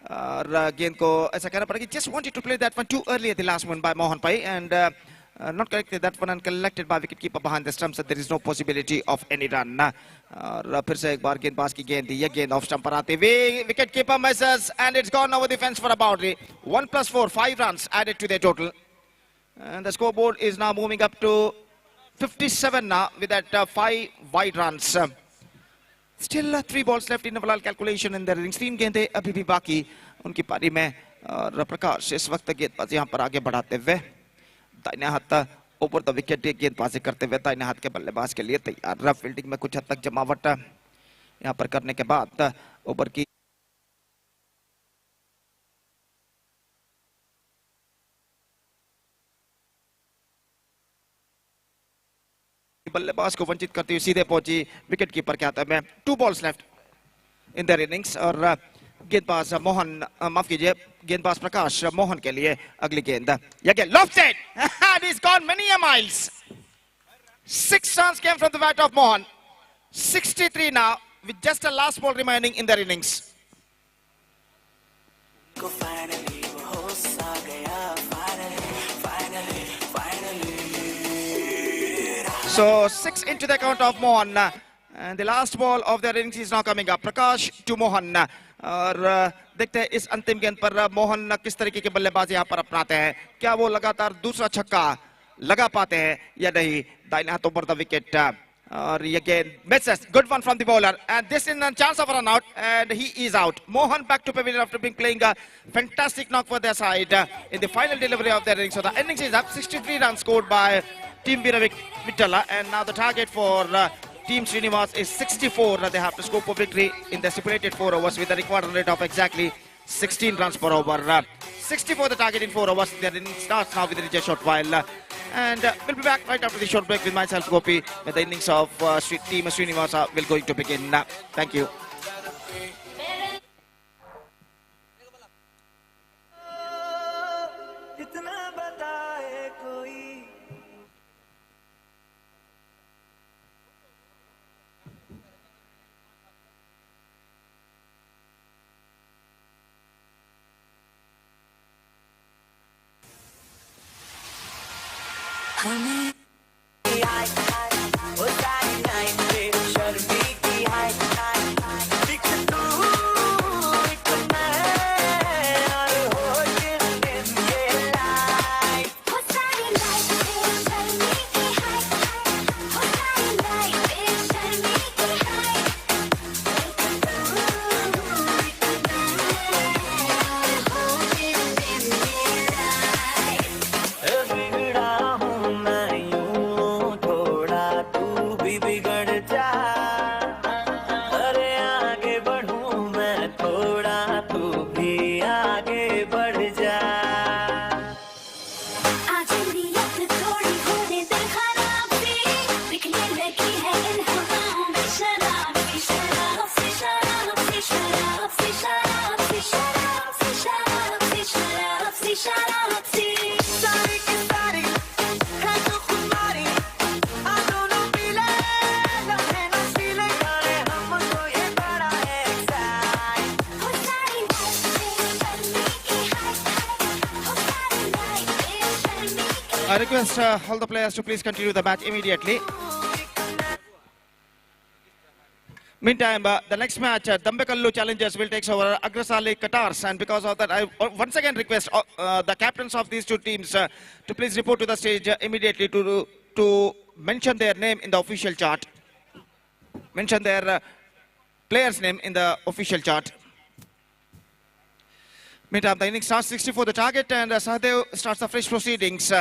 और गेंद को ऐसा कहना पड़ा कि just wanted to play that one too early at the last one by Mohan Pai and not collected that one and collected by wicket keeper behind the stump, so there is no possibility of any run. और फिर से एक बार गेंदबाज की गेंद, ये गेंद off stump पर आते हुए wicket keeper misses and it's gone over the fence for a boundary. 1 + 4, 5 runs added to their total. And the scoreboard is now moving up to 57 now with that 5 wide runs. Still 3 balls left in overall calculation in the innings. 3 गेंदें अभी भी बाकी उनकी पारी में और प्रकाश इस वक्त गेंदबाजी यहाँ पर आगे बढ़ाते हुए दाहिने हाथ ऊपर द विकेट गेंदबाजी करते हुए दाहिने हाथ के बल्लेबाज के लिए तैयार. फील्डिंग में कुछ हद तक जमावट यहाँ पर करने के बाद ऊपर की बल्लेबाज को वंचित करते हुए सीधे पहुंची विकेट कीपर के हाथ में. 2 balls left in their innings और गेंदबाज मोहन माफ कीजिए गेंदबाज प्रकाश मोहन के लिए अगली गेंद. ये गेंद lofted and he's gone many a miles. 6 runs came from the bat of Mohan. 63 now with just a last ball remaining in their innings. So 6 into the count of Mohan and the last ball of their innings is now coming up. Prakash to Mohan और देखते हैं इस अंतिम गेंद पर मोहन किस तरीके के बल्लेबाजी यहाँ पर अपनाते हैं. क्या वो लगातार दूसरा छक्का लगा पाते हैं या नहीं. दाहिने हाथों पर द विकेट और ये गेंद misses. Good one from the bowler and this is a chance of a run out and he is out. Mohan back to pavilion after being playing a fantastic knock for their side in the final delivery of their innings. So the innings is up. 63 runs scored by Team Viravik Vittala and now the target for Team Srinivas is 64. They have to score for victory in the stipulated 4 overs with a required run rate of exactly 16 runs per over. 64 the target in 4 overs. Their inning starts now with a just short while. And we'll be back right after the short break with myself, Gopi, with the innings of Team Srinivasa will going to begin. Thank you. I request all the players to please continue the match immediately. Meantime, the next match, Dambekallu Challengers will take over Agrasali Qatars, and because of that, I once again request the captains of these two teams to please report to the stage immediately to mention their name in the official chart. Mention their player's name in the official chart. Meantime, the inning starts 64 the target, and Sahadev starts the fresh proceedings.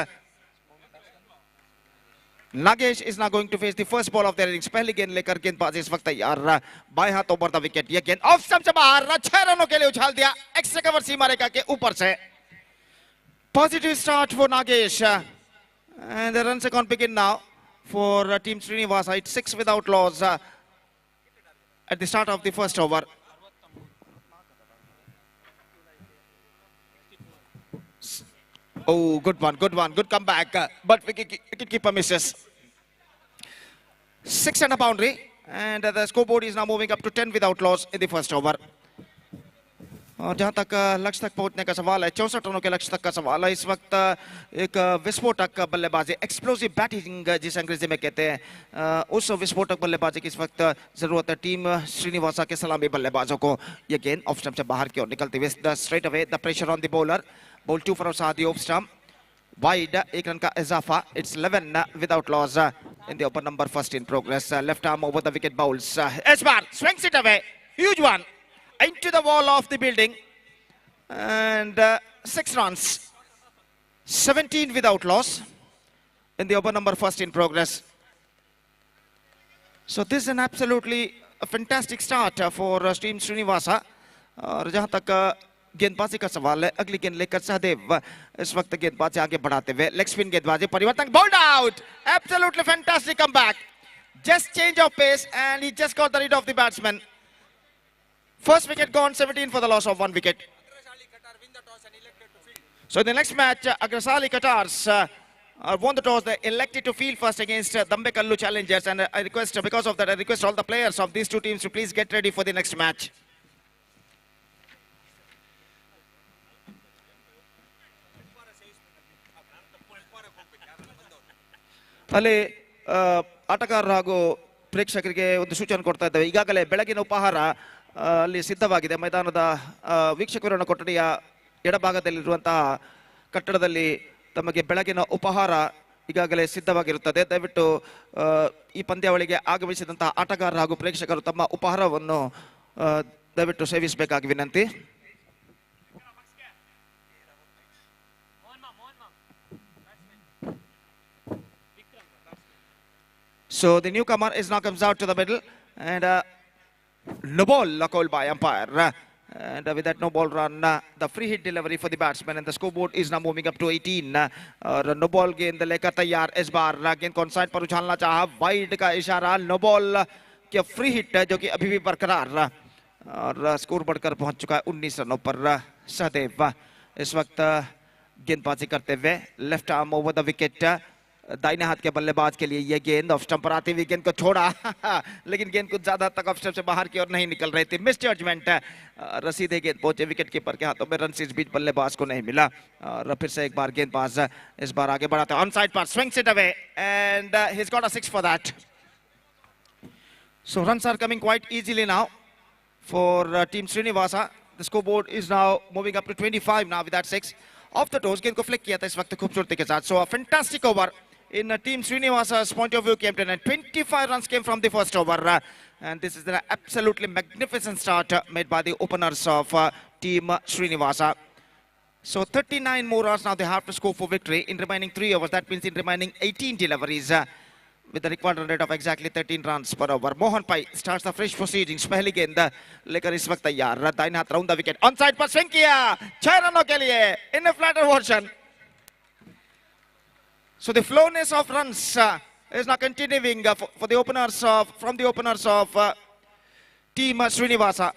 Nagesh is now going to face the first ball of their innings. पहली गेंद लेकर गेंदबाज इस वक्त तैयार. बाएं हाथ over the wicket. ये गेंद ऑफ स्टंप से बाहर 6 रनों के लिए उछाल दिया एक्स्ट्रा कवर सीमा रेखा के ऊपर से. Positive start for Nagesh and the runs account begin now for Team Srinivasa. It's 6 without loss at the start of the first over. Oh, good one, good comeback. But wicketkeeper misses. 6 and a boundary, and the scoreboard is now moving up to 10 without loss in the first over. और जहां तक लक्ष्य तक पहुंचने का सवाल है, 64 रनों के लक्ष्य तक का सवाल है। इस वक्त एक विस्फोटक बल्लेबाजी, एक्सप्लोसिव बैटिंग जिस अंग्रेजी में कहते हैं, उस विस्फोटक बल्लेबाजी की इस वक्त जरूरत है टीम श्रीनिवासा के सलामी बल्लेबाजों को। ये गेंद ऑफ स्टंप से बाहर की ओर निकलते हुए straight away the pressure on the bowler, ball 2 for सादी ऑफ स्टंप वाइड, 1 रन का इजाफा। It's 11 without loss in the upper number, first in progress. Left arm over the wicket bowls. Esbar swings it away, huge one into the wall of the building, and 6 runs, 17 without loss in the upper number, first in progress. So this is an absolutely a fantastic start for team Srinivasa. और जहां तक गेंदबाजी का सवाल है, अगली गेंद लेकर सहदेव इस वक्त गेंदबाजी आगे बढ़ाते हुए, लेग स्पिन गेंदबाजी, परिवर्तन, bowled out, absolutely fantastic comeback, just change of pace and he just got the read of the batsman. First wicket gone, 17 for the loss of 1 wicket. So in the next match, Agrasali Qatars won the toss. They elected to field first against Dambe Kallu Challengers, and I request, because of that, I request all the players of these two teams to please get ready for the next match. ಅಲ್ಲಿ ಆಟಗಾರರು ಹಾಗೂ ಪ್ರೇಕ್ಷಕರಿಗೆ ಒಂದು ಸೂಚನೆ ಕೊಡ್ತಾ ಇದ್ದೇವೆ. ಈಗಾಗಲೇ ಬೆಳಗಿನ ಉಪಹಾರ ಅಲ್ಲಿ ಸಿದ್ಧವಾಗಿದೆ. ಮೈದಾನದ ವೀಕ್ಷಕರನ್ನ ಕೊಠಡಿಯ ಎಡಭಾಗದಲ್ಲಿರುವಂತಹ ಕಟ್ಟಡದಲ್ಲಿ ತಮಗೆ ಬೆಳಗಿನ ಉಪಹಾರ ಈಗಾಗಲೇ ಸಿದ್ಧವಾಗಿರುತ್ತದೆ. ದಯವಿಟ್ಟು ಈ ಪಂದ್ಯಾವಳಿಗೆ ಆಗಮಿಸಿದಂತಹ ಆಟಗಾರರು ಹಾಗೂ ಪ್ರೇಕ್ಷಕರು ತಮ್ಮ ಉಪಹಾರವನ್ನು ದಯವಿಟ್ಟು ಸೇವಿಸಬೇಕಾಗಿ ವಿನಂತಿ. So the newcomer is now comes out to the middle, and no ball called by umpire, and with that no ball run, the free hit delivery for the batsman, and the scoreboard is now moving up to 18. No ball गेंद लेकर तैयार, इस बार गेंद को side पर उछालना चाहा, wide का इशारा, नो बॉल के फ्री हिट जो कि अभी भी बरकरार, और स्कोर बढ़कर पहुंच चुका है 19 रनों पर. सहदेव इस वक्त गेंदबाजी करते हुए, left arm over the wicket, दाहिने हाथ के बल्लेबाज के लिए यह गेंद ऑफ स्टंप पर आती हुई गेंद को छोड़ा लेकिन गेंद कुछ ज्यादा तक ऑफ स्टंप से बाहर की ओर नहीं निकल रही थी. मिस जजमेंट, रसीदे गेंद पहुंचे विकेट कीपर के हाथों में, रन इस बीच बल्लेबाज को नहीं मिला. और फिर से एक बार गेंदबाज इस बार आगे बढ़ाते हैं, ऑन साइड पर swings it away, and he has got a 6 for that. So runs are coming quite easily now for team Srinivasa. The scoreboard is now moving up to 25 now with that 6. Off the toss गेंद को flick किया था इस वक्त खूबसूरती के साथ. So a fantastic over in team Srinivasa's point of view came to an end. 25 runs came from the first over, and this is an absolutely magnificent start made by the openers of team Srinivasa. So 39 more runs now they have to score for victory in remaining 3 overs. That means in remaining 18 deliveries with the required run rate of exactly 13 runs per over. Mohan Pai starts the fresh proceedings. पहली गेंद लेकर इस वक्त तैयार, दाहिने हाथ round the wicket, on side पर swing किया 6 रनों के लिए in a flatter version. So the flowness of runs is now continuing for the openers from the openers of team Srinivasa.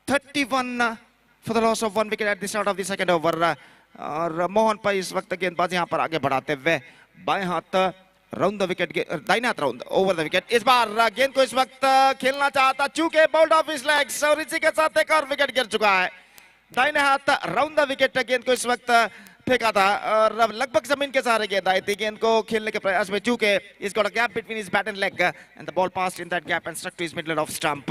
31 for the loss of 1 wicket at the start of the second over. और मोहन पाई इस वक्त गेंदबाजी यहाँ पर आगे बढ़ाते हुए, बाएं हाथ राउंड द विकेट, दाहिने हाथ राउंड ओवर द विकेट. इस बार गेंद को इस वक्त खेलना चाहता, चूके बाउल्ड ऑफ हिज लेग्स, और इसी के साथ एक और विकेट गिर चुका है. दाहिने हाथ राउंड द विकेट गेंद को इस वक्त फेंका था और लगभग जमीन के सहारे गेंद आई थी. गेंद को खेलने के प्रयास में चूके he's got a gap between his bat and leg, and the ball passed in that gap and struck to his middle of stump.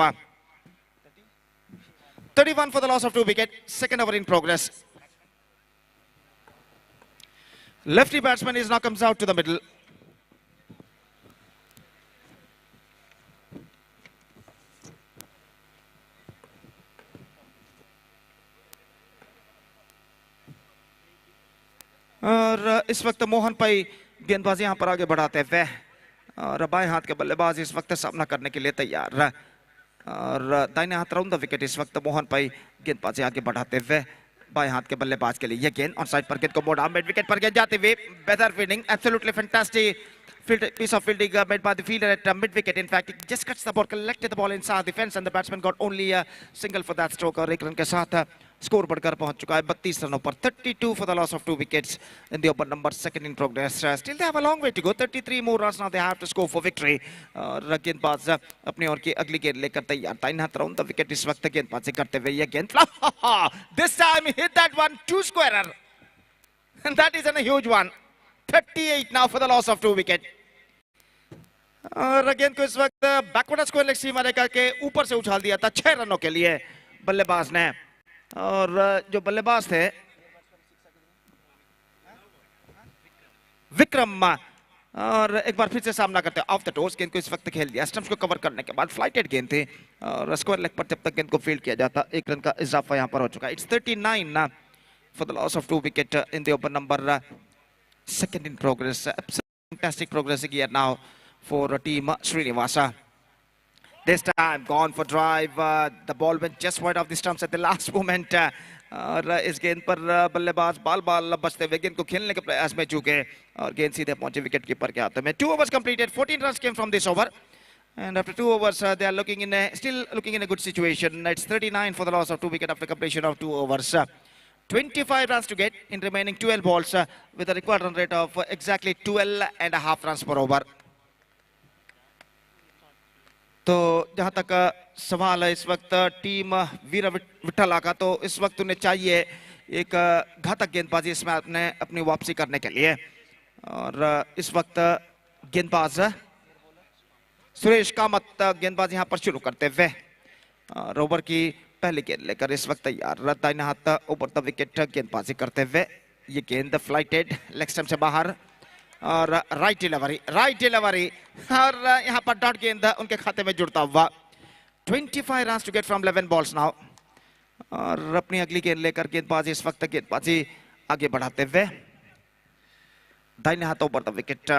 31 for the loss of 2 wicket. Second over in progress. Lefty batsman is now comes out to the middle. और इस वक्त मोहन पाई गेंदबाजी यहाँ पर आगे बढ़ाते हुए, और बाएं हाथ के बल्लेबाज इस वक्त सामना करने के लिए तैयार, और दाहिने हाथ राउंड द विकेट इस वक्त मोहन पाई गेंदबाजी आगे बढ़ाते हुए, बाएं हाथ के बल्लेबाज के लिए यह गेंद ऑन साइड पर गेंद को मोड़ा, मिड विकेट पर गेंद जाते हुए, बेहतर fielding, absolutely fantastic piece of fielding made by the fielder at mid-wicket. In fact, he just cuts the ball, collected the ball inside the fence, and the batsman got only a single for that stroke. और एक run के साथ score बढ़कर पहुंच चुका है 32 रनों पर. 32 for the loss of 2 wickets in the open number, second in progress. Still they have a long way to go. 33 more runs now they have to score for victory. और गेंदबाज अपनी ओर की अगली गेंद लेकर तैयार. दाहिने हाथ राउंड द विकेट इस वक्त गेंदबाजी करते हुए ये गेंद. This time he hit that one 2-squarer, and that is a huge one. 38 now for the loss of 2 wickets. और गेंद को इस वक्त बैकवर्ड स्क्वायर लेग सीमा रेखा के ऊपर से उछाल दिया था 6 रनों के लिए बल्लेबाज ने. और जो बल्लेबाज थे विक्रम, और एक बार फिर से सामना करते हैं ऑफ द टोस. गेंद को इस वक्त खेल दिया स्टंप्स को कवर करने के बाद. फ्लाइटेड गेंद थी और स्क्वायर लेग पर जब तक गेंद को फील्ड किया जाता 1 रन का इजाफा यहां पर हो चुका है. It's 39 for the loss of 2 wickets in the open number, second in progress. Fantastic progressing here now for team Srinivasa. This time gone for drive. The ball went just wide of the stumps at the last moment. और इस गेंद पर बल्लेबाज बाल बाल बचते हुए गेंद को खेलने के प्रयास में चूके और गेंद सीधे पहुंचे विकेट कीपर के हाथों में. 2 overs completed. 14 runs came from this over, and after 2 overs they are still looking in a good situation. It's 39 for the loss of 2 wickets after completion of 2 overs. 25 runs to get in remaining 12 balls with a required run rate of exactly 12.5 runs per over. तो जहां तक सवाल है इस वक्त team वीर विठला का, तो इस वक्त उन्हें चाहिए एक घातक गेंदबाजी इसमें अपनी वापसी करने के लिए. और इस वक्त गेंदबाज सुरेश कामत गेंदबाजी यहां पर शुरू करते हुए ओवर की पहली गेंद लेकर इस वक्त तैयार. दाहिने हाथ ऊपर द विकेट गेंदबाजी करते हुए ये गेंद फ्लाइटेड लेग स्टंप से बाहर और राइट डिलीवरी और यहाँ पर डॉट गेंद उनके खाते में जुड़ता हुआ. 25 runs to get from 11 balls now. और अपनी अगली गेंद लेकर गेंदबाजी इस वक्त गेंदबाजी आगे बढ़ाते हुए दाहिने हाथ ऊपर द विकेट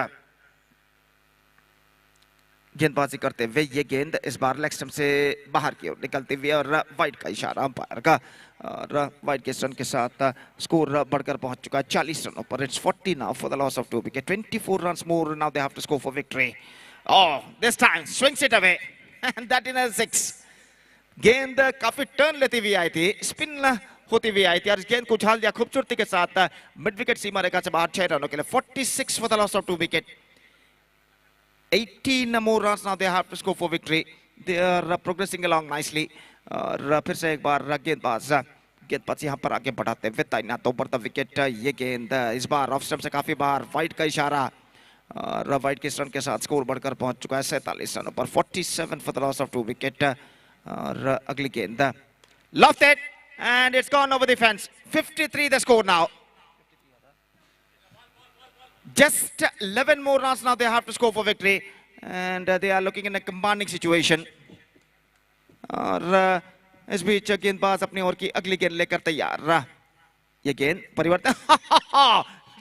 गेंदबाजी करते हुए ये गेंद इस बार लेग स्टंप से बाहर की ओर निकलती हुई और वाइड का इशारा अंपायर का. और वाइड के रन के साथ स्कोर बढ़कर पहुंच चुका है 40 रनों पर. It's 40 now for the loss of 2 wickets. 24 runs more now they have to score for victory. Oh, this time swings it away and that in a 6. गेंद काफी टर्न लेती हुई आई थी, स्पिन होती हुई आई थी और इस गेंद को उछाल दिया खूबसूरती के साथ मिड विकेट सीमा रेखा से बाहर 6 रनों के लिए. 46 for the loss of 2 wickets. 18 more runs now they have to score for victory. They are progressing along nicely. और फिर से एक बार गेंदबाज यहाँ पर आगे बढ़ाते हुए दाहिने हाथ ऊपर द विकेट. ये गेंद इस बार ऑफ स्टंप से काफी बार वाइड का इशारा और वाइड के रन के साथ स्कोर बढ़कर पहुंच चुका है 47 रनों पर. 47 for the loss of 2 wickets. और अगली गेंद lofted and it's gone over the fence. 53 the score now. Just 11 more runs now they have to score for victory, and they are looking in a commanding situation. और इस बीच गेंदबाज अपनी ओर की अगली गेंद लेकर तैयार. ये गेंद परिवर्तन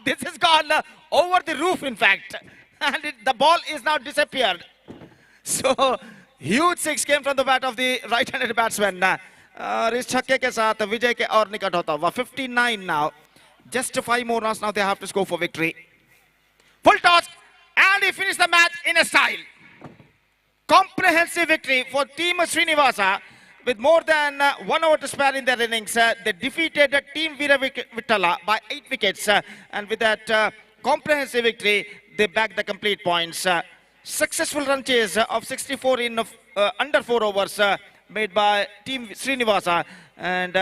this has gone over the roof in fact, and the ball is now disappeared. So huge 6 came from the bat of the right-handed batsman. और इस छक्के के साथ विजय के और निकट होता हुआ 59 now. Just 5 more runs now they have to score for victory. Full toss, and he finished the match in a style. Comprehensive victory for Team Srinivasa with more than 1 hour to spare in their innings. They defeated Team Veera Vittala by 8 wickets, and with that comprehensive victory, they bagged the complete points. Successful run chase of 64 in under 4 overs made by Team Srinivasa, and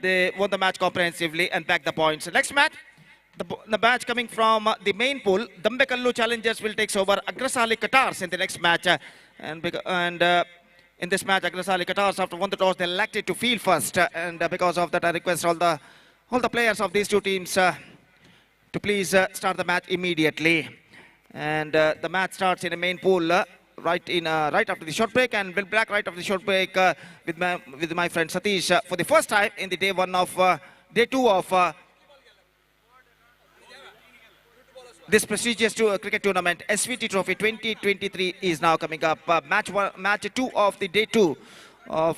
they won the match comprehensively and bagged the points. Next match, the match coming from the main pool, Dambekallu Challengers will take over Agrasali Qatars in the next match. And in this match, Agrasali Qatars, after won the toss, they elected to field first. And because of that, I request all the players of these two teams to please start the match immediately. And the match starts in the main pool right after the short break, and we'll be back right after the short break with my friend Satish for the first time in the day 2 of this prestigious cricket tournament. SVT Trophy 2023 is now coming up. Match 2 of the day 2 of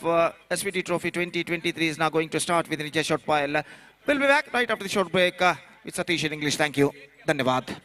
SVT Trophy 2023 is now going to start within just a short while. We'll be back right after the short break with Satish in English. Thank you. Dhanyavad.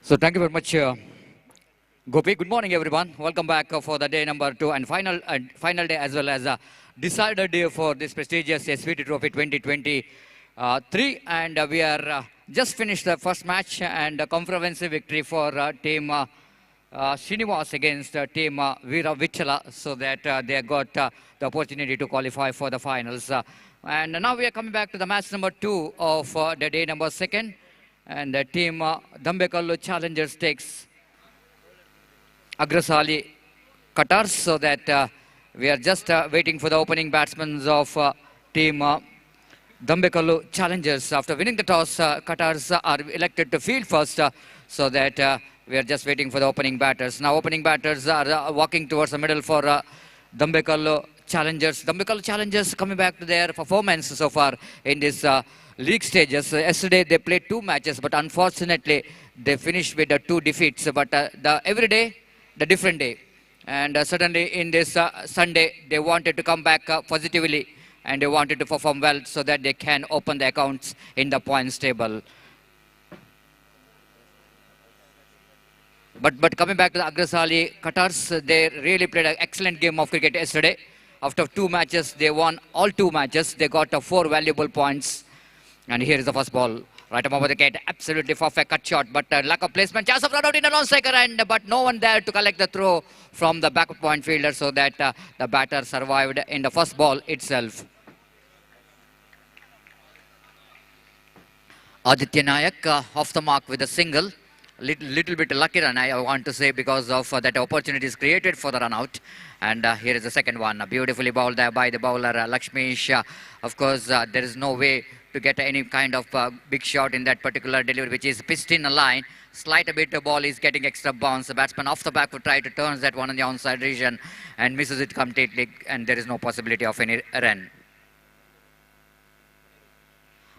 So thank you very much, Gopi. Good morning, everyone. Welcome back for the day number 2 and final day as well as a decider day for this prestigious SVT Trophy 2023. And we are just finished the first match and a comprehensive victory for team Srinivas against team Veera Vichala, so that they got the opportunity to qualify for the finals. And now we are coming back to the match number 2 of the day number 2. And the team Dambekallu Challengers takes Agrasali Qatars, so that we are just waiting for the opening batsmen of team Dambekallu Challengers. After winning the toss, Qatars are elected to field first, so that we are just waiting for the opening batters. Now opening batters are walking towards the middle for Dambekallu Challengers. Dambekallu Challengers coming back to their performance so far in this league stages. Yesterday they played 2 matches, but unfortunately they finished with 2 defeats. But every day, the different day. And suddenly in this Sunday, they wanted to come back positively and they wanted to perform well so that they can open the accounts in the points table. But coming back to the Agrasali Qatars, they really played an excellent game of cricket yesterday. After 2 matches, they won all 2 matches. They got 4 valuable points. And here is the first ball. Right above the wicket. Absolutely perfect cut shot. But lack of placement. Chance of run out in a non-striker end. But no one there to collect the throw from the backward point fielder, so that the batter survived in the first ball itself. Aditya Nayak off the mark with a single. Little bit lucky run, I want to say, because of that opportunity is created for the run out. And here is the second one, beautifully bowled there by the bowler Lakshmesh. Of course, there is no way to get any kind of big shot in that particular delivery, which is pitched in a line. Slight a bit, the ball is getting extra bounce. The batsman off the back would try to turn that one on the onside region and misses it completely, and there is no possibility of any run.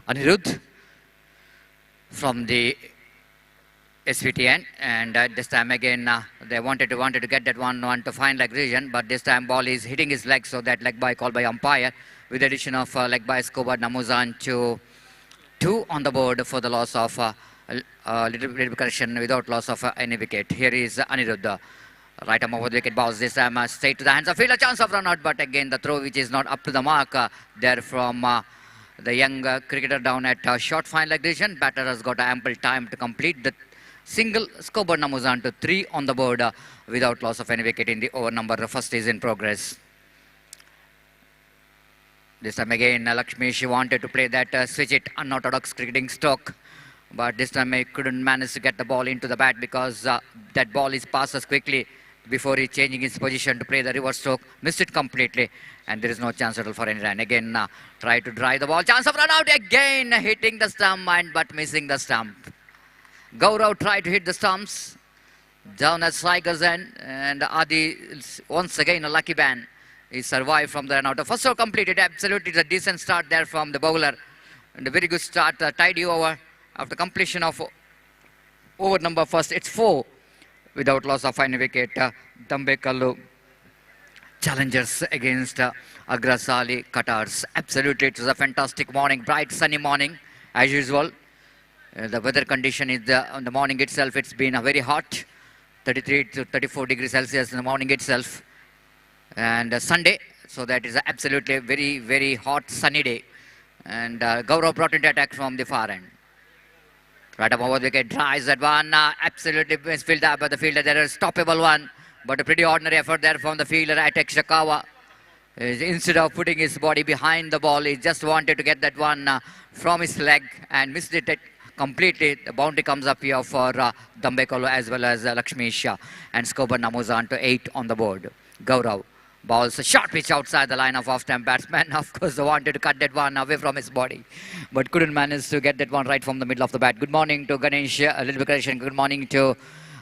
Anirudh from the SVTN, and this time again they wanted to get that one to fine leg region, but this time ball is hitting his leg, so that leg by called by umpire, with the addition of leg by Skobar Namuzan to 2 on the board for the loss of little bit correction without loss of any wicket. Here is Anirudh, right arm over the wicket, balls this time straight to the hands of fielder, chance of run out, but again the throw which is not up to the mark there from the young cricketer down at short fine leg region. Batter has got ample time to complete the single. Skobar Namuzan to 3 on the board without loss of any wicket in the over number. The first is in progress. This time again Lakshmesh wanted to play that switch it unorthodox cricketing stroke, but this time he couldn't manage to get the ball into the bat, because that ball is passed as quickly before he changing his position to play the reverse stroke. Missed it completely, and there is no chance at all for any run. Again try to drive the ball, chance of run out, again hitting the stump but missing the stump. Gaurav tried to hit the stumps down at striker's end, and Adi once again a lucky ban. He survived from the run out. The first over completed. Absolutely, it's a decent start there from the bowler, and a very good start. Tidy over after completion of over number first. It's 4 without loss of any wicket. Dambekallu Challengers against Agrasali Qatars. Absolutely, it was a fantastic morning, bright sunny morning as usual. The weather condition is on the morning itself, it's been a very hot, 33 to 34 degrees Celsius in the morning itself. And Sunday, so that is absolutely very, very hot sunny day. And Gaurav brought into attack from the far end. Right up over the wicket, drives that one, absolutely misfilled up by the fielder. There is a stoppable one, but a pretty ordinary effort there from the fielder, Atek Shakawa. Instead of putting his body behind the ball, he just wanted to get that one from his leg and missed it completely. The boundary comes up here for Dambekallu as well as Lakshmesh, and Skobar Namuzan to 8 on the board. Gaurav balls a short pitch outside the line of off-stamp batsman. Of course, they wanted to cut that one away from his body, but couldn't manage to get that one right from the middle of the bat. Good morning to Ganesh, a little bit correction. Good morning to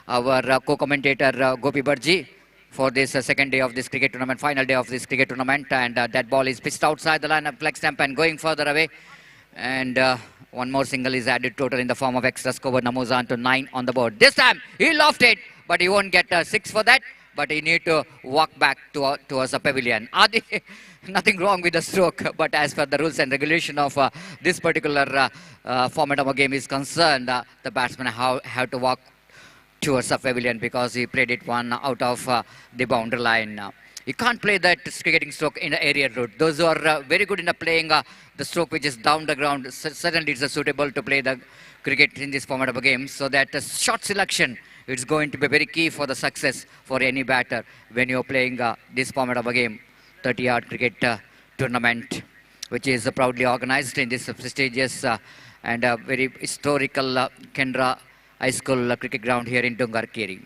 our co-commentator Gopi Barji for this second day of this cricket tournament, final day of this cricket tournament, and that ball is pitched outside the line of leg stamp and going further away, and one more single is added total in the form of extra. Skobar Namuzan to 9 on the board. This time he lofted, but he won't get a 6 for that. but he need to walk back towards the pavilion. Adi, nothing wrong with the stroke, but as per the rules and regulation of this particular format of a game is concerned, the batsman have to walk towards the pavilion because he played it one out of the boundary line. You can't play that cricketing stroke in the area route. Those who are very good in playing the stroke which is down the ground, certainly it's suitable to play the cricket in this format of a game. So that shot selection is going to be very key for the success for any batter when you're playing this format of a game, 30-yard cricket tournament, which is proudly organized in this prestigious and very historical Kendra High School cricket ground here in Dungarkeri.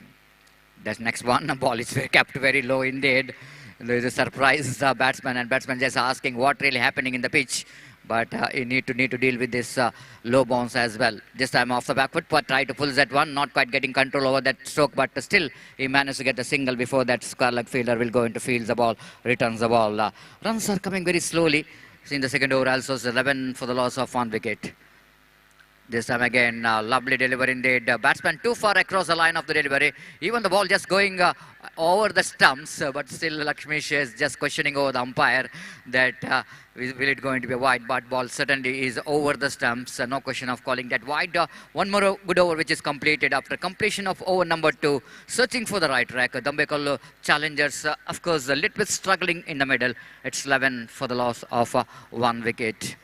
That's next one. The ball is kept very low indeed. There is a surprise batsman, and batsman just asking what really happening in the pitch. But you need to deal with this low bounce as well. This time off the back foot, but try to pull that one. Not quite getting control over that stroke, but still he managed to get a single before that square leg fielder will go into field the ball, returns the ball. Runs are coming very slowly. In the second over also, 11 for the loss of 1 wicket. This time again, lovely delivery indeed. Batsman too far across the line of the delivery. Even the ball just going over the stumps, but still Lakshmish is just questioning over the umpire that will it going to be a wide, but ball certainly is over the stumps. No question of calling that wide. One more good over which is completed after completion of over number 2. Searching for the right track. Dambekallu challengers, of course, a little bit struggling in the middle. It's 11 for the loss of 1 wicket.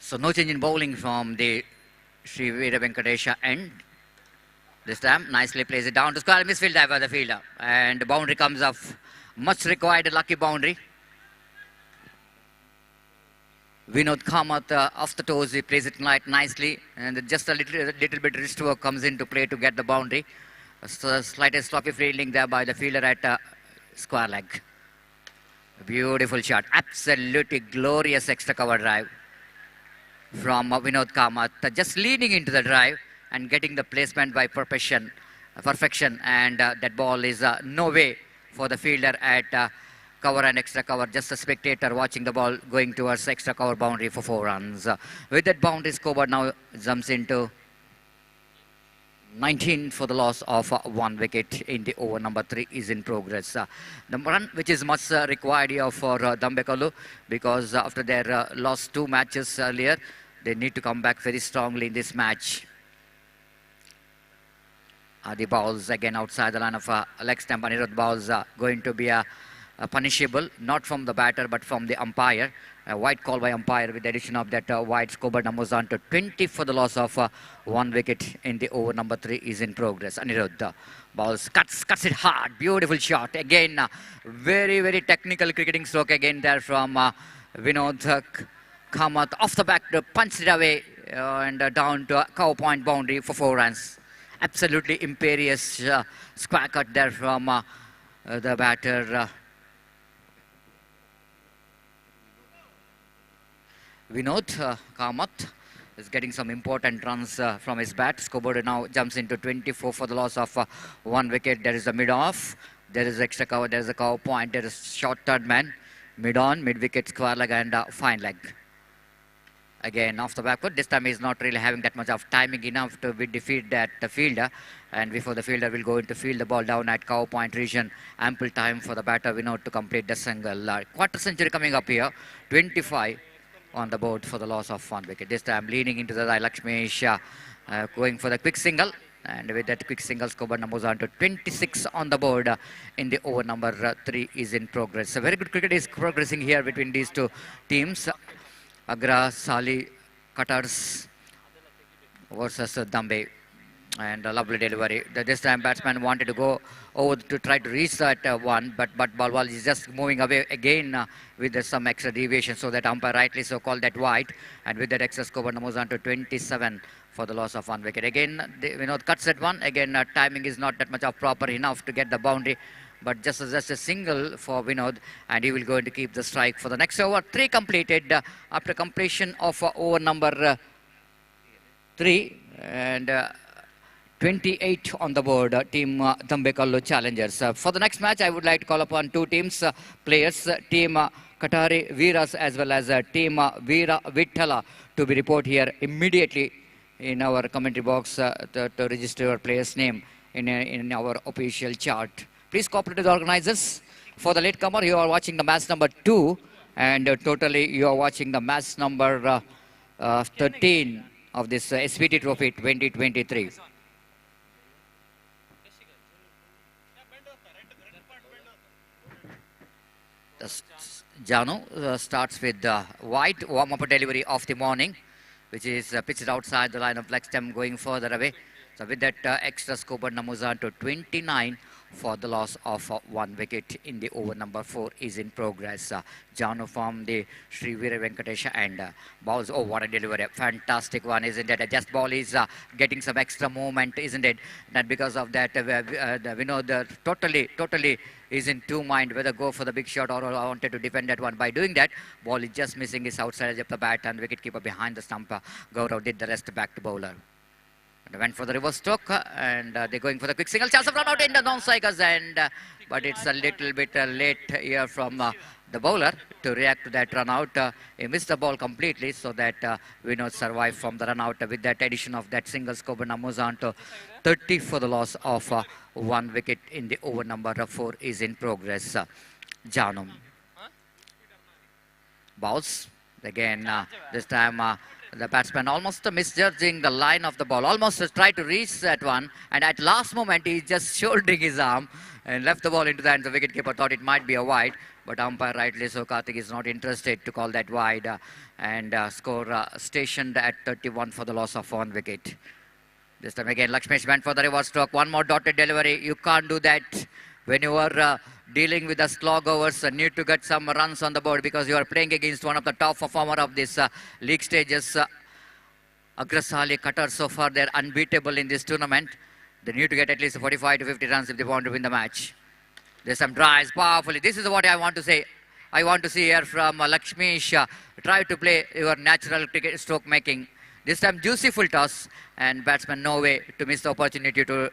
So no change in bowling from the Sri Veera Venkatesha end. This time nicely plays it down to square misfield by the fielder. And the boundary comes off. Much required lucky boundary. Vinod Kamath off the toes, he plays it nicely. And just a little bit wrist work comes into play to get the boundary. So slightest sloppy fielding there by the fielder at square leg. Beautiful shot. Absolutely glorious extra cover drive from Vinod Kamath, just leaning into the drive and getting the placement by perfection, and that ball is no way for the fielder at cover and extra cover, just a spectator watching the ball going towards extra cover boundary for 4 runs. With that boundary, scoreboard now jumps into 19 for the loss of 1 wicket in the over number 3 is in progress. The run which is much required here for Dambekallu, because after their lost 2 matches earlier, they need to come back very strongly in this match. The balls again outside the line of leg stump. Anirudh balls going to be punishable, not from the batter but from the umpire. A wide call by umpire with the addition of that wide. Scoreboard numbers on to 20 for the loss of 1 wicket in the over number 3 is in progress. Anirudh balls cuts it hard. Beautiful shot again. Very technical cricketing stroke again there from Vinod Kamath off the back to punch it away and down to cow point boundary for 4 runs. Absolutely imperious square cut there from the batter Vinod Kamath is getting some important runs from his bat. Scoreboard now jumps into 24 for the loss of 1 wicket. There is a mid-off, there is extra cover, there is a cow point, there is short third man, mid-on, mid-wicket, square leg and fine leg. Again off the back foot. This time he's not really having that much of timing enough to defeat that fielder, and before the fielder will go into field the ball down at cow point region, ample time for the batter Vinod to complete the single. Quarter century coming up here, 25 on the board for the loss of 1 wicket. This time leaning into the Lakshmish, going for the quick single, and with that quick single, scoreboard numbers on to 26 on the board in the over number 3 is in progress. A very good cricket is progressing here between these 2 teams. Agra Sali Cutters versus Dambe, and a lovely delivery. This time batsman wanted to go over to try to reach that one, but Balwal is just moving away again with some extra deviation, so that umpire rightly so called that wide, and with that extra score moves on to 27 for the loss of 1 wicket. Again, Vinod cuts that one. Again, timing is not that much of proper enough to get the boundary, but just a single for Vinod, and he will go to keep the strike for the next over. 3 completed after completion of over number 3, and 28 on the board, team Dambekallu challengers. For the next match, I would like to call upon 2 teams, players, team Katari Veeras as well as team Veera Vittala to be report here immediately in our commentary box to register your player's name in our official chart. Please cooperate with the organizers. For the latecomer, you are watching the match number 2, and totally you are watching the match number 13 of this SVT Trophy 2023. Janu starts with the white warm-up delivery of the morning, which is pitched outside the line of leg stem going further away. So with that extra score, Namuzan to 29 for the loss of 1 wicket in the over number 4 is in progress. Janu from the Sri Veera Venkatesha and balls. Oh, what a delivery. Fantastic one, isn't it? Just ball is getting some extra movement, isn't it? And because of that, we know that totally is in two mind whether go for the big shot or I wanted to defend that one. By doing that, ball is just missing his outside edge of the bat and wicketkeeper behind the stump. Gaurav did the rest back to bowler. They went for the reverse stroke and they're going for the quick single. Chance of run out in the non-strikers and but it's a little bit late here from the bowler to react to that run out. He missed the ball completely so that Vinod survived from the run out with that addition of that single score. Moves on to 30 for the loss of 1 wicket in the over number 4 is in progress. Janum. Bowls. Again, this time the batsman almost misjudging the line of the ball. Almost tried to reach that one. And at last moment, he just shouldering his arm and left the ball into the hands. The wicketkeeper thought it might be a wide. But umpire rightly so, Karthik is not interested to call that wide. And score stationed at 31 for the loss of 1 wicket. This time again, Lakshmesh went for the reverse stroke. One more dotted delivery. You can't do that when you are dealing with the slog overs. Need to get some runs on the board because you are playing against one of the top performer of this league stages. Agrasali Qatar so far, they're unbeatable in this tournament. They need to get at least 45 to 50 runs if they want to win the match. There's some drives powerfully. This is what I want to say. I want to see here from Lakshmesh. Try to play your natural cricket stroke making. This time juicy full toss and batsman no way to miss the opportunity to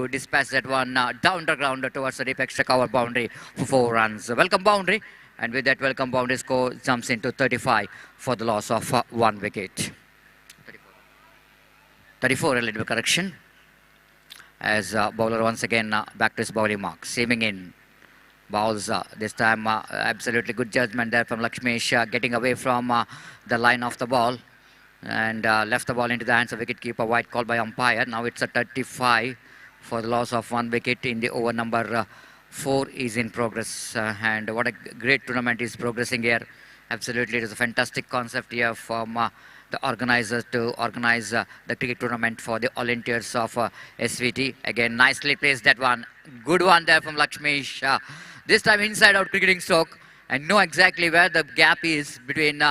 dispatch that one down the ground towards the deep extra cover boundary for 4 runs. Welcome boundary, and with that welcome boundary score jumps into 35 for the loss of 1 wicket. 34, a little correction. As bowler once again back to his bowling mark, seaming in. Bowls this time absolutely good judgment there from Lakshmesh, getting away from the line of the ball and left the ball into the hands of wicketkeeper. White call by umpire. Now it's a 35 for the loss of 1 wicket in the over number 4 is in progress. And what a great tournament is progressing here. Absolutely, it is a fantastic concept here from the organizers to organize the cricket tournament for the volunteers of SVT. Again, nicely placed that one. Good one there from Lakshmesh. This time inside out cricketing stroke and know exactly where the gap is between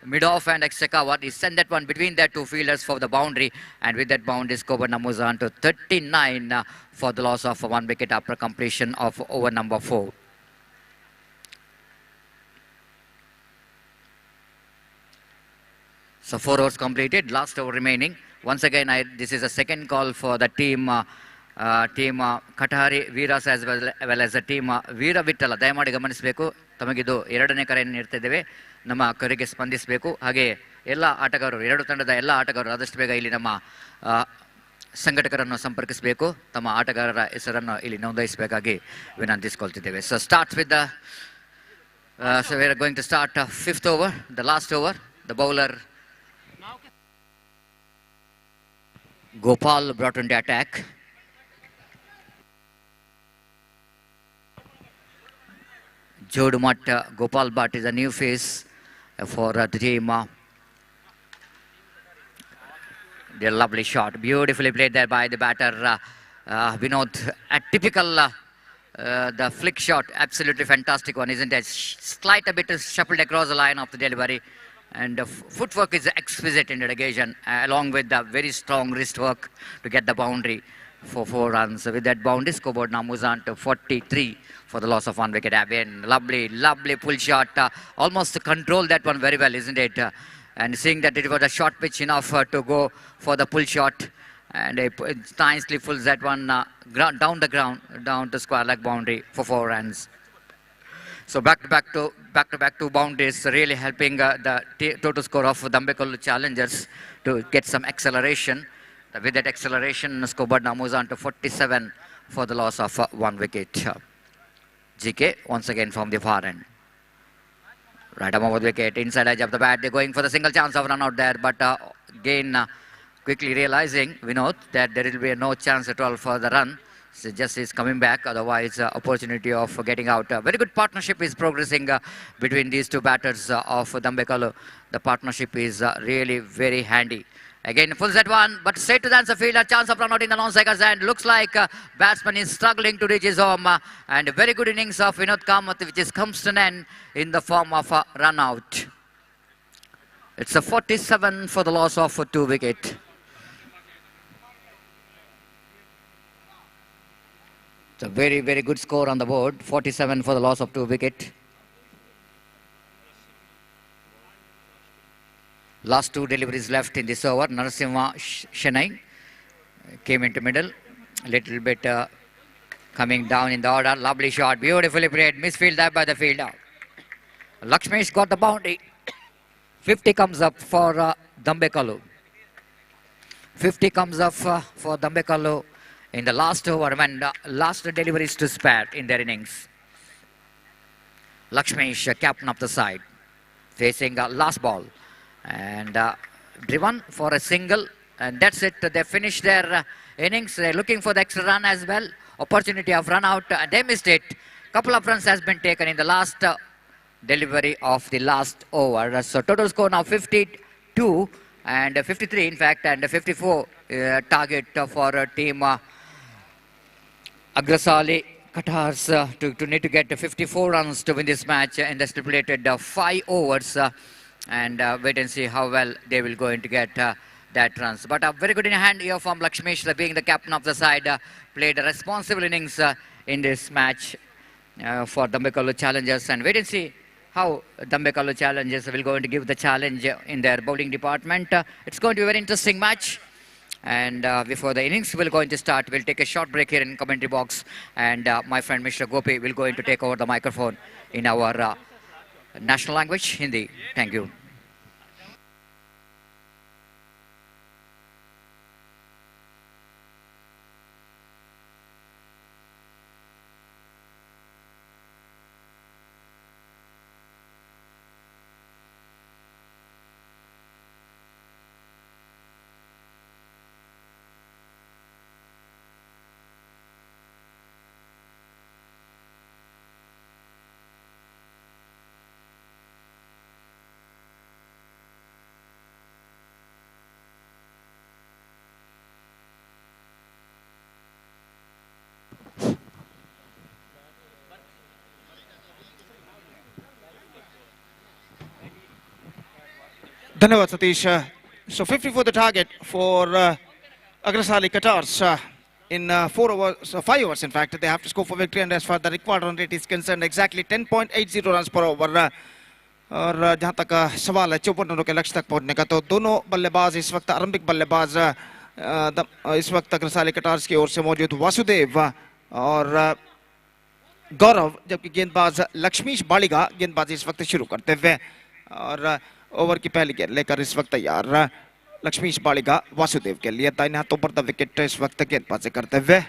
mid-off and extra cover. He sent that one between their 2 fielders for the boundary, and with that boundary score moves on to 39 for the loss of 1 wicket after completion of over number 4. So 4 overs completed, last over remaining. Once again, this is a second call for the team Katari Veeras as well as the team Veera Vittala. ದಯಮಾಡಿ ಗಮನಿಸಬೇಕು, ತಮಗಿದು ಎರಡನೇ ಕರೆಯನ್ನು ನೀಡ್ತಿದ್ದೇವೆ. ನಮ್ಮ ಕರೆಗೆ ಸ್ಪಂದಿಸಬೇಕು. ಹಾಗೆ ಎಲ್ಲ ಆಟಗಾರರು, ಎರಡು ತಂಡದ ಎಲ್ಲ ಆಟಗಾರರು ಆದಷ್ಟು ಬೇಗ ಇಲ್ಲಿ ನಮ್ಮ ಸಂಘಟಕರನ್ನು ಸಂಪರ್ಕಿಸಬೇಕು. ತಮ್ಮ ಆಟಗಾರರ ಹೆಸರನ್ನು ಇಲ್ಲಿ ನೋಂದಾಯಿಸಬೇಕಾಗಿ ವಿನಂತಿಸಿಕೊಳ್ತಿದ್ದೇವೆ. So starts with the so we are going to start 5th over, the last over. The bowler Gopal brought on the attack. Jodumat Gopal Bhatt is a new face for the team. The lovely shot, beautifully played there by the batter Vinod. A typical the flick shot, absolutely fantastic one, isn't it? Slight a bit shuffled across the line of the delivery. And footwork is exquisite in the occasion, along with the very strong wrist work to get the boundary for 4 runs. With that boundary, scoreboard now moves on to 43 for the loss of 1 wicket. Again, lovely pull shot. Almost controlled that one very well, isn't it? And seeing that it was a short pitch enough to go for the pull shot. And it nicely pulls that one down the ground, down to square leg boundary for 4 runs. So back to back two boundaries, really helping the total score of Dambekal challengers to get some acceleration. With that acceleration, scoreboard now moves on to 47 for the loss of 1 wicket. GK once again from the far end. Right above the wicket, inside edge of the bat, they're going for the single chance of run out there, but again quickly realizing, Vinod, that there will be no chance at all for the run. So just is coming back, otherwise opportunity of getting out. Very good partnership is progressing between these two batters of Dambekalu. The partnership is really very handy. Again, full set one, but straight to the answer field, a chance of run out in the non-strikers, and looks like batsman is struggling to reach his home. And a very good innings of Vinod Kamath, which is comes to an end in the form of a run out. It's a 47 for the loss of 2 wicket. It's a very, very good score on the board. 47 for the loss of 2 wicket. Last 2 deliveries left in this over. Narasimha Shenai came into middle. A little bit coming down in the order. Lovely shot. Beautifully played. Misfield there by the fielder. Lakshmesh got the boundary. 50 comes up for Dambekalu. 50 comes up for Dambekalu in the last over when last deliveries to spare in their innings. Lakshmesh, captain of the side, facing last ball. And driven for a single, and that's it. They finished their innings. They're looking for the extra run as well. Opportunity of run out, and they missed it. Couple of runs has been taken in the last delivery of the last over. So total score now 52 and 53 in fact, and 54 target for team Agrasali Qatars to need to get 54 runs to win this match in the stipulated 5 overs. And wait and see how well they will going to get that runs. But a very good in hand here from Lakshmesh, being the captain of the side, played a responsible innings in this match for Dambekalu challengers. And wait and see how Dambekalu challengers will going to give the challenge in their bowling department. It's going to be a very interesting match. And before the innings will going to start, we'll take a short break here in commentary box. And my friend Mr. Gopi will going to take over the microphone in our national language, Hindi. Thank you. धन्यवाद Satish. So 54 the target for Agrasali Qatars in 4 overs, 5 overs in fact. They have to score for victory, and as far as the required run rate is concerned, exactly 10.80 runs per over. और जहाँ तक सवाल है 54 रनों के लक्ष्य तक पहुँचने का, तो दोनों बल्लेबाज इस वक्त आरंभिक बल्लेबाज इस वक्त अग्रसाली कटार्स की ओर से मौजूद वासुदेव और गौरव, जबकि गेंदबाज लक्ष्मीश बालिगा गेंदबाजी इस वक्त शुरू करते हुए, और ओवर की पहली गेंद लेकर इस वक्त तैयार लक्ष्मीश बालिगा वासुदेव के लिए दाहिने हाथों पर द विकेट इस वक्त गेंदबाजी करते हुए,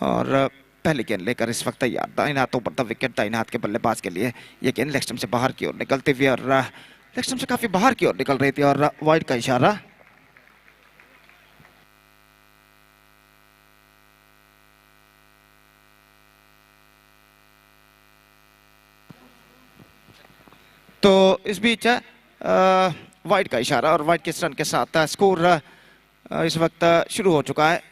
और पहली गेंद लेकर इस वक्त तैयार दाहिने हाथों पर द विकेट दाहिने हाथ के बल्लेबाज के लिए। ये गेंद लेग स्टंप से बाहर की ओर निकलती हुई और लेग स्टंप से काफी बाहर की ओर निकल रही थी और वाइड का इशारा। तो इस बीच वाइड का इशारा और वाइड के रन के साथ स्कोर इस वक्त शुरू हो चुका है,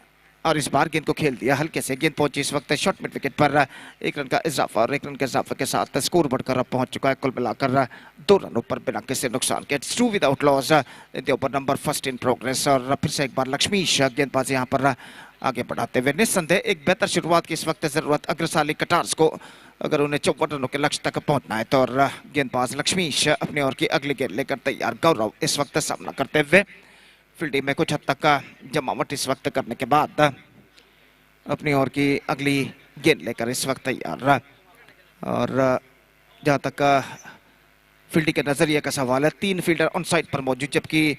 और इस बार गेंद को खेल दिया हल्के से। गेंद पहुंची इस वक्त शॉर्ट मिड विकेट पर 1 रन का इजाफा, और 1 रन के इजाफे के साथ स्कोर बढ़कर अब पहुंच चुका है कुल मिलाकर 2 रनों पर बिना किसी नुकसान के। It's 2 without loss in the over number first in progress. और फिर से एक बार लक्ष्मीश गेंदबाजी यहां पर आगे बढ़ाते हुए, निस्संदेह एक बेहतर शुरुआत की इस वक्त जरूरत अग्रसाली कटार्स को, अगर उन्हें 54 रनों के लक्ष्य तक पहुंचना है तो। और गेंदबाज लक्ष्मीश अपनी ओर की अगली गेंद लेकर तैयार, गौरव इस वक्त सामना करते हुए, फील्डिंग में कुछ हद तक जमावट इस वक्त करने के बाद अपनी ओर की अगली गेंद लेकर इस वक्त तैयार। और जहां तक फील्डिंग के नजरिए का सवाल है, 3 फील्डर ऑन साइड पर मौजूद, जबकि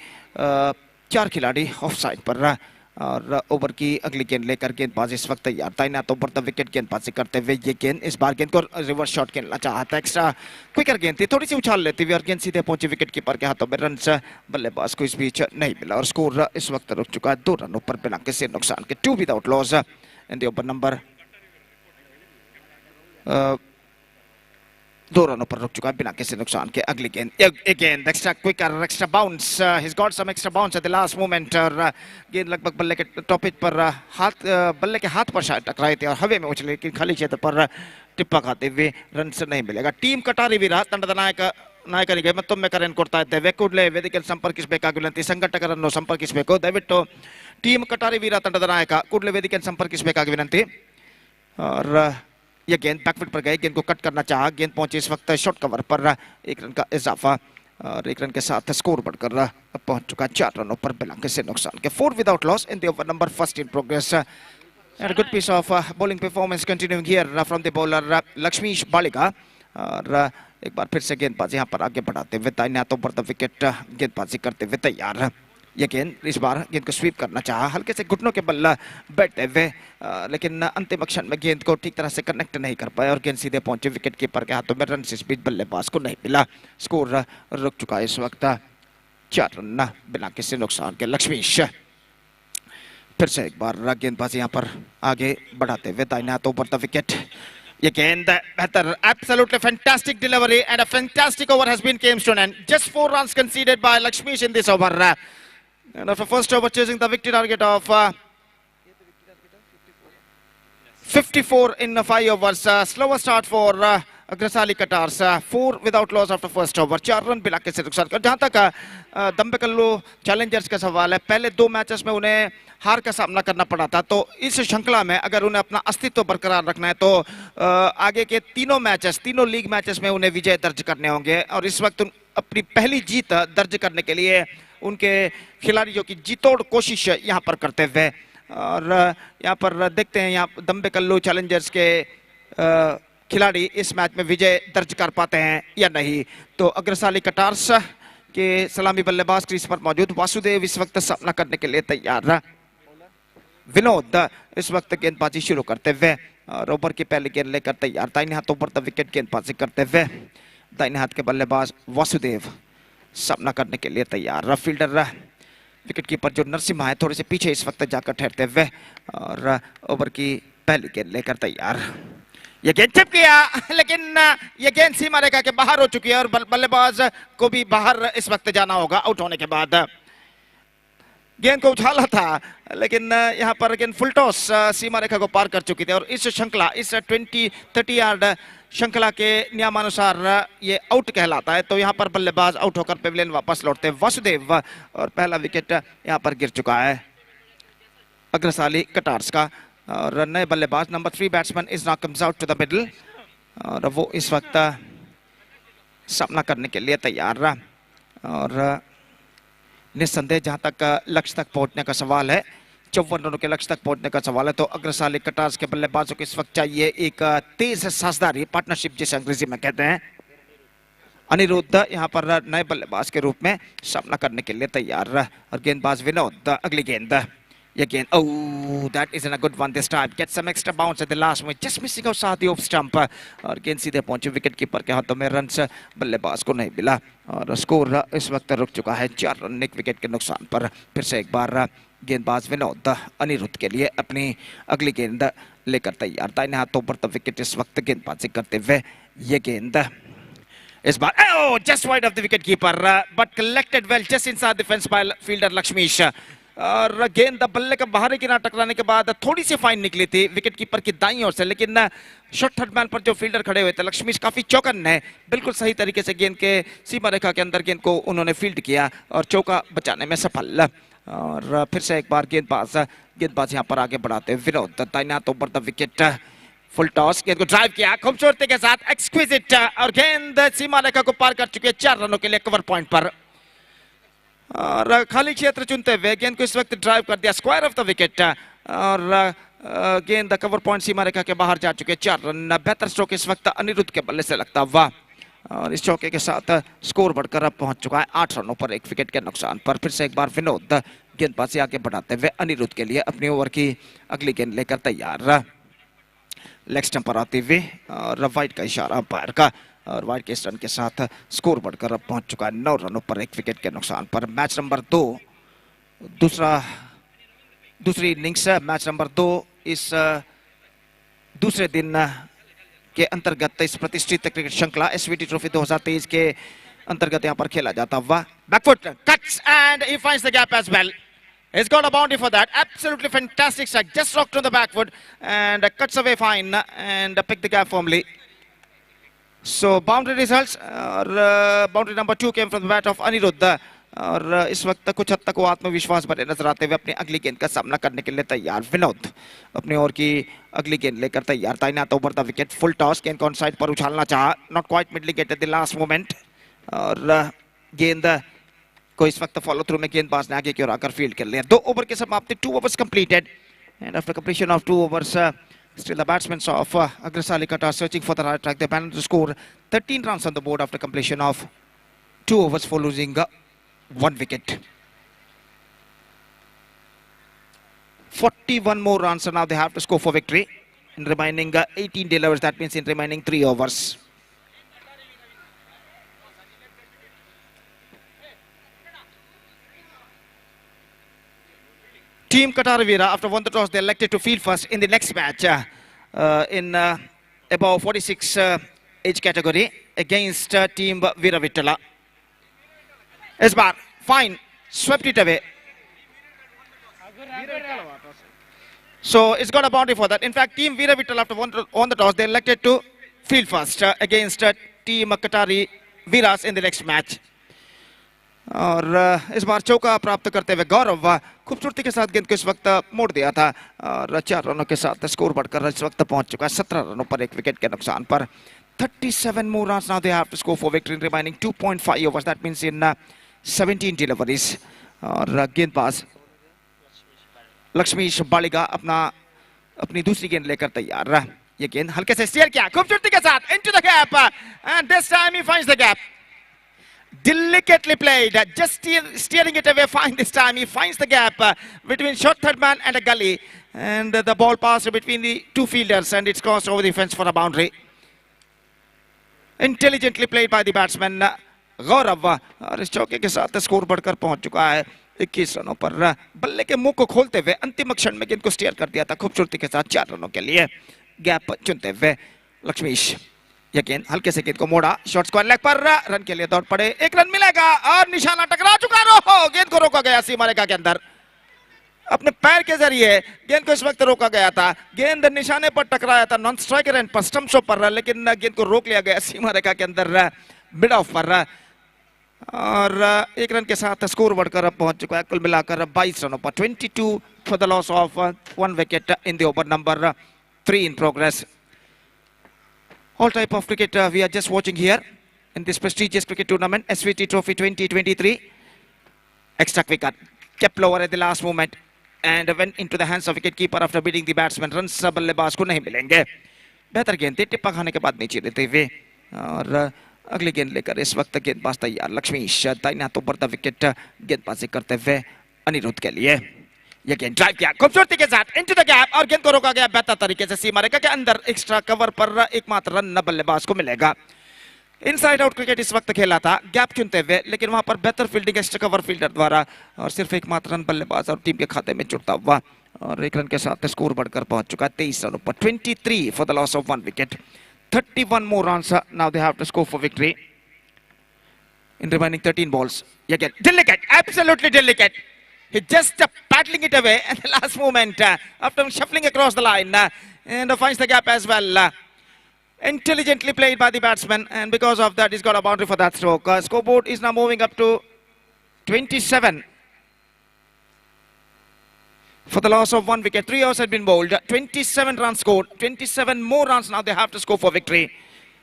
4 खिलाड़ी ऑफ साइड पर। और ओवर की अगली गेंद लेकर गेंदबाज इस वक्त तैयार। तैनात ओवर द विकेट गेंदबाजी करते हुए ये गेंद, इस बार गेंद को रिवर्स शॉट खेलना चाहा था, एक्स्ट्रा क्विकर गेंद थी, थोड़ी सी उछाल लेती हुई और गेंद सीधे पहुंची विकेट कीपर के हाथों में। रन बल्लेबाज को इस बीच नहीं मिला और स्कोर इस वक्त रुक चुका है 2 रनों पर बिना किसी नुकसान के। 2 without loss in the over number 2 रनों पर रुक चुका है बिना किसी नुकसान के। अगली गेंद, गेंद extra quicker, extra bounce, he got some extra bounce at the last moment. और गेंद लगभग बल्ले के टॉप एज पर बल्ले के हाथ पर शायद टकराई थी और हवा में उछली, लेकिन खाली क्षेत्र पर टिप्पा खाते हुए रन से नहीं मिलेगा। टीम कटारी भी रहा ತಂಡದ ನಾಯಕರಿಗೆ ಮತ್ತೊಮ್ಮೆ ಕರೆಯನ್ನು ಕೊಡ್ತಾ ಇದ್ದೇವೆ. ಕೂಡಲೇ ವೇದಿಕೆಯಲ್ಲಿ ಸಂಪರ್ಕಿಸಬೇಕಾಗಿ ವಿನಂತಿ. ಸಂಘಟಕರನ್ನು ಸಂಪರ್ಕಿಸಬೇಕು ದಯವಿಟ್ಟು. ಟೀಮ್ ಕಟಾರಿ ವೀರ ತಂಡದ ನಾಯಕ ಕೂಡಲೇ ವೇದಿಕೆಯಲ್ಲಿ ಸಂಪರ್ಕಿಸಬೇಕಾಗಿ ವಿನಂತಿ. और ये गेंद बैकफुट पर गई, गेंद को कट करना चाहा, गेंद पहुंची इस वक्त शॉर्ट कवर पर। 1 रन का इजाफा और 1 रन के साथ स्कोर बढ़कर पहुंच चुका 4 रनों पर बिना किसी नुकसान के। 4 without loss in the over number first in progress. And a good piece of bowling performance continuing here from the bowler Lakshmish बालिका। और एक बार फिर से गेंदबाज यहाँ पर आगे बढ़ाते हुए दाहिने हाथों पर विकेट गेंदबाजी करते हुए तैयार। ये गेंद इस बार गेंद को स्वीप करना चाहा, हल्के से घुटनों के बल बैठते हुए, लेकिन अंतिम क्षण में गेंद को ठीक तरह से कनेक्ट नहीं कर पाए और गेंद सीधे पहुंचे विकेट कीपर के हाथों में। रन इस बीच बल्लेबाज को नहीं मिला, स्कोर रुक चुका है इस वक्त 4 रन बिना किसी नुकसान के। लक्ष्मीश फिर से एक बार गेंदबाज यहाँ पर आगे बढ़ाते हुए दाहिने हाथों पर विकेट। ये गेंद बेहतर, absolutely fantastic delivery and a fantastic over has been came to an end. Just 4 runs conceded by Lakshmish in this over. And after first over chasing the victory target of 54 in 5 overs. Slower start for अग्रसाली कटार्स। 4 without loss after first over, 4 run बिना किसी नुकसान का। जहां तक दम्बेकल्लू Challengers का सवाल है, पहले 2 मैचेस में उन्हें हार का सामना करना पड़ा था, तो इस श्रृंखला में अगर उन्हें अपना अस्तित्व बरकरार रखना है तो आगे के 3 मैचेस, 3 लीग मैचेस में उन्हें विजय दर्ज करने होंगे। और इस वक्त अपनी पहली जीत दर्ज करने के लिए उनके खिलाड़ियों की जीतोड़ कोशिश यहाँ पर करते हुए। और यहाँ पर देखते हैं यहाँ दम्बेकल्लू चैलेंजर्स के खिलाड़ी इस मैच में विजय दर्ज कर पाते हैं या नहीं। तो अग्रसाली कटार्स के सलामी बल्लेबाज क्रीज पर मौजूद। वासुदेव इस वक्त सामना करने के लिए तैयार। विनोद इस वक्त गेंदबाजी शुरू करते हुए और ओवर की पहली गेंद लेकर तैयार। दाहिने हाथों पर विकेट गेंदबाजी करते हुए दाहिने हाथ के बल्लेबाज वासुदेव सामना करने के लिए तैयार। फील्डर विकेट कीपर जो नरसिम्हा है थोड़े से पीछे इस वक्त जाकर ठहरते हुए और ओवर की पहली गेंद लेकर तैयार। ये गेंद चिप किया, लेकिन ये गेंद सीमा रेखा के बाहर हो चुकी है और बल्लेबाज को भी बाहर इस वक्त जाना होगा आउट होने के बाद। गेंद को उछाला था, लेकिन यहाँ पर गेंद फुल टॉस सीमा रेखा को पार कर चुकी थी और इस श्रृंखला, इस 20-30 यार्ड श्रृंखला के नियमानुसार ये आउट कहलाता है। तो यहाँ पर बल्लेबाज आउट होकर पेविलियन वापस लौटते हैं वासुदेव और पहला विकेट यहाँ पर गिर चुका है अग्रसाली कटार्स का। और नए बल्लेबाज number 3 batsman is now comes out to the middle और वो इस वक्त सामना करने के लिए तैयार रहा। और निस्संदेह जहां तक लक्ष्य तक पहुंचने का सवाल है, 54 रनों के लक्ष्य तक पहुंचने का सवाल है, तो अग्रसाली कटार्स के बल्लेबाजों को इस वक्त चाहिए एक तेज साझेदारी, पार्टनरशिप जिसे अंग्रेजी में कहते हैं। अनिरुद्ध यहाँ पर नए बल्लेबाज के रूप में सामना करने के लिए तैयार रहा और गेंदबाज विनोद। अगली गेंद, ये गेंद, oh that isn't a good one this time, get some extra bounce at the last moment, just missing out the off stump और गेंद सीधे पहुंचे विकेट कीपर के हाथों में। रन बल्लेबाज को नहीं मिला और स्कोर इस वक्त रुक चुका है 4 रन 1 विकेट के नुकसान पर। फिर से एक बार गेंदबाज विनोद अनिरुद्ध के लिए अपनी अगली गेंद लेकर तैयार। दाहिने हाथों पर विकेट इस वक्त गेंदबाजी करते हुए ये गेंद इस बार just wide of the wicket keeper but collected well just inside the fence by fielder Lakshmish. और गेंद बल्ले का बाहरी किनारा टकराने के बाद थोड़ी सी फाइन निकली थी विकेट कीपर की दाईं ओर से, लेकिन शॉर्ट थर्ड मैन पर जो फील्डर खड़े हुए थे लक्ष्मीश काफी चौकन्ने है, बिल्कुल सही तरीके से गेंद के सीमा रेखा के अंदर गेंद को उन्होंने फील्ड किया और चौका बचाने में सफल। और फिर से एक बार गेंदबाज यहाँ पर आगे बढ़ाते हैं विनोद। दाईं हाथों पर द विकेट, फुल टॉस, गेंद को ड्राइव किया खूबसूरती के साथ, एक्सक्विजिट, और गेंद सीमा रेखा को पार कर चुकी है 4 रनों के लिए कवर पॉइंट पर। और खाली क्षेत्र चुनते हुए गेंद को इस वक्त ड्राइव कर दिया स्क्वायर ऑफ द विकेट और गेंद कवर पॉइंट सीमा रेखा के बाहर जा चुके 4 रन। बेहतर स्ट्रोक इस वक्त अनिरुद्ध के बल्ले से लगता हुआ और इस चौके के साथ स्कोर बढ़कर अब पहुंच चुका है 8 रनों पर 1 विकेट के नुकसान पर। फिर से एक बार विनोद गेंदबाजी आगे बढ़ाते हुए अनिरुद्ध के लिए अपनी ओवर की अगली गेंद लेकर तैयार। लेग स्टंप पर आते हुए और वाइड का इशारा अंपायर का और वाइड के इस रन के साथ स्कोर बढ़कर अब पहुंच चुका है 9 रनों पर 1 विकेट के नुकसान पर। मैच नंबर 2 दूसरी इनिंग्स मैच नंबर 2 इस दूसरे दिन के अंतर्गत इस प्रतिष्ठित क्रिकेट श्रृंखला एसवीटी ट्रॉफी 2023 के अंतर्गत यहां पर खेला जाता हुआ। Back foot cuts and he finds the gap as well. He's got a boundary for that. Absolutely fantastic strike. Just rocked on the back foot and cuts away fine and picked the gap firmly. So boundary results. Boundary number 2 came from the bat of Aniruddha. और इस वक्त कुछ हद तक वो आत्मविश्वास भरे नजर आते हुए अपनी अगली गेंद का सामना करने के लिए तैयार। विनोद अपनी ओर की अगली गेंद लेकर तैयार। तैनात over the wicket. Full toss. गेंद को ऑन साइड पर उछालना चाहा, not quite middling eight the last moment और गेंद को इस वक्त फॉलो थ्रू में गेंदबाज ने आगे की ओर आकर फील्ड कर लिया। 2 ओवर के समाप्ति। 2 overs completed and after completion of 2 overs still the batsmen of Agrasali Kata searching for the right track. They managed to score 13 runs on the board after completion of 2 overs for losing 1 wicket. 41 more runs and now they have to score for victory in remaining 18 deliveries. That means in remaining 3 overs. Team Kataravira, after won the toss, they elected to field first in the next match in above 46 age category against Team Veera Vittala. Isbar, fine, swept it away. So it's got a boundary for that. In fact, Team Veera Vittala, after won the toss, they elected to field first against Team Katari Viras in the next match. और इस बार चौका प्राप्त करते हुए गौरव खूबसूरती के साथ गेंद को इस वक्त मोड़ दिया था और 4 रनों के साथ स्कोर बढ़कर इस वक्त पहुंच चुका है 17 रनों पर 1 विकेट के नुकसान पर। 37 more runs now they have to score for victory in remaining 2.5 overs. That means in 17 deliveries. और गेंदबाज लक्ष्मीश बालिगा अपनी दूसरी गेंद लेकर तैयार। ये गेंद हल्के से स्टीयर किया खूबसूरती के साथ into the gap and this time he finds the gap. Delicately played, just steering it away fine this time. He finds the gap between short third man and a gully and the ball passed between the 2 fielders and it's crossed over the fence for a boundary. Intelligently played by the batsman Gaurav और इस चौके के साथ score बढ़कर पहुंच चुका है 21 रनों पर। बल्ले के मुंह को खोलते हुए अंतिम क्षण में गेंद को स्टीयर कर दिया था खूबसूरती के साथ 4 रनों के लिए। गैप चुनते हुए लक्ष्मीश ये गेंद हल्के से गेंद को मोड़ा, शॉर्ट स्क्वायर लेग पर रन के लिए दौड़ पड़े। 1 रन मिलेगा और निशाना टकरा चुका। गेंद को रोका गया सीमा रेखा के अंदर। अपने पैर के जरिए गेंद को इस वक्त रोका गया था। गेंद निशाने पर टकराया था नॉन स्ट्राइकर एंड पर स्टंप्स पर, लेकिन गेंद को रोक लिया गया सीमा रेखा के अंदर मिड ऑफ पर और 1 रन के साथ स्कोर बढ़कर अब पहुंच चुका है कुल मिलाकर 22 रनों पर। 22 for the loss of 1 wicket in the over number 3 in progress. All type of cricket we are just watching here in this prestigious cricket tournament, SVT Trophy 2023. Extra wicket, kept lower at the last moment and went into the hands of wicketkeeper after beating the batsman. Runs बल्लेबाज को नहीं मिलेंगे। बेहतर गेंद थी, टिप्पा खाने के बाद नीचे लेते हुए और अगली गेंद लेकर इस वक्त गेंदबाज तैयार। लक्ष्मीश तैनात ओवर द विकेट गेंदबाजी करते हुए अनिरुद्ध के लिए। ये गेंद ड्राइव किया खूबसूरती के साथ इनटू द गैप और गेंद को रोका गया बेहतर तरीके से सीमा रेखा के अंदर। एक्स्ट्रा कवर पर एकमात्र रन बल्लेबाज को मिलेगा। इनसाइड आउट क्रिकेट इस वक्त खेला था गैप चुनते हुए, लेकिन वहां पर बेहतर फील्डिंग एक्स्ट्रा कवर फील्डर द्वारा और सिर्फ एकमात्र रन बल्लेबाज और टीम के खाते में जुड़ता हुआ और 1 रन के साथ स्कोर बढ़कर पहुंच चुका है 23 रनों पर। 23 for the loss of 1 wicket. 31 more runs now they have to score for victory in remaining 13 balls. Again delicate, absolutely delicate. He just paddling it away at the last moment after shuffling across the line and finds the gap as well. Intelligently played by the batsman and because of that he's got a boundary for that stroke. Scoreboard is now moving up to 27 for the loss of 1 wicket. 3 overs had been bowled, 27 runs scored, 27 more runs now they have to score for victory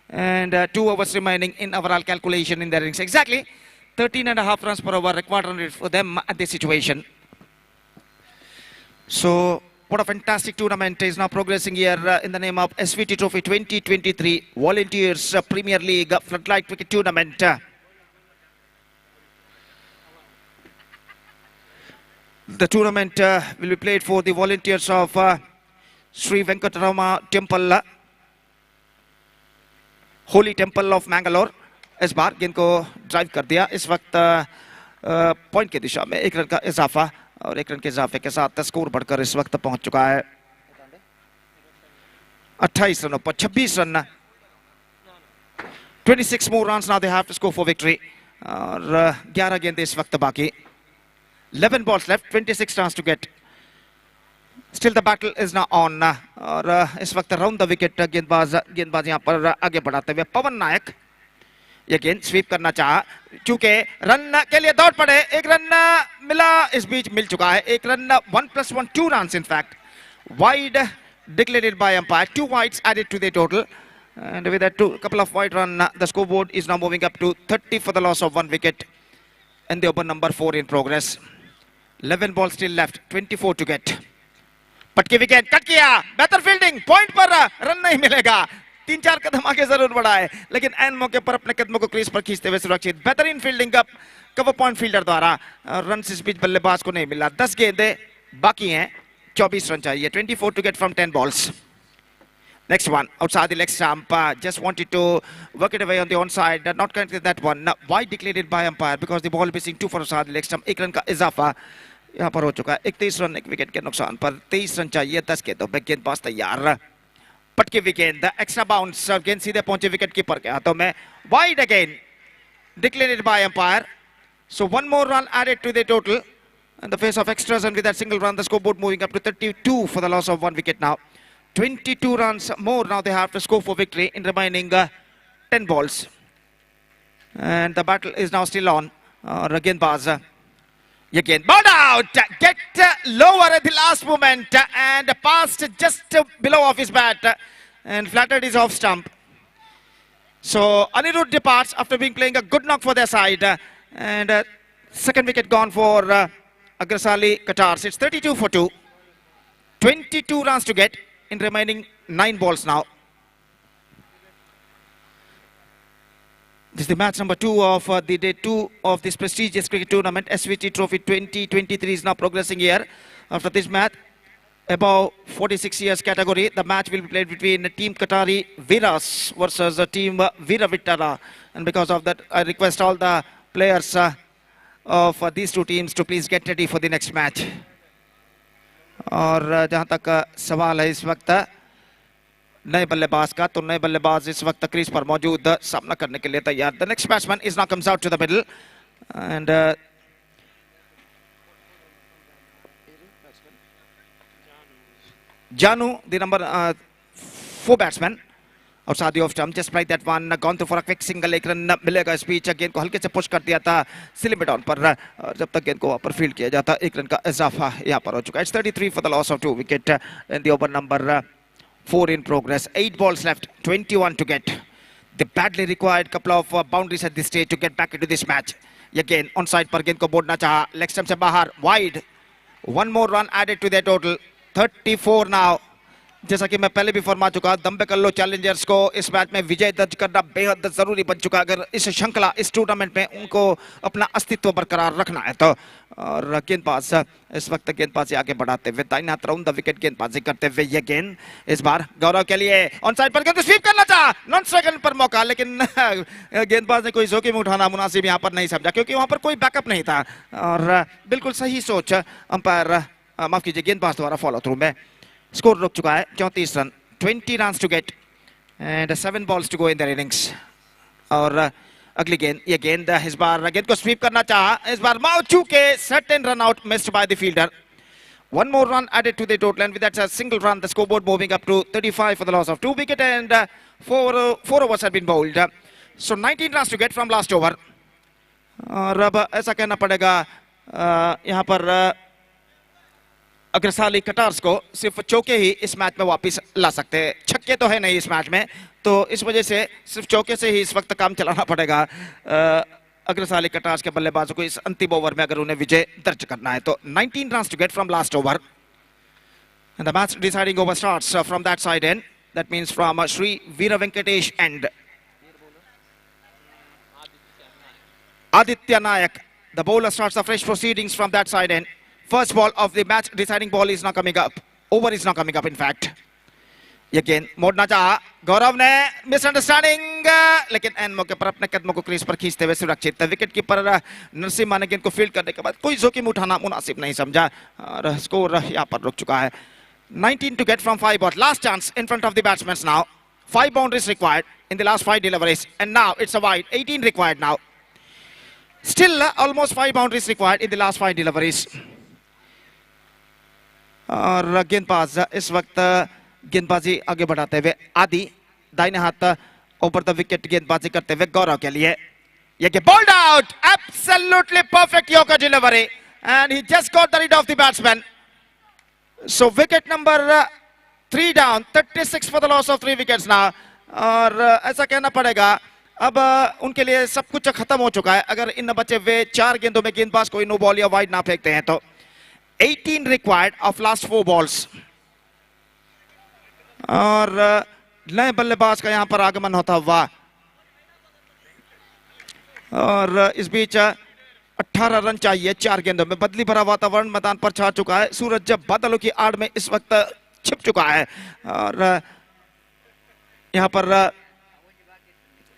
and 2 overs remaining in overall calculation in their innings. Exactly 13.5 runs per over required run rate for them at this situation. So what a fantastic tournament is now progressing here in the name of SVT Trophy 2023 Volunteers Premier League Floodlight Cricket Tournament. The tournament will be played for the volunteers of Sri Venkatarama Temple, Holy Temple of Mangalore. इस बार गेंद को drive कर दिया. इस वक्त point की दिशा में 1 run का इजाफा और 1 रन के इजाफे के साथ स्कोर बढ़कर इस वक्त पहुंच चुका है 28 रनों पर 26 run. 26 more runs now they have to score for victory. और 11 गेंदें इस वक्त बाकी. 11 balls left, 26 runs to get. Still the battle is now on. और इस वक्त राउंड द विकेट गेंदबाज यहाँ पर आगे बढ़ाते हुए पवन नायक ये गेंद स्वीप करना चाहा चूंकि रन के लिए दौड़ पड़े. 1 रन मिला, इस बीच मिल चुका है 1 run. 1+1 2 runs in fact. Wide declared by umpire. 2 wides added to the total. And with that couple of wide run, the scoreboard is now moving up to 30 for the loss of 1 wicket. And the over number 4 in progress. 11 balls still left, 24 to get. पटकी wicket cut किया. बेहतर fielding, point पर run नहीं मिलेगा. 3-4 कदम आगे जरूर बढ़ाए लेकिन एन मौके पर अपने कदमों को क्रीज पर खींचते हुए सुरक्षित. बेहतरीन फील्डिंग कवर पॉइंट फील्डर द्वारा. रन इस बीच बल्लेबाज को नहीं मिला. 10 गेंदें बाकी हैं, 24 रन चाहिए. 24 to get from 10 balls. Next one outside the leg stump. Just wanted to work it away on the onside. Not connected that one. Wide declared by umpire because the ball missing 2 for outside the leg stump. 1 run का इजाफा यहाँ पर हो चुका है. 31 run 1 wicket के नुकसान पर 23 रन चाहिए. 10 गेंदों पे गेंदबाज तैयार. पटके विकेट, द एक्स्ट्रा बाउंस, गेंद सीधे पहुंचे विकेट कीपर के हाथों में. Wide again declared by umpire. So 1 more run added to the total in the face of extras, and with that single run the scoreboard moving up to 32 for the loss of 1 wicket now. 22 runs more now they have to score for victory in remaining 10 balls. And the battle is now still on. Geendbaz again bowled out, get lower at the last moment and passed just below off his bat and flattered his off stump. So Anirudh departs after being playing a good knock for their side, and second wicket gone for Agrasali Qatars. It's 32 for 2. 22 runs to get in remaining 9 balls now. This is the match number 2 of the day 2 of this prestigious cricket tournament. SVT Trophy 2023 is now progressing here. After this match, above 46 years category, the match will be played between Team Qatari Viras versus Team Veera Vittala. And because of that, I request all the players of these two teams to please get ready for the next match. और जहां तक सवाल है इस वक्त नए बल्लेबाज का, तो नए बल्लेबाज इस वक्त क्रीज पर मौजूद, सामना करने के लिए तैयार. The next batsman is now comes out to the middle, and Janu, the number 4 batsman, outside the off stump, just like that one, gone through for a quick single. 1 run मिलेगा. इस बीच गेंद को हल्के से पुश कर दिया था सिलिमिडॉन पर, जब तक गेंद को वहां पर फील्ड किया जाता. 1 रन का इजाफा यहाँ पर हो चुका है. It's 33 for the loss of 2 wicket in the over number 4 in progress. 8 balls left, 21 to get. The badly required couple of boundaries at this stage to get back into this match. Again onside पर गेंद को बोड़ना चाहा, leg stump से बाहर, wide. 1 more run added to their total. 34 now. जैसा कि मैं पहले भी फरमा चुका, दम पे कर लो चैलेंजर्स को. इस मैच में विजय दर्ज करना बेहद जरूरी बन चुका अगर इस श्रृंखला, इस टूर्नामेंट में उनको अपना अस्तित्व बरकरार रखना है तो. और गेंदबाज इस वक्त गेंदबाजी आगे बढ़ाते हुए दाहिने हाथ राउंड द विकेट गेंदबाजी करते हुए ये गेंद इस बार गौरव के लिए ऑन साइड पर गेंद स्वीप करना चाहा, नॉन स्ट्राइक पर मौका, लेकिन गेंदबाज ने कोई जोखिम उठाना मुनासिब यहाँ पर नहीं समझा क्योंकि वहां पर कोई बैकअप नहीं था. और बिल्कुल सही सोच अंपायर, माफ कीजिए, गेंदबाज द्वारा फॉलो थ्रू में. स्कोर रुक चुका है 34 run, 20 runs to get and 7 balls to go in their innings. और अगली गेंद, ये गेंद इस बार गेंद को स्वीप करना चाहा, इस बार माउचू के certain run out missed by the fielder. 1 more run added to the total, and with that a single run, the scoreboard moving up to 35 for the loss of 2 wicket, and 4 overs had been bowled. So 19 runs to get from last over. और अब ऐसा कहना पड़ेगा यहाँ पर अग्रसाली कटार्स को सिर्फ चौके ही इस मैच में वापस ला सकते हैं. छक्के तो है नहीं इस मैच में, तो इस वजह से सिर्फ चौके से ही इस वक्त काम चलाना पड़ेगा अग्रसाली कटार्स के बल्लेबाजों को इस अंतिम ओवर में अगर उन्हें विजय दर्ज करना है तो. 19 runs to get from last over. And the match deciding over starts from that side end. That means from Sri Veera Venkatesh and Aditya Nayak. The bowler starts the fresh proceedings from that side end. First ball of the match deciding ball is not coming up. Over is not coming up in fact. Again, मोड़ना चाहा गौरव ने misunderstanding लेकिन and मौके पर अपने कदमों को crease पर खींचते हुए सुरक्षित विकेट कीपर नरसिम्हा ने गेंद को फील्ड करने के बाद कोई जोखिम उठाना मुनासिब नहीं समझा और स्कोर यहाँ पर रुक चुका है 19 to get from 5 but last chance in front of the batsmen now 5 boundaries required in the last 5 deliveries and now it's a wide 18 required now still almost 5 boundaries required in the last 5 deliveries और गेंदबाज इस वक्त गेंदबाजी आगे बढ़ाते हुए आदि दाहिने हाथ ऊपर द विकेट गेंदबाजी करते हुए गौरव के लिए ये के bowled out absolutely perfect yorker delivery and he just got the read of the batsman so wicket number 3 down 36 for the loss of 3 wickets now और ऐसा कहना पड़ेगा अब उनके लिए सब कुछ खत्म हो चुका है अगर इन बचे हुए 4 गेंदों में गेंदबाज कोई नो बॉल या वाइड ना फेंकते हैं तो 18 required of last 4 balls और नए बल्लेबाज का यहां पर आगमन होता हुआ और इस बीच 18 रन चाहिए 4 गेंदों में बदली भरा वातावरण मैदान पर छा चुका है सूरज जब बादलों की आड़ में इस वक्त छिप चुका है और यहां पर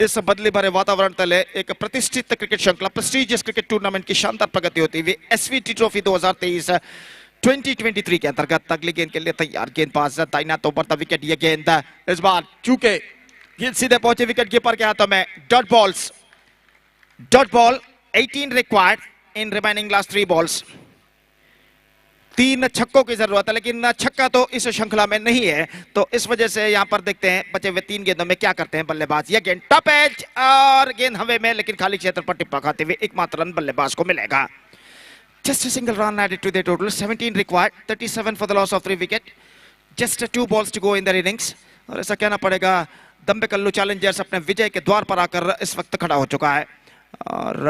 इस बदली भरे वातावरण तले एक प्रतिष्ठित क्रिकेट श्रृंखला प्रेस्टीजियस क्रिकेट टूर्नामेंट की शानदार प्रगति होती हुई एसवीटी ट्रॉफी 2023 2023 के अंतर्गत अगली गेंद के लिए तैयार गेंदबाज दाहिना तो बढ़ता विकेट ये गेंद इस बार चूके गेंद सीधे पहुंचे विकेट कीपर के हाथों में dot ball 18 required in remaining last 3 balls 3 छक्कों की जरूरत है लेकिन छक्का तो इस श्रृंखला में नहीं है तो इस वजह से यहां पर देखते हैं बचे हुए 3 गेंदों में क्या करते हैं बल्लेबाज ये गेंद टॉप एज और गेंद हवा में लेकिन खाली क्षेत्र पर टिप्पा खाते हुए एकमात्र रन बल्लेबाज को मिलेगा just a single run added to the total 17 required 37 for the loss of 3 wicket just 2 balls to go in their innings और ऐसा कहना पड़ेगा दम्बे कल्लू चैलेंजर्स अपने विजय के द्वार पर आकर इस वक्त खड़ा हो चुका है और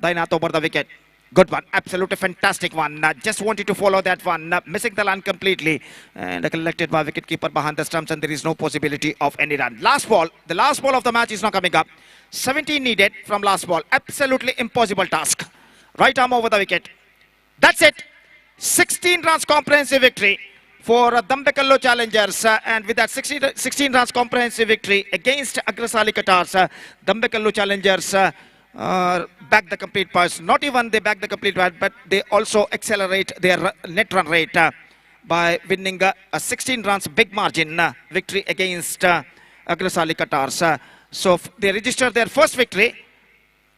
दाहिना तो बढ़ता wicket Good one, absolutely fantastic one. Just wanted to follow that one, missing the line completely and collected by wicketkeeper behind the stumps, and there is no possibility of any run. Last ball, the last ball of the match is not coming up. 17 needed from last ball. Absolutely impossible task. Right arm over the wicket. That's it. 16 runs comprehensive victory for Dambekallo Challengers, and with that 16 runs comprehensive victory against Agrasali Qatars, Dambekallo Challengers back the complete pass. Not even they back the complete pass, but they also accelerate their net run rate by winning a 16 runs big margin victory against Agrasali Qatars. So they register their first victory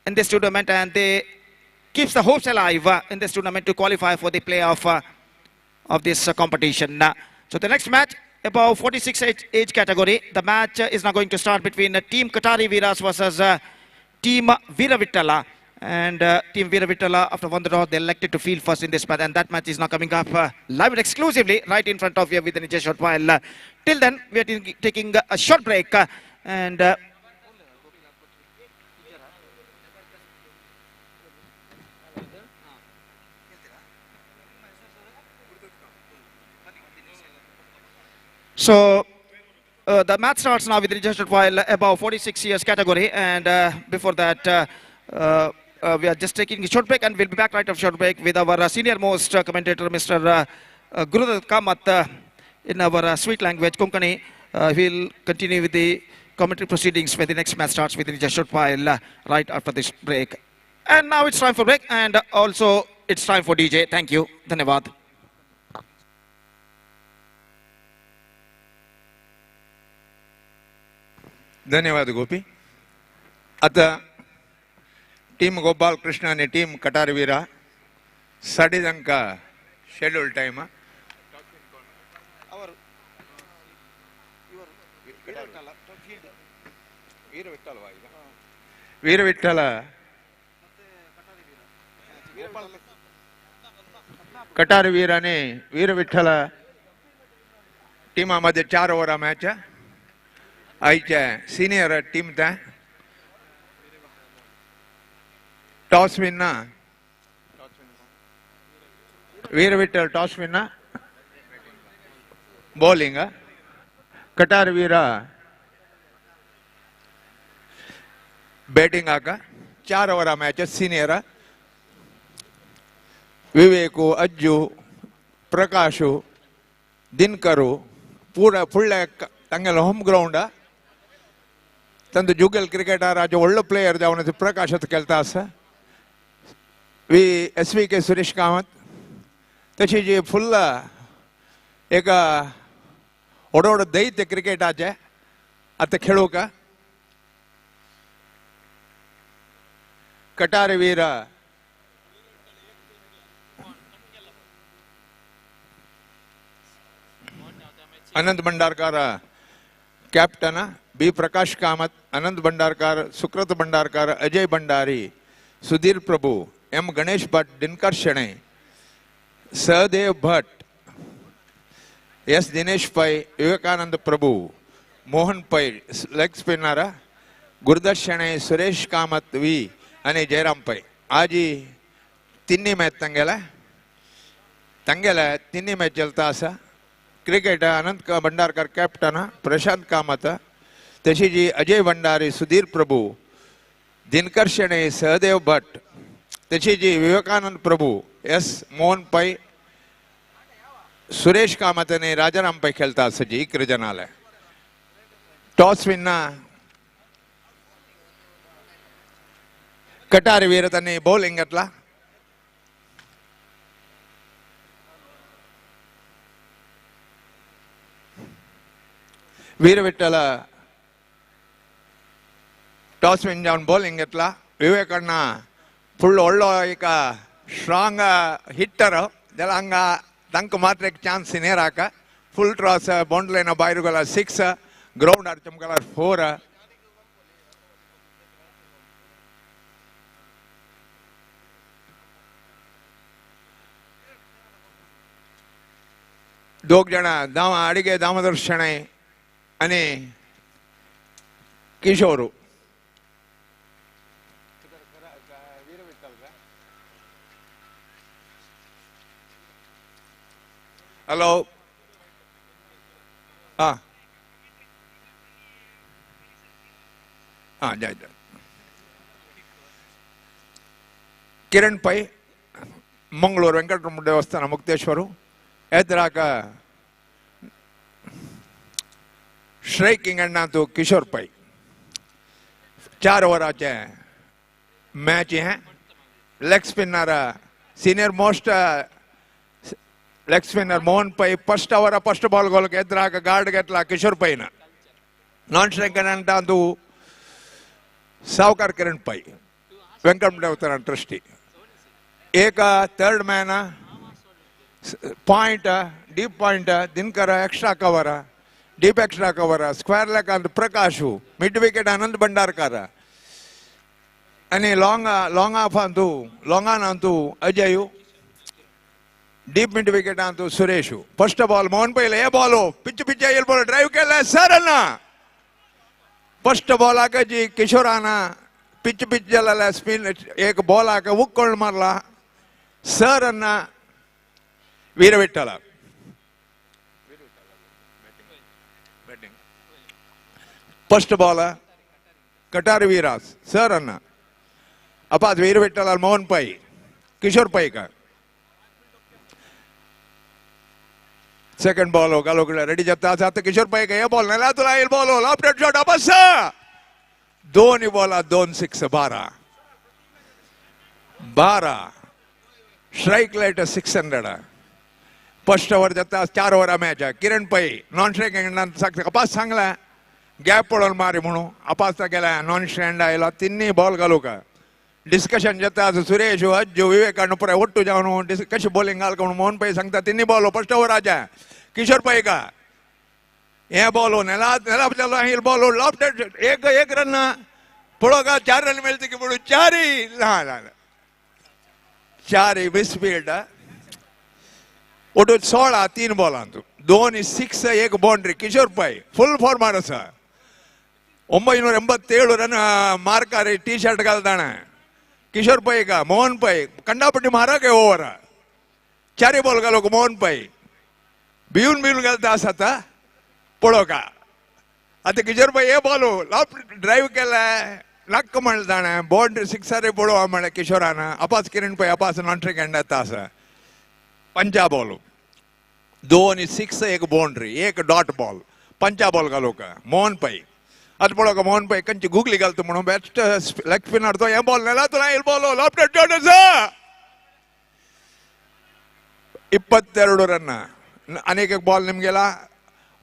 in this tournament, and they keeps the hopes alive in this tournament to qualify for the playoff of this competition. So the next match, above 46 age category, the match is now going to start between Team Qatari Veeras versus Team Veera Vittala. And Team Veera Vittala, after one draw, they elected to field first in this match, and that match is now coming up live and exclusively right in front of you within a short while. Till then, we are taking a short break, and so the match starts now with registered file above 46 years category, and before that we are just taking a short break, and we'll be back right after short break with our senior most commentator, Mr. Gurudat Kamat, in our sweet language Konkani. We'll continue with the commentary proceedings when the next match starts with registered file right after this break. And now it's time for break, and also it's time for DJ. Thank you. Dhanyavad. धन्यवाद गोपी. आता team Gopal Krishna आणि team कटार वीरा 3:30 का schedule time. वीर विठ्ठल कटार वीर आणि वीर विठ्ठल टीमामध्ये 4 over match आईच्या senior team त्या toss win Veer Vitthal toss win bowling Katarveer batting आका 4 ओवर मैच सीनियर विवेकु अज्जु प्रकाशु दिनकरू पूरा फुल तंगल होम ग्राउंड तंद जुगल क्रिकेटर जो ಒಳ್ಳೆ प्लेयर जावन प्रकाश केलता वी एसवी के सुरेश कामत तशी जी फुल एक ओडोड दैत्य क्रिकेट आचे आता खेळू का Katarveer Anant Bhandarkar captain B Prakash Kamath Anant Bhandarkar Sukrut Bhandarkar Ajay Bhandari Sudhir Prabhu M Ganesh Bhat Dinkar Shenoy Sahadev Bhat S Dinesh Pai Vivekanand Prabhu Mohan Pai leg spinner Gurudarsh Shenoy Suresh Kamath वी अने जयराम पै आज तिन्नी मैच तंगेला तिन्नी मैच चलता असा क्रिकेट अनंत भंडारकर कैप्टन प्रशांत कामत तशी जी अजय भंडारी सुधीर प्रभु दिनकर शणे सहदेव भट्ट तशी जी विवेकानंद प्रभु एस मोहन पै सुरेश कामत ने राजाराम पै खेलता जी जनाले टॉस विन कटारी वीर तने बॉलिंग एट्ला वीर विठ्ठल टॉस विन जावन बॉलिंग एट्ला विवेकण्ण फुल ಒಳ್ಳೆ एक स्ट्रांग हिट्टर जला तंक मात्र एक चांस नेराक फुल टॉस बाउंड्री लाइन बायर गला 6 ग्राउंड आर चमकला 4 दोग जण दामा अडिगे दामोदर शणे अने किशोर हेलो हाँ हाँ जाए किरण पै मंगलोर वेंकटरमण देवस्थान मुक्तेश्वर एदराक स्ट्राइकिंग अण्णा तो किशोर पै 4 ओवराचे मैच है leg spinner senior most leg spinner Mohan Pai first over first ball गोल के एदराक गार्ड गेटला किशोर पैन नॉन स्ट्राइकर अंटू सावकार किरण पै वेंकटरमण देवस्थान ट्रस्टी एक third man point deep point Dinkar extra cover deep extra cover square leg अंत प्रकाश मिड विकेट आनंद भंडारकर अने लॉन्ग ऑफ अंतु लॉन्ग ऑन अंतु अजय डीप मिड विकेट अंतु सुरेश फर्स्ट बॉल मोहन पै ए ball pitch pitch ball drive के सर अना फर्स्ट बॉल आके जी किशोर आना पिच पिच जला स्पिन एक बॉल आके उक्कोंड मारला सर अना वीर विठ्ठल फर्स्ट बॉल कटारी वीर सर अना अपात वीर विठ्ठल मोहन पै किशोर पै का सेकंड बॉल गालो रेडी जबता आता किशोर पै का ये बॉल नेला तुला ये बॉल लॉफ्टेड शॉट अपस दोन्ही ball 2 6 12 strike light 600 first over जता 4 ओवर मैच किरण पै नॉन स्ट्राइकिंग अपास सांगला गॅप पडून मारी म्हणून अपासता गेला नॉन स्टँड आयला तिन्ही बॉल घालू का डिस्कशन जता सुरेश अज्जू विवेकानंद पुरा ಒಟ್ಟು जावन कशी बॉलिंग घालून मोहन पै सांगता तिन्ही बॉल फर्स्ट ओवर आजा किशोर पै का ये बॉल नेला नेला चलो ही बॉल लॉफ्टेड एक रन पड़ो का 4 रन मिलते की पड़ो 4 ही ला 4 ही मिस फील्ड ಒಟ್ಟು 16 3 बॉल अंतु 2 6 एक बाउंड्री किशोर पै फुल फॉर्म आसा 987 रन मार्कारी टी शर्ट घालताना किशोर पै का मोहन पै कंडापट्टी मारा के ओवर 4 बॉल घालो मोहन पै भिवून गेलता आता पळो का आता किशोर भाई हे बॉल ड्राईव्ह केलाय नक्क म्हणलं ताणें बाउंड्री सिक्सर पळोवप म्हळ्यार किशोरान अपास किरण पळय अपास नॉन्ट्री खेळत आसा पंचा बॉल 2 6 एक बाउंड्री एक डॉट बॉल पंचा बॉल घालू का मोहन पै आता पळो का मोहन पै कंची गुगली घालता म्हणून बेस्ट लेग स्पिनर तो हे बॉल नेला तुला हे बॉल लेफ्ट शॉट आसा 22 रन अनेक एक बॉल निमगेला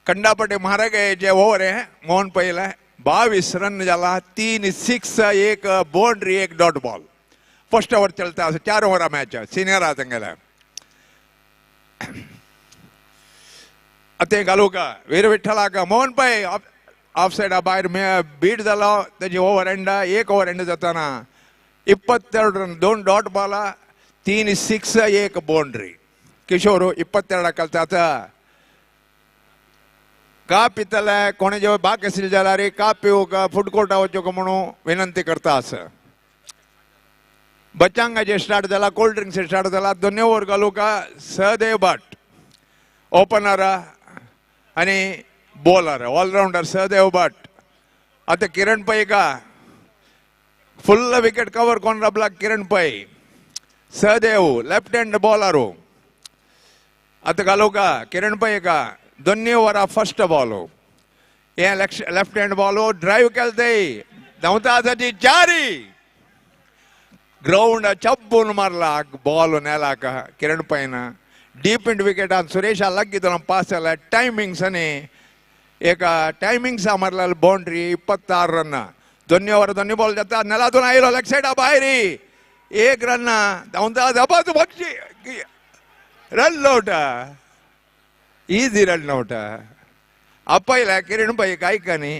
कंडापटे महारागे जे ओव्हर आहे मोहन पैला 22 रन जाला 3 6 एक बाउंड्री एक डॉट बॉल फर्स्ट ओवर चलता 4 ओव्हर मॅच सिनियर आता गेला अते घालू का वीर विठ्ठला का मोहन पै ऑफ साइड भायर बीट जालो त्याची ओव्हर एंड एक ओव्हर एंड जाताना 22 रन 2 डॉट बॉल 3 6 एक बाउंड्री किशोर 22 कलता आता काप इतले कोणे जेव्हा बाक असेल जाल्यार काप पिवू का फूड कोर्टा वचो का म्हणून विनंती करता आसा बच्चांगाचे स्टार्ट जाला कोल्ड ड्रिंक्स स्टार्ट जाला 2 ओव्हर घालू का सहदेव भट ओपनर आणि बॉलर ऑलराउंडर सहदेव भट आता किरण पै का फुल विकेट कवर कोण रबला किरण पै सहदेव लेफ्ट हँड बॉलर आता घालू का किरण पै का 2 ओव्हर फर्स्ट बॉल हे लेफ्ट हँड बॉल ड्राईव्ह केलते धांवता आसाची 4 ग्राउंड चब्बून मारला बॉल नेला का किरण पैन डीप इंड विकेटान सुरेश लग्गिदला पास जाला टायमिंग्स आणि एक टायमिंग्स मारला बाउंड्री 26 रन 2 ओव्हर 2 बॉल जाता नेलातून आयलो लेग साइड भायर 1 रन धांवता झपात Bakshi run out easy run out ಅಪ್ಪಯ್ಯ ಕಿರಣ್ ಪೈ ಕಾಯ್ಕನಿ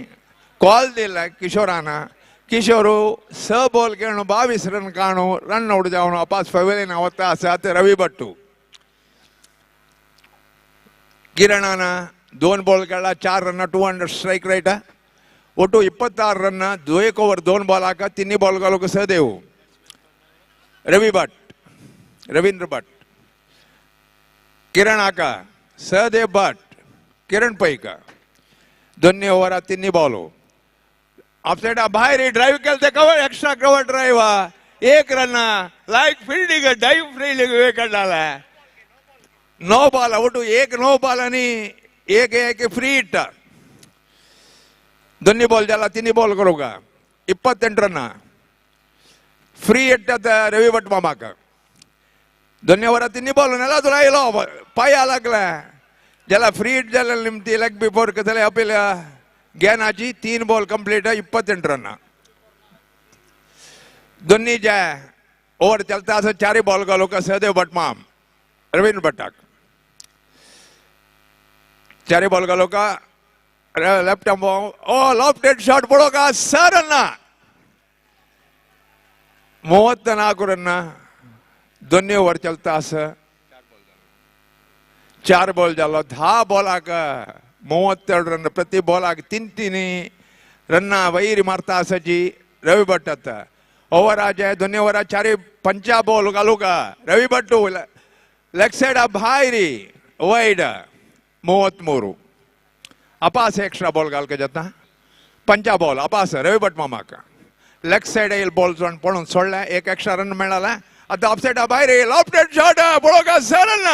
ಕಾಲ್ ದಿಲ್ಲ ಕಿಶೋರಾನ ಕಿಶೋರು ಸ ಬಾಲ್ ಕೇಳನು 22 ರನ್ ಕಾಣು ರನ್ ಔಟ್ ಜಾವನು ಅಪಾಸ್ ಪವೆಲಿನ ಅವತ್ತ ಸಾತೆ ರವಿ ಭಟ್ಟು ಕಿರಣನ 2 बॉल खेळला 4 रन 200 स्ट्राइक रेट ಒಟ್ಟು 26 रन 2 ओव्हर 2 बॉल हाका 3 बॉल घालूक सहदेव रवी भट रवींद्र भट किरण हाका सहदेव भट किरण पै का 2 ओव्हर 3 बॉल ऑफ साइड भायर ड्राईव्ह केलते cover extra cover drive 1 run लाईक फील्डिंग डाईव्ह फील्डिंग विकेट झाला 9 बॉल ಒಟ್ಟು 1 9 बॉल आणि 1 फ्री हिट 2 बॉल झाला 3 बॉल करू का 28 रन फ्री हिट रवी भट मामाक 2 ओव्हर 3 बॉल नेला तुला येलो पाया लागला ज्याला फ्री हिट झाला निमती लेग बिफोर कथले अपील ज्ञानाची 3 बॉल कंप्लीट 28 रन दोन्ही जे ओव्हर चलता असं 4 बॉल घालू का सहदेव भट माम रवींद्र भटाक 4 बॉल घालू का लेफ्ट ओ लेफ्ट हेड शॉट पडो का 6 रन 34 रन 2 ओव्हर चलता असं 4 बॉल झालो 10 बॉलाक 32 रन प्रति बॉलाक 3 रन वैरी मारता असाची रवी भट आता ओव्हर जे 2 ओव्हर 4 पंचा बॉल घालू का रवी भट लेग साइड भायरी वाईड 33 अपास एक्स्ट्रा बॉल घाल के जाता पंचा बॉल अपास रवी भट मामाक लेग साइड येईल बॉल जोन पडून सोडला 1 एक्स्ट्रा रन मिळाला आता ऑफ साइड भायर लेफ्ट हँड शॉट पळो का 6 रन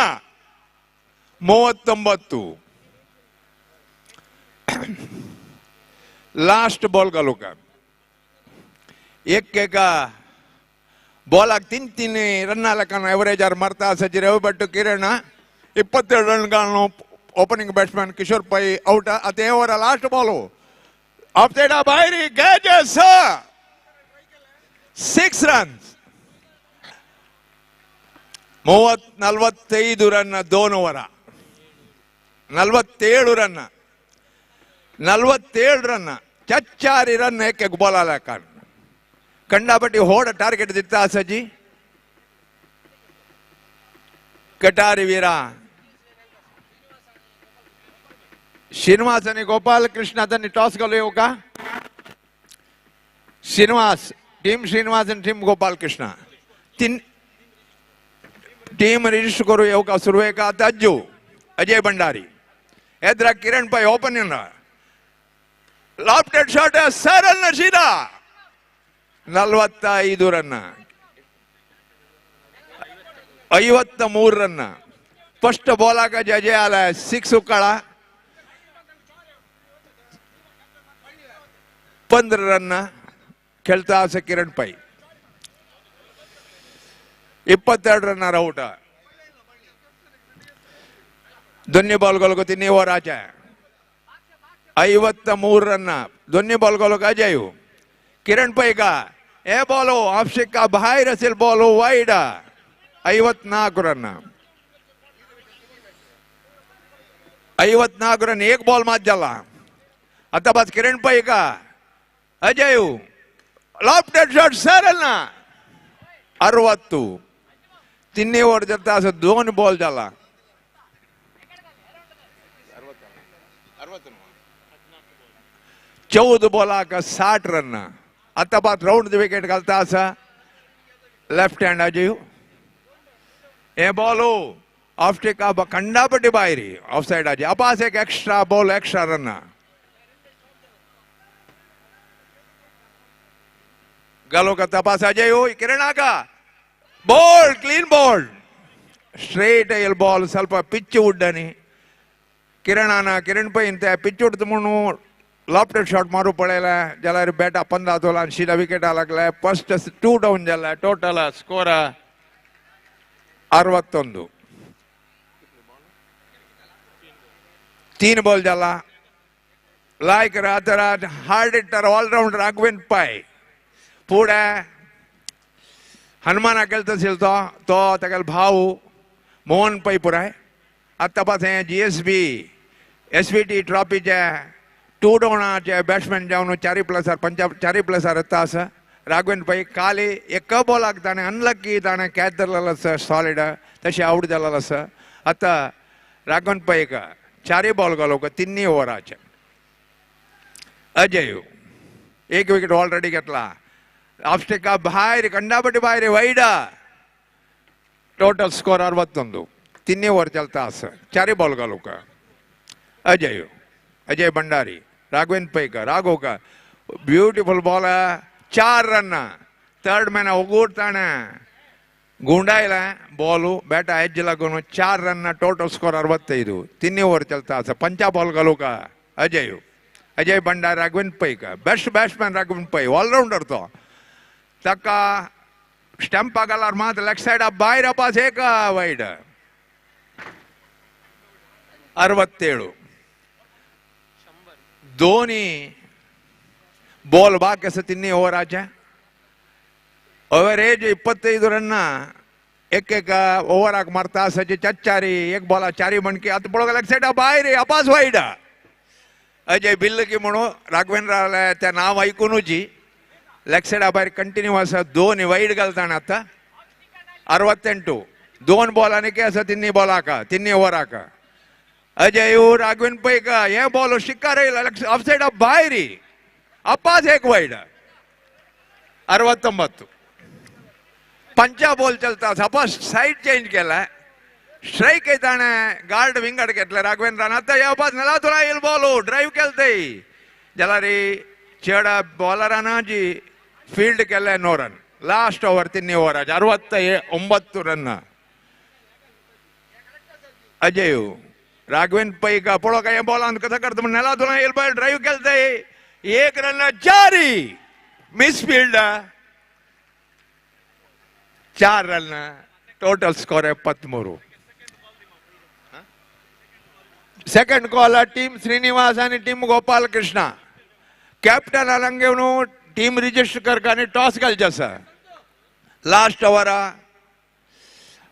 39 लास्ट बॉल घालू का एक बॉलाक 3 रन लेखान एवरेजर मारता असाची रवी भट किरण 27 रन घालून ओपनिंग बैट्समैन किशोर पै आउट आता over last ball off side भायर गॅजेस 6 run 45 run 2 over 47 run 47 run 4 run एक बॉल आला कारण कंडापट्टी होड टार्गेट दिता असाची कटारी वीरा श्रीनिवास आणि गोपाल कृष्ण त्यांनी टॉस घालू का श्रीनिवास श्रीनिवास आणि team Gopal Krishna 3 team register करू येऊ का सुरू आहे का आता अज्जू अजय भंडारी एद्रा किरण पै ओपनिंग ಲಾಫ್ಟೆಡ್ ಶಾಟ್ ಸರಳ ಸೀದಾ 45 ರನ್ 53 ರನ್ ಫಸ್ಟ್ ಬಾಲ್ ಆಗ ಜಜೆ ಆಲ 6 ಉಕ್ಕಳ 15 ರನ್ खेळता असं किरण पै 22 रन ಔಟ್ दोन्ही बॉलगोलको तिन्ही ओव्हराच्या 53 रन दोन्ही बॉलगोलक अजय किरण पै का हे बॉल ऑफ शिक्का बाहेर असेल बॉल वाईड 54 रन 54 रन एक बॉल मात झाला आता बस किरण पै का अजय लॉफ्टेड शॉट सरळ ना 60 तिन्ही ओव्हर जता असं 2 बॉल झाला 14 बॉलाक 60 रन आता बात राउंड विकेट घालता असा लेफ्ट हँड अजय हे बॉल ऑफ टेक खंडापट्टी बाहेर ऑफ साइड अजय अपास एक एक्स्ट्रा बॉल एक्स्ट्रा रन गालो का तपास अजय किरण का बॉल क्लीन बॉल स्ट्रेट येईल बॉल ಸ್ವಲ್ಪ पिच उड्डनी किरण पै त्या पिच उडत म्हणून लॉफ्टेड शॉट मारू पडेला ज्याला बॅट 15 तोला आणि सीधा विकेट लागला फर्स्ट 2 डाऊन झाला टोटल स्कोर 61 3 बॉल झाला लायक राहता हार्ड हिटर ऑलराउंड राघवेन पै पुढे हनुमाना केलता असेल तो ताका भाऊ मोहन पै पुराय आता पास जीएसबी एसवीटी ट्रॉफीच्या 2 डावनाचे बॅट्समॅन जावन 4+4 पंजाब 4+4 येता असा राघवेन पै काली एक बॉलाक ताणें अनलकी ताणें कॅच धरलेलो आसा सॉलिड तशें आउट जालेलो आसा आता राघवेन पै का 4 बॉल घालो 3 ओव्हराचे अजय एक विकेट ऑलरेडी घेतला ऑफस्टेका बाहेर खंडापट्टी बाहेर वाईड टोटल स्कोर 61 3 ओव्हर चलता असं 4 बॉल घालो का अजय भंडारी राघवेन पै का राघव का beautiful ball 4 run third man ಒಗೂಡ್ತಾನೆ ಗುಂಡಾಯಿಲ ಬಾಲು ಬ್ಯಾಟ್ ಎಡ್ಜ್ ಲಗೋನು 4 रन टोटल स्कोर 65 3 ओव्हर चलता असं 5 बॉल घालो का अजय भंडारी राघवेन पै का बेस्ट बॅट्समॅन राघवेन पै ऑलराउंडर तो तका स्टंप आगाल्यार मात लेफ्ट साइड बाहेर पास एक वाईड 67 दोन्ही बॉल बाकी असं 3 ओव्हराच्या ओव्हरेज 25 रन एक ओव्हराक मारता असाचे 4 एक बॉला 4 म्हणकी आता पळोवंक लेफ्ट साइड बाहेर अपास वाईड अजय बिल्ल की म्हणून राघवेन रावला त्या नाव ऐकूनच लेफ्ट साइड बाहेर कंटिन्यू असा 2 वाईड घालताना आता 68 2 बॉलांनी की असं 3 बॉलाक 3 ओव्हराक अजय राघवेन पै का हे बॉल शिक्का राहील ऑफ साइड बाहेर अपास एक वाईड 69 5 बॉल चलता अपास साइड चेंज केला स्ट्राइक येताना गार्ड विंगड घेतला राघवेन रान आता या अपास नेला तुला येईल बॉल ड्राईव्ह केलतय ज्याला रे चेडा बॉलरान जी फील्ड केलाय 9 रन लास्ट ओव्हर 3 ओव्हराचे 69 रन अजय राघवेन पै का पळो काय बॉलान कसा करतो नेला तुला येईल बॉल ड्राईव्ह केलतय 1 रन जारी miss field 4 run total score 73 second call team Srinivas आणि टीम गोपाल कृष्ण कॅप्टन अलंगे टीम रिजिस्टर करकानी टॉस घालचे आसा लास्ट ओव्हर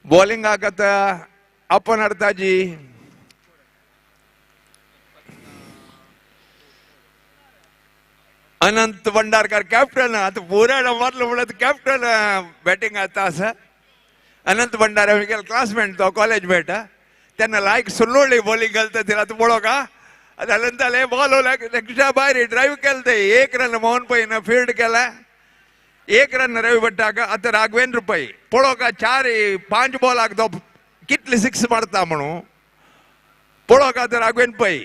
बॉलिंग आगत अपन अर्ताजी अनंत भंडारकर कॅप्टन आता पुऱ्या मारलं म्हणत कॅप्टन बॅटिंग आता असं अनंत भंडारे गेल क्लासमेट तो कॉलेज मेट त्यांना लायक सुल्लोळी बॉलिंग घालता तिला तू पळो का नंतर बॉल एक्स्ट्रा बाहेर ड्राईव्ह केलते 1 रन मोहन पैन फील्ड केला 1 रन रवी भट्टाक आता राघवेंद्र पै पळो का 4 5 बॉल तो कितली 6 मारता म्हणून पळो का तर राघवेंद्र पै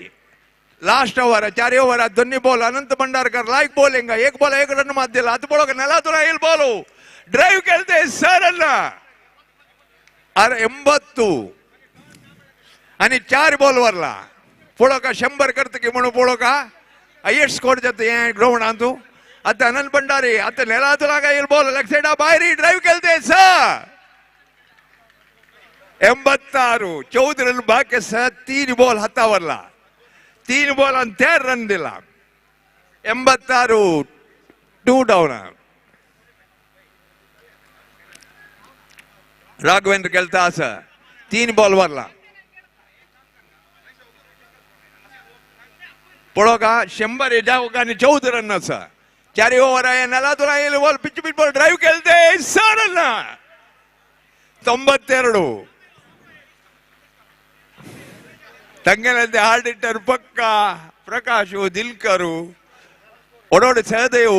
लास्ट ओवर 4 ओव्हरात दोन्ही बॉल अनंत भंडारकर लाईक बॉलिंग एक बॉल 1 रन मात दिला आता पळो का नेला तुला येईल बॉल ड्राईव्ह केलते सरळ अरे 80 आणि 4 बॉल वरला पळो का 100 करत की म्हणून पळो का हायेस्ट स्कोर जाते ग्राउंड आणतो आता अनंत भंडारी आता नेला तुला का येईल बॉल लेग सैड बाहेर ड्राईव्ह केलते सर 86 14 रन बाकी सर 3 बॉल हातावरला 3 बॉल आणि 3 रन दिला 86 2 डाऊन राघवेंद्र केलता असं 3 बॉल वरला पळो का 100 जाऊ का आणि 14 रन असं 4 ओव्हर आहे नेला तुला येईल ball pitch pitch ball drive केलते सरळ 92 ತಂಗೆನಂತೆ ಹಾರ್ಡ್ ಹಿಟ್ಟರ್ ಪಕ್ಕ ಪ್ರಕಾಶು ದಿಲ್ಕರು ओढोड सहदेव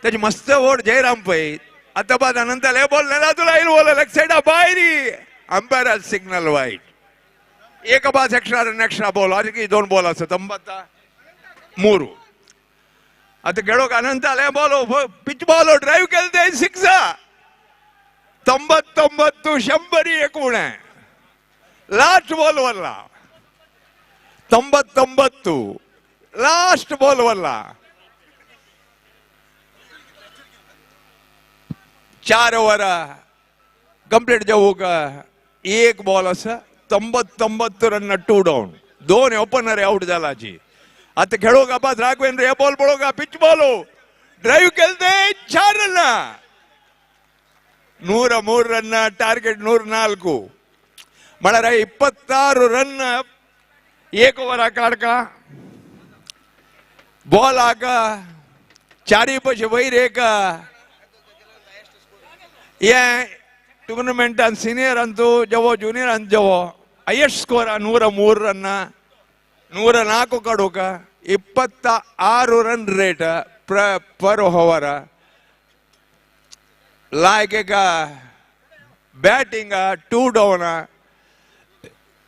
त्याची मस्त ओढ जयराम पै आता बाद अनंत ले बॉल नेला तुला येईल बॉल लेग साइड बाहेरी अंपायर सिग्नल वाईट एक बाद एक्स्ट्रा बॉल आज की 2 बॉल असत 93 आता खेळो का अनंत आले बॉल पिच बॉल ड्राईव्ह केलते 6 99 100 लास्ट बॉल वरला 99 लास्ट बॉल वरला 4 ओव्हर कंप्लीट जाऊ का 1 बॉल असं 99 रन 2 डाऊन 2 ओपनर आउट झालाची आता खेळो का पास राघवेंद्र हे बॉल पडो का पिच बॉल ड्राईव्ह केलते 4 रन 103 रन टार्गेट 104 म्हणारा 26 रन 1 ओव्हर काढका बॉल आका 4 पैसे वैर एक ये टूर्नमेंट सीनियर अंतू जवो जूनियर अंत जवो हायेस्ट स्कोर 103 रन 104 काढोक 26 रन रेट पर ओव्हर लायक एक बैटिंग 2 डाऊन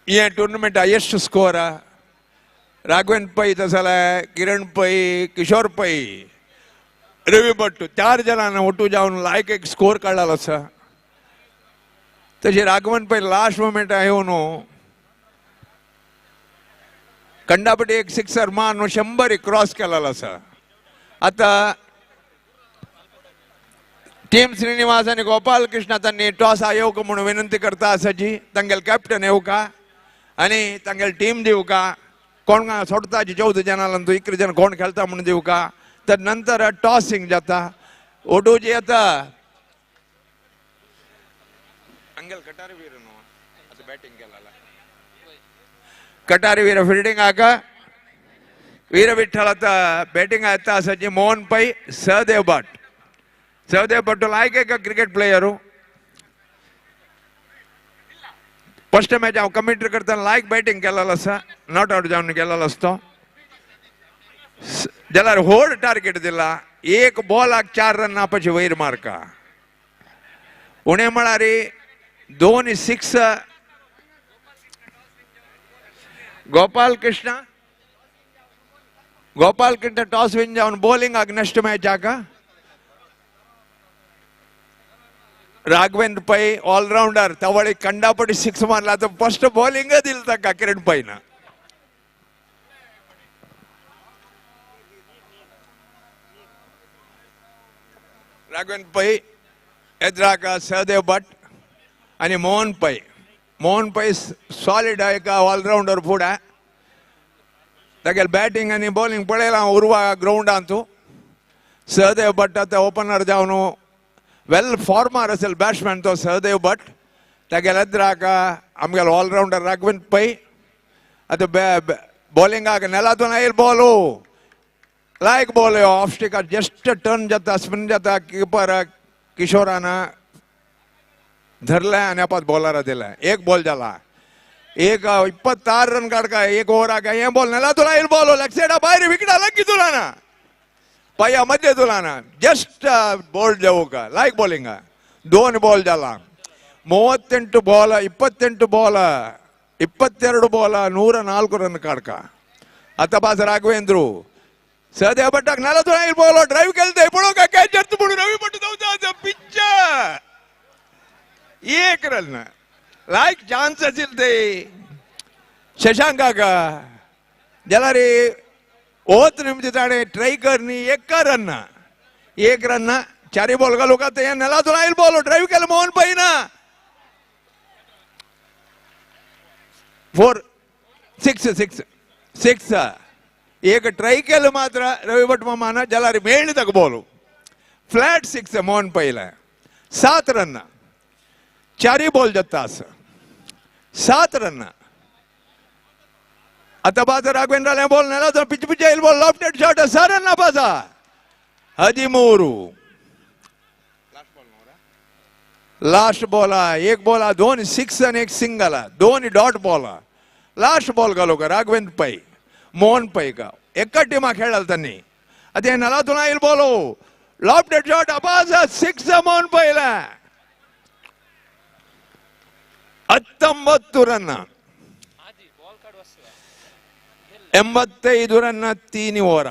ये tournament highest score Raghavendra Pai तसला किरण पै किशोर पै रवी भट्ट 4 जणांना ಒಟ್ಟು जाऊन लायक एक स्कोर काढला असा तसे राघवेंद्र पै लास्ट मोमेंट येऊन कंडापटी एक सिक्सर मान 100 क्रॉस केला असा आता टीम श्रीनिवास आणि गोपाल कृष्ण त्यांनी टॉस येवक म्हणून विनंती करता असाची तांगेल कॅप्टन येऊ का आणि तांगेल टीम देऊ का कोण सोडताची 14 जणांना 11 जण कोण खेळता म्हणून देऊ का तर नंतर टॉसिंग जाता ओडूजी आता अंगल कटारी वीर आता बॅटिंग केला कटारी वीर फिल्डिंग आका वीर विठ्ठल आता बॅटिंग आता असाची मोहन पै सहदेव भट लायक आहे का क्रिकेट प्लेयर फर्स्ट मॅच हांव कमेंट्री करताना लायक बॅटिंग केलेलो आसा नॉट आउट जावन गेलेलो असतो जाल्यार होड टार्गेट दिला 1 बॉलाक 4 रन नापाची वैर मारका उणे म्हळ्यार 2 6 गोपाल कृष्ण टॉस विन जावन बॉलिंग आग नेक्स्ट मॅच आका राघवेंद्र पै ऑलराउंडर तवळी कंडापटी 6 मारला तर फर्स्ट बॉलिंग दिल का किरण पैन राघवेंद्र पै एद्राका सहदेव भट आणि मोहन पै सॉलिड आहे का ऑलराउंडर फुडा तागेल बॅटिंग आणि बॉलिंग पळयला उर्वा ग्राउंड आणतो सहदेव भट आता ओपनर जावन वेल फॉर्मर असेल बॅट्समॅन तो सहदेव भट तागेल एद्राका आमगेल ऑलराउंडर राघवेंद्र पै आता बॉलिंगाक नेलातून येईल ball like ball of stick just turn जाता स्पिन जाता कीपर किशोरान धरलाय आणि आपण बॉलर दिलाय 1 बॉल झाला 26 रन काढका 1 ओव्हर आका हे बॉल नेला तुला येईल बॉल लेग साइड बाहेर विकेट लग्गी तुला ना पाया मध्ये तुला ना जस्ट बॉल जाऊ का लायक बॉलिंग 2 बॉल झाला 38 बॉल 28 बॉल 22 ಬಾಲ 104 ರನ್ ಕಾಡ್ಕ आता पास राघवेंद्र सध्या बट्टाक 45 बॉल ड्राइव केलते पडो का कॅच जर्त पडू रवी पट्टू जाऊचा पिच एक रन लाईक चान्स असेल ते शशांका का ज्याला रे होत निमित्त ताडे ट्राय करनी एक रन चारी बॉल का लोक ते 45 बॉल ड्राइव केलं मोहन पैना 4 6 6 एक ट्राय केलं मात्र रवी भट मामाना ज्याला रे मेळणी तक बॉल फ्लॅट 6 मोहन पहिला 7 रन चारी बॉल जत्तास 7 रन आता बाज राघवेंद्र बॉल नेला तर पिच पिच येईल बॉल लॉफ्टेड शॉट 6 रन बाजा 13 लास्ट बॉल एक बॉल 2 6 आणि एक single 2 dot ball last ball घालो का राघवेंद्र पै मोहन पै का एका टीमा खेळाल त्यांनी अते 45 बॉल लॉफ्टेड शॉट अबाज 6 मोहन पैला 19 run 85 run 3 over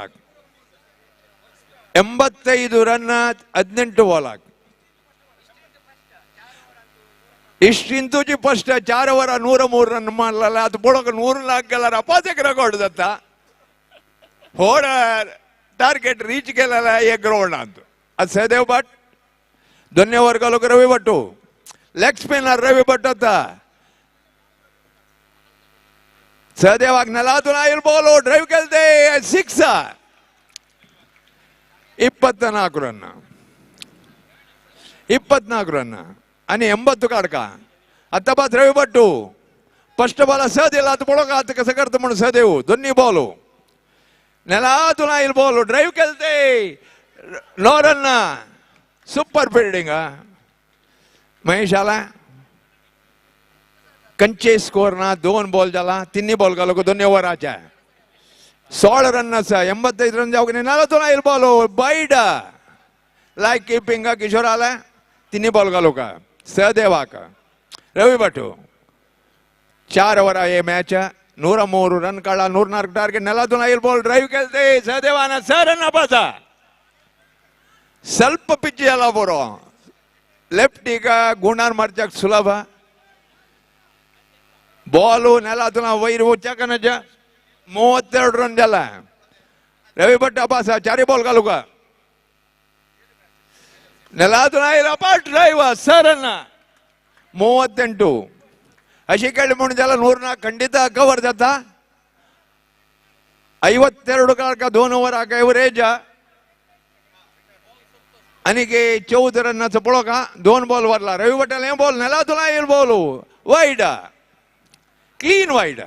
85 run 18 ball इष्टिंतूची फर्स्ट 4 ओव्हर 103 रन मारला आता बोडक 100 लाख गेला अपाच एक रेकॉर्ड जाता होड टार्गेट रीच केलेला एक ग्राउंड आणतो आज सहदेव भट दोन्ही ओव्हर का लोक रवी भट्टू लेग स्पिनर रवी भट होता सहदेवाक 45 बॉल ड्राइव केलते 6 24 रन 24 रन आणि 80 काढका आता पाच रवी भट्टू फर्स्ट बॉल सहदेव आता बोडो का आता कसं करतो म्हणून सहदेव दोन्ही बॉल 45 बॉल ड्राइव केलते 9 रन सुपर फील्डिंग महेश आला कंचे स्कोर ना 2 बॉल झाला 3 बॉल घालो दोन्ही ओव्हराच्या 16 रन 85 रन जाऊ 45 बॉल बाईड लाईक कीपिंग किशोर आला 3 बॉल घालो का सहदेवा का रवी भट्टू 4 ओव्हर ये मैच 103 रन काढा 104 टार्गेट 45 बॉल ड्राइव केलते सहदेवाना 6 रन पासा ಸ್ವಲ್ಪ ಪಿಚ್ ಎಲ್ಲ ಬರೋ ಲೆಫ್ಟ್ ಈಗ ಗುಂಡಾನ್ ಮಾರ್ಚಕ್ ಸುಲಭ ಬಾಲು ನೆಲ ತುನ ವೈರು ಚಕನಜ 32 ರನ್ ಜಲ ರವಿ ಭಟ್ ಅಪಾಸ 4 ಬಾಲ್ ಕಾಲುಕ ನೆಲ ತುನ ಇರಪ್ಪ ಡ್ರೈವ್ 6 ರನ್ 38 अशी खेळली म्हणून त्याला 104 खंडित कव्हर जाता 52 का 2 ओव्हर का एव्हरेज आणि 14 रनाचा पळो का 2 बॉल वरला रवी भटाला हे बॉल नेला तुला येईल बॉल वाईड क्लीन वाईड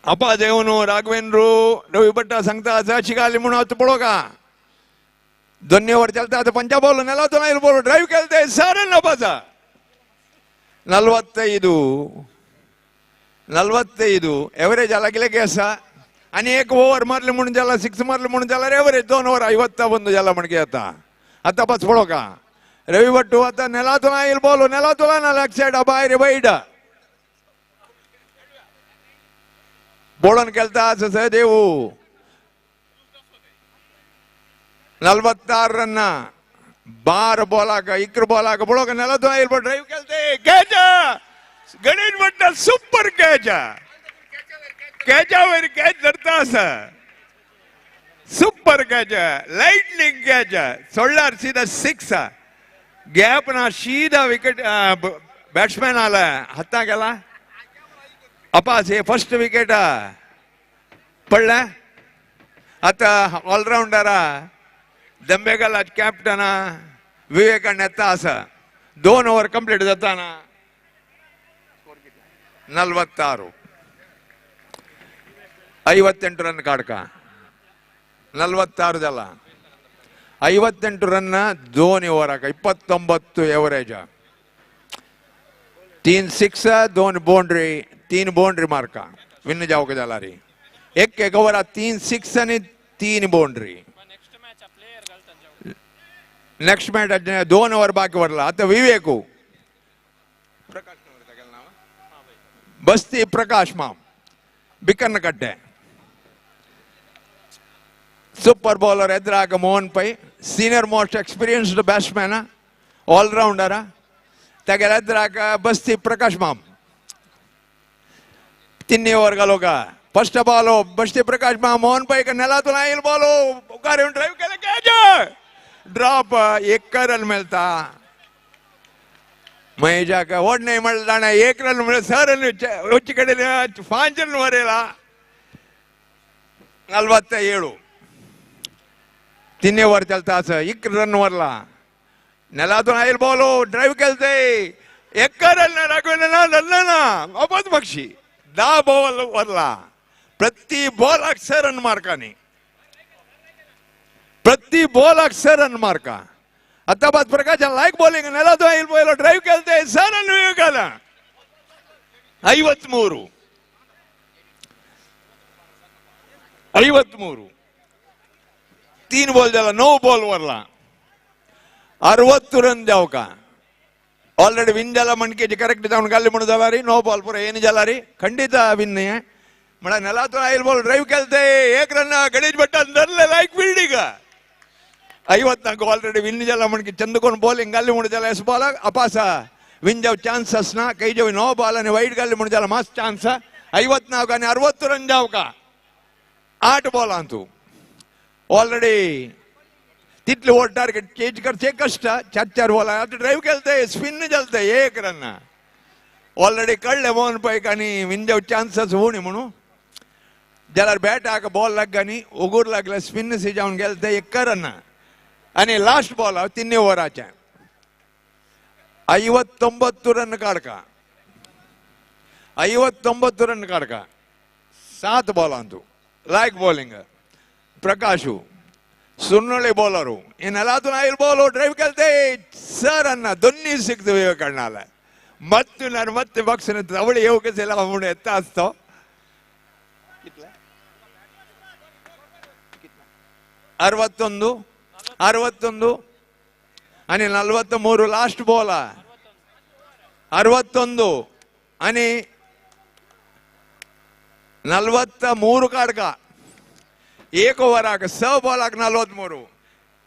अपा देवनो राघवेंद्र रवी भट्टा सांगता असं शिकाली म्हणून आता पळो का दोन्ही ओव्हर चालता आता 5 बॉल नेला तुला येईल बॉल ड्राइव केलते 6 रन अपाचा 45 एव्हरेज आला गेले की असा आणि 1 ओव्हर मारले म्हणून ज्याला 6 मारले म्हणून त्याला एव्हरेज 2 ओव्हर 51 ज्याला म्हणके आता पाच पडो का रवी भट्टू आता नेला तुला येईल बॉल नेला तुला ना लेग साइड बाहेर बैड बोडन केलता सहदेव 46 रन 12 बॉल इकडे बॉल बोडो का नेला तुला येईल बॉल ड्राइव केलते catch Ganesh Bhat super catch कॅचावर कॅच धरता असा सुपर कॅच लाइटनिंग कॅच सोडल्यावर सीधा 6 गॅप ना सीधा विकेट बॅट्समॅन आला हाता गेला अपास हे फर्स्ट विकेट पडला आता ऑलराउंडर दंबेगल कॅप्टन विवेकान येता असा 2 ओव्हर कंप्लीट जाताना 46 58 रन काढका 46 झाला 58 run 2 over 29 average 3 6 2 boundary 3 boundary मार्का विन जाऊ का झाला रे एक ओव्हर 3 6 आणि 3 बाउंड्री नेक्स्ट मॅच 2 ओव्हर बाकी वरला आता विवेकू बस्ती प्रकाश माम बिकन्न कट्टे सूपर बॉलर एद्राग मोहन पै सीनियर मोस्ट एक्सपीरियन्स्ड बैट्समैन ऑलराउंडर तगेल एद्राग बस्ती प्रकाश माम 3 ओवर का फर्स्ट बॉल बस्ती प्रकाश माम मोहन पै का नेलातून आईल बॉल ड्राइव केलं कॅच ड्रॉप 1 रन मिळता महेजा का ओढ नाही म्हणलं 1 रन मिळेल 6 रन उच्च कडे 5 रन वरेला 47 3 ओवर चलता 1 रन वरला नेलातून आईल बॉल ड्राइव केलते 1 रन रन अबोध पक्षी 10 बॉल वरला प्रति बॉल 6 रन मार्काने प्रति बॉल 6 रन मार्का आता बाद प्रकाश लाईक बॉलिंग नेलातून आईल बॉल ड्राइव केलते 6 रन विवेकाला 53 3 बॉल झाला 9 बॉल वरला 60 रन जाव का ऑलरेडी विन झाला म्हणके करेक्ट जाऊन गाली म्हणून झाला रे 9 बॉल पुरा ಏನು झाला रे खंडित विन नाही म्हणा नेलातून आईल बॉल ड्राइव केलते 1 रन गणेश भट्ट धरले लाईक बिल्डिंग 54 ऑलरेडी विन झाला म्हणके चंदकोन बॉलिंग गाली म्हणून झाला एस बॉल अपासा विन जाव चान्सेस ना कई जो 9 बॉल आणि वाईट गाली म्हणून झाला मस्त चान्स 54 का 60 रन जाव का 8 बॉल आणतो ऑलरेडी तिथले ओवर टार्गेट चेंज करचे कष्ट 4 बॉल आता ड्राइव केलते स्पिन चलते 1 रन ऑलरेडी कळले मोहन पैक आणि विंजाव चान्सेस होणे म्हणून ज्याला बॅट आक बॉल लागगानी उगूर लागला स्पिन सी जाऊन गेलते 1 रन आणि लास्ट बॉल 3 ओव्हराच्या 59 रन काढका 59 रन काढका 7 बॉल आणतो लाईक बॉलिंग प्रकाशू सुन्नोळे बॉलरू नेलातून आईल बॉल ड्राइव केलते 6 रन दोन्ही सिक्स विवेकाला ಮತ್ತೆ ಪಕ್ಷನ ಅವಳಿ ಯೋಗಿಸಿಲ್ಲ ಅವನು ಎತ್ತ ಅಸ್ತೋ 61 आणि 43 लास्ट बॉल 61 आणि 43 काढका 1 ओव्हर आक 6 बॉल आक 43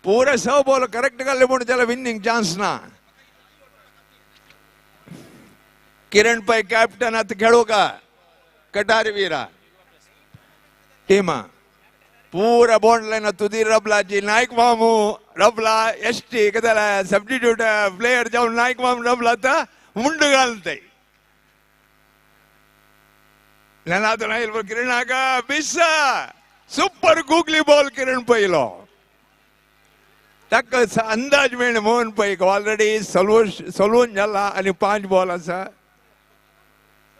पूरे 6 बॉल करेक्ट गाले म्हणून त्याला विनिंग चान्स ना किरण पै कैप्टन आता खेळू का कटारी वीरा टीमा पूरा बॉन्ड लाइन तुदी रबला जी नायक मामू रबला एसटी कदला सब्स्टिट्यूट प्लेयर जाऊन नायक मामू रबला तर मुंड घालते नेनातून आईल बॉल किरण का बिस्सा सुपर गुगली बॉल किरण पैलो तक अंदाज मिळणे मोहन पैक ऑलरेडी सलून झाला आणि 5 बॉल असा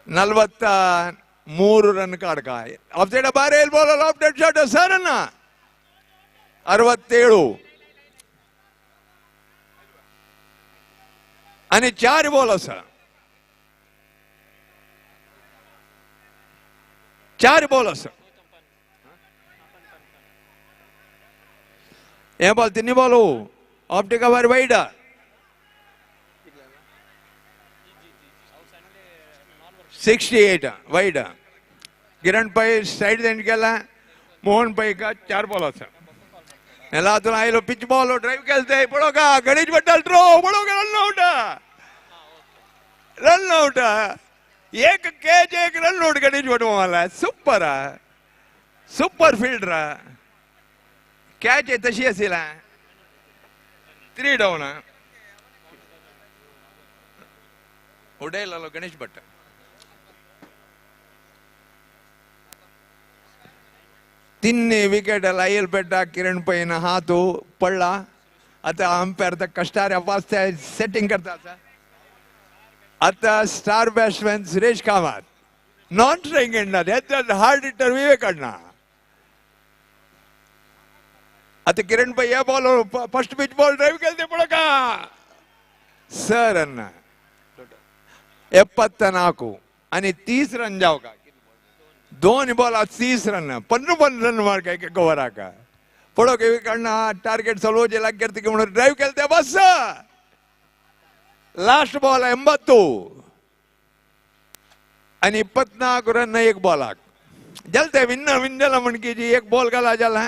43 रन काढका ऑफ साइड बाहेर येईल ball of dead shot sir ना 67 आणि 4 बॉल असा 4 बॉल असा हे बॉल 3 बॉल ऑफ टेक बाहेर वाईड वाईड किरण पै साइड एंड केला मोहन पै का 4 बॉल असा नेलातून आयलो पिच बॉल ड्राइव केलते पडो का गणेश भट्टल थ्रो पडो का run out 1 catch 1 run out Ganesh Bhatt मला सुपर फील्डर कैच आहे तशी असेल 3 डाऊन उडेल गणेश भट्ट तिन्ही विकेट लाईल पेटा किरण पैन हाथ पडला आता अंपायर तर कष्टाऱ्या वाजता सेटिंग करतात आता star batsman Suresh Kamath non strike एंडर हार्ड हिटर विवेकांना आता किरण पै या ball first pitch ball drive केलते पड का सर अन्न 74 आणि 30 रन जाव का 2 बॉल 30 रन 55 रन मार का कवर आका पडो के विकेट टार्गेट सलवो जे लागते की म्हणून ड्राइव केलते बस लास्ट बॉल 80 आणि 24 रन एक बॉलाक जलते विंजला म्हणकी जी एक बॉल घाला जाला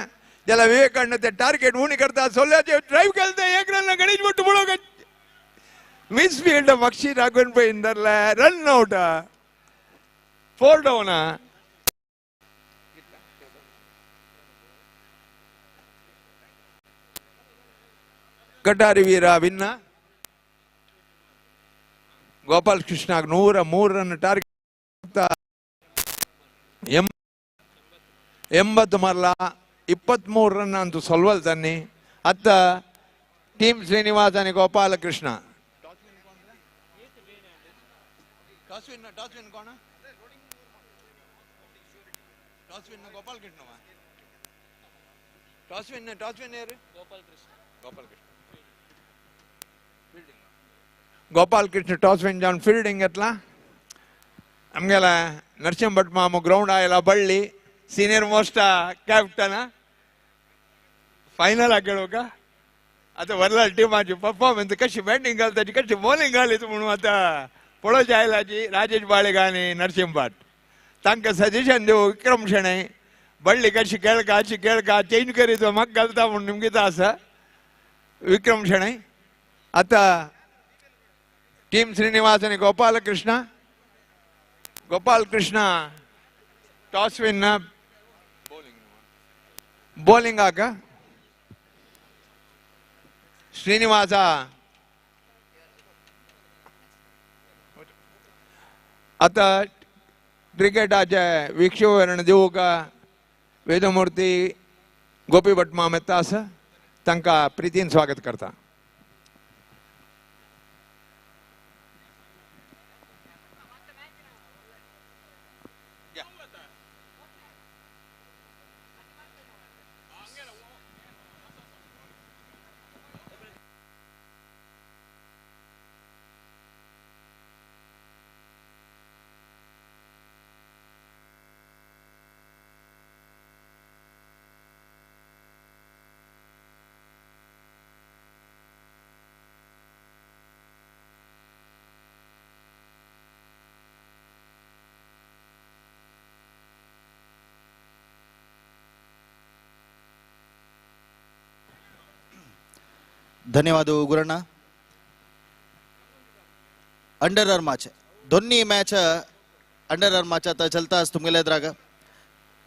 ज्याला विवेकांड ते टार्गेट उणी करता सोल्याचे ड्राईव्ह केलते एक रन गणेश भट मुळो मिस फील्ड मक्षी राघवन पे इंदरला run out 4 down Katari Veer ವಿನ್ನ ಗೋಪಾಲ್ ಕೃಷ್ಣ 103 ರನ್ ಟಾರ್ಗೆಟ್ 80 ಮರಲ 23 ರನ್ ಅಂತೂ ಸೊಲ್ವಲ್ ತನ್ನಿ ಅತ್ತ ಟೀಮ್ ಶ್ರೀನಿವಾಸ್ आणि ಗೋಪಾಲ ಕೃಷ್ಣ ಟಾಸ್ ವಿನ್ ಕೋಣ toss win Gopal Krishna toss win ಯಾರು ಗೋಪಾಲ್ ಕೃಷ್ಣ ಗೋಪಾಲ್ ಕೃಷ್ಣ ಟಾಸ್ ವಿನ್ ಜಾನ್ ಫೀಲ್ಡಿಂಗ್ ಎತ್ಲಾ ನಮಗೆಲ್ಲ ನರಸಿಂಹ ಭಟ್ ಮಾಮ ಗ್ರೌಂಡ್ ಆಯಲ್ಲ ಬಳ್ಳಿ ಸೀನಿಯರ್ ಮೋಸ್ಟ್ ಕ್ಯಾಪ್ಟನ್ फायनल खेळोका आता वरला टिमाची परफॉर्मन्स कशी बॅटिंग घालताची कशी बॉलिंग घालीत म्हणून आता पळोवची आयलाची राजेश बाळेग आनी नरसिंह भट तांकां सजेशन देऊ विक्रम शेणै बळ्ळी कशी खेळका चेंज करीत म्हाका घालता म्हणून निमगीत आसा विक्रम शेणै आता टीम श्रीनिवास आणि Gopal Krishna toss win bowling आका श्रीनिवास आता क्रिकेटाचे विक्षेपण दिवूंक वेदमूर्ती गोपी भट माम येता आसा तांकां प्रितीन स्वागत करता. धन्यवाद गुरण्ण. अंडर अर्माच दोन्ही मॅच अंडर अर्माच आता चलताच तुमगेले एद्राग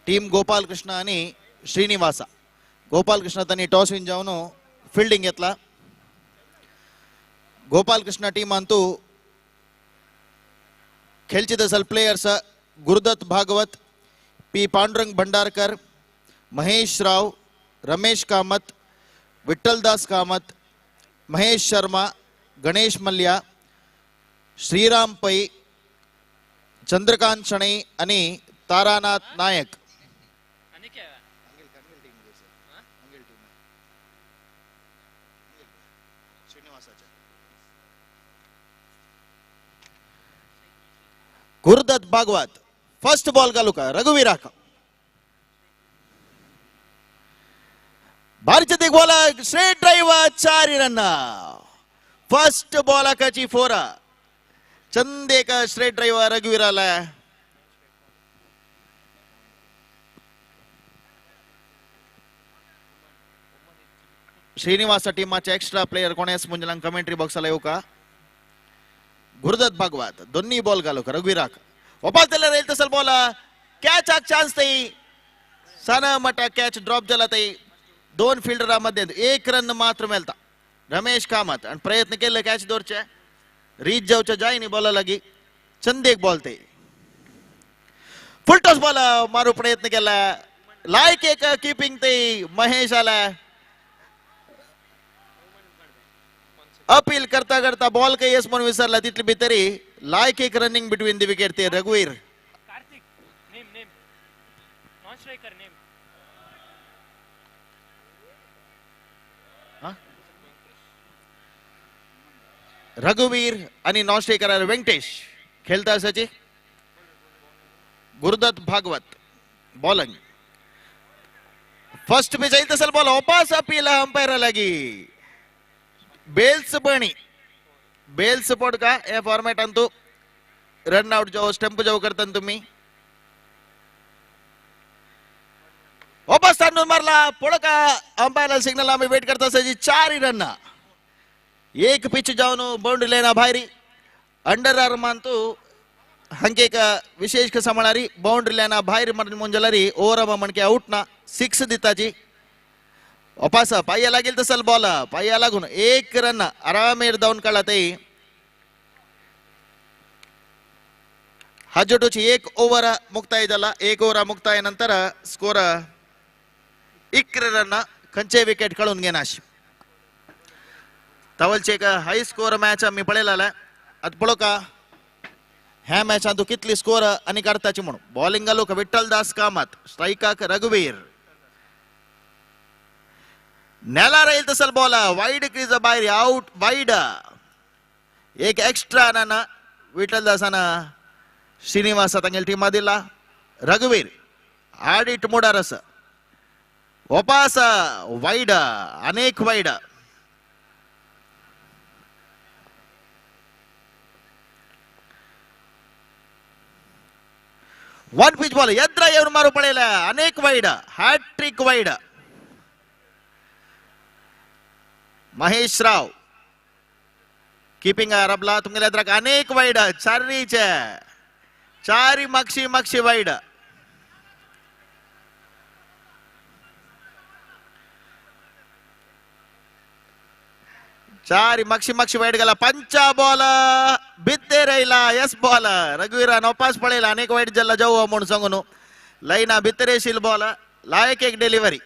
टीम गोपाल कृष्ण आणि श्रीनिवास. गोपाल कृष्ण तांणी टॉस विन जावन फील्डिंग घेतला. गोपाल कृष्ण टीम अंतू खेळची दसल प्लेयर्स गुरुदत्त भागवत, पी पांडुरंग भंडारकर, महेश राव, रमेश कामत, विठ्ठलदास कामत, महेश शर्मा, गणेश मल्ल्या, श्रीराम पै, चंद्रकांत शणै आणि तारानाथ नायक. गुरुदत्त भागवत फर्स्ट बॉल घालू का रघुवीरा का भारतीय दिग ball straight drive 4 run. First ball आकाची 4 चंद एक स्ट्रेट ड्राइव रघुवीराला. श्रीनिवास टीमाचे एक्स्ट्रा प्लेयर कोण आसा म्हणजे कमेंट्री बॉक्साला येऊ का. गुरुदत्त भागवत दोन्ही बॉल घालू का रघुवीराक ओपाल तेला रेल तसल बॉल कॅच आक चान्स तई साना मटा कॅच ड्रॉप झाला तई 2 फिल्डरांमध्ये 1 रन मात्र मेळता. रमेश कामत आणि प्रयत्न केले कॅच दोरचे रीच जावच्या जायनी बॉला लागी चंद एक बॉल ते फुल टॉस बॉल मारू प्रयत्न केला लायक एक कीपिंग ते महेश आला. अपील करता करता बॉल काही येस म्हणून विसरला तिथली भितरी लायक एक रनिंग बिटवीन द विकेट ते रघुवीर. रघुवीर आणि नॉन स्ट्रायकर व्यंकटेश खेळता असाची. गुरुदत्त भागवत बॉलिंग फर्स्ट पे जाईल तसल बॉल वापस अपील अंपायर लागी बेल्स बणी बेल्स पड का या फॉर्मॅट अंतू रन आउट जाओ स्टंप जाओ करताना तुम्ही वापस तांडून मारला पुढं का अंपायरला सिग्नल आम्ही वेट करत असायची 4 रन एक पिच जाऊन बाउंड्री लेना भायरी अंडर आर्म ಅಂತೂ ಹಂಗೆಕ ವಿಶೇಷ ಸಮಳಾರಿ ಬೌಂಡ್ರಿ ಲೈನ ಬಾಹಿರ್ ಮರ್ನ ಮುಂಜಲರಿ ಓವರ್ ಮಣಕೆ ಔಟ್ ना 6 दिताजी वापस पाया लागेल तसल बॉल पाया लागून 1 रन आरामेर धावून काढला हजटूची 1 ओव्हर मुक्ताय झाला 1 ओव्हर मुक्ताय नंतर स्कोर 11 रन खंचे विकेट काढून घेनाश तवलचे एक हाय स्कोर मॅच आम्ही पळेला आता पळो का ह्या मॅच तू कितली स्कोर आणि काढताची म्हणून बॉलिंग लोक विठ्ठल दास कामत स्ट्राईकाक रघुवीर नेला राहील तसल बॉल वाईड क्रीज बाहेर आउट वाईड एक एक्स्ट्रा रन विठ्ठल दासाना श्रीनिवास ತಂಗೆಲ್ ಟೀಮ್ ಆದಿಲ್ಲ ರಘುವೀರ್ ಆಡಿಟ್ ಮೂಡರಸ ವಾಪಸ್ ವೈಡ್ ಅನೇಕ ವೈಡ್ वन पिच बॉल यद्र येऊन मारू पडेल अनेक wide hattrick wide Mahesh Rao keeping रबला तुमगे यद्रक अनेक वाईड चारीचे चारी मक्षी मक्षी वाईड चारी मक्षी मक्षी वाईड गेला पंचा बॉल बिद्दे राहिला यस बॉल रघुवीर नौपास पडेल अनेक वाईट जल्ला जाऊ म्हणून सांगून लाईना बित्तरेशील बॉल लायक एक डिलिव्हरी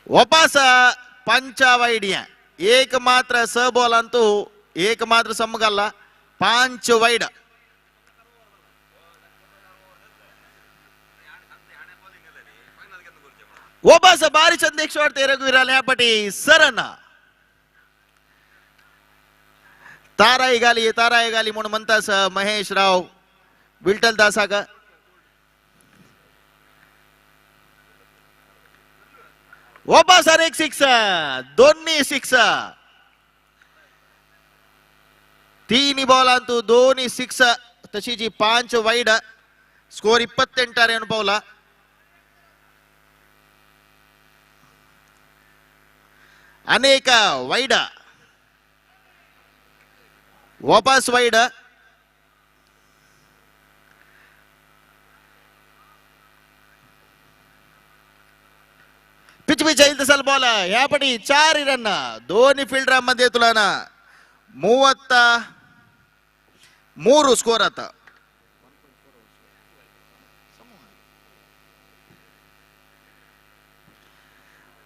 वापस पंचा वाईड एक मात्र स बॉल अंतू एक मात्र समगाला 5 वाईड वापस बारी चंदेक शॉट रघुवीर यापटी सरना ताराई गाली म्हणून म्हणतास महेश राव विठ्ठल दासा का वापस अनेक 6 दोन्ही 6 3 बॉल अंतू दोन्ही 6 तशी जी 5 वाईड स्कोर 28 येऊन पावला अनेक वाईड वापस वाईड पिच पिच येईल तसल बॉल यापटी 4 रन दोन्ही फिल्डर मध्ये तुला ना 33 स्कोर आता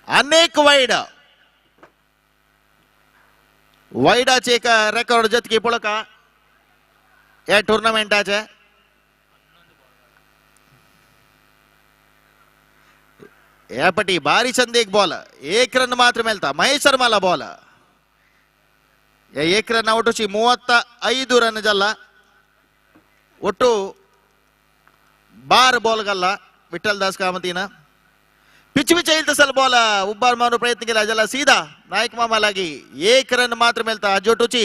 अनेक वाईड वाईडाचे एक रेकॉर्ड जतकी पुढं का या टुर्नामेंटाचे यापटी भारी चंद एक बॉल 1 रन मात्र मिळता महेश शर्माला बॉल या 1 रन ಔಟುಚಿ 35 ರನ್ ಜಲ್ಲ ಒಟ್ಟು 12 बॉल गल्ला विठ्ठल दास कामतीना पिच पिच येईल तसल बॉल उब्बार मारू प्रयत्न केला ज्याला सीधा नायक मामा लागी 1 रन मात्र मिळता जोटूची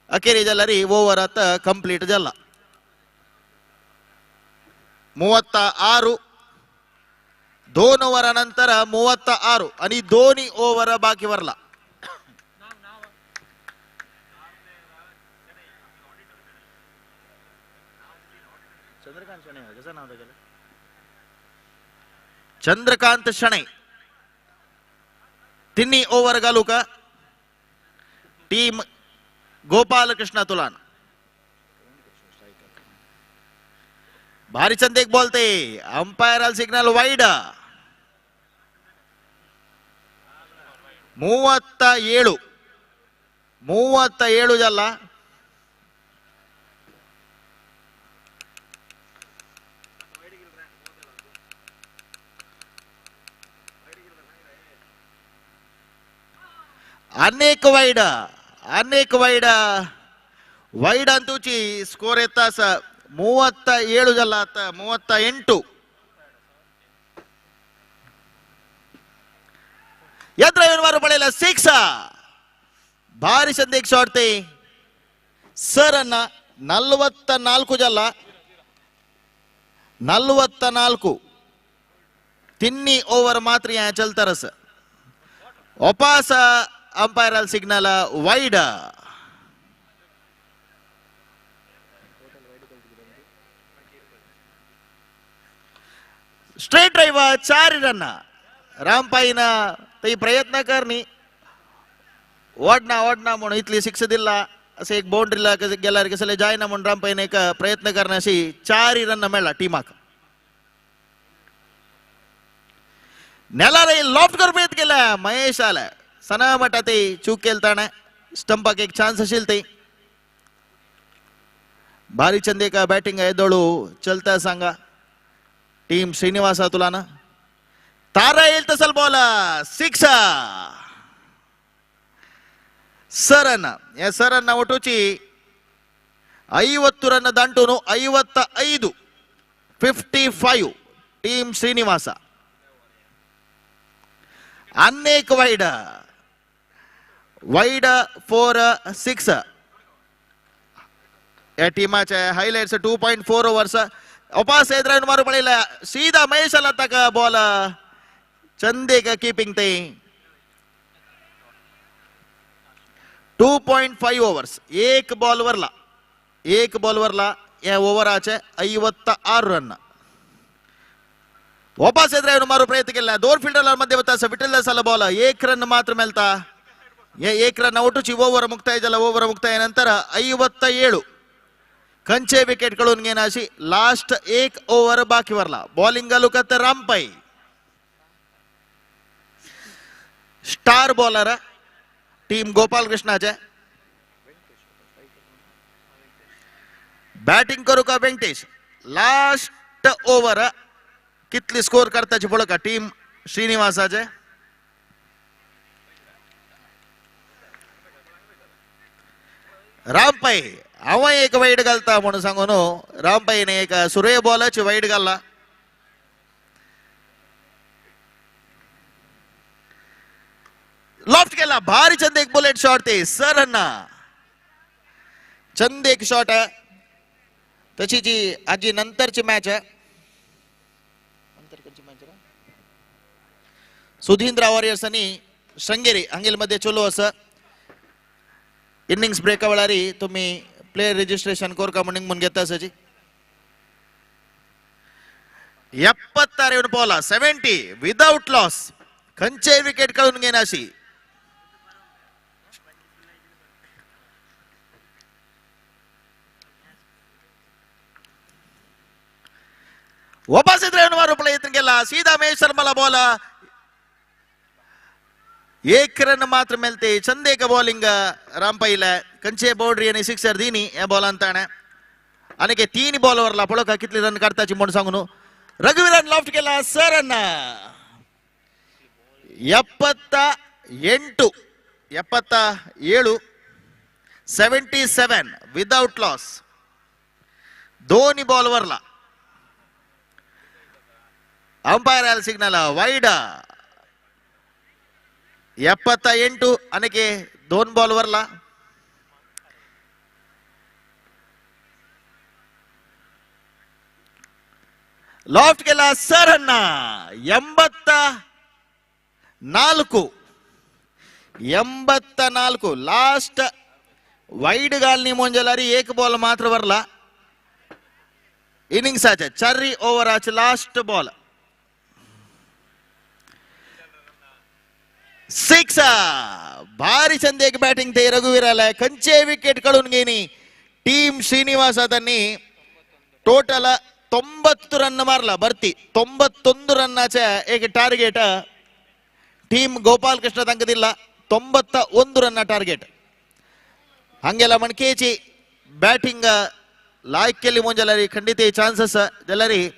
अखेरी जल्ला री ओव्हर आता कंप्लीट जल्ला 36 2 ओव्हर नंतर 36 आणि दोन्ही ओव्हर बाकी वरला चंद्रकांत शणे तिन्ही ओव्हर घालू का टीम गोपालकृष्ण तुलान भारी चंद एक बोलते अंपायर सिग्नल वाईड 37 जल्ला अनेक वाईड वाईड अंतूची स्कोर येतास 37 जल्ला आता 38 यत्र येऊन मारू पडेल 6 भारी संदेश शॉट ते ಸರ್ ಅನ್ನ 44 ಜಲ್ಲ 44 ತಿನ್ನಿ ಓವರ್ ಮಾತ್ರ ಚಲ್ತಾರ ಸರ್ ಒಪಾಸ ಅಂಪೈರಲ್ ಸಿಗ್ನಲ್ ವೈಡ್ स्ट्रेट ड्राइवर 4 रन रामपाईना तई प्रयत्न करनी ओढना म्हणून इथली सिक्स दिला असे एक बाउंड्रीला गेल्यार कसले जायना म्हणून रामपाईने एक प्रयत्न करण्याशी 4 रन मेळ्ळा टीमाक नेलारे लॉफ्ट कर प्रयत्न केला महेश आला सना मटा ते चूक केलताना स्टंपाक एक चान्स असेल ते भारी चंदे का बॅटिंग एदोळू चलता सांगा टीम श्रीनिवास तुलाना तारा येईल तसल बॉल 6 सरन या सरन ಒಟುಚಿ 50 ರನ್ ದಂಟುನು 55 55 टीम श्रीनिवास अनेक वाइड वाइड 4-6 या टीमाचे हायलाइट्स 2.4 ओव्हर्स उपास एद्रायन मारू पडेला सीधा महेशाला तक बॉल चंदे का कीपिंग ते 2.5 ओव्हर्स एक बॉल वरला या ओव्हराचे 56 रन वापस एद्रायन मारू प्रयत्न केला दोन फील्डर मध्ये होता विठ्ठल दासाला बॉल 1 रन मात्र मेलता या 1 रन ಒಟುಚಿ ओव्हर मुक्ताय झाला ओव्हर मुक्ताय नंतर 57 कंचे विकेट कडून घेण्याची लास्ट 1 ओव्हर बाकी वरला बॉलिंग लुकत Rampai star bowler team Gopal कृष्णाचे बॅटिंग करू का वेंकटेश लास्ट ओव्हर कितली स्कोर करताची पळो का टीम श्रीनिवासाचे रामपाई अव एक वाईट घालता म्हणून सांगून रामपाईने एक सुरेय बॉलाची वाईट घालला लॉफ्ट केला भारी चंद एक बुलेट शॉट ते सरना चंद एक शॉट तशी जी आजी नंतरची मॅच सुधींद्र वॉरियर्स आणि श्रंगेरी अंगिल मध्ये चलो असं इनिंग्स ब्रेक वेळारी तुम्ही प्लेयर रजिस्ट्रेशन कोर का म्हणून घेता सजी 76 बॉल 70 विदाउट लॉस खंचे विकेट काढून घेण्याशी वापस मारू प्रयत्न केला सीधा महेश शर्माला बॉल 1 रन मात्र मिळते चंदे का बॉलिंग रामपाईला कंचे बाउंड्री आणि सिक्सर दिनी या बॉल अंताना आणि 3 बॉल वरला पळो का कितले रन काढताची म्हणून सांगून रघुवीरन लॉफ्ट केला सरन 78 77 विदाउट लॉस दोन्ही बॉल वरला अंपायर सिग्नल वाईड 78 आणि 2 बॉल वरला लॉफ्ट केला सरना 84 लास्ट वाईड गालनी मोंजलारी 1 बॉल मात्र वरला इनिंग्साच्या 4 ओव्हराचे लास्ट बॉल 6 भारी चंद एक बॅटिंग ते रघुवीराला कंचे विकेट काढून घेणी टीम श्रीनिवास त्यांनी टोटल 90 रन मारला भरती 91 रनाचा एक टार्गेट टीम गोपाल कृष्ण तंक दिला 91 रन टार्गेट हंगेला मणकेची बॅटिंग लायक केली म्हणजे खंडित चान्सेस जल्लारी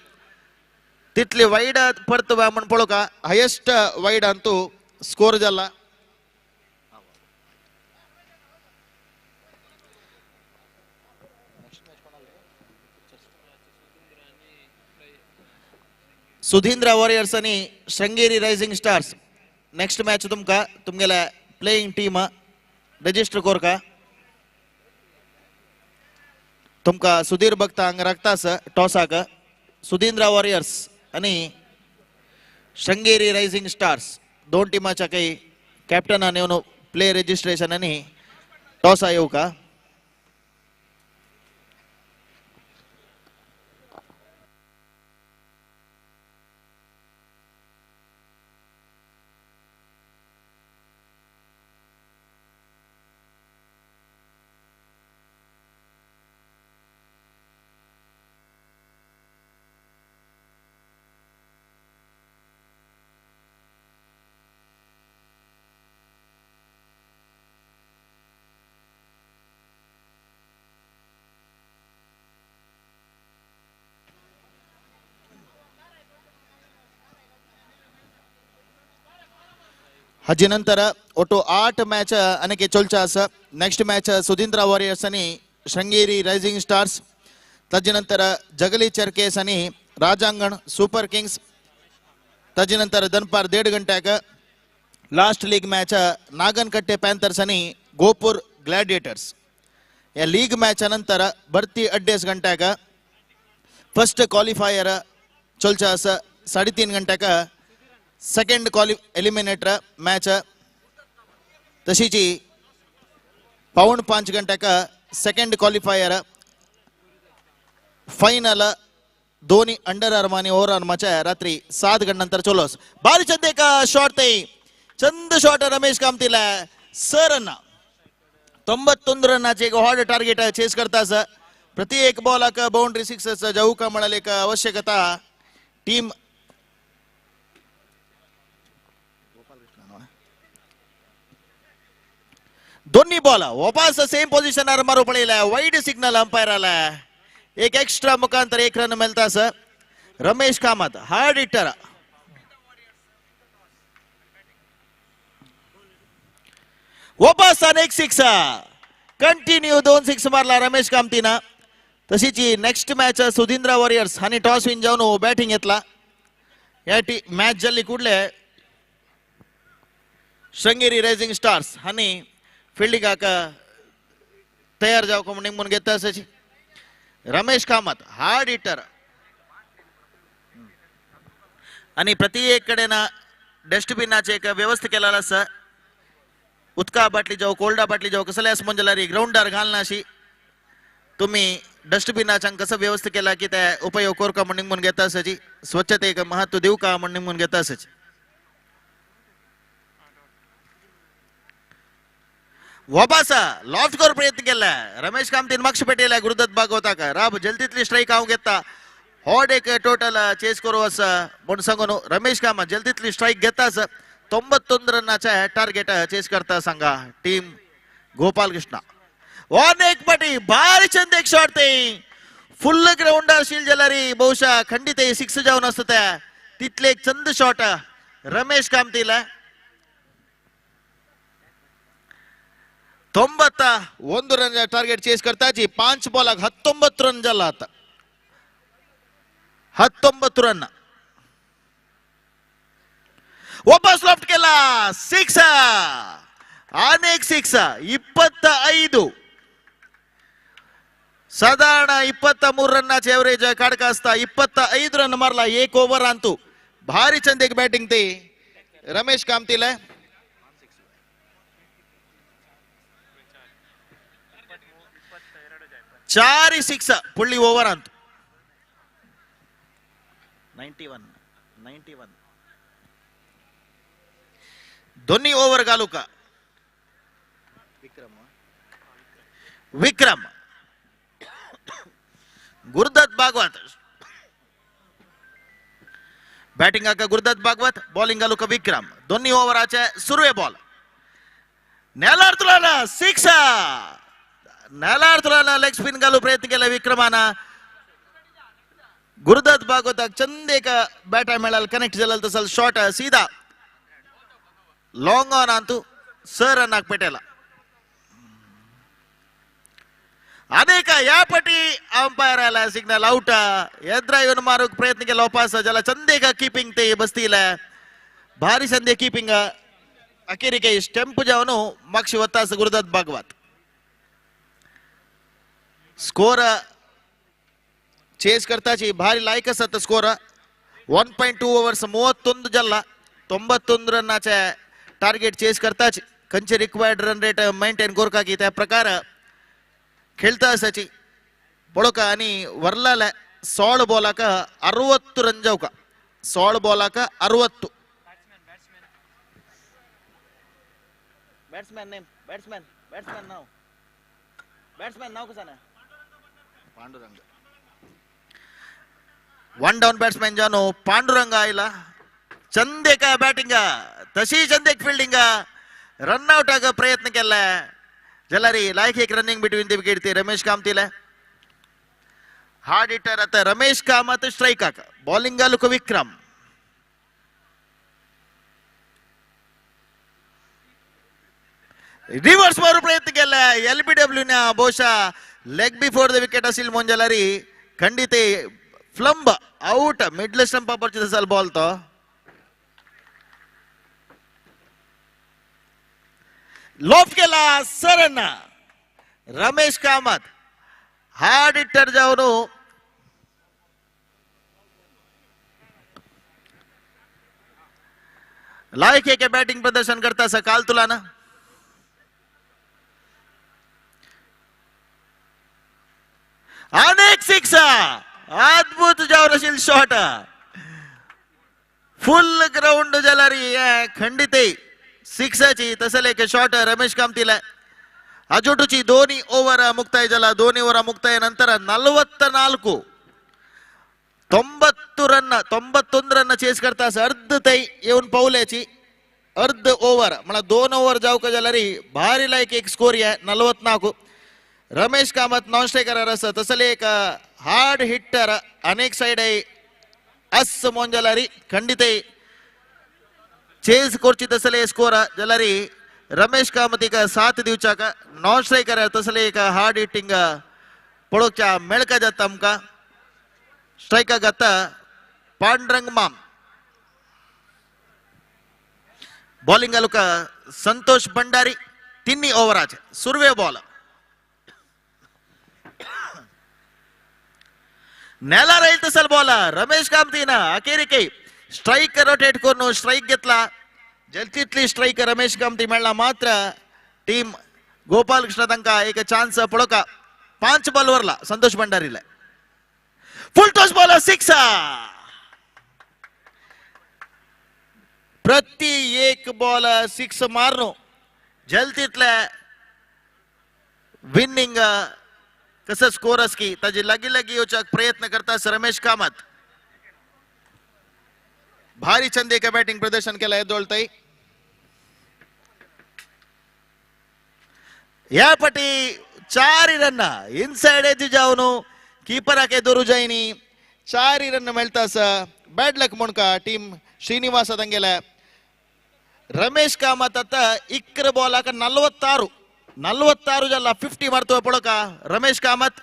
तिथली वाईड पडतो म्हण पळो का हायेस्ट वाईड अंतू स्कोर झाला सुधींद्र वॉरियर्स आणि Sringeri rising stars next match तुमका तुमगेला प्लेइंग टीम रजिस्टर कोर का तुमका सुधीर बघता हांगा राखतास टॉसाक सुधींद्रा वॉरियर्स आणि श्रृंगेरी रायझिंग स्टार्स दोन टीमाच्या काही कॅप्टनान येऊन प्ले रजिस्ट्रेशन आणि टॉसा येऊ का हाजी नंतर ಒಟ್ಟು 8 ಮ್ಯಾಚ್ ಅನಕೆ ಚೊಲ್ಚಾಸ್ ನೆಕ್ಸ್ಟ್ ಮ್ಯಾಚ್ ಸುಧೀಂದ್ರ ವಾರಿಯರ್ಸ್ आणि श्रृंगेरी रायझिंग स्टार्स तदनंतर जगली चरकेस आणि राजांगण सुपर किंग्स तदनंतर दनपार 1.5 ಗಂಟೆಗ last league match Naganakatte panthers आणि गोपूर ग्लॅडिएटर्स या लीग मैच नंतर भरती 2.5 ಗಂಟೆಗ फर्स्ट क्वालिफायर चोलचास 3.5 ಗಂಟೆಗ सेकंड एलिमिनेटर मैच तशीची 4.5 घंट्याका सेकंड क्वालिफायर फायनल दोन्ही अंडर आर्म आणि ओव्हर आर्माच्या रात्री 7 घंट्यानंतर चोलोस भारी चंद एक शॉट ते चंद शॉट रमेश कामतीला सरना 91 रनाचे एक हॉट टार्गेट चेस करतास प्रति एक बॉलाक बाउंड्री सिक्सर्स जाऊ का म्हणाले एक आवश्यकता टीम दोन्ही बॉल वापस सेम पोझिशन मारू पडेला वाईड सिग्नल अंपायर आला एक एक्स्ट्रा मुखांतर 1 रन मिळतास रमेश कामत हार्ड हिटर वापस अनेक 6 कंटिन्यू 2 6 मारला रमेश कामतीना तशीची नेक्स्ट मॅच सुधींद्रा वॉरियर्स आणि टॉस विन जाऊन बॅटिंग घेतला या मॅच जल्ली कुठले श्रृंगेरी रायझिंग स्टार्स आणि फील्डिंग तयार जाऊ का म्हणून घेता असायची रमेश कामत हार्ड हिटर आणि प्रति एक कडेना डस्टबिनाचे एक व्यवस्था केलेला असा उदका बाटली जाऊ कोल्डा बाटली जाऊ कसल्यास मंजलारी ग्राउंडार घालनाशी तुम्ही डस्टबिनाच्या कसं व्यवस्था केला की त्या उपयोग कोर का म्हणून घेता असायची स्वच्छतेक महत्व देऊ का म्हणून घेता असायची वापस लॉफ्ट कर प्रयत्न केला रमेश कामतीन मक्ष पेटेला गुरुदत्त भागवता का राब जल्दीतली स्ट्राईक हांव घेता हॉट एक टोटल चेस करू असा म्हणून सांगून रमेश कामत जल्दीतली स्ट्राईक घेताच 91 रनाचा टार्गेट चेस करता सांगा टीम गोपाल कृष्ण अनेक पटी भारी चंद एक शॉट ते फुल ग्राउंडर शील जलारी बहुशा खंडित 6 जाऊन असत त्या तिथले एक चंद शॉट रमेश कामतीला 91 रन टार्गेट चेस करताची 5 बॉलाक 19 रन झाला आता 19 रन वापस लॉफ्ट केला 6 अनेक 6 25 साधारण 23 रनाचे एव्हरेज काढका असता 25 रन मारला एक ओव्हर आणतो भारी चंद एक बॅटिंग ते रमेश कामतीला 4 6 पुढली ओव्हर आणतो 91 दोन्ही ओव्हर घालू का विक्रम गुरुदत्त भागवत बॅटिंग का गुरुदत्त भागवत बॉलिंग घालू का विक्रम दोन्ही ओव्हराचे सुरू आहे बॉल नेलार्थला 6 नेलार्थला लेग स्पिन घालू प्रयत्न केला विक्रमाना गुरुदत्त भागवत चंद एक बॅट मिळाल कनेक्ट झाला तसल शॉट सीधा लॉंग ऑन आणतो सर रनाक पेटेला अनेक यापटी अंपायर आला सिग्नल ಔಟ್ ಎದ್ರ ಇವನು ಮಾರೋಕ್ ಪ್ರಯತ್ನ केला ವಾಪಸ್ ಜಲ ಚಂದೇಗ ಕೀಪಿಂಗ್ ते बसतील भारी संदे कीपिंग अखेरीके स्टंप जावनु मक्षी वत्तास गुरुदत्त भागवत स्कोर चेस करताची भारी लायक असत स्कोर 1.2 ओव्हर्स 31 जल्ला 91 रनाचे टार्गेट चेस करताच खंयचे रिक्वायर्ड रन रेट मेंटेन करका की त्या प्रकार खेळता असाची पळोका आणि वर्लाला 16 बॉलाक 60 रन जावका 16 बॉलाक 60 बॅट्समॅन नेम बॅट्समॅन नाव कसं ना पांडुरंग 1 डाऊन बॅट्समॅन जानो पांडुरंग आयला चंदे का बॅटिंग तशी चंदेक फिल्डिंग रनआउट आಗ प्रयत्न केला जलारी लायक एक रनिंग बिटवीन दी विकेट ते रमेश कामतीला हार्ड हिटर आता रमेश कामत स्ट्राइक आका बॉलिंग आलुक विक्रम रिव्हर्स मारू प्रयत्न केला एलबीडब्ल्यू ना ಬಹುಶಃ लेग बिफोर द विकेट असेल मोंजलारी खंडित फ्लंब आउट मिडल स्टंप अपरची असेल बॉल तो लॉफ्ट केला सरन रमेश कामत हार्ड हिटर जाऊन लायक एक बॅटिंग प्रदर्शन करता असा काल तुला ना अनेक सिक्स अद्भुत जाऊन असेल शॉट फुल ग्राउंड जलारी खंडित सिक्साची तसले एक शॉट रमेश कामतीला अजोटूची दोन्ही ओव्हर मुक्ताय झाला दोन्ही ओव्हर मुक्ताय नंतर 44 90 रन 91 रन चेस करता अर्ध तै येऊन पावल्याची अर्ध ओव्हर मला 2 ओव्हर जाऊक जलारी भारी लायक एक स्कोर आहे 44 रमेश कामत नॉन स्ट्रायकर अस तसले एक हार्ड हिट्टर अनेक साइड आहे अस मोंजलारी खंडित चेस कोरची तसले स्कोर जलारी रमेश कामत का 7 दिवचा का नॉन स्ट्रायकर तसले एक हार्ड हिटिंग पळोच्या मेळका जाता आमका स्ट्राइक गता पांडुरंग माम बॉलिंग आलुक संतोष भंडारी 3 ओव्हराचे सुर्वे बॉल नेला राहील तसल बॉल रमेश कामतीना अखेरिके स्ट्राइक रोटेट करून स्ट्राइक घेतला जलतीतली स्ट्राइक रमेश कामती मिळला मात्र टीम गोपाल कृष्ण तंका एक चान्स पळोका 5 बॉलवरला संतोष भंडारीला फुल टॉस बॉल 6 प्रति एक बॉल 6 मारनो जलतीतल्या विनिंग कसं स्कोरस की ताजी लगी लगी योचक प्रयत्न करता रमेश कामत भारी चंदे का बॅटिंग प्रदर्शन केला आहे दोलताई या पटी 4 रन इनसाइड एज जाऊन कीपर आके दोरू जाईनी 4 रन मिळतास बॅड लक म्हणका टीम श्रीनिवास अದಂಗೆला रमेश कामत आता 1 बॉल आका 46 जल्ला 50 मारतो पळोಕ रमेश कामत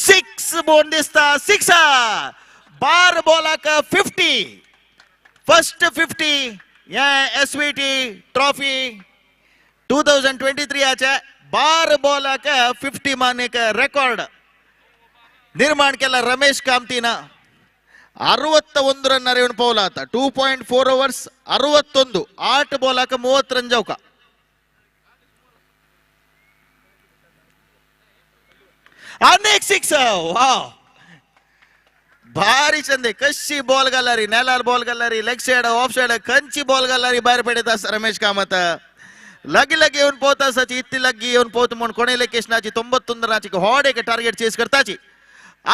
6 बोन दिसता 6 12 बॉल आका 50 फर्स्ट 50 या एसवीटी ट्रॉफी 2023 आच्या 12 बॉल आका 50 माने का रेकॉर्ड निर्माण केला रमेश कामतीना 61 रन येऊन पावला आता 2.4 ओव्हर्स 61 8 बॉल आका 30 रन जाऊका अनेक 6 वाव भारी चंदे कशी बॉल घालारी नेलार बॉल घालारी लेग साइड ऑफ साइड कंची बॉल घालारी बाहेर पडत रमेश कामत लगी लगी येऊन पोहताची इतली लगी येऊन पोहत म्हणून कोणे लेकेशनाची 91 रनाची हॉड एक टार्गेट चेस करताची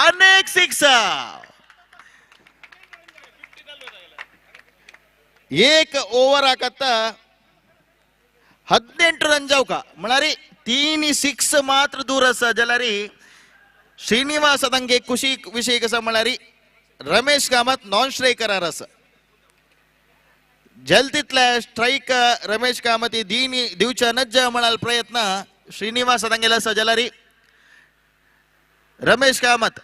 अनेक 6 एक ओव्हर आकत्ता 18 रन जाऊका म्हणारी 3 6 मात्र दूर असा जलारी श्रीनिवास अದಂಗೆ ಖುಷಿ ವಿಷಯ कसा म्हणारी रमेश कामत नॉन स्ट्रायकर अस जलतीतल्या स्ट्राइक रमेश कामत दीनी दिवच्या नज्ज म्हणाल प्रयत्न श्रीनिवास अದಂಗೆला जलारी रमेश कामत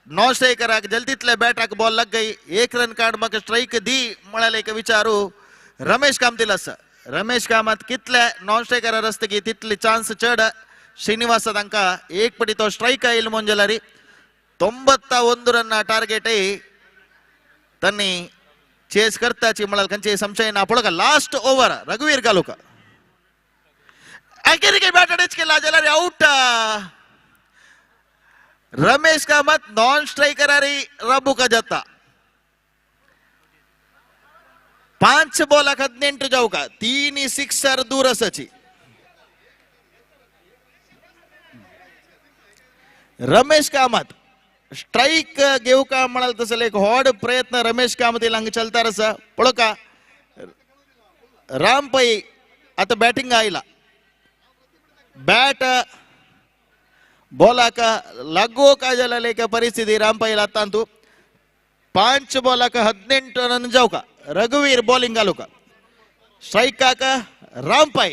नॉन स्ट्रायकर जलतीतल्या बॅट आक बॉल लग गई 1 रन काढ मग स्ट्राइक दी म्हणाले एक विचारू रमेश कामतीला रमेश कामत कितल्या नॉन स्ट्रायकर असते की तिथली चान्स चढ ಶ್ರೀನಿವಾಸ ತನಕ ಏಕ್ ಪಡಿತೋ ಸ್ಟ್ರೈಕ್ ಆಯಿಲ್ ಮುಂಜಲರಿ 91 ರನ್ನ ಟಾರ್ಗೆಟ್ ತನ್ನಿ चेस करता चिमळल कंचे संशय ना पुढं लास्ट ओव्हर रघुवीर गालुका अखेरीके बॅटडेच केला जलारी out Ramesh Kamath non striker आरी रबु का जत्ता 5 बॉल 18 जाऊ का 3 सिक्सर दूर असाची रमेश कामत स्ट्राइक घेऊ का म्हणाल तसं एक हॉड प्रयत्न रमेश कामतील अंग चलता रस पळ का राम पै आता बॅटिंग आईला बॅट बॉला का लागो का जला लेख परिस्थिती राम पै आता तू 5 बॉल 18 रन जाऊ का रघुवीर बॉलिंग आलो का स्ट्राइक का राम पै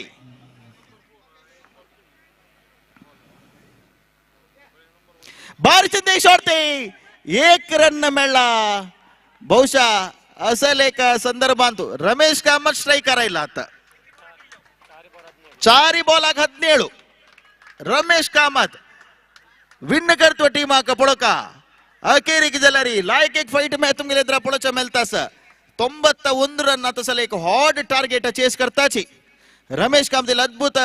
बारचंदे शॉर्टे एक रन मिळला बहुशा असेल एक संदर्भात रमेश कामत स्ट्राइक करायला आता 4 बॉल 17 रमेश कामत विन करतो टीम पळका अखेरीक जलरी लायक एक फाइट में तुम गेले पळच्या मेलतास 91 रन आता एक हॉट टार्गेट चेस करताची रमेश कामतील अद्भुत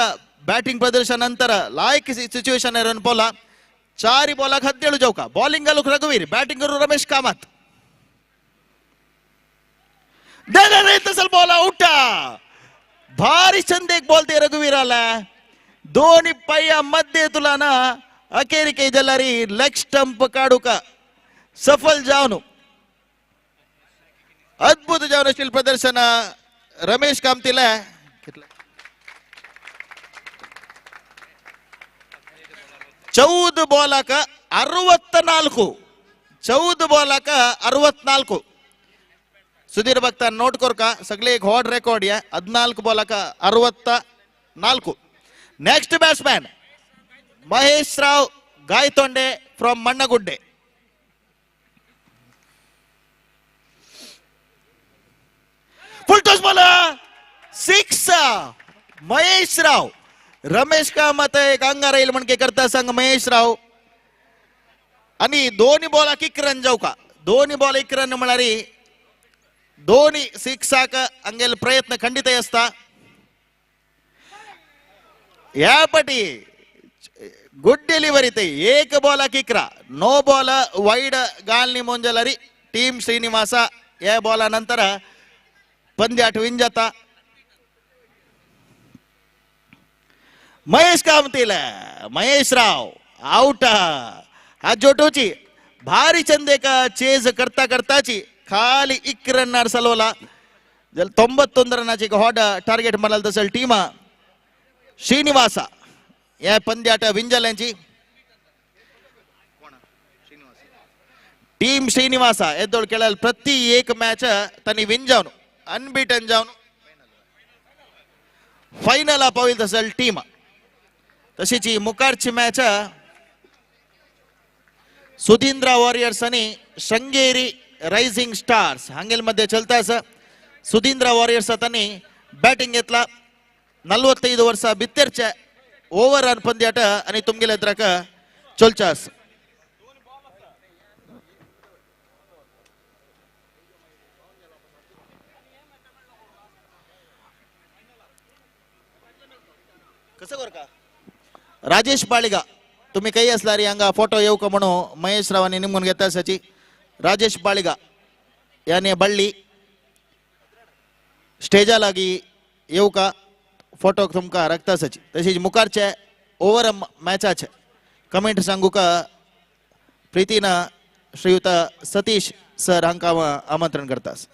बॅटिंग प्रदर्शन नंतर लायक सिच्युएशन रन पोला 4 बॉल 17 जाऊ का बॉलिंग आलो रघुवीर बॅटिंग करू रमेश कामत तसल बॉल आउट भारी चंद एक बॉल ते रघुवीर आला दोन्ही पाया मध्ये तुला ना अखेरी के जलारी लेग स्टंप काढू का सफल जाऊन अद्भुत जाऊन असतील प्रदर्शन रमेश कामतील 14 बॉल 64 14 बॉल 64 सुधीर बघता नोट कर का सगळे एक हॉट रेकॉर्ड या 14 ball 64 next batsman Mahesh Rao Gaitonde from Mannagudde full toss ball 6 Mahesh Rao Ramesh Kamath एक अंगार येईल म्हणके करता संघ महेश राव आणि दोन्ही बॉल 1 रन जाऊ का दोन्ही बॉल 1 रन मिळाली दोन्ही सिक्साक अंगेल प्रयत्न खंडित असता यापटी गुड डिलिव्हरी ते 1 बॉल 1 नो बॉल वाईड गालनी मोंजलरी टीम श्रीनिवास या बॉला नंतर पंद्य आठवीन जाता महेश कामतील महेश राव आउट हा जोटोची भारी चंदे का चेज करता करताची खाली 1 रन सलवला 91 रनाची हॉट टार्गेट म्हणाल तसं टीम श्रीनिवास या पंद्याट विंजल यांची टीम श्रीनिवास एदोड खेळाल प्रति एक मॅच त्यांनी विन जाऊन अनबीटन जाऊन फायनल पाविल तसं टीम तशीच मुखारची मॅच सुधींद्र वॉरियर्स आणि शृंगेरी रायझिंग स्टार्स हांगेल मध्ये चलतास सुधींद्र वॉरियर्स त्यांनी बॅटिंग घेतला 45 वर्ष बित्तेरच्या ओव्हर रन पंद्याट आणि तुमगेल एद्राक चलचास कसं कर का राजेश बाळिगा तुम्ही काही असला रे अंगा फोटो येऊ का म्हणून महेश रावांनी निमून घेता सची राजेश बाळिगा याने बळ्ळी स्टेजा लागी येऊ का फोटो तुमका रखता सची तशीच मुखारचे ओव्हर मॅचाचे कमेंट सांगू का प्रीतीनं श्रीयुत सतीश सर हांका आमंत्रण करतास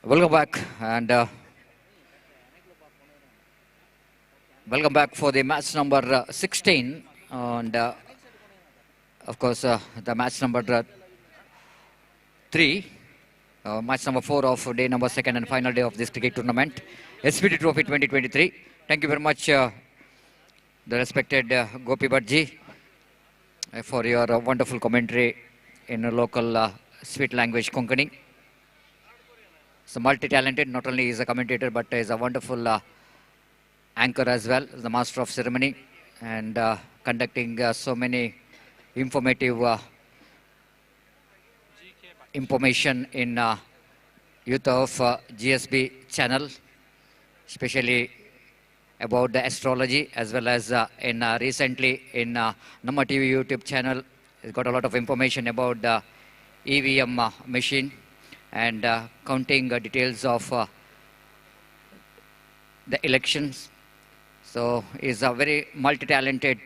Welcome back, and welcome back for the match number 16, and of course the match number 3, match number 4 of day number 2nd and final day of this cricket tournament, SPT Trophy 2023. Thank you very much, the respected Gopi Bhattji, for your wonderful commentary in a local sweet language Konkani. So multi-talented, not only is a commentator, but is a wonderful anchor as well, the master of ceremony, and conducting so many informative information in youth of GSB channel, especially about the astrology, as well as in recently in Namma TV YouTube channel. It's got a lot of information about the EVM machine and counting details of the elections. So he's a very multi-talented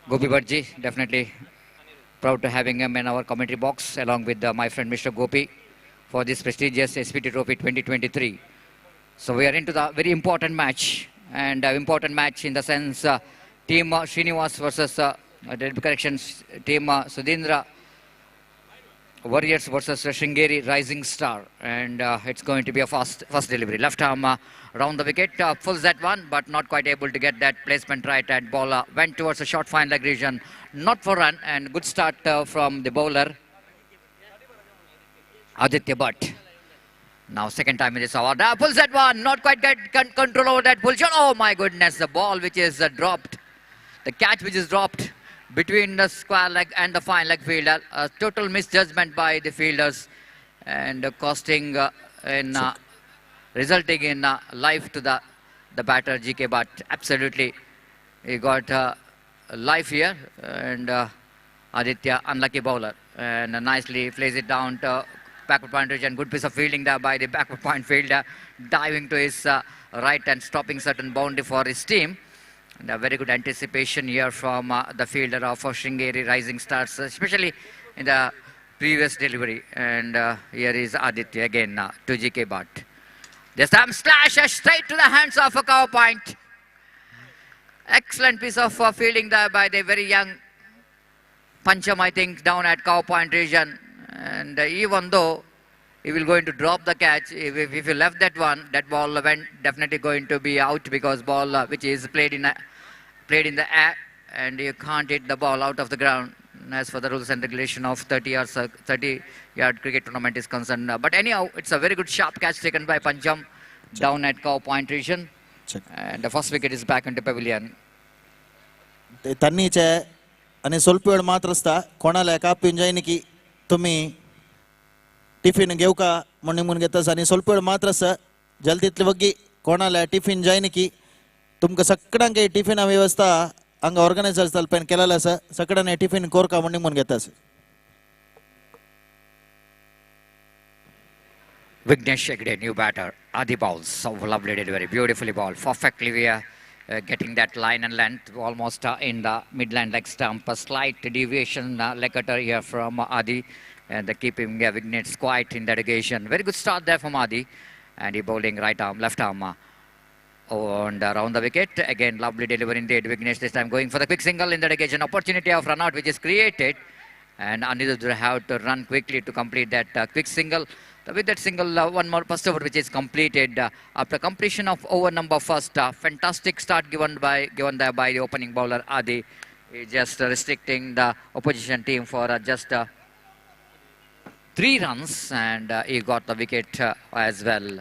Gopi Bhattji. Definitely proud to having him in our commentary box along with my friend Mr. Gopi for this prestigious SPT Trophy 2023. So we are into the very important match, and important match in the sense team Srinivas versus corrections, team Sudhindra Warriors versus Shringeri Rising Star, and it's going to be a first delivery. Left arm around the wicket, pulls that one, but not quite able to get that placement right. And ball went towards a short fine leg region, not for run, and good start from the bowler Aditya Bhatt. Now second time in this hour, pulls that one, not quite get control over that pull shot. Oh my goodness, the ball which is dropped, the catch which is dropped between the square leg and the fine leg fielder. A total misjudgment by the fielders, and costing resulting in life to the batter GK Bhatt. Absolutely, he got life here, and Aditya unlucky bowler, and nicely plays it down to backward point region. Good piece of fielding there by the backward point fielder, diving to his right and stopping certain boundary for his team. And a very good anticipation here from the fielder of Shringeri Rising Stars, especially in the previous delivery. And here is Aditya again to GK Bhatt. This time slash straight to the hands of a cover point. Excellent piece of fielding there by the very young Pancham, I think, down at cover point region. And even though he will going to drop the catch, if you left that one, that ball went definitely going to be out, because ball which is played in the air, and you can't hit the ball out of the ground as for the rules and regulation of 30-yard cricket tournament is concerned. But anyhow, it's a very good sharp catch taken by Pancham down at cover point region. And the first wicket is back into pavilion. तन्नीचे आणि ಸ್ವಲ್ಪ वेळ मात्र असता कोणाला एका पिंजायनिकी तुम्ही tiffin घेऊ का म्हणून म्हणून घेतास आणि ಸ್ವಲ್ಪ वेळ मात्र असं जल्दीतली बग्गी कोणाला टिफिन जायनिकी तुमका सगळ्यांक टिफिन व्यवस्था हंग ऑर्गनायझर्स तलपेन केलेला आसा सगळ्यांनी टिफिन कोरका म्हणून म्हणून घेतास. Vignesh again, new batter. Adi bowls, so lovely delivery, beautifully ball, perfectly we are getting that line and length almost in the midland leg stump. A slight deviation leg cutter here from Adi, and keeping Vignesh quiet in that occasion. Very good start there from Adi, and he bowling right arm, left arm. And around the wicket, again lovely delivery indeed. Vignesh this time going for the quick single in that occasion. Opportunity of run out which is created, and Anirudh have to run quickly to complete that quick single. With that single, one more first over which is completed after completion of over number first. Fantastic start given there by the opening bowler Adi, just restricting the opposition team for just 3 runs, and he got the wicket as well.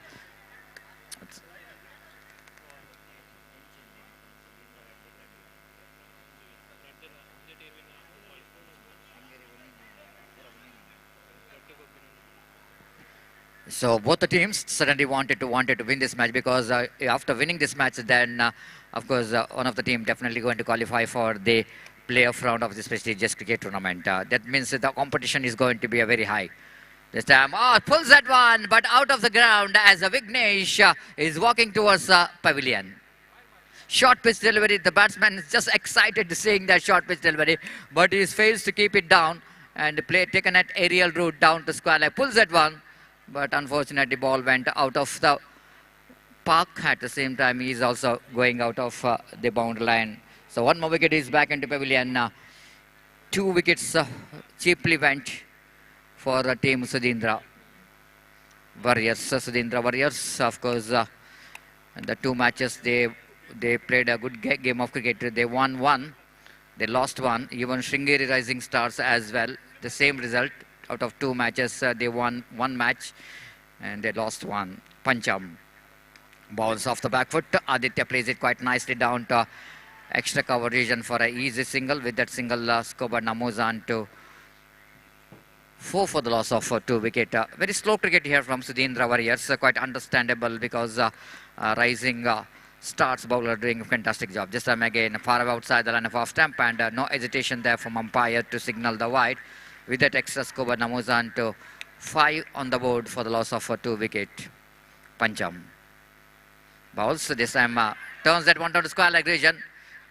So both the teams suddenly wanted to win this match, because after winning this match, then of course one of the team definitely going to qualify for the playoff round of this prestigious cricket tournament. That means that the competition is going to be a very high. This time, pulls that one, but out of the ground as Vignesh is walking towards pavilion. Short pitch delivery. The batsman is just excited seeing that short pitch delivery, but he fails to keep it down, and the play taken at aerial route down to square leg. Pulls that one. but unfortunately ball went out of the park. At the same time, he is also going out of the boundary line. So one more wicket is back into pavilion. 2 wickets cheaply went for team Sudhindra Warriors. Sudhindra Warriors, of course, the 2 matches they played a good game of cricket. They won one, they lost one. Even Sringeri Rising Stars as well. The same result. Out of 2 matches, they won 1 match and they lost one. Pancham. Balls off the back foot. Aditya plays it quite nicely down to extra cover region for an easy single. With that single, Skoba moves on to 4 for the loss of 2 wicket. Very slow cricket here from Sudhindra Warriors. Quite understandable because Rising Stars bowler doing a fantastic job. This time again, far outside the line of off stump and no hesitation there from umpire to signal the wide. With that extra, Skoba moves on to 5 on the board for the loss of 2 wicket. Pancham. Bowls this time turns that one down to square leg region,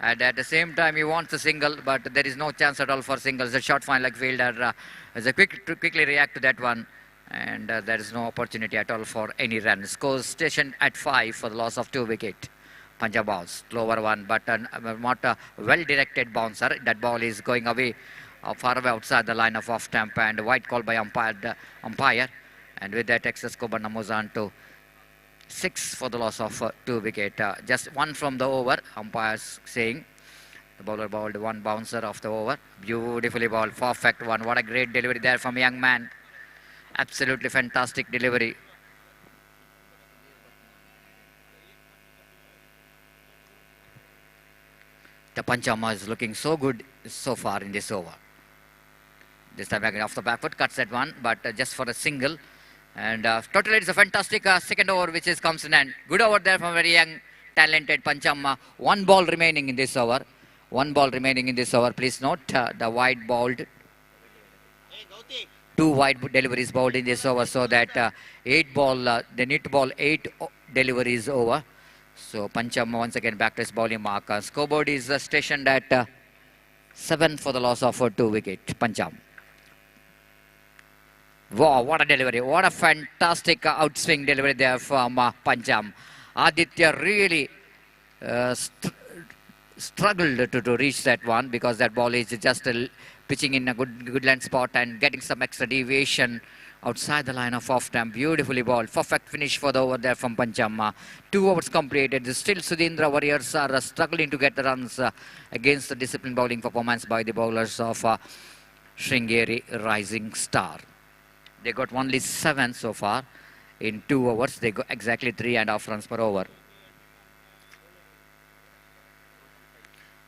and at the same time he wants a single, but there is no chance at all for singles. A short fine leg fielder is a quickly react to that one, and there is no opportunity at all for any run. Scores stationed at 5 for the loss of 2 wicket. Punjab bowls lower one, but not a well directed bouncer. That ball is going away far away outside the line of off stump, and white call by umpire. And with that, excess Koban moves on to 6 for the loss of 2 wicket. Just 1 from the over, umpires saying. The bowler bowled 1 bouncer off the over. Beautifully bowled, perfect one. What a great delivery there from a young man. Absolutely fantastic delivery. The Panchama is looking so good so far in this over. This time again off the back foot, cuts that one, but just for a single. And totally it's a fantastic second over which is comes in and good over there from very young, talented Pancham. 1 ball remaining in this over. 1 ball remaining in this over. Please note the wide bowled. 2 wide deliveries bowled in this over, so that 8 ball, they need to bowl 8 deliveries over. So Pancham once again back to his bowling mark. Scoreboard is stationed at 7 for the loss of 2 wicket. Pancham. Wow, what a delivery. What a fantastic outswing delivery there from Pancham. Aditya really struggled to reach that one because that ball is just pitching in a good land spot and getting some extra deviation outside the line of off stump. Beautifully bowled. Perfect finish for the over there from Pancham. 2 overs completed. Still Sudhindra Warriors are struggling to get the runs against the disciplined bowling performance by the bowlers of Sringeri Rising Star. They got only 7 so far in 2 overs. They got exactly 3.5 runs per over.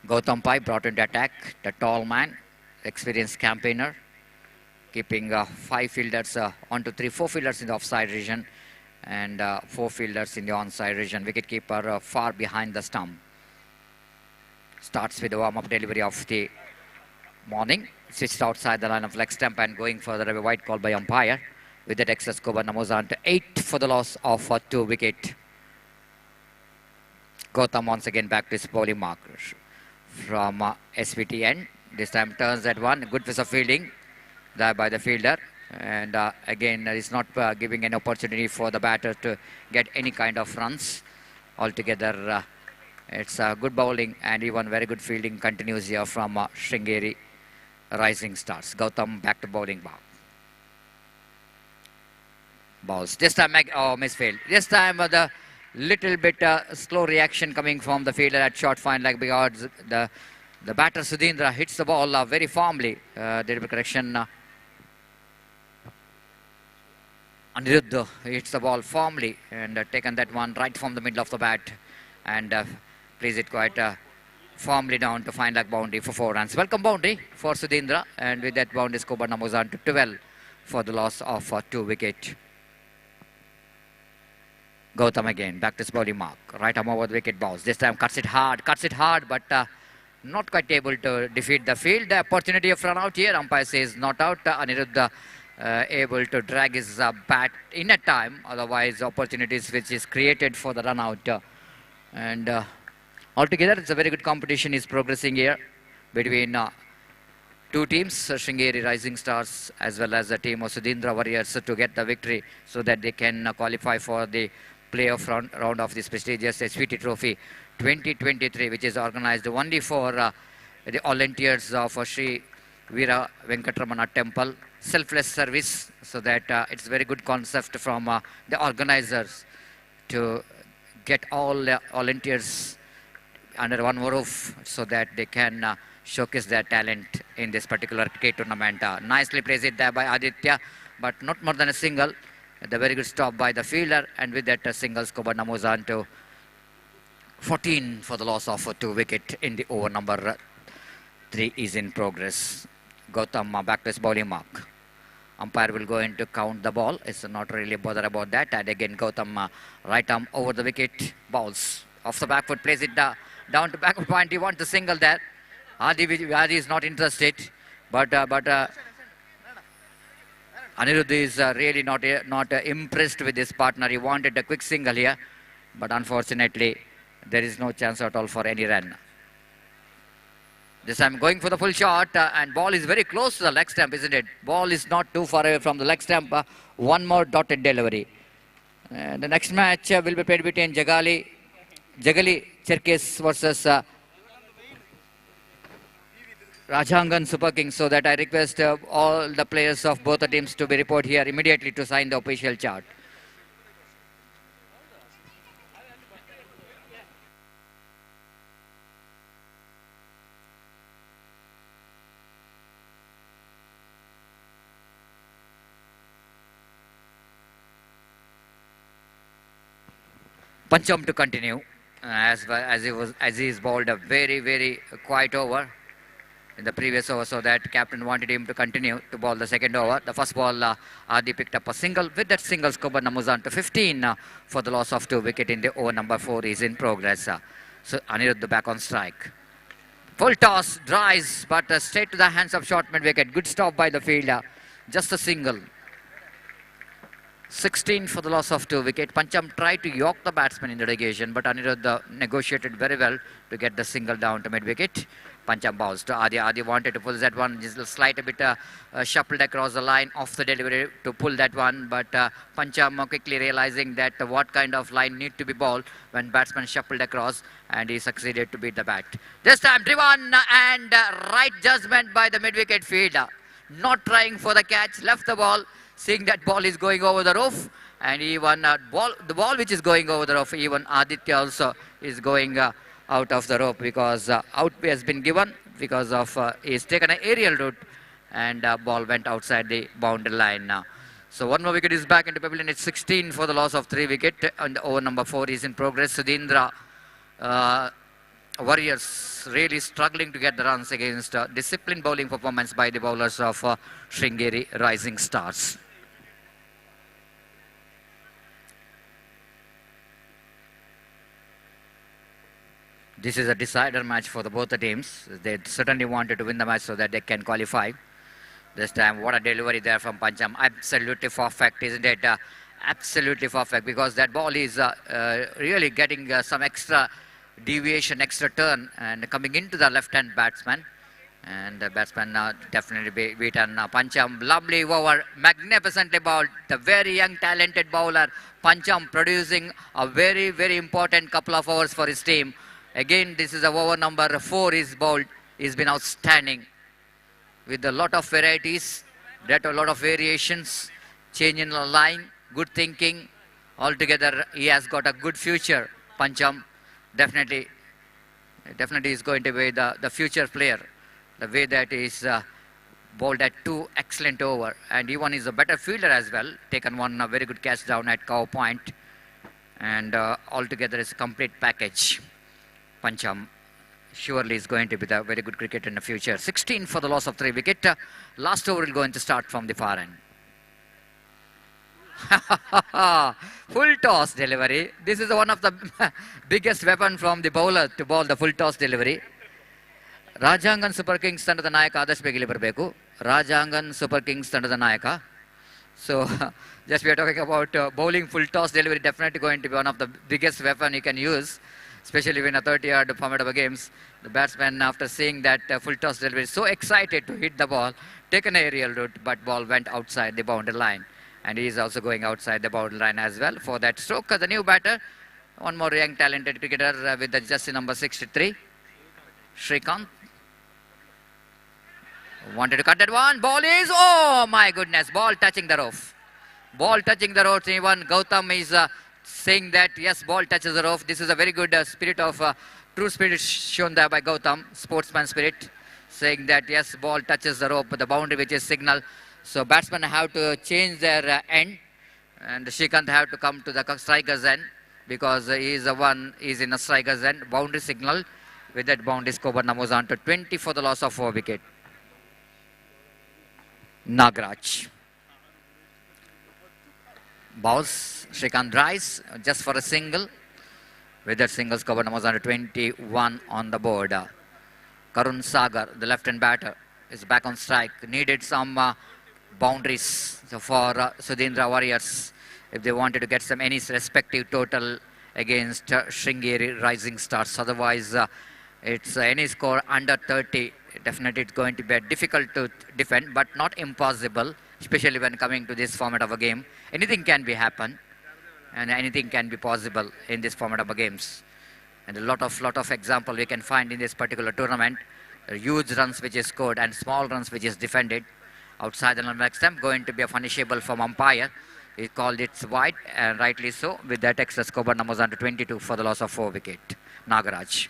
Gautam Pai brought into attack, the tall man, experienced campaigner, keeping 5 fielders onto 4 fielders in the offside region and 4 fielders in the onside region. Wicketkeeper far behind the stump. Starts with the warm-up delivery of the morning. Switched outside the line of leg stump and going further away. White call by umpire. With that excess cover, moves on to 8 for the loss of 2 wicket. Gautam once again back to his bowling markers from SVTN. This time turns at 1. Good piece of fielding there by the fielder. And again, it's not giving an opportunity for the batter to get any kind of runs. Altogether, it's good bowling and even very good fielding continues here from Sringeri Rising Stars. Gautam back to bowling bar. Balls. This time, misfield. This time, the little bit slow reaction coming from the fielder at short fine leg because the batter Sudhindra hits the ball very firmly. Delivery correction. Aniruddha hits the ball firmly and taken that one right from the middle of the bat and plays it quite firmly down to fine leg boundary for 4 runs. Welcome boundary for Sudhindra, and with that boundary score moves on to 12 for the loss of 2 wicket. Gautam again back to his bowling mark. Right arm over the wicket balls. This time cuts it hard, but not quite able to defeat the field. The opportunity of run out here. Umpire says not out. Aniruddha able to drag his bat in a time. Otherwise, opportunities which is created for the run out. And altogether, it's a very good competition is progressing here between two teams, Sringeri Rising Stars as well as the team of Sudhindra Warriors, to get the victory so that they can qualify for the playoff round of this prestigious SVT Trophy 2023, which is organized only for the volunteers of Sri Veera Venkatramana Temple. Selfless service, so that it's a very good concept from the organizers to get all volunteers under one roof so that they can showcase their talent in this particular cricket tournament. Nicely placed it there by Aditya, but not more than a single. The very good stop by the fielder, and with that single, Skoban moves on to 14 for the loss of 2 wicket in the over number 3 is in progress. Gautam back to his bowling mark. Umpire will go in to count the ball. It's not really bother about that. And again, Gautam right arm over the wicket, bowls off the back foot, plays it down to backward point. He wants a single there. Adi is not interested, but Anirudh is really not impressed with his partner. He wanted a quick single here, but unfortunately, there is no chance at all for any run. This time going for the full shot, and ball is very close to the leg stump, isn't it? Ball is not too far away from the leg stump. One more dotted delivery. The next match will be played between Jagali Cherkes versus Rajangan Super Kings. So that I request all the players of both the teams to be report here immediately to sign the official chart. Pancham to continue as he is bowled a very quiet over in the previous over, so that captain wanted him to continue to bowl the second over. The first ball, Adi picked up a single. With that single, Skoban moves on to 15 for the loss of 2 wicket in the over number 4 is in progress. So Anirudh back on strike. Full toss, dries, but straight to the hands of short mid wicket. Good stop by the fielder. Just a single. 16 for the loss of 2 wicket. Pancham tried to york the batsman in the occasion, but Anirudh negotiated very well to get the single down to mid wicket. Pancham bowls to Adi. Adi wanted to pull that one, just slight a bit shuffled across the line off the delivery to pull that one, but Pancham quickly realizing that what kind of line need to be bowled when batsman shuffled across, and he succeeded to beat the bat. This time driven and right judgment by the mid wicket fielder. Not trying for the catch, left the ball, seeing that ball is going over the roof, and even the ball which is going over the roof, even Aditya also is going out of the rope, because out has been given because of he's taken an aerial route, and ball went outside the boundary line now. So one more wicket is back into pavilion. It's 16 for the loss of 3 wicket, and over number 4 is in progress. Sudhindra Warriors really struggling to get the runs against disciplined bowling performance by the bowlers of Sringeri Rising Stars. This is a decider match for both the teams. They certainly wanted to win the match so that they can qualify. This time, what a delivery there from Pancham. Absolutely perfect, isn't it? Absolutely perfect, because that ball is really getting some extra deviation, extra turn, and coming into the left-hand batsman. And the batsman definitely beaten. Pancham, lovely over, magnificently bowled. The very young, talented bowler, Pancham, producing a very important couple of overs for his team. Again, this is a over number 4 is bowled. He's been outstanding with a lot of varieties, that a lot of variations, change in the line, good thinking. Altogether, he has got a good future. Pancham definitely is going to be the future player. The way that is bowled at 2 excellent over, and even is a better fielder as well. Taken one very good catch down at cow point, and altogether is a complete package. Pancham surely is going to be the very good cricketer in the future. 16 for the loss of 3 wicket. Last over will going to start from the far end. Full toss delivery. This is one of the biggest weapon from the bowler to bowl the full toss delivery. Rajangan Super Kings ತಂಡದ ನಾಯಕ ಆದಷ್ಟು ಬೇಗ ಇಲ್ಲಿ ಬರಬೇಕು. Rajangan Super Kings ತಂಡದ ನಾಯಕ. So just we are talking about bowling full toss delivery, definitely going to be one of the biggest weapon you can use. especially when a 30-yard format of a games. The batsman, after seeing that full toss delivery, is so excited to hit the ball, take an aerial route, but ball went outside the boundary line. And he is also going outside the boundary line as well for that stroke. The new batter, one more young talented cricketer with the jersey number 63, Shrikant. Wanted to cut that one. Ball is, oh my goodness, ball touching the roof. Ball touching the roof. Even Gautam is saying that, yes, ball touches the roof. This is a very good spirit of, true spirit shown there by Gautam, sportsman spirit, saying that, yes, ball touches the rope, the boundary which is signal. So batsmen have to change their end, and Shrikant have to come to the striker's end because he is the one, is in a striker's end. Boundary signal. With that boundary score, numbers on to 20 for the loss of 4 wicket. Nagraj. Bowls, Shrikant drives just for a single. With that single score, numbers under 21 on the board. Karun Sagar, the left-hand batter, is back on strike. Needed some boundaries for Sudhindra Warriors if they wanted to get some any respective total against Sringeri Rising Stars. Otherwise, it's any score under 30. Definitely it's going to be difficult to defend, but not impossible, especially when coming to this format of a game. Anything can be happen, and anything can be possible in this format of a games. And a lot of example we can find in this particular tournament. Huge runs which is scored and small runs which is defended. Outside the next time, going to be a punishable from umpire. He called it wide, and rightly so, with that extra score numbers under 22 for the loss of 4 wicket. Nagaraj.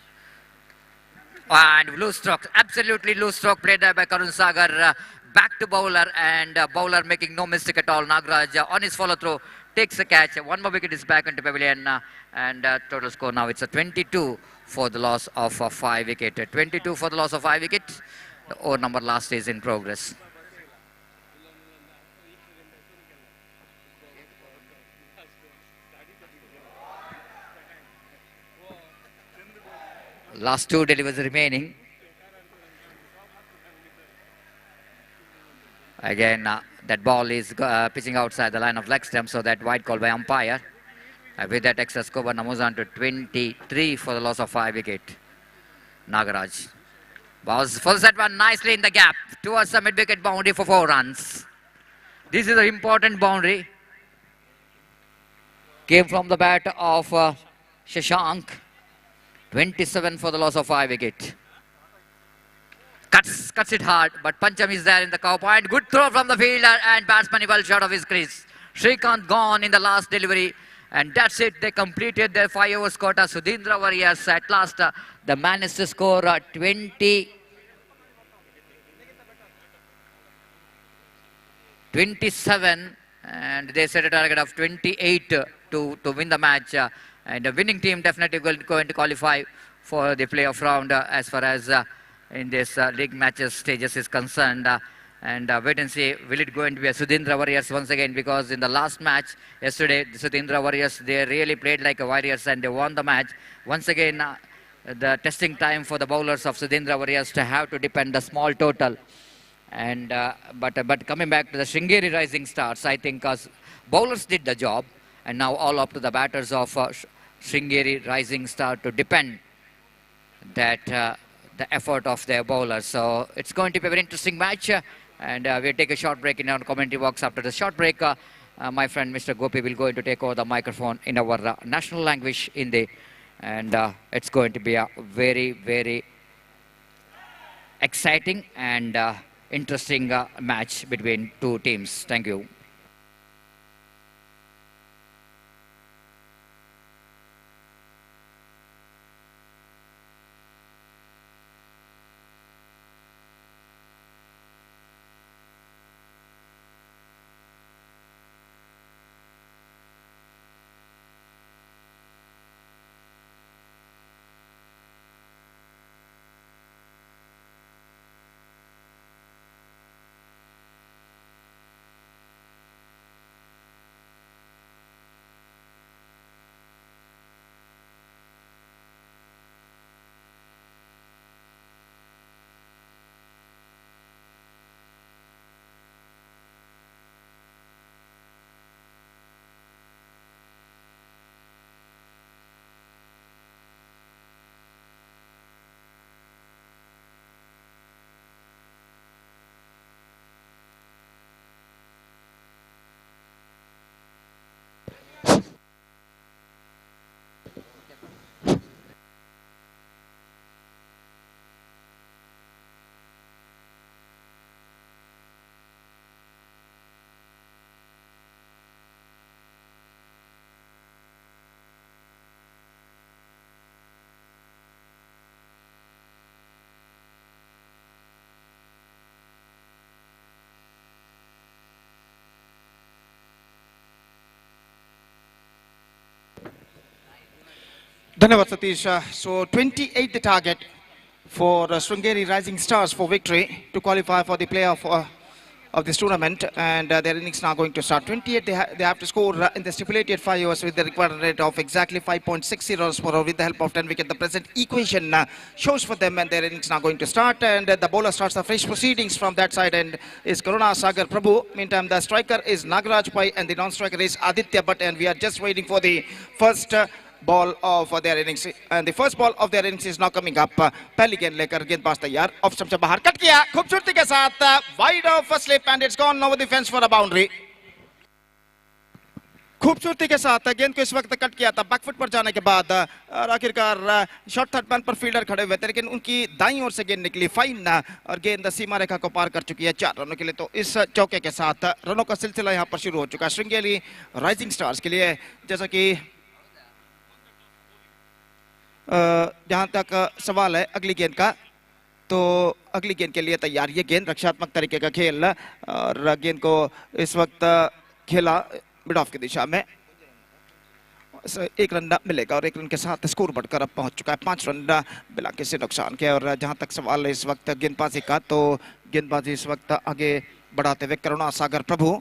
And loose stroke, absolutely loose stroke played there by Karun Sagar. Back to bowler, and bowler making no mistake at all. Nagraj on his follow through takes a catch. One more wicket is back into pavilion, and total score now it's a 22 for the loss of 5 wicket. 22 for the loss of 5 wicket. The over number last is in progress. Last 2 deliveries remaining. Again, that ball is pitching outside the line of leg stump, so that wide call by umpire. With that extra score, moves on to 23 for the loss of 5 wicket. Nagaraj. Balls full set one nicely in the gap towards the mid-wicket boundary for 4 runs. This is an important boundary. Came from the bat of Shashank. 27 for the loss of 5 wicket. Cuts it hard, but Pancham is there in the cow point. Good throw from the fielder, and batsman well short of his crease. Shrikant gone in the last delivery, and that's it. They completed their 5 overs quota. Sudhindra Warriors at last, the managed to score 27, and they set a target of 28 to win the match. And the winning team definitely going to qualify for the playoff round as far as in this league matches stages is concerned. And wait and see, will it going to be a Sudhindra Warriors once again? Because in the last match yesterday, the Sudhindra Warriors, they really played like a Warriors and they won the match. Once again, the testing time for the bowlers of Sudhindra Warriors to have to depend the small total. And but coming back to the Sringeri Rising Stars, I think bowlers did the job. And now all up to the batters of Sringeri Rising Star to depend that the effort of their bowlers. So it's going to be a very interesting match. And we'll take a short break in our commentary box. After the short break, my friend Mr. Gopi will going to take over the microphone in our national language, Hindi. And it's going to be a very, very exciting and interesting match between 2 teams. Thank you. धन्यवाद Satish. So 28 the target for Sringeri Rising Stars for victory to qualify for the playoff of this tournament, and their innings now going to start. 28 they have to score in the stipulated 5 overs with the required rate of exactly 5.60 runs per over with the help of 10 wickets. The present equation shows for them, and their innings now going to start, and the bowler starts the fresh proceedings from that side and is Karuna Sagar Prabhu. Meantime, the striker is Nagaraj Pai and the non-striker is Aditya Bhatt, and we are just waiting for the first ball of their innings, and the first ball of their innings is now coming up. पहली गेंद लेकर गेंदबाज तैयार, off stump से बाहर cut किया खूबसूरती के साथ, wide of slip and it's gone over the fence for a boundary. खूबसूरती के साथ गेंद को इस वक्त कट किया था बैकफुट पर जाने के बाद, और आखिरकार शॉर्ट थर्ड मैन पर फील्डर खड़े हुए थे, लेकिन उनकी दाईं ओर से गेंद निकली फाइन और गेंद सीमा रेखा को पार कर चुकी है 4 रनों के लिए. तो इस चौके के साथ रनों का सिलसिला यहां पर शुरू हो चुका है श्रृंगेरी राइजिंग स्टार्स के लिए. जैसा कि जहां तक सवाल है अगली गेंद का, तो अगली गेंद के लिए तैयार. ये गेंद रक्षात्मक तरीके का खेल, और गेंद को इस वक्त खेला मिड ऑफ की दिशा में. 1 रन मिलेगा और 1 रन के साथ स्कोर बढ़कर अब पहुंच चुका है 5 रन बिना किसी नुकसान के. और जहां तक सवाल है इस वक्त गेंदबाजी का, तो गेंदबाजी इस वक्त आगे बढ़ाते हुए करुणा सागर प्रभु,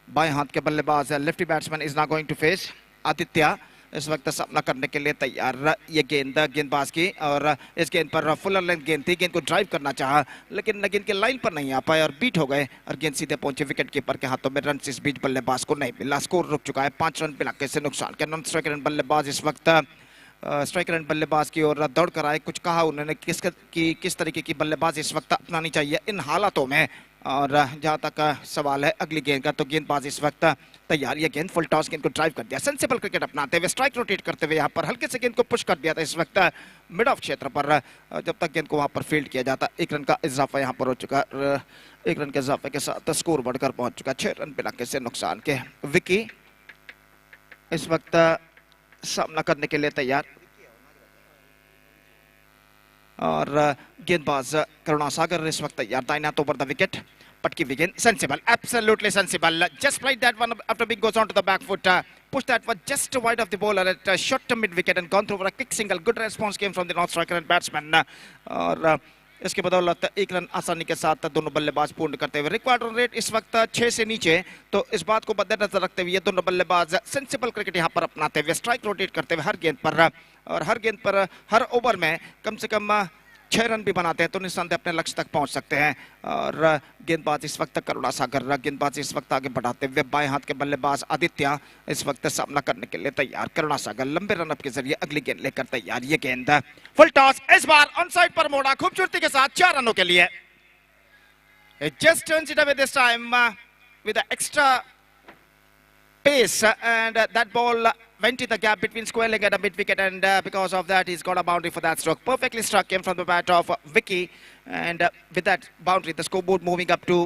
बाएं हाथ के बल्लेबाज lefty batsman is not going to face Aditya, इस वक्त सामना करने के लिए तैयार. ये गेंद गेंदबाज की, और इस गेंद पर फुलर लेंथ गेंद थी, गेंद को ड्राइव करना चाहा लेकिन गेंद के लाइन पर नहीं आ पाए और बीट हो गए, और गेंद सीधे पहुंचे विकेट कीपर के हाथों में. रन इस बीच बल्लेबाज को नहीं मिला, स्कोर रुक चुका है 5 रन बिना किसी नुकसान के. नॉन स्ट्राइकर बल्लेबाज इस वक्त स्ट्राइकर एंड बल्लेबाज की ओर दौड़ कर आए. कुछ कहा उन्होंने किस तरीके की बल्लेबाज इस वक्त अपनानी चाहिए इन हालातों में. और जहां तक सवाल है अगली गेंद का, तो गेंदबाज इस वक्त तैयार. ये गेंद फुल टॉस, गेंद को ड्राइव कर दिया, सेंसिबल क्रिकेट अपनाते हुए स्ट्राइक रोटेट करते हुए यहाँ पर हल्के से गेंद को पुश कर दिया था इस वक्त मिड ऑफ क्षेत्र पर. जब तक गेंद को वहां पर फील्ड किया जाता, 1 रन का इजाफा यहाँ पर हो चुका. 1 रन के इजाफे के साथ स्कोर बढ़कर पहुंच चुका 6 रन बिना किसी नुकसान के. विकी इस वक्त सामना करने के लिए तैयार, और गेंदबाज करुणा सागर इस वक्त तैयार. दाहिने हाथ ओवर द विकेट, पटकी wicket, sensible, absolutely sensible. Just played that one after being goes on to the back foot. Pushed that one just wide of the bowler at short to mid wicket and gone through for a quick single. Good response came from the non-striker and batsman. और इसके बदौलत 1 run आसानी के साथ दोनों बल्लेबाज पूर्ण करते हुए. रिक्वायर्ड रन रेट इस वक्त 6 से नीचे, तो इस बात को मद्देनजर रखते हुए ये दोनों बल्लेबाज सेंसिबल क्रिकेट यहाँ पर अपनाते हुए स्ट्राइक रोटेट करते हुए हर गेंद पर, और हर गेंद पर हर ओवर में कम से कम 6 रन भी बनाते हैं तो निस्संदेह अपने लक्ष्य तक पहुंच सकते हैं. और गेंदबाज इस वक्त करुणा सागर, गेंदबाज इस वक्त आगे बढ़ाते हुए बाएं हाथ के बल्लेबाज आदित्य इस वक्त सामना करने के लिए तैयार. करुणा सागर लंबे रन अप के जरिए अगली गेंद लेकर तैयार. ये गेंद फुल टॉस, इस बार ऑन साइड पर मोड़ा खूबसूरती के साथ 4 रनों के लिए. Just turns it away this time with extra pace, and that ball went in the gap between square leg and a mid wicket, and because of that he's got a boundary for that stroke. Perfectly struck, came from the bat of Vicky, and with that boundary the scoreboard moving up to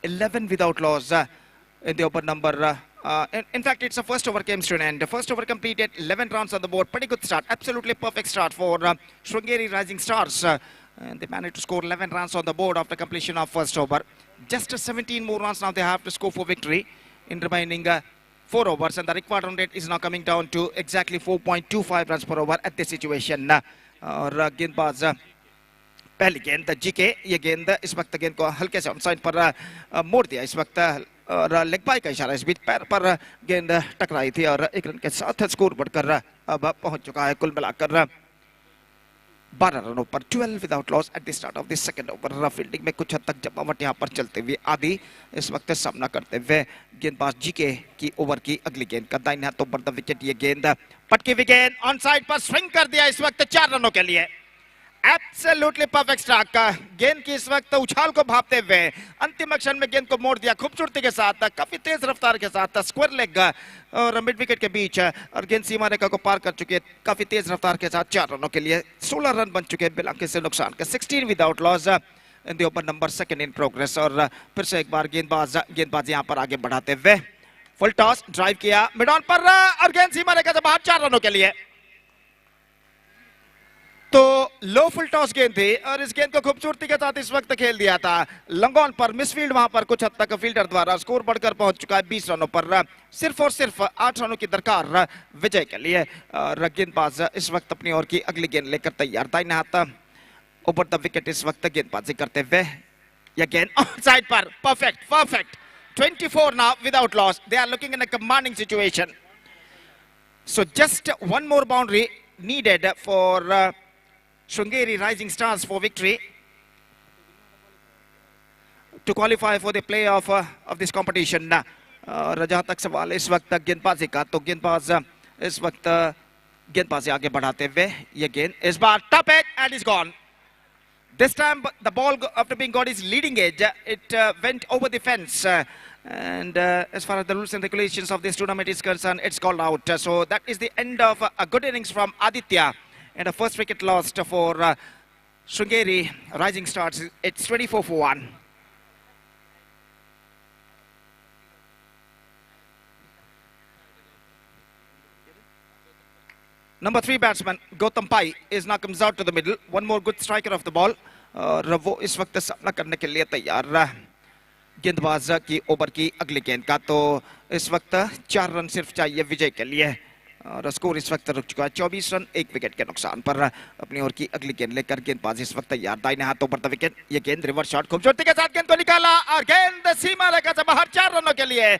11 without loss in the open number. In fact, it's a first over came to an end. First over completed, 11 runs on the board. Pretty good start, absolutely perfect start for Sringeri Rising Stars. And they managed to score 11 runs on the board after completion of first over. Just 17 more runs now they have to score for victory in remaining 4 overs, and the required run rate is now coming down to exactly 4.25 runs per over at this situation. और गेंदबाज पहली गेंद GK, ये गेंद इस वक्त गेंद को हल्के से ऑन साइड पर मोड़ दिया इस वक्त, और लेग बाय का इशारा इस बीच पैर पर गेंद टकराई थी, और 1 रन के साथ स्कोर बढ़कर अब पहुंच चुका है कुल मिलाकर 12 रनों पर. 12 without loss at the start of the second over. Fielding में कुछ हद तक जमावट यहां पर चलते हुए आदि इस वक्त सामना करते हुए गेंदबाज जीके की ओवर की अगली गेंद का दाहिने हाथ ओवर द विकेट. ये गेंद पटकी हुई गेंद ऑन साइड पर स्विंग कर दिया इस वक्त 4 रनों के लिए. Absolutely perfect strike. गेंद की इस वक्त उछाल को भापते हुए अंतिम क्षण में गेंद को मोड़ दिया खूबसूरती के साथ, काफी तेज रफ्तार के साथ स्क्वायर लेग और मिड विकेट के बीच, और गेंद सीमा रेखा को पार कर चुकी है काफी तेज रफ्तार के साथ. 4 रनों के लिए 16 रन बन चुके हैं बिना किसी नुकसान के. 16 without loss in the over number, second in progress. और फिर से एक बार गेंदबाज यहां पर आगे बढ़ाते हुए फुल टॉस ड्राइव किया मिड ऑन पर, और गेंद सीमा रेखा से बाहर 4 रनों के लिए. तो लो फुल टॉस गेंद थी और इस गेंद को खूबसूरती के साथ इस वक्त खेल दिया था लंगॉन पर, मिसफील्ड वहां पर कुछ हद तक फील्डर द्वारा। स्कोर बढ़कर पहुंच चुका है 20 रनों पर, सिर्फ और सिर्फ 8 रनों की दरकार विजय के लिए। और गेंदबाज इस वक्त अपनी ओर की अगली गेंद लेकर तैयार। दाहिने हाथ ऊपर द विकेट इस वक्त गेंदबाजी करते हुए, यह गेंद ऑन साइड पर, perfect perfect. 24 now without loss. They are looking in a commanding situation. So just one more boundary needed for Shrungeri Rising Stars for victory to qualify for the playoff of this competition. और जहां तक सवाल इस वक्त गेंदबाजी का, तो गेंदबाज इस वक्त गेंदबाजी आगे बढ़ाते हुए, ये गेंद इस बार top edge and is gone. This time the ball after being got his leading edge, it went over the fence. And as far as the rules and regulations of this tournament is concerned, it's called out. So that is the end of a good innings from Aditya. And the first wicket lost for Shrungeri Rising Stars. It's 24 for 1. Number 3 batsman Gautam Pai is now comes out to the middle. One more good striker of the ball. और वो इस वक्त सामना करने के लिए तैयार गेंदबाज की ओवर की अगली गेंद का. तो इस वक्त 4 रन सिर्फ चाहिए विजय के लिए और स्कोर इस वक्त रुक चुका है 24 रन 1 विकेट के नुकसान पर. अपनी ओर की अगली गेंद लेकर गेंदबाज इस वक्त तैयार. दाहिने हाथों पर द विकेट, ये गेंद रिवर्स शॉट खूबसूरती के साथ गेंद को निकाला और गेंद सीमा रेखा से बाहर 4 रनों के लिए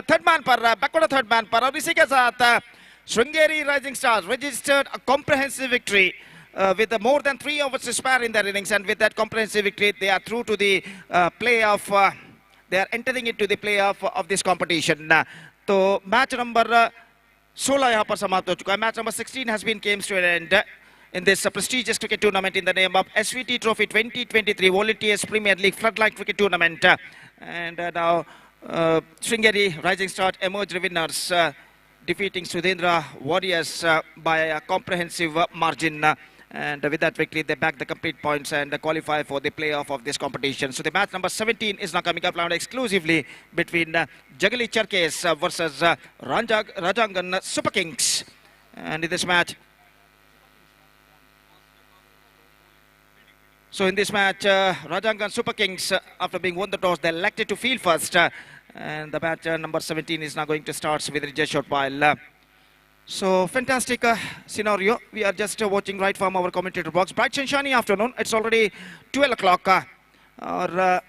थर्ड मैन पर, बैकवर्ड थर्ड मैन पर. और इसी के साथ Shrungeri Rising Stars registered a comprehensive victory with more than 3 overs to spare in their innings, and with that comprehensive victory they are through to the playoff. They are entering into the playoff of this competition. तो match number 16 यहाँ पर समाप्त हो चुका है. Match number 16 has been came to an end in this prestigious cricket tournament in the name of SVT Trophy 2023 Volunteers Premier League Floodlight Cricket Tournament. And now Shrungeri Rising Stars emerged winners, defeating Sudhendra Warriors by a comprehensive margin. And with that victory, they back the complete points and qualify for the playoff of this competition. So the match number 17 is now coming up now exclusively between Jagali Cherkes versus Rajangan Super Kings. And in this match, Rajangan Super Kings, after being won the toss, they elected to field first. And the match number 17 is now going to start with Rija Shotpile. So fantastic scenario. We are just watching right from our commentator box. Bright sunshiny afternoon. It's already 12 o'clock. और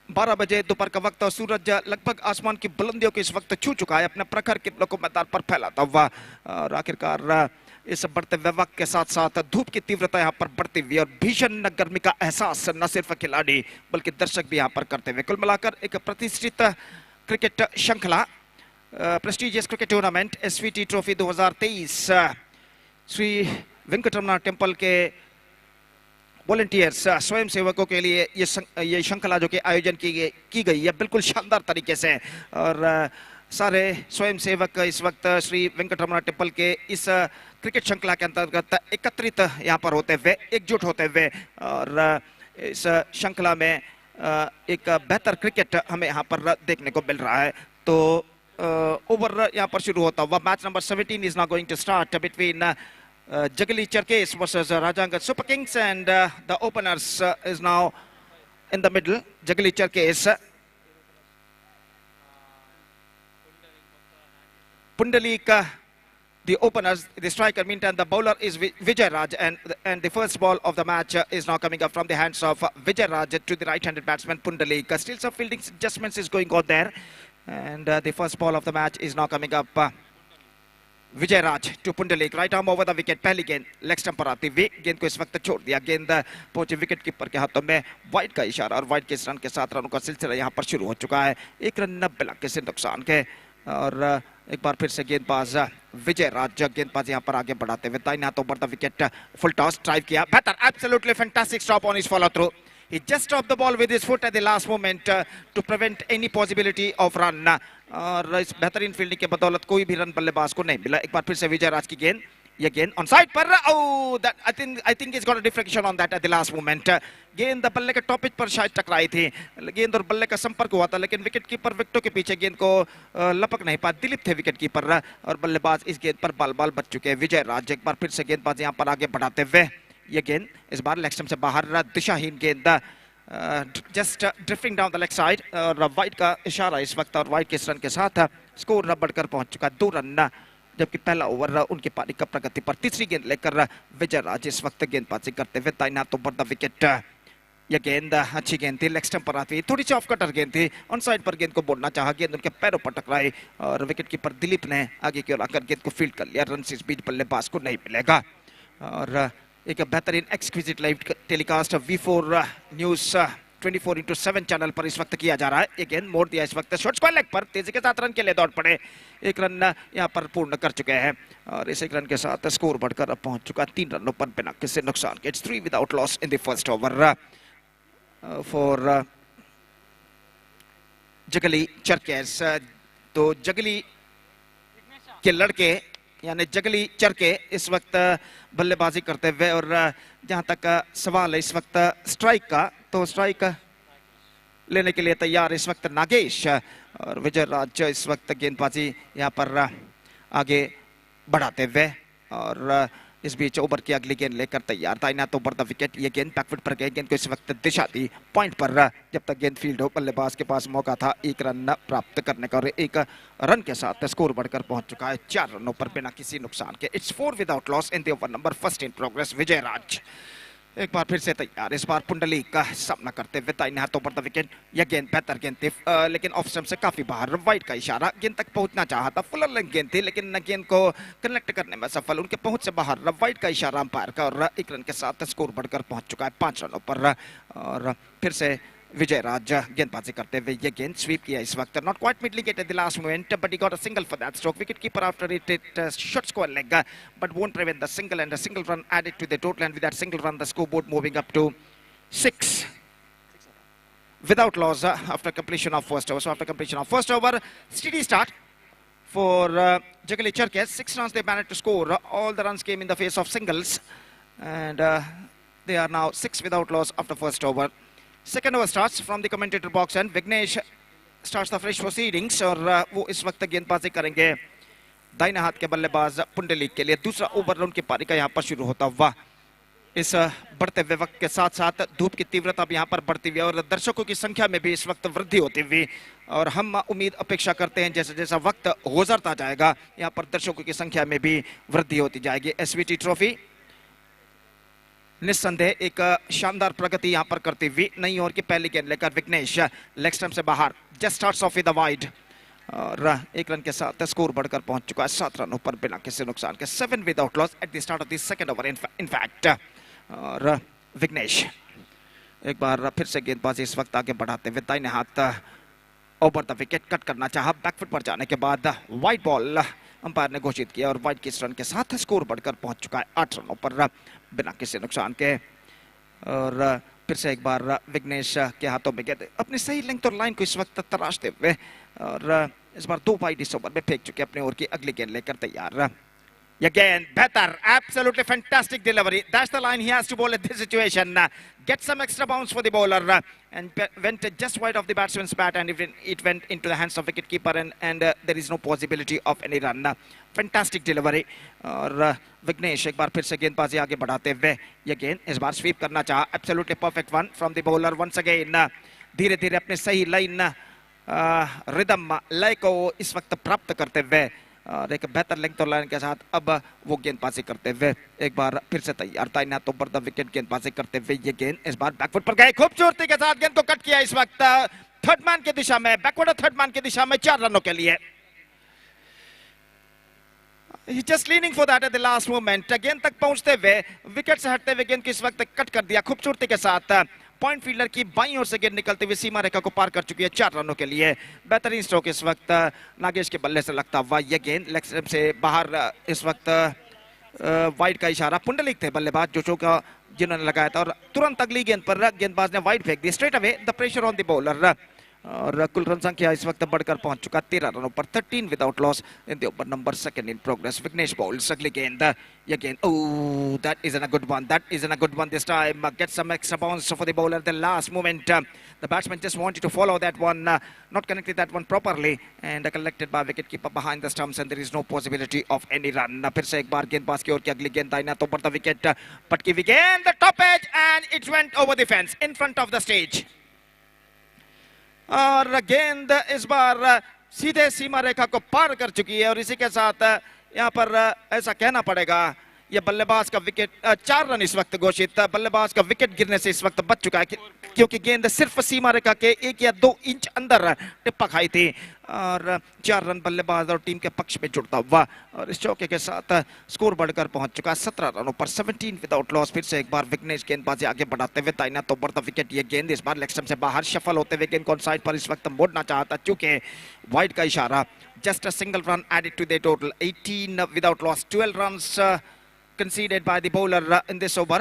12 बजे दोपहर का वक्त. सूरज लगभग आसमान की बुलंदियों को इस वक्त छू चुका है, अपने प्रखर किरणों को मैदान पर फैलाता हुआ. और आखिरकार इस बढ़ते हुए वक्त के साथ साथ धूप की तीव्रता यहाँ पर बढ़ती हुई और भीषण गर्मी का एहसास न सिर्फ खिलाड़ी बल्कि दर्शक भी यहाँ पर करते हुए. कुल मिलाकर एक प्रतिष्ठित क्रिकेट श्रृंखला, prestigious cricket tournament SVT trophy 2023 Shri Venkataraman temple के वॉलंटियर्स स्वयं सेवकों के लिए ये श्रृंखला जो कि आयोजन की गई है बिल्कुल शानदार तरीके से. और सारे स्वयं सेवक इस वक्त श्री वेंकटरमण टेम्पल के इस क्रिकेट श्रृंखला के अंतर्गत एकत्रित यहाँ पर होते हुए, एकजुट होते हुए और इस श्रृंखला में एक बेहतर क्रिकेट हमें यहाँ पर देखने को मिल रहा है. तो ओवर यहाँ पर शुरू होता हुआ match number 17 is now going to start between Jagali Cherkes versus Rajangan Super Kings, and the openers is now in the middle, Jagali Cherkes. Pundalik, the openers, the striker. Meantime, the bowler is Vijay Raj, and the first ball of the match is now coming up from the hands of Vijay Raj to the right-handed batsman Pundalik. Still some fielding adjustments is going on there, and the first ball of the match is now coming up. Vijay Raj to Pundalik, right arm over the wicket. पहली गेंद leg stump पर आती हुई गेंद को इस वक्त छोड़ दिया. गेंद पहुंचे विकेट कीपर के हाथों में. वाइड का इशारा और वाइड के इस रन के साथ रनों का सिलसिला यहाँ पर शुरू हो चुका है. 1 रन 90 लगे से नुकसान के. और एक बार फिर से गेंदबाज विजय राज गेंदबाज यहाँ पर आगे बढ़ाते हुए दाहिने हाथों पर the wicket. Full toss drive किया, बेहतर, absolutely fantastic stop on his follow through. He just stopped the ball with his foot at the last moment to prevent any possibility of run. और इस बेहतरीन फील्डिंग के बदौलत कोई भी run बल्लेबाज को नहीं मिला. एक बार फिर से विजय राज की गेंद, ये गेंद ऑन साइड पर. Oh, that I think he's got a deflection on that at the last moment. गेंद बल्ले के टॉपिक पर शायद टकराई थी. गेंद और बल्ले का संपर्क हुआ था, लेकिन विकेट कीपर विकेटों के पीछे गेंद को लपक नहीं पा. दिलीप थे विकेट कीपर और बल्लेबाज इस गेंद पर बाल बाल बच चुके हैं. विजय राज एक बार फिर से गेंदबाज यहाँ पर आगे बढ़ाते हुए ये गेंद इस बार लेग स्टंप से बाहर दिशाहीन गेंद just drifting down the leg side और वाइड का इशारा इस वक्त और वाइड के इस रन के साथ स्कोर बढ़कर पहुंच चुका 2 रन, जबकि पहला ओवर उनकी पारी का प्रगति पर। तीसरी गेंद लेकर विजय राज इस वक्त गेंदबाजी करते हुए तैनात ओवर द विकेट। यह गेंद अच्छी गेंद थी, लेग स्टंप पर आती, थोड़ी सी ऑफ कटर गेंद थी, ऑन साइड पर गेंद को बोलना चाहा, गेंद उनके पैरों पर टकराई और विकेट कीपर दिलीप ने आगे की ओर आकर गेंद को फील्ड कर लिया। रन से इस बीच बल्लेबाज को नहीं मिलेगा। और एक बेहतरीन exquisite live telecast V4 news 24/7 channel पर इस वक्त किया जा रहा है। ये गेंद मोड़ दिया इस वक्त शॉर्ट स्क्वायर लेग पर, तेजी के साथ रन के लिए दौड़ पड़े, 1 रन यहाँ पर पूर्ण कर चुके हैं और इस 1 रन के साथ स्कोर बढ़कर अब पहुंच चुका 3 रनों पर बिना किसी नुकसान के। It's 3 without loss in the first over for जगली चरकेस। तो जगली के लड़के यानी जगली चरके इस वक्त बल्लेबाजी करते हुए और जहां तक सवाल है इस वक्त स्ट्राइक का, तो स्ट्राइक लेने के लिए तैयार इस वक्त नागेश और विजय राज इस वक्त गेंदबाजी यहां पर आगे बढ़ाते हुए और इस बीच ओवर की अगली गेंद लेकर तैयार तैनात ओवर द विकेट। ये गेंद बैकफुट पर गई, गेंद को इस वक्त दिशा दी पॉइंट पर, जब तक गेंद फील्ड हो बल्लेबाज के पास मौका था 1 रन प्राप्त करने का और 1 रन के साथ स्कोर बढ़कर पहुंच चुका है 4 रनों पर बिना किसी नुकसान के। It's 4 without loss in the over number first in progress. Vijay Raj एक बार फिर से तैयार, इस बार पुंडली का सामना करते हुए तैनात ओवर द विकेट। यह गेंद बेहतर गेंद थी लेकिन ऑफ स्टंप से काफी बाहर, वाइड का इशारा, गेंद तक पहुंचना चाहा था, फुल लेंथ गेंद थी लेकिन गेंद को कनेक्ट करने में सफल, उनके पहुंच से बाहर, वाइड का इशारा अंपायर का और 1 रन के साथ स्कोर बढ़कर पहुंच चुका है 5 रनों पर। और फिर से विजय राज गेंदबाजी करते हुए ये गेंद स्वीप किया इस वक्त, not quite middled get at the last moment but he got a single for that stroke. Wicket keeper after it short square leg but won't prevent the single and a single run added to the total, and with that single run the scoreboard moving up to 6 without loss after completion of first over. So after completion of first over, steady start for Jagli Cherkes. 6 runs they managed to score. All the runs came in the face of singles and they are now 6 without loss after first over. Second over starts from the commentator box and Vignesh starts the fresh proceedings और वो इस वक्त गेंदबाजी करेंगे दाहिने हाथ के बल्लेबाज पुंडलिक के लिए। दूसरा ओवर उनकी पारी का यहाँ पर शुरू होता हुआ इस बढ़ते हुए वक्त के साथ साथ धूप की तीव्रता भी यहाँ पर बढ़ती हुई और दर्शकों की संख्या में भी इस वक्त वृद्धि होती हुई और हम उम्मीद अपेक्षा करते हैं जैसे जैसा वक्त गुजरता जाएगा यहाँ पर दर्शकों की संख्या में भी वृद्धि होती जाएगी। SVT ट्रॉफी निस्संदेह एक शानदार प्रगति यहां पर करती हुई नई ओवर की पहली गेंद लेकर विघ्नेश लेग स्टंप से बाहर, just starts of with the wide और 1 रन के साथ स्कोर बढ़कर पहुंच चुका है 7 रनों पर बिना किसी नुकसान के। 7 without loss at the start of the second over in fact. और विघ्नेश एक बार फिर से गेंदबाजी इस वक्त आगे बढ़ाते हुए दाहिने हाथ ओवर द विकेट कट करना चाहा, बैकफुट पर जाने के बाद वाइड बॉल अंपायर ने घोषित किया और वाइड के इस रन के साथ स्कोर बढ़कर पहुंच चुका है 8 रनों पर बिना किसी नुकसान के। और फिर से एक बार विघ्नेश के हाथों में गेंद अपनी सही लेंथ और लाइन को इस वक्त तराशते हुए और इस बार 2 वाइड इस ओवर में फेंक चुके अपने ओवर की अगली गेंद लेकर तैयार। Again, better, absolutely fantastic delivery. That's the line he has to bowl at this situation. Get some extra bounce for the bowler and went just wide of the batsman's bat and it went into the hands of wicketkeeper and there is no possibility of any run. Fantastic delivery. और विघ्नेश एक बार फिर से गेंदबाजी आगे बढ़ाते हुए ये गेंद इस बार स्वीप करना चाहा, absolutely perfect one from the bowler once again. धीरे धीरे अपने सही लाइन रिदम लय को इस वक्त प्राप्त करते हुए और एक बेहतर लेंथ और लाइन के साथ अब वो गेंदबाजी करते हुए एक बार फिर से तैयार तैनात तो पर द विकेट गेंदबाजी करते हुए ये गेंद इस बार बैकफुट पर गए, खूबसूरती के साथ गेंद को कट किया इस वक्त थर्ड मैन की दिशा में, बैकवर्ड थर्ड मैन की दिशा में 4 रनों के लिए। He's just leaning for that at the last moment. गेंद तक पहुंचते हुए विकेट से हटते हुए गेंद को इस वक्त कट कर दिया खूबसूरती के साथ। पॉइंट फील्डर की बाईं ओर से गेंद निकलते हुए सीमा रेखा को पार कर चुकी है 4 रनों के लिए। बेहतरीन स्ट्रोक इस वक्त नागेश के बल्ले से लगता हुआ यह गेंद लेग स्टंप से बाहर इस वक्त वाइड का इशारा पुंडलिक थे बल्लेबाज जो चौका जिन्होंने लगाया था और तुरंत अगली गेंद पर गेंदबाज ने वाइड फेंक दी straight away the pressure on the bowler और कुल रन संख्या इस वक्त बढ़कर पहुंच चुका 13 रनों पर 13 without loss in the over number second in progress. Vignesh bowls अगली गेंद again. Oh, that isn't a good one. That isn't a good one this time. Get some extra bounce for the bowler. The last moment, the batsman just wanted to follow that one, not connected that one properly, and collected by wicketkeeper behind the stumps, and there is no possibility of any run. फिर से एक बार गेंदबाज की ओर की अगली गेंद दाहिना तो पर the wicket पटकी हुई गेंद the top edge and it went over the fence in front of the stage. और गेंद इस बार सीधे सीमा रेखा को पार कर चुकी है और इसी के साथ यहाँ पर ऐसा कहना पड़ेगा ये बल्लेबाज का विकेट 4 रन इस वक्त घोषित. बल्लेबाज का विकेट गिरने से इस वक्त बच चुका है क्योंकि गेंद सिर्फ सीमा रेखा के 1 या 2 इंच अंदर टिप्पा खाई थी और 4 रन बल्लेबाज और टीम के पक्ष में जुड़ता हुआ और इस चौके के साथ स्कोर बढ़कर पहुंच चुका 17 रनों पर 17 विदाउट लॉस. फिर से एक बार विघ्नेश गेंदबाजी आगे बढ़ाते हुए दाहिना तो बढ़ता विकेट. ये गेंद इस बार लेग स्टंप से बाहर शफल होते हुए गेंद को ऑन साइड पर इस वक्त मोड़ना चाहता क्योंकि वाइड का इशारा. Just a single run added to the total 18 without loss. 12 runs conceded by the bowler in this over.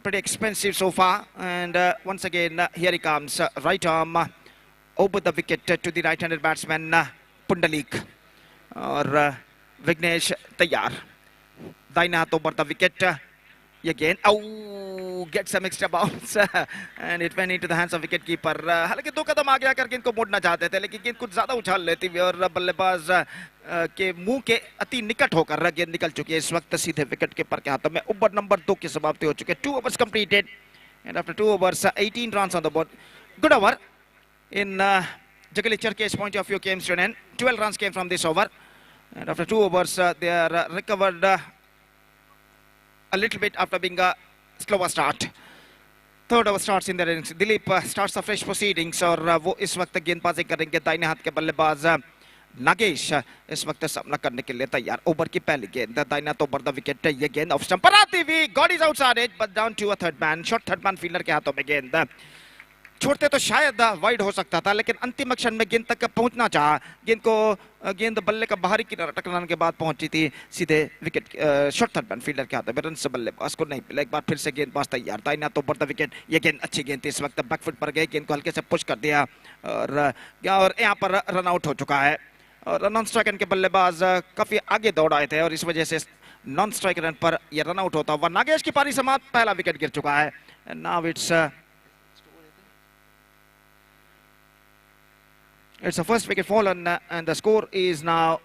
Pretty expensive so far, and once again here he comes, right arm over the wicket to the right-handed batsman Pundalik और Vignesh तैयार. दाहिना हाथ over the wicket again. Oh, get some extra bounce and it went into the hands of wicket keeper. हालांकि 2 कदम आगे आकर गेंद को मोड़ना चाहते थे लेकिन गेंद कुछ ज्यादा उछाल लेती हुई और बल्लेबाज के मुंह के अति निकट होकर गेंद निकल चुकी है इस वक्त सीधे विकेट कीपर के हाथों में. ओवर नंबर 2 की समाप्ति हो चुकी है. 2 overs completed and after 2 overs 18 runs on the board. Good over in Jagali Cherke's point of view came to an end. 12 runs came from this over and after 2 overs they are recovered a little bit after being a slower start. Third over starts in the innings. Dilip starts the fresh proceedings और वो इस वक्त गेंदबाजी करेंगे. दाहिने हाथ के बल्लेबाज नागेश इस वक्त सामना करने के लिए तैयार. ओवर की पहली गेंद दाहिना तो बढ़ता विकेट. ये गेंद ऑफ स्टंप पर आती हुई got is outside it but down to a third man. Shot third man fielder के हाथों में गेंद. छोड़ते तो शायद वाइड हो सकता था लेकिन अंतिम क्षण में गेंद तक पहुंचना चाहा. गेंद बल्ले का बाहरी किनारा टकराने के बाद पहुंची थी सीधे wicket. Shot third man fielder के हाथों में रन से बल्लेबाज को नहीं मिला. एक बार फिर से गेंदबाज तैयार. दाहिना तो बढ़ता विकेट. ये गेंद अच्छी गेंद थी. इस वक्त बैकफुट पर गई. गेंद को हल्के से पुश कर दिया और यहाँ पर रन आउट हो चुका है और नॉन स्ट्राइक रन के बल्लेबाज काफी आगे दौड़ आए थे और इस वजह से नॉन स्ट्राइक रन पर यह रन आउट होता हुआ नागेश की पारी समाप्त. पहला विकेट गिर चुका है. Now it's a first wicket fallen and the score is now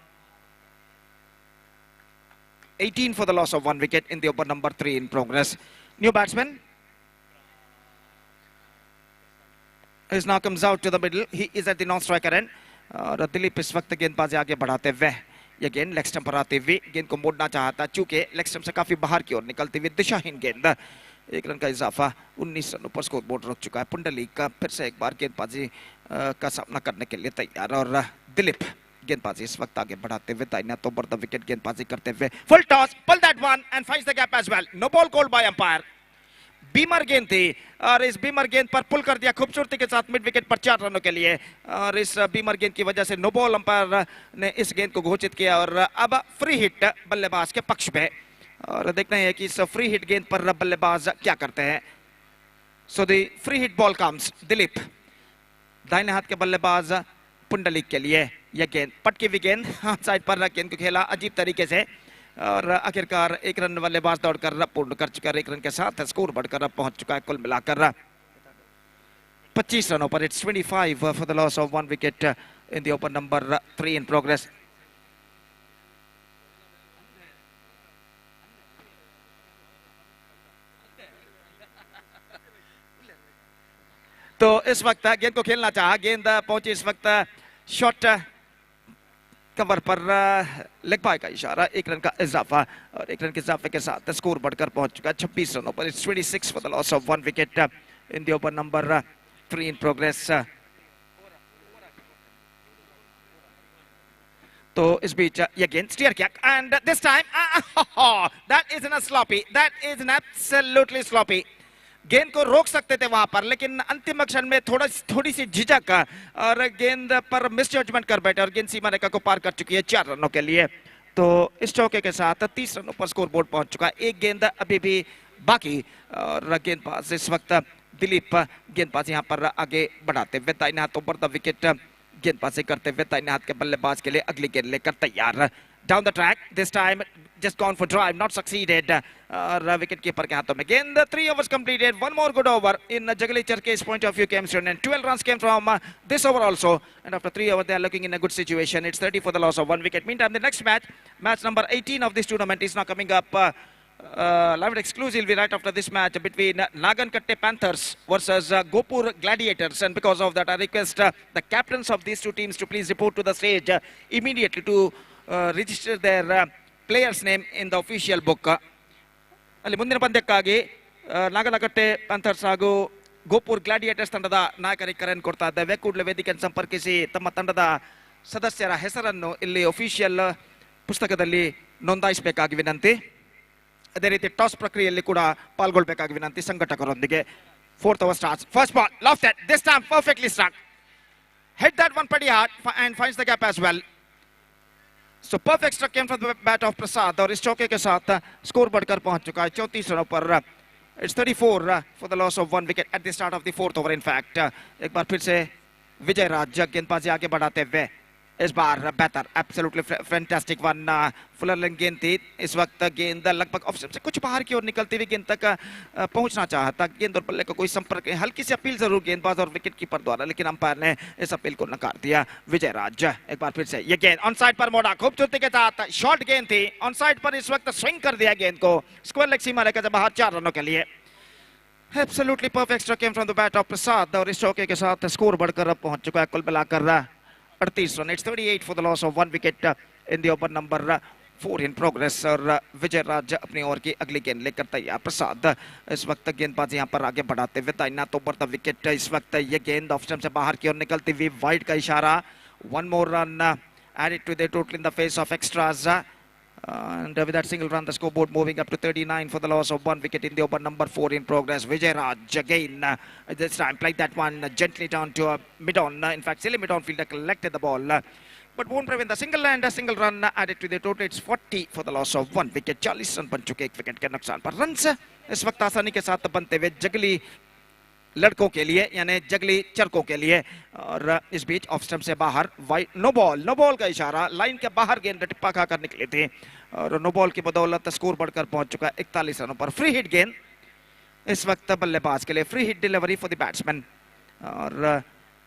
18 for the loss of 1 wicket in the over number 3 in progress. New batsman is now comes out to the middle. He is at the non-striker end. और दिलीप इस वक्त गेंदबाजी आगे बढ़ाते हुए ये गेंद leg stump पर आते हुए गेंद को मोड़ना चाहता चूंकि लेग स्टंप से काफी बाहर की ओर निकलती हुई दिशाहीन गेंद. 1 रन का इजाफा. 19 रनों पर स्कोर बोर्ड रुक चुका है. पुंडलीक का फिर से एक बार गेंदबाजी का सामना करने के लिए तैयार और दिलीप गेंदबाजी इस वक्त आगे बढ़ाते हुए दाहिना तो बढ़ता विकेट गेंदबाजी करते हुए. Full toss pull that one and finds the gap as well. No ball called by umpire. Beamer गेंद थी और इस बीमर गेंद पर पुल कर दिया खूबसूरती के साथ मिड विकेट पर 4 रनों के लिए और इस बीमर गेंद की वजह से नो बॉल अंपायर ने इस गेंद को घोषित किया और अब फ्री हिट बल्लेबाज के पक्ष में और देखना है कि इस फ्री हिट गेंद पर बल्लेबाज क्या करते हैं. So the free hit ball comes. Dilip दाहिने हाथ के बल्लेबाज पुंडलिक के लिए यह गेंद पटकी हुई गेंद हाथ साइड पर गेंद को खेला अजीब तरीके से और आखिरकार 1 रन बल्लेबाज दौड़कर पूर्ण कर चुका. 1 रन के साथ स्कोर बढ़कर अब पहुंच चुका है कुल मिलाकर 25 रनों पर. It's 25 for the loss of 1 wicket in the over number 3 in progress. तो इस वक्त गेंद को खेलना चाहा. गेंद पहुंची इस वक्त शॉट कवर पर लेग बाय का इशारा. 1 रन का इजाफा और 1 रन के इजाफे के साथ स्कोर बढ़कर पहुंच चुका है 26 रनों पर. It's 26 for the loss of 1 wicket in the over number 3 in progress. तो इस बीच ये गेंद स्टीयर किया and this time that is an sloppy. That is an absolutely sloppy. गेंद को रोक सकते थे वहां पर लेकिन अंतिम क्षण में थोड़ी सी झिझक और गेंद पर मिस जजमेंट कर बैठे और गेंद सीमा रेखा को पार कर चुकी है 4 रनों के लिए. तो इस चौके के साथ 30 रनों पर स्कोर बोर्ड पहुंच चुका है. 1 गेंद अभी भी बाकी और गेंदबाज इस वक्त दिलीप गेंदबाजी यहाँ पर आगे बढ़ाते हुए दाहिने हाथ ऊपर द विकेट गेंदबाजी करते हुए दाहिने हाथ के बल्लेबाज के लिए अगली गेंद लेकर तैयार down the track this time just gone for drive not succeeded wicket keeper के हाथों में गेंद 3 overs completed one more good over in Jagli Charke's point of view came soon and 12 runs came from this over also and after 3 overs they are looking in a good situation. It's 30 for the loss of 1 wicket. Meantime the next match number 18 of this tournament is now coming up live and exclusively right after this match between Nagankatte Panthers versus Gopur Gladiators, and because of that I request the captains of these two teams to please report to the stage immediately to register their players name in the official book. ಅಲ್ಲಿ ಮುಂದಿನ ಪಂದ್ಯಕ್ಕಾಗಿ ನಾಗನಕಟ್ಟೆ panthers ಹಾಗೂ ಗೋಪುರ್ gladiators ತಂಡದ ನಾಯಕರಿಗೆ ಕರೆಯನ್ನು ಕೊಡ್ತಾ ಇದ್ದೇವೆ. ಕೂಡಲೇ ವೇದಿಕೆಯನ್ನು ಸಂಪರ್ಕಿಸಿ ತಮ್ಮ ತಂಡದ ಸದಸ್ಯರ ಹೆಸರನ್ನು ಇಲ್ಲಿ ಅಫಿಷಿಯಲ್ ಪುಸ್ತಕದಲ್ಲಿ ನೋಂದಾಯಿಸಬೇಕಾಗಿ ವಿನಂತಿ. ಅದೇ ರೀತಿ ಟಾಸ್ ಪ್ರಕ್ರಿಯೆಯಲ್ಲಿ ಕೂಡ ಪಾಲ್ಗೊಳ್ಳಬೇಕಾಗಿ ವಿನಂತಿ ಸಂಘಟಕರೊಂದಿಗೆ. Fourth over starts. First ball, left it. This time perfectly struck. Hit that one pretty hard and finds the gap as well. So perfect struck came from the bat of Prasad और इस चौके के साथ score बढ़कर पहुंच चुका है 34 रनों पर. It's 34 for the loss of 1 wicket at the start of the 4th over. In fact एक बार फिर से विजय राज गेंदबाजी आगे बढ़ाते हुए इस बार बेहतर absolutely fantastic one Fuller length गेंद थी. इस वक्त गेंद लगभग ऑफ स्टंप से कुछ बाहर की ओर निकलती हुई गेंद तक पहुंचना चाहता. गेंद और बल्ले का कोई संपर्क, हल्की सी अपील जरूर गेंदबाज और विकेट कीपर द्वारा, लेकिन अंपायर ने इस अपील को नकार दिया. विजय राज एक बार फिर से ये गेंद ऑन साइड पर मोड़ा खूबसूरती के साथ. शॉर्ट गेंद थी ऑन साइड पर, इस वक्त स्विंग कर दिया गेंद को. स्क्वायर लेग सीमा लेकर बाहर 4 रनों के लिए. Absolutely perfect stroke came from the bat of Prasad और इस चौके के साथ स्कोर बढ़कर अब पहुंच चुका है कुल मिलाकर 38 run. It's 38 for the loss of 1 wicket in the over number 4 in progress. और विजय राज अपनी ओवर की अगली गेंद लेकर तैयार. प्रसाद इस वक्त गेंदबाजी यहाँ पर आगे बढ़ाते हुए दाहिना तो ऊपर द विकेट. इस वक्त ये गेंद ऑफ स्टंप से बाहर की ओर निकलती हुई वाइड का इशारा. 1 more run added to the total in the face of extras. And with that single run, the scoreboard moving up to 39 for the loss of 1 wicket in the over number 4 in progress. Vijay Raj again, this time played that one gently down to a mid-on. In fact, silly mid-on fielder collected the ball, but won't prevent the single and a single run added to the total. It's 40 for the loss of 1 wicket. 40 run बन चुके एक wicket के नुकसान पर. Runs इस वक्त आसानी के साथ बनते हुए जगली लड़कों के लिए यानी जगली चरकों के लिए. और इस बीच ऑफ स्टंप से बाहर वाइड नो बॉल का इशारा. लाइन के बाहर गेंद टिप्पा खाकर निकली थी और नो बॉल की बदौलत स्कोर बढ़कर पहुंच चुका है 41 रनों पर. फ्री हिट गेंद इस वक्त बल्लेबाज के लिए. Free hit delivery for the batsman. और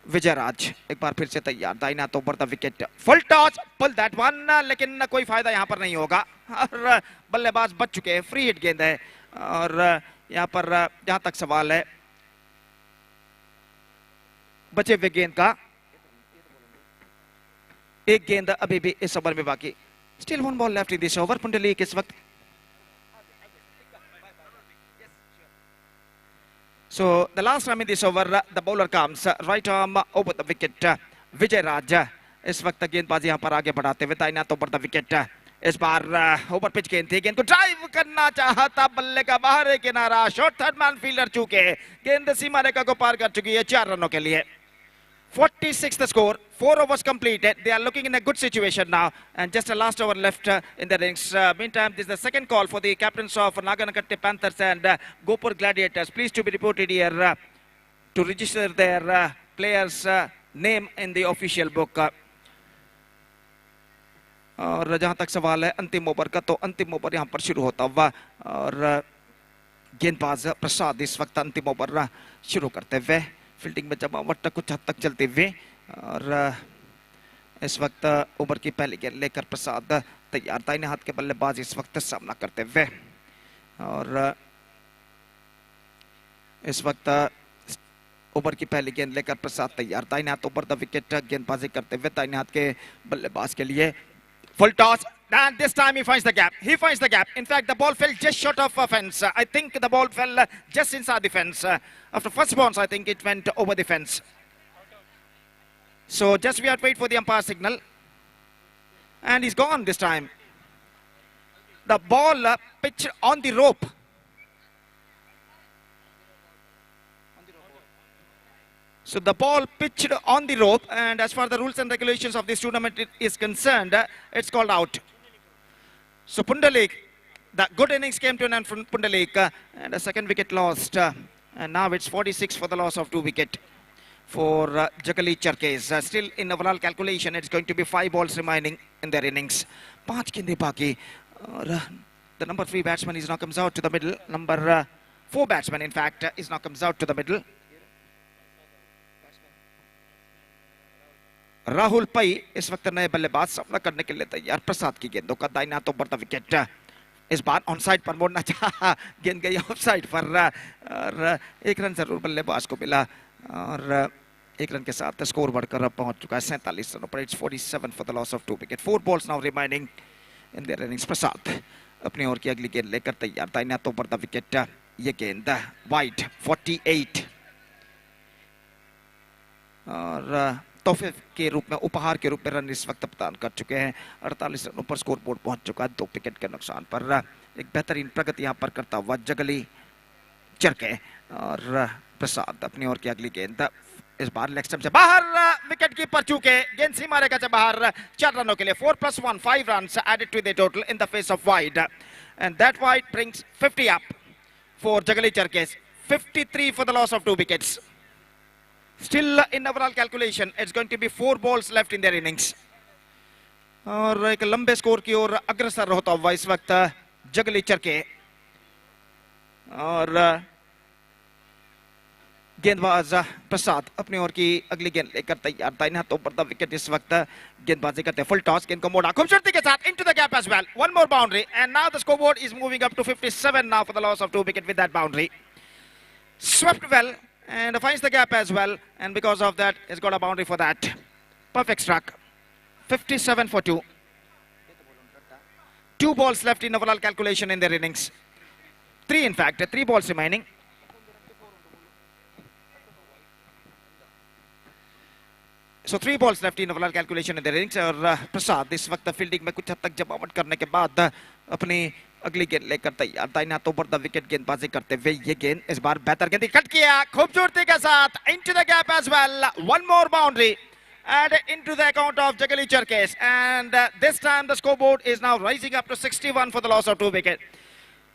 विजय राज एक बार फिर से तैयार. दाहिना तो ऊपर the wicket. Full toss pull that one, लेकिन कोई फायदा यहाँ पर नहीं होगा और बल्लेबाज बच चुके हैं. फ्री हिट गेंद है और यहाँ पर जहां तक सवाल है बचे हुए गेंद का, एक गेंद अभी भी इस ओवर में बाकी. Still 1 ball left in this over. Pundalik इस वक्त so the last time in this over the bowler comes right arm over the wicket. विजय राज इस वक्त गेंदबाजी यहां पर आगे बढ़ाते हुए दाहिना तो ऊपर द विकेट. इस बार ओवर पिच गेंद थी. गेंद को ड्राइव करना चाहता, बल्ले का बाहर किनारा. शॉर्ट थर्ड मैन फील्डर चूके गेंद सीमा रेखा को पार कर चुकी है 4 रनों के लिए. 46 the score. 4 overs completed. They are looking in a good situation now and just a last over left in the innings. Meantime, this is the second call for the captains of Naganakatte Panthers and Gopur Gladiators. Please to be reported here to register their players name in the official book. और जहां तक सवाल है अंतिम over का, तो अंतिम over यहां पर शुरू होता हुआ और गेंदबाज प्रसाद इस वक्त अंतिम ओवर शुरू करते हुए. फील्डिंग में जमावट कुछ हद तक चलते हुए और इस वक्त ओवर की पहली गेंद लेकर प्रसाद तैयार. दाहिने हाथ के बल्लेबाज इस वक्त सामना करते हुए और इस वक्त ओवर की पहली गेंद लेकर प्रसाद तैयार. दाहिने हाथ ओवर द विकेट गेंदबाजी करते हुए दाहिने हाथ के बल्लेबाज के लिए. Full toss and this time he finds the gap. In fact, the ball fell just short of a fence. I think the ball fell just inside the fence. After first bounce, I think it went over the fence. So just we have to wait for the umpire signal. And he's gone this time. The ball pitched on the rope. So the ball pitched on the rope, and as far as the rules and regulations of this tournament is concerned, it's called out. So Pundalik, the good innings came to an end from Pundalik, and a second wicket lost. And now it's 46 for the loss of 2 wicket for Jagali Cherkes. Still in overall calculation, it's going to be 5 balls remaining in their innings. 5 गेंदें बाकी और the number 3 batsman is now comes out to the middle. Number 4 batsman, in fact, is now comes out to the middle. Rahul पई इस वक्त नए बल्लेबाज सामना करने के लिए तैयार. प्रसाद की गेंदों का दाहिने हाथों पर विकेट. इस बार ऑन साइड पर मोड़ना चाहा, गेंद गई ऑफ साइड पर और 1 रन जरूर बल्लेबाज को मिला और 1 रन के साथ स्कोर बढ़कर अब पहुंच चुका है 47 रनों पर. It's 47 for the loss of 2 wicket. 4 balls now remaining in their innings. प्रसाद अपनी ओर की अगली गेंद लेकर तैयार. दाहिने हाथों पर विकेट. ये गेंद वाइड 48 और तोहफे के रूप में, उपहार के रूप में रन इस वक्त प्रदान कर चुके हैं. 48 रनों पर स्कोर बोर्ड पहुंच चुका है 2 विकेट के नुकसान पर. एक बेहतरीन प्रगति यहां पर करता हुआ जगली चरके और प्रसाद अपनी ओर की अगली गेंद इस बार लेग स्टंप से बाहर. विकेट कीपर चूके गेंद सीमा रेखा से बाहर. 4 रनों के लिए 4 + 1 5 runs added to the total in the face of wide, and that wide brings 50 up for Jagali Cherkes. 53 for the loss of 2 wickets. Still in overall calculation, it's going to be 4 balls left in their innings. और एक लंबे score की ओर अग्रसर होता हुआ इस वक्त जगली चरके और गेंदबाज प्रसाद अपनी ओर की अगली गेंद लेकर तैयार. दाहिने हाथों पर विकेट इस वक्त गेंदबाजी करते. फुल टॉस, गेंद को मोड़ा खूबसूरती के साथ into the gap as well. One more boundary and now the scoreboard is moving up to 57 now for the loss of 2 wicket with that boundary. Swept well and finds the gap as well, and because of that he's got a boundary for that. Perfect struck. 57 for 2. 2 balls left in overall calculation in their innings. 3 in fact, 3 balls remaining. So 3 balls left in overall calculation in their innings. और प्रसाद इस वक्त fielding में कुछ हद तक जमावट करने के बाद अपनी अगली गेंद लेकर तैयार. दाहिने हाथों पर विकेट गेंदबाजी करते हुए ये गेंद इस बार बेहतर गेंद कट किया खूबसूरती के साथ into the gap as well. One more boundary added into the account of Jagali Cherkes, and this time the scoreboard is now rising up to 61 for the loss of 2 wicket.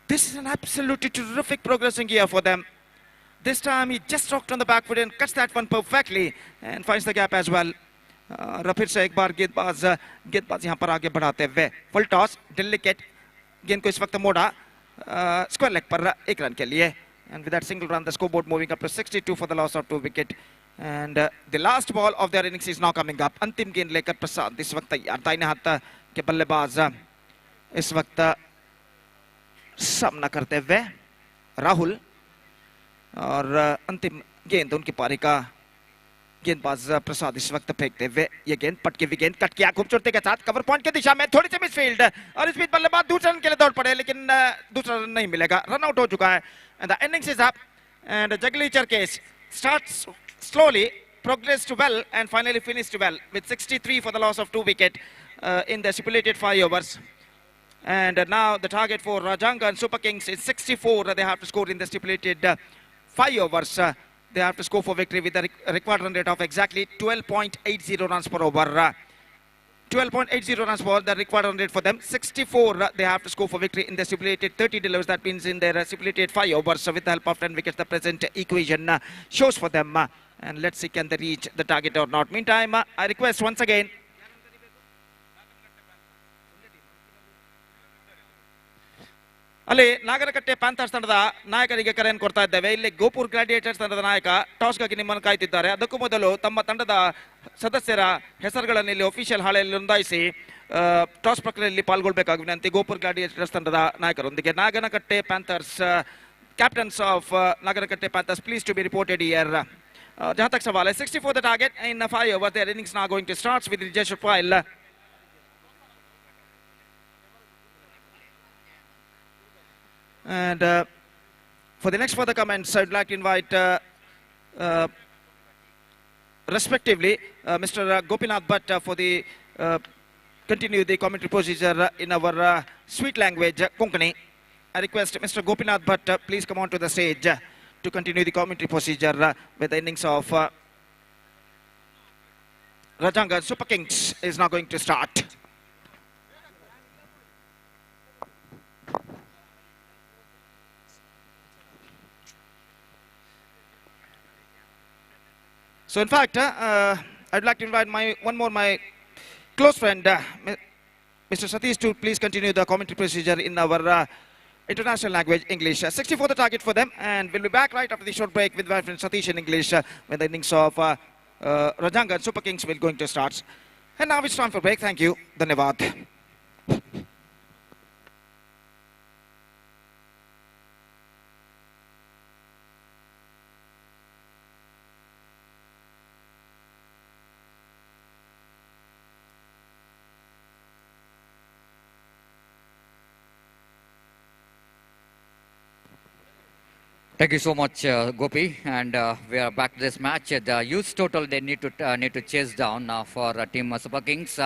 This is an absolutely terrific progressing year for them. This time he just rocked on the back foot and cuts that one perfectly and finds the gap as well. और फिर से एक बार गेंदबाज यहाँ पर आगे बढ़ाते हुए फुल टॉस डेलिकेट गेंद को इस वक्त मोड़ा स्क्वायर लेग पर 1 रन के लिए. And with that single run, the scoreboard moving up to 62 for the loss of 2 wicket. And the last ball of their innings is now coming up. अंतिम गेंद लेकर प्रसाद इस वक्त तैयार. दाहिने हाथ के बल्लेबाज इस वक्त सामना करते हुए राहुल और अंतिम गेंद उनकी पारी का गेंदबाज प्रसाद इस वक्त फेंकते हुए ये गेंद पटकी हुई गेंद कट किया खूबसूरती के साथ कवर पॉइंट की दिशा में. थोड़ी सी मिसफील्ड और इस बीच बल्लेबाज दूसरे रन के लिए दौड़ पड़े लेकिन दूसरा रन नहीं मिलेगा. रन आउट हो चुका है. And the innings is up and Jagali Cherkes starts slowly, progressed well and finally finished well with 63 for the loss of 2 wicket in the stipulated 5 overs. And now the target for Rajanga and Super Kings is 64. They have to score in the stipulated 5 overs. They have to score for victory with the required run rate of exactly 12.80 runs per over. 12.80 runs for the required run rate for them. 64 they have to score for victory in the stipulated 30 delivers. That means in their stipulated 5 overs. So with the help of 10 wickets, the present equation shows for them. And let's see can they reach the target or not. Meantime, I request once again ಅಲ್ಲಿ Nagarakatte panthers ತಂಡದ ನಾಯಕರಿಗೆ ಕರೆಯನ್ನು ಕೊಡ್ತಾ ಇದ್ದೇವೆ. ಇಲ್ಲಿ ಗೋಪುರ್ gladiators ತಂಡದ ನಾಯಕ ಟಾಸ್ಗಾಗಿ ನಿಮ್ಮನ್ನು ಕಾಯ್ತಿದ್ದಾರೆ. ಅದಕ್ಕೂ ಮೊದಲು ತಮ್ಮ ತಂಡದ ಸದಸ್ಯರ ಹೆಸರುಗಳನ್ನು ಇಲ್ಲಿ ಅಫಿಷಿಯಲ್ ಹಾಳೆಯಲ್ಲಿ ನೋಂದಾಯಿಸಿ ಟಾಸ್ ಪ್ರಕ್ರಿಯೆಯಲ್ಲಿ ಪಾಲ್ಗೊಳ್ಳಬೇಕಾಗಿ ವಿನಂತಿ. ಗೋಪುರ್ ಗ್ಲಾಡಿಯೇಟರ್ಸ್ ತಂಡದ ನಾಯಕರೊಂದಿಗೆ ನಾಗನಕಟ್ಟೆ panthers captains of Nagarakatte Panthers, pleased to be reported here. जहां तक सवाल है 64 the target in 5 overs. Their innings now going to start with Rajesh Pyle. And for the next further comments, I'd like to invite respectively Mr. Gopinath Bhatt for the continue the commentary procedure in our sweet language Konkani. I request Mr. Gopinath Bhatt please come on to the stage to continue the commentary procedure with the innings of Rajanga Super Kings is now going to start. So in fact, I'd like to invite my close friend, Mr. Satish, to please continue the commentary procedure in our international language, English. 64 the target for them, and we'll be back right after the short break with my friend Satish in English when the innings of Rajangan Super Kings will going to start. And now it's time for break. Thank you. Dhanyavad. Thank you so much, Gopi. And we are back to this match. The youth total they need to chase down for Team Super Kings.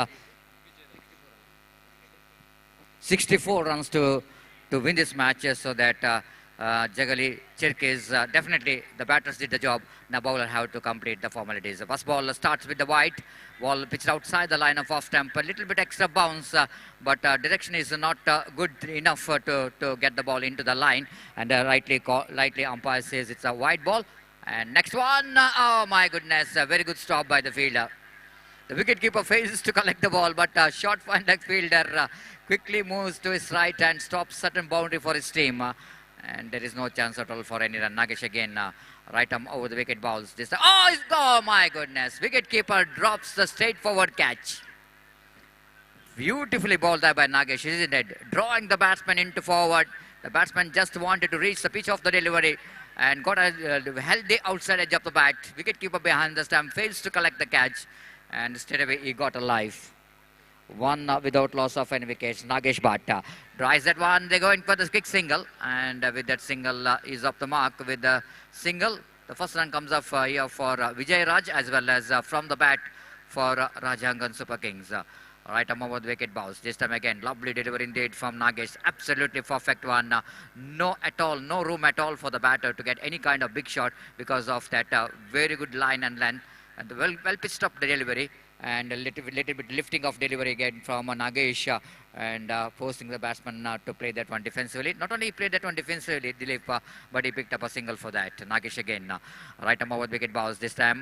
64 runs to win this match, so that Jagali Cherkes, definitely the batters did the job. Now bowler have to complete the formalities. The first ball starts with the white. Ball pitched outside the line of off stump. A little bit extra bounce, but direction is not good enough to get the ball into the line. And lightly umpire says it's a wide ball. And next one, oh my goodness, a very good stop by the fielder. The wicketkeeper fails to collect the ball, but short fine leg fielder quickly moves to his right and stops certain boundary for his team. And there is no chance at all for any run. Nagesh again, right arm over the wicket balls. This time, oh my goodness. Wicketkeeper drops the straightforward catch. Beautifully bowled there by Nagesh, isn't it? Drawing the batsman into forward. The batsman just wanted to reach the pitch of the delivery and got held the outside edge of the bat. Wicketkeeper behind the stump fails to collect the catch, and straight away he got a life. One without loss of any wickets. Nagesh Bhatt tries that one. They're going for the quick single, and with that single is off the mark. With the single, the first run comes up here for Vijay Raj, as well as from the bat for Rajangan Super Kings. Right arm over the wicket bounce. This time again, lovely delivery indeed from Nagesh. Absolutely perfect one. No room at all for the batter to get any kind of big shot because of that very good line and length. And the well pitched up the delivery. And a little bit lifting of delivery again from Nagesh and forcing the batsman to play that one defensively. Not only he played that one defensively, Dilip, but he picked up a single for that. Nagesh again, right arm over the wicket bounce this time.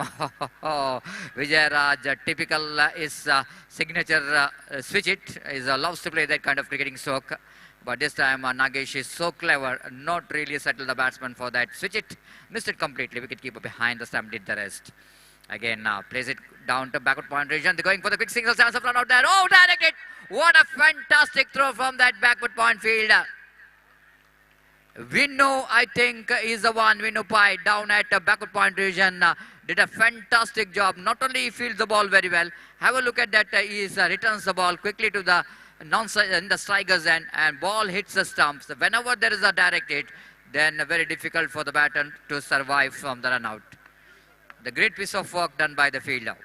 Vijay Raj, typical is signature switch it, loves to play that kind of cricketing stroke. But this time Nagesh is so clever, not really settle the batsman for that switch it. Missed it completely. Wicketkeeper behind the stump did the rest. Again, plays it down to backward point region. They're going for the quick single chance of run out there. Oh, directed! What a fantastic throw from that backward point fielder. Vinnu, I think, is the one. Vinnu Pai down at backward point region did a fantastic job. Not only he fields the ball very well. Have a look at that. He returns the ball quickly to the strikers end, and ball hits the stumps. Whenever there is a direct hit, then very difficult for the batter to survive from the run out. The great piece of work done by the fielder.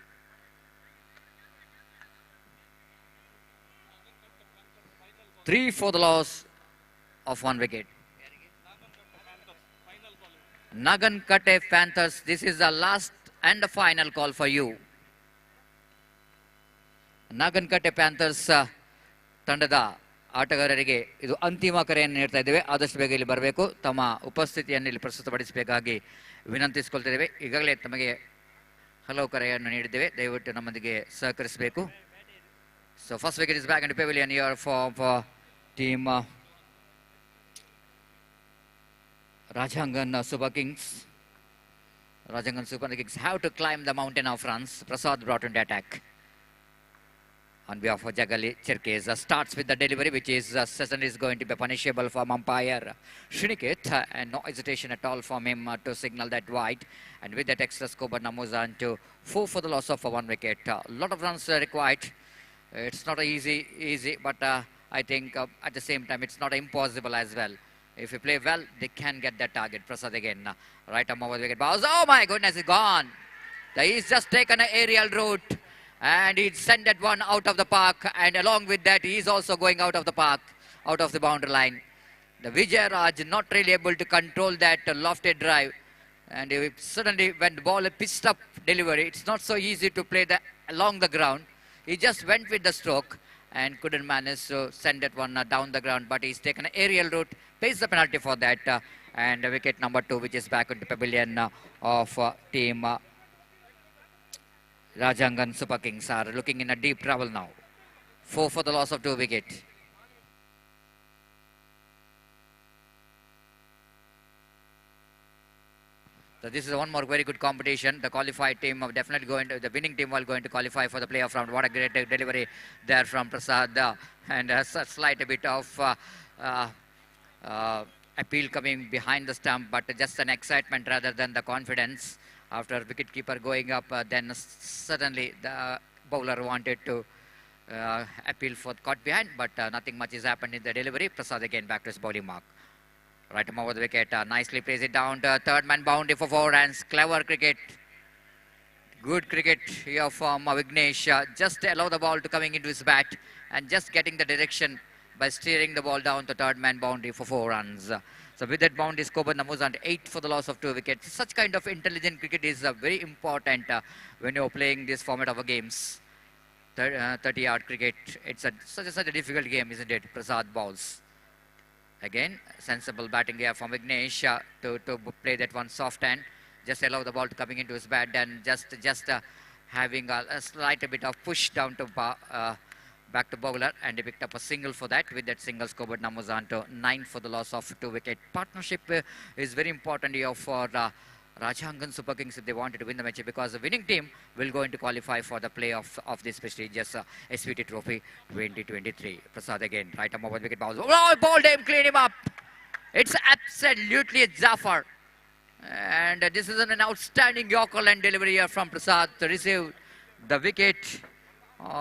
Three for the loss of one wicket. Nagan Kate Panthers, this is the last and the final call for you. Nagan Kate Panthers ತಂಡದ ಆಟಗಾರರಿಗೆ ಇದು ಅಂತಿಮ ಕರೆಯನ್ನು ನೀಡ್ತಾ ಇದ್ದೇವೆ. ಆದಷ್ಟು ಬೇಗ ಇಲ್ಲಿ ಬರಬೇಕು, ತಮ್ಮ ಉಪಸ್ಥಿತಿಯನ್ನು ಇಲ್ಲಿ ಪ್ರಸ್ತುತಪಡಿಸಬೇಕಾಗಿ ವಿನಂತಿಸಿಕೊಳ್ತಿದ್ದೇವೆ. ಈಗಾಗಲೇ ತಮಗೆ ಹಲವು ಕರೆಯನ್ನು ನೀಡಿದ್ದೇವೆ, ದಯವಿಟ್ಟು ನಮ್ಮೊಂದಿಗೆ ಸಹಕರಿಸಬೇಕು. So first wicket is back in pavilion here for team Rajangan Super Kings. Rajangan Super Kings have to climb the mountain of runs. Prasad brought in the attack. On behalf of Jagali Cherkes, starts with the delivery, which is certainly is going to be punishable from umpire Shrinikit, and no hesitation at all from him to signal that wide. And with that extra score, Namuzan to 4 for the loss of 1 wicket. A lot of runs required. It's not easy, but I think at the same time, it's not impossible as well. If you play well, they can get that target. Prasad again, right arm over the wicket. Oh my goodness, it's gone. He's just taken an aerial route. And he sent that one out of the park, and along with that, he's also going out of the park, out of the boundary line. The Vijay Raj not really able to control that lofted drive, and suddenly when the ball pitched up delivery, it's not so easy to play along the ground. He just went with the stroke and couldn't manage to send that one down the ground, but he's taken an aerial route, pays the penalty for that, and wicket number 2, which is back into pavilion of team Rajangan Super Kings are looking in a deep trouble now. 4 for the loss of 2 wickets. So this is one more very good competition. The qualified team of definitely going to, the winning team will going to qualify for the playoff round. What a great delivery there from Prasad, and a slight bit of appeal coming behind the stump, but just an excitement rather than the confidence. After wicketkeeper going up, then suddenly the bowler wanted to appeal for caught behind, but nothing much has happened in the delivery. Prasad again back to his bowling mark. Right arm over the wicket, nicely plays it down to third man boundary for 4 runs. Clever cricket. Good cricket here from Vignesh. Just allow the ball to coming into his bat and just getting the direction by steering the ball down to third man boundary for 4 runs. So with that boundary score, Namuzan 8 for the loss of 2 wickets. Such kind of intelligent cricket is very important when you're playing this format of a games. 30-yard cricket. It's such a difficult game, isn't it? Prasad bowls. Again, sensible batting here from Vignesh to play that one soft hand. Just allow the ball to coming into his bat and just having a slight bit of push down to back to bowler, and he picked up a single for that. With that single, scoreboard numbers on to 9 for the loss of 2 wicket. Partnership is very important here for Rajangan Super Kings if they wanted to win the match, because the winning team will go into qualify for the playoff of this prestigious SVT Trophy 2023. Prasad again, right arm over wicket balls. Oh, bowled him, clean him up. It's absolutely a Zafar. And this is an outstanding Yorker line delivery here from Prasad to receive the wicket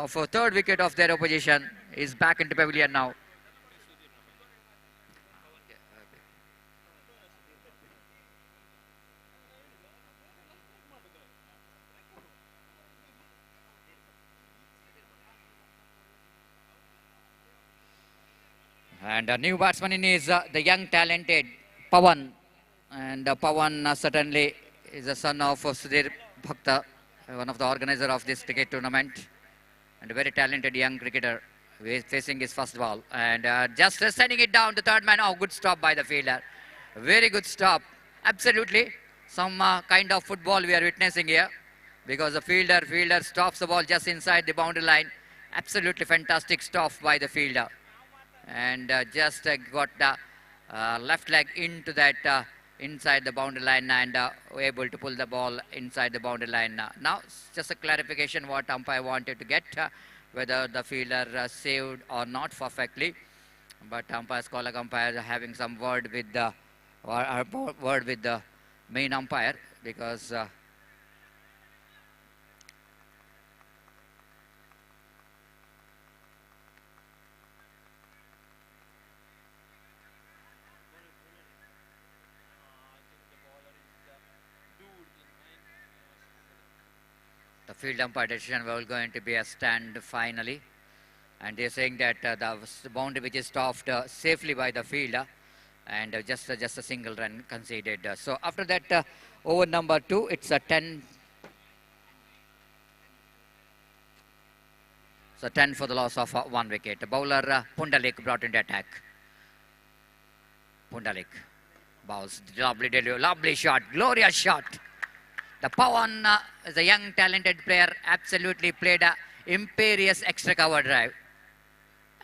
for third wicket of their opposition. Is back into pavilion now. And a new batsman in is the young talented Pawan. And Pawan certainly is the son of Sudhir Bhakta, one of the organizer of this cricket tournament. And a very talented young cricketer facing his first ball. And just sending it down to third man. Oh, good stop by the fielder. Very good stop. Absolutely. Some kind of football we are witnessing here. Because the fielder stops the ball just inside the boundary line. Absolutely fantastic stop by the fielder. And just got the left leg into that inside the boundary line, and able to pull the ball inside the boundary line. Now, just a clarification what umpire wanted to get, whether the fielder saved or not perfectly. But scholar umpire having some word with the main umpire, because the field umpire decision was going to be a stand finally, and they're saying that the boundary which is stopped safely by the fielder, and just a single run conceded. So after that, over number 2, it's a 10. So 10 for the loss of 1 wicket. Bowler Pundalik brought into attack. Pundalik bowls, lovely delivery, lovely shot, glorious shot. The Pawan is a young talented player, absolutely played a imperious extra cover drive.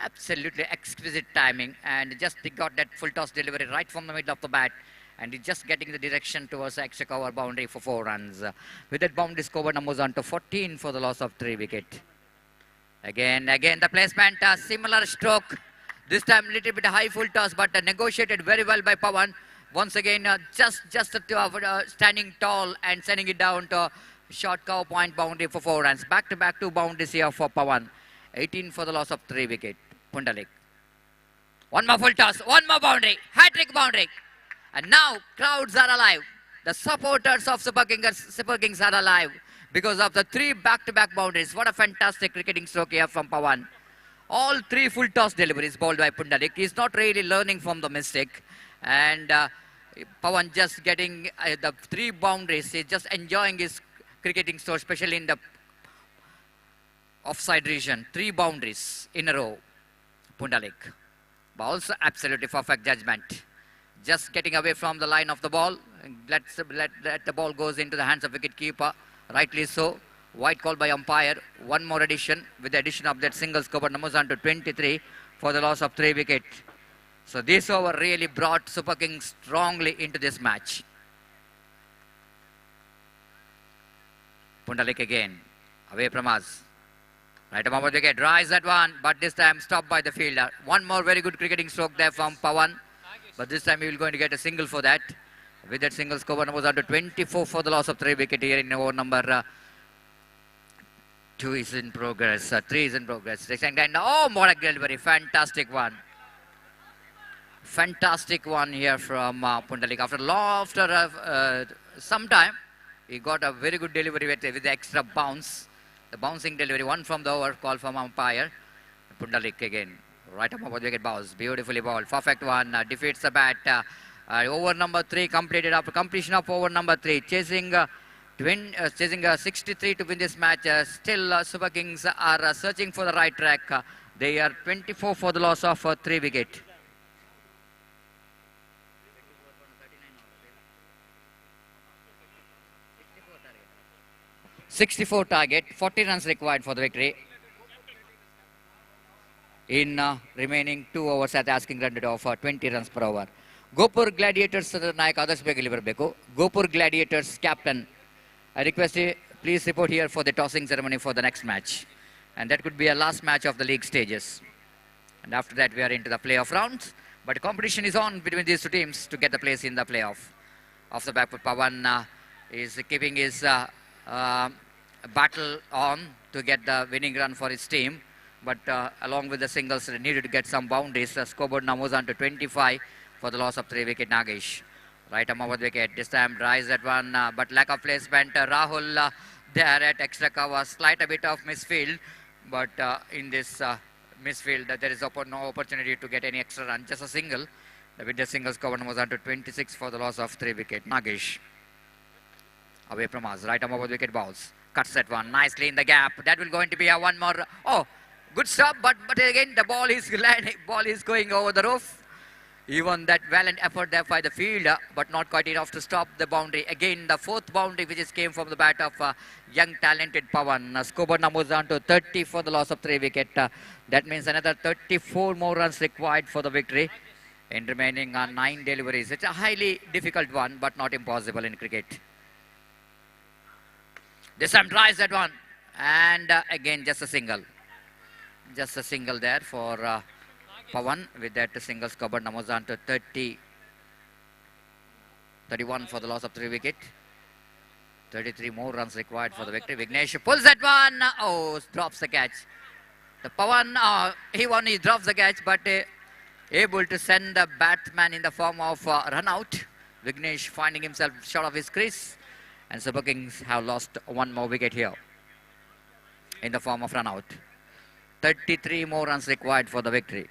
Absolutely exquisite timing, and just got that full toss delivery right from the middle of the bat, and he's just getting the direction towards the extra cover boundary for 4 runs. With that boundary score numbers on to 14 for the loss of 3 wicket. Again the placement, similar stroke. This time a little bit high full toss, but negotiated very well by Pawan. Once again, just standing tall and sending it down to short cover point boundary for 4 runs. Back to back 2 boundaries here for Pawan. 18 for the loss of 3 wicket. Pundalik. One more full toss, one more boundary, hat-trick boundary. And now crowds are alive. The supporters of Super Kings are alive because of the 3 back-to-back boundaries. What a fantastic cricketing stroke here from Pawan. All 3 full toss deliveries bowled by Pundalik. He's not really learning from the mistake. And Pawan just getting the 3 boundaries. He's just enjoying his cricketing stroke, especially in the offside region. 3 boundaries in a row. Pundalik bowls, absolutely perfect judgment. Just getting away from the line of the ball. Let the ball goes into the hands of wicketkeeper. Rightly so. White call by umpire. One more addition. With the addition of that single, scoreboard numbers on to 23 for the loss of 3 wickets. So this over really brought Super Kings strongly into this match. Pundalik again, away from us. Right above the wicket, drives that one, but this time stopped by the fielder. One more very good cricketing stroke there from Pawan, but this time he will going to get a single for that. With that single, score numbers under 24 for the loss of 3 wicket here in over number 2 is in progress, 3 is in progress. And oh, what a delivery, fantastic one. Fantastic one here from Pundalik. After some time, he got a very good delivery with the extra bounce. The bouncing delivery, one from the over, call from umpire. Pundalik again, right up over the wicket, bounce, beautifully bowled. Perfect one, defeats the bat. Over number 3 completed after completion of over number 3. Chasing 63 to win this match. Still, Super Kings are searching for the right track. They are 24 for the loss of 3 wicket. 64 target, 40 runs required for the victory. In remaining 2 overs at asking run rate of 20 runs per over. Gopur Gladiators Nayak Adarsh Begili Barbeko. Gopur Gladiators captain. I request you please report here for the tossing ceremony for the next match. And that could be a last match of the league stages. And after that we are into the playoff rounds. But competition is on between these two teams to get the place in the playoff. Off the back foot, Pawan is keeping his battle on to get the winning run for his team, but along with the singles needed to get some boundaries. Scoreboard now moves on to 25 for the loss of 3 wicket. Nagesh right arm over the wicket, this time drives that one, but lack of placement. Rahul there at extra cover, slight a bit of misfield, but in this misfield there is no opportunity to get any extra run, just a single. With the single, scoreboard moves on to 26 for the loss of 3 wicket. Nagesh away from us, right arm over the wicket, balls, cuts that one nicely in the gap. That will going to be a one more. Oh, good stop, but again the ball is landing, ball is going over the roof. Even that valiant effort there by the fielder, but not quite enough to stop the boundary. Again, the 4th boundary which came from the bat of young talented Pawan. Scoreboard now moves on to 30 for the loss of 3 wicket. That means another 34 more runs required for the victory in remaining 9 deliveries. It's a highly difficult one, but not impossible in cricket. This time tries that one, and again just a single. Just a single there for Pawan. With that single, scoreboard now moves on to 31 for the loss of 3 wicket. 33 more runs required for the victory. Vignesh pulls that one. Oh, drops the catch. The Pawan, he drops the catch, but able to send the batsman in the form of run out. Vignesh finding himself short of his crease. And Super Kings have lost 1 more wicket here in the form of run out. 33 more runs required for the victory.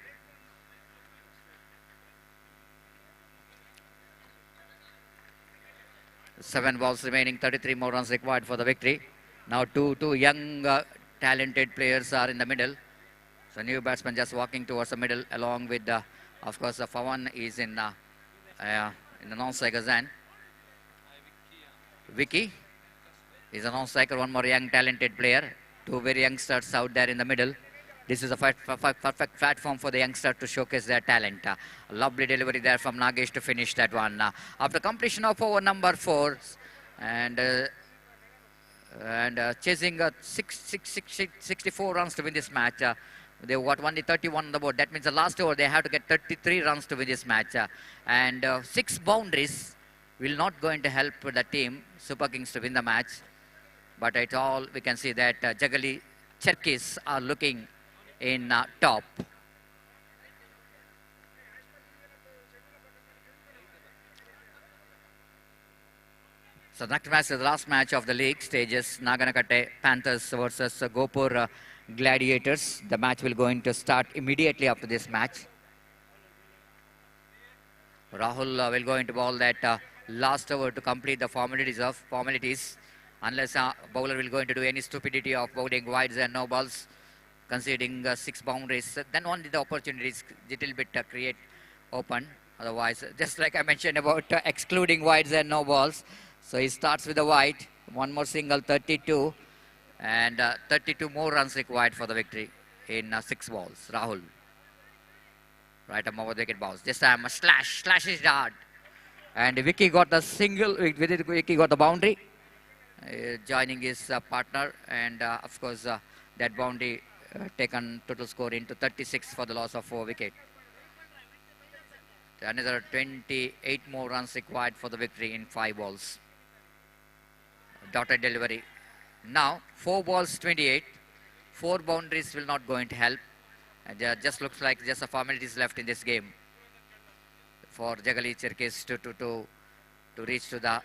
Seven balls remaining, 33 more runs required for the victory. Now two young talented players are in the middle. So new batsman just walking towards the middle along with, of course, the Pawan is in the non-striker zone. Vicky is a non-striker, one more young talented player. 2 very youngsters out there in the middle. This is a perfect platform for the youngster to showcase their talent. A lovely delivery there from Nagesh to finish that one. After completion of over number 4 and chasing 64 runs to win this match. They got only 31 on the board. That means the last over they have to get 33 runs to win this match. And 6 boundaries will not going to help the team, Super Kings, to win the match. But at all, we can see that Jagali Cherkis are looking in top. So next match is the last match of the league stages. Naganakate Panthers versus Gopur Gladiators. The match will going to start immediately after this match. Rahul will go into ball that last over to complete the formalities, unless bowler will go into do any stupidity of bowling wides and no balls, conceding 6 boundaries. Then only the opportunities little bit create open. Otherwise, just like I mentioned about excluding wides and no balls. So he starts with a wide, one more single, 32. And 32 more runs required for the victory in 6 balls. Rahul. Right arm over the wicket bounce. This time a slash. Slash is hard. And Vicky got the single. With it, Vicky got the boundary. Joining his partner. And of course, that boundary taken total score into 36 for the loss of 4 wickets. Another 28 more runs required for the victory in 5 balls. Dotted delivery. Now 4 balls 28. 4 boundaries will not going to help. And just looks like just a formalities left in this game for Jagali Cherkis to reach to the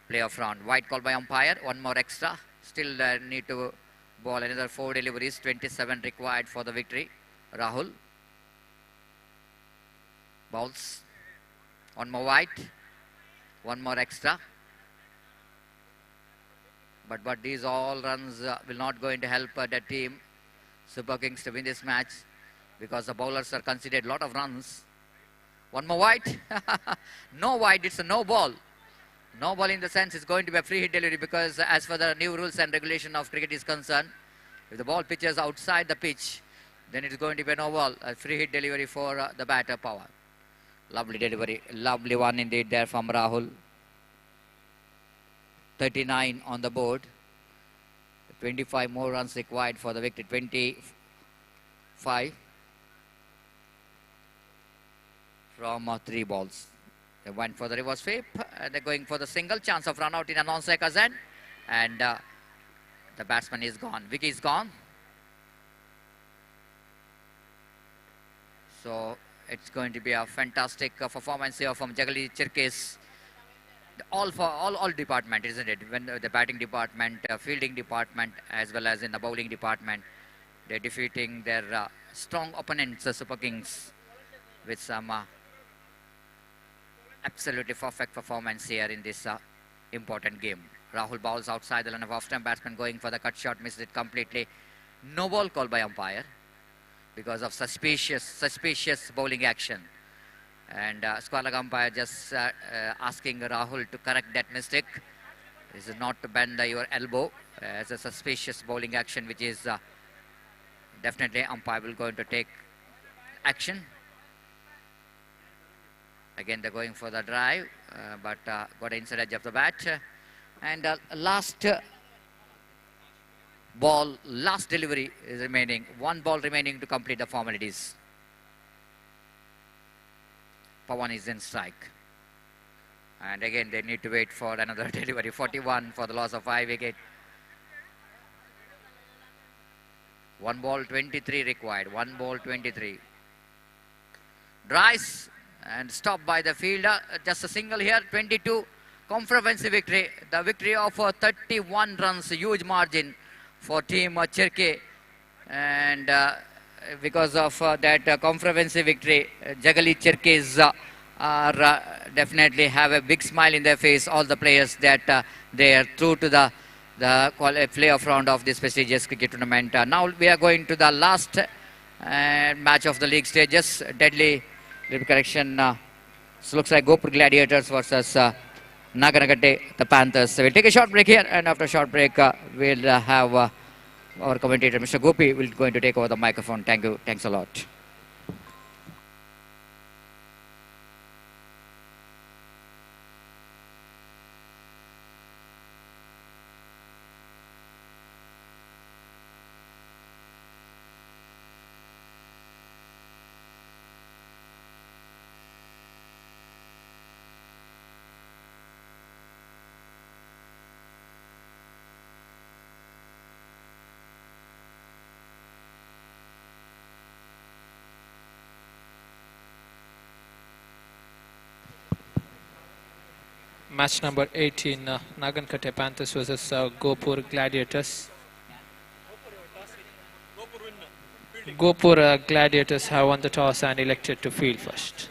playoff round. White call by umpire. 1 more extra. Still need to ball another 4 deliveries. 27 required for the victory. Rahul. Bowls. 1 more white. 1 more extra. But these all runs will not going to help the team Super Kings to win this match because the bowlers are considered a lot of runs. 1 more white. No white, it's a no ball. No ball in the sense it's going to be a free hit delivery because as for the new rules and regulation of cricket is concerned, if the ball pitches outside the pitch, then it's going to be a no ball, a free hit delivery for the batter power. Lovely delivery, lovely one indeed there from Rahul. 39 on the board. 25 more runs required for the victory. 25 from 3 balls. They went for the reverse sweep. They're going for the single. Chance of run out in a non-striker's end. And the batsman is gone. Vicky is gone. So it's going to be a fantastic performance here from Jagali Chirkes. All department, isn't it? When the batting department, fielding department, as well as in the bowling department, they're defeating their strong opponents, the Super Kings, with some absolutely perfect performance here in this important game. Rahul bowls outside the line of off-stump. Batsman going for the cut shot, missed it completely. No ball call by umpire because of suspicious bowling action. And square leg umpire just asking Rahul to correct that mistake. This is not to bend your elbow as a suspicious bowling action, which is definitely umpire will going to take action. Again, they're going for the drive, but got inside edge of the bat. And last ball, last delivery is remaining. 1 ball remaining to complete the formalities. Pawan is in strike. And again, they need to wait for another delivery. 41 for the loss of 5 wickets. 1 ball 23 required. 1 ball 23. Drives and stopped by the fielder. Just a single here. 22. Comprehensive victory. The victory of 31 runs. Huge margin for team Chirke. And because of that comprehensive victory, Jagali Chirkes are definitely have a big smile in their face. All the players that they are through to the playoff round of this prestigious cricket tournament. Now we are going to the last match of the league stages. Deadly correction. So looks like Gopur Gladiators versus Naganagatte, the Panthers. So we'll take a short break here, and after a short break, we'll have our commentator, Mr. Gopi, will going to take over the microphone. Thank you. Thanks a lot. Match number 18, Nagankatte Panthers versus Gopur Gladiators. Gopur Gladiators have won the toss and elected to field first.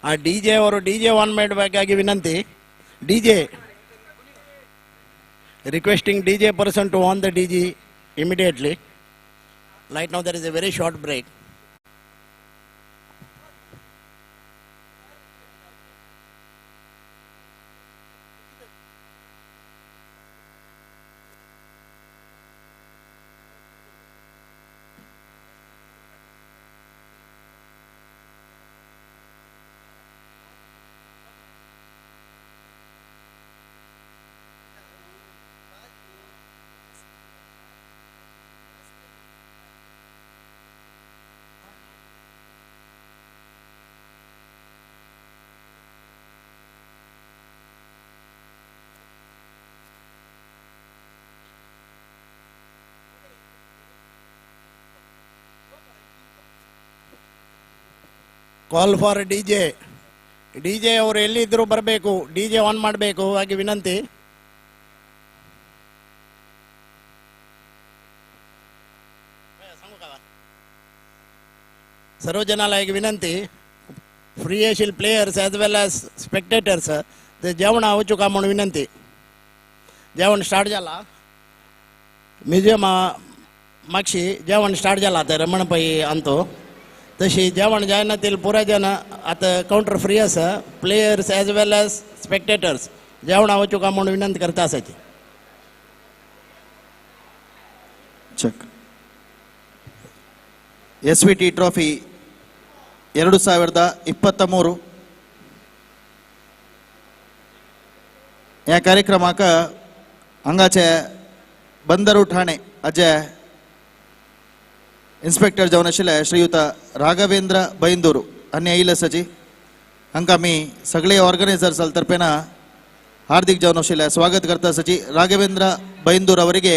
ಆ DJ ಅವರು DJ on ಮಾಡಬೇಕಾಗಿ ವಿನಂತಿ. DJ requesting DJ person to on the DJ immediately. Right now there is a very short break. Call for DJ. DJ ಅವರು ಎಲ್ಲಿದ್ದರೂ ಬರಬೇಕು, DJ on ಮಾಡಬೇಕು ಹಾಗೆ ವಿನಂತಿ. सर्व जनाला विनंती, फ्री एशियल players as well as spectators ते जेवण वचू का म्हणून विनंती. जेवण स्टार्ट जाला, म्युझियम मागशी जेवण स्टार्ट जाला तर रमणपै आणतो तशी जेवण जायनातील पुरा जन आता काउंटर फ्री आसा. Players as well as spectators जेवण वचू का म्हणून विनंती करता आसाची. ಚೆಕ್. SVT ಟ್ರೋಫಿ 2023 या कार्यक्रमाक हांगाचे बंदरू ठाणे हाजे इन्स्पेक्टर जावन आशिल्ले श्रीयुत राघवेंद्र बैंदूर हांणी आयिल्ले आसाची. हांकां आमी सगळे ऑर्गनायझर्स तर्फेन हार्दिक जावन आशिल्ले स्वागत करता आसाची. ರಾಘವೇಂದ್ರ ಬೈಂದೂರ್ ಅವರಿಗೆ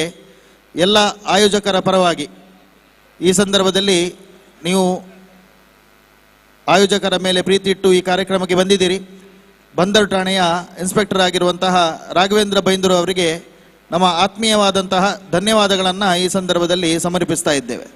ಎಲ್ಲ ಆಯೋಜಕರ ಪರವಾಗಿ ಈ ಸಂದರ್ಭದಲ್ಲಿ ನೀವು ಆಯೋಜಕರ ಮೇಲೆ ಪ್ರೀತಿ ಇಟ್ಟು ಈ ಕಾರ್ಯಕ್ರಮಕ್ಕೆ ಬಂದಿದ್ದೀರಿ. ಬಂದರು ಠಾಣೆಯ ಇನ್ಸ್ಪೆಕ್ಟರ್ ಆಗಿರುವಂತಹ ರಾಘವೇಂದ್ರ ಬೈಂದೂರು ಅವರಿಗೆ ನಮ್ಮ ಆತ್ಮೀಯವಾದಂತಹ ಧನ್ಯವಾದಗಳನ್ನು ಈ ಸಂದರ್ಭದಲ್ಲಿ ಸಮರ್ಪಿಸ್ತಾ ಇದ್ದೇವೆ.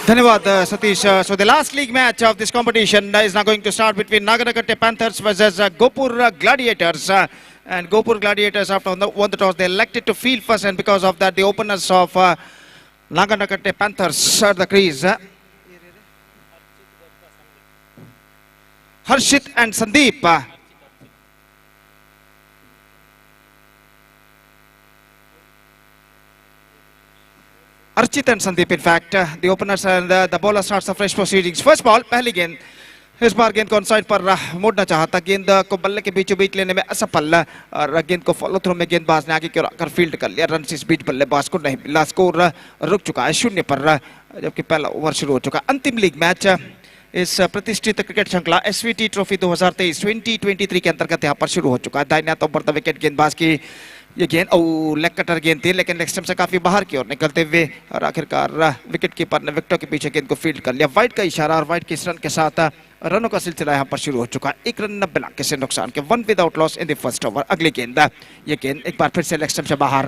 धन्यवाद Satish. So the last league match of this competition is now going to start between Naganakatte Panthers versus Gopur Gladiators. And Gopur Gladiators, after won the toss, they elected to field first, and because of that, the openers of Naganakatte Panthers are the crease. Harshit and Sandeep. Archit and Sandeep, in fact, the openers, and the bowler starts the fresh proceedings. First ball, पहली गेंद. इस बार गेंद को on side पर मोड़ना चाहता, गेंद को बल्ले के बीचों बीच लेने में असफल, और गेंद को फॉलो थ्रू में गेंदबाज ने आगे की ओर आकर फील्ड कर लिया. रन इस बीच बल्लेबाज को नहीं मिला. स्कोर रुक चुका है 0 पर, जबकि पहला ओवर शुरू हो चुका. अंतिम लीग मैच इस प्रतिष्ठित क्रिकेट श्रृंखला एसवीटी ट्रॉफी 2023 के अंतर्गत यहाँ पर शुरू हो चुका है. दाहिने हाथों पर द विकेट गेंदबाज की ये गेंद लेग कटर गेंद थी, लेकिन लेग स्टंप से काफी बाहर की ओर निकलते हुए, और आखिरकार विकेट कीपर ने विकेटों के पीछे गेंद को फील्ड कर लिया. वाइड का इशारा और वाइड के इस रन के साथ रनों का सिलसिला यहाँ पर शुरू हो चुका है. 1 रन 90 लाके से नुकसान के, 1 without loss in the first over. अगली गेंद, ये गेंद एक बार फिर से लेग स्टंप से बाहर.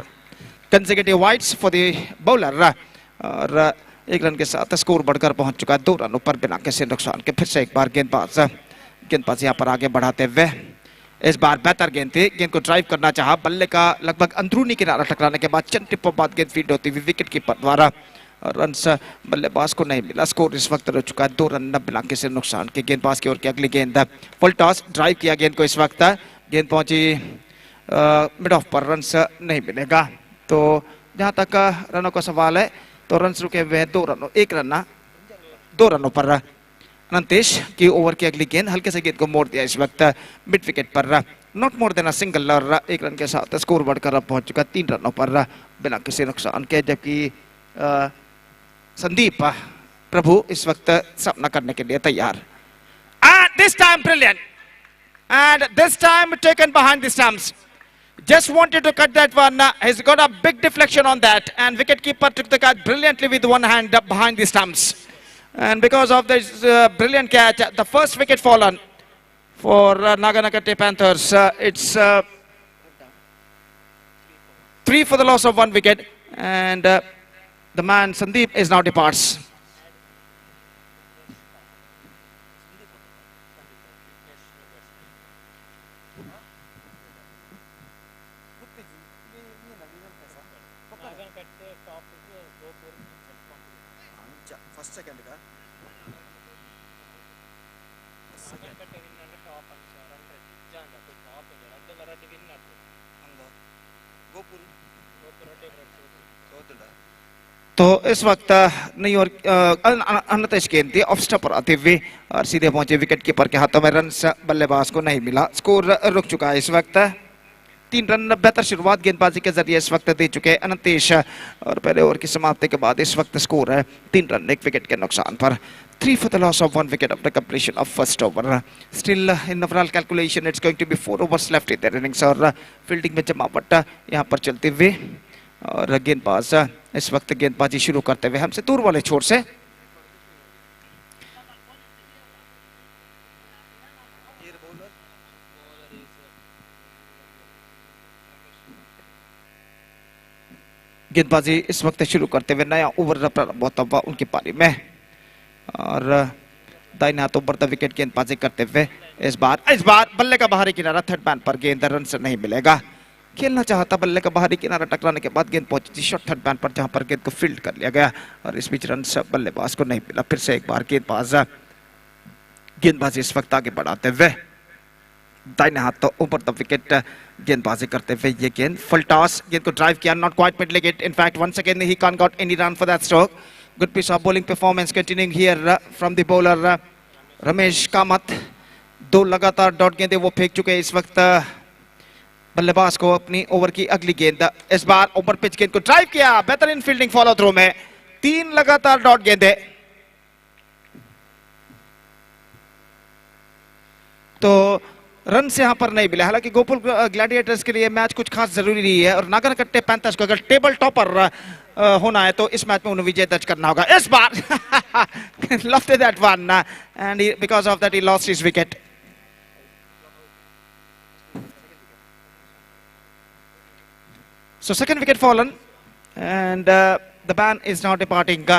Consecutive wides for the bowler, और 1 रन के साथ स्कोर बढ़कर पहुंच चुका है 2 रनों पर बिना किसी नुकसान के. फिर से एक बार गेंदबाज यहाँ पर आगे बढ़ाते हुए, इस बार बेहतर गेंद थी, गेंद को ड्राइव करना चाहा, बल्ले का लगभग अंदरूनी किनारा टकराने के बाद चंद टिप्पों बाद गेंद फील्ड होती हुई विकेट कीपर द्वारा, रन बल्लेबाज को नहीं मिला. स्कोर इस वक्त रह चुका है 2 रन बिना किसी नुकसान के. गेंदबाज की ओर की अगली गेंद, फुल टॉस, ड्राइव किया गेंद को. इस वक्त गेंद पहुंची मिड ऑफ पर, रन नहीं मिलेगा. तो जहां तक रनों का सवाल है, तो रन रुके हुए हैं 2 रनों पर. अनंतेश की ओवर की अगली गेंद, हल्के से गेंद को मोड़ दिया इस वक्त मिड विकेट पर, not more than a single, और 1 रन के साथ स्कोर बढ़कर अब पहुंच चुका 3 रनों पर बिना किसी नुकसान के. जबकि संदीप प्रभु इस वक्त सामना करने के लिए तैयार. This time brilliant, and this time taken behind the stumps. Just wanted to cut that one. He's got a big deflection on that, and wicketkeeper took the catch brilliantly with one hand up behind the stumps. And because of this brilliant catch, the first wicket fallen for Naganakatte Panthers. It's 3 for the loss of 1 wicket, and the man Sandeep is now departs. तो इस वक्त नहीं, और अनतेश गेंद थी off stump पर आते हुए और सीधे पहुंचे विकेट कीपर के हाथों में. रन बल्लेबाज को नहीं मिला. स्कोर रुक चुका है इस वक्त 3 रन. बेहतर शुरुआत गेंदबाजी के जरिए इस वक्त दे चुके अनंतेश, और पहले ओवर की समाप्ति के बाद इस वक्त स्कोर है 3 रन 1 विकेट के नुकसान पर. 3 for the loss of 1 wicket after completion of first over. Still in overall calculation it's going to be 4 overs left in their innings, और फील्डिंग में जमावट यहाँ पर चलते हुए, और गेंदबाज इस वक्त गेंदबाजी शुरू करते हुए हमसे दूर वाले छोर से. गेंदबाजी इस वक्त शुरू करते हुए नया ओवर प्रारंभ होता हुआ उनकी पारी में, और दाहिने हाथों पर विकेट गेंदबाजी करते हुए इस बार बल्ले का बाहरी किनारा, थर्ड मैन पर गेंद, रन से नहीं मिलेगा. खेलना चाहता, बल्ले का बाहरी किनारा टकराने के बाद गेंद पहुंची थी शॉर्ट थर्ड मैन पर, जहां पर गेंद को फील्ड कर लिया गया, और इस बीच रन बल्लेबाज को नहीं मिला. फिर से एक बार गेंदबाजी इस वक्त आगे बढ़ाते हुए दाहिने हाथ ऊपर द विकेट गेंदबाजी करते हुए ये गेंद, फुल टॉस, गेंद को ड्राइव किया, not quite mid wicket. In fact once again he can't got any run for that stroke. Good piece of bowling performance continuing here from the bowler Ramesh Kamat. 2 लगातार डॉट गेंदें वो फेंक चुके हैं इस वक्त. बल्लेबाज को अपनी ओवर की अगली गेंद, इस बार ओवर पिच गेंद को ड्राइव किया, बेहतरीन फील्डिंग फॉलो थ्रू में. 3 लगातार डॉट गेंदें. तो रन से यहां पर नहीं मिले. हालांकि गोपुर ग्लैडिएटर्स के लिए मैच कुछ खास जरूरी नहीं है, और नागरकट्टे पैंथर्स को अगर टेबल टॉपर होना है तो इस मैच में उन्हें विजय दर्ज करना होगा. इस बार left that one, and because of that he lost his wicket. So second wicket fallen and the ban is not departing.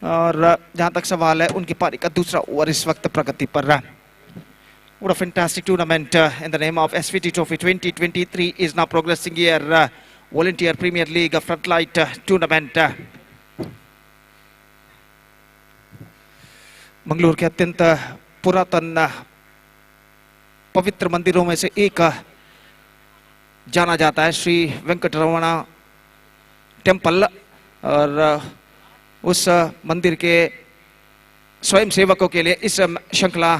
और जहां तक सवाल है उनकी पारी का दूसरा ओवर इस वक्त प्रगति पर रहा। What a fantastic tournament in the name of SVT Trophy 2023 is now progressing here. Volunteer Premier League Frontlight tournament. Mangalore के अत्यंत पुरातन पवित्र मंदिरों में से एक जाना जाता है श्री वेंकटरमण टेम्पल। और उस मंदिर के स्वयं सेवकों के लिए इस श्रृंखला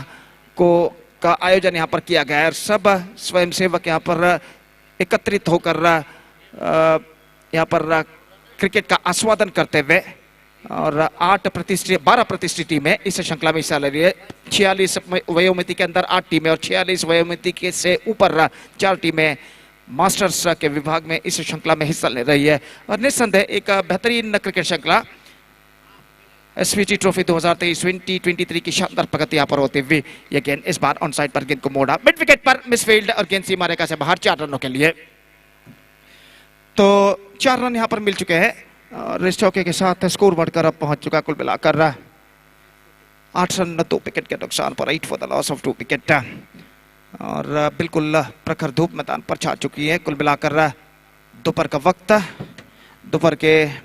का आयोजन यहाँ पर किया गया है। और सब स्वयं सेवक यहाँ पर एकत्रित होकर यहाँ पर क्रिकेट का आस्वादन करते हुए और 12 प्रतिष्ठित टीमें इस श्रृंखला में हिस्सा ले रही है। 46 वयोमिति के अंदर 8 टीमें और 46 वयोमिति के से ऊपर 4 टीमें मास्टर्स के विभाग में इस श्रृंखला में हिस्सा ले रही है। और निस्संदेह एक बेहतरीन क्रिकेट श्रृंखला एसवीटी ट्रॉफी 2023 की शानदार प्रगति यहाँ पर होते हुए ये गेंद इस बार ऑन साइड पर गेंद को मोड़ा, मिड विकेट पर मिसफील्ड और गेंद सीमा रेखा से बाहर 4 रनों के लिए। तो 4 रन यहाँ पर मिल चुके हैं और इस चौके के साथ स्कोर बढ़कर अब पहुंच चुका कुल मिलाकर 8 रन 2 विकेट के नुकसान पर 8 for the loss of 2 wicket. और बिल्कुल प्रखर धूप मैदान पर छा चुकी है। कुल मिलाकर दोपहर का वक्त, दोपहर के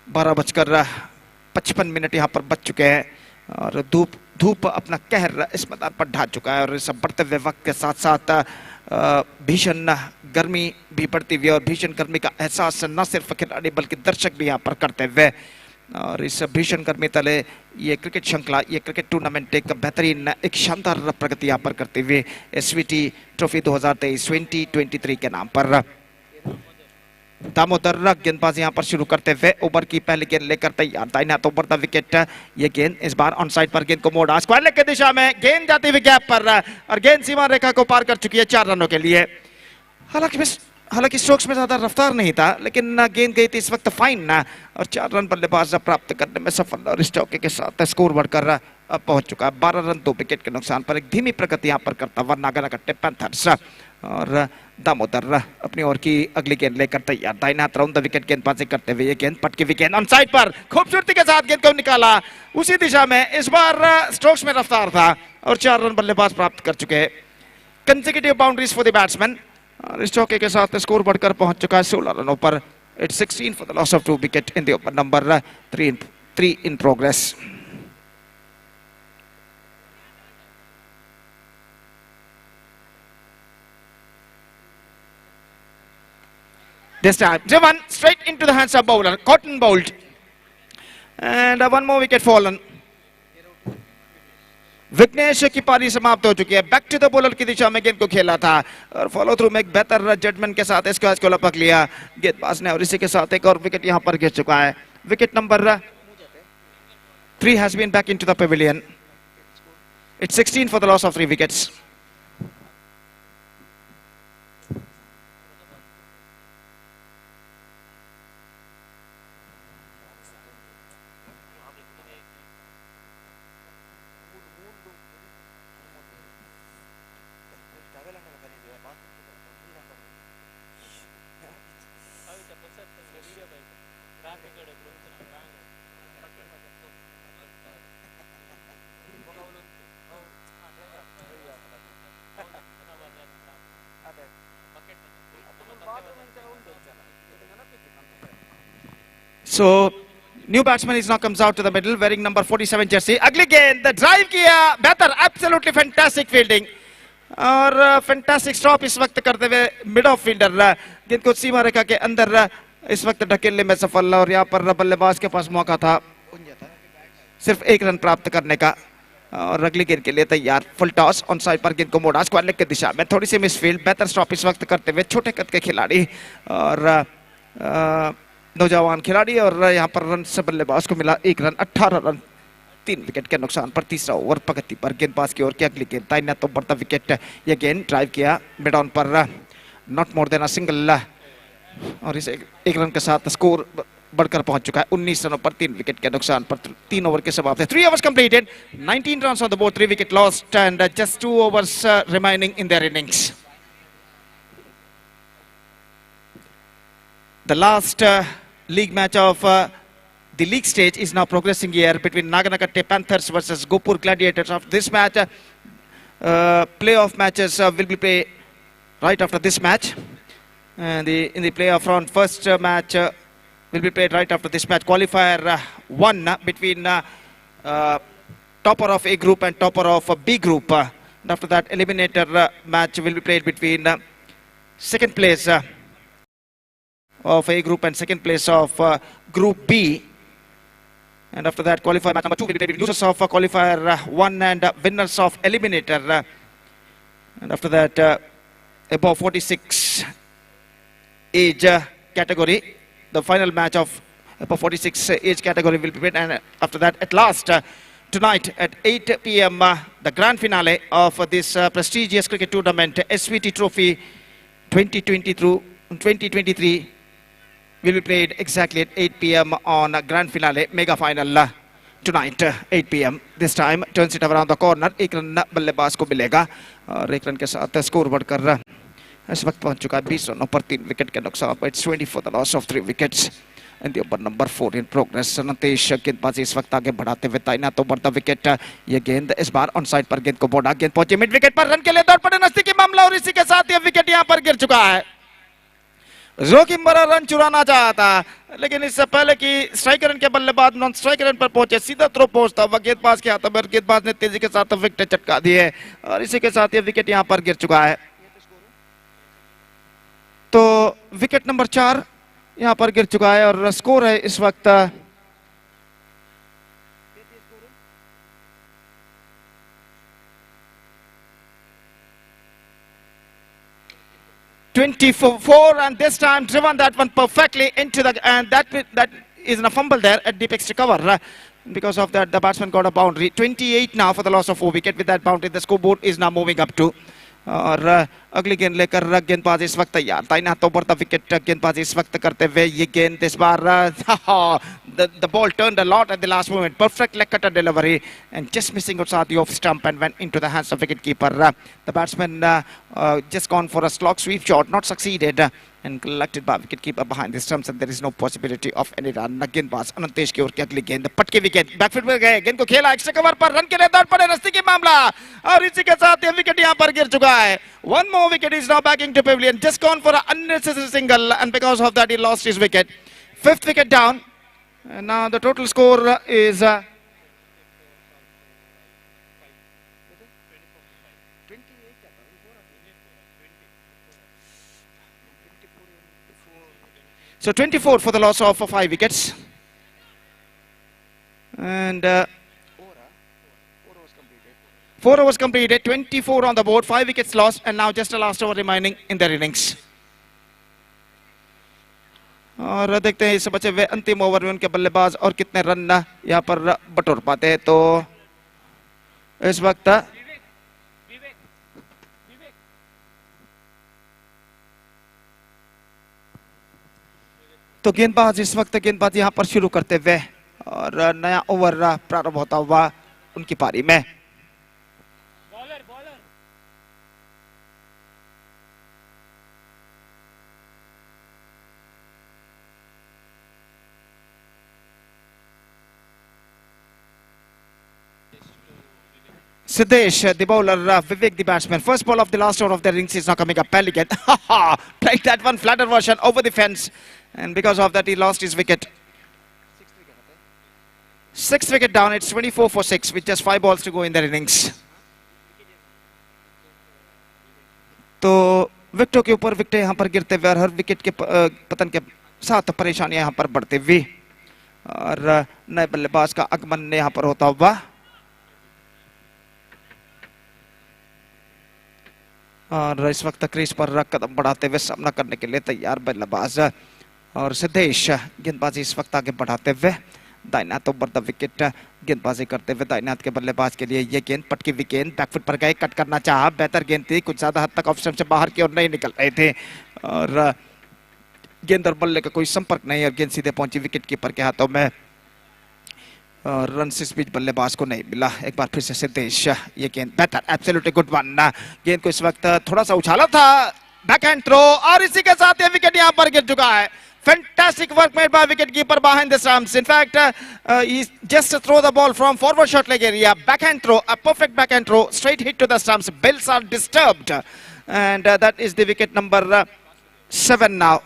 12:55 यहाँ पर बच चुके हैं और धूप अपना कहर इस मैदान पर ढा चुका है। और इस बढ़ते हुए वक्त के साथ साथ भीषण गर्मी भी बढ़ती हुई और भीषण गर्मी का एहसास न सिर्फ खिलाड़ी बल्कि दर्शक भी यहाँ पर करते हुए और इस भीषण गर्मी तले ये क्रिकेट श्रृंखला, ये क्रिकेट टूर्नामेंट एक बेहतरीन, एक शानदार प्रगति यहाँ पर करते हुए एसवीटी ट्रॉफी 2023 के नाम पर दामोदर गेंदबाज यहाँ पर शुरू करते हुए ओवर की पहली गेंद लेकर तैयार, दाहिने हाथ ओवर द विकेट। ये गेंद इस बार ऑन साइड पर गेंद को मोड़ा, स्क्वायर लेग की दिशा में गेंद जाती हुई गैप पर और गेंद सीमा रेखा को पार कर चुकी है 4 रनों के लिए। हालांकि स्ट्रोक्स में ज्यादा रफ्तार नहीं था लेकिन गेंद गई थी इस वक्त फाइन और 4 रन बल्लेबाज प्राप्त करने में सफल और इस चौके के साथ स्कोर बढ़कर अब पहुंच चुका है 12 रन 2 विकेट के नुकसान पर। एक धीमी प्रगति यहाँ पर करता हुआ नागरकट्टे पैंथर्स और दामोदर अपनी ओर की अगली गेंद लेकर तैयार, दाहिने हाथ राउंड द विकेट गेंदबाजी करते हुए ये गेंद पटकी हुई गेंद ऑन साइड पर खूबसूरती के साथ गेंद को निकाला उसी दिशा में। इस बार स्ट्रोक्स में रफ्तार था और 4 रन बल्लेबाज प्राप्त कर चुके हैं। Consecutive boundaries for the batsman और इस चौके के साथ स्कोर बढ़कर पहुंच चुका है 16 रनों पर। It's 16 for the loss of 2 wicket in the over number 3 in progress. This time, driven straight into the hands of bowler, cotton bowled, and one more wicket fallen. Vignesh की पारी समाप्त हो चुकी है। बैक टू द बॉलर की दिशा में गेंद को खेला था और फॉलो थ्रू में एक बेहतर जजमेंट के साथ इसको आज को लपक लिया गेंदबाज ने और इसी के साथ एक और विकेट यहां पर गिर चुका है। Wicket number 3 has been back into the pavilion. It's 16 for the loss of 3 wickets. So, new batsman is now comes out to the middle wearing number 47 jersey. अगली गेंद ड्राइव किया, बेहतर, एब्सोल्युटली फैंटास्टिक फील्डिंग और fantastic stop इस वक्त करते हुए mid of fielder गेंद को सीमा रेखा के अंदर इस वक्त ढकेलने में सफल और यहाँ पर बल्लेबाज के पास मौका था सिर्फ 1 रन प्राप्त करने का और अगली गेंद के लिए तैयार। फुल टॉस ऑन साइड पर गेंद को मोड़ा स्क्वायर लेग की दिशा में, थोड़ी सी मिसफील्ड, बेहतर स्टॉप इस वक्त करते हुए छोटे कद के खिलाड़ी और नौजवान खिलाड़ी और यहाँ पर रन से बल्लेबाज को मिला 1 रन, 18 रन 3 विकेट के नुकसान पर। तीसरा ओवर प्रगति पर गेंदबाज की ओर की अगली गेंद दाहिने तो बढ़ता विकेट, ये गेंद ड्राइव किया मिड ऑन पर, not more than a single और इस 1 रन के साथ स्कोर बढ़कर पहुंच चुका है 19 रनों पर 3 विकेट के नुकसान पर। 3 ओवर के समाप्त है, 3 overs completed, 19 runs on the board, 3 wicket lost and just 2 overs remaining in their innings. The last league match of the league stage is now progressing here between Naganakatte Panthers versus Gopur Gladiators. After this match, playoff matches will be played right after this match. And in the playoff round, first match will be played right after this match. Qualifier 1 between topper of A group and topper of B group. And after that, eliminator match will be played between second place of A group and second place of Group B. And after that, qualifier match number 2 will be played with losers of qualifier 1 and winners of eliminator. And after that, above 46 age category, the final match of above 46 age category will be played. And after that, at last, tonight at 8 p.m., the grand finale of this prestigious cricket tournament, SVT Trophy 2023 will be played exactly at 8 p.m. on grand finale, mega final tonight, 8 p.m. This time, turns it around the corner, एक run बल्लेबाज को मिलेगा और एक run के साथ score बढ़कर इस वक्त पहुंच चुका है 20 रनों पर 3 विकेट के नुकसान पर. It's 20 for the loss of 3 wickets. And the over number 4 in progress. Natesh गेंदबाजी इस वक्त आगे बढ़ाते हुए तैनात ओवर द विकेट. ये गेंद इस बार ऑन साइड पर गेंद को बोड़ा, गेंद पहुंचे मिड विकेट पर, रन के लिए दौड़ पड़े नजदीकी मामला और इसी के साथ ये विकेट यहां पर गिर चुका है. जोखिम भरा रन चुराना चाहता लेकिन इससे पहले कि स्ट्राइक रन के बल्लेबाज नॉन स्ट्राइक रन पर पहुंचे, सीधा थ्रो पहुंचता हुआ गेंदबाज के हाथों में, गेंदबाज ने तेजी के साथ विकेट चटका दी है और इसी के साथ ये विकेट यहां पर गिर चुका है. तो विकेट नंबर 4 यहां पर गिर चुका है और स्कोर है इस वक्त 24, and this time driven that one perfectly into the, and that is a fumble there at deep extra cover. Because of that, the batsman got a boundary. 28 now for the loss of 4 wicket. With that boundary, the scoreboard is now moving up to. और अगली गेंद लेकर गेंदबाज इस वक्त तैयार, तैनात over the wicket गेंदबाजी इस वक्त करते हुए ये गेंद इस बार the ball turned a lot at the last moment, perfect leg cutter delivery and just missing outside the off stump and went into the hands of wicket keeper. The batsman just gone for a slog sweep shot, not succeeded and collected by wicket keeper behind the stumps and there is no possibility of any run. गेंदबाज अनंतेश की ओर की अगली गेंद पटके wicket, back foot में गए, गेंद को खेला एक्स्ट्रा कवर पर, रन के लिए दौड़ पड़े नजदीकी मामला और इसी के साथ ये विकेट यहां पर गिर चुका है. One more wicket is now backing to pavilion, just gone for an unnecessary single and because of that he lost his wicket. 5th wicket down and now the total score is 24 for the loss of 5 wickets. And 4 overs completed, 24 on the board, 5 wickets lost, and now just a last over remaining in their innings. और देखते हैं इस बचे हुए अंतिम over में उनके बल्लेबाज और कितने रन यहाँ पर बटोर पाते हैं. तो इस वक्त तो गेंदबाज इस वक्त गेंदबाज यहाँ पर शुरू करते हुए और नया ओवर प्रारंभ होता हुआ उनकी पारी में. Siddesh, the bowler, Vivek, the batsman. First ball of the last over of the innings is now coming up. Pelican played that one flatter version over the fence, and because of that, he lost his wicket. 6th wicket down. It's 24 for 6 with just 5 balls to go in their innings. तो विकेटों के ऊपर wicket यहाँ पर गिरते हुए और हर wicket के पतन के साथ परेशानियां यहाँ पर बढ़ते हुए और नए बल्लेबाज का आगमन यहाँ पर होता हुआ और इस वक्त क्रीज पर कदम बढ़ाते हुए सामना करने के लिए तैयार बल्लेबाज और सिद्धेश गेंदबाजी इस वक्त आगे बढ़ाते हुए दाइनात ओवर द विकेट गेंदबाजी करते हुए दाइनात के बल्लेबाज के लिए ये गेंद पटकी हुई गेंद बैकफुट पर गए, कट करना चाहा, बेहतर गेंद थी, कुछ ज्यादा हद तक ऑफ स्टंप से बाहर की ओर नहीं निकल रहे थे और गेंद और बल्ले का कोई संपर्क नहीं और गेंद सीधे पहुंची विकेट कीपर के हाथों में और रन से स्पीड बल्लेबाज को नहीं मिला. एक बार फिर से सिद्धेश ये गेंद बेहतर, एब्सोल्युटली गुड वन. गेंद को इस वक्त थोड़ा सा उछाला था, बैक हैंड थ्रो और इसी के साथ ये विकेट यहां पर गिर चुका है. Fantastic work made by wicketkeeper behind the stumps. In fact, he just throw the ball from forward short leg area, backhand throw, a perfect backhand throw, straight hit to the stumps. Bells are disturbed, and that is the wicket number 7 now.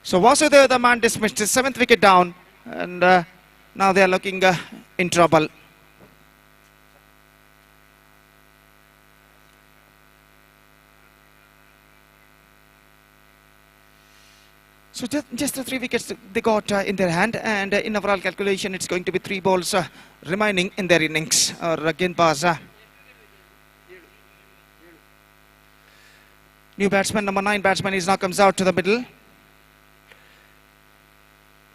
So Vasudeva, the man dismissed, his 7th wicket down, and now they are looking in trouble. So just the 3 wickets they got in their hand, and in overall calculation, it's going to be 3 balls remaining in their innings. Or again, new batsman, number 9 batsman, is now comes out to the middle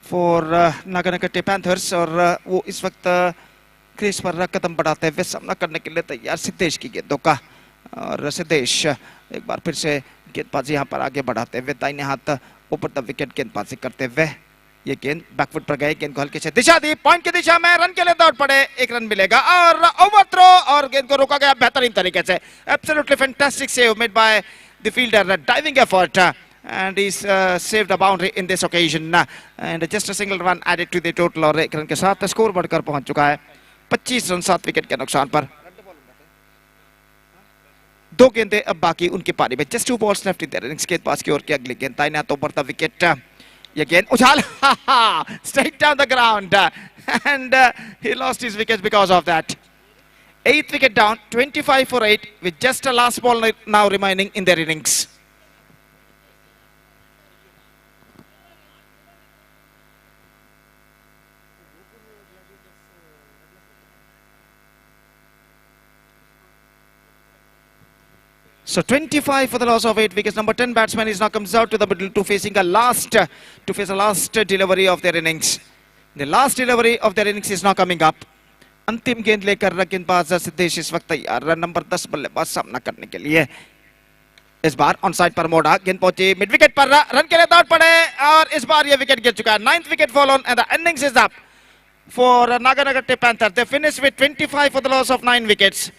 for Naganakatte panthers, और वो इस वक्त crease पर कदम बढ़ाते हुए सामना करने के लिए तैयार सिद्धेश की गेंदों का। और सिद्धेश एक बार फिर से गेंदबाजी यहाँ पर आगे बढ़ाते हुए दाहिने हाथ ऊपर द विकेट गेंदबाजी करते हुए ये गेंद बैकफुट पर गए, गेंद को हल्के से दिशा दी, पॉइंट की दिशा में रन के लिए दौड़ पड़े, 1 रन मिलेगा और ओवर थ्रो, और गेंद को रोका गया बेहतरीन तरीके से। Absolutely fantastic save made by the fielder, diving effort, and he's saved a boundary in this occasion, and just a single run added to the total, और 1 रन के साथ स्कोर बढ़कर पहुंच चुका है 25 रन 7 विकेट के नुकसान पर। 2 गेंदें अब बाकी उनकी पारी में, just 2 balls left in their innings। गेंदबाज की ओर की अगली गेंद दाहिने हाथ ऊपर द विकेट, ये गेंद उछाल straight down the ground, and he lost his wickets because of that। 8th wicket down, 25 for 8 with just a last ball now remaining in their innings। So 25 for the loss of 8 wickets. Number 10 batsman is now comes out to the middle to face a last delivery of their innings. The last delivery of their innings is now coming up. अंतिम गेंद लेकर गेंदबाज सिद्धेश इस वक्त तैयार, run number 10 बल्लेबाज सामना करने के लिए। इस बार ऑन साइड पर मोड़ा, गेंद पहुंची मिड विकेट पर, रन के लिए दौड़ पड़े, और इस बार ये विकेट गिर चुका है। 9th wicket fallen and the innings is up for Naganagatte Panther. They finished with 25 for the loss of 9 wickets.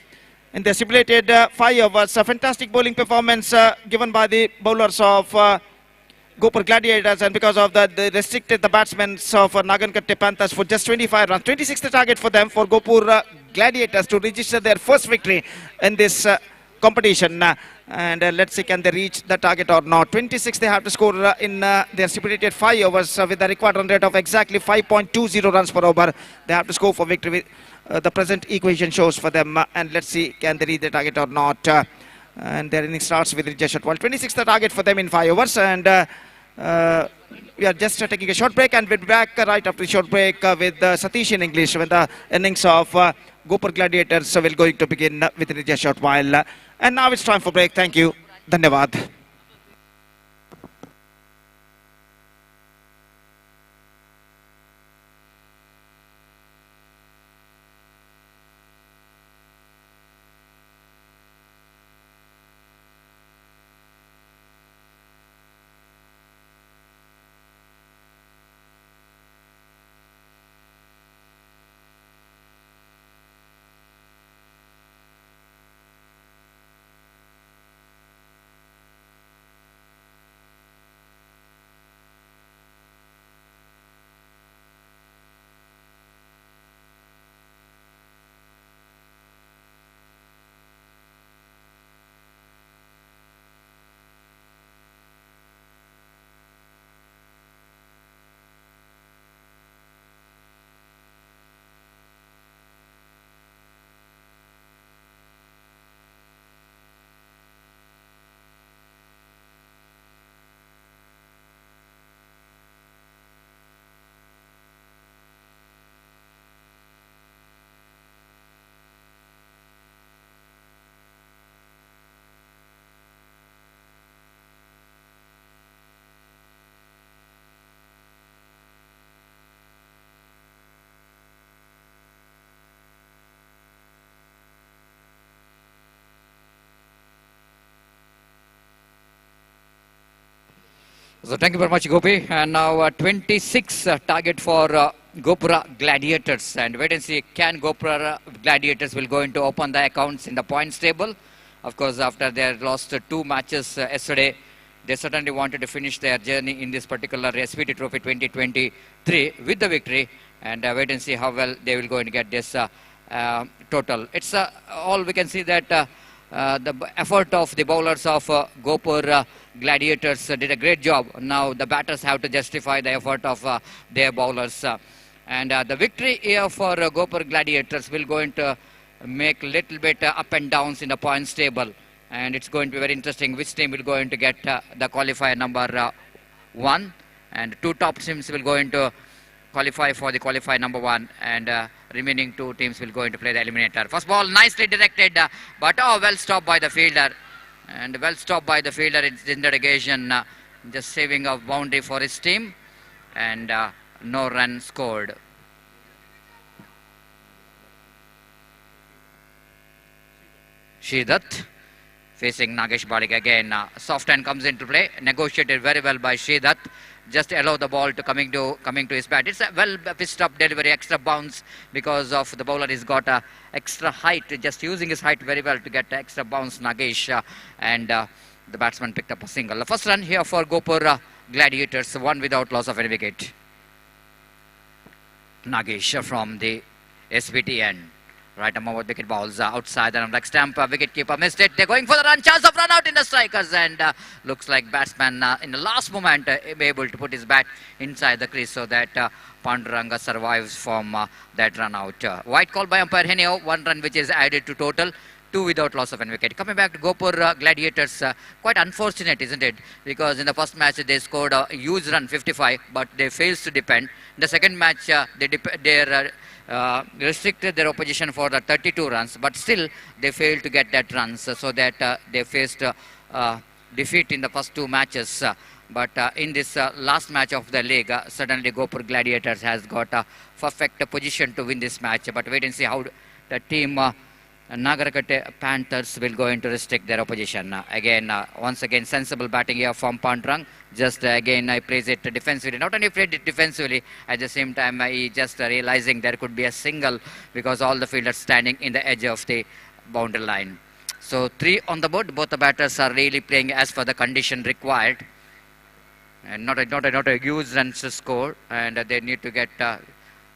In the stipulated 5 overs, a fantastic bowling performance given by the bowlers of Gopur Gladiators, and because of that, they restricted the batsmen of Nagankatte Panthers for just 25 runs. 26 the target for them, for Gopur Gladiators to register their first victory in this competition. And let's see, can they reach the target or not. 26 they have to score in their stipulated 5 overs with the required run rate of exactly 5.20 runs per over. They have to score for victory. The present equation shows for them, and let's see, can they reach the target or not. And their inning starts with a shot. Well, 26 the target for them in 5 overs, and we are just taking a short break, and we'll be back right after the short break with Satish in English, when the innings of Gopur Gladiators will going to begin within a short while. And now it's time for break. Thank you. Dhanyavad. So thank you very much, Gopi. And now 26 target for Gopura Gladiators. And wait and see, can Gopura Gladiators will going to open the accounts in the points table. Of course, after they had lost 2 matches yesterday, They certainly wanted to finish their journey in this particular SPT Trophy 2023 with the victory, and wait and see how well they will go and get this total. It's all we can see that effort of the bowlers of Gopur Gladiators did a great job. Now the batters have to justify the effort of their bowlers. And the victory here for Gopur Gladiators will going to make little bit up and downs in the points table. And it's going to be very interesting which team will going to get the qualifier number 1. And 2 top teams will go into qualify for the qualifier number 1, and remaining 2 teams will go into play the eliminator. First ball nicely directed, but well stopped by the fielder. And well stopped by the fielder. It's in the negation, just saving a boundary for his team, and no run scored. Shidat facing Nagesh Badik again. Soft hand comes into play, negotiated very well by Shidat. Just allow the ball to coming to his bat. It's a well pitched up delivery, extra bounce, because of the bowler has got extra height, just using his height very well to get extra bounce, Nagesh, and the batsman picked up a single. The first run here for Gopur Gladiators, 1 without loss of any wicket. Nagesh from the SPT end. Right arm over wicket balls outside the leg stump. Wicket keeper missed it. They're going for the run. Chance of run out in the strikers, and looks like batsman in the last moment able to put his bat inside the crease so that Panduranga survives from that run out. White call by umpire Henio. 1 run which is added to total. 2 without loss of any wicket. Coming back to Gopur Gladiators, quite unfortunate, isn't it? Because in the first match they scored a huge run, 55, but they failed to defend. In the second match they restricted their opposition for the 32 runs, but still they failed to get that runs, so that they faced defeat in the first 2 matches. But in this last match of the league, suddenly Gopur Gladiators has got a perfect position to win this match. But wait and see how the team Nagarkate Panthers will go into restrict their opposition. Once again, sensible batting here from Pandurang. Just again, I praise it defensively. Not only played it defensively, at the same time, he just realizing there could be a single because all the fielders standing in the edge of the boundary line. So 3 on the board. Both the batters are really playing as for the condition required, and not a huge runs to score, and they need to get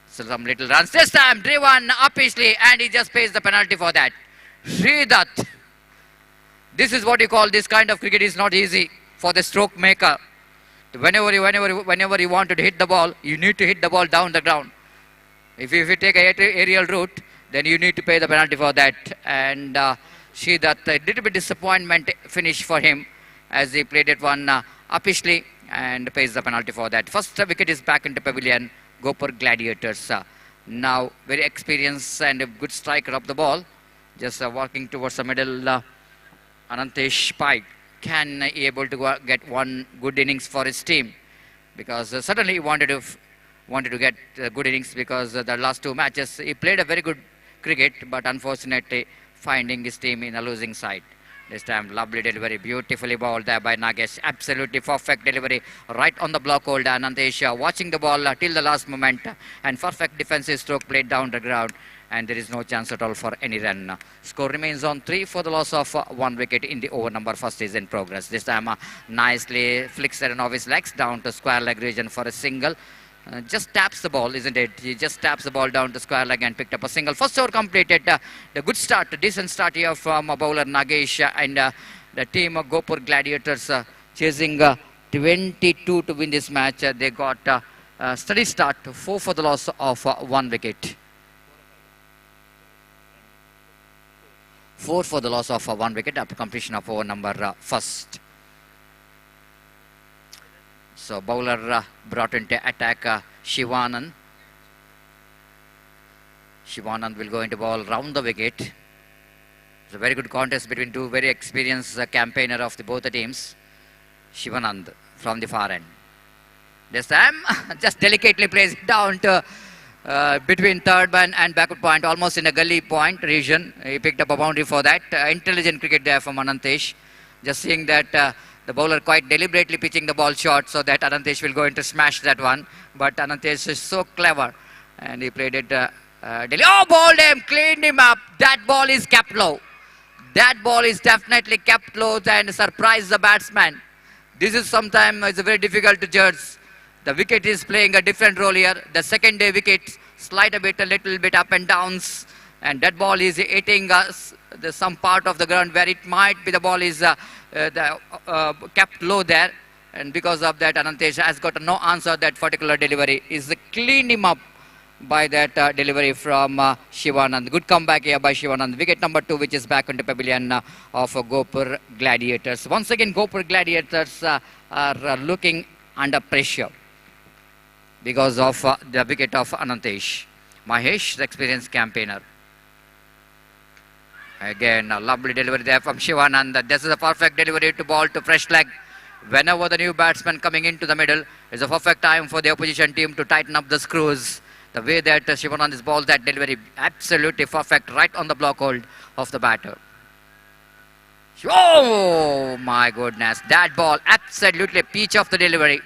some little runs. This time driven up easily, and he just pays the penalty for that. Sridat. This is what you call, this kind of cricket is not easy for the stroke maker. Whenever you wanted to hit the ball, you need to hit the ball down the ground. If you take a aerial route, then you need to pay the penalty for that. And Sridat, a little bit disappointment finish for him as he played it one upishly and pays the penalty for that. First wicket is back into pavilion. Gopur Gladiators. Now very experienced and a good striker of the ball. Just walking towards the middle. Anantesh Pai can be able to get 1 good innings for his team, because suddenly he wanted to get good innings, because the last 2 matches he played a very good cricket, but unfortunately finding his team in a losing side. This time, lovely delivery, beautifully bowled there by Nagesh. Absolutely perfect delivery, right on the block holder. Anantesh watching the ball till the last moment, and perfect defensive stroke played down the ground, and there is no chance at all for any run. Score remains on 3 for the loss of 1 wicket in the over number. First is in progress. This time, nicely flicks it off his legs down to square leg region for a single. Just taps the ball, isn't it? He just taps the ball down to square leg and picked up a single. First over completed. The good start, decent start here from bowler Nagesh, and the team of Gopur Gladiators chasing 22 to win this match. They got a steady start, 4 for the loss of 1 wicket. 4 for the loss of 1 wicket after completion of over number first. So bowler brought into attack Shivanand. Shivanand will go into ball round the wicket. It's a very good contest between 2 very experienced campaigner of both the teams. Shivanand from the far end. This time just delicately plays it down to between third man and backward point, almost in a gully point region. He picked up a boundary for that. Intelligent cricket there from Anantesh. Just seeing that the bowler quite deliberately pitching the ball short so that Anantesh will go into smash that one. But Anantesh is so clever, and he played it. Bowled him, cleaned him up. That ball is kept low. That ball is definitely kept low and surprised the batsman. This is sometimes it's very difficult to judge. The wicket is playing a different role here. The second day wicket slide a little bit up and downs, and that ball is hitting some part of the ground where it might be the ball is kept low there, and because of that, Anantesh has got no answer. That particular delivery is cleaned him up by that delivery from Shivanand. Good comeback here by Shivanand. Wicket number 2, which is back into pavilion of Gopur Gladiators. Once again, Gopur Gladiators are looking under pressure because of the wicket of Anantesh. Mahesh, the experienced campaigner. Again, a lovely delivery there from Shivanand. This is a perfect delivery to ball to fresh leg. Whenever the new batsman coming into the middle, is a perfect time for the opposition team to tighten up the screws. The way that Shivanand is ball, that delivery absolutely perfect, right on the block hold of the batter. Oh my goodness, that ball absolutely peach of the delivery.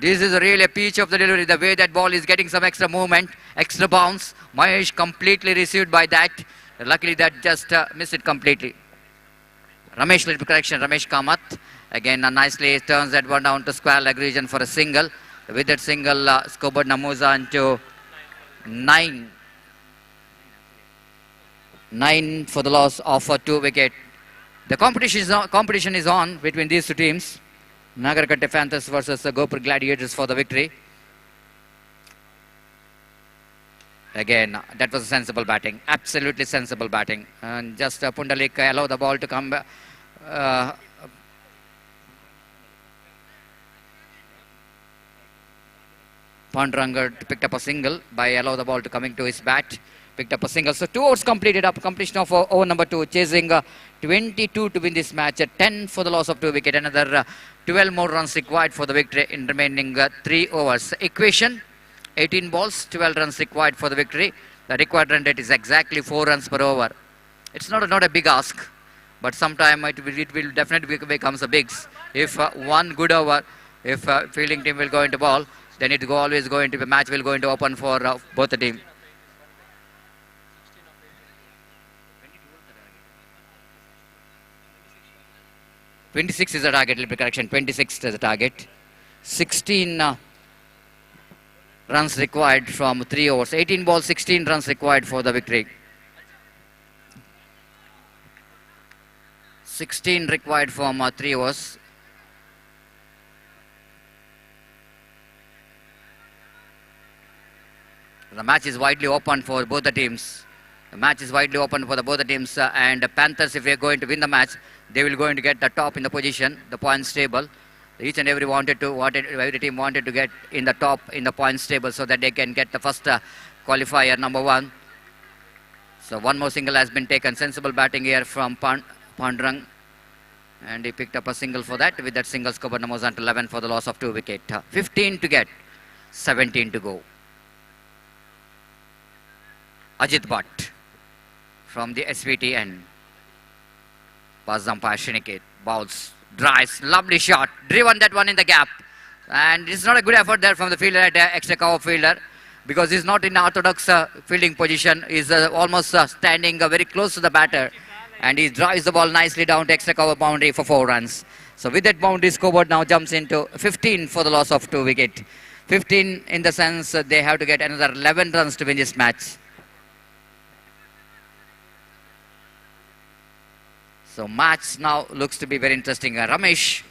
This is really a peach of the delivery. The way that ball is getting some extra movement, extra bounce. Mahesh completely received by that. Luckily that just missed it completely. Ramesh, little correction, Ramesh Kamath. Again, nicely turns that one down to square leg region for a single. With that single, Skobod Namuza into 9. 9 for the loss of a 2 wicket. The competition is on between these two teams. Nagarkatte Panthers versus the Gopur Gladiators for the victory. Again, that was a sensible batting. Absolutely sensible batting. And just Pundalik allow the ball to come back. Panduranga picked up a single by allow the ball to coming to his bat. Picked up a single. So 2 overs completed up. Completion of over number 2. Chasing 22 to win this match. 10 for the loss of 2 wicket. Another 12 more runs required for the victory in remaining 3 overs. Equation, 18 balls, 12 runs required for the victory. The required run rate is exactly 4 runs per over. It's not a big ask, but sometime it will definitely becomes a bigs. If one good over, if fielding team will go into ball, then it always go into the match will go into open for both the team. .26 is the target, little correction, 26 is the target. 16 runs required from 3 overs. 18 balls, 16 runs required for the victory. 16 required from 3 overs. The match is widely open for both the teams. The match is widely open for both the teams. And the Panthers, if they are going to win the match, they will going to get the top in the position, the points table. Each and every every team wanted to get in the top in the points table so that they can get the first qualifier, number 1. So one more single has been taken. Sensible batting here from Pandurang. And he picked up a single for that. With that single, Skobod Namuza to 11 for the loss of 2 wicket. 15 to get, 17 to go. Ajit Bhatt from the SVTN. Pass umpire Shiniket. Bowls. Drives. Lovely shot. Driven that one in the gap. And it's not a good effort there from the fielder at extra cover fielder, because he's not in orthodox fielding position. He's almost standing very close to the batter. And he drives the ball nicely down to extra cover boundary for 4 runs. So with that boundary, Skobod now jumps into 15 for the loss of 2 wicket. 15 in the sense they have to get another 11 runs to win this match. So match now looks to be very interesting. Ramesh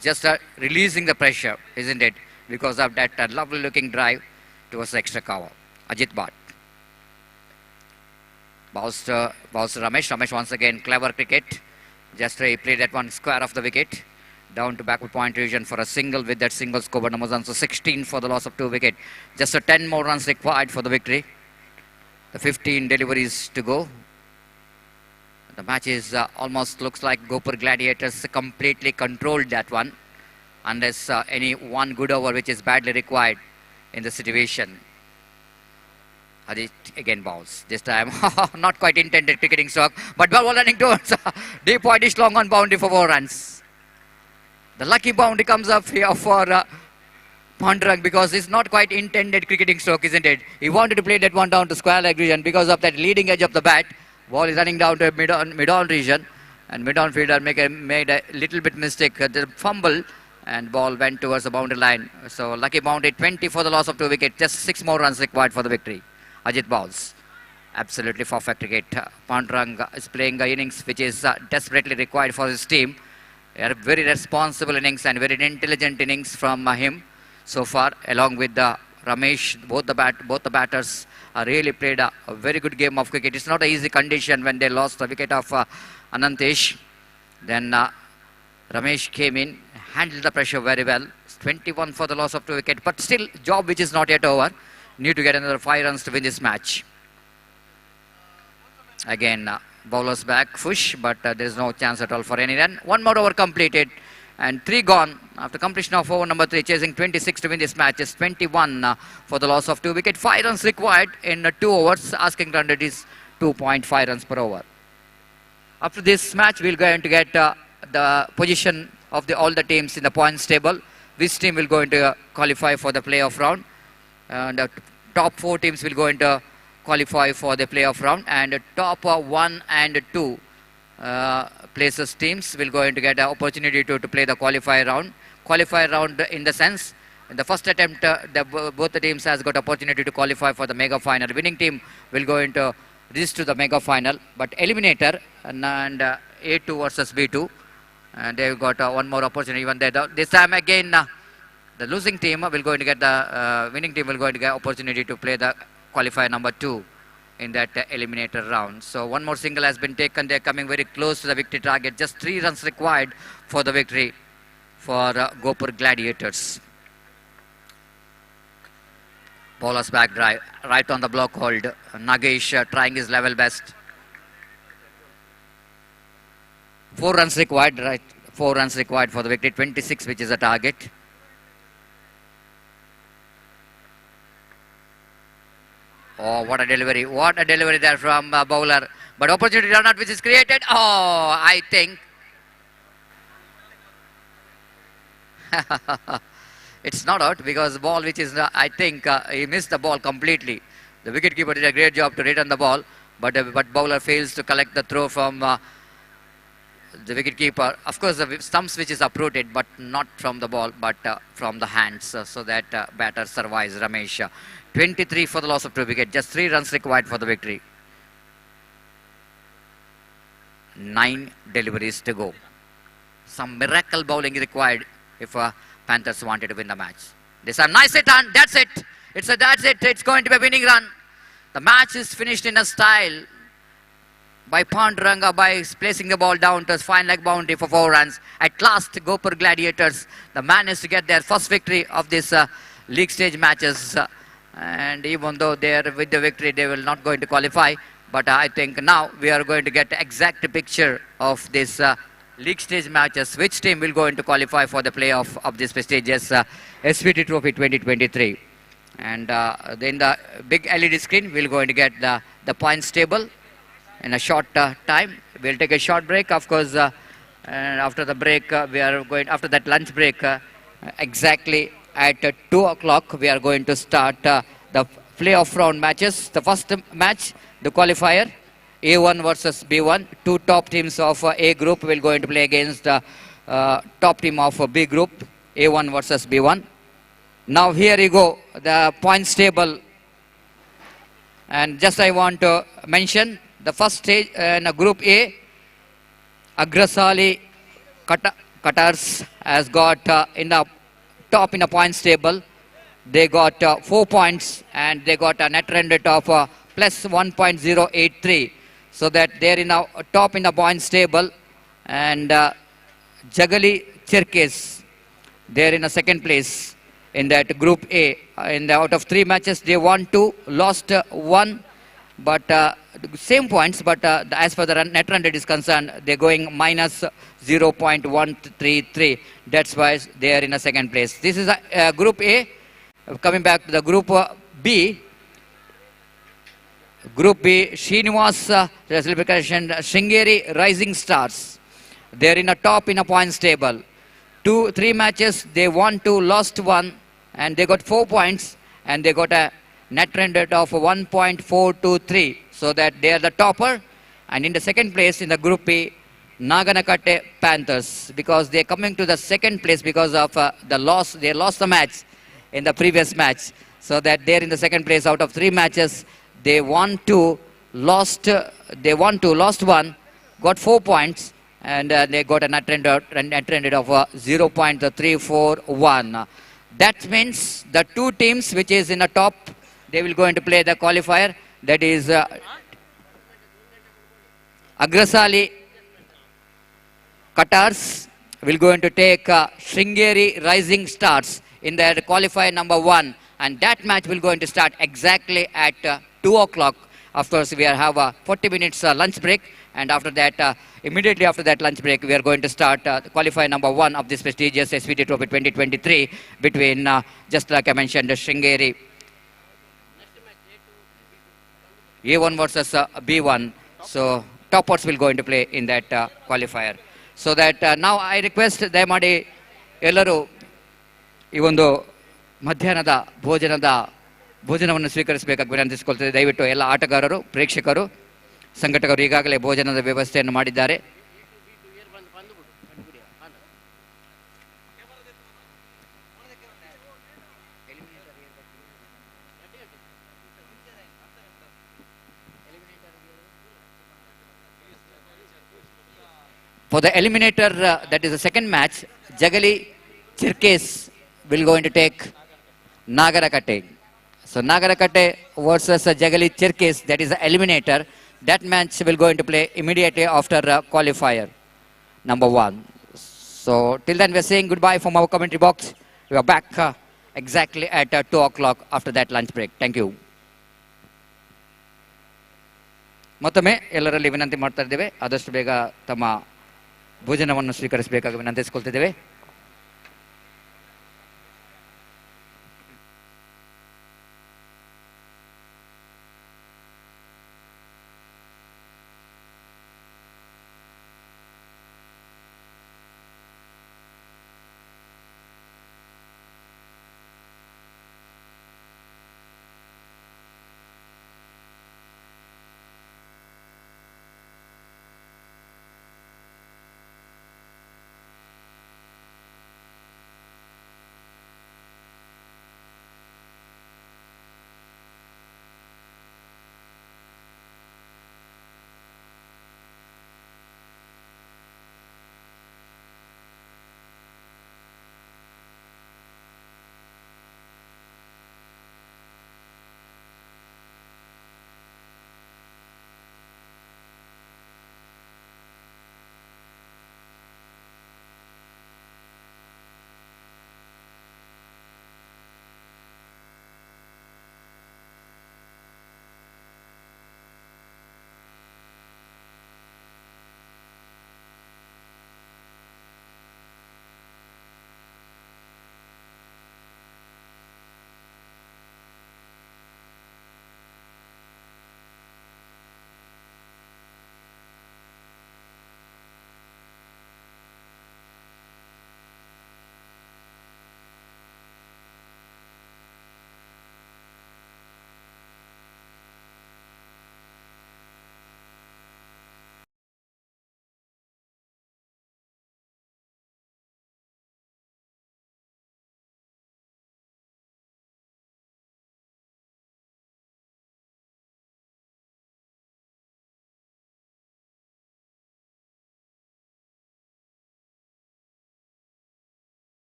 just releasing the pressure, isn't it? Because of that lovely looking drive towards the extra cover. Ajit Bhatt. Bowls to Ramesh. Ramesh once again, clever cricket. Just he played that one square of the wicket. Down to backward point region for a single. With that single, Skobod Namuza. So 16 for the loss of 2 wicket. Just 10 more runs required for the victory. The 15 deliveries to go. The match is almost looks like Gopur Gladiators completely controlled that one, unless any one good over which is badly required in the situation. Ajit again bowls. This time not quite intended cricketing stroke, but ball running towards deep whitish long on boundary for 4 runs. The lucky boundary comes up here for Pandurang, because it's not quite intended cricketing stroke, isn't it? He wanted to play that one down to square leg region because of that leading edge of the bat. Ball is running down to mid-on region, and mid-on fielder made a little bit mistake. The fumble and ball went towards the boundary line. So lucky boundary, 20 for the loss of 2 wickets. Just 6 more runs required for the victory. Ajit bowls. Absolutely perfect cricket. Pandurang is playing an innings which is desperately required for his team. A very responsible innings and very intelligent innings from him so far, along with Ramesh. Both the batters really played a very good game of cricket. It's not an easy condition when they lost the wicket of Anantesh. Then Ramesh came in, handled the pressure very well. 21 for the loss of 2 wickets, but still job which is not yet over. Need to get another 5 runs to win this match. Again, bowlers back, Fush, but there is no chance at all for any run. 1 more over completed and 3 gone after completion of over number 3, chasing 26 to win this match. Is 21 for the loss of 2 wickets. 5 runs required in 2 overs. Asking run rate is 2.5 runs per over. After this match, we're going to get the position of all the teams in the points table. Which team will go into qualify for the playoff round. And the top 4 teams will go into qualify for the playoff round, and top 1 and 2 places teams will go into get an opportunity to play the qualifier round. Qualifier round in the sense, in the first attempt, both the teams has got opportunity to qualify for the mega final. Winning team will go into reach to the mega final, but eliminator and A2 versus B2, and they've got 1 more opportunity even there. This time again, the losing team will go to get the winning team will go to get opportunity to play the qualifier number 2 in that eliminator round. So 1 more single has been taken. They're coming very close to the victory target. Just 3 runs required for the victory for Gopur Gladiators. Bowler's back drive, right on the block hold. Nagesh trying his level best. 4 runs required, right? 4 runs required for the victory. 26, which is the target. Oh, what a delivery. What a delivery there from bowler. But opportunity run out which is created. Oh, I think. It's not out because the ball which is, I think he missed the ball completely. The wicketkeeper did a great job to return the ball. But bowler fails to collect the throw from the wicketkeeper. Of course, the stumps which is uprooted, but not from the ball, but from the hands. So that batter survives, Ramesh. 23 for the loss of 2 wickets. Just 3 runs required for the victory. 9 deliveries to go. Some miracle bowling required if Panthers wanted to win the match. This time, nice hit on. That's it. That's it. It's going to be a winning run. The match is finished in a style by Panduranga by placing the ball down to his fine leg boundary for 4 runs. At last, Gopur Gladiators, the managed to get their first victory of this league stage matches. And even though they are with the victory, they will not going to qualify. But I think now we are going to get the exact picture of this league stage matches. Which team will go into qualify for the playoff of this prestigious SVT Trophy 2023. And then the big LED screen will going to get the points table in a short time. We'll take a short break, of course. And after the break, we are going, after that lunch break, exactly at 2 o'clock, we are going to start the playoff round matches. The first match, the qualifier, A1 versus B1. 2 top teams of A group will going to play against the top team of B group, A1 versus B1. Now here you go, the points table. And just I want to mention, the first stage in group A, Agrasali Qatars has got in the top in the points table. They got 4 points and they got a net run rate of plus 1.083. So that they're in the top in the points table. And Jagali Chirkes, they're in a second place in that group A. Out of 3 matches, they won 2, lost 1. But same points, but as for the net run rate is concerned, they're going minus 0.133. That's why they are in a second place. This is Group A. Coming back to the Group B. Group B, Srinivas Shringeri Rising Stars. They're in a top in a points table. 3 matches, they won 2, lost 1, and they got 4 points, and they got a net run rate of 1.423. So that they are the topper. And in the second place in the Group B, Naganakatte Panthers, because they're coming to the second place because of the loss. They lost the match in the previous match, so that they're in the second place out of 3 matches. They won two, lost. They won two, lost one, got 4 points, and they got a net rate of 0.341. That means the two teams which is in the top, they will go into play the qualifier. That is Agrasali Qatars will going to take Sringeri Rising Stars in their qualifier number 1, and that match will going to start exactly at 2 o'clock. Of course, we have a 40 minutes lunch break, and after that, immediately after that lunch break, we are going to start the qualifier number 1 of this prestigious SVT Trophy 2023 between, just like I mentioned, Sringeri A1 versus B1. So toppers will go into play in that qualifier. So that now I request ದಯಮಾಡಿ ಎಲ್ಲರೂ ಈ ಒಂದು ಮಧ್ಯಾಹ್ನದ ಭೋಜನವನ್ನು ಸ್ವೀಕರಿಸಬೇಕಾಗಿ ವಿನಂತಿಸಿಕೊಳ್ತೇವೆ. ದಯವಿಟ್ಟು ಎಲ್ಲ ಆಟಗಾರರು, ಪ್ರೇಕ್ಷಕರು, ಸಂಘಟಕರು ಈಗಾಗಲೇ ಭೋಜನದ ವ್ಯವಸ್ಥೆಯನ್ನು ಮಾಡಿದ್ದಾರೆ. For the eliminator, that is the second match, Jagali Chirkes will go into take Nagarakatte. So Nagarakatte versus Jagali Chirkes, that is the eliminator. That match will go into play immediately after qualifier number 1. So till then, we are saying goodbye from our commentary box. We are back exactly at 2 o'clock after that lunch break. Thank you. ಮತ್ತೊಮ್ಮೆ ಎಲ್ಲರಲ್ಲಿ ವಿನಂತಿ ಮಾಡ್ತಾ ಇದ್ದೇವೆ, ಆದಷ್ಟು ಬೇಗ ತಮ್ಮ ಭೋಜನವನ್ನು ಸ್ವೀಕರಿಸಬೇಕಾಗಿ ವಿನಂತಿಸಿಕೊಳ್ತಿದ್ದೇವೆ.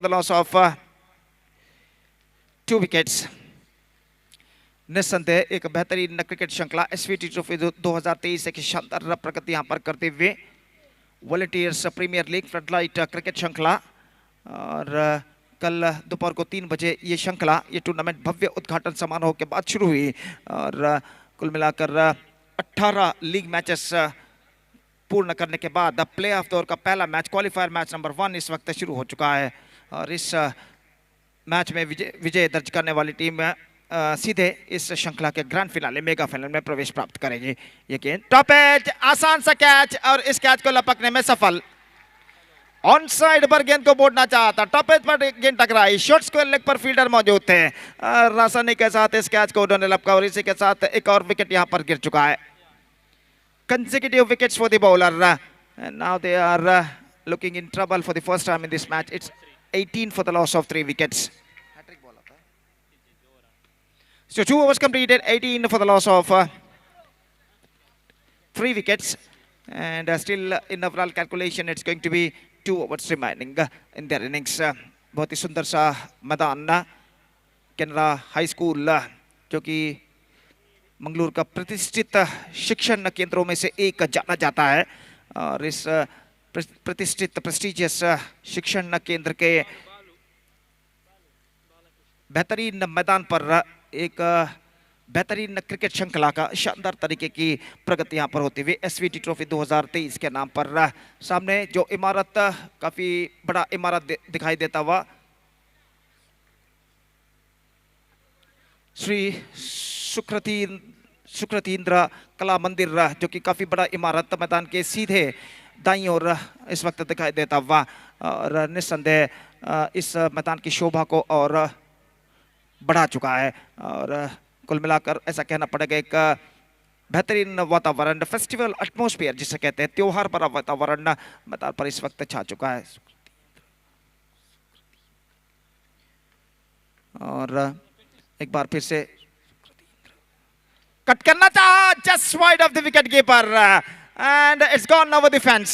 the loss of 2 wickets. निस्संदेह एक बेहतरीन क्रिकेट श्रृंखला एसवीटी ट्रॉफी 2023 की शानदार प्रगति यहाँ पर करते हुए volunteers premier league floodlight cricket श्रृंखला, और कल दोपहर को 3 बजे ये श्रृंखला, ये टूर्नामेंट भव्य उद्घाटन समारोह के बाद शुरू हुई और कुल मिलाकर 18 लीग मैचेस पूर्ण करने के बाद प्ले ऑफ दौर का पहला मैच, क्वालिफायर मैच नंबर 1 इस वक्त शुरू हो चुका है और इस मैच में विजय दर्ज करने वाली टीम सीधे इस श्रृंखला के ग्रैंड फिनाले मेगा फाइनल में प्रवेश प्राप्त करेगी। ये गेंद टॉप एज, आसान सा कैच और इस कैच को लपकने में सफल। ऑन साइड पर गेंद को बोड़ना चाहता, टॉप एज पर गेंद टकराई, शॉर्ट स्क्वायर लेग पर फील्डर मौजूद थे, आसानी के साथ इस कैच को उन्होंने लपका और इसी के साथ एक और विकेट यहां पर गिर चुका है। Consecutive wickets for the bowler. And now they are looking in trouble for the first time in this match. It's 18 for the loss of 3 wickets. So 2 overs completed, 18 for the loss of 3 wickets. And still in overall calculation, it's going to be 2 overs remaining in their innings. बहुत ही सुंदर सा मैदान Canara high school जो कि मंगलूर का प्रतिष्ठित शिक्षण केंद्रों में से एक जाना जाता है और इस प्रतिष्ठित प्रेस्टिजियस शिक्षण केंद्र के बेहतरीन मैदान पर एक बेहतरीन क्रिकेट श्रृंखला का शानदार तरीके की प्रगति यहां पर होती हुई एसवीटी ट्रॉफी 2023 के नाम पर सामने जो इमारत, काफी बड़ा इमारत दिखाई देता हुआ श्री सुकृतीन्द्र कला मंदिर जो कि काफी बड़ा इमारत मैदान के सीधे दाईं ओर इस वक्त दिखाई देता हुआ और निस्संदेह इस मैदान की शोभा को और बढ़ा चुका है और कुल मिलाकर ऐसा कहना पड़ेगा एक बेहतरीन वातावरण, फेस्टिवल एटमॉस्फेयर जिसे कहते हैं, त्योहार भरा वातावरण मैदान पर इस वक्त छा चुका है। और एक बार फिर से कट करना चाहा, just wide of the wicket keeper and it's gone over the fence.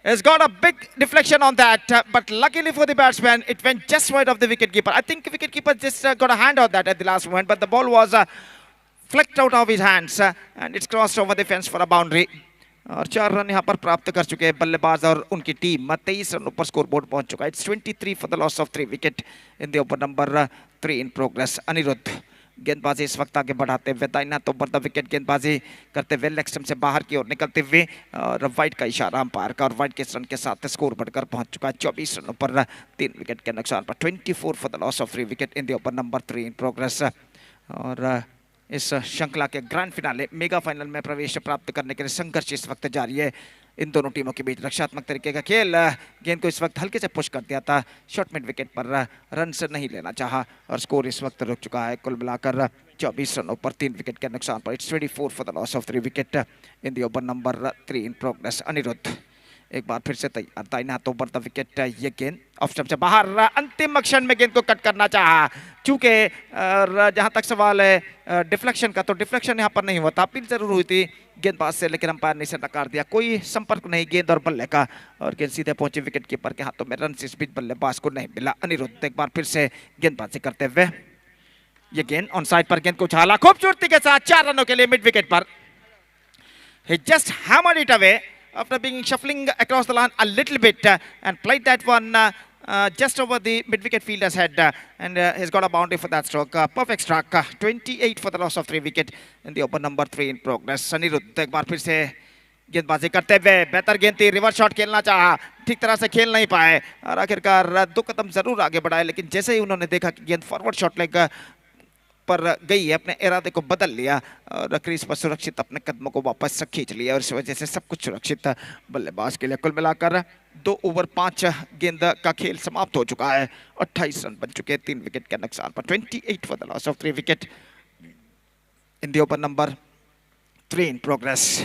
It's got a big deflection on that, but luckily for the batsman, it went just wide of the wicketkeeper. I think wicketkeeper just got a hand on that at the last moment, but the ball was flicked out of his hands and it's crossed over the fence for a boundary. और 4 run यहाँ पर प्राप्त कर चुके हैं बल्लेबाज और उनकी टीम 23 रन ऊपर स्कोर बोर्ड पहुंच चुका है. It's 23 for the loss of 3 wicket in the over number 3 in progress. Anirudh गेंदबाजी इस वक्त आगे बढ़ाते हुए दाहिना तो द विकेट गेंदबाजी करते हुए लेग स्टंप से बाहर की ओर निकलते हुए और वाइड का इशारा अंपायर का और वाइड के रन के साथ स्कोर बढ़कर पहुंच चुका है 24 रनों पर 3 विकेट के नुकसान पर. 24 for the loss of 3 wicket in the over number 3 in progress. और इस श्रृंखला के ग्रैंड फिनाले मेगा फाइनल में प्रवेश प्राप्त करने के लिए संघर्ष इस वक्त जारी है इन दोनों टीमों के बीच. रक्षात्मक तरीके का खेल, गेंद को इस वक्त हल्के से पुश कर दिया था, शॉर्ट मिड विकेट पर रन से नहीं लेना चाहा और स्कोर इस वक्त रुक चुका है कुल मिलाकर 24 रनों पर 3 विकेट के नुकसान पर. It's 24 for the loss of 3 wicket in the over number 3 in progress. Anirudh एक बार फिर से तैयार, दाहिना हाथों पर द विकेट, ये गेंद ऑफ स्टंप से बाहर, अंतिम क्षण में गेंद को कट करना चाहा. चूंकि जहां तक सवाल है डिफ्लेक्शन का, तो डिफ्लेक्शन यहां पर नहीं हुआ था, अपील जरूर हुई थी गेंदबाज से लेकिन अंपायर ने इसे नकार दिया. कोई संपर्क नहीं गेंद और बल्ले का और गेंद सीधे पहुंची विकेट कीपर के हाथों में. रन इस बीच बल्लेबाज को नहीं मिला. अनिरुद्ध एक बार फिर से गेंदबाजी करते हुए ये गेंद ऑन साइड पर गेंद को उछाला खूबसूरती के साथ 4 रनों के लिए मिड विकेट पर. He just hammered it away after being shuffling across the line a little bit and played that one just over the mid-wicket fielder's head and he's got a boundary for that stroke. Perfect struck. 28 for the loss of 3 wicket in the over number 3 in progress. Anirudh एक बार फिर से गेंदबाजी करते हुए बेहतर गेंद थी, रिवर्स शॉट खेलना चाहा, ठीक तरह से खेल नहीं पाए और आखिरकार 2 कदम जरूर आगे बढ़ाए लेकिन जैसे ही उन्होंने देखा कि गेंद फॉरवर्ड शॉट लेग पर गई है, अपने इरादे को बदल लिया और क्रीज पर सुरक्षित अपने कदमों को वापस खींच लिया और इस वजह से सब कुछ सुरक्षित बल्लेबाज के लिए. कुल मिलाकर 2 ओवर 5 गेंद का खेल समाप्त हो चुका है. 28 रन बन चुके हैं 3 विकेट के नुकसान पर. 28 for the loss of 3 wicket in the over number 3 in progress.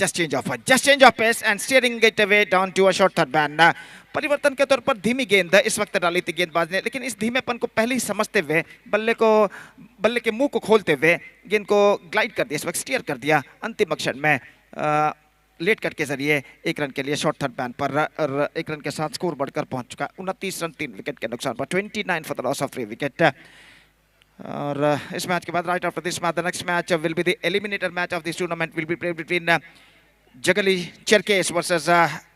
Just change of pace and steering it away down to a short third man. परिवर्तन के तौर पर धीमी गेंद इस वक्त डाली थी गेंदबाज ने लेकिन इस धीमेपन को पहले ही समझते हुए बल्ले के मुंह को खोलते हुए गेंद को ग्लाइड कर दिया, इस वक्त स्टीयर कर दिया. अंतिम क्षण में लेट कट के जरिए 1 रन के लिए शॉर्ट थर्ड मैन पर और 1 रन के साथ स्कोर बढ़कर पहुंच चुका है 29 रन 3 विकेट के नुकसान पर 29 for the loss of 3 wicket. और इस मैच के बाद right after this match the next match will be the eliminator match of this tournament will be played between Jagali Cherkes versus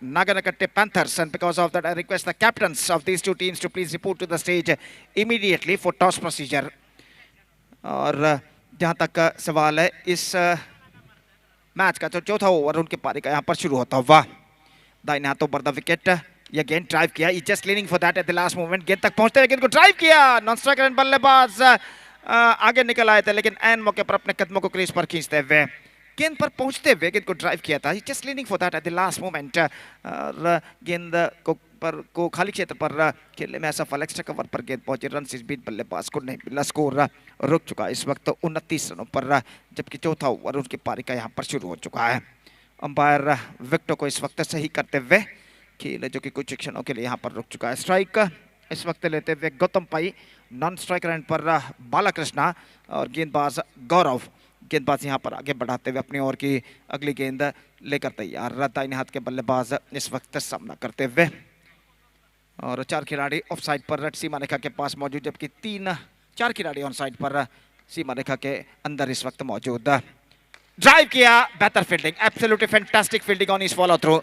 Naganakatte Panthers, and because of that I request the captains of these two teams to please report to the stage immediately for toss procedure। और जहां तक सवाल है इस match का जो चौथा over उनके पारी का यहाँ पर शुरू होता हुआ दाहिने हाथों पर द विकेट ये गेंद ड्राइव किया just leaning for that at the last moment गेंद तक पहुंचते हुए गेंद को ड्राइव किया नॉन स्ट्राइकर बल्लेबाज आगे निकल आए थे लेकिन एन मौके पर अपने कदमों को क्रीज पर खींचते हुए गेंद पर पहुंचते हुए गेंद को ड्राइव किया था just leaning for that at the last moment गेंद को खाली क्षेत्र पर खेलने में असफल एक्स्ट्रा कवर पर गेंद पहुंची रन इस बीच बल्लेबाज को नहीं मिला स्कोर रुक चुका इस वक्त 29 रनों पर जबकि चौथा ओवर उनकी पारी का यहाँ पर शुरू हो चुका है। अंपायर विकेटों को इस वक्त सही करते हुए खेल जो कि कुछ क्षणों के लिए यहाँ पर रुक चुका है। स्ट्राइक इस वक्त लेते हुए गौतम पाई नॉन स्ट्राइक रन पर बालाकृष्णा और गेंदबाज गौरव गेंदबाज यहाँ पर आगे बढ़ाते हुए अपनी ओर की अगली गेंद लेकर तैयार दाहिने हाथ के बल्लेबाज इस वक्त सामना करते हुए और 4 खिलाड़ी ऑफ साइड पर सीमा रेखा के पास मौजूद जबकि 4 खिलाड़ी ऑन साइड पर सीमा रेखा के अंदर इस वक्त मौजूद। ड्राइव किया बेहतर fielding absolutely fantastic fielding on his follow through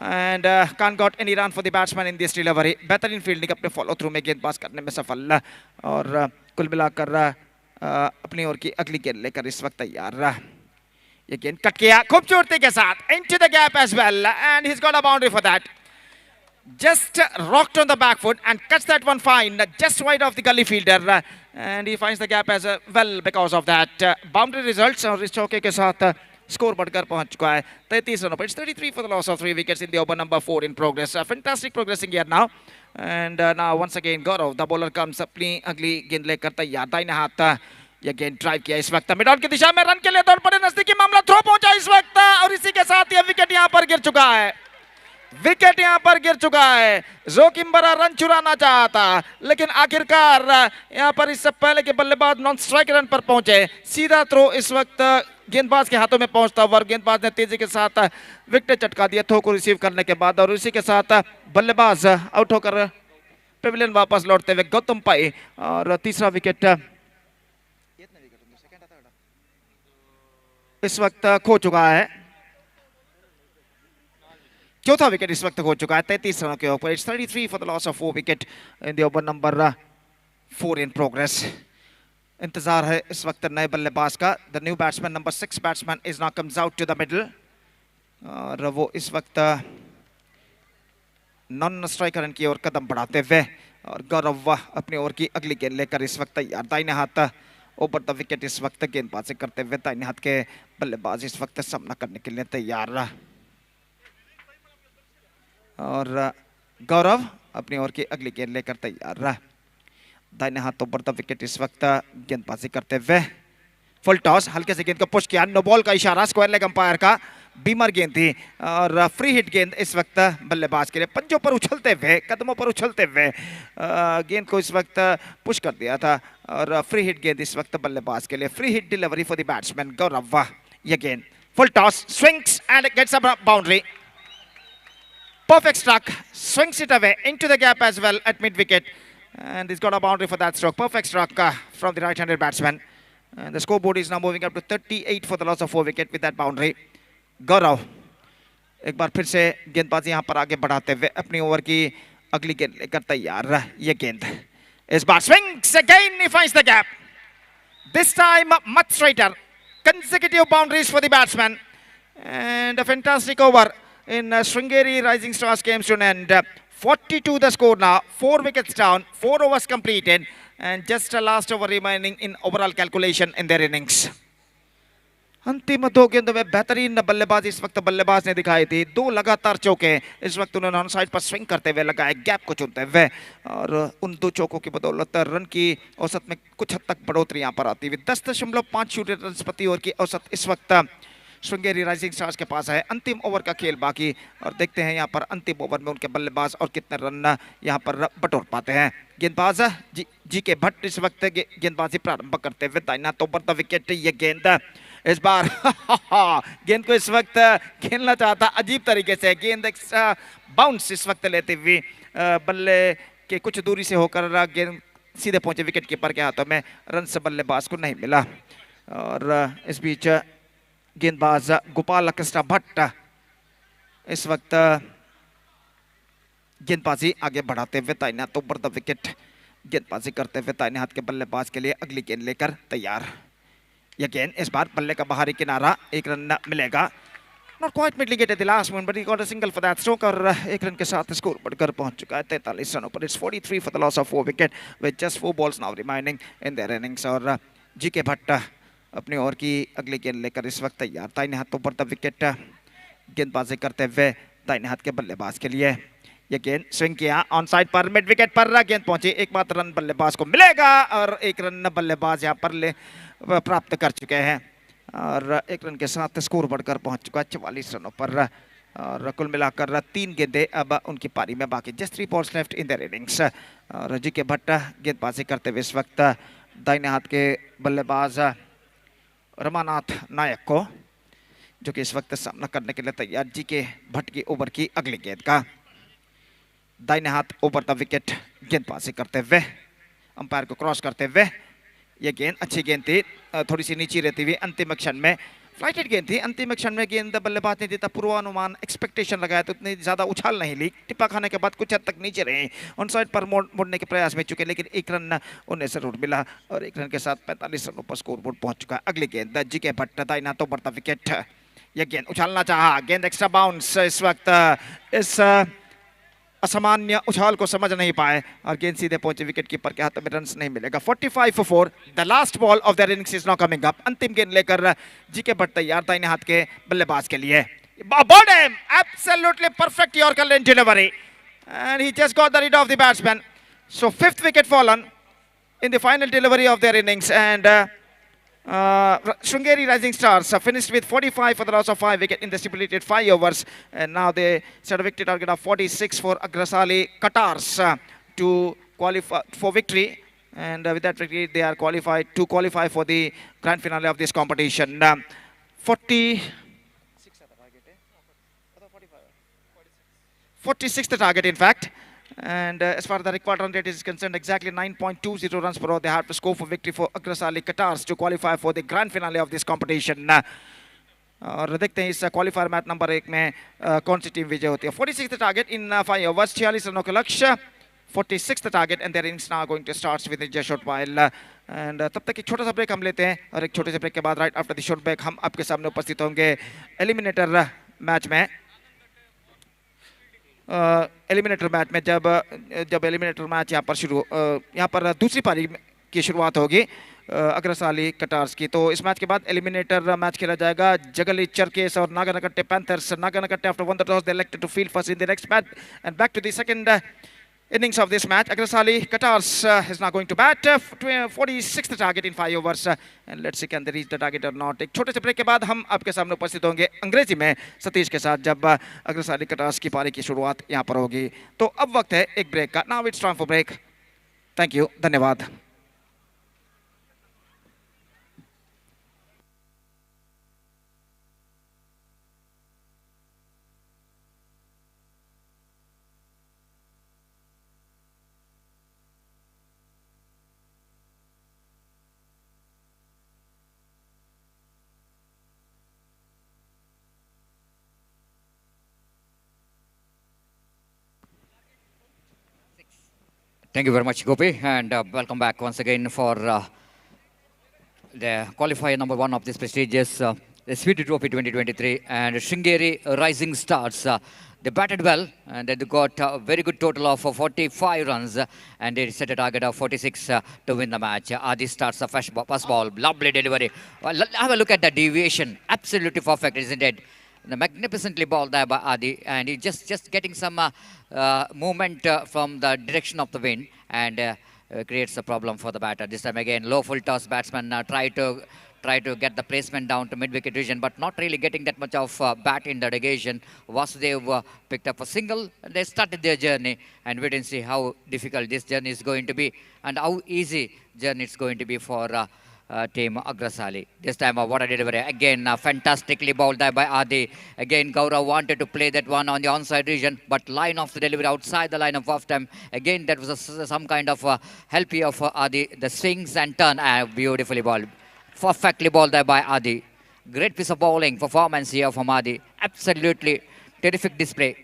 and can't got any run for the batsman in this delivery बेहतरीन फील्डिंग अपने फॉलो थ्रू में गेंदबाज करने में सफल और कुल मिलाकर अपनी ओर की अगली गेंद लेकर इस वक्त तैयार ये गेंद कट किया खूबसूरती के साथ into the gap as well and he has got a boundary for that just rocked on the back foot and cuts that one fine just wide of the gully fielder and he finds the gap as well because of that boundary results और इस चौके के साथ score बढ़कर पहुंच चुका है 33 रनों पर 33 for the loss of 3 wickets in the over number 4 in progress fantastic progressing here now and now once again Gaurav the bowler comes अपनी अगली गेंद लेकर तैयार दाहिने हाथ ये गेंद ड्राइव किया इस वक्त मिड ऑन की दिशा में रन के लिए दौड़ पड़े नजदीकी मामला थ्रो पहुंचा इस वक्त और इसी के साथ ये विकेट यहां पर गिर चुका है विकेट यहां पर गिर चुका है जोखिम भरा रन चुराना चाहता लेकिन आखिरकार यहां पर इससे पहले के बल्लेबाज नॉन स्ट्राइक रन पर पहुंचे सीधा थ्रो इस वक्त गेंदबाज के हाथों में पहुंचता हुआ और गेंदबाज ने तेजी के साथ विकेट चटका दिया थ्रो को रिसीव करने के बाद और इसी के साथ बल्लेबाज आउट होकर पेविलियन वापस लौटते हुए गौतम पाई और तीसरा विकेट इस वक्त खो चुका है चौथा विकेट इस वक्त हो चुका है 33 रनों के ऊपर it's 33 for the loss of 4 wicket in the over number 4 in progress इंतजार है इस वक्त नए बल्लेबाज का the new batsman number 6 batsman is now comes out to the middle और वो इस वक्त नॉन स्ट्राइकर रन की ओर कदम बढ़ाते हुए और गौरव अपनी ओर की अगली गेंद लेकर इस वक्त तैयार दाहिने हाथ ओवर द विकेट इस वक्त गेंदबाजी करते हुए दाहिने हाथ के बल्लेबाज इस वक्त सामना करने के लिए तैयार और गौरव अपनी ओर की अगली गेंद लेकर तैयार दाहिने हाथों पर द विकेट इस वक्त गेंदबाजी करते हुए फुल टॉस हल्के से गेंद को पुश किया नो बॉल का इशारा स्क्वायर लेग अंपायर का बीमर गेंद थी और फ्री हिट गेंद इस वक्त बल्लेबाज के लिए पंजों पर उछलते हुए कदमों पर उछलते हुए गेंद को इस वक्त पुश कर दिया था और फ्री हिट गेंद इस वक्त बल्लेबाज के लिए free hit delivery for the batsman Gaurav ये गेंद full toss swings and gets a boundary perfect struck swings it away into the gap as well at mid wicket and he's got a boundary for that stroke perfect struck from the right-handed batsman and the scoreboard is now moving up to 38 for the loss of 4 wicket with that boundary Gaurav एक बार फिर से गेंदबाजी यहाँ पर आगे बढ़ाते हुए अपनी ओवर की अगली गेंद लेकर तैयार ये गेंद इस बार swings again he finds the gap this time much straighter consecutive boundaries for the batsman and a fantastic over in Sringeri Rising Stars games to an end 42 the score now 4 wickets down 4 overs completed and just a last over remaining in overall calculation in their innings अंतिम 2 गेंदों में बेहतरीन बल्लेबाजी इस वक्त बल्लेबाज ने दिखाई थी 2 लगातार चौके इस वक्त उन्होंने ऑन साइड पर स्विंग करते हुए लगाए गैप को चुनते हुए और उन 2 चौकों की बदौलत रन की औसत में कुछ हद तक बढ़ोतरी यहाँ पर आती हुई 10.5 शूटेड रन प्रति ओवर की औसत इस वक्त श्रृंगेरी राइजिंग स्टार्स के पास है अंतिम ओवर का खेल बाकी और देखते हैं यहाँ पर अंतिम ओवर में उनके बल्लेबाज और कितने रन यहाँ पर बटोर पाते हैं गेंदबाज जी के भट्ट इस वक्त गेंदबाजी प्रारंभ करते हुए दाहिना तो पर द विकेट ये गेंद इस बार गेंद को इस वक्त खेलना चाहता अजीब तरीके से, गेंद बाउंस इस वक्त लेते हुए बल्ले के कुछ दूरी से होकर गेंद सीधे पहुंचे विकेट कीपर के हाथों में, रन से बल्लेबाज को नहीं मिला। और इस बीच गेंदबाज गोपाल कृष्ण भट्ट इस वक्त गेंदबाजी आगे बढ़ाते हुए दाहिने हाथ ऊपर द विकेट गेंदबाजी करते हुए दाहिने हाथ के बल्लेबाज के लिए अगली गेंद लेकर तैयार। यह गेंद इस बार बल्ले का बाहरी किनारा, एक रन मिलेगा। Not quite mitigated the last one, but he got a single for that stroke और एक रन के साथ स्कोर बढ़कर पहुंच चुका है 43 रनों पर। It's 43 for the loss of 4 wicket with just 4 balls now remaining in their innings। और जीके भट्ट अपनी ओर की अगली गेंद लेकर इस वक्त तैयार, दाहिने हाथों पर द विकेट गेंदबाजी करते हुए दाहिने हाथ के बल्लेबाज के लिए। ये गेंद स्विंग किया ऑन साइड पर, मिड विकेट पर गेंद पहुंची, एकमात्र रन बल्लेबाज को मिलेगा और एक रन बल्लेबाज यहाँ पर प्राप्त कर चुके हैं और एक रन के साथ स्कोर बढ़कर पहुंच चुका है 44 रनों पर। और कुल मिलाकर 3 गेंदें अब उनकी पारी में बाकी, just 3 balls left in their innings. और जीके भट्ट गेंदबाजी करते हुए इस वक्त दाहिने हाथ के बल्लेबाज रमानाथ नायक को, जो कि इस वक्त सामना करने के लिए तैयार। जीके भट्ट की ओवर की अगली गेंद का दाहिने हाथ ओवर द विकेट गेंदबाजी करते हुए, अंपायर को क्रॉस करते हुए। ये गेंद अच्छी गेंद थी, थोड़ी सी नीचे रहती हुई अंतिम क्षण में, फ्लाइटेड गेंद थी। अंतिम क्षण में गेंद बल्लेबाज ने देता पूर्वानुमान, एक्सपेक्टेशन लगाया तो उतनी ज्यादा उछाल नहीं ली, टिप्पा खाने के बाद कुछ हद तक नीचे रहे, ऑन साइड पर मोड़ने के प्रयास में चुके, लेकिन एक रन उन्हें जरूर मिला और एक रन के साथ 45 रनों पर स्कोर बोर्ड पहुंच चुका है। अगली गेंद जीके भट्ट दाहिना तो बढ़ता विकेट, यह गेंद उछालना चाहा, गेंद एक्स्ट्रा बाउंस इस वक्त इस असामान्य उछाल को समझ नहीं पाए और गेंद सीधे पहुंचे विकेट कीपर के हाथ में, रन नहीं मिलेगा। 45 for 4, the last ball of their innings is now coming up. अंतिम गेंद लेकर जीके भट्ट तैयार दाहिने हाथ के बल्लेबाज के लिए। Bottom, absolutely perfect Yorker line delivery, and he just got the rid of the batsman. So 5th wicket fallen in the final delivery of their innings, and Shrungeri Rising Stars finished with 45 for the loss of 5 wickets in the stipulated 5 overs, and now they set a victory target of 46 for Agrasali Qatars to qualify for victory, and with that victory they are qualified to qualify for the grand finale of this competition. 46th target in fact. And as far as the required run rate is concerned, exactly 9.20 runs per over they have to score for victory for Agrasali Qatars to qualify for the grand finale of this competition. और देखते हैं इस qualifier match number 1 में कौन सी team विजय होती है। 46th target in 5 overs, 46 रनों का लक्ष्य, 46th target, and their innings now going to start with just short while. And तब तक एक छोटा सा ब्रेक हम लेते हैं और एक छोटे से ब्रेक के बाद right after the short break हम आपके सामने उपस्थित होंगे एलिमिनेटर मैच में। एलिमिनेटर मैच में जब एलिमिनेटर मैच यहाँ पर दूसरी पारी की शुरुआत होगी अग्रसाली कटार्स की, तो इस मैच के बाद एलिमिनेटर मैच खेला जाएगा जगली चरकेस और नागानकट्टे panthers. नागानकट्टे after won the toss they elected to field first in the next match, and back to the second innings of this match. Agrasali Qatars is now going to bat 46th target in 5 overs, and let's see can they reach the target or not. एक छोटे से break के बाद हम आपके सामने उपस्थित होंगे अंग्रेजी में सतीश के साथ जब अग्रसाली कटार्स की पारी की शुरुआत यहाँ पर होगी। तो अब वक्त है एक ब्रेक का। Now it's time for break. Thank you, धन्यवाद। Thank you very much, Gopi, and welcome back once again for the qualifier number 1 of this prestigious the Sweetie Trophy 2023. And Shrungeri Rising Stars, they batted well and they got a very good total of 45 runs and they set a target of 46 to win the match. Adi starts the first ball, lovely delivery. Well, have a look at the deviation, absolutely perfect, isn't it? The magnificently balled there by Adi, and he just getting some movement from the direction of the wind, and creates a problem for the batter. This time again, low full toss batsman try to get the placement down to mid-wicket region, but not really getting that much of bat in the negation. Vasudev picked up a single, and they started their journey, and wait and see how difficult this journey is going to be, and how easy journey it's going to be for team Agrasali. This time, what a delivery. Again, fantastically bowled there by Adi. Again, Gaurav wanted to play that one on the onside region, but line of the delivery outside the line of off time. Again, that was some kind of help here of Adi. The swings and turn, beautifully bowled. Perfectly bowled there by Adi. Great piece of bowling performance here from Adi. Absolutely terrific display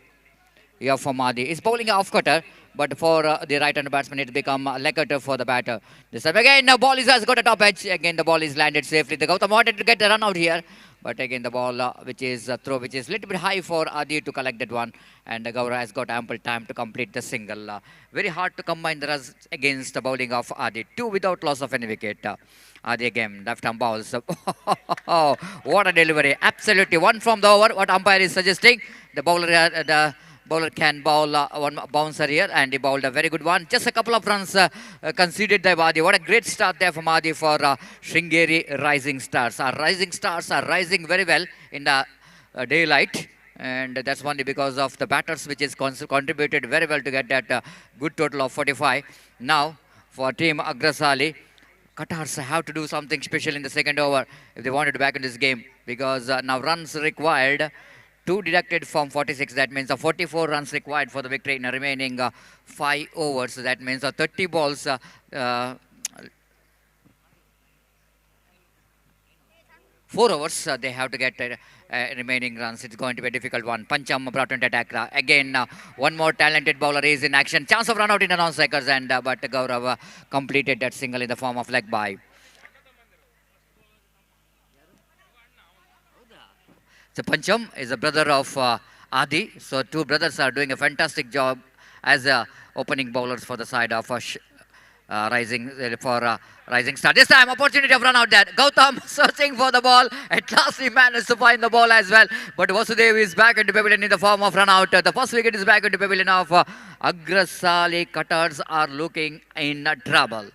here from Adi. He's bowling off cutter, but for the right-hand batsman, it become leg cutter for the batter. This time again, the ball has got a top edge. Again, the ball is landed safely. The Gautam wanted to get a run out here, but again, the ball which is throw, which is a little bit high for Adi to collect that one, and Gaurav has got ample time to complete the single. Very hard to combine the runs against the bowling of Adi. 2 without loss of any wicket. Adi again, left-arm balls. What a delivery. Absolutely. One from the over. What umpire is suggesting. The bowler can bowl one bouncer here, and he bowled a very good one. Just a couple of runs conceded by Adi. What a great start there from Adi for Sringeri Rising Stars. Our Rising Stars are rising very well in the daylight, and that's only because of the batters which is contributed very well to get that good total of 45. Now, for team Agrasali, Qatars have to do something special in the second over if they wanted to back in this game, because now runs required. 2 deducted from 46. That means 44 runs required for the victory in the remaining 5 overs. So that means 30 balls. 4 overs, they have to get remaining runs. It's going to be a difficult one. Pancham brought into attack. Again, one more talented bowler is in action. Chance of run out in the non-strikers, and but Gaurav completed that single in the form of leg bye. So Pancham is a brother of Adi. So 2 brothers are doing a fantastic job as opening bowlers for the side of Rising Star. This time opportunity of run out there. Gautam searching for the ball. At last he managed to find the ball as well. But Vasudev is back into pavilion in the form of run out. The first wicket is back into pavilion of Agrasali. Qatars are looking in trouble.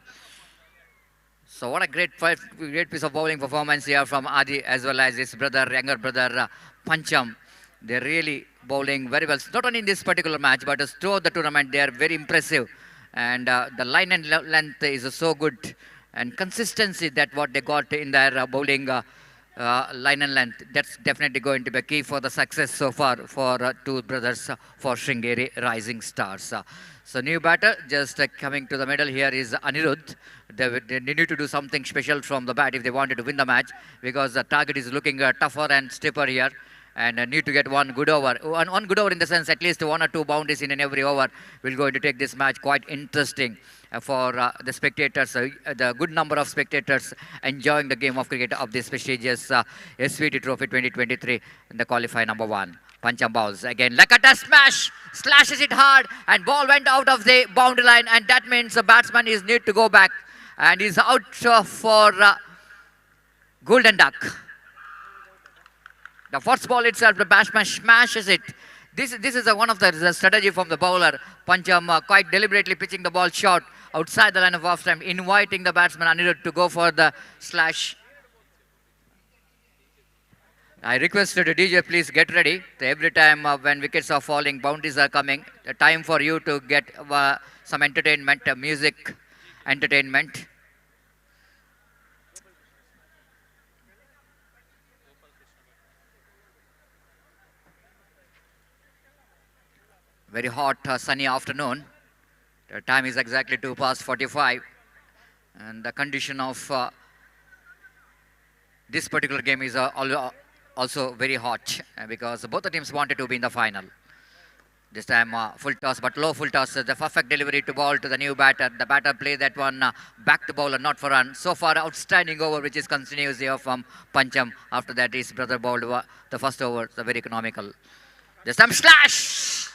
So what a great piece of bowling performance here from Adi as well as his brother, younger brother Pancham. They're really bowling very well. Not only in this particular match, but throughout the tournament, they are very impressive. And the line and length is so good. And consistency that what they got in their bowling line and length, that's definitely going to be key for the success so far for 2 brothers for Sringeri Rising Stars. So new batter just coming to the middle here is Anirudh. They need to do something special from the bat if they wanted to win the match, because the target is looking tougher and stiffer here, and need to get one good over. One good over in the sense at least 1 or 2 boundaries in every over will going to take this match quite interesting for the spectators, the good number of spectators enjoying the game of cricket of this prestigious SVT Trophy 2023 in the qualifier number 1. Pancham bowls again. Lakata slashes it hard, and ball went out of the boundary line, and that means the batsman is need to go back, and he's out for Golden Duck. The first ball itself, the batsman smashes it. This is one of the strategy from the bowler. Pancham quite deliberately pitching the ball short outside the line of off time, inviting the batsman Anirudh to go for the slash. I requested the DJ, please get ready. Every time when wickets are falling, boundaries are coming. The time for you to get some entertainment, music entertainment. Very hot, sunny afternoon. The time is exactly 2:45. And the condition of this particular game is also very hot, because both the teams wanted to be in the final. This time full toss, but low full toss. The perfect delivery to ball to the new batter. The batter played that one back to bowler, not for run. So far, outstanding over, which is continuous here from Pancham. After that, his brother bowled the first over, the very economical. This time slashes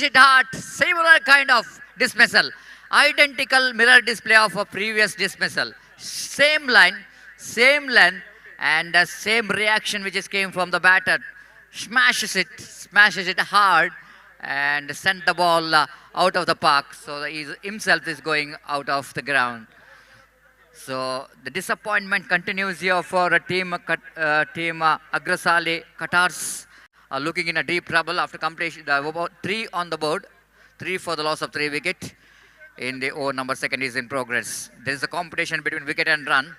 it hard. Similar kind of dismissal. Identical mirror display of a previous dismissal. Same line, same length, and the same reaction which is came from the batter. Smashes it hard, and sent the ball out of the park. So he himself is going out of the ground. So the disappointment continues here for a team Agrasali. Qatars are looking in a deep trouble after completion. About 3 on the board, 3 for the loss of 3 wicket. In the over number 2 is in progress. There is a competition between wicket and run.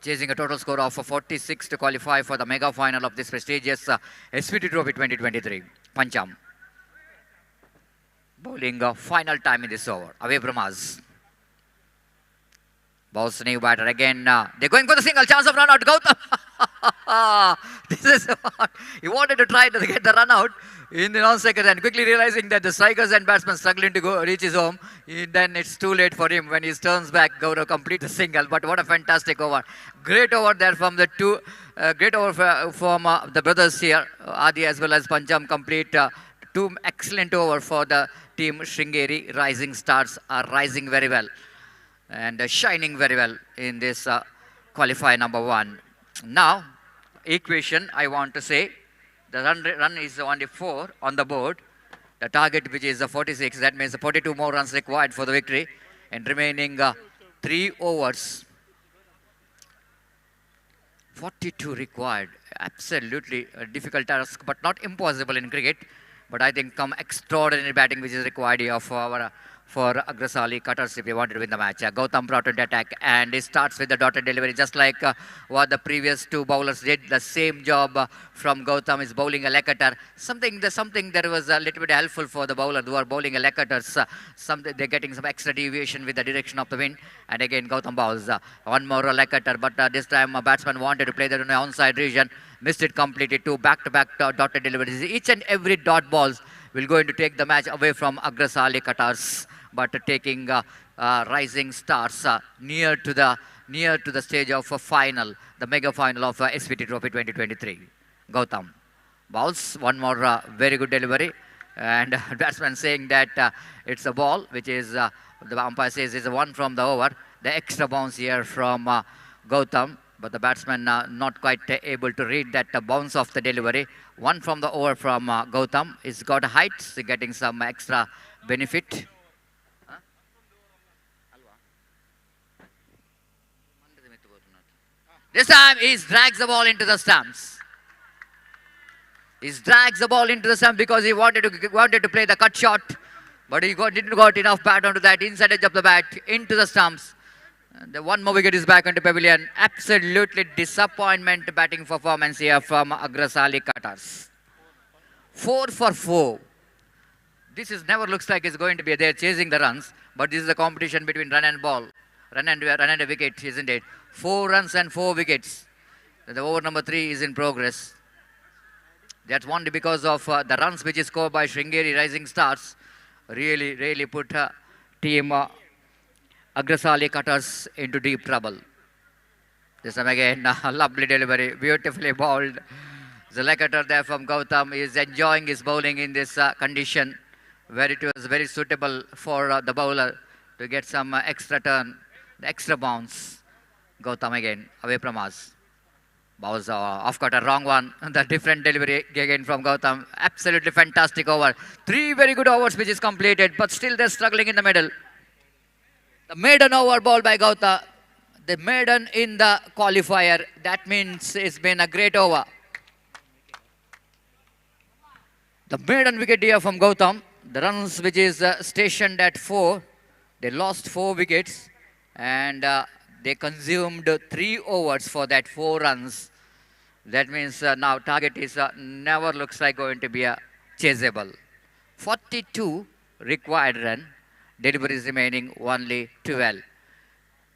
chasing a total score of 46 to qualify for the mega final of this prestigious SVT Trophy 2023. Pancham bowling final time in this over. Away from us. Bowls new batter again. They're going for the single. Chance of run out. Gautam. This is what he wanted to try to get the run out in the non-second, and quickly realizing that the strikers and batsmen struggling to go reach his home. Then it's too late for him when he turns back. Gaurav complete the single. But what a fantastic over! Great over there from the two. Great over from the brothers here, Adi as well as Pancham. Complete two excellent over for the team. Sringeri Rising Stars are rising very well and shining very well in this qualifier number 1. Now, equation I want to say, the run is only 4 on the board. The target, which is 46, that means 42 more runs required for the victory, and remaining 3 overs. 42 required. Absolutely a difficult task, but not impossible in cricket. But I think some extraordinary batting which is required here for Agrasali Cutters if they wanted to win the match. Gautam brought into attack, and he starts with the dotted delivery, just like what the previous 2 bowlers did. The same job from Gautam is bowling a leg cutter. Something that was a little bit helpful for the bowler who are bowling a leg cutters. They're getting some extra deviation with the direction of the wind. And again, Gautam bowls one more leg cutter, but this time a batsman wanted to play that in the onside region. Missed it completely. 2 back-to-back dotted deliveries. Each and every dot balls will going to take the match away from Agrasali Cutters, but taking Rising Stars near to the stage of a final, the mega final of SVT Trophy 2023. Gautam bowls one more very good delivery, and batsman saying that it's a ball, which is the umpire says is a 1 from the over. The extra bounce here from Gautam, but the batsman not quite able to read that bounce of the delivery. 1 from the over from Gautam. He's got a height, so getting some extra benefit. This time he drags the ball into the stumps. He drags the ball into the stump because he wanted to play the cut shot, but he didn't got enough bat onto that inside edge of the bat into the stumps. And the 1 more wicket is back into pavilion. Absolutely disappointment batting performance here from Agrasali Cutters. 4 for 4. This is never looks like it's going to be there chasing the runs, but this is a competition between run and ball, run and a wicket, isn't it? 4 runs and 4 wickets. The over number 3 is in progress. That's only because of the runs which is scored by Sringeri Rising Stars. Really put team Agrasali Cutters into deep trouble. This time again, a lovely delivery, beautifully bowled. The leg cutter there from Gautam is enjoying his bowling in this condition, where it was very suitable for the bowler to get some extra turn, the extra bounce. Gautam again, away from us. Bowls off cutter, wrong one. The different delivery again from Gautam. Absolutely fantastic over. 3 very good overs which is completed, but still they're struggling in the middle. The maiden over ball by Gautam. The maiden in the qualifier. That means it's been a great over. The maiden wicket here from Gautam. The runs which is stationed at 4. They lost 4 wickets, and they consumed 3 overs for that 4 runs. That means now target is never looks like going to be chaseable. 42 required run. Deliveries remaining only 12.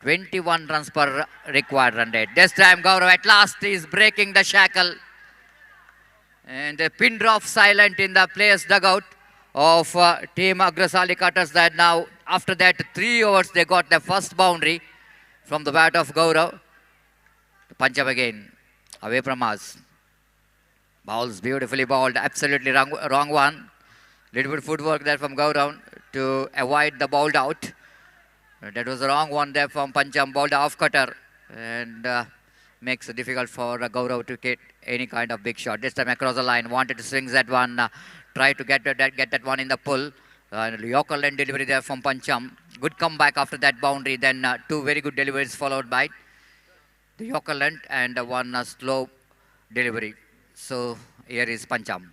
21 runs per required run rate. This time Gaurav at last is breaking the shackle. And a pin drop silent in the players' dugout of team Agrasali Cutters. That now after that 3 overs they got their first boundary from the bat of Gaurav. Punch up again. Away from us. Bowls beautifully bowled. Absolutely wrong one. Little bit footwork there from Gaurav to avoid the bowled out. That was the wrong one there from Pancham. Bowled off cutter. And makes it difficult for Gaurav to get any kind of big shot. This time across the line. Wanted to swing that one. Try to get that one in the pull. Yorker line delivery there from Pancham. Good comeback after that boundary. Then 2 very good deliveries followed by the Yorker length and one slow delivery. So here is Pancham.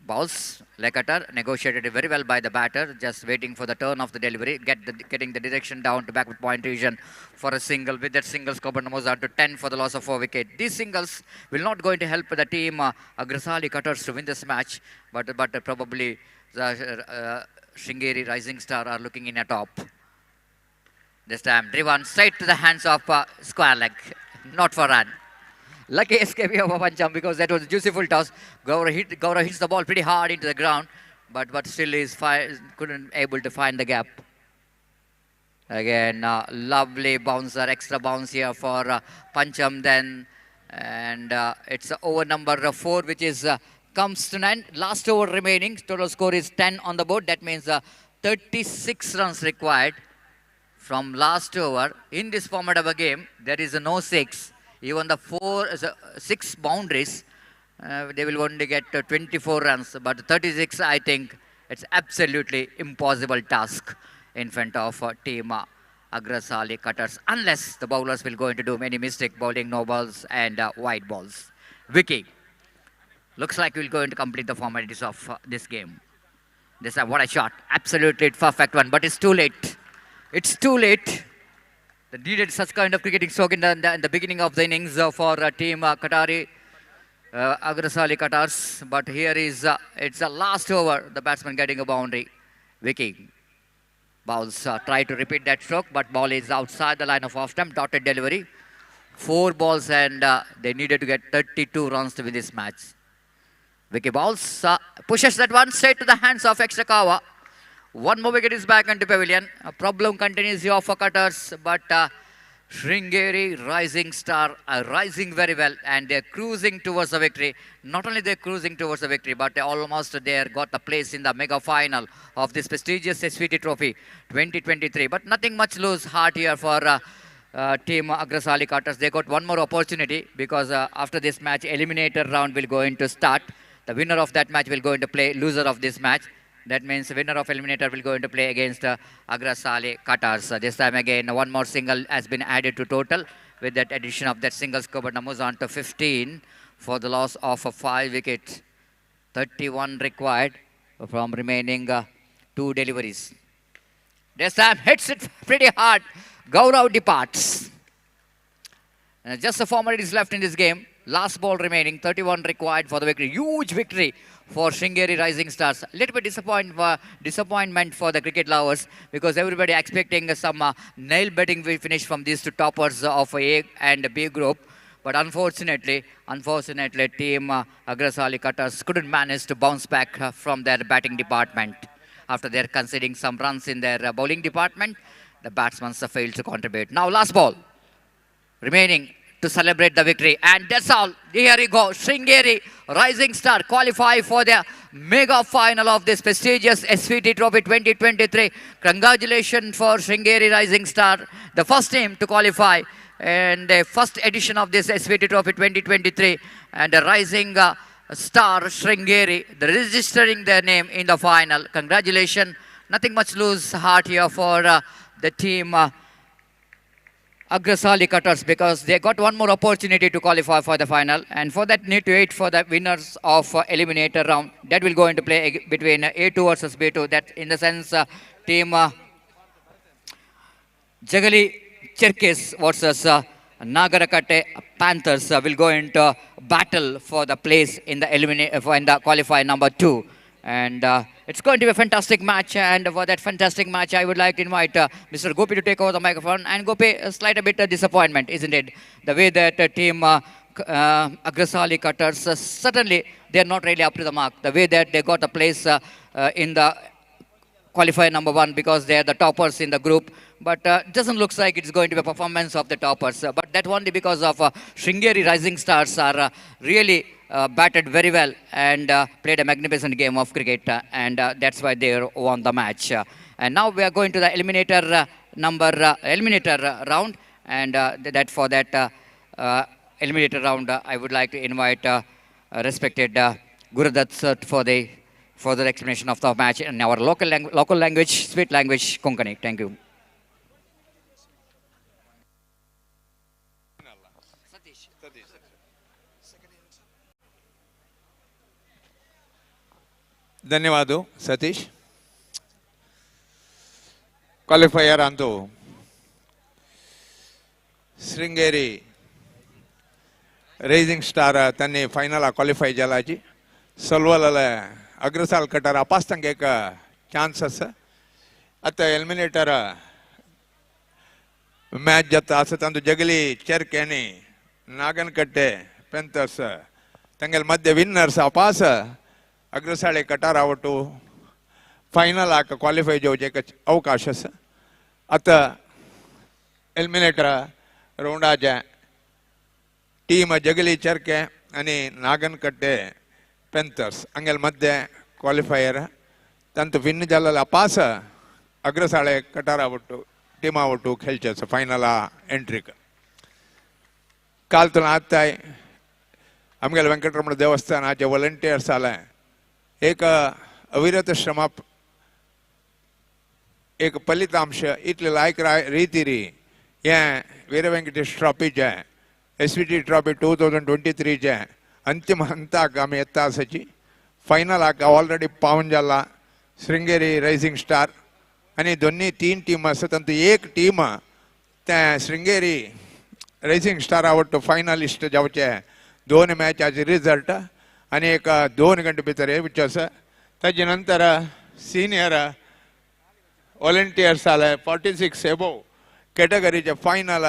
Balls, leg cutter, negotiated very well by the batter, just waiting for the turn of the delivery, getting the direction down to backward point region for a single. With that single, score moves on to 10 for the loss of 4 wickets. These singles will not going to help the team Agrasali Cutters to win this match, but probably the Shringeri Rising Star are looking in a top. This time, driven straight to the hands of square leg, not for run. Lucky escape of Pancham because that was a juiceful toss. Gaurav hits the ball pretty hard into the ground, but still couldn't able to find the gap. Again, lovely bouncer, extra bounce here for Pancham then. And it's over number 4, which is comes to 9. Last over remaining. Total score is 10 on the board. That means 36 runs required from last over. In this format of a game, there is no 6. Even the 6 boundaries, they will only get 24 runs. But 36, I think, it's absolutely impossible task in front of team Agrasali Cutters, unless the bowlers will going to do many mistakes, bowling no balls and wide balls. Vicky, looks like we're going to complete the formalities of this game. This what a shot, absolutely perfect one, but it's too late. It's too late. They needed such kind of cricketing stroke in the beginning of the innings for team Qatari Agrasali Cutters. But here is it's the last over. The batsman getting a boundary. Vicky bowls try to repeat that stroke, but ball is outside the line of off stump. Dotted delivery. 4 balls and they needed to get 32 runs to win this match. Vicky bowls pushes that one straight to the hands of Extrakawa. One more wicket is back into pavilion. A problem continues here for Cutters, but Shringeri Rising Star are rising very well and they're cruising towards the victory. Not only they're cruising towards the victory, but they almost there got a place in the mega final of this prestigious SVT Trophy 2023. But nothing much lose heart here for team Agrasali Cutters. They got one more opportunity because after this match, eliminator round will go into start. The winner of that match will go into play loser of this match. That means the winner of eliminator will go into play against Agrasali Cutters. This time again, one more single has been added to total. With that addition of that single score, but moves on to 15 for the loss of 5 wickets. 31 required from remaining 2 deliveries. This time hits it pretty hard. Gaurav departs. Just a formalities left in this game. Last ball remaining, 31 required for the victory. Huge victory for Shringeri Rising Stars. A little bit disappointment for the cricket lovers because everybody expecting some nail-biting finish from these 2 toppers of A and B group. But unfortunately, team Agrasali Cutters couldn't manage to bounce back from their batting department. After they're conceding some runs in their bowling department, the batsmen failed to contribute. Now last ball remaining to celebrate the victory. And that's all. Here you go. Shringeri Rising Star qualify for the mega final of this prestigious SVT Trophy 2023. Congratulations for Shringeri Rising Star, the first team to qualify and the first edition of this SVT Trophy 2023. And the Rising Star Shringeri, registering their name in the final. Congratulations. Nothing much lose heart here for the team Agrasali Cutters because they got one more opportunity to qualify for the final, and for that need to wait for the winners of eliminator round. That will go into play between A2 versus B2. That in the sense team Jagali Cherkis versus Nagarakatte Panthers will go into battle for the place in the qualifier number 2. And it's going to be a fantastic match, and for that fantastic match, I would like to invite Mr. Gopi to take over the microphone. And Gopi, a slight bit of disappointment, isn't it? The way that team Agrasali Cutters, certainly they're not really up to the mark. The way that they got a place in the qualifier number 1 because they're the toppers in the group. But doesn't look like it's going to be a performance of the toppers. But that only because of Shringeri Rising Stars are really batted very well and played a magnificent game of cricket. And that's why they won the match. And now we are going to the eliminator round. And for that eliminator round, I would like to invite respected Gurudat sir for the further explanation of the match in our local language, sweet language, Konkani. Thank you. ಧನ್ಯವಾದ Satish. Qualifier ಅಂತೂ Sringeri raising star त्यांनी final qualify जालाची सलवला अग्रसाल कटार अपास्तंग एक chances आता eliminator match जाता असं तंतु जगली चेरकेनी नागनकट्टे पेंथर्स तंगेल मध्य विनर्स अपास अग्रसाळे कटार आवटू फायनल आक क्वालिफाय जावचे एक अवकाश आता एलिमिनेटर रौंडाच्या टीम जगली चरके आणि नागनकट्टे पेंथर्स अंगेल मध्य क्वालिफायर तंतु विन जाल्ला पास अग्रसाळे कटारावट्टू टीमावट्टू खेळचे फायनल एंट्रीक काल तुला आत्ताय आमगेल वेंकटरमण देवस्थानाचे वॉलंटियर्स आले एक अविरत श्रम एक फलितांश इतले लायक रीती हे वीर वेंकटेश ट्रॉफीचे SVT ट्रॉफी 2023चे अंतिम हंताक आमी येता आसाची फायनलाक ऑलरेडी पावन जाला श्रृंगेरी रायझिंग स्टार आनी दोन्ही तीन टीम आसा तातूंत एक टीम ते श्रृंगेरी रायझिंग स्टार आवडटो फायनलिस्ट जावचे दोन मॅचाचे रिजल्ट आनी एक 2 गंटे भितर येवचे आसा ताजे नंतर सिनियर वॉलंटियर्स आले 46 एबोव कॅटेगरीचे फायनल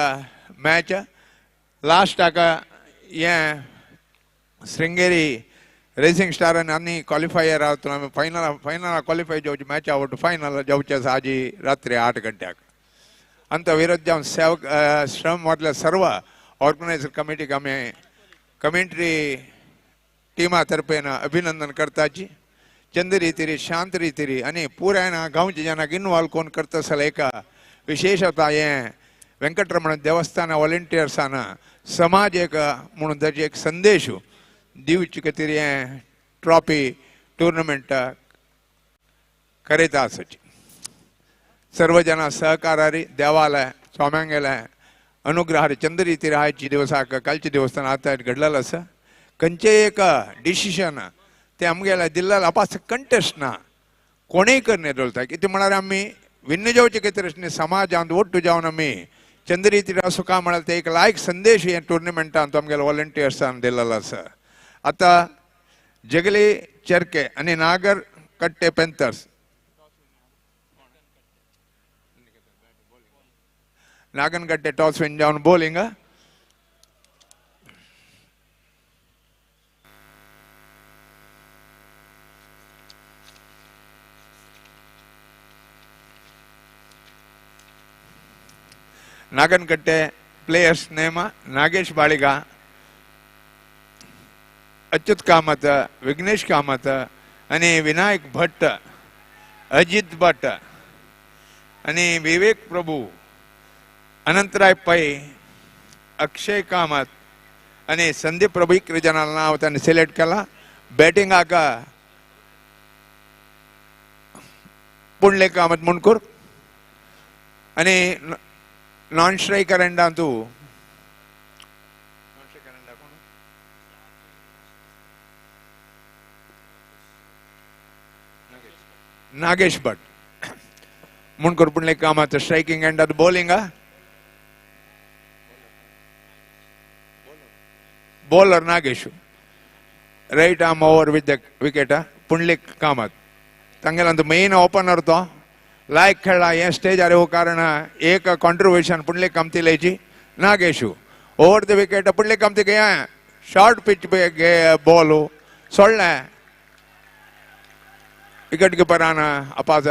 मॅच लास्ट हाका हे श्रृंगेरी रेसिंग स्टार आनी क्वालिफायर आमी फायनल क्वालिफाय जावचे मॅच आवट फायनल जावचे आसा आजी रात्री 8 गंट्याक अंत विरोध जावन सेवक श्रम मधल्या सर्व ऑर्गनायझर कमिटीक आमी कमेंट्री टीमा तर्फेन अभिनंदन करताची चंद रीतीरी शांत रीतीरी आनी पुराय गांवच्या जनाक इन्वॉल्व कोण करता आसले एक विशेषता हे वेंकटरमण देवस्थान वॉलंटियर्सान समाज एक म्हणून ताजे एक संदेश दिवचे खातीर हे ट्रॉफी टूर्नामेंट करीता आसाची सर्व जना सहकारारी देवालय स्वाम्यांगेले अनुग्रहारी चंद रीतीरी आयचे दिवसाक कालचे देवस्थान आता घडलेलो आसा खंयचे एक डिसिशन ते आमगेले दिल्लेलो आपास कंटेस्ट ना कोणीय करन येदोलता कितें म्हळ्यार आमी विन्न जावचे खातीर समाजांत ओट्टू जावन आमी चंद रीतीर आसूं काय म्हळ्यार ते एक लायक संदेश हे टुर्नामेंटांत आमगेल्या वॉलंटियर्सान दिल्लेलो आसा आता जगली चरके आनी Nagar Katte panthers Nagankatte toss win जावन bowling Nagankatte players name Nagesh Baliga Achyut Kamath Vighnesh Kamath आणि विनायक भट्ट अजित भट्ट आणि विवेक प्रभू अनंतराय पै अक्षय कामत आणि संदीप प्रभू इकडे जनाला नाव त्यांनी सिलेक्ट केला बॅटिंग आका पुंडले कामत मुणकूर आणि नॉन स्ट्राइकर एंडा तू नागेश भट मुणकूर पुंडले Kamath striking end bowling bowler Nagesh right arm over with the wicket Pundalik Kamath तंगेल मेन ओपनर तो लायक खेळला हे स्टेजार येऊ कारण एक कॉन्ट्रिब्युशन पुंडलिक कामतीलेची नागेशू ओवर द विकेट पुंडलिक कामती घे शॉर्ट पिच घे बॉल सोडले विकेट कीपरान अपास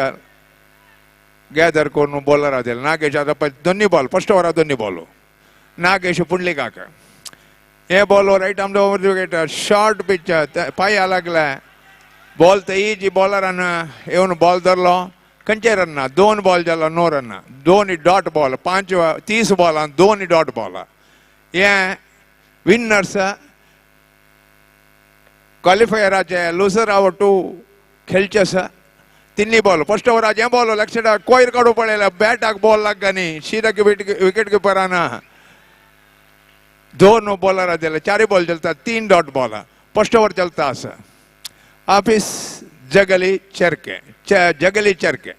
गॅदर करून बॉलर दिल नागेश आता दोन्ही बॉल फर्स्ट ओवर दोन्ही बॉल नागेश पुंडलिकाक हे ball right arm over the wicket short pitch पाया लागला बॉल तर इजी बॉलरान येऊन बॉल धरलो खंयचे रन 2 बॉल जालो 9 रन दोन्ही डॉट बॉल 30 बॉलान दोन्ही डॉट बॉल हे विनर्स क्वालिफायराचे लुजर आवटू खेळचे आसा तिन्ही बॉल फर्स्ट ओवराचे बॉल लक्षात कोयर काडू पडलेला बॅटाक बॉल लागनी सीधा विकेट कीपरान 2 बॉलर दिले 4 बॉल चलता 3 डॉट बॉल फर्स्ट ओवर चलता आसा ऑफिस जगली चरके जगली चरके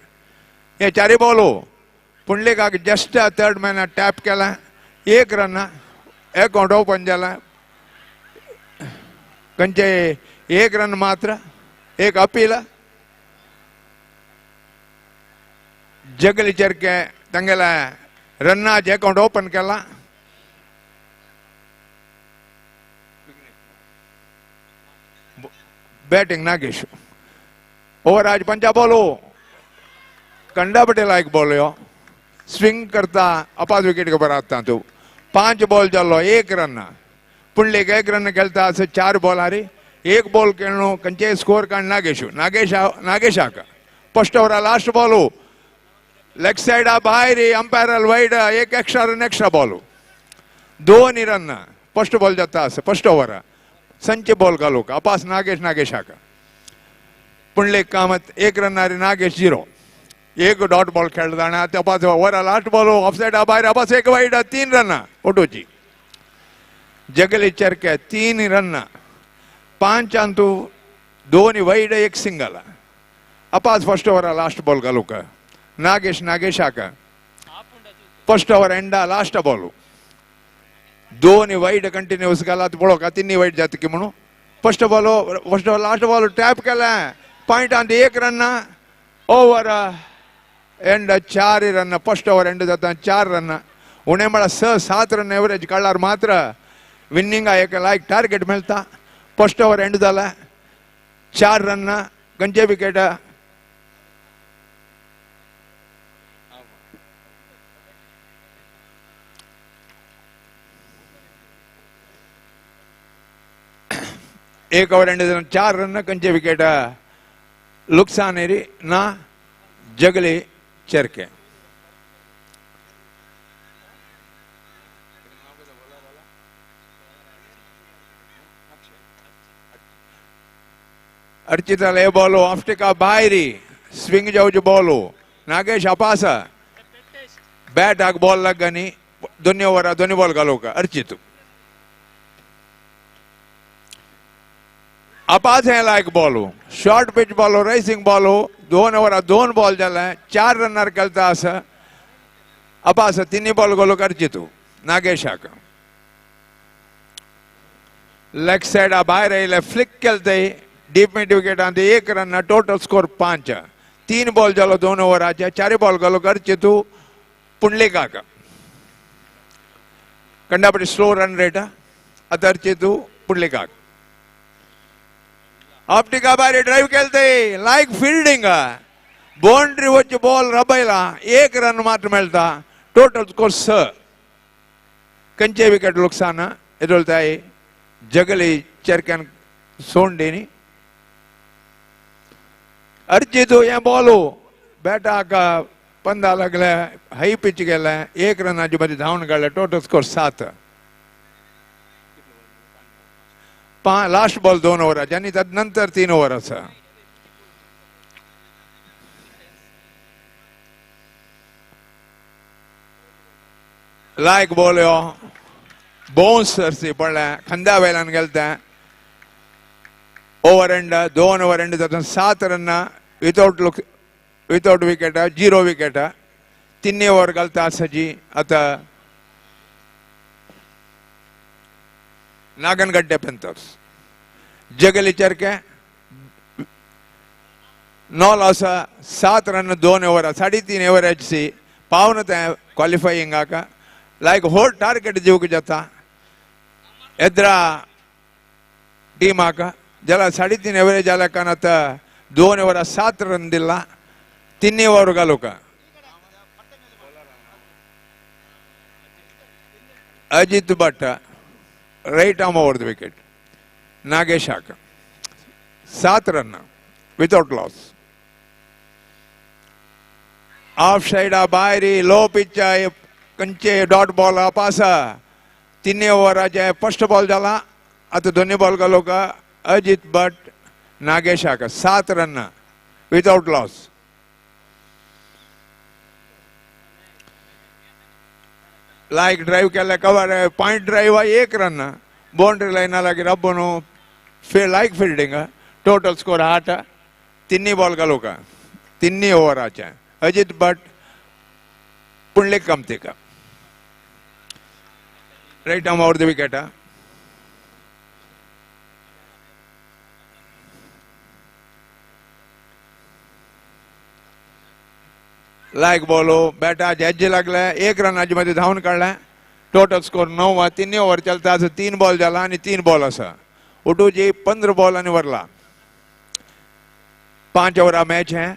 हे चारी बॉलू पुंडलिकाक जस्ट थर्ड मॅन टॅप केला 1 रन अकाउंट ओपन जाला कंचे 1 रन मात्र 1 अपील जगली चरके तंगेला रनाचे अकाउंट ओपन केला बैटिंग नागेश ओवर आज 5 बॉलो कंडापटे लायक बॉल यो स्विंग करता अपास विकेट के बराबर आता तो 5 बॉल चलो 1 रन पुंडलिक 1 रन खेलता असं 4 बॉल हारी 1 बॉल खेळणं कंचे स्कोर काढ नागेशाक first over last ball leg side बाहेर umpire wide 1 extra ball 2 run first ball जाता असं फर्स्ट ओवर संच बॉल घालू अपास नागेशाक पुंडलिक कामत 1 रन हारी नागेश 0 1 डॉट बॉल खेळताना अपास over last ball off side बाहेर अपास 1 वाईड 3 रन ओटोची जगली चरके 3 रन 5 अंतू 2 वाईड 1 सिंगल अपास फर्स्ट ओवर लास्ट बॉल घालू नागेशाक फर्स्ट ओवर एंडा लास्ट बॉल 2 वाईड कंटिन्यूस घाला पळोवका 3 वाईड जाता की म्हणून first over last ball tap केला पॉइंट आन 1 run over end 4 run first over end जाता 4 रन उणे मला 6-7 रन एवरेज काढल्यार मात्र विनिंग एक लायक टार्गेट मेळता फर्स्ट ओवर एंड जाला 4 रन खंयचे विकेट एक ओवर एंड 4 रन खंयचे विकेट लुक्सानेरी ना जगली चरके अर्चिता ले बॉल ऑफ टिका बाहेरी स्विंग जाऊची बॉल नागेश अपास बैट हाक बॉल लागनी दोन्ही ओवर दोन्ही बॉल घालू का अर्चित अपास है लायक ball short pitch ball racing ball 2 over 2 ball जाला 4 रनर केलता असं अपास 3 बॉल घालू अर्चितू नागेशाक लेग साइड बाहेर येयले फ्लिक केलते deep mid wicket 1 run total score 5 3 ball जालो 2 ओवराचे 4 बॉल घालू अर्चितू पुंडलिकाक कंडापटी स्लो रन रेट आता अर्चितू पुंडलिकाक ऑप्टिका बाहेर ड्राइव केलते लायक फील्डिंग बाउंड्री వచ్చి बॉल रबयला 1 रन मात्र मेळता टोटल स्कोर 6 कंचे विकेट लुकसान एदोलताय जगली चरक्यान सोंडेनी अर्जितो हे बॉल बॅटाक पंदा लागले हाई पिच गेले 1 रनाची मध्ये धावून काढले टोटल स्कोर 7 लास्ट बॉल 2 ओवराचे आणि त्यानंतर 3 ओवर असा लायक बॉल यो बाउंस सरसी पडला खंदा वेलान गेलता ओवर एंड 2 ओवर एंड जाता 7 run without wicket 0 wicket 3 over घालता आसाची आता नागनगड्डे पेंथर्स जगली चरके 9 लॉस 7 रन 2 ओवर 3.5 एवरेज सी पावन क्वालिफाइंग आका लायक होल टार्गेट जीवक जाता एद्रा टीम आका जला 3.5 एवरेज आला कान आता 2 ओवर 7 रन दिला 3 ओवर घालू का Ajit Bhat right arm over the wicket नागेशाक 7 run without loss off side बाहेर लो पिच कंचे डॉट बॉल अपास 3 ओवराचे फर्स्ट बॉल झाला आता 2 बॉल घालू का अजित भट्ट नागेशाक 7 रन without loss लाइक ड्राइव केला cover point drive 1 run boundary line लगे रब्बनु लाइक फील्डिंग टोटल स्कोर 8 तिन्ही बॉल घालू का तिन्ही ओव्हराच्या अजित भट पुंडलिक कामतीका right arm over the wicket लायक बॉल बॅटाच्या एज्जी लागल्या 1 रनाच्या मध्ये धावून काढला टोटल स्कोर 9 तिन्ही ओव्हर चलता 3 बॉल झाला आणि 3 बॉल असा उठूची 15 बॉल आणि वरला 5 ओव्हर मॅच है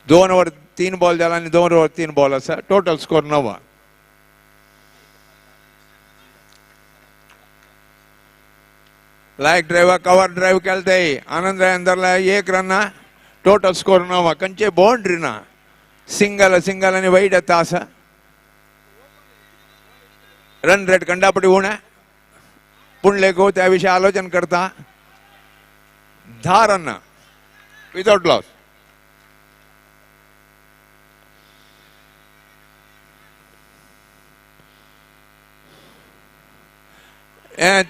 2 ओव्हर 3 बॉल झाला आणि 2 ओव्हर 3 बॉल असा टोटल स्कोर 9 लायक ड्रायव्हर कव्हर ड्राईव्ह केलताय आनंद अंदरला 1 रन टोटल स्कोर 9 कंचे बाउंड्री ना सिंगल सिंगल आणि वाईट तास रन रेट कंडापटी होऊन पुंडलिक त्याविषयी आलोचन करता 10 run without loss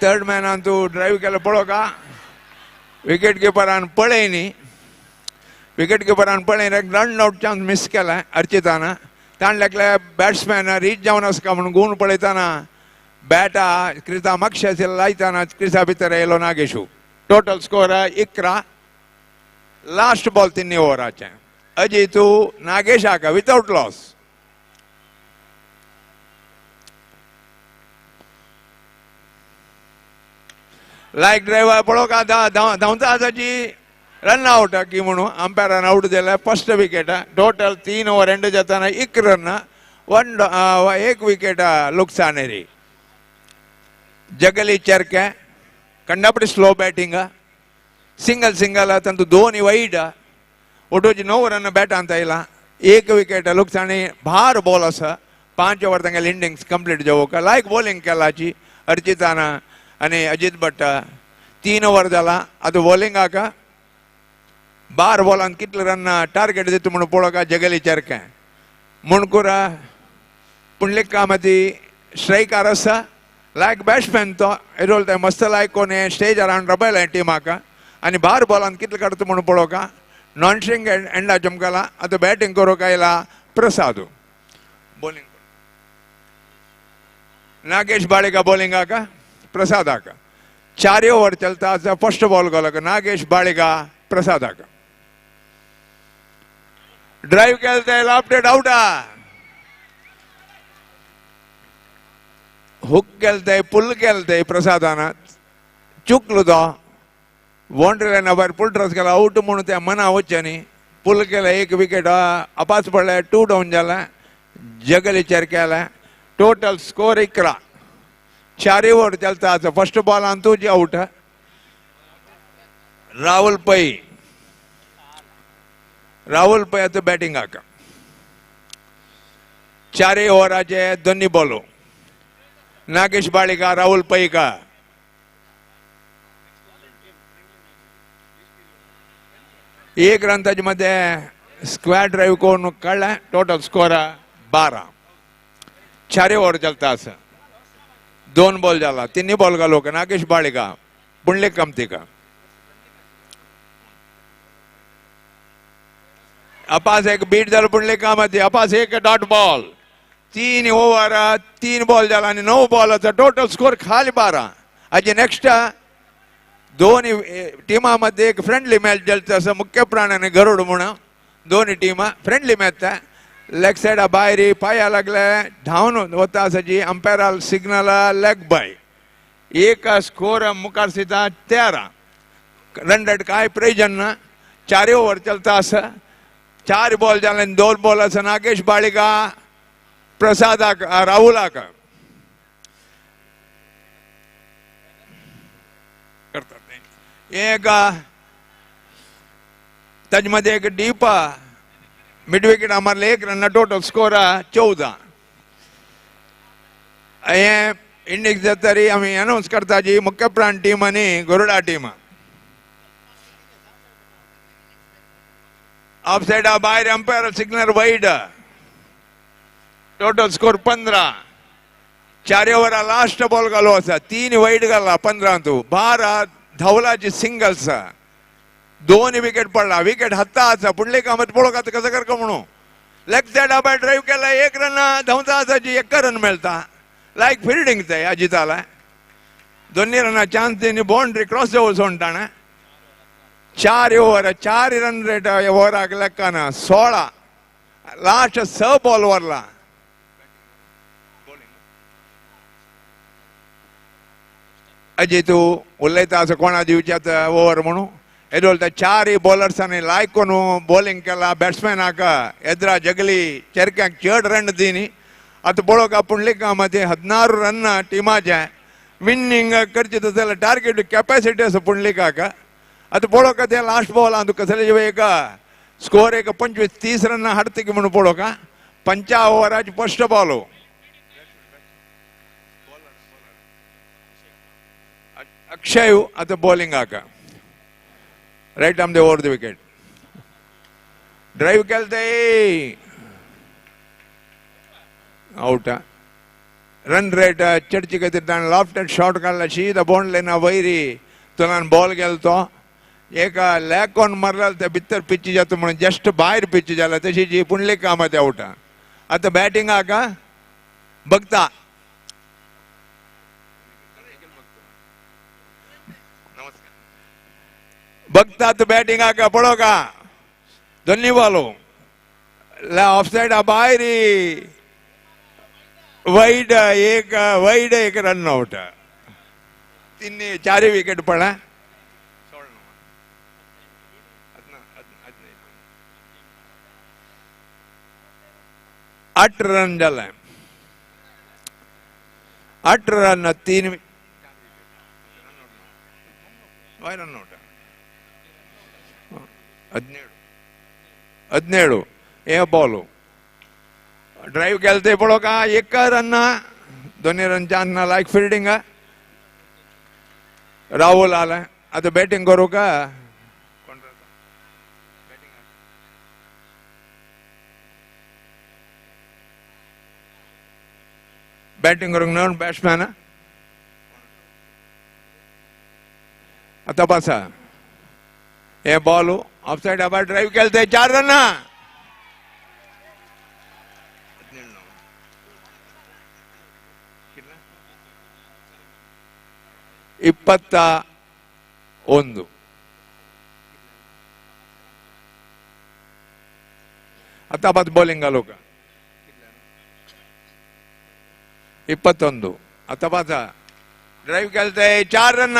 third man तू ड्राईव्ह केलं पळो का विकेट किपरान पळय न्ही विकेट किपरान पळय रन आउट चान्स मिस केला अर्चिताना ताण लागल्या बॅट्समॅन रीच जावन आसका म्हणून गुण पळयताना बॅटा क्रिसा मक्षासी लायताना क्रिसा भितर येयलो नागेशू टोटल स्कोर 11 लास्ट बॉल तिन्ही ओव्हराचे अजितू नागेशाक विदाउट लॉस लायक ड्रायव्हर पळो का धांवता आसाची रन आउट की म्हणून अंपायरान आउट दिला first wicket total 3 over and जाताना 1 रन 1 विकेट लुकसानेरी जगली चरके कंडापटी स्लो बॅटिंग सिंगल सिंगल तंतु 2 वाईट ಒಟ್ಟೋಜಿ 9 ರನ್ ಬ್ಯಾಟ್ ಅಂತ ಇಲ್ಲ 1 ವಿಕೆಟ್ ಲುಕ್ಸಾಣಿ ಭಾರ ಬಾಲ್ ಅಸ 5 ओव्हर तांगेले इनिंग्स कंप्लीट जावक लायक बॉलिंग केलाची अर्चिताना आणि अजित भट्ट 3 ओव्हर जाला ಅದು बॉलिंग आक 12 बॉलान कितले रन टार्गेट दितो म्हणून पळोवका जगली चरके मुणकूर पुंडलिक कामती स्ट्रायकर आसा लायक बॅट्समॅन तो एरोल ते मस्त लायक कोणे स्टेज अराउंड रबल टीमाक आणि 12 बॉलान कितले काडतो म्हणून पळोवका नॉन स्ट्रिंग एंडा चमकला आता बैटिंग करो कायला प्रसाद बॉलिंग नागेश बाळेगा बॉलिंग आका प्रसाद आका 4 ओव्हर चलता फर्स्ट बॉल गोलक नागेश बाळेगा प्रसाद आका ड्राइव केलते लाफ्टेड आउटा हुक केलते पुल केलते प्रसादाना चुकलो तो बाउंड्री लाइन भायर पुल ड्रस केला आउट म्हणून त्या मना वच्च्यानी पुल केला 1 विकेट अपास पडले 2 डाउन जाला जगली चेर केला टोटल स्कोर 11 4 ओव्हर चलता फर्स्ट बॉल तुझी आउट राहुल पै आता बॅटिंग आका 4 ओव्हराचे दोन्ही बॉलो नागेश बाळेका राहुल पै का एक रन मध्ये स्क्वेअर ड्राइव करून काढला टोटल स्कोर 12 4 ओव्हर चलता 2 बॉल झाला 3 बॉल घालो का नागेश बाळेका पुंडलिक कामतीका अपास एक बीट झालं पुंडलिक कामती अपास 1 डॉट बॉल 3 ओव्हर 3 बॉल झाला आणि 9 बॉलचा टोटल स्कोर खाली 12 आज नेक्स्ट दोन्ही टीमामध्ये एक फ्रेंडली मॅच चलता असं मुख्य प्राण्याने गरुड म्हणून दोन्ही टीमा फ्रेंडली मॅच लेग साइड बाहेर पाया लागले धावून होता असाची अंपायर सिग्नल लेग बाय एक स्कोर मुखार सीधा 13 रन रेट काय प्रयोजन ना 4 ओव्हर चलता असं 4 बॉल झाले 2 बॉल असं नागेश बाळेका प्रसादाक राहुलाक करतात एक त्याच्यामध्ये एक डीप मिड विकेट मारले 1 रन टोटल स्कोर 14 हे इंडिंग तरी आम्ही अनाउन्स करता जी मुख्य प्राण टीम आणि गरुडा टीम ऑफ साइड बाहेर umpire signal wide total score 15 4 over last ball घालो असा 3 वाईड घाला 15 तू 12 धावलाची सिंगल्स 2 विकेट पडला. विकेट हत्ता आसा पुंडलीक कामत पळोवंक आतां कसो करता म्हणून लेग सायडा भायर ड्रायव्ह केला 1 रन धांवता आसाची 1 रन मेळटा लायक फिल्डिंग ते अजिताला 2 रन चान्स दिनी बाउंड्री क्रॉस जावं सोडटाणा 4 ओव्हर 4 रन रेट ओव्हराक लेक्काना 16 लास्ट 6 बॉल वरला अजय तू उलयता असं कोणा दिवच्यात ओव्हर म्हणून येदोलता 4 बॉलर्सांनी लायक करून बॉलिंग केला बॅट्समॅनाक एद्रा जगली चेरक्यांक चड रन दिनी आतां पळोवंक पुंडलीक मध्ये 16 रन टिमाचे विनिंग करचे जाल्यार टार्गेट कॅपॅसिटी आसा पुंडलिकाक आतां पळोवंक ते लास्ट बॉल आहा तुका कसले एक स्कोर एक 25-30 रन हाडता की म्हणून पळोवंक 50 ओव्हराची फर्स्ट बॉल अक्षय आता बॉलिंगाक राईट आर्म दे ओवर द विकेट ड्राईव्ह केलते ಔಟ್ ರನ್ ರೇಟ್ ಚಡ್ಚಿ ಕತ್ತಿದ್ದಾನೆ ಲಾಫ್ಟೆಡ್ ಶಾಟ್ ಕಾಡला सीधा बाउंड्री ना वैरी तुलान बॉल गेलतो एक लॅक ऑन मारला त्या भितर पिच जाता म्हणून जस्ट भायर पिच जाला तशी जी पुंडलीक कामात आउट आता बॅटिंगाक बघता बघतात बॅटिंगाक पळो का दोन्ही बॉलो ऑफ साइड भायरी वाईड एक रन आउट 4 विकेट पडला 8 रन झाला 8 रन 3 रन आउट 17 हे बॉल ड्राईव्ह केलते पळो का 1 रन 2 रन चान्स लायक फिल्डिंग राहुल आला आता बॅटिंग करू का बॅटिंग करूंक नवीन बॅट्समॅन आता पासा हे बॉल ऑफ साइड आबार ड्राईव्ह केलते 4 रन 21 आता बात बॉलिंग आलो का 21 आता पासा ड्राईव्ह केलते 4 रन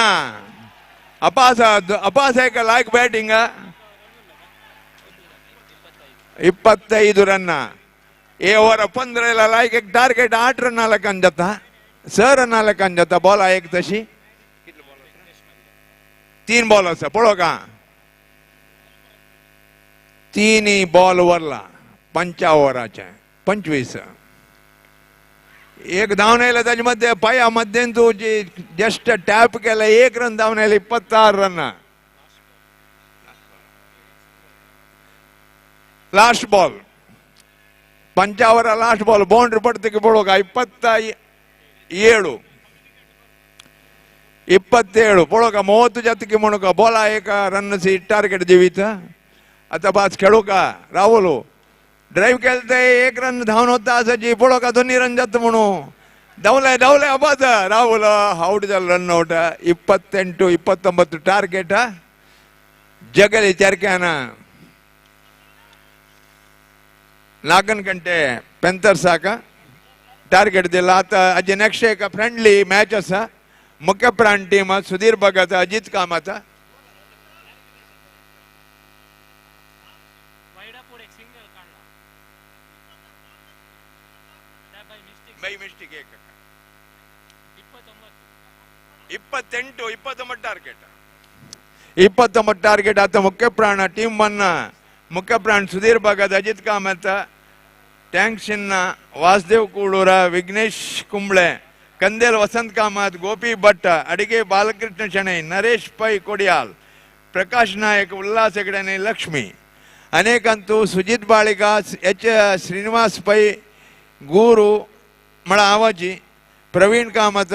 अपास एक लायक बैटिंग 25 रन ए ओवर 15 लायक एक टार्गेट 8 रन लेखान जाता 6 रन लेखान जाता बॉल एक तशी 3 बॉल आसा पळो का 3 बॉल वरला 5 ओव्हराचे 25 एक धावन येयला ताजे मध्ये पाया मध्ये तू जस्ट टॅप केला 1 रन धावन येयला 26 run last ball 5 over last ball boundary पडते की पळो का 27 पळो का 30 जातकी म्हणू का बॉला 1 रन सी टार्गेट जीवित आता बाज खेळू का राहुल ड्राईव्ह केलते 1 रन धावन होता असाची पळो का 2 रन जात म्हणून धावले अबाद राहुल ಔಟ್ झालं रन ಔಟ್ 28-29 टार्गेट जगली चेरक्यान नागन कंटे पेंथर्साक टार्गेट दिला आता अजे नेक्स्ट एक फ्रेंडली मॅच आसा मुख्य प्राण टीम सुधीर भगत अजित कामत मिस्टेक 28-29 टार्गेट आता मुख्य प्राण टीम बन्न मुख्य प्राण सुधीर भगत अजित कामत ट्ಯಾಂಕ್ಸ್ वासदेव कूडूर विघ्नेश कुंबळे कंदेल वसंत कामत गोपी भट्ट अडिगे बालकृष्ण शणै नरेश पै कोडियाल प्रकाश नायक उल्लास हेगडे लक्ष्मी अनेकंतू सुजित बाळिगा एच श्रीनिवास पै गूरू मळा आवाजी प्रवीण कामत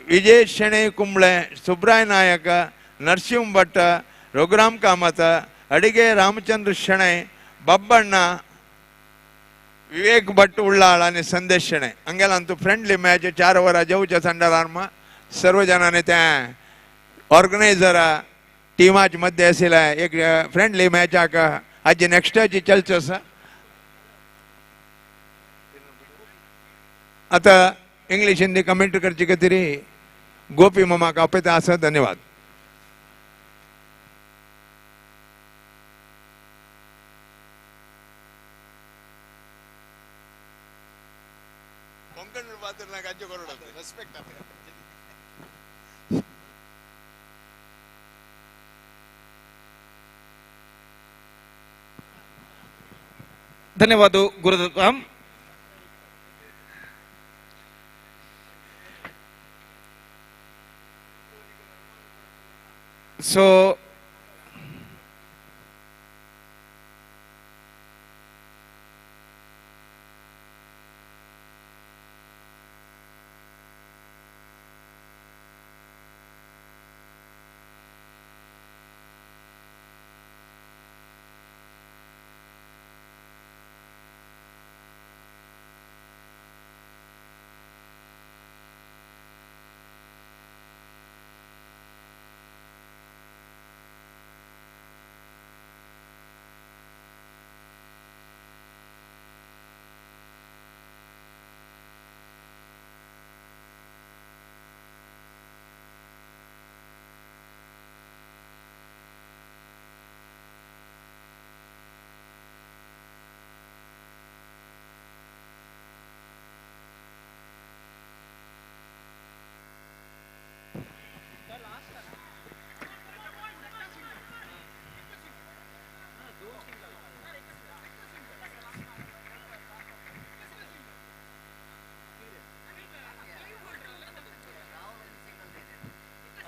विजय शणै कुंबळे सुब्राय नायक नरसिंह भट्ट रघुराम कामत अडिगे रामचंद्र शणे बब्बಣ್ಣ विवेक भट्ट उल्लाळ आणि संदेश शणे हंगेलांतू फ्रेंडली मॅच 4 ओव्हर जेवच्या संडारांमा सर्व जणांनी त्या ऑर्गनायझर टीमाच मध्ये आशिल्ल्या एक फ्रेंडली मॅचाक आज नेक्स्ट चलचो आसा आता इंग्लिश हिंदी कमेंट्री करची खातीर गोपी मामाक आपयता आसा धन्यवाद धन्यवाद Gurudatt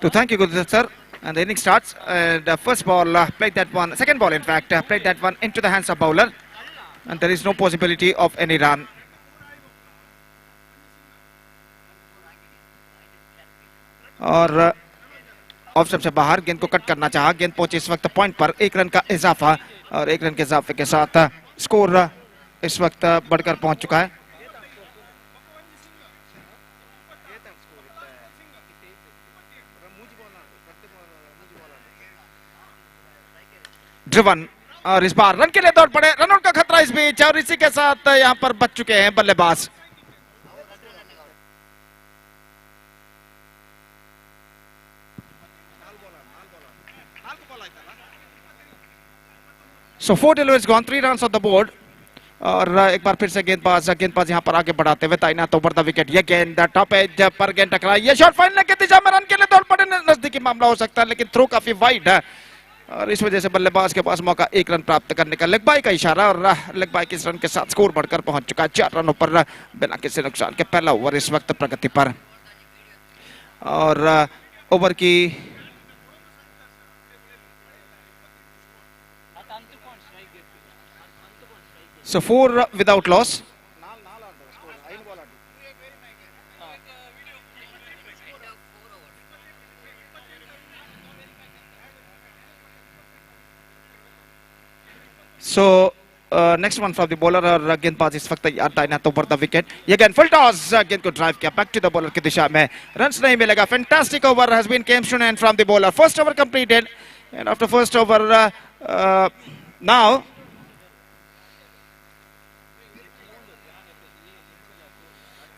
so thank you Gurudat sir and the inning starts and first ball played that one second ball in fact played that one into the hands of bowler and there is no possibility of any run और off stump से बाहर गेंद को cut करना चाहा गेंद पहुंचे इस वक्त पॉइंट पर 1 रन का इजाफा और 1 रन के इजाफे के साथ स्कोर इस वक्त बढ़कर पहुंच चुका है ड्रिवन और इस बार रन के लिए दौड़ पड़े रन आउट का खतरा इस बीच और इसी के साथ यहां पर बच चुके हैं बल्लेबाज So 4 deliveries gone, 3 runs on the board. और एक बार फिर से गेंदबाज यहां पर आगे बढ़ाते हुए तैनात ओवर द विकेट ये गेंद टॉप एज पर गेंद टकरा ये शॉट फाइनल की दिशा में रन के लिए दौड़ पड़े नजदीकी मामला हो सकता है लेकिन थ्रो काफी वाइड है और इस वजह से बल्लेबाज के पास मौका 1 रन प्राप्त करने का लेग बाई का इशारा और लेग बाई के इस रन के साथ स्कोर बढ़कर पहुंच चुका है 4 रनों पर बिना किसी नुकसान के पहला ओवर इस वक्त प्रगति पर और ओवर की So 4 without loss. So next one from the bowler और गेंदबाज इस वक्त तैयार तैनात ओवर द विकेट ये गेंद फुल टॉस गेंद को ड्राइव किया बैक टू द बॉलर की दिशा में रन्स नहीं मिलेगा fantastic over has been came to end from the bowler first over completed and after first over now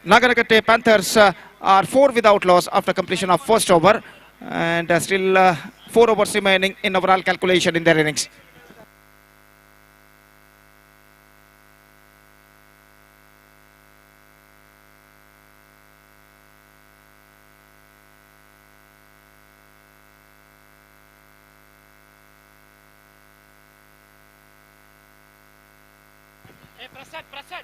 Nagarkate Panthers are 4 without loss after completion of first over and still 4 overs remaining in overall calculation in their innings. Hey, Prasad.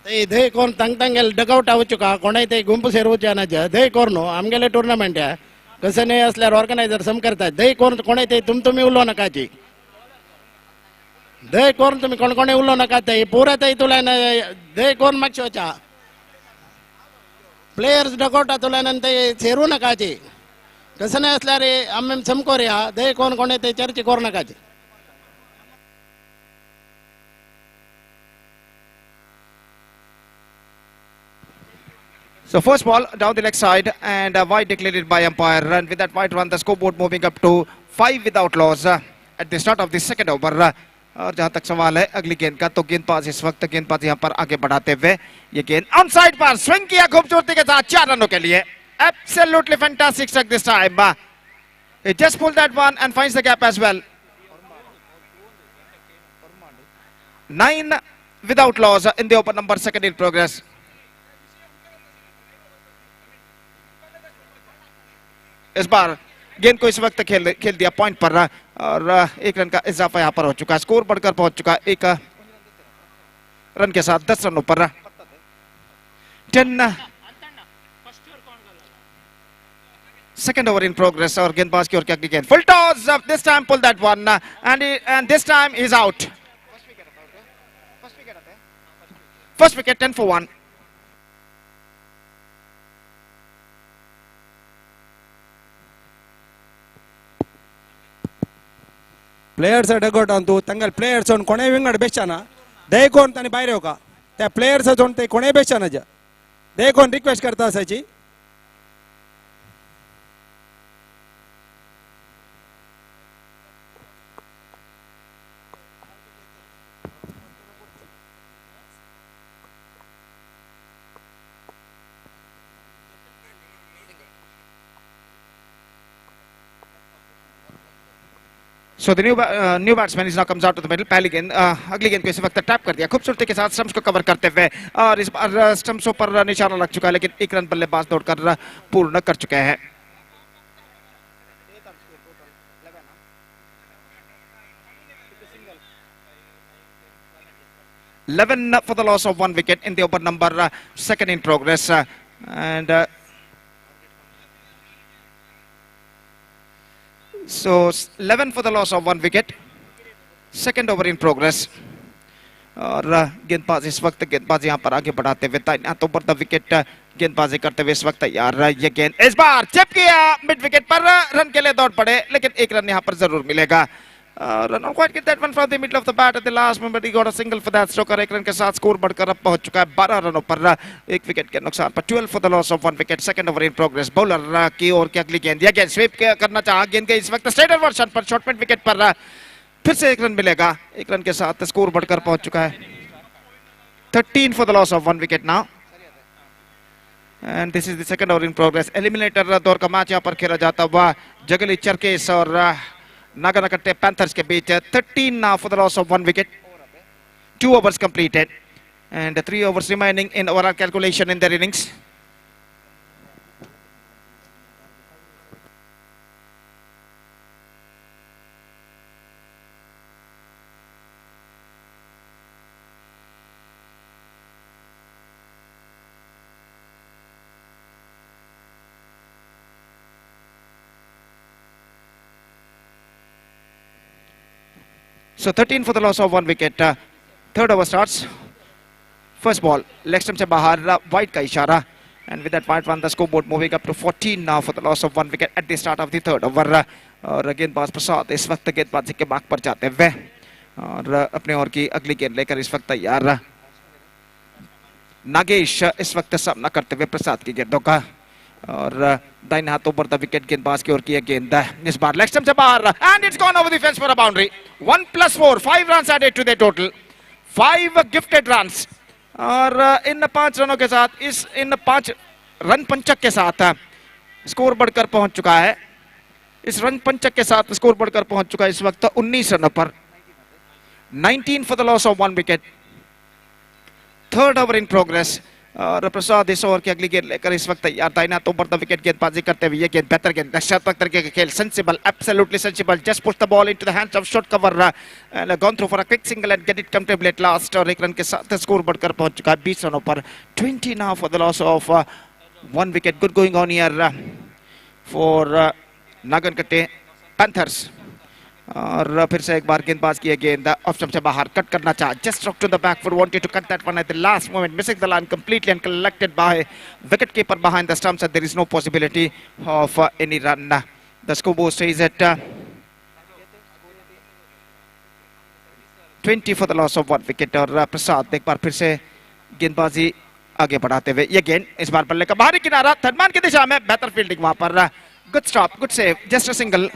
ಧೇ ಕೋನ್ ತಂಗ್ ತಂಗೆಲ್ dugout आवचुका का कोणाय गुंपू सेरवचे अनाज धे core न्हू आमगेले टुर्नामेंट या कसं नाही असल्यावर ऑर्गनायझर सम करतात धे कोण कोणाय तुम्ही उरलो नकाची धे कोण तुम्ही कोण कोणी उरलो नका ते पुरा तुला धे कोण मागच्या प्लेयर्स डगआउट तुला ते सेरू नकाची कसं नाही असल्यावर आम्ही सम करूया धे कोण कोणी चर्चा करू नकाची So first ball down the leg side and a wide declared by umpire. And with that wide run, the scoreboard moving up to 5 without loss at the start of the second over. और जहां तक सवाल है अगली गेंद का तो गेंदबाज इस वक्त गेंदबाज यहां पर आगे बढ़ाते हुए ये गेंद ऑन साइड पर स्विंग किया खूबसूरती के साथ 4 रनों के लिए. Absolutely fantastic struck this time. He just pulled that one and finds the gap as well. 9 without loss in the over number second in progress. इस बार गेंद को इस वक्त खेल दिया पॉइंट पर और 1 रन का इजाफा यहां पर हो चुका है. स्कोर बढ़कर पहुंच चुका है 1 रन के साथ 10 रनों पर. 10 second over in progress और गेंदबाज की ओर की अगली गेंद full toss. This time pull that one and this time is out. First wicket 10 for 1. Players dugout अंतू तंगल प्लेयर्स कोणे विंगड बेचाना दयकोन तानी भायर येवका त्या प्लेयर्स ते कोणे बेचाना जा दयकोन रिक्वेस्ट करता असायची. So the new batsman is now comes out to the middle. पहली गेंद अगली गेंद को इस वक्त टैप कर दिया खूबसूरती के साथ स्टंप्स को कवर करते हुए और इस बार स्टंप्सों पर निशाना लग चुका है लेकिन 1 रन बल्लेबाज दौड़कर पूर्ण कर चुके हैं. $11 for the loss of 1 wicket in the over number second in progress and so 11 for the loss of 1 wicket. Second over in progress. और गेंदबाज इस वक्त गेंदबाज यहां पर आगे बढ़ाते हुए दाहिने हाथों पर द विकेट गेंदबाजी करते हुए इस वक्त तैयार. ये गेंद इस बार चिप किया मिड विकेट पर रन के लिए दौड़ पड़े लेकिन 1 रन यहां पर जरूर मिलेगा. Not quite get that one from the middle of the bat at the last moment. He got a single for that stroke. 1 run के साथ स्कोर बढ़कर अब पहुंच चुका है 12 रनों पर 1 विकेट के नुकसान पर. 12 for the loss of 1 wicket. Second over in progress. Bowler की ओर की अगली गेंद. यह गेंद स्वीप करना चाहा गेंद के इस वक्त स्ट्रेट वर्षन पर शॉर्ट मिड विकेट पर फिर से 1 रन मिलेगा. 1 रन के साथ स्कोर बढ़कर पहुंच चुका है 13 for the loss of 1 wicket now. And this is the second over in progress. Eliminator दौर का मैच यहाँ पर खेला जाता हुआ जगली चरकेस और नागानकट्टे पैंथर्स के बीच. 13 now for the loss of 1 wicket. 2 overs completed and 3 overs remaining in overall calculation in their innings. So 13 for the loss of 1 wicket. Third over starts. First ball, leg stump से बाहर wide का इशारा. And with that wide run, the scoreboard moving up to 14 now for the loss of 1 wicket at the start of the third over. और गेंदबाज प्रसाद इस वक्त गेंदबाजी के मार्ग पर जाते हुए और अपने ओर की अगली गेंद लेकर इस वक्त तैयार. नागेश इस वक्त सामना करते हुए प्रसाद की गेंदों का और दाहिने हाथों पर द विकेट गेंदबाज की ओर की गेंद इस बार लेग स्टंप से बाहर and it's gone over the fence for a boundary. 1 + 4 5 runs added to the total 5 gifted runs. और इन 5 रनों के साथ इन 5 रन पंचक के साथ स्कोर बढ़कर पहुंच चुका है. इस रन पंचक के साथ स्कोर बढ़कर पहुंच चुका है इस वक्त 19 रनों पर. 19 for the loss of 1 wicket. Third over in progress. और प्रसाद इस ओवर की अगली गेंद लेकर इस वक्त तैयार दाहिना तो ऊपर विकेट गेंदबाजी करते हुए ये गेंद बेहतर गेंद रक्षात्मक तरीके का खेल sensible absolutely sensible just push the ball into the hands of shot cover and gone through for a quick single and get it comfortably at last और एक रन के साथ स्कोर बढ़कर पहुंच चुका है 20 रनों पर 20 now for the loss of 1 wicket good going on here for Nagankatte panthers और फिर से एक बार गेंदबाज की गेंद ऑफ स्टंप से बाहर कट करना चाहा just stroke to the back foot wanted to cut that one at the last moment missing the line completely and collected by wicket keeper behind the stumps and there is no possibility of any run the score stage at 20 for the loss of 1 wicket और प्रसाद एक बार फिर से गेंदबाजी आगे बढ़ाते हुए ये गेंद इस बार बल्ले का बाहरी किनारा थर्डमैन की दिशा में बेहतर फील्डिंग वहां पर good stop good save just a single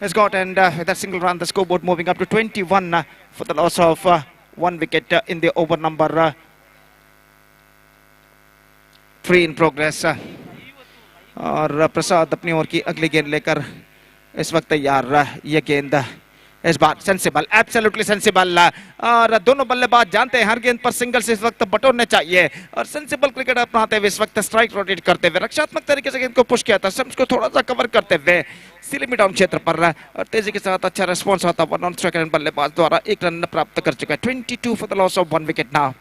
has got and with that single run the scoreboard moving up to 21 for the loss of 1 wicket in the over number 3 in progress और प्रसाद अपनी ओर की अगली गेंद लेकर इस वक्त तैयार ये गेंद इस बार सेंसिबल एब्सोल्युटली सेंसिबल और दोनों बल्लेबाज जानते हैं हर गेंद पर सिंगल्स इस वक्त बटोरने चाहिए और सेंसिबल क्रिकेट अपनाते हुए इस वक्त स्ट्राइक रोटेट करते हुए रक्षात्मक तरीके से गेंद को पुश किया था स्टंप्स को थोड़ा सा कवर करते हुए सीलिंग डाउन क्षेत्र पर और तेजी के साथ अच्छा रिस्पांस आता वन ऑन स्ट्राइक एंड बल्लेबाज द्वारा एक रन प्राप्त कर चुका है 22 for the loss of 1 wicket now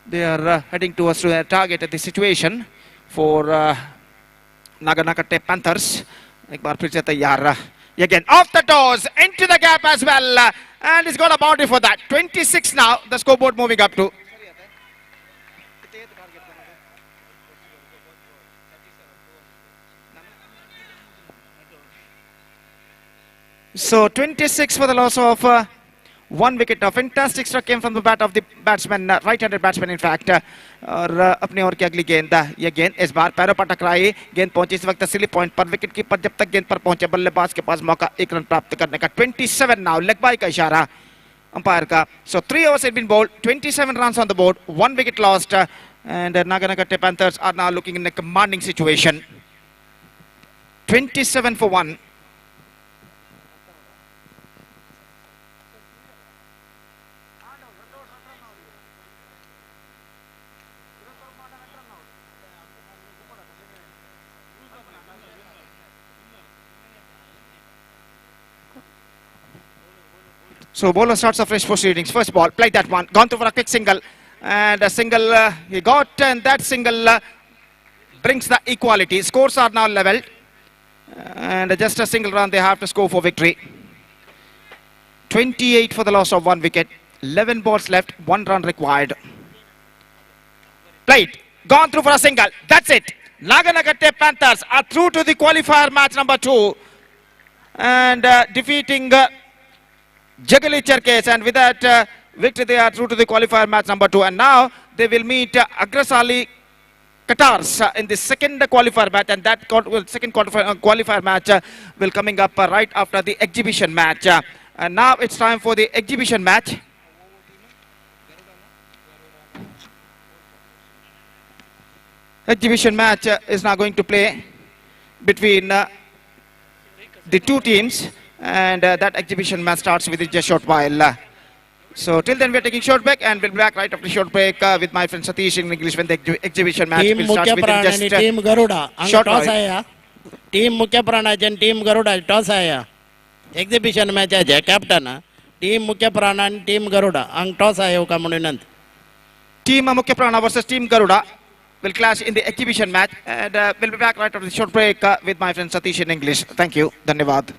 they are heading towards to target at the situation for Nagankatte panthers एक बार फिर से तैयार again off the toes into the gap as well and he's got a boundary for that 26 now the scoreboard moving up to so 26 for the loss of 1 wicket. A fantastic struck came from the bat of the batsman, right-handed batsman in fact. और अपने ओर की अगली गेंद ये गेंद इस बार पैरों पर टकराई गेंद पहुंची इस वक्त स्लिप पॉइंट पर विकेट कीपर जब तक गेंद पर पहुंचे बल्लेबाज के पास मौका एक रन प्राप्त करने का 27 नाउ लेग बाय का इशारा अंपायर का सो 3 overs had been bowled 27 runs on the board 1 wicket lost and Naganakatte Panthers are now looking in a commanding situation 27 for 1. So bowler starts a fresh proceedings. First ball, played that one, gone through for a quick single, and a single he got, and that single brings the equality. Scores are now levelled, and just a single run they have to score for victory. 28 for the loss of 1 wicket. 11 balls left, 1 run required. Played, gone through for a single. That's it. Naganakatte Panthers are through to the qualifier match number 2, and defeating. Jagali Cherkes, and with that victory they are through to the qualifier match number 2 and now they will meet Agrasali Qatars in the second qualifier match and that second qualifier match will coming up right after the exhibition match and now it's time for the exhibition match. Exhibition match is now going to play between the two teams and that exhibition match starts within just a short while. So till then we are taking short break and we'll be back right after short break with my friend Satish in English when the exhibition match will start within just team Garuda short toss while. आया team मुख्य प्राणाजन team Garuda toss आया exhibition match आहे captain team मुख्य प्राणा आणि team Garuda अंग toss आहे का म्हणून Team Mukhya Prana versus Team Garuda will clash in the exhibition match and we'll be back right after the short break with my friend Satish in English. Thank you. Dhanyavad.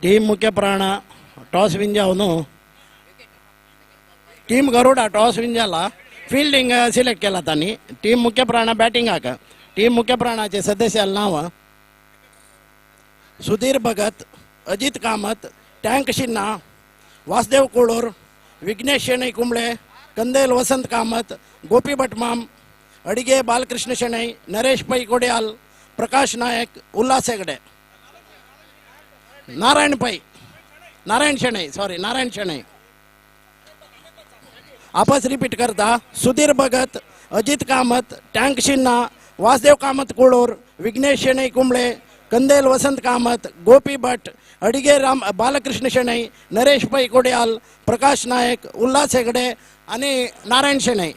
Team मुख्य प्राण toss win जावन team Garuda toss win जाला fielding select केला त्यांनी team मुख्य प्राण batting हाका team मुख्य प्राणाचे सदस्य नाव सुधीर भगत अजित कामत टँक शिन्ना वासदेव कोळूर विघ्नेश शेणै कुंबळे कंदेल वसंत कामत गोपी भटमाम अडिगे बालकृष्ण शेणै नरेश पै कोडियाल प्रकाश नायक उल्हास हेगडे नारायण शेणै आपस रिपीट करता सुधीर भगत अजित कामत टँक शिन्ना वासदेव कामत कोळूर विघ्नेश शेणै कुंबळे कंदेल वसंत कामत गोपी भट अडिगे बालकृष्ण शेणै नरेश पै कोडियाल प्रकाश नायक उल्हास हेगडे आणि नारायण शेणै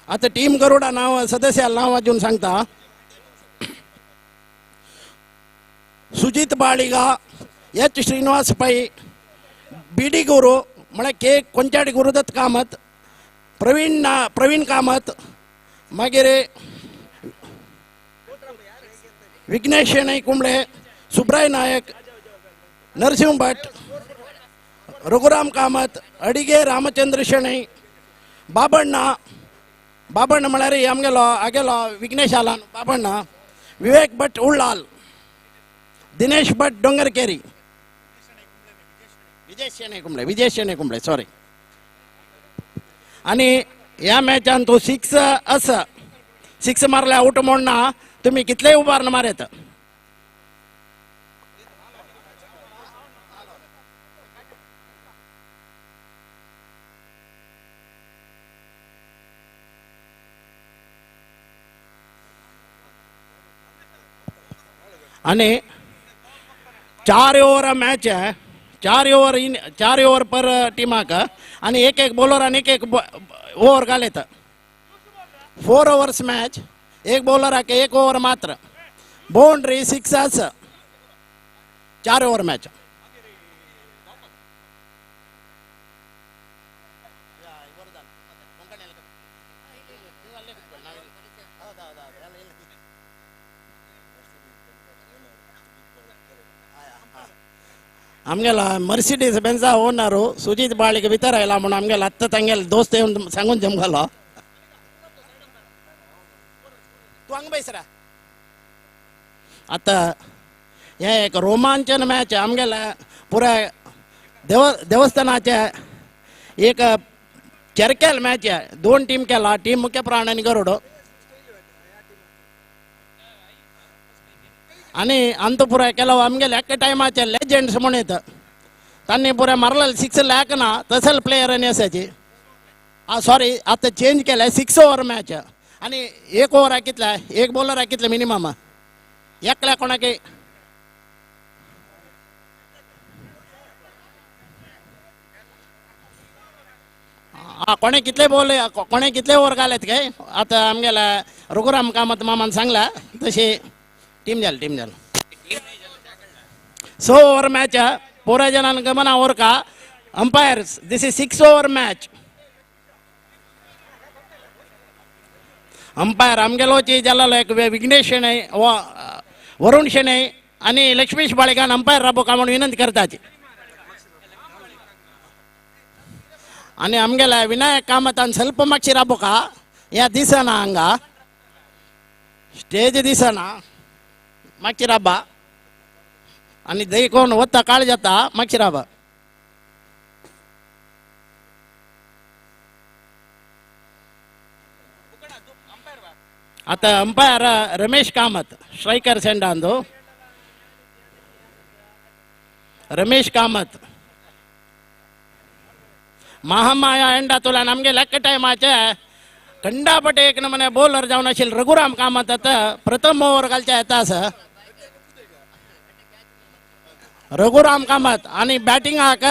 आता टीम गरुडा नाव सदस्याला नाव वाजून सांगता सुजित बाळिगा एच श्रीनिवास पै बीडी गुरु म्हळ्यार के कोंचाडी गुरुदत्त कामत प्रवीण कामत मागीर विघ्नेश शेणै कुंबळे सुब्राय नायक नरसिंह भट रघुराम कामत अडिगे रामचंद्र शेणै बाबण्ण म्हळ्यार आगेलो विघ्नेश आला बाबण्ण विवेक भट उळ्ळाल दिनेश भट डोंगरकेरी विजय शेणै कुंबळे सॉरी आणि ह्या मॅचान तो सिक्स मारल्या आउट म्हणना तुम्ही कितले उभारन मारेत आणि 4 ओव्हर मॅच आहे 4 ओव्हर पर टीमाक आणि एक बॉलर आणि एक ओव्हर घालेत 4 ओव्हर्स मॅच एक बॉलर आके 1 ओव्हर मात्र बाउंड्री 6 आस 4 ओव्हर मॅच आमगेला मर्सिडीज बेंजा ओनरू सुजित बाळिगे भितर आयला म्हणून आमगेला आत्ता तांगेल दोस्त येऊन सांगून जमगलो तू हांग बैसरा आता हे एक रोमांचन मॅच आमगेला पुऱ्या देवस्थानाचे एक चरकेल मॅच आहे 2 टीम केला टीम मुख्य प्राण आणि गरुड आणि अंत पुऱ्या केलो आमगेले एका टायमाचे लेजेंड्स म्हणून येतं त्यांनी पुऱ्या मारलेलं 6 लॅक ना तसल प्लेयर आणि असायचे सॉरी आता चेंज केलाय 6 ओव्हर मॅच आणि 1 ओव्हर कितला 1 बॉलर कितले मिनिमम एकल्या कोणाके कोणे कितले बॉल कोणे कितले ओव्हर घालेत काय आता आमगेला रघुराम कामत मामान सांगला तशी टीम जाल 6 ओव्हर मॅच पोरा जनान गमना ओव्हर का umpires this is 6 over match umpire आमगेलोची जाल्लो एक विघ्नेश शेणै वरुण शेणै आणि लक्ष्मीश बाळिगान अंपायर राबोका म्हणून विनंती करताची आणि आमगेला विनायक कामतान ಸ್ವಲ್ಪ मागची राबोका या दिसना हंगा स्टेज दिसना मागची राबा आणि दही कोण वत्ता काळ जाता मागची राबा आता अंपायर रमेश कामत स्ट्रायकर सेंडांदो रमेश कामत महामाया एंडा तुला नमगे ಲೆಕ್ಕ टायमाचे कंडापटे एक नमने बॉलर जाऊन असेल रघुराम कामत आता प्रथम ओव्हर घालच्या येतास रघुराम कामत आणि बॅटिंग हाक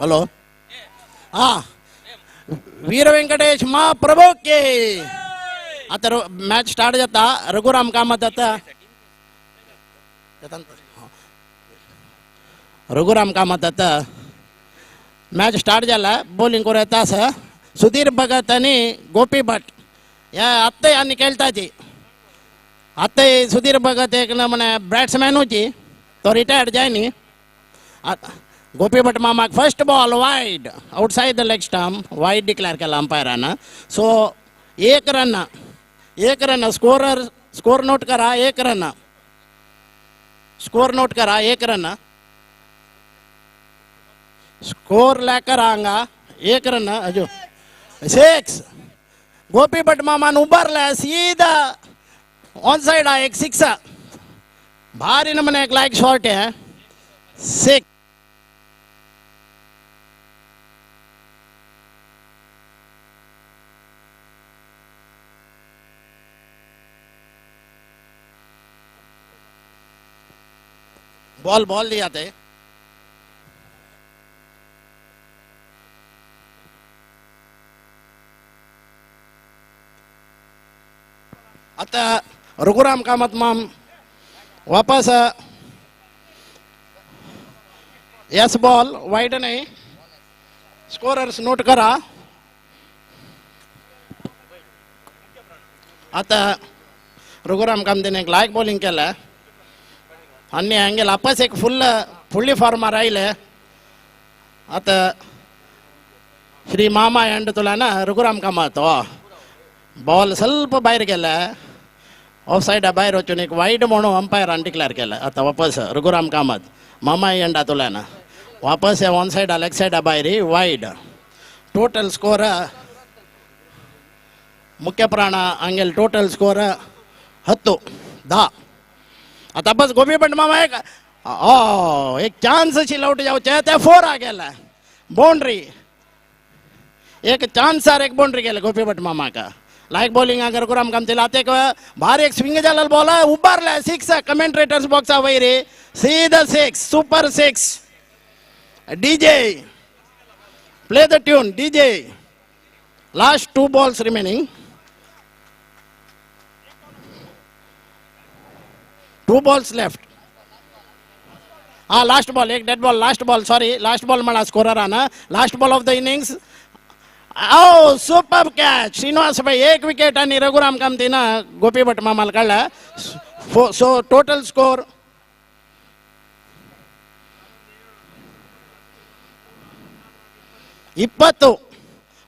हॅलो हा वीर व्यंकटेश महाप्रभू के आता मॅच स्टार्ट जाता रघुराम कामत आता रघुराम कामत आता मॅच स्टार्ट झाला बॉलिंग करू येता असं सुधीर भगत आणि गोपी भट या आत्ताही आणि खेळताची आत्ताही सुधीर भगत एक म्हणे बॅट्समॅन होती तो रिटायर्ड जायनी गोपी भट मामाक first ball wide outside the leg stump wide declare केला अंपायरानं सो एक रन स्कोर नोट करा एक रन स्कोर नोट करा एक रन स्कोर लेकर आंगा एक रन अजो 6 गोपी भट मामान उभारला सीधा ऑन साइड एक 6 भारी नमने एक लाइक शॉट है 6 बॉल दिया थे आता रघुराम कामत माम वापस यस बॉल वाईड नाही स्कोरर्स नोट करा आता रघुराम कामतीने एक लाईक बॉलिंग केलं आणि हंगे वापस एक फुल्ली फॉर्मा राहिले आता श्री मामा एंड तुला ना रघुराम कामत बॉल ಸ್ವಲ್ಪ बाहेर गेला ऑफ साइड बाहेर वचून एक वाईड म्हणून अंपायर डिक्लेअर केलं आता वापस रघुराम कामत मामा एंडा तुला ना वापस ऑन साइड लेग साइड बाहेर वाईड टोटल स्कोर मुख्य प्राण अंगेल टोटल स्कोर 10 आता बस गोपी भट मामा एक चान्स लौट जाऊचे त्या 4 आ गेला बाउंड्री एक चान्स एक बाउंड्री गेला गोपी भट मामा का लाइक बॉलिंग अगर रघुराम कामती लाते भारी एक स्विंग झाला बॉल उभारला 6 कमेंट्रेटर्स बॉक्स वैरे सीधा 6 super 6 DJ play the tune DJ last 2 balls remaining 2 balls left last ball एक dead ball last ball sorry last ball मला स्कोरर आना last ball of the innings oh super catch Srinivas भाई एक wicket आणि रघुराम कामतीना गोपी भट मामाला काढला सो टोटल स्कोर 20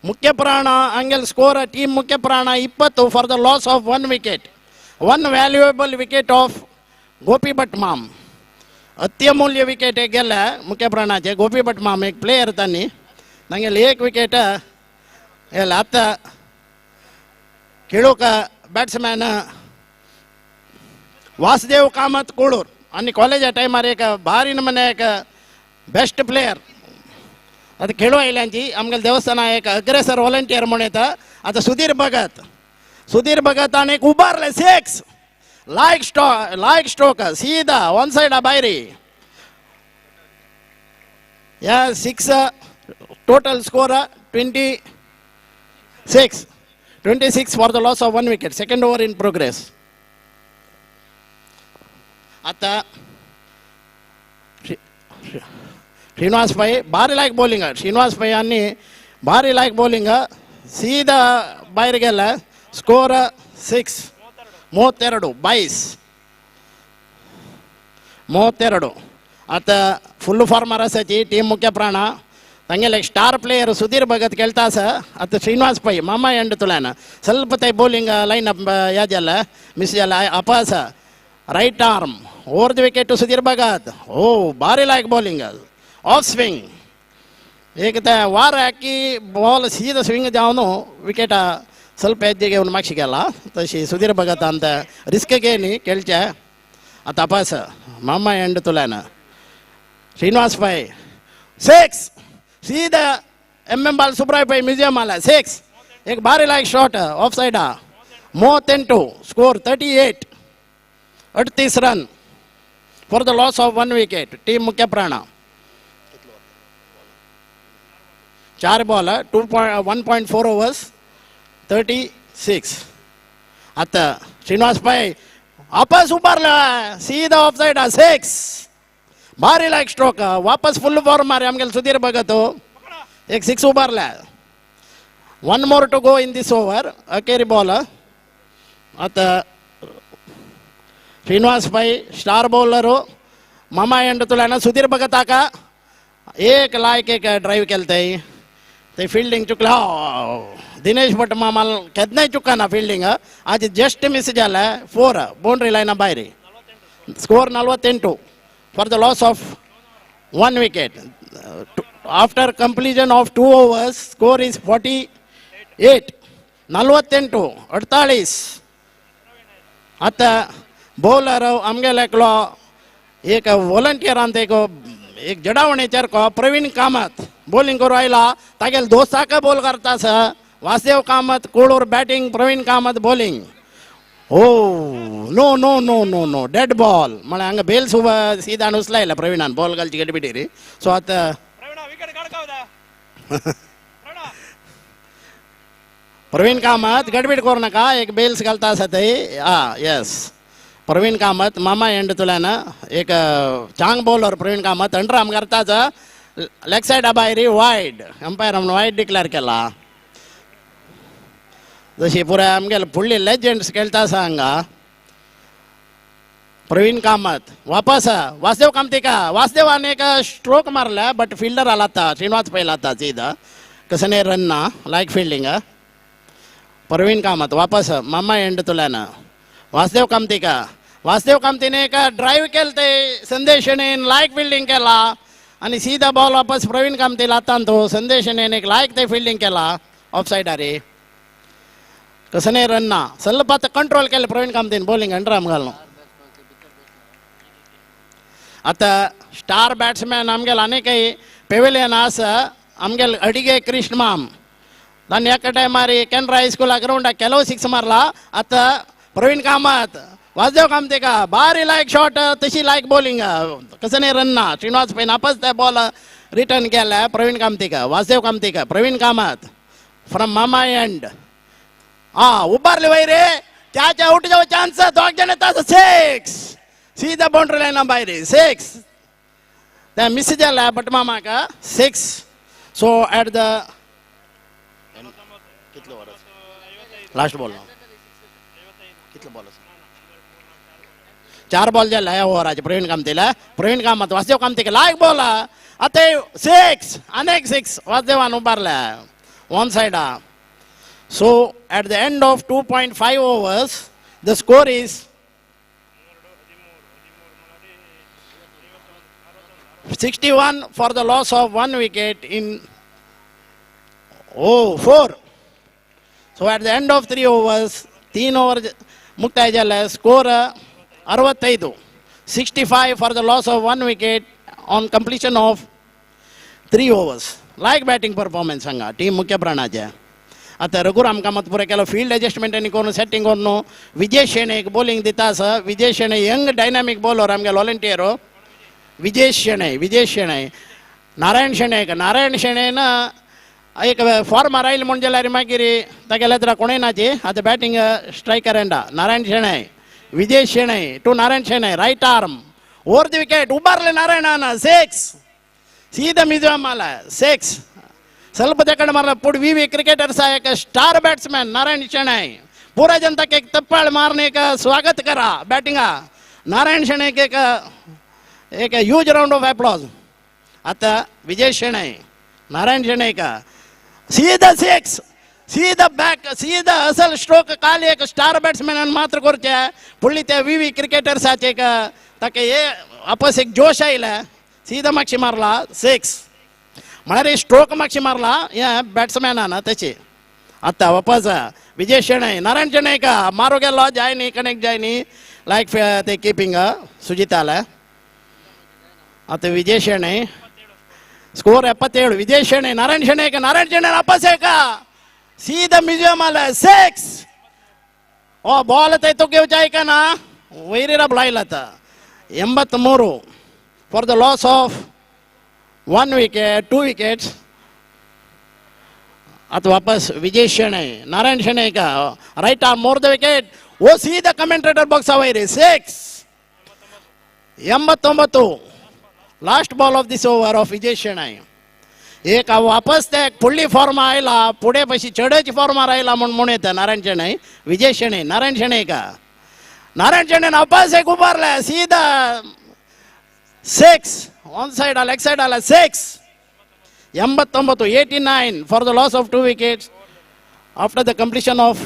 मुख्य प्राण अंगेल स्कोर टीम मुख्य प्राण 20 for the loss of 1 wicket 1 valuable wicket of Gopi Bhat माम अत्यमूल्य विकेट एक गेला मुख्य प्राणाचे गोपी भट माम एक प्लेयर त्यांनी अंगेल एक विकेट आता खेळू का बॅट्समॅन वासुदेव कामत कोळूर आणि कॉलेजा टायमार एक भारी नमने एक बेस्ट प्लेयर आता खेळू आयल्यांची आमगेल देवस्थान एक अग्रेसर व्हॉलंटियर म्हणून येता आता सुधीर भगत आणि एक उभारले 6 लाइक स्ट्रोक सीधा ऑन साइड बाहेर या 6 total score 26 for the loss of 1 wicket. Second over in progress. आता श्रीनिवास भाई भारी लाइक बॉलिंग श्रीनिवास भाई आणि भारी लाइक बॉलिंग सीधा बाहेर गेला स्कोर 22 आता फुल फॉर्मर असायची टीम मुख्य प्राण ತಂಗೆಲ್ಲ ಸ್ಟಾರ್ ಪ್ಲೇಯರ್ ಸುಧೀರ್ ಭಗತ್ ಕೇಳ್ತಾ ಅದು ಶ್ರೀನಿವಾಸ್ ಪೈ ಮಾಮ ಎಂಡ್ ತುಲಾನ ಸ್ವಲ್ಪ ತೈ ಬೌಲಿಂಗ್ ಲೈನ್ ಅಪ್ ಯಾಜಲ್ಲ ಮಿಸ್ ಜಲ್ಲ ಅಪಾಸ right arm over the wicket Sudhir Bhagat oh ಭಾರಿ ಲೈಕ್ ಬೌಲಿಂಗ್ ಆಫ್ ಸ್ವಿಂಗ್ ಏಕತೆ ವಾರ ಹಾಕಿ ಬಾಲ್ ಸೀದಾ ಸ್ವಿಂಗ್ ಜಾವನು ವಿಕೆಟ್ ಸ್ವಲ್ಪ ಹೆಜ್ಜೆಗೆ ಅವ್ನು ಮಾಕ್ಷಿಗೆಲ್ಲ ತಸಿ ಸುಧೀರ್ ಭಗತ್ ಅಂತ ರಿಸ್ಕ್ಗೇನಿ ಕೇಳ್ಚ ಅದು ಅಪಾಸ ಮಾಮ ಎಂಡ್ ತುಲಾನ ಶ್ರೀನಿವಾಸ್ ಪೈ 6 सीधा बाल सुब्राय भाई म्यूजियम आला 6 एक भारी like shot of side more 10 score 38 run for the loss of 1 wicket team मुख्य प्राण 4 बॉल 1.4 overs 36 आता श्रीनिवास भाई वापस उभारला सीधा ऑफ साइड 6 भारी लाईक स्ट्रोक वापस फुल फॉर्म मारे आमगेल सुधीर बघतो एक 6 उभारला 1 more to go in this over अखेरी बॉल आता श्रीनिवास भाई स्टार बॉलर मामा एंड तुला सुधीर बघता का एक लायक एक ड्राईव्ह केलतय ते फील्डिंग चुकला दिनेश भट मामा केद नाही चुका ना फील्डिंग आज जस्ट मिस झाला 4 बाउंड्री लाईन बाहेर score 48 for the loss of 1 wicket after completion of 2 overs score is 48 48 आता बॉलर आमगेल एकलो एक वॉलंटियर ಅಂತ एक जडावणेचेर को प्रवीण कामत बॉलिंग करू आयला तागेल दोस्ताक बॉल करता वासुदेव कामत कोळूर batting Praveen Kamath bowling oh no no no no no dead ball म्हळ्यार हांगा बेल सुब सीधा नुसलायला प्रवीणान बॉल घालची गडबिडी सो आता प्रवीण कामत गडबीड करू नका एक बेल्स घालता आसा थंय यस प्रवीण कामत मामा एंड तुला ना एक चांग बॉलर प्रवीण कामत अंडरआर्म करताच लेग साइड भायर वायड अंपायर वायड डिक्लेअर केला जशी पुराय आमगेले फुडली लेजेंड्स खेळता हांगा प्रवीण कामत वापस वासुदेव कामतीका वासुदेवान एक स्ट्रोक मारला बट फील्डर आला आता श्रीनिवास पै आता सीधा कसने रन ना लाईक फील्डिंग प्रवीण कामत वापस मामा एंड तुला ना वासुदेव कामतीने एक ड्राईव्ह केलते संदेशने लाईक फील्डिंग केला आणि सीधा बॉल वापस प्रवीण कामतीला आता तो संदेशने एक लाईक ते फील्डिंग केला ऑफ साइड अरे कसं नाही रन ना सल्लप आता कंट्रोल केलं प्रवीण कामतीने बॉलिंग अंडरआर्म घालून आता स्टार बॅट्समॅन आमगेल अनेकही पेविलियन आसा आमगेल अडिगे कृष्णमाम दाన్ని एका टायमार केनरा हायस्कूल ग्राउंडाक केलो 6 मारला आता प्रवीण कामत वासुदेव कामतीका भारी लाईक शॉट तशी लाईक बॉलिंग कसं नाही रन ना श्रीनिवास पै वापस त्या बॉल रिटर्न केला प्रवीण कामतीका वासुदेव कामतीका प्रवीण कामत फ्रॉम मामा एंड उभारले वय रे त्याच्या आउट जाऊ चान्स 2 जण येतात 6 सीधा बाउंड्री लाईन बाहेर 6 त्या मिस झाला बट मामा का 6 so at the last ball कितले बॉल 4 बॉल झाला या ओव्हराचे प्रवीण कामत वासुदेव कामतीका लाईक बॉल आता 6 अनेक 6 वासुदेवान उभारला 1 side so at the end of 2.5 overs the score is 61 for the loss of 1 wicket in 4 so at the end of 3 overs 3 over ಮುಕ್ತಾಯ झाला score 65 65 for the loss of 1 wicket on completion of 3 overs like batting performance हांगा team मुख्य प्राणाचे आता रघुराम कामत पुरे केलो field adjustment करून setting करून विजय शेणे एक bowling दिता विजय शेणे यंग डायनामिक बॉलर आमगे वॉलंटियर विजय शेणे नारायण शेणेन एक फॉर्म राहील म्हणून जाल्यार मागीर तागेले तर कोणें नाची आता बॅटिंग स्ट्रायकर एंडा Narayan Shenoy Vijay Shenoy to Narayan Shenoy right arm over the wicket उबारले नारायणान 6 सीधा मिजोराम माला 6 ಸ್ವಲ್ಪ ತಕಂಡು ಮಾರಲ ಪುಡ್ ವಿ क्रिकेटर्स एक स्टार बैट्समैन नारायण शेणे पूरा जनता के एक तप्पाड़ मारने का स्वागत करा बैटिंग नारायण शेणे के एक ह्यूज राउंड ऑफ एप्लॉज आता विजय शेणे नारायण शेणे का सीधा 6 सीधा बैक सीधा असल स्ट्रोक खाली एक स्टार बैट्समैन मात्र करचे पुढली त्या वी क्रिकेटर्साचे का ताके हे आपस एक जोश आयला सीधा मागशी मारला 6 म्हळ्यार स्ट्रोक मागशी मारला या बॅट्समॅनान त्याचे आता वापस विजय शेणे नारायण शेणे का मारो गेलो जायनी कनेक्ट जायनी लाईक ते कीपिंग सुजिताला आता विजय शेणे स्कोर 77 विजय शेणे नारायण शेणे वापस आहे का सीधा म्युझियम आला 6 ओ बॉल ते तो घेवचा आहे का ना वैरीरा ब्लायला आता 83 for the loss of 1 wicket 2 wickets आता वापस विजय शेणे नारायण शेणे का right arm more the wicket oh ಸೀದಾ ಕಮೆಂಟೇಟರ್ ಬಾಕ್ಸ್ ಅವೈರಿ 89 last ball of this over of Vijay Shenoy एक वापस ते फुडली फॉर्म आयला पुढे पशी चढची फॉर्म राहिला म्हणून येतं नारायण शेणय विजय शेणय नारायण शेणय का नारायण शेणय वापस एक उभारला सीधा 6 ऑन साइड आला लेग साइड आला 89 for the loss of 2 wickets after the completion of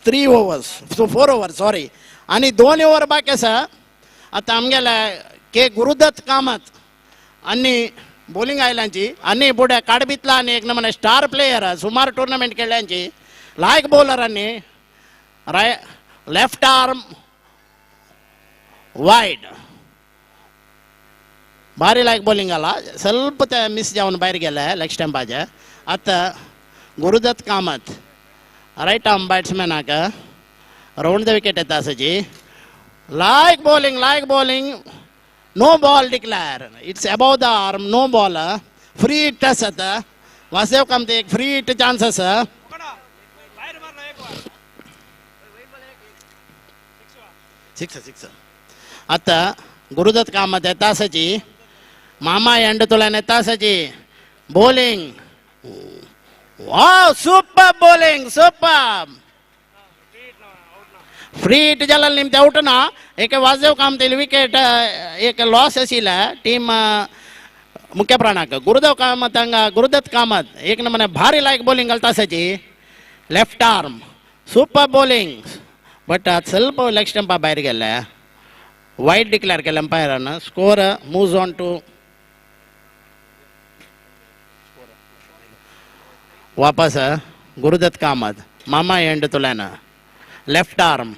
3 overs so 4 overs sorry आणि 2 ओव्हर बाकी आसा आता आमगेला के गुरुदत्त कामत अन्नी बॉलिंग आयलांची अन्नी पुढे काडबितला आणि एक नंबर स्टार प्लेयर सुमार टूर्नामेंट खेळ्यांची लायक बॉलर अन्नी लेफ्ट आर्म वाईड भारी लायक बॉलिंग आला ಸ್ವಲ್ಪ मिस जावन बाहेर गेला लेग स्टंपाचे आता Gurudatt Kamat right arm batsman आका राउंड द विकेट येता आसाची लायक bowling no ball declare it's above the arm no ball free hit असत वासेव कामते एक free hit chance us six आता गुरुदत्त कामत येता आसाची मामा एंड तुला येता आसाची bowling wow super bowling super free hit जाला निमते आउट ना एक वाजव काम ते विकेट एक लॉस आशिल्ला टीम मुख्य प्राणाक गुरुदत्त कामत एक नंबर भारी लायक बॉलिंग घालता आसाची left arm super bowling but ಸ್ವಲ್ಪ लेग स्टंपा भायर गेले वाईड डिक्लेअर केले अंपायरान स्कोर मूव्स ऑन टू वापस गुरुदत्त कामत मामा एंड तुलान लेफ्ट आर्म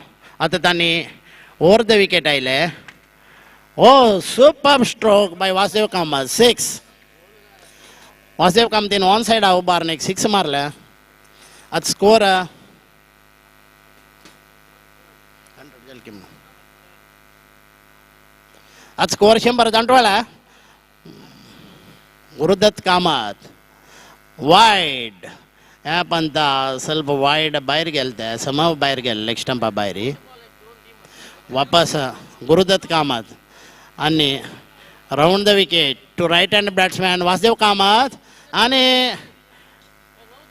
आता तांणी ओवर द विकेट आयले oh super stroke by Vasudev Kamath 6 वासेव कामतीन ऑन साइड उभारन एक 6 मारले आता स्कोर आता स्कोर 100 दांटवाला गुरुदत्त कामत वाईड पंत ಸ್ವಲ್ಪ वाईड बाहेर गेलते समाव बाहेर गेले लेग स्टंपा भायर वापस गुरुदत्त कामत आणि round the wicket to right hand batsman Vasudev Kamat आणि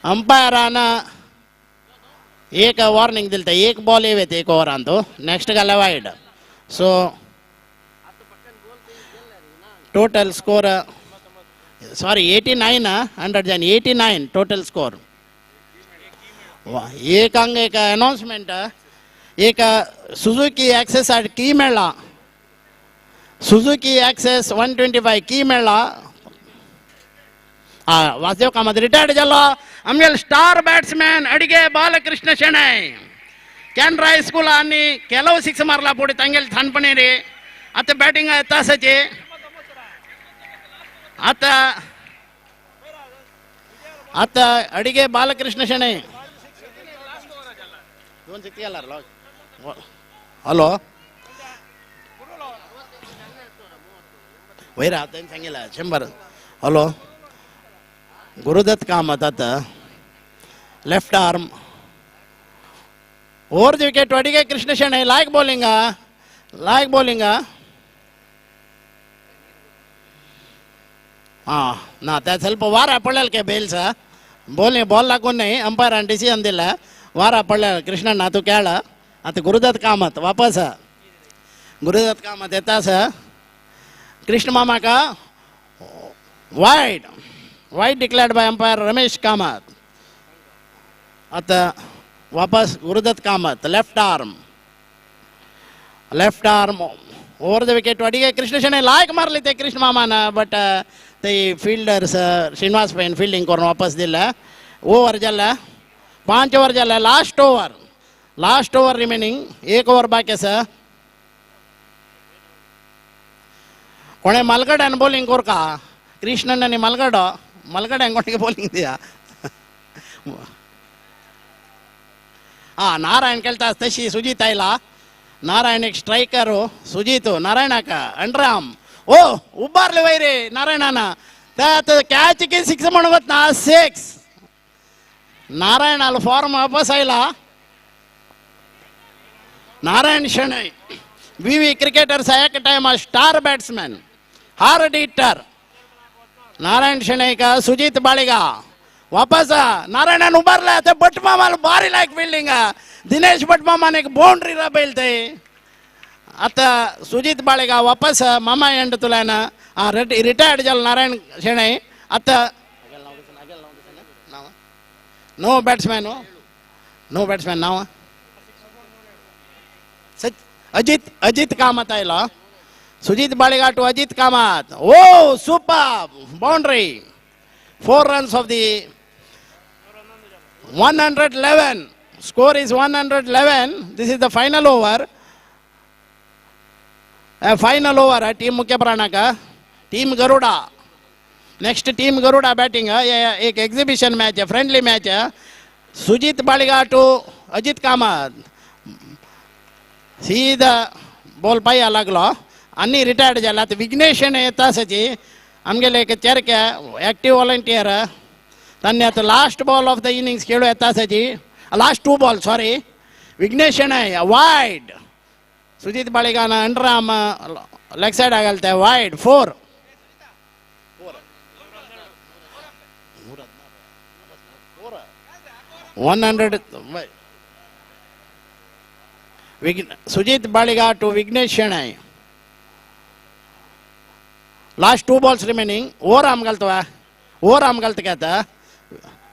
अंपायरान एक वॉर्निंग दिलते एक बॉल येते एक ओव्हरान तो नेक्स्ट घाला wide so total score sorry 89 total score एक अंग एक अनाउन्समेंट एक सुझुकी एक्सेस की मेळ्ळा सुझुकी एक्सेस 125 की मेळ्ळा वासुदेव कामत रिटायर्ड जालो आमगेल star batsman Adige Balakrishna Shenoy Canara high school आणि ಕೆಲವು 6 मारला पुढे तांगेल थानपणे रे आता बॅटिंग येता आसाचे आता अडिगे बालकृष्ण शेणय हॅलो वैरा आता सांगितलं 100 हॅलो गुरुदत्त कामत आता left arm over the wicket Adige Krishna Shenoy लायक बॉलिंग ना त्या ಸ್ವಲ್ಪ ವಾರ ಪಳ್ಳಲ್ಕೆ ಬೇಲ್ಸ ಬಾಲ್ ಹಾಕೊಂಡು नहीं अंपायर डिसिजन दिला वार पडला कृष्णಣ್ಣ तू ಕೇಳ आता गुरुदत्त कामत वापस गुरुदत्त कामत येतास कृष्ण मामा का wide declared by umpire Ramesh Kamath आता वापस Gurudatt Kamath left arm over the wicket Adige Krishna Shenoy लायक मारले ते कृष्ण मामान बट ते फील्डर्स श्रीनिवास पैन फील्डिंग करून वापस दिला ओवर जाला 5 ओवर जाला लास्ट ओवर रिमेनिंग 1 ओवर बाकी आसा कोणे मलगड्यान बॉलिंग कोर का कृष्णण्णानी मलगड्यान कोणगे बॉलिंग दिया नारायण केलता तशी सुजीत आयला नारायण एक स्ट्रायकर सुजीत नारायणाका अंडराम ओ उभारले वैरे नारायणाना त्यात कॅच की 6 म्हणवत ना 6 नारायणाला फॉर्म वापस आयला नारायण शणै वी क्रिकेटर्स एक time star batsman hard hitter Narayan Shenoy का सुजीत बाळिगा वापस नारायण उभारला ते बटमामाला भारी लायक फिल्डिंग दिनेश बटमामान एक बाउंड्री रबेलते आता सुजीत बाळिगा वापस मामा एंड तुला ना रिटायर्ड झालं नारायण शणै आता नो बैट्समैन नाव अजित कामत आयला सुजीत बाळिगा टू अजित कामत ओ super boundary 4 runs of the 111 score is 111 this is the final over team मुख्य प्राणा का team Garuda next team Garuda batting एक एग्जिबिशन मैच है फ्रेंडली मैच है सुजीत बाळिगा टू अजित कामत सीधा बॉल पाया लागलो अन्नी रिटायर्ड झाला आता विघ्नेश येता सची आमगेले एक चेरके एक्टिव वॉलंटियर तांणी आता last ball of the innings खेळू येता सची last 2 ball sorry Vighnesh wide Sujit बाळिगान अंडर आर्म लेग साइड ಆಗಲ್ತೆ wide 4 100 Sujit Baliga to Vighnesh Shenoy last 2 balls remaining over arm गलत कहता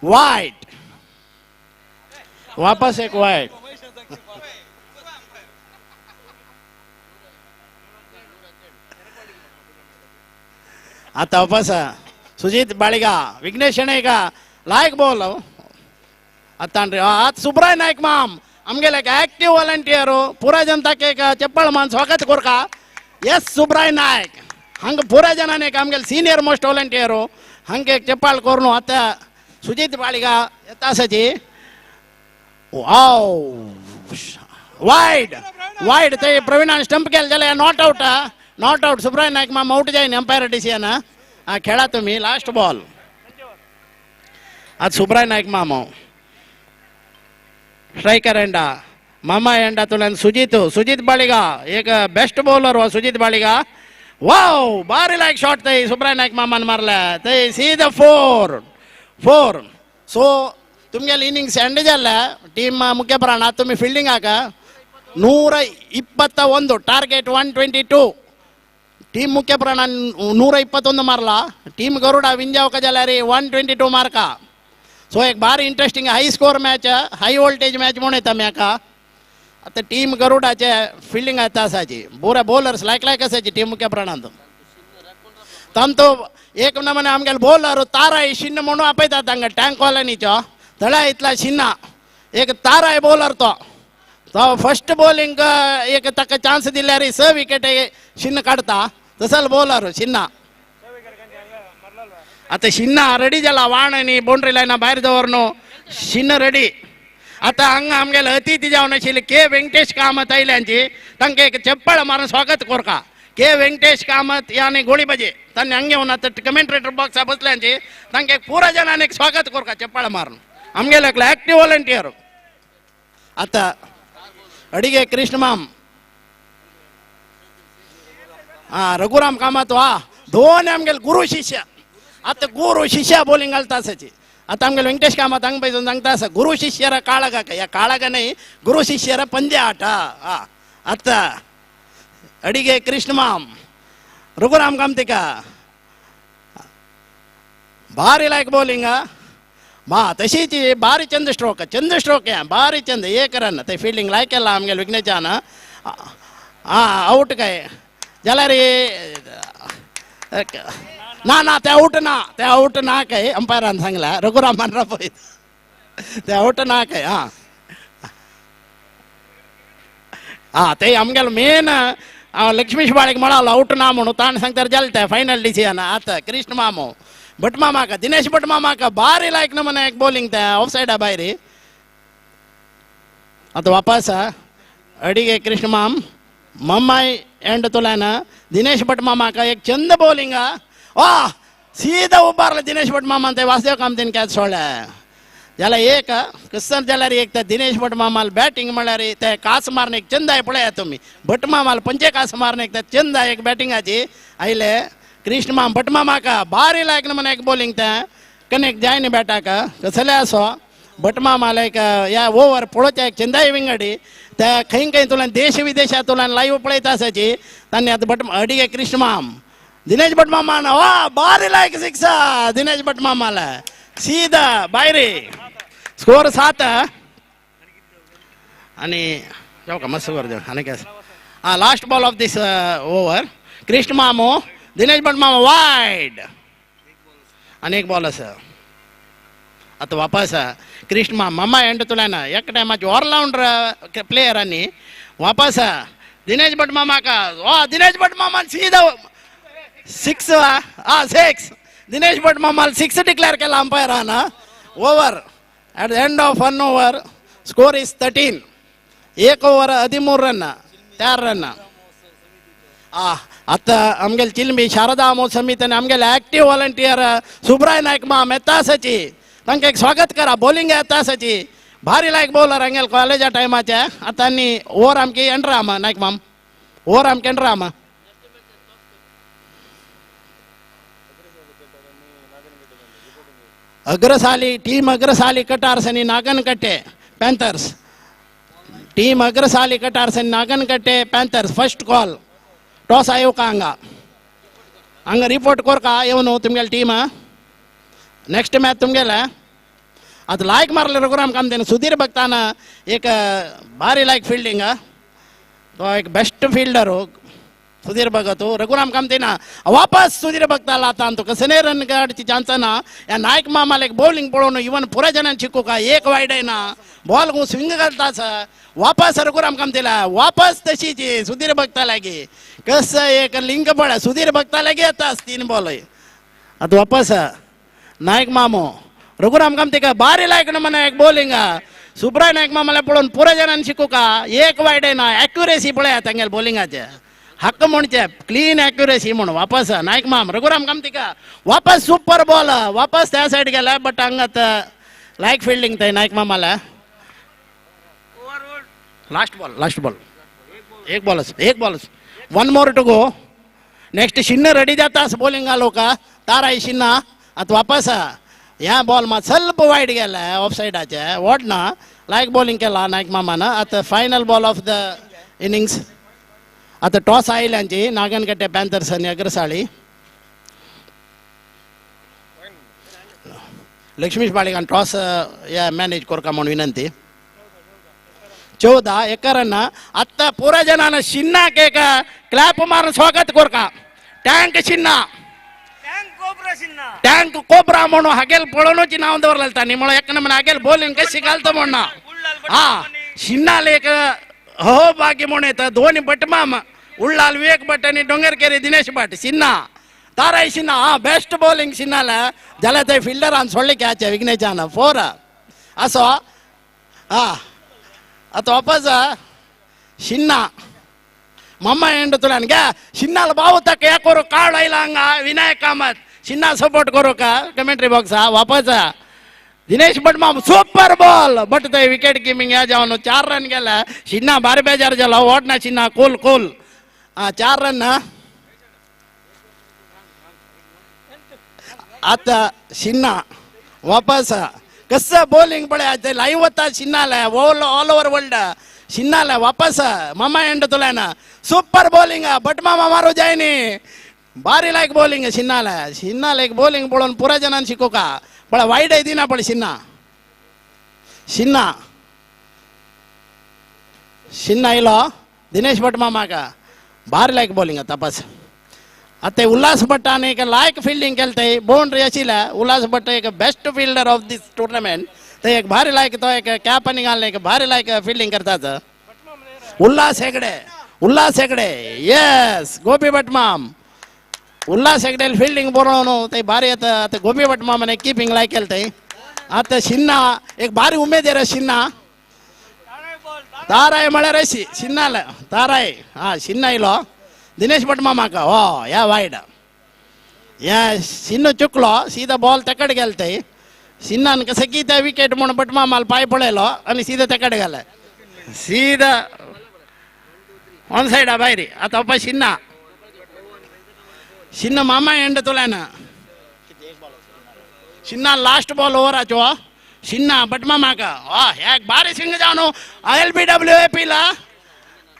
वाइड वापस एक वाइड आता वापस सुजीत बाळिगा विघ्नेश शेणै का लायक बॉल आता सुब्राय नायक माम आमगेले एक्टिव वॉलंटियर पुरा जनता के चप्पल मान स्वागत कोरका यस सुब्राय नायक हंग पुरा जनाने आमगेले सीनियर मोस्ट वॉलंटियर हंगे चप्पल कोरनु आता सुजीत बाळिगा येतासजी वाव वाइड ते प्रवीण स्टंप केलं झाले नॉट आउट सुब्राय नायक माम आउट जाईन अंपायर डिसिजन खेळा तुम्ही लास्ट बॉल आज सुब्राय नायक मामो स्ट्राइकर एंडा मामा एंडा तुला सुजीत बाळिगा एक बेस्ट बॉलर हो सुजीत बाळिगा वाव भारी लायक शॉट ते सुब्राय नायक मामान मारला ते सीधा 4 सो तुमगेले इनिंग्स एंड झाला टीम मुख्य प्राण तुम्ही फील्डिंग आका 121 टार्गेट 122 टीम मुख्य प्राण 121 मारला टीम गरुड़ा विंजाव का जला रे 122 मार्का सो एक भारी interesting high score match high voltage match म्हणून येता म्याका आता टीम गरुडाचे फील्डिंग येता असाची बोरा बॉलर्स लायक असाची टीम मुख्य प्राणांत तंतो एक नमने आमगेले बॉलर तारा शिन्न म्हणून आपयता तांगा टँक कॉलनीचो तळा इतला शिन्न एक तारा बॉलर तो फर्स्ट बॉलिंग एक तक चान्स दिल्यार 6 विकेट शिन्न काढता तसल बॉलर शिन्न आता शिन्न रेडी झाला वाण आणि बाउंड्री लाईन बाहेर दवरनो शिन्न रेडी आता हंग आमगेले अतिथी जावन आशिल्ले के वेंकटेश कामत आयल्यांची तांकां एक चप्पल मारून स्वागत कोरका के वेंकटेश कामत यानी गोळीबाजी तांणी हंगे येवन आता कमेंट्रेटर बॉक्सा बसल्यांची तांकां एक पुरा जनांनी एक स्वागत कोरका चप्पल मारून आमगेले एक्टिव वॉलंटियर आता अडिगे कृष्णमाम रघुराम कामत वा दोन आमगेले गुरु शिष्य आता गुरु शिष्य बॉलिंग घालता असाची आता आमगेले वेंकटेश कामत हंग पैसून सांगता असा गुरु शिष्यर काळग या काळग नाही गुरु शिष्यर पंद्य आಟ आता अडिगे कृष्णमाम रघुराम कामतिका भारी लायक बॉलिंग तशीची भारी चंद स्ट्रोक या भारी चंद 1 रन ते फील्डिंग लायक केला आमगेले विघ्नेशान आउट काय झाला रे ना ते आउट ना काय अंपायरान सांगला रघुरामान पळय ते आउट ना काय ते आमगेले मेन लक्ष्मीश बाळिक म्हणाला आउट ना म्हणून ताण सांगता जालते फायनल डिसिजन आता कृष्ण मामो भटमामा का दिनेश भटमामा का भारी लायक न मने एक बॉलिंग त्या ऑफ साइड बाहेर आता वापस अडिगे कृष्ण माम मम्माई एंड तुलाना दिनेश भटमामा का एक चंद बॉलिंग सीधा उभारला दिनेश भटमामा ते वासदेव कामतीन कॅच सोडला ज्याला एक कसं जाल्यार एक त्या दिनेश भट मामाल बॅटिंग म्हळ्यार ते कास मारन एक चंद आहे पळया तुम्ही भट मामाल पंचे कास मारन एक चंद आहे एक बॅटिंगाची आयले कृष्ण माम भट मामाका भारी लायक म्हण एक बॉलिंग ते कनेक्ट जाय न्ही बॅटाक कसले असो भट मामाला एक या ओव्हर पळोवच्या एक चंदाय विंगडी त्या खंय तुला देश विदेशात तुला लाईव्ह पळयता आसाची तांणी आतां भट अडिगे कृष्ण माम दिनेश भट मामा वा भारी लायक सिक्स दिनेश भट मामाला सीधा बायरे स्कोर 7 आणि जाऊ का मस्त कर आणि काय last ball of this over Krishna मामो दिनेश भट मामा वाईड आणि एक बॉल असा आता वापस कृष्ण मामा एंड तुला ना एक टायमाची ऑलराऊंडर प्लेयरांनी वापस दिनेश भट मामा का दिनेश भट मामा सीधा 6 दिनेश भट मामाल 6 डिक्लेअर केला अंपायराना over at the end of 1 over score is 13 एक ओव्हर 13 रन 4 रन आता आमगेल चिलमी शारदा अमोल समितीने आमगेल ॲक्टिव्ह व्हॉलंटियर सुब्राय नायक माम येता आसाची तांकां एक स्वागत करा बॉलिंग येता आसाची भारी लायक बॉलर आमगेल कॉलेजा टायमाचे आतां आनी ओव्हर आमगे एंटर आमा नायक माम ओव्हर आमगे एंटर आमा अग्रसाली टीम अग्रसाली कटारसनी नागनकट्टे पॅन्थर्स टीम अग्रसाली कटारसनी Nagankatte panthers first call toss आयो का हंगा रिपोर्ट कोर का येवन तुमगेल टीम नेक्स्ट मॅच तुमगेला आता लायक मारले रघुराम कामतेन सुधीर भक्ताना एक भारी लायक फील्डिंग तो एक बेस्ट फिल्डर सुधीर भगत रघुराम कामतेना वापस सुधीर भक्ताला आता तो कसने रन काढची चान्स ना या नायक मामाला एक बॉलिंग पळोवन इवन पुऱ्या जणांना शिकू का एक वाईड आहे ना बॉल गो स्विंग घालताच वापस रघुराम कामतेला वापस तशीची सुधीर भक्ता लागे कसं एक लिंक पडा सुधीर भक्ता लागे येताच 3 बॉल आता वापस नायक मामो रघुराम कामते का भारी लायक ना म्हणा एक बॉलिंग सुब्राय नायक मामाला पळोवन पुऱ्या जणांना शिकू का एक वाईड आहे ना ॲक्युरेसी पळया तांगेल बॉलिंगाचे हक्क म्हणचे क्लीन ॲक्युरेसी म्हणून वापस नायक माम रघुराम कामते का वापस सुपर बॉल वापस त्या साईड गेला बट हंगात लायक फिल्डिंग ते नायक मामाला लास्ट बॉल एक ball 1 more to go next शिन्न रेडी जातास बॉलिंग आलो का ताराई शिन्ना आता वापस ह्या बॉल मा ಸ್ವಲ್ಪ वाईड गेला ऑफ साइडाचे वॉडना लायक बॉलिंग केला नायक मामाना आता final ball of the innings आता टॉस आयल्यांची नागनकट्टे पॅन्थर्स आणि अग्रसाळी लक्ष्मीश बाळिगान टॉस या मॅनेज कोरका म्हणून विनंती 14 एकरांना आता पुऱ्या जणांना शिन्ना के का क्लॅप मारून स्वागत कोरका टँक शिन्ना टँक कोबरा म्हणून हागेल पळोवनूची नाव दवरलें तांणी म्हणून एक नंबर हागेल बॉलिंग कशी घालता म्हणून हा शिन्नाल एक हो बागी म्हणून येतं दोन्ही बटमाम उल्लाल विवेक भट आणि डोंगरकेरी दिनेश भट शिन्ना ताराई शिन्ना बेस्ट बॉलिंग शिन्नाला जाल्यार ते फिल्डरान सोडले कॅच विघ्नेशान 4 असो आता वापस शिन्ना मम्मा एंड तुला घ्या शिन्नाला बावू तक या करू काढ आयला हंगा विनायक कामत शिन्ना सपोर्ट करू का कमेंट्री बॉक्स वापस दिनेश भट माम सुपर बॉल बट ते विकेट कीपिंग या जावन 4 रन गेला शिन्ना भारी बेजार झाला ओढना शिन्ना कोल 4 रन आता शिन्ना वापस कसं बॉलिंग पळय ते लाईव्ह होता शिन्नाला ऑल ओव्हर वर्ल्ड शिन्नाला वापस मामा एंड तुला ना सुपर बॉलिंग बट मामा मारू जायनी भारी लायक बॉलिंग शिन्नाला एक बॉलिंग पळोवन पुऱ्या जणांना शिकू का पण वाईट आहे दिना पण शिन्ना इलो दिनेश भट मामा का भारी लायक बॉलिंग तपास आता उल्हास भट्टाने एक लायक फिल्डिंग केलते बाउंड्री आशिल्ल्या उल्हास भट्ट एक best fielder of this tournament ते एक भारी लायक तो एक कॅपांनी घालले एक भारी लायक फिल्डिंग करतात उल्हास हेगडे येस गोपी भटमाम उल्हास हेगडे फिल्डिंग बरोवन ते भारी आता गोपी भटमाम कीपिंग लायक केलते आता शिन्ना एक भारी उमेद आहे शिन्ना ताराय म्हळ्यार शिन्नाला ताराय शिन्ना इलो दिनेश भट मामा का या वाईड या शिन्नु चुकलो सीधा बॉल तकड गेलते शिन्नान कसं की त्या विकेट म्हणून बटमा माल पाय पडलेलो आणि सीधा त्याकडे गेला सीधा ऑन साईड बाहेर आता अप्पा शिन्ना शिन्न मामा एंड तुला ना शिन्ना लास्ट बॉल ओवर आचो शिन्ना बटमा माका एक बारी सिंग जावनु LBWAP ला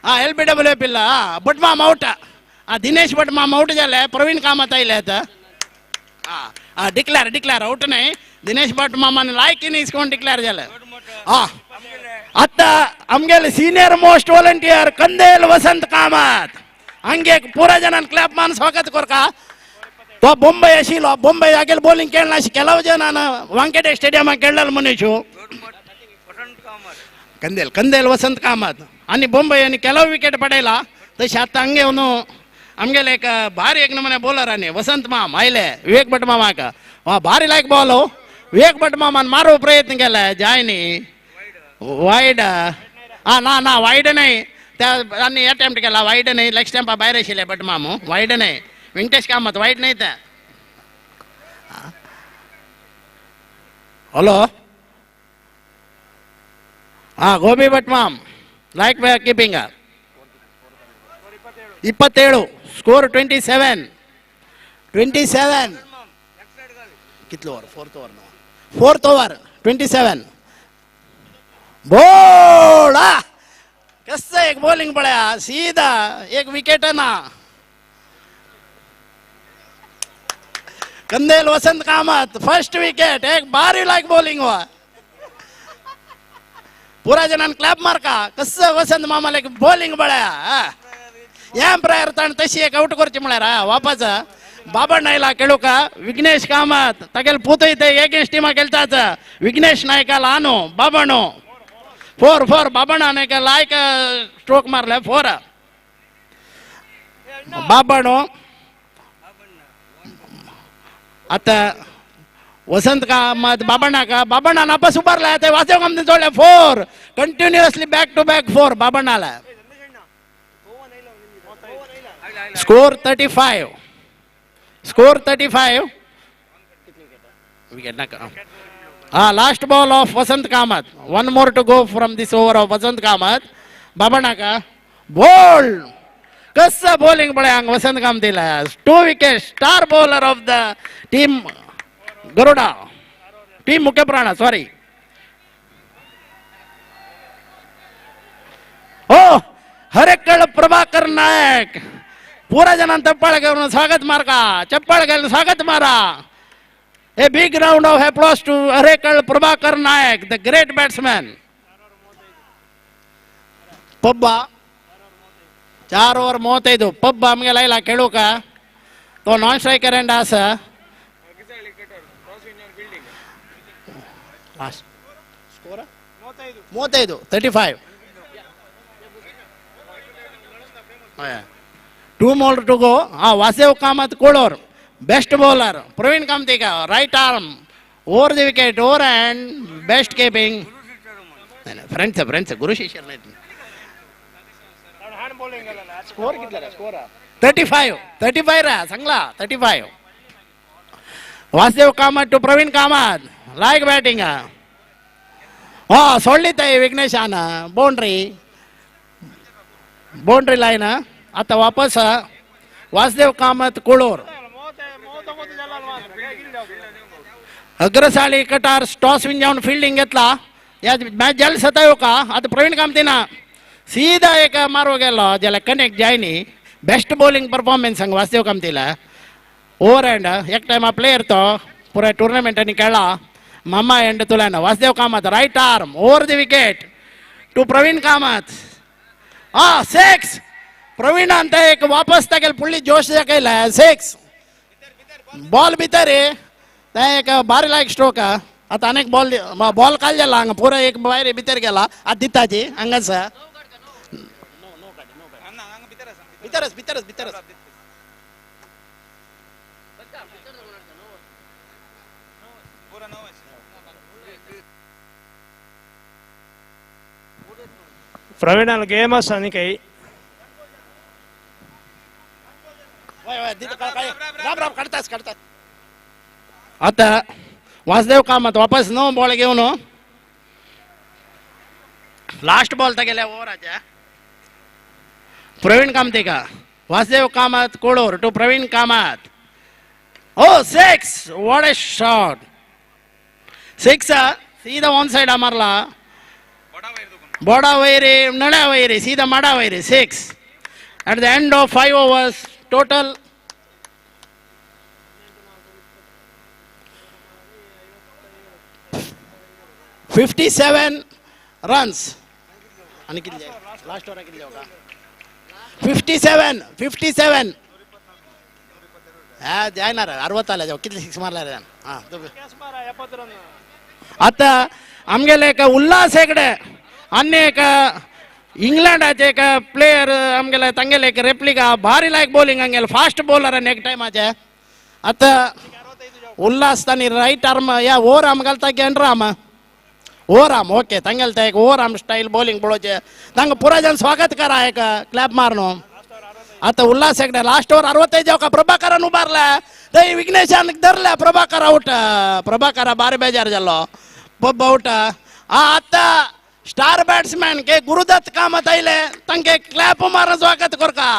LBWAP ला बटमा ಔಟ್ दिनेश बटमा ಔಟ್ झाले प्रवीण कामत आयले आता डिक्लेअर आउट नाही दिनेश बटमामाने लायकीने इसकोन डिक्लेअर झालं आता आमगेले सीनियर मोस्ट वॉलंटियर कंदेल वसंत कामत हंगे पुरा जनान क्लॅप मान स्वागत कर का तो बॉम्बे आशिलो बॉम्बे जागेल बॉलिंग खेळना ಕೆಲವು ಜನ वांकेडे स्टेडियम खेळल मनीषु कंदेल वसंत कामत आणि बॉम्बे आणि ಕೆಲವು विकेट पडायला तसे आता हंगे ಅವನು आमगेले एक भारी एक नमूने बॉलर आणि वसंत माम आयले विवेक भट मामा का भारी लायक बॉल विवेक भट मामान मारो प्रयत्न केलाय जायनी वाईड ना वाईड नाही त्या अटेम्प्ट केला वाईड नाही लेग स्टंप बाहेर आशिल्ले बट मामू वाईड नाही व्यंकटेश कामत वाईड नाही त्या हॅलो गोबी भट माम लाईक कीपिंग 27 स्कोर 27 कितलं ओव्हर फोर्थ ओव्हर 27 बोल कसं एक बॉलिंग पड्या सीधा एक विकेट ना कंदेल वसंत कामत फर्स्ट विकेट एक भारी लाईक बॉलिंग हुआ पुरा जनान क्लॅप मारका कसं वसंत मामाला एक बॉलिंग पड्या ಏನ್ ಪ್ರಯತ್ನ ತಸಿ ಔಟ್ ಕೊರ್ಚಿ ಮಾಡ್ಯಾರ ವಾಪಸ್ ಬಾಬಣ್ಣ ಇಲ್ಲ ಕೇಳುಕ ವಿಘ್ನೇಶ್ ಕಾಮತ್ ತಗೆಲ್ ಪೂತೈತೆ ಏಕೆಸ್ಟ್ ಟೀಮ ಗೆಲ್ತಾತ ವಿಘ್ನೇಶ್ ನಾಯಕ ಲಾನು ಬಾಬಣ್ಣು 4 ಬಾಬಣ್ಣ ನಾಯಕ लायक स्ट्रोक मारले 4 बाबण्णू आता वसंत कामत बाबण्णा नापास उभारला ते वाचव काम जोडले 4 कंटिन्युअसली बॅक टू बॅक 4 बाबण्णाला score 35 wicket last ball of Vasant Kamath 1 more to go from this over of Vasant Kamath बाबा का बॉल कसं बॉलिंग पडे अंग वसंत कामतीला 2 wicket star bowler of the team Garuda team मुख्य प्राणा सॉरी हरेकळ प्रभाकर नायक पूरा जनान चप्पाळ घेऊन स्वागत मारका चप्पाळ घालून स्वागत मारा a big round of applause to हरेकळ Prabhakar Nayak the great batsman पब्ब 4 ओव्हर 35 पब्ब आमगे लायला खेळू का तो नॉन स्ट्रायकर एंड असा स्कोर 35 2 more to go वासेव कामत कोळोर बेस्ट बॉलर प्रवीण कामते का right arm over the wicket over end best keeping friends गुरु शिष्य नाही स्कोर कितला स्कोर 35 रा चांगला 35 वासेव Kamath to Praveen Kamath like batting सोडली ताई विघ्नेशान बाउंड्री लाईन आता वापस वासदेव कामत कोळोर अग्रसाळी कटार टॉस विन जाऊन फिल्डिंग घेतला या मॅच जायला सतायो का आता प्रवीण कामतीना सीधा एक मारो गेलो ज्याला कनेक्ट जायनी बेस्ट बॉलिंग परफॉर्मन्स सांग वासदेव कामतीला ओव्हर एंड एक टाइम प्लेयर तो पुरा टूर्नामेंट आणि खेळला मामा एंड तुला ना Vasudev Kamat right arm over the wicket to Praveen Kamat 6 Praveen ಅಂತ एक वापस तगेल पुಳ್ಳಿ जोश जगेला 6 बॉल भीतर आहे एक भारी लाईक स्ट्रोक आता अनेक बॉल काढलेला अंग पुरा एक बाहेर भीतर गेला आदिताची अंगाच भीतरच प्रवीणाला गेम असा आणि काही आता वासुदेव कामत वापस नो बॉल घेऊन लास्ट बॉल गेल्या ओव्हराच्या प्रवीण कामते का Vasudev Kamath Kolur to Praveen Kamath oh 6 what a shot 6 सीधा ऑन साइड मारला बड़ा वैरे नड़ा वैरे सीधा मड़ा वैरे 6 at the end of 5 overs total 57 runs आणि किती लास्ट ओव्हर किती होगा 57 हा जाणार 60 आला जाऊ किती 6 मारला रे हा आता आमगेले एक उल्हास हेगडे अन्य एक इंग्लंडाचे एक प्लेयर आमगेले तांगेले एक रेप्लिका भारी लायक बॉलिंग आंगेल फास्ट बॉलर आणि एक टाइमाचे आता उल्हास तानी राईट आर्म या ओव्हर आम घालता की राम ओव्हर आर्म ओके तांगेल ते एक ओव्हर आर्म स्टाईल बॉलिंग पळोचे तांग पुरा जन स्वागत करा एक क्लॅप मारनो आता उल्हास हेगडे लास्ट ओव्हर 65 का प्रभाकरन उभारला ते विघ्नेशान धरला प्रभाकर आउट प्रभाकर बारी बेजार जालो पब आउट आता स्टार बैट्समैन के गुरुदत्त कामत आइले तंके क्लैप मार स्वागत करका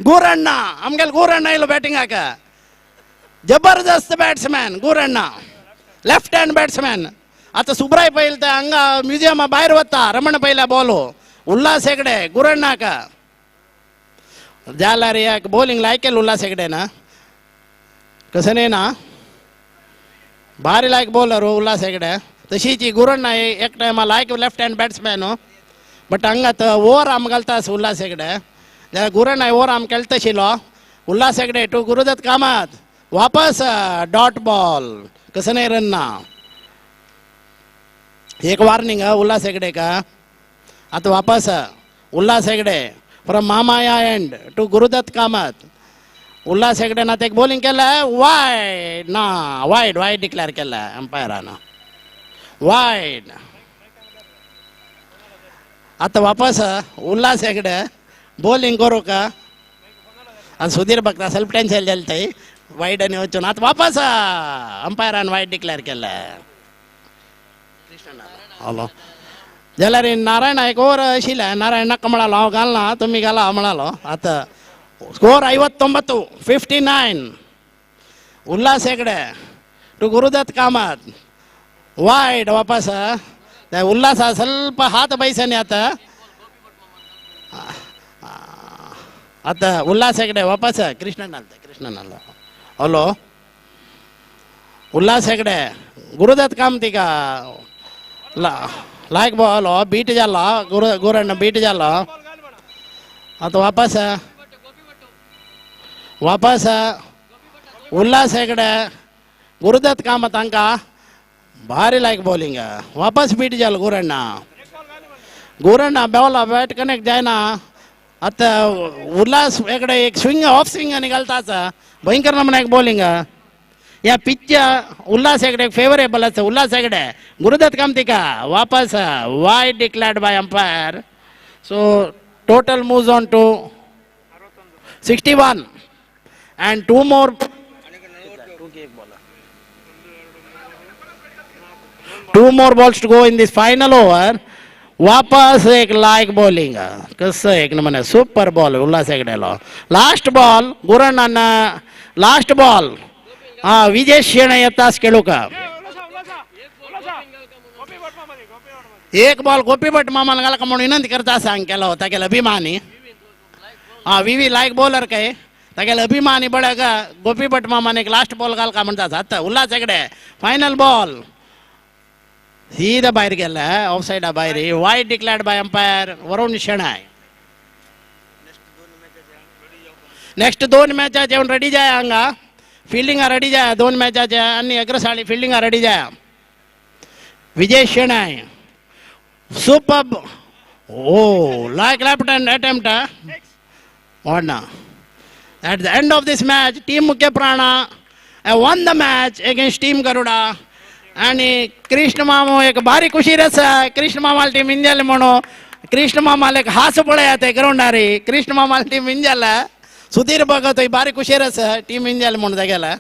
गुरण्णा आमगेल गुरण्णा इलो बैटिंग आका जबरदस्त बैट्समैन गुरण्णा लेफ्ट हँड बैट्समैन आता सुब्राय पहिले तर अंगा म्युझियम बाहेर होता रमण पहिला बॉल उल्हास हेगडे गुरण्णा का जाला रे बॉलिंग लायकेल उल्हास हेगडे ना कसं नाही ना भारी लायक बॉलर उल्हास हेगडे तशीची गुरण्णा एक time like left hand batsman but हंगात ओव्हर आम घालतास उल्हास हेगडे गुरण्णा ओव्हर आम केलतशिलो उल्हास हेगडे टू गुरुदत्त कामत वापस डॉट बॉल कसं नाही रन ना एक वार्निंग उल्हास हेगडे का आता वापस उल्हास हेगडे फ्रॉम मामाया एंड टू गुरुदत्त कामत उल्हास हेगडे ना एक बॉलिंग केलं वाईड ना वाईड डिक्लेअर केलं अंपायरानं वाईड आता वापस उल्हास हेगडे बॉलिंग करू का आणि सुधीर बघता सेल्फ टेन्शन झालं वाईड आणि वचून आता वापस अंपायरान वाईड डिक्लेअर केलं हॅलो जाल्यार नारायण एक ओव्हर आशिल्लें नारायण नाका म्हणालो हांव घालना तुमी घाला म्हणालो आता score 59 Ulhas Hegde to Gurudatt Kamat wide वापस उल्हास ಸ್ವಲ್ಪ हात ಬೈಸನೆ आता उल्हास हेगडे वापस कृष्णन हॅलो उल्हास हेगडे गुरुदत्त कामती का लायक बॉल बीट जाला गुरण्ण बीट जाला आता वापस उल्हास हेगडे गुरुदत्त कामत हांका भारी लायक बॉलिंग वापस बीट जाल गुरण्णा बॉल बॅट कनेक्ट जायना आता उल्हास हेगडे एक स्विंग ऑफ स्विंग निघालताच भयंकर नमून एक बॉलिंग या पिच उल्हास हेगडे फेवरेबल उल्हास हेगडे गुरुदत्त कामती का वापस wide declared by umpire so total moves on to 61 and two more balls to go in this final over. वापस एक लायक बॉलिंग कसं एक नंबर सुपर बॉल उल्हास हेगडेलो लास्ट बॉल गुरण्णा लास्ट बॉल विजय शेण येतास खेळू का एक बॉल गोपी भट मामाला घाला का म्हणून विनंती करता सांग केला होता केला अभिमानी विवी लायक बॉलर काय तागेले अभिमानी बळग गोपी भट मामाने एक लास्ट बॉल घाल का म्हणतात आता उल्हास हेगडे फायनल बॉल सीधा बाहेर गेला ऑफ साइड बाहेर wide declared by umpire Varun Shenoy next 2 मॅचा येऊन रेडी जाय हांगा फिल्डिंग रेडी जाय 2 मॅचाच्या आणि अग्रसाळी फिल्डिंग रेडी जाय विजय शेणाय सुपर ओ लाइक लेफ्ट हैंड अटेम्प्ट और ना at the end of this match team Mukhya Prana won the match against team Garuda आणि कृष्ण मामा एक भारी खुशी रस कृष्ण मामाला टीम इंडियाला म्हणो कृष्ण मामाला एक हास पळे आता ग्राउंडारी कृष्ण मामाला टीम इंडियाला सुधीर बघतोय भारी खुशी रस टीम इंडियाला म्हणून जागेला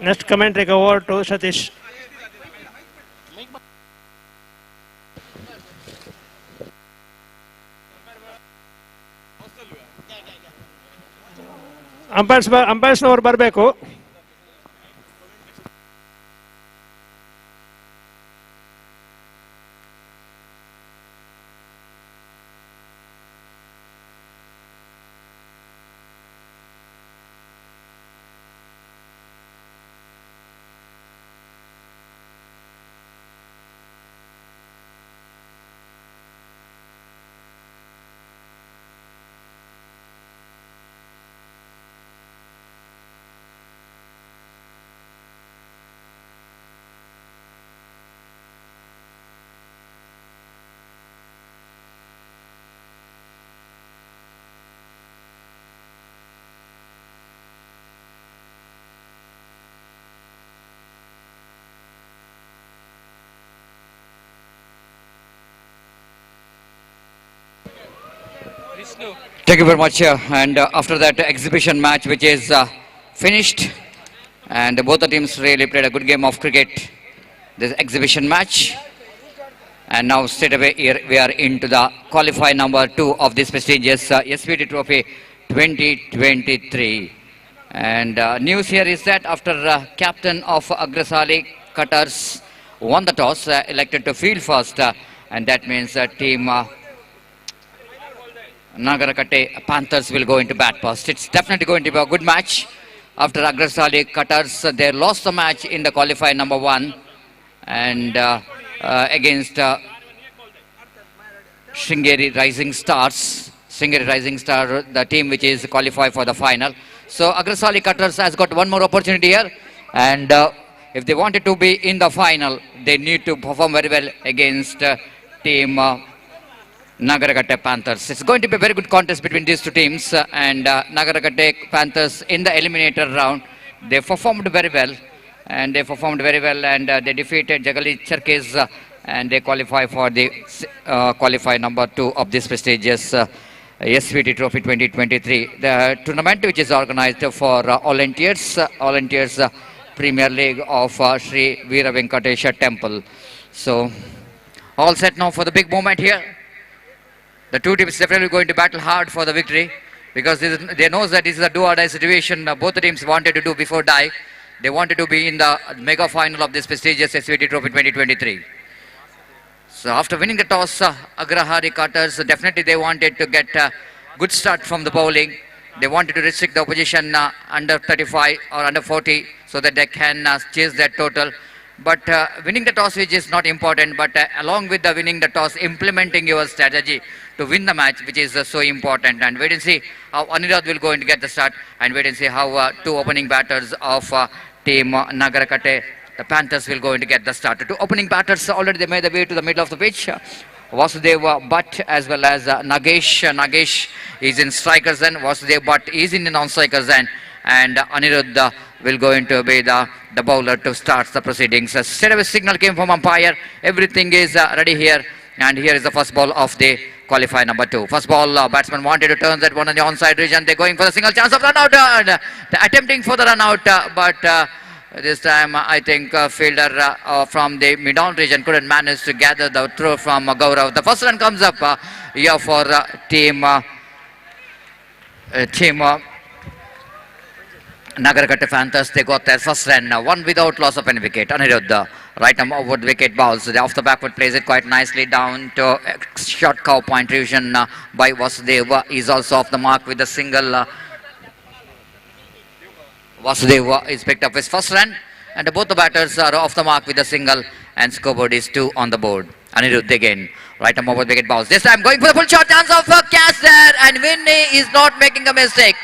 Next commentary over to Satish. ಅಂಪೈರ್ಸ್ನವ್ರು ಬರಬೇಕು. Thank you very much. And after that exhibition match, which is finished, and both the teams really played a good game of cricket. This exhibition match, and now straight away here we are into the qualifier number 2 of this prestigious SVT Trophy 2023. And news here is that after captain of Agrasali Cutters won the toss, elected to field first, and that means team Nagarakatte Panthers will go into bat first. It's definitely going to be a good match. After Agrasali Cutters, they lost the match in the qualifier number 1 and against Sringeri Rising Stars. Sringeri Rising Star, the team which is qualified for the final. So Agrasali Cutters has got one more opportunity here, and if they wanted to be in the final, they need to perform very well against team Nagarakatte Panthers. It's going to be a very good contest between these two teams, and Nagarakatte Panthers in the eliminator round, they performed very well, and they defeated Jagali Cherkes, and they qualify for the qualifier number 2 of this prestigious SVT Trophy 2023. The tournament which is organized for All Indians Premier League of Sri Veera Venkatesha Temple. So all set now for the big moment here. The two teams definitely going to battle hard for the victory, because they know that this is a do-or-die situation. Both the teams wanted to do before die. They wanted to be in the mega final of this prestigious SVT Trophy 2023. So after winning the toss, Agrahari Cutters, definitely they wanted to get a good start from the bowling. They wanted to restrict the opposition under 35 or under 40 so that they can chase that total. But winning the toss, which is not important, but along with the winning the toss, implementing your strategy to win the match, which is so important. And wait and see how Anirudh will go and get the start, and wait and see how two opening batters of team Nagarakatte, the Panthers, will go and get the start. Two opening batters already they made their way to the middle of the pitch. Vasudev Bhatt as well as Nagesh. Nagesh is in strikers end, Vasudev Bhatt is in the non-strikers end, and Anirudh will go into be the bowler to start the proceedings. A straight away signal came from umpire. Everything is ready here, and here is the first ball of the qualifier number 2. First ball, batsman wanted to turn that one on the onside region. They're going for the single chance of run out. They're attempting for the run out, but this time I think fielder from the mid-on region couldn't manage to gather the throw from Gaurav. The first run comes up here for team Nagarakatte Panthers. They got their first run, one without loss of any wicket. Anirudh, right arm over the wicket bowls. The off the backward plays it quite nicely down to short cow point revision by Vasudeva. Is also off the mark with a single. Vasudeva is picked up his first run, and both the batters are off the mark with a single, and scoreboard is 2 on the board. Anirudh again, right arm over the wicket bowls. This time going for the full shot, chance of a catch there, and Vinny is not making a mistake.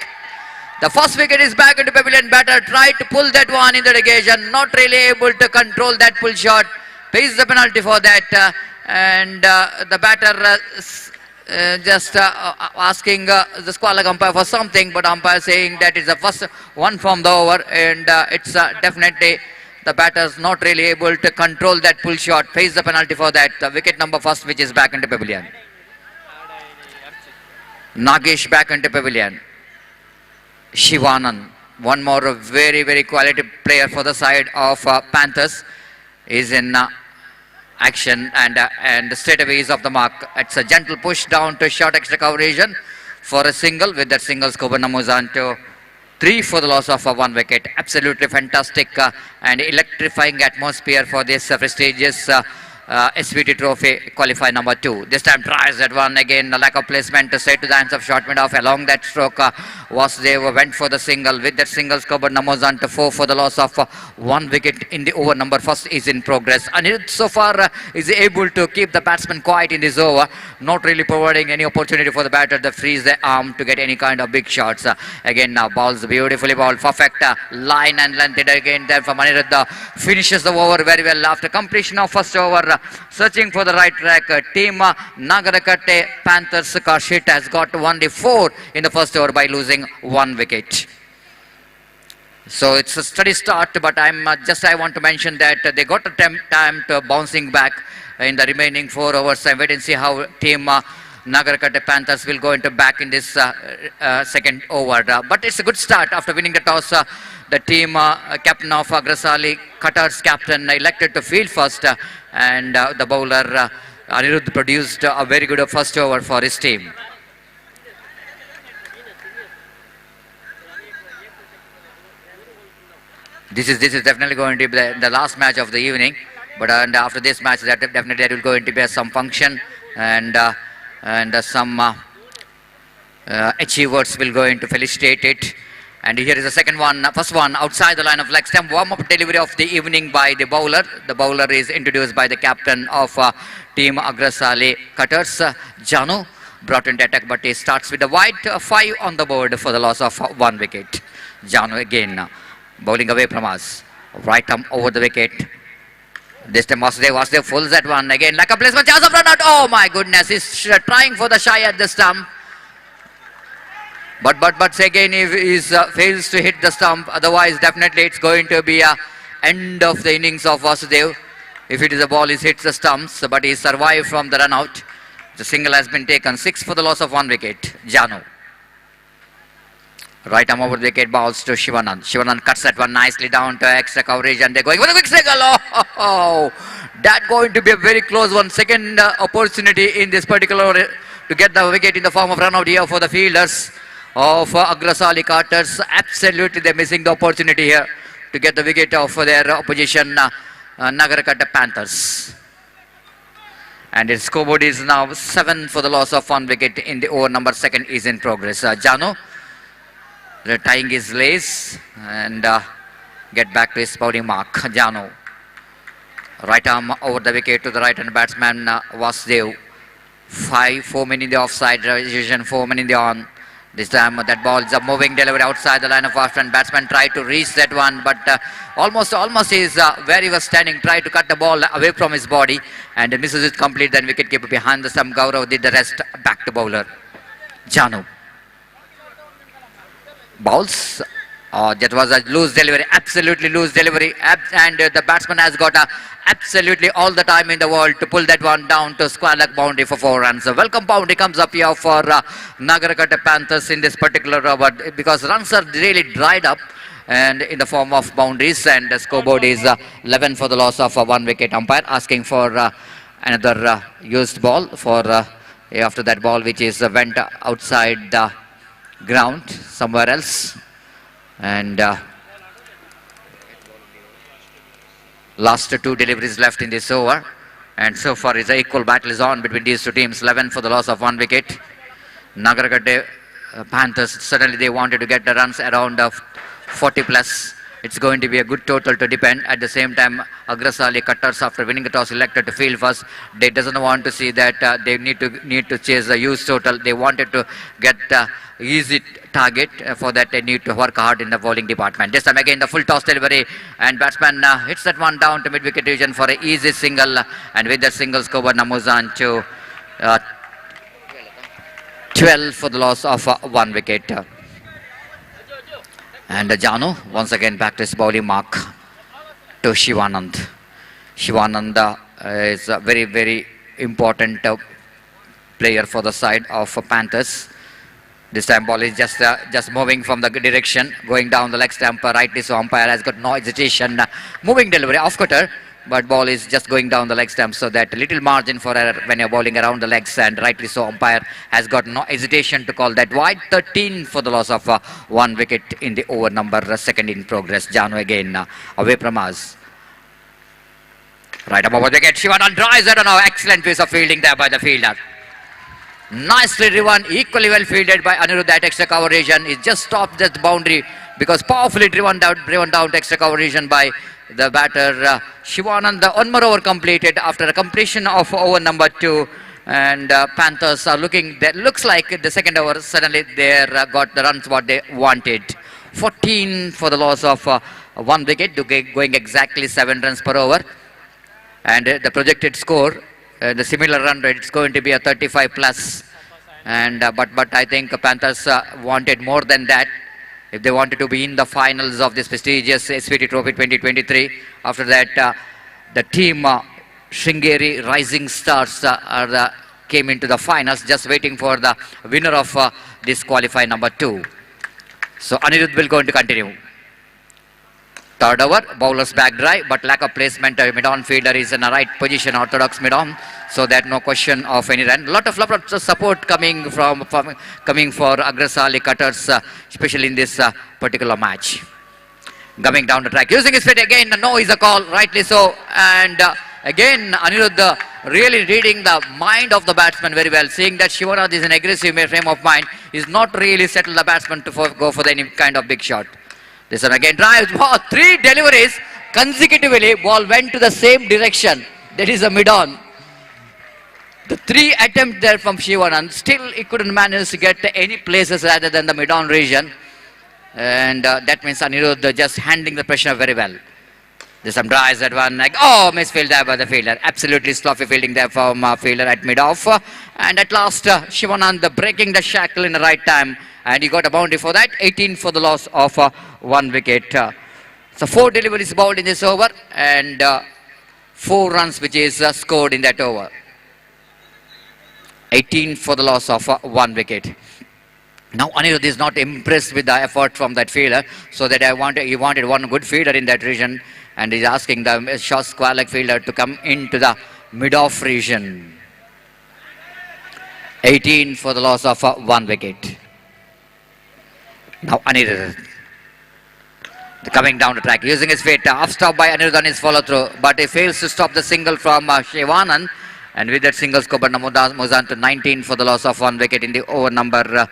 The first wicket is back into pavilion. Batter tried to pull that one in the negation, not really able to control that pull shot. Pays the penalty for that, and the batter just asking the squad umpire for something, but umpire saying that is the first one from the over, and it's definitely the batters not really able to control that pull shot, face the penalty for that. Wicket number first, which is back into pavilion. Nagesh back into pavilion. Shivanan, one more very, very quality player for the side of Panthers, is in action and straight away is off the mark. It's a gentle push down to short extra coverage for a single. With that single, Skobana moves on to 3 for the loss of 1 wicket. Absolutely fantastic and electrifying atmosphere for this prestigious SVT Trophy qualifier number 2. This time tries that one again, a lack of placement to straight to the hands of short mid off. Along that stroke, Vasudev went for the single. With that single, Skobana numbers on to 4 for the loss of 1 wicket in the over. Number first is in progress. And so far is able to keep the batsman quiet in this over, not really providing any opportunity for the batter to freeze the arm to get any kind of big shots. Again now balls beautifully balled, perfect line and length it again there from Aniruddha. Finishes the over very well after completion of first over. Searching for the right track. Team Nagarakatte Panthers Karshit has got only 4 in the first over by losing 1 wicket. So it's a steady start, but I want to mention that they got a time to bouncing back in the remaining 4 overs. I'm waiting to see how team Nagarakatte Panthers will go into back in this second over. But it's a good start after winning the toss. The team captain of Agrasali, Qatar's captain, elected to field first, and the bowler Aniruddha produced a very good first over for his team. This is definitely going to be the last match of the evening, but after this match, definitely there will going to be some function and some achievers will going to felicitate it. And here is the second one, first one outside the line of leg stump. Warm-up delivery of the evening by the bowler. The bowler is introduced by the captain of team Agrasali Cutters, Janu. Brought into attack, but he starts with the wide 5 on the board for the loss of 1 wicket. Janu again bowling away from us. Right arm over the wicket. This time Vasudev pulls that one again. Like a placement, chance of run out. Oh my goodness, he's trying for the shy at the stump. But again, if he fails to hit the stump, otherwise definitely it's going to be a end of the innings of Vasudev. If it is a ball, he hits the stumps, but he survived from the run out. The single has been taken, 6 for the loss of 1 wicket. Janu. Right arm over the wicket, balls to Shivanand. Shivanand cuts that one nicely down to extra coverage and they're going for the quick single. Oh, that's going to be a very close one. Second opportunity in this particular over to get the wicket in the form of run out here for the fielders of Agrasali Carters. Absolutely they're missing the opportunity here to get the wicket of their opposition Nagarakatte Panthers. And its scoreboard is now 7 for the loss of 1 wicket in the over. Number 2 is in progress. Janu tying his lace and get back to his bowling mark. Janu. Right arm over the wicket to the right hand batsman Vasudev. 4 men in the offside position, 4 men in the on. This time that ball is a moving delivery outside the line of batsman. Batsman tried to reach that one, but almost is where he was standing, tried to cut the ball away from his body and misses it complete. Then wicket keeper behind the stump. Gaurav did the rest. Back to bowler. Janu. Balls. That was a loose delivery, absolutely loose delivery, and the batsman has got absolutely all the time in the world to pull that one down to square leg boundary for 4 runs. A welcome boundary comes up here for Nagarakatte Panthers in this particular over because runs are really dried up and in the form of boundaries, and the scoreboard is 11 for the loss of 1 wicket. Umpire asking for another used ball for after that ball which is went outside the ground somewhere else. And last 2 deliveries left in this over, and so far is an equal battle is on between these 2 teams. 11 for the loss of 1 wicket. Nagarakatte Panthers, suddenly they wanted to get the runs around 40 plus. It's going to be a good total to depend. At the same time, Agrasali Cutters, after winning the toss, elected to field first. They doesn't want to see that they need to chase the huge total. They wanted to get easy target. For that, they need to work hard in the bowling department. This time again, the full toss delivery, and batsman hits that one down to mid-wicket region for an easy single. And with that single, Skobana moves on to 12 for the loss of 1 wicket. And Janu once again back to his bowling mark. to Shivanand. Shivanand is a very, very important player for the side of Panthers. This time ball is just moving from the direction, going down the leg stump, rightly so. Umpire has got no hesitation, moving delivery off cutter, but ball is just going down the leg stump, so that little margin for error when you're bowling around the legs, and rightly so. Umpire has got no hesitation to call that wide. 13 for the loss of 1 wicket in the over number second in progress. Janu again away from us. Right above the wicket, Shivanand drives it. Now excellent piece of fielding there by the fielder. Nicely driven, equally well fielded by Anirudh at extra cover region. He just stopped that boundary because powerfully driven down to extra cover region by the batter Shivanand. One more over completed after a completion of over number 2, and Panthers are looking. That looks like the second over suddenly they got the runs what they wanted. 14 for the loss of 1 wicket, going exactly 7 runs per over, and the projected score. The similar run rate, it's going to be a 35 plus, and but I think Panthers wanted more than that if they wanted to be in the finals of this prestigious SVT Trophy 2023. After that, the team Sringeri Rising Stars came into the finals, just waiting for the winner of this qualifier number 2. So Anirudh will going to continue. Third over, bowlers back dry, but lack of placement. Mid-on fielder is in a right position, orthodox mid-on, so that no question of any run. Lot of support coming for Agrasali cutters, especially in this particular match. Coming down the track, using his feet again. No is a call, rightly so. And again, Anirudh really reading the mind of the batsman very well, seeing that Shivanand is an aggressive frame of mind. He's not really settled the batsman to go for any kind of big shot. This one again drives. Wow, 3 deliveries consecutively. Ball went to the same direction. That is a mid-on. The 3 attempts there from Shivanand. Still, he couldn't manage to get any places rather than the mid-on region. And that means Anirudh just handling the pressure very well. This one drives that one. Like, oh, misfield there by the fielder. Absolutely sloppy fielding there from fielder at mid-off. And at last, Shivanand breaking the shackle in the right time. And he got a boundary for that. 18 for the loss of 1 wicket. So 4 deliveries bowled in this over, and 4 runs which is scored in that over. 18 for the loss of 1 wicket. Now Anirudh is not impressed with the effort from that fielder, so that he wanted one good fielder in that region, and he's asking the short square leg fielder to come into the mid-off region. 18 for the loss of 1 wicket. Now Anirudh coming down the track, using his feet, off stop by Anirudh on his follow through, but he fails to stop the single from Shivanand, and with that single score, moves on to 19 for the loss of 1 wicket in the over number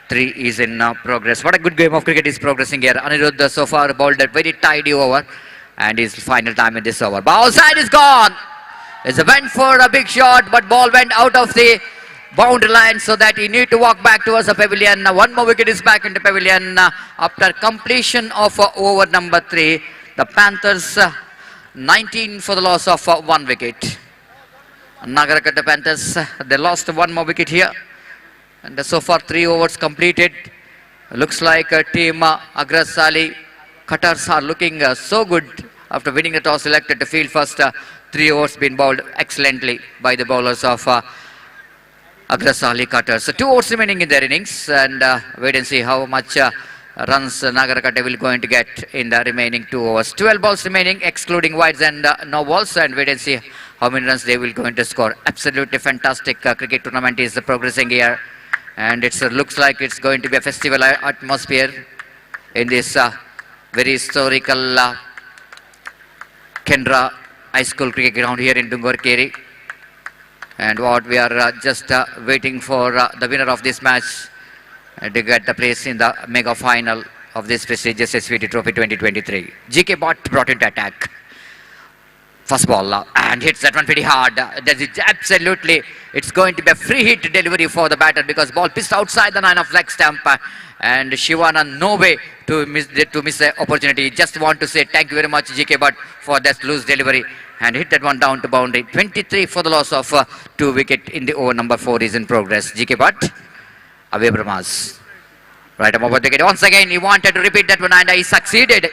3 is in progress. What a good game of cricket is progressing here. Anirudh so far bowled a very tidy over, and his final time in this over. But outside is gone. It's a went for a big shot, but ball went out of the boundary line, so that he need to walk back towards the pavilion. One more wicket is back in the pavilion after completion of over number 3. The Panthers 19 for the loss of 1 wicket. Nagarakatta Panthers, they lost 1 more wicket here, and so far 3 overs completed. Looks like team Agrasali cutters are looking so good after winning the toss, selected to field first. 3 overs been bowled excellently by the bowlers of Agrasali cutters. So 2 overs remaining in their innings, and wait and see how much runs Nagarakatta will going to get in the remaining 2 overs. 12 balls remaining, excluding wides and no balls, and wait and see how many runs they will going to score. Absolutely fantastic cricket tournament is progressing here, and it looks like it's going to be a festival atmosphere in this very historical Kendra High School cricket ground here in Dungorkeri. And what we are just waiting for the winner of this match to get the place in the mega final of this prestigious SVT Trophy 2023. GK Bott brought into attack. First ball and hits that one pretty hard. That is absolutely, it's going to be a free hit delivery for the batter, because ball pitched outside the line of leg stump, and Shivana no way to miss the opportunity. Just want to say thank you very much GK Bott for that loose delivery, and hit that one down to boundary. 23 for the loss of 2 wicket in the over number 4 is in progress. GK Bott away from us. Right above the wicket. Once again he wanted to repeat that one, and he succeeded.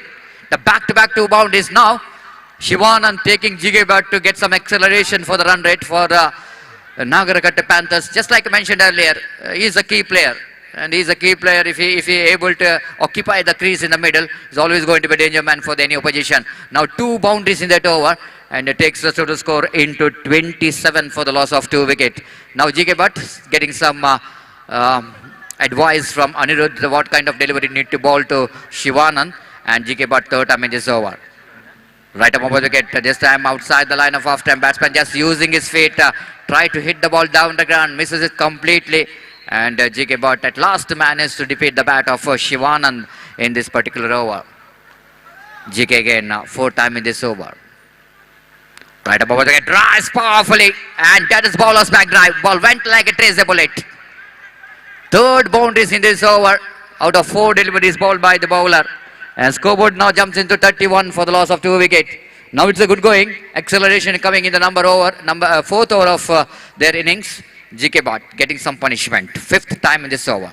The back-to-back 2 boundaries now. Shivanand taking Jigebat to get some acceleration for the run rate for Nagarakatte Panthers. Just like I mentioned earlier, he's a key player. And he's a key player. If he able to occupy the crease in the middle, he's always going to be a danger man for any opposition. Now 2 boundaries in that over, and it takes the total score into 27 for the loss of 2 wickets. Now GK Bhatt getting some advice from Anirudh what kind of delivery need to ball to Shivanand, and GK Bhatt third time in this over. Right up over the wicket, this time outside the line of half time. Batsman just using his feet, try to hit the ball down the ground, misses it completely. And GK Bhatt at last managed to defeat the bat of Shivanand in this particular over. GK again, 4th time in this over. Right above the wicket, drives powerfully, and that is bowler's back drive. Ball went like a trace bullet. 3rd boundaries in this over, out of 4 deliveries bowled by the bowler. And scoreboard now jumps into 31 for the loss of 2 wickets. Now it's a good going. Acceleration coming in the 4th over of their innings. GK Bhatt getting some punishment. 5th time in this over.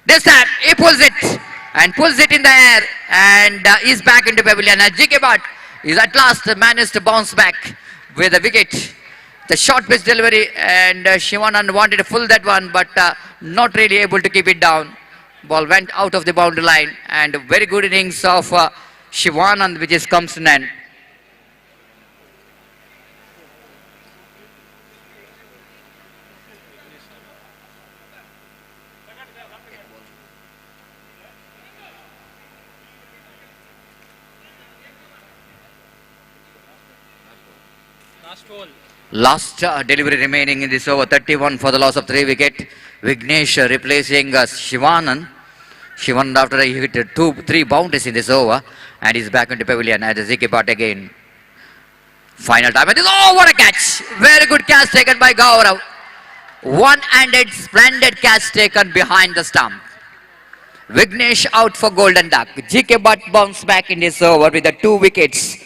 This time he pulls it and pulls it in the air, and is back into pavilion. And GK Bhatt is at last managed to bounce back with a wicket. The short pitch delivery, and Shivanand wanted to pull that one, but not really able to keep it down. Ball went out of the boundary line, and very good innings of Shivanand, which is comes to an end. Last delivery remaining in this over, 31 for the loss of 3 wickets. Vignesh replacing Shivanand. Shivanand after he hit 3 boundaries in this over, and he's back into pavilion at the GK Bhatt again. Final time. Oh, what a catch! Very good catch taken by Gaurav. One-handed, splendid catch taken behind the stump. Vignesh out for golden duck. GK Bhatt bounced back in this over with the 2 wickets.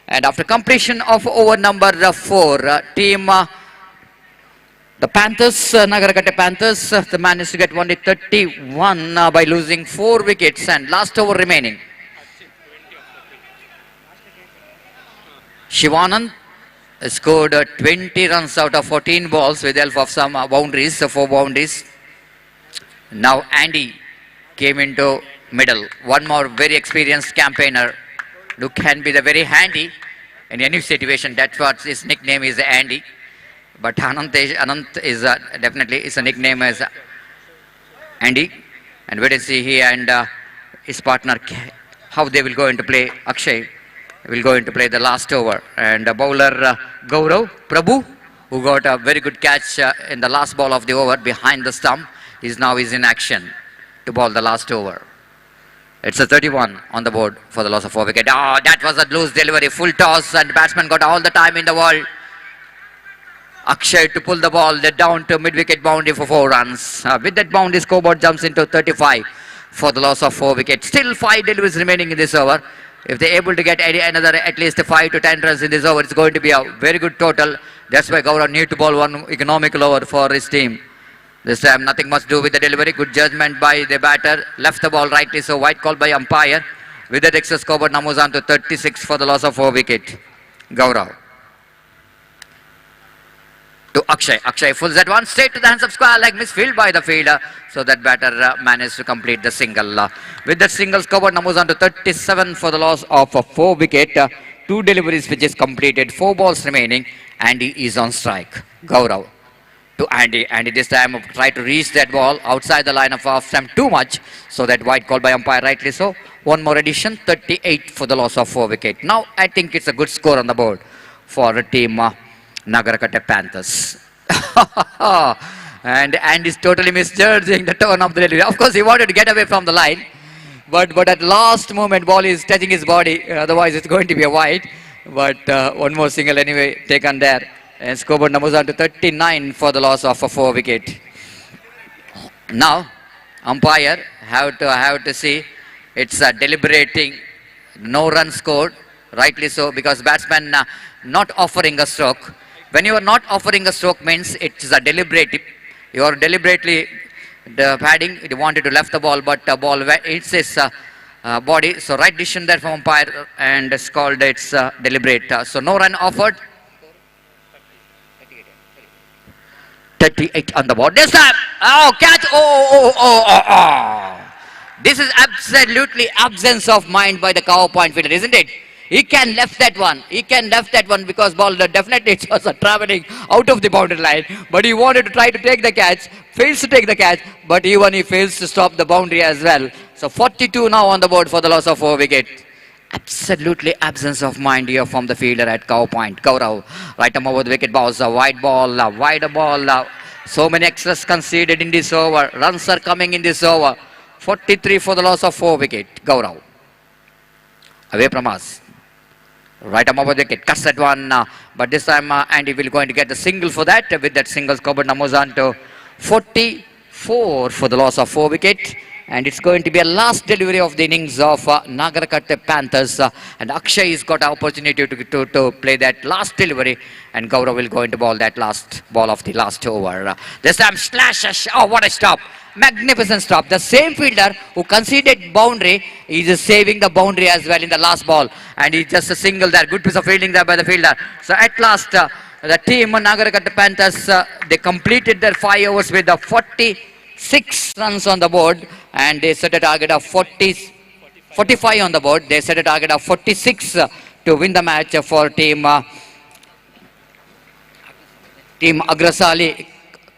And after completion of over number 4, team the Panthers, Nagarakatte Panthers, they managed to get only 31 by losing 4 wickets, and last over remaining. Shivanand scored 20 runs out of 14 balls with the help of some boundaries, 4 boundaries. Now Andy came into middle. One more very experienced campaigner who can be the very handy in any situation. That's what his nickname is, Andy. But Anant is definitely is a nickname as Andy. And wait and see he and his partner how they will go into play. Akshay will go into play the last over. And bowler Gaurav Prabhu, who got a very good catch in the last ball of the over behind the stump, is in action to bowl the last over. It's a 31 on the board for the loss of 4 wickets. Oh, that was a loose delivery, full toss, and the batsman got all the time in the world. Akshay to pull the ball down to mid-wicket boundary for 4 runs. With that boundary, scoreboard jumps into 35 for the loss of 4 wickets. Still 5 deliveries remaining in this over. If they're able to get another at least 5 to 10 runs in this over, it's going to be a very good total. That's why Gaurav need to bowl one economical over for his team. This time nothing much to do with the delivery. Good judgment by the batter. Left the ball rightly, so white call by umpire. With that extra scoreboard now moves on to 36 for the loss of 4 wickets. Gaurav to Akshay. Akshay pulls that one straight to the hands of square leg, misfield by the fielder. So that batter managed to complete the single. With that single scoreboard now moves on to 37 for the loss of 4 wickets. 2 deliveries which is completed, 4 balls remaining. Andy is on strike. Gaurav to Andy. Andy this time tried to reach that ball outside the line of half stump too much. So that white call by umpire rightly so. One more addition, 38 for the loss of 4 wickets. Now I think it's a good score on the board for a team Nagarakatte Panthers. And Andy's totally misjudging the turn of the delivery. Of course he wanted to get away from the line. But at last moment ball is touching his body. Otherwise it's going to be a wide. But one more single anyway taken there. And scoreboard numbers on to 39 for the loss of a 4 wicket. Now, umpire have to see it's deliberating. No run scored, rightly so, because batsman not offering a stroke. When you are not offering a stroke means it's a deliberate. You are deliberately the padding. You wanted to left the ball, but the ball it says body. So right decision there from umpire, and it's called it's deliberate. So no run offered. 38 on the board. This time, oh, catch! Oh. This is absolutely absence of mind by the cover point fielder, isn't it? He can left that one. He can left that one because ball definitely it was traveling out of the boundary line. But he wanted to try to take the catch, fails to take the catch, but even he fails to stop the boundary as well. So 42 now on the board for the loss of 4 wickets. Absolutely absence of mind here from the fielder at cover point. Gaurav, right arm over the wicket, balls, a wide ball, a wider ball. So many extras conceded in this over. Runs are coming in this over. 43 for the loss of 4 wicket. Gaurav. Away from us. Right arm over the wicket. Cuts that one. But this time Andy will going to get the single for that. With that single, Corbett numbers on to 44 for the loss of 4 wicket. And it's going to be a last delivery of the innings of Nagarkatte Panthers. And Akshay has got an opportunity to play that last delivery. And Gaurav will go into ball that last ball of the last over. This time slash. Oh, what a stop. Magnificent stop. The same fielder who conceded boundary is saving the boundary as well in the last ball. And he's just a single there. Good piece of fielding there by the fielder. So at last, the team Nagarkatte Panthers, they completed their 5 overs with the 46 runs on the board. And they set a target of 45 on the board. They set a target of 46 to win the match for team Agrasali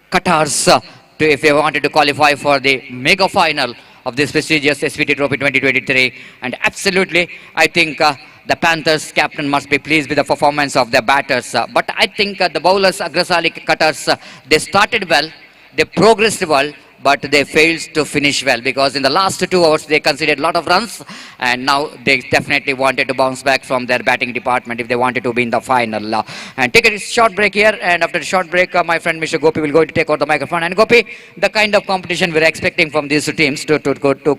Qatars. If they wanted to qualify for the mega final of this prestigious SVT Trophy 2023. And absolutely, I think the Panthers captain must be pleased with the performance of their batters. But I think the bowlers, Agrasali Qatars, they started well, they progressed well, but they failed to finish well because in the last 2 overs they conceded a lot of runs, and now they definitely wanted to bounce back from their batting department if they wanted to be in the final. And take a short break here, and after the short break my friend Mr. Gopi will go to take out the microphone. And Gopi, the kind of competition we're expecting from these two teams to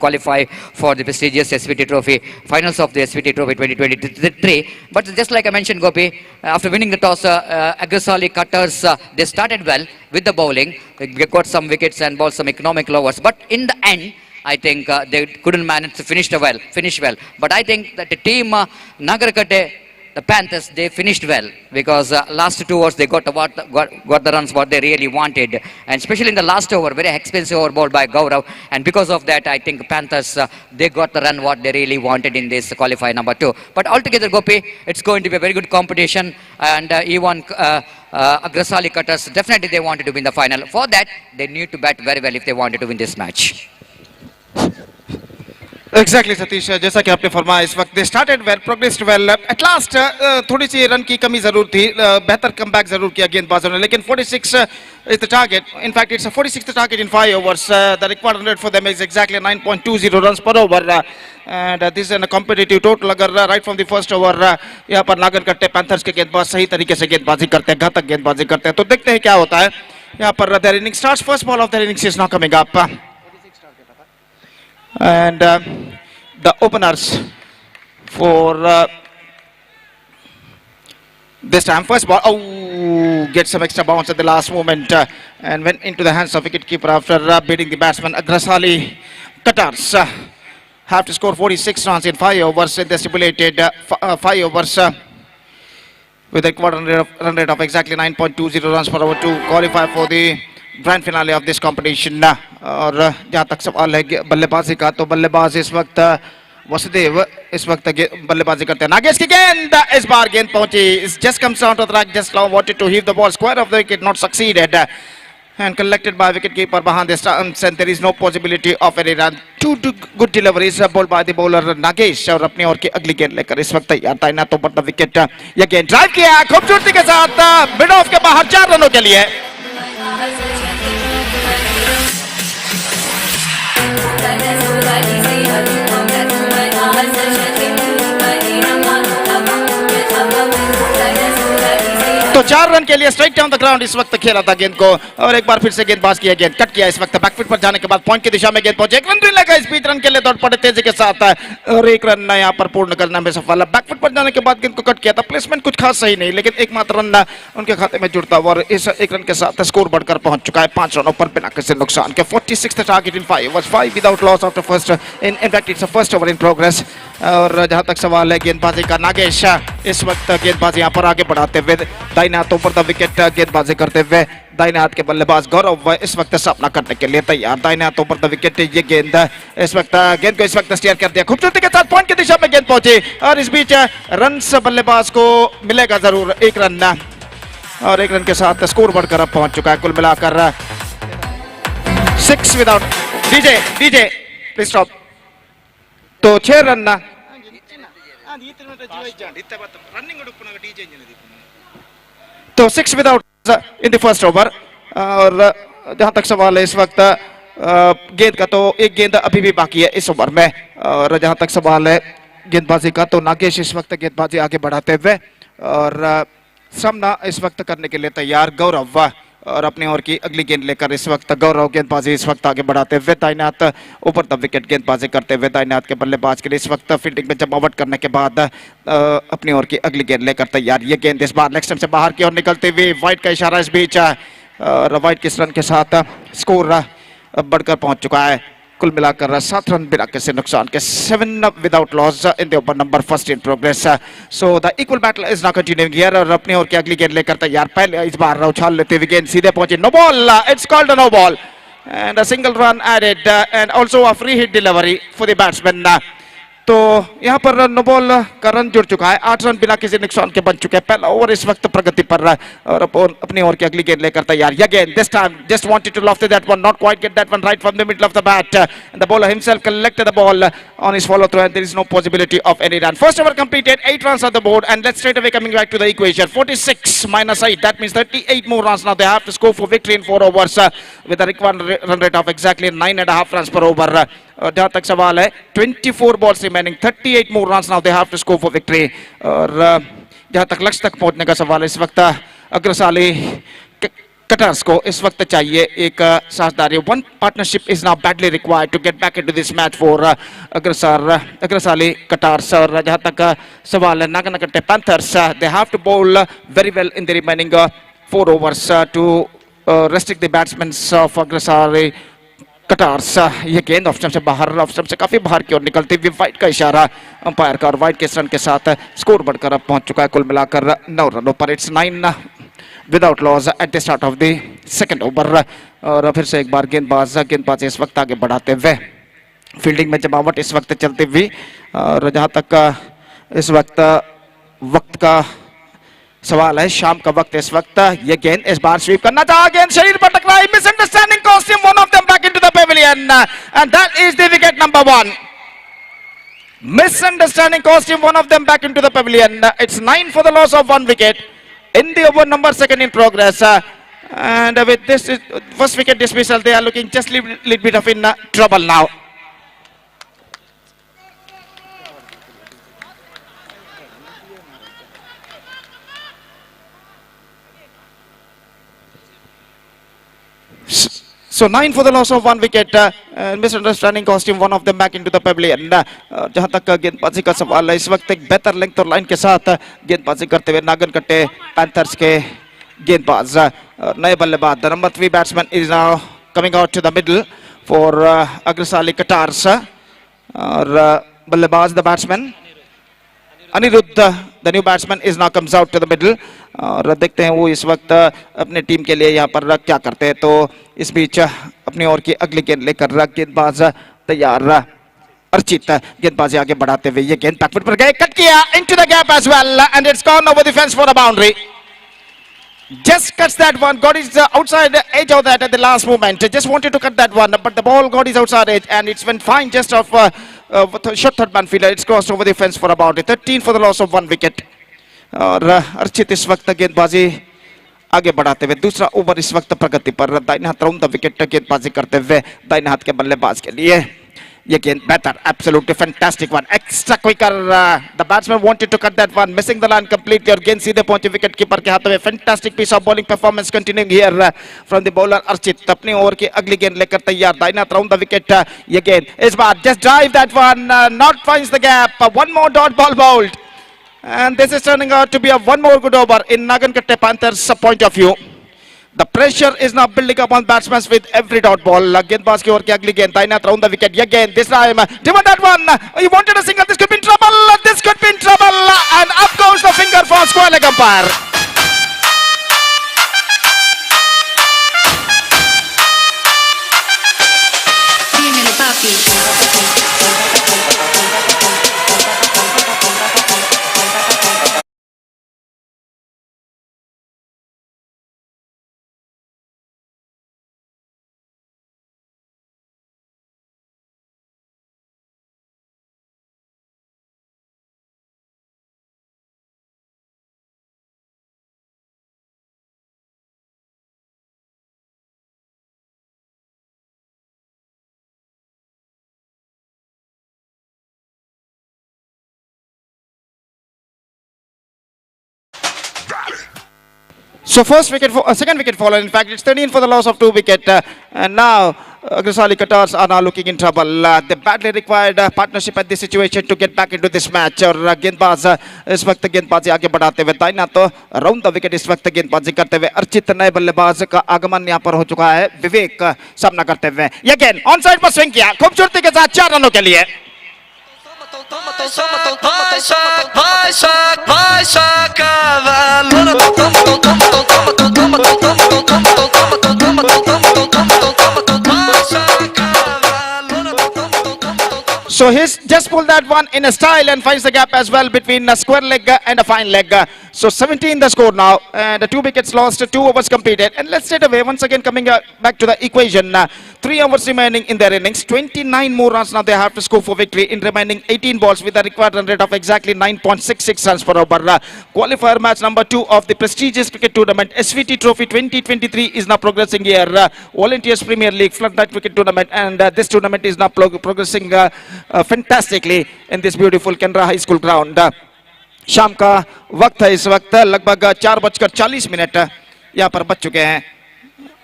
qualify for the prestigious SVT Trophy, finals of the SVT Trophy 2023. But just like I mentioned, Gopi, after winning the toss, Agrasali Qatars, they started well with the bowling. They got some wickets and bowled some economical overs, but in the end I think they couldn't manage to finish well. But I think that the team Nagarkatte, the Panthers, they finished well because last 2 overs they got the runs what they really wanted, and especially in the last over, very expensive over ball by Gaurav, and because of that I think Panthers they got the run what they really wanted in this qualifier number 2. But altogether, Gopi, it's going to be a very good competition, and even Agrasali Qatars, definitely they wanted to win the final. For that, they need to bat very well if they wanted to win this match. Exactly, Satish. जैसा कि आपने फरमाया, इस वक्त they started well, progressed well. At last थोड़ी सी run की कमी जरूर थी, बेहतर कमबैक जरूर किया गेंदबाजों ने, लेकिन 46 is the target. In fact, it's a 46th target in 5 overs. The required run rate for them is exactly 9.20 runs per over. And this is a competitive total. अगर right from the first over यहाँ पर नागरकट्टे panthers के गेंदबाज सही तरीके से गेंदबाजी करते हैं, घातक गेंदबाजी करते हैं, तो देखते हैं क्या होता है यहाँ पर. Their innings starts. First ball of their innings is now coming up. And the openers for this time, first ball, gets some extra bounce at the last moment and went into the hands of wicketkeeper after beating the batsman. Agrasali Qatars have to score 46 runs in 5 overs in the stipulated 5 overs with a quarter run rate of exactly 9.20 runs per over to qualify for the grand finale of this competition. और जहाँ तक सवाल है बल्लेबाजी का, तो बल्लेबाज इस वक्त वसुदेव इस वक्त बल्लेबाजी करते हैं. नागेश की गेंद इस बार गेंद पहुंची. Just comes out of the track, just now wanted to heave the ball square of the wicket, not succeeded, and collected by wicketkeeper behind the stumps, and there is no possibility of any run. 2 good deliveries bowled by the bowler Nagesh, और अपनी ओर की अगली गेंद लेकर इस वक्त तैयार था ना, तो बड़ा विकेट ये गेंद ड्राइव किया खूबसूरती के साथ मिड ऑफ के बाहर 4 रनों के लिए. तो 4 रन के लिए स्ट्राइक डाउन द ग्राउंड इस वक्त खेला था गेंद को और एक बार फिर से गेंदबाज किया, गेंद कट किया। इस वक्त बैकफुट पर जाने के बाद पॉइंट की दिशा में गेंद पहुंचे, एक रन भी लगा, इस बीच रन के लिए दौड़ पड़े तेजी के साथ और एक रन यहाँ पर पूर्ण करने में सफल। बैकफुट पर जाने के बाद गेंद को कट किया था, प्लेसमेंट कुछ खास सही नहीं, लेकिन एकमात्र रन उनके खाते में जुड़ता हुआ और इस एक रन के साथ स्कोर बढ़कर पहुंच चुका है 5 रनों पर बिना किसी नुकसान के। 46th target in 5 overs, 5 without loss after first in fact it's first over in progress. और जहां तक सवाल है गेंदबाजी का, नागेश इस वक्त गेंदबाजी यहाँ पर आगे बढ़ाते हुए दाहिने हाथों पर द विकेट गेंदबाजी करते हुए दाहिने हाथ के बल्लेबाज गौरव इस वक्त सामना करने के लिए तैयार। दाहिने हाथों पर द विकेट, ये गेंद इस वक्त गेंद को इस वक्त स्टीयर कर दिया, खूबसूरती के साथ पॉइंट की दिशा में गेंद पहुंची और इस बीच रन बल्लेबाज को मिलेगा जरूर एक रन और एक रन के साथ स्कोर बढ़कर अब पहुंच चुका है कुल मिलाकर 6 विदाउट डीजे प्लीज स्टॉप। तो 6 रन तो 6 without in the first over. और जहां तक सवाल है इस वक्त गेंद का, तो एक गेंद अभी भी बाकी है इस ओवर में। और जहां तक सवाल है गेंदबाजी का, तो नागेश इस वक्त गेंदबाजी आगे बढ़ाते हुए और सामना इस वक्त करने के लिए तैयार गौरव और अपनी ओर की अगली गेंद लेकर इस वक्त गौरव गेंदबाजी इस वक्त आगे बढ़ाते हुए दाहिने हाथ ऊपर द विकेट गेंदबाजी करते हुए दाहिने हाथ के बल्लेबाज के लिए इस वक्त फील्डिंग में जमावट करने के बाद अपनी ओर की अगली गेंद लेकर तैयार। ये गेंद इस बार लेग स्टंप से बाहर की ओर निकलते हुए वाइड का इशारा इस बीच और वाइड के रन के साथ स्कोर बढ़कर पहुंच चुका है कुल मिलाकर 7 रन बिना किसी नुकसान के, 7 without loss in the over number first in progress. So the equal battle is now continuing here और अपनी ओर की अगली गेंद लेकर तैयार। पहले इस बार उछाल लेते हुए गेंद सीधे पहुंची, no ball, it's called a no ball and a single run added and also a free hit delivery for the batsman. तो यहाँ पर नो बॉल का रन जुड़ चुका है, 8 रन बिना किसी नुकसान के बन चुके हैं। पहला ओवर इस वक्त प्रगति पर और अपनी ओर की अगली गेंद लेकर तैयार। Again this time just wanted to loft that one, not quite get that one right from the middle of the bat and the bowler himself collected the ball on his follow through and there is no possibility of any run. First over completed, 8 runs on the board and let's straight away coming back to the equation. 46 minus 8, that means 38 more runs now they have to score for victory in 4 overs with a required run rate of exactly 9.5 runs per over. और जहां तक सवाल है 24 balls remaining, 38 more runs now they have to score for victory. और जहां तक लक्ष्य तक पहुंचने का सवाल है इस वक्त अग्रसाली कटर्स को इस वक्त चाहिए एक साझेदारी। One partnership is now badly required to get back into this match for Agrasali Katars. और जहां तक सवाल है Nagankatte Panthers, they have to bowl very well in the remaining 4 overs to restrict the batsmen of Agrasali Katars. ये गेंद ऑफ स्टंप से बाहर, off stump से काफी बाहर की ओर निकलती हुई वाइड का इशारा अंपायर का और वाइड के रन के साथ स्कोर बढ़कर अब पहुंच चुका है कुल मिलाकर 9 रनों पर। It's 9 without loss at the start of the second over. और फिर से एक बार गेंदबाज इस वक्त आगे बढ़ाते हुए फील्डिंग में जमावट इस वक्त चलती हुई। और जहां तक इस वक्त का सवाल है, शाम का वक्त इस वक्त, ये गेंद इस बार स्वीप करना चाहा, गेंद शरीर पर टकराई, misunderstanding cost him one of them back into the Pavilion and that is the wicket number 1. Misunderstanding cost him one of them back into the pavilion. It's 9 for the loss of 1 wicket in the over number 2 in progress. And with this first wicket dismissal, they are looking just a little bit of in trouble now. So 9 for the loss of 1 wicket. Misunderstanding cost him one of them back into the pavilion. जहां तक गेंदबाजी का सवाल है इस वक्त एक बेहतर लेंथ और लाइन के साथ गेंदबाजी करते हुए नागनकट्टे पैंथर्स के गेंदबाज नए बल्लेबाज the number 3 batsman is now coming out to the middle for Agrasali Katars. और बल्लेबाज the batsman Aniruddh the new batsman is now comes out to the middle. और देखते हैं वो इस वक्त अपने टीम के लिए यहाँ पर क्या करते हैं। तो इस बीच अपनी ओर की अगली गेंद लेकर गेंदबाज तैयार अर्चित गेंदबाजी आगे बढ़ाते हुए ये गेंद बैकफुट पर गए, कट किया into the gap as well and it's gone over the fence for a boundary. Just cuts that one, got his outside edge of that at the last moment. Just wanted to cut that one, but the ball got his outside edge and it's went fine just off short third man fielder. It's crossed over the fence for about 13 for the loss of 1 wicket. और अर्चित इस वक्त गेंदबाजी आगे बढ़ाते हुए दूसरा over इस वक्त प्रगति पर दाहिने हाथ राउंड द विकेट गेंदबाजी करते हुए दाहिने हाथ के बल्लेबाज के लिए Again, better, absolutely fantastic one. Extra quicker. The batsman wanted to cut that one, missing the line completely. Again, see the point wicket keeper के हाथों में. Fantastic piece of bowling performance continuing here from the bowler Archit. अपने over की अगली गेंद लेकर तैयार. दाइना round the wicket again. इस बार just drive that one, not finds the gap. One more dot ball bowled, and this is turning out to be a one more good over in Nagankatte Panthers' point of view. The pressure is now building up on batsmen with every dot ball. गेंदबाज की ओर की अगली गेंद दाइनात round the wicket again. This time, demand that one. He wanted a single. This could be in trouble. This could be in trouble. And up goes the finger for square leg umpire. Dímelo, papi. So second wicket fallen. In fact, it's 13 for the loss of 2 wicket. And now Agresali Qatars are now looking in trouble. They badly required partnership at this situation to get back into this match. और गेंदबाज इस वक्त गेंदबाजी आगे बढ़ाते हुए दाइना तो round the wicket इस वक्त गेंदबाजी करते हुए अर्चित नए बल्लेबाज का आगमन यहाँ पर हो चुका है. विवेक सामना करते हुए अगेन ऑन साइड पर स्विंग किया खूबसूरती के साथ 4 रनों के लिए. So he's just pulled that one in a style and finds the gap as well between a square leg and a fine leg. So 17 the score now, and 2 wickets lost, 2 overs completed. And let's straight away once again coming back to the equation. 3 overs remaining in their innings, 29 more runs now they have to score for victory in remaining 18 balls with a required run rate of exactly 9.66 runs per over. Qualifier match number 2 of the prestigious cricket tournament SVT Trophy 2023 is now progressing here. Volunteers Premier League Floodlight Cricket Tournament, and this tournament is now progressing fantastically in this beautiful Canara High School ground. शाम का वक्त है इस वक्त लगभग 4:40 यहाँ पर बच चुके हैं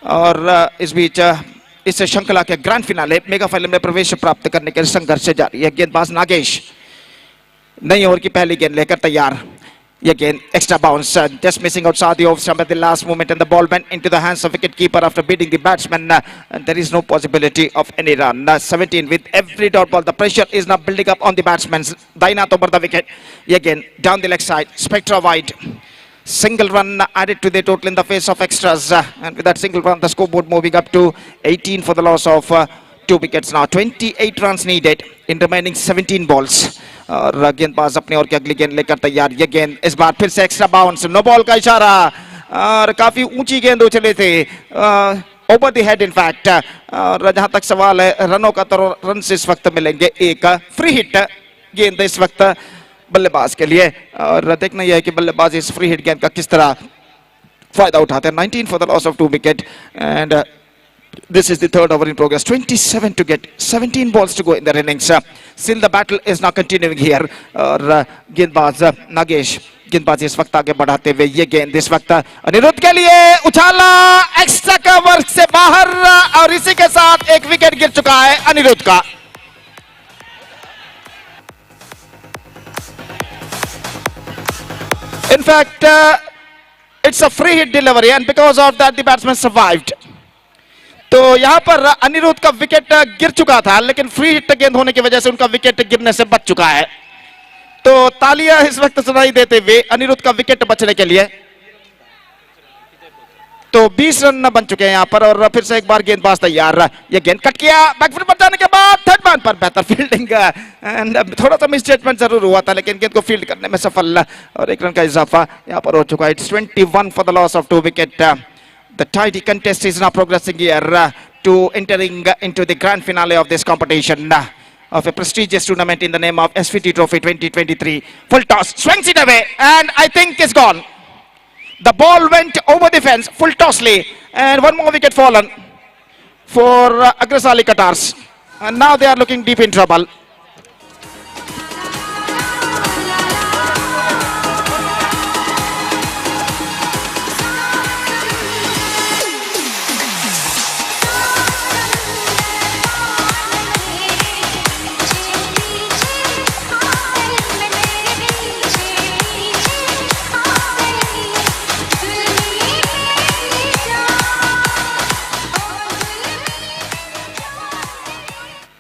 और इस बीच इस श्रृंखला के ग्रैंड फिनाले मेगा फाइनल में प्रवेश प्राप्त करने के संघर्ष जारी है. गेंदबाज नागेश नई ओवर की पहली गेंद लेकर तैयार. Again, extra bounce, just missing outside the off stump at the last moment, and the ball went into the hands of wicketkeeper after beating the batsman. And there is no possibility of any run. 17 with every dot ball. The pressure is now building up on the batsmen. Dainat over the wicket. Again, down the leg side, Spectra wide. Single run added to the total in the face of extras. And with that single run, the scoreboard moving up to 18 for the loss of 2 wickets now. 28 runs needed in remaining 17 balls. और गेंदबाज अपने ओर की अगली गेंद लेकर तैयार. ये गेंद इस बार फिर से एक्स्ट्रा बाउंस, नो बॉल का इशारा और काफी ऊंची गेंद उछले थे over the head in fact. और जहां तक सवाल है रनों का तो रन से इस वक्त मिलेंगे. एक फ्री हिट गेंद इस वक्त बल्लेबाज के लिए और देखना यह है कि बल्लेबाज इस फ्री हिट गेंद का किस तरह फायदा उठाते हैं. 19 for the loss of 2 wicket and this is the third over in progress. 27 to get, 17 balls to go in the innings. Still the battle is now continuing here. और गेंदबाज नागेश गेंदबाजी इस वक्त आगे बढ़ाते हुए ये गेंद इस वक्त अनिरुद्ध के लिए उछाला एक्स्ट्रा कवर से बाहर और इसी के साथ एक विकेट गिर चुका है अनिरुद्ध का. In fact, it's a free hit delivery and because of that the batsman survived. तो यहाँ पर अनिरुद्ध का विकेट गिर चुका था लेकिन फ्री हिट गेंद होने की वजह से उनका विकेट गिरने से बच चुका है. तो तालियां इस वक्त सुनाई देते हुए अनिरुद्ध का विकेट बचने के लिए. तो 20 रन बन चुके हैं यहाँ पर और फिर से एक बार गेंदबाज तैयार. ये गेंद कट किया बैकफुट पर जाने के बाद थर्ड मैन पर बेहतर फील्डिंग एंड थोड़ा सा मिसजजमेंट जरूर हुआ था लेकिन गेंद को फील्ड करने में सफल और 1 रन का इजाफा यहाँ पर हो चुका है. It's 21 for the loss of 2 wicket. The tidy contest is now progressing here to entering into the grand finale of this competition of a prestigious tournament in the name of SVT Trophy 2023. Full toss, swings it away, and I think it's gone. The ball went over the fence, full tossly, and one more wicket fallen for Agresali Qatars. and now they are looking deep in trouble.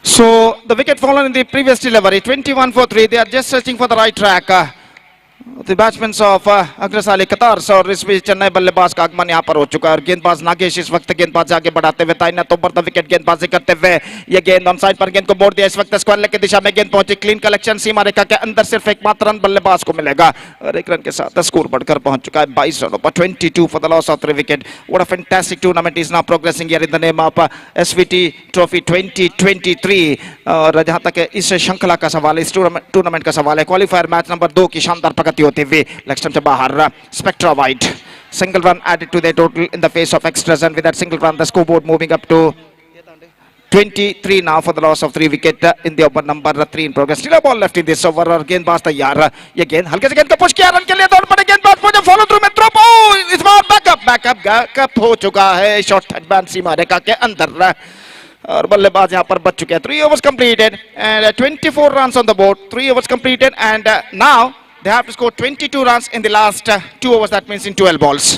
So the wicket fallen in the previous delivery, 21 for 3. They are just searching for the right track. The batsmen of अग्रसाली कतार और इस बीच चेन्नई बल्लेबाज का आगमन यहाँ पर हो चुका है और गेंदबाज नागेश इस वक्त गेंदबाजी आगे बढ़ाते हुए दाहिना तो ऊपर विकेट गेंदबाजी करते हुए ये गेंद ऑन साइड पर गेंद को मोड़ दिया। इस वक्त स्क्वायर लेग की दिशा में गेंद पहुंची, क्लीन कलेक्शन, सीमा रेखा के अंदर सिर्फ एक मात्र रन बल्लेबाज को मिलेगा और एक रन के साथ स्कोर बढ़कर पहुंच चुका है 22 रनों पर, 22 for the loss of 3 wicket. What a fantastic tournament is now progressing here in the name of SVT trophy 2023। और जहां तक इस श्रृंखला का सवाल, इस टूर्नामेंट का सवाल है, क्वालिफायर मैच नंबर 2 की शानदार प्रगति होती हुई Lexton से बाहर, Spectra wide, single run added to their total in the face of extras, and with that single run the scoreboard moving up to 23 now for the loss of 3 wicket in the over number 3 in progress. Still a ball left in this over और गेंदबाज तैयार, ये गेंद हल्के से गेंद को push किया, रन के लिए दौड़ पड़े गेंदबाज, मुझे फॉलो थ्रू में थ्रो, इस बार बैकअप हो चुका है, शॉर्ट टचबैन सीमा रेखा के अंदर और बल्लेबाज यहां पर बच चुके हैं। 3 overs completed and 24 runs on the board, 3 overs completed and now they have to score 22 runs in the last 2 overs, that means in 12 balls.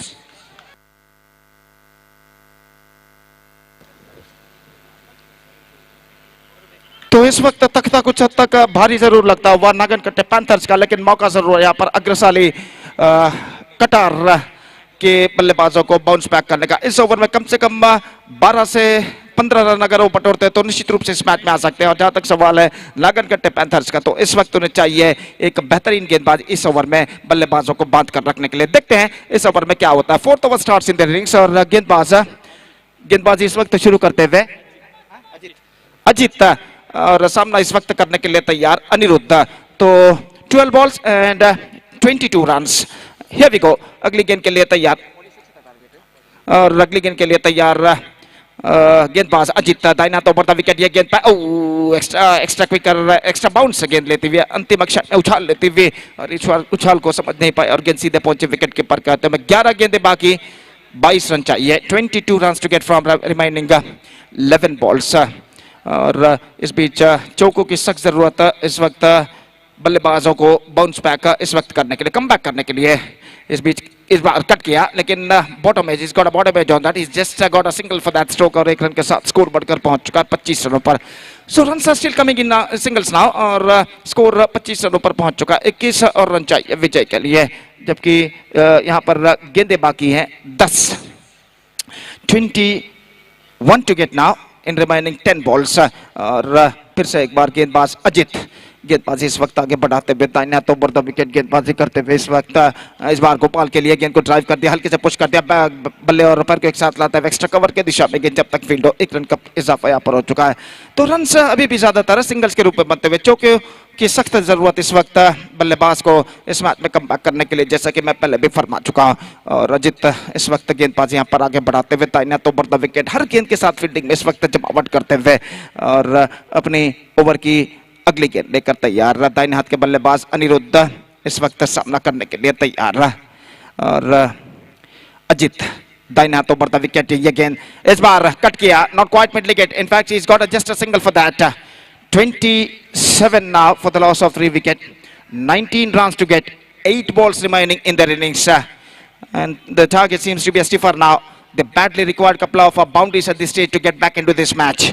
तो इस वक्त तख्ता कुछ हद तक भारी जरूर लगता हुआ नागन कट्टे पैंथर्स का, लेकिन मौका जरूर है यहाँ पर अग्रसाली कटार के बल्लेबाजों को बाउंस बैक करने का। इस ओवर में कम से कम 12 से 15 रन अगर वो बटोरते हैं तो निश्चित रूप से इस मैच में आ सकते हैं। और जहां तक सवाल है नागन कट्टे पैंथर्स का, तो इस वक्त उन्हें चाहिए एक बेहतरीन गेंदबाज इस ओवर में बल्लेबाजों को बांध कर रखने के लिए। देखते हैं इस ओवर में क्या होता है। 4th over starts in the innings और गेंदबाजी इस वक्त शुरू करते हुए अजीत और सामना इस वक्त करने के लिए तैयार अनिरुद्ध। तो 12 balls and 22 runs। Here we go, अगली गेंद के लिए तैयार और अगली गेंद के लिए तैयार गेंदबाज अजीत, दाहिना तो बढ़ता विकेट, ये गेंद पर एक्स्ट्रा क्विकर, एक्स्ट्रा बाउंस गेंद लेते हुए अंतिम अक्षर में उछाल लेते हुए और उछाल को समझ नहीं पाए और गेंद सीधे पहुंचे विकेट कीपर का। तो 11 गेंदे बाकी, 22 रन चाहिए, 22 run to get from remaining 11 balls। और इस बीच चौकों की सख्त जरूरत इस वक्त बल्लेबाजों को बाउंस बैक इस वक्त करने के लिए, कम बैक करने के लिए। इस बीच इस बार कट किया लेकिन bottom edge, is got a bottom edge on that, is just got a single for that stroke और एक रन के साथ स्कोर बढ़कर पहुंच चुका है 25 रनों पर। So run are still coming in singles now और स्कोर 25 रनों पर पहुंच चुका है। 21 और रन चाहिए विजय के लिए, जबकि यहां पर गेंदे बाकी हैं 10। 21 to get now in remaining 10 balls। और फिर से एक बार गेंदबाज अजित गेंदबाजी इस वक्त आगे बढ़ाते हुए दाहिना तो बढ़ता विकेट गेंदबाजी करते हुए इस वक्त इस बार गोपाल के लिए गेंद को ड्राइव कर दिया, हल्के से पुश कर दिया, बल्ले और पैर को एक साथ लाता है एक्स्ट्रा कवर के दिशा में गेंद जब तक फील्ड हो। 1 रन का इजाफा यहाँ पर हो चुका है। तो रन अभी भी ज्यादातर सिंगल्स के रूप में बनते हुए, चौके की सख्त जरूरत इस वक्त बल्लेबाज को इस मैच में कम बैक करने के लिए, जैसा कि मैं पहले भी फरमा चुका हूँ। और अजित इस वक्त गेंदबाजी यहाँ पर आगे बढ़ाते हुए दाहिना तो बढ़ता विकेट, हर गेंद के साथ फील्डिंग में इस वक्त जमावट करते हुए और अपनी ओवर की अगली गेंद लेकर तैयार। दाहिने हाथ के बल्लेबाज अनिरुद्ध इस वक्त सामना करने के लिए तैयार और अजित दाहिने हाथों बढ़ता विकेट, ये गेंद इस बार कट किया, not quite mid wicket, in fact he is got just a single for that. 27 now for the loss of 3 wicket, 19 runs to get, 8 balls remaining in their innings and the target seems to be a stiffer now. They badly required couple of boundaries at this stage to get back into this match।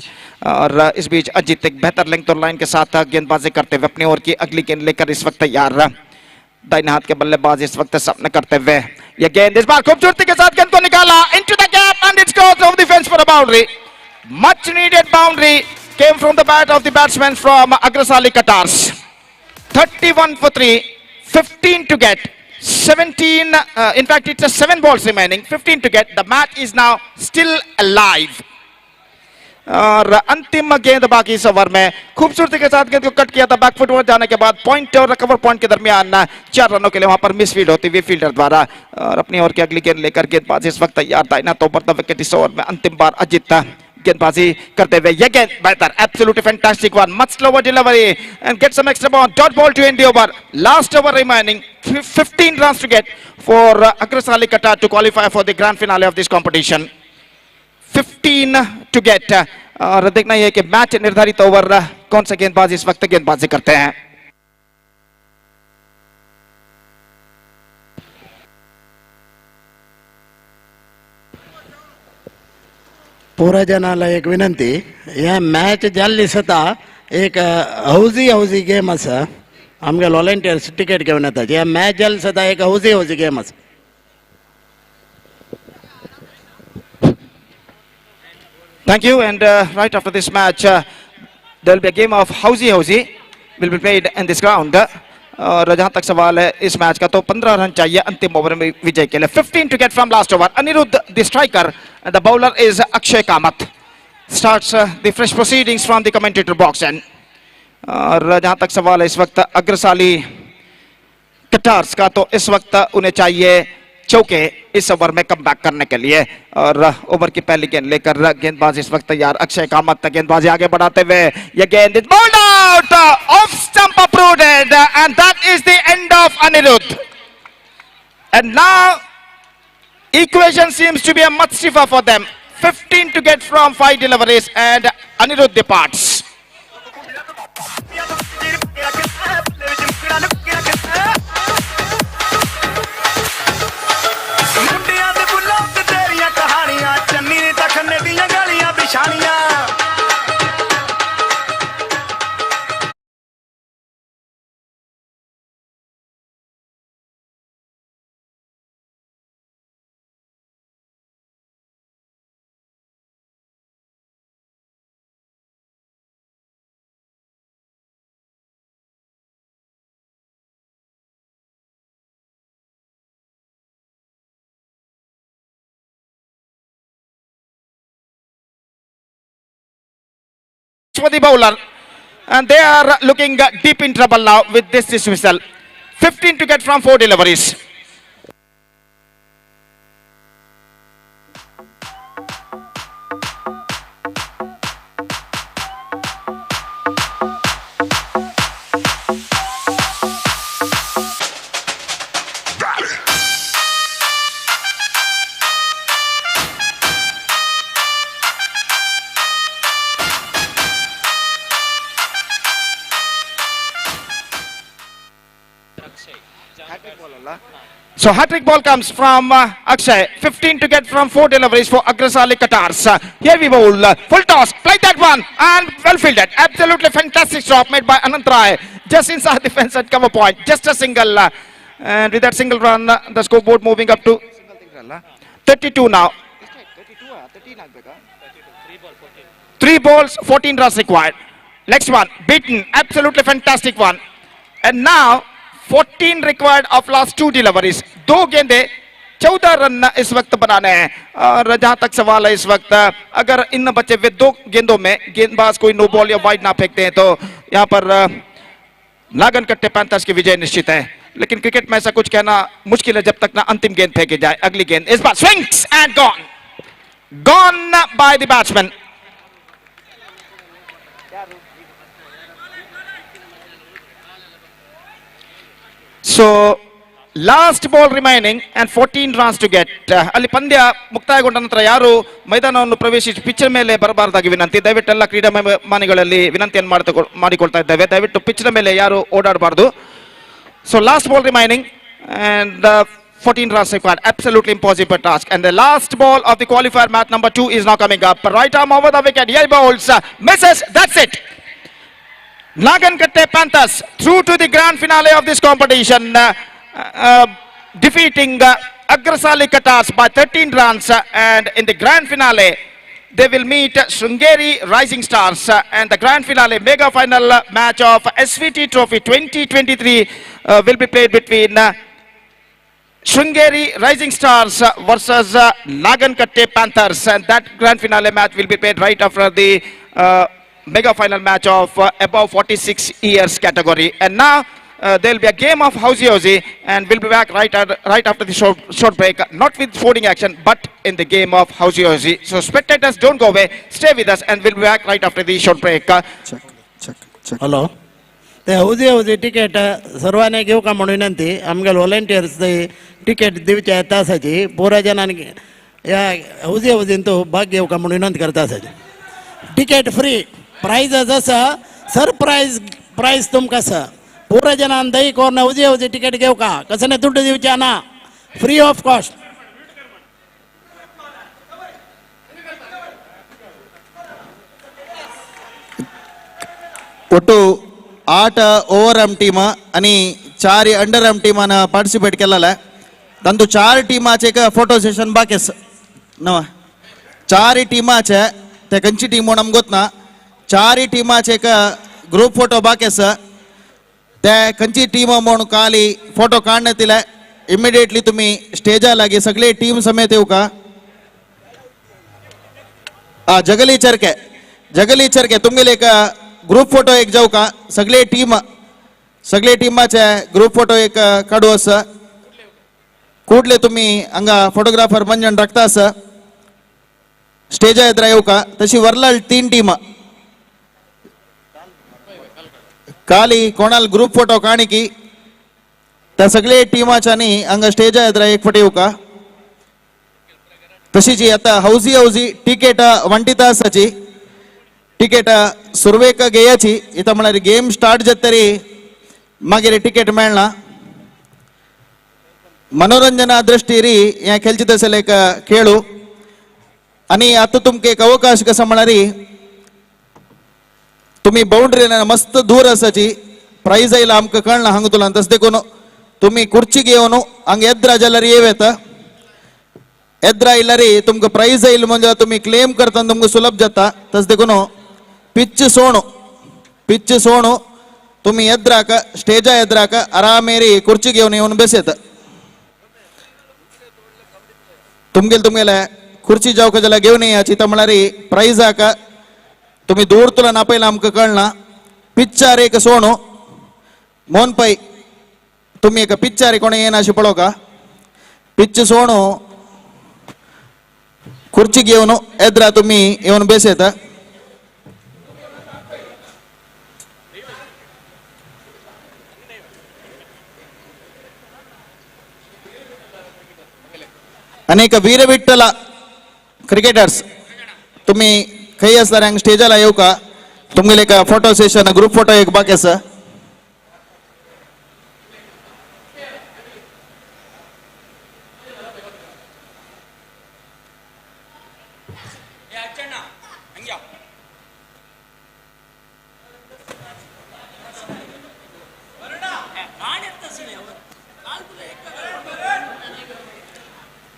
और इस बीच अजीत एक बेहतर length और line के साथ गेंदबाजी करते हुए अपनी ओर की अगली गेंद लेकर इस वक्त तैयार। दाहिने हाथ के बल्लेबाज इस वक्त सामने करते हुए ये गेंद इस बार खूबसूरती के साथ गेंद को निकाला into the gap and it's crossed over the fence for a boundary। Much needed boundary came from the bat of the batsman from Agrasali Qatars। 31 for 3, 15 to get, 17 in fact it's a 7 balls remaining, 15 to get, the match is now still alive। और अंतिम गेंद बाकी इस over में खूबसूरती के साथ गेंद को कट किया था बैकफुट ओवर जाने के बाद, पॉइंट और कवर पॉइंट के दरमियान 4 रनों के लिए वहां पर मिसफील्ड होती हुई फील्डर द्वारा। और अपनी ओर की अगली गेंद लेकर गेंदबाज इस वक्त तैयार, दाहिना तो बढ़ता विकेट इस ओवर में अंतिम बार अजित गेंदबाजी करते हुए ये गेंद बेहतर, absolutely fantastic one, much slower delivery and get some extra ball, dot ball to end the over, last over remaining, 15 runs to get for Agrasali Qatar to qualify for the grand finale of this competition. 15 to get. और देखना यह कि match निर्धारित over कौन सा गेंदबाज इस वक्त गेंदबाजी करते हैं. पूरा जनाला एक विनंती, या मॅच जाल्ली सता एक हौजी गेम आसा, आमगे व्हॉलंटियर्स टिकेट घेवन येतात. या मॅच जाल्ली सता एक हौजी गेम आसा. Thank you. And right after this match, there will be a game of Housie will be played in this ground. और जहां तक सवाल है इस मैच का, तो 15 रन चाहिए अंतिम ओवर में विजय के लिए. 15 to get from last over. Anirudh, the striker, and the bowler is Akshay Kamath. Starts the fresh proceedings from the commentator box. And और जहां तक सवाल है इस वक्त अग्रसाली कटार्स का, तो इस वक्त उन्हें चाहिए चौके इस ओवर में कम बैक करने के लिए. और ओवर की पहली गेंद लेकर गेंदबाज इस वक्त तैयार. अक्षय कामत गेंदबाजी आगे बढ़ाते हुए, यह गेंद is bowled out, off stump approved, and that is the end of Aniruddh. And now equation seems to be a much stiffer for them. 15 to get from 5 deliveries, and Anirudh departs. For the bowler, and they are looking deep in trouble now with this dismissal. 15 to get from 4 deliveries. So hat-trick ball comes from Akshay. 15 to get from 4 deliveries for Agrasali Qatars. Here we bowl. Full toss. Play that one. And well fielded. Absolutely fantastic stop made by Anant Rai. Just inside the fence at cover point. Just a single. And with that single run, the scoreboard moving up to 32 now. 3 balls, 14 runs required. Next one. Beaten. Absolutely fantastic one. And now 14 required of last 2 deliveries. 2 गेंदे 14 run इस वक्त बनाने हैं. और जहां तक सवाल है इस वक्त, अगर इन बचे हुए 2 गेंदों में गेंदबाज कोई नो बॉल या वाइड ना फेंकते हैं, तो यहां पर नागनकट्टे पैंथर्स की विजय निश्चित है. लेकिन क्रिकेट में ऐसा कुछ कहना मुश्किल है जब तक ना अंतिम गेंद फेंकी जाए. अगली गेंद इस बार swings and gone by the batsman. So last ball remaining and 14 runs to get. ಅಲ್ಲಿ ಪಂದ್ಯ ಮುಕ್ತಾಯಗೊಂಡ ನಂತರ ಯಾರು ಮೈದಾನವನ್ನು ಪ್ರವೇಶಿಸಿ ಪಿಚ್ ಮೇಲೆ ಬರಬಾರದಾಗಿ ವಿನಂತಿ. ದಯವಿಟ್ಟು ಎಲ್ಲ ಕ್ರೀಡಾಭಿಮಾನಿಗಳಲ್ಲಿ ವಿನಂತಿಯನ್ನು ಮಾಡಿಕೊಳ್ತಾ ಇದ್ದೇವೆ, ದಯವಿಟ್ಟು ಪಿಚ್ ಮೇಲೆ ಯಾರು ಓಡಾಡಬಾರದು. So last ball remaining and 14 runs required. Absolutely impossible task. And the last ball of the qualifier match number 2 is now coming up. Right arm over the wicket. Here bowls. Misses. That's it. Nagankatte Panthers through to the grand finale of this competition, defeating Agrasali Qatars by 13 runs, and in the grand finale they will meet Sringeri Rising Stars, and the grand finale mega final match of SVT Trophy 2023 will be played between Sringeri Rising Stars versus Nagankatte Panthers, and that grand finale match will be played right after the mega final match of above 46 years category. And now there will be a game of housey, and we'll be back right after the short break. Not with sporting action, but in the game of housey. So spectators, don't go away. Stay with us, and we'll be back right after the short break. Hello ते हौजी ticket सर्वांनी घेऊ का म्हणून विनंती. आमगे volunteers ticket दिवच्या येता आसाची पोरा जणांनी या हौजीन तो भाग घेऊ का म्हणून विनंती करता आसाची. तिकेट फ्री प्राइजस आसा प्राइज तुमकां आसा. पोरा जणांनी दही कोण हौजी तिकेट घेऊ का कसं नाही दुड्ड दिवच्या ना फ्री ऑफ कॉस्ट. ಒಟ್ಟು ಆಟ ಓವರ್ ಆರ್ಮ್ ಟೀಮ್ आणि 4 अंडर आर्म टीमान पार्टिसिपेट केलेला तांतू 4 टीमाचे का फोटो सेशन बाकी आसा नवा 4 टीमाचे ते खंयची टीम म्हणून आमकां गोतना 4 टीमाचे का ग्रुप फोटो बाकी आसा ते खंयची टीम म्हणून खाली फोटो काढण्यात येयला. इमिडिएटली तुम्ही स्टेजा लागी सगळे टीम समेत येऊ का. जगली चरके तुमगेले का ग्रुप फोटो एक जाऊ का सगळे टीमाचे ग्रुप फोटो एक काढू असा. कुठले तुम्ही हांगा फोटोग्राफर मंजन राखता असा स्टेजा येद्रा येऊ का. तशी वरलाल 3 टीम खाली कोणाल ग्रुप फोटो काणिकी त्या सगळे टीमाच्यानी हांगा स्टेजा येद्रा एक फटी येऊ का. तशीची आता हौजी टिकेट वंटिता आसाची टिकेट सुरवेक घेयाची इथं म्हळ्यार गेम स्टार्ट जाता तरी मागीर टिकेट मेळना. मनोरंजना दृष्टीरी हे खेळचे तसले एक खेळू आणि आता तुमका एक अवकाश कसा म्हळ्यार तुम्ही बाउंड्री मस्त दूर आसाची प्राइज आयला आमकां कळना हांगा तुला तस देखून तुम्ही खुर्ची घेवन हांगा येद्रा जाल्यार येता. येद्रा आयल्यार तुमकां प्राइज आयला म्हणजे तुम्ही क्लेम करतना तुमकां सुलभ जाता. तस देखून पिच सोणू तुम्ही एद्राक स्टेजा एद्राक आरामेरी खुर्ची घेऊन येऊन बेसेत. तुमगेले खुर्ची जावक जाल्यार घेवन येयाची तर म्हळ्यार प्राइजाक तुम्ही दूर तुला नापयला आमकां कळना. पिच्चार एक सोणू मोहन पै तुम्ही एक पिच्चार कोणी येना अशें पळोवं का. पिच सोणू खुर्ची घेवन एद्रा तुम्ही येऊन बेसेत. अनेक वीर विठ्ठल क्रिकेटर्स तुम्ही खंय आसल्यार हांगा स्टेजाला येऊ का. तुमगेले एक फोटो सेशन ग्रुप फोटो एक बाकी आसा.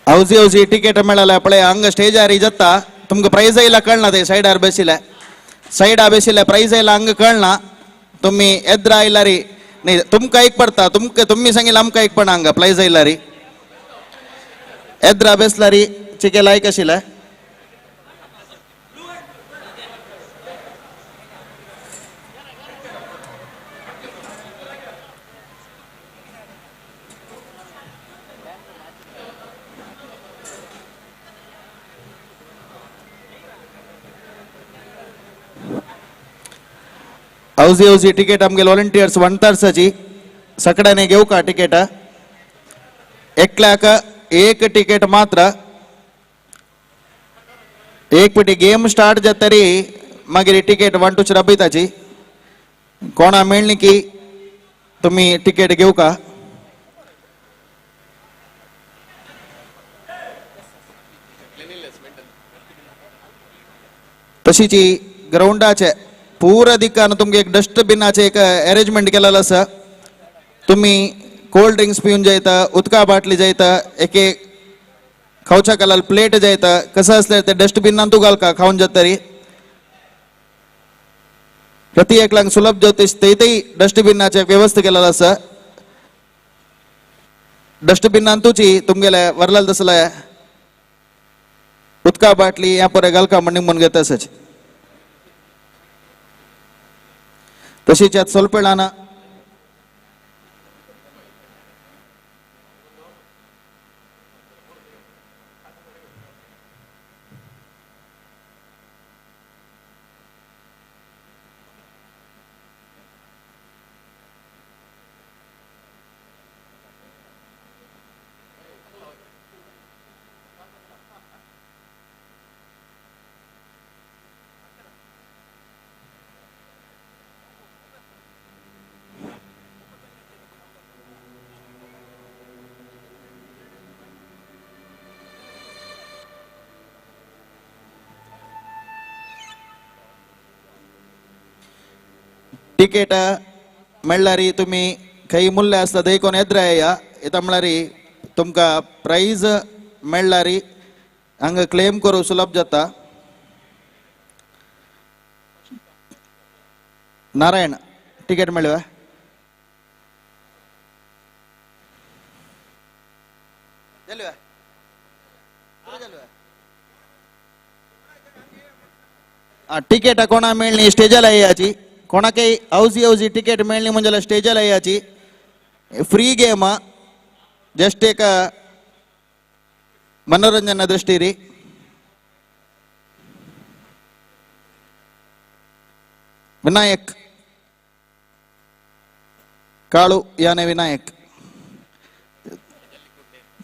हौजी टिकेट मेळाला पळय हांगा स्टेजार जाता तुमकां प्राइज आयला कळना ते सायडार बेसिले प्राइज आयला हांगा कळना. तुम्ही एद्रा आयला री न्ही तुमकां एक पडता तुम्ही सांगितलं आमकां एक पडना हांगा प्राइज आयला री एद्रा बेसला री चिके लायक आशिल्ले. हौजी टिकेट आमगे व्हॉलंटियर्स वंटार्साची सगळ्यांनी घेऊ का टिकेट. एकल्याक एक टिकेट मात्र. एक पिटी गेम स्टार्ट जाता तरी मागीर टिकेट वंटूच रबयताची कोणा मेळ्ळी की तुम्ही टिकेट घेऊ का. तशीची ग्राउंडाचे पूरा दिक्कान तुमगे एक डस्टबिनाचे एक अरेंजमेंट केलेलो आसा. तुम्ही कोल्ड ड्रिंक्स पिवन जायता उदका बाटली जायता एक खावच्या कालार प्लेट जायता कसं असल्यार ते डस्टबिनांतू घालका खावन जाता तरी प्रति एकल्याक सुलभ जावतीस तेय डस्टबिनाचे व्यवस्था केलेलो आसा. डस्टबिनांतूची तुमगेले वरलाल तसले उदका बाटली ह्या परे घालका म्हणून म्हणून घेता आसाची. तशीच यात सोलपेळाना तिकेट मेळ्ळारी तुम्ही काही मूल्य असता देखून येद्राया येता म्हळ्यारी तुमका प्राइज मेळ्ळारी हांग क्लेम करू सुलभ जाता. नारायण तिकेट मेळ्ळ्या टिकेट कोणा मेळणी स्टेजला येयाची कोणाकय हौजी हौजी टिकेट मेळणी म्हणजे स्टेजला येयाची फ्री गेम जस्ट एक मनोरंजन दृष्टी री. विनायक काळू याने विनायक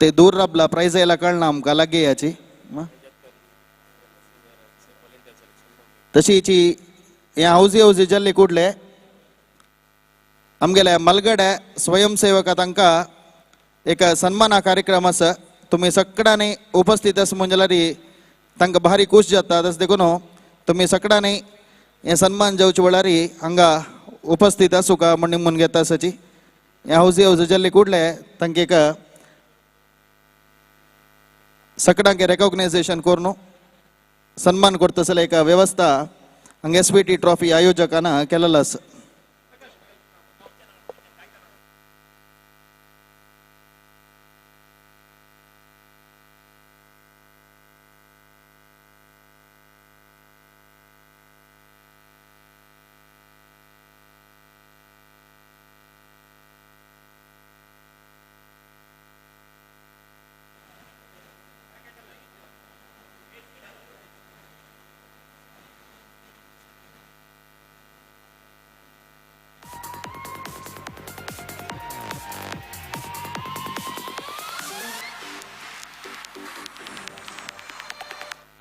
ते दूर रबला प्राइज यायला कळना आमका लागे याची तशीची या हौजी हौजी जल्ली कुडले आमगेले मलगडे स्वयंसेवक तांका एक सन्मान कार्यक्रम आसा तुम्ही सगळ्यांनी उपस्थित आस म्हणजे तांकां भारी खुश जाता तस देखून तुम्ही सगळ्यांनी हे सन्मान जेवचे वेळारी हांगा उपस्थित आसूं का म्हणून म्हणून घेता आसाची ह्या हौजी हौजी जल्ली कुडले तांकां एक सगळ्यांक रेकॉग्नायझेशन करून सन्मान करता एक व्यवस्था हांगा SVT ट्रॉफी आयोजकान केलेलो आसा.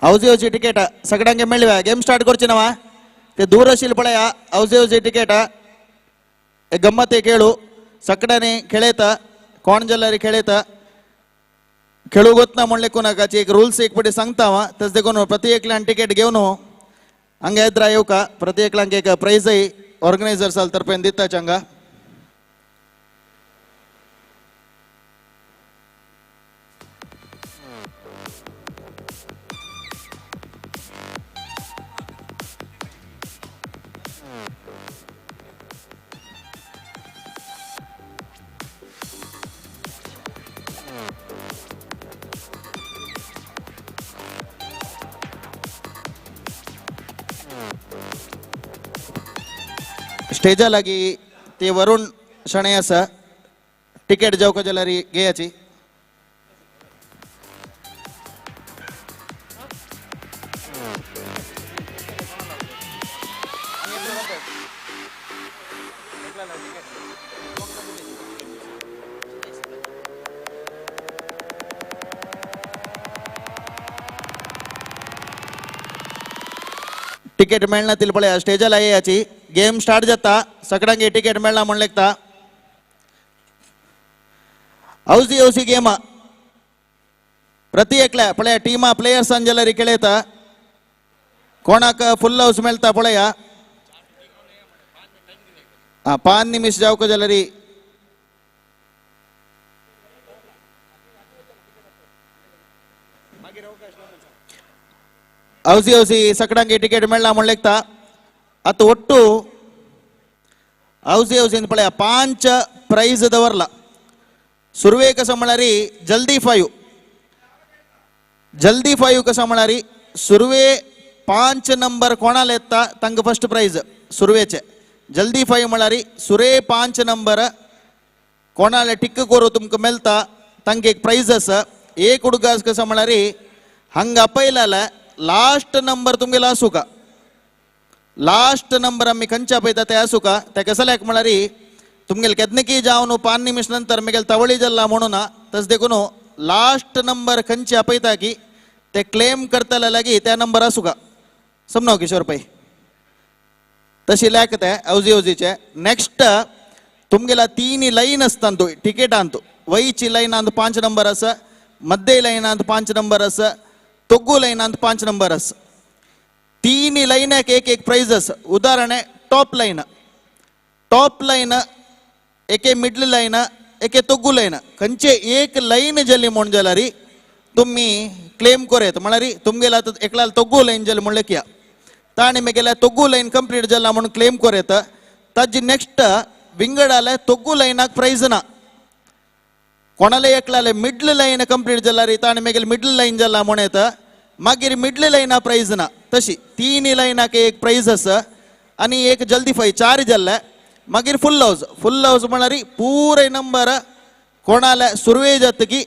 हौजी हौजी टिकेट सगळ्यांक मेळ्ळ्या गेम स्टार्ट करची नवा ते दूर आशिल्ले पळया हौजी हौजी टिकेट एक गम्मत खेळू सगळ्यांनी खेळयता कोण जाल्यार खेळयता खेळू वतना म्हणले कोणाकाची एक रूल्स एक पटी सांगता वा तस देखून प्रति एकल्यान टिकेट घेवन हांगा येद्रा येवका प्रति एकल्यांक एक प्राइजय ऑर्गनायझर्साल तर्फेन दिता हांगा. स्टेजा लागी ते वरुण शणे आसा टिकेट जावका जाल्यार घेयाची. टिकेट मेळना तिल पळया स्टेजला येयाची गेम स्टार्ट जाता सगळ्यांक टिकेट मेळना म्हण लेखता. हौजी हौजी गेम प्रति एकल्या पळया टीमा प्लेयर्सान जाल्यार खेळयता कोणाक फुल हाऊस मेळता पळया 5 निमिष जावका जाल्यार हौजी हौजी सगळ्यांक टिकेट मेळना म्हण लेखता. आता ಒಟ್ಟು हौजी हौजीन पळया 5 प्राइज दवरला. सुरवे कसा म्हळ्यारी जल्दी 5 कसा म्हळ्यारी सुरवे 5 नंबर कोणाला येता तांकां फर्स्ट प्राइज सुरवेचे. जल्दी 5 म्हळ्यारी सुरे 5 नंबर कोणाला टिक करू तुमकां मेळता तांकां एक प्राइज आसा. एक हुडगास कसा म्हळ्यारी हांगा आपयला लास्ट नंबर तुमगेलो आसूं का लास्ट नंबर आम्ही खंयच्या पळयता ते आसूं का ते कसल्याक म्हळ्यार तुमगेले केदनकी जावन 5 निमिष नंतर मुगेल तवळी जल्ला म्हणून तस देखून लास्ट नंबर खंयचे आपयता की ते क्लेम करतले लागी त्या नंबर आसूं का समनो किशोर पै तशी लॅक ते हौजी हौजीचे. नेक्स्ट तुमगेला 3 लाईन असतात टिकेटांत वयची लाईनांत 5 नंबर आसा मध्य लाईनांत 5 नंबर आसा तोग्गू लाईनांत 5 नंबर आसा. 3 लाईनाक एक प्राइज आसा. उदाहरण टॉप लाईन टॉप लाइन एके मिडल लाइन एके तोगू लाइन खंचे एक लाइन जल्ली म्हण जाला री तुम्ही क्लेम करेत म्हणा री तुमगेला एकला तोगू लाइन जल्ली म्हणले किया ताणी मेगेला तोगू लाइन कंप्लीट जाला म्हणून क्लेम करेत ताजी नेक्स्ट विंगडाले तोगू लाइनाक प्राइज ना कोणाले एकलाले मिडल लाइन कंप्लीट जाला री ताणी मेगेल मिडल लाइन जाला म्हणेत मागीर मिडल लाइना प्राइज ना तशी तीन लाइनाक एक प्राइज आसा आणि एक जल्दी फाय चार जाल्ले मागीर फुल हाऊस म्हळ्यार पुरे नंबर कोणाले सुरवे जातकी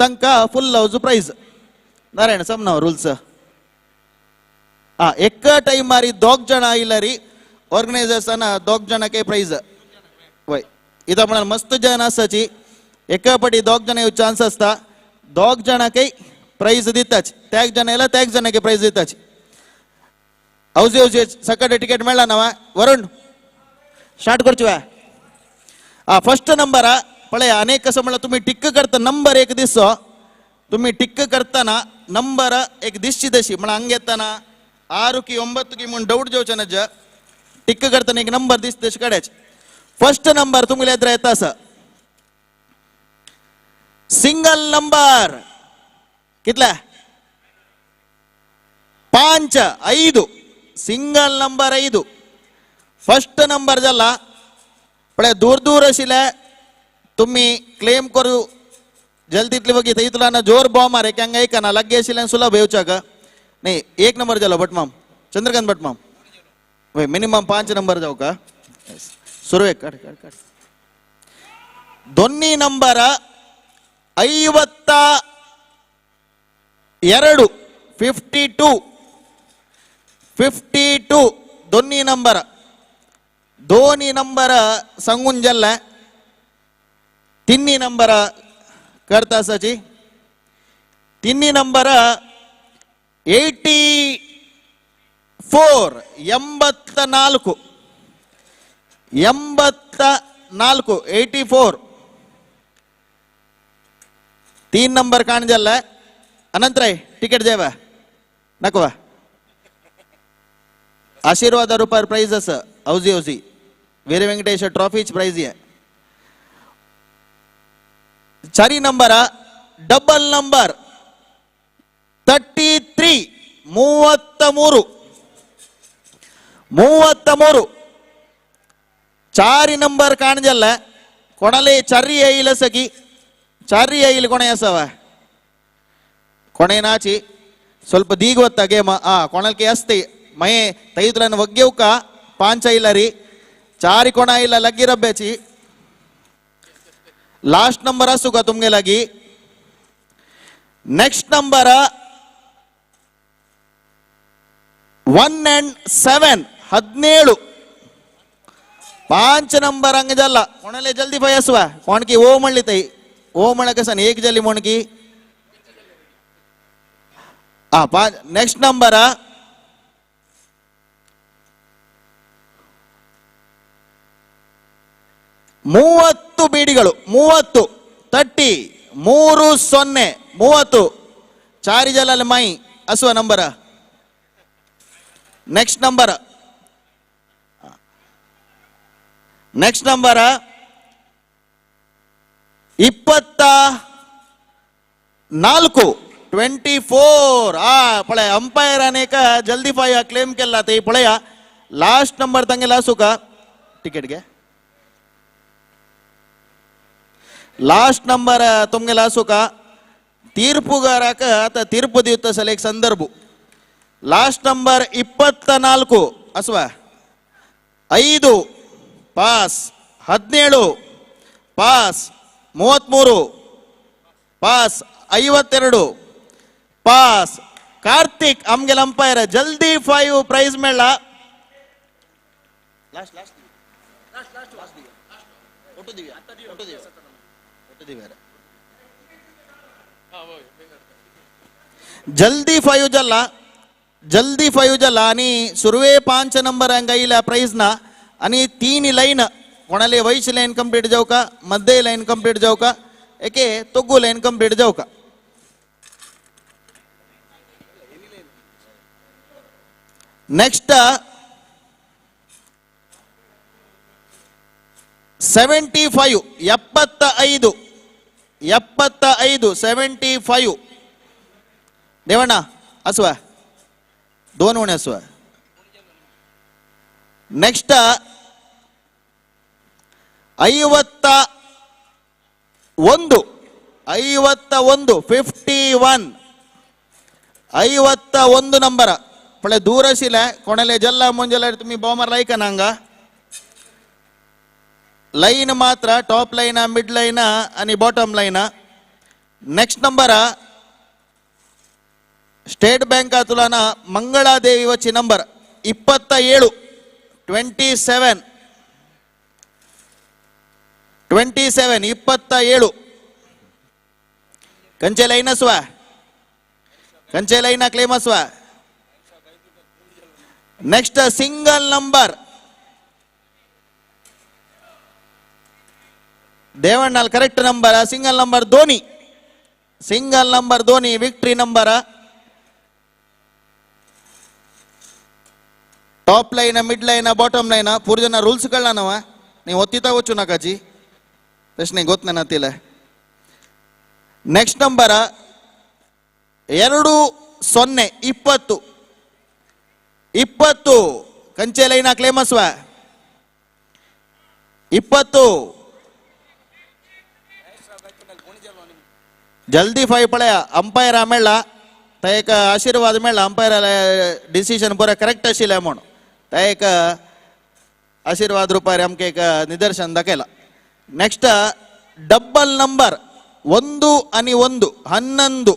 तांकां फुल हाऊस प्राइज नारायण समना रूल्स एक टाइमार दोग जण आयला री ऑर्गनायझर्सान दोग जणांके प्राइज वय इता म्हळ्यार मस्त जण आसाची एका पटी दोग जण येवचे चान्स आसता दोग जणांके प्राइज दिताच त्याग जण येयला त्याग जणांके प्राइज दिताच हौजी सकट टिकेट मेळ्ळा नवा वरुण स्टार्ट करचो फर्स्ट नंबर पळय अनेक कसं म्हणलं तुम्ही टिक्क करता नंबर एक दिसो तुम्ही टिक्क करताना नंबर एक दिसची दशी म्हणा हंग येताना 6 की 9 की म्हणून डाऊट जेवचे नज टिक्क करताना एक नंबर दिस दशी काढायचे फर्स्ट नंबर तुम्ही एद्र येता असा सिंगल नंबर कितला 5 सिंगल नंबर 5 फर्स्ट नंबर जाला पण दूर दूर आशिल्ले तुम्ही क्लेम करू जल्दीतली बघित इतला जोर बॉम्ब मारे क्या ऐकना लगे आशिल्ले सुलभ येवचा का नाही एक नंबर जालो भटमाम चंद्रकांत भटमाम वय मिनिमम 5 नंबर जाऊ का सुरवे काढ काढ काढ दोन्ही नंबर 52 दोन्ही नंबर सांगून जल्ला तिन्ही नंबर करता असाची तिन्ही नंबर 84 84 तीन नंबर काण जल्ला अनंतराय टिकेट जेवा नकवा आशीर्वाद रुपये प्राइज अस हौजी वीर वेंकटेश ट्रॉफी प्राइज है चारी नंबर डबल नंबर 33 33 चारी नंबर काणजल्ल कोणाले चारी येईल सकी चारी येईल कोणे असाव कोणे नाची ಸ್ವಲ್ಪ ದೀಗ ಗೊತ್ತ ಗೇಮ್ ಕೊಣಲ್ಕೆ ಅಸ್ತಿ ಮೈ ತೈದ್ರನ್ನ ಒಗ್ಗೆವ್ಕ 5 ಇಲ್ಲ ರೀ चारी कोणा ಇಲ್ಲ ಲಗ್ಗಿರಬೇಚಿ लास्ट नंबर असुगा तुमगे लगी नेक्स्ट नंबर 1 and 7 17 5 नंबर अंग जल्ला कोणाले जल्दी भयसवा कोण की ओ म्हणली तई ओ म्हणा कसन एक जल्ली म्हण की नेक्स्ट नंबर 30 ಬೀಡಿಗಳು 30 30 चारी जलाल माई असवा नंबर नेक्स्ट नंबर 24 पळय अंपायर अनेक जल्दी फाय क्लेम केला ते पळय लास्ट नंबर तंगे लासू का टिकेट गे लास्ट नंबर तुमगे लासू का ತೀರ್ಪುಗಾರಕ ಆತ ತೀರ್ಪು ದಿವಸ ಸಲ ಸಂದರ್ಭ लास्ट नंबर 24 ಅಸ್ವಾ 5 pass 17 pass 33 pass 52 pass Karthik ಅಮ್ಗೆಲ್ ಅಂಪೈರ್ ಜಲ್ದಿ 5 ಪ್ರೈಸ್ ಮೇಳ लास्ट ಒಟ್ಟು ದಿವ್ಯ जल्दी 5 जल्ला आणि सुरवे 5 नंबर अंगाईला प्राइज ना आणि 3 लाइन कोणाले वैश लाइन कंप्लीट जाऊ का मध्य लाइन कंप्लीट जाऊ का एके तोगू लाइन कंप्लीट जाऊ का नेक्स्ट 75 75 75 ದೇವಣ್ಣ ಹಸುವ दोन उणे हसुವ ನೆಕ್ಸ್ಟ್ 51 51 ನಂಬರ ಪಳೆ ದೂರಶಿಲ ಕೊಣಲೆ ಜಲ್ಲ ಮುಂಜಲ ತುಮಿ ಬೌಮರ್ ಲೈಕ ನಂಗ ಲೈನ್ ಮಾತ್ರ ಟಾಪ್ ಲೈನ ಮಿಡ್ ಲೈನ आणि bottom line next number state bank ತುಲಾನ ಮಂಗಳಾದೇವಿ ವಚ್ಚಿ ನಂಬರ್ 27 27 ಕಂಚೆ ಲೈನ್ ಹಸುವ ಕಂಚೆ ಲೈನ ಕ್ಲೇಮ್ ಹಸುವ ನೆಕ್ಸ್ಟ್ ಸಿಂಗಲ್ ನಂಬರ್ ದೇವಣ್ಣಲ್ correct number single number Dhoni victory number top line mid line bottom line ಪೂರ್ ಜನ ರೂಲ್ಸ್ಗಳನ್ನವ ನೀವು ಒತ್ತಿತಾ ಗೊಚ್ಚು ನಾಕಾಜಿ ಪ್ರಶ್ನೆ ಗೊತ್ತ ನತ್ತಿಲ್ಲ ನೆಕ್ಸ್ಟ್ ನಂಬರ 20 ಕಂಚೆ ಲೈನ ಕ್ಲೇಮಸ್ವ 20 ಜಲ್ದಿ 5 ಪಳೆಯ ಅಂಪೈರ್ ಆಮೇಳ ತಯಕ ಆಶೀರ್ವಾದ ಮೇಳ ಅಂಪೈರ್ ಡಿಸಿಷನ್ ಪೂರ ಕರೆಕ್ಟ್ ಅಶಿಲ್ಲ ಅಮೌಂಟ್ ತಯಕ ಆಶೀರ್ವಾದ ರೂಪಾಯಿ ಅಮ್ಕೆ ನಿದರ್ಶನ ದಕೆಲ next double number 1 ani 1 11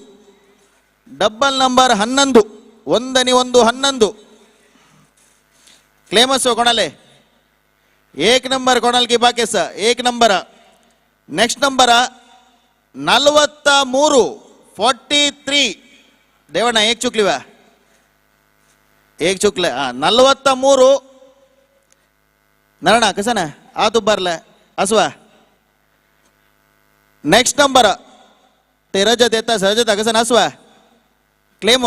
double number 11 1 ani 1 11 ಕ್ಲೇಮಸ್ ಕೊಣಲೆ ಏಕ್ ನಂಬರ್ ಕೊಣಲ್ ಕಿ ಬಾಕೆಸ ಏಕ್ ನಂಬರ ನೆಕ್ಸ್ಟ್ ನಂಬರ 43 ದೇವಣ್ಣ ಏಕ್ ಚುಕ್ಲಿವ ಏಕ್ ಚುಕ್ಲೆ 43 ನರಣ ಕಸನ ಆತು ಬರ್ಲ ಹಸುವ ನೆಕ್ಸ್ಟ್ ನಂಬರ್ ರಜತ್ ಎತ್ತ ರಜತ್ ಕಸನ ಹಸುವ ಕ್ಲೇಮ್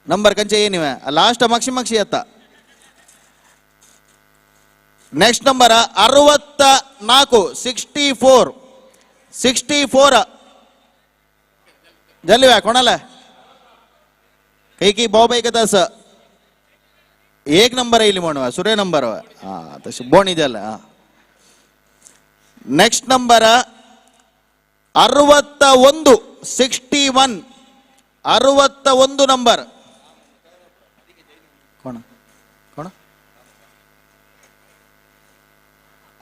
ನಂಬರ್ ಕಂಚೆ ಏನಿವೆ ಲಾಸ್ಟ್ ಮಕ್ಷಿ ಎತ್ತ ನೆಕ್ಸ್ಟ್ ನಂಬರ್ 64 ಜಲ್ವಿವ ಕೊಣಲ ಕೈ ಬಾಬೈ ಕದಾಸ ಏಕ್ ನಂಬರ್ ಇಲ್ಲಿ ಮಾಡುವ ಸುರೇ ನಂಬರ್ ಬೋಣಿದೆಲ್ಲ ನೆಕ್ಸ್ಟ್ ನಂಬರ್ 61 ನಂಬರ್ ಕೋಣ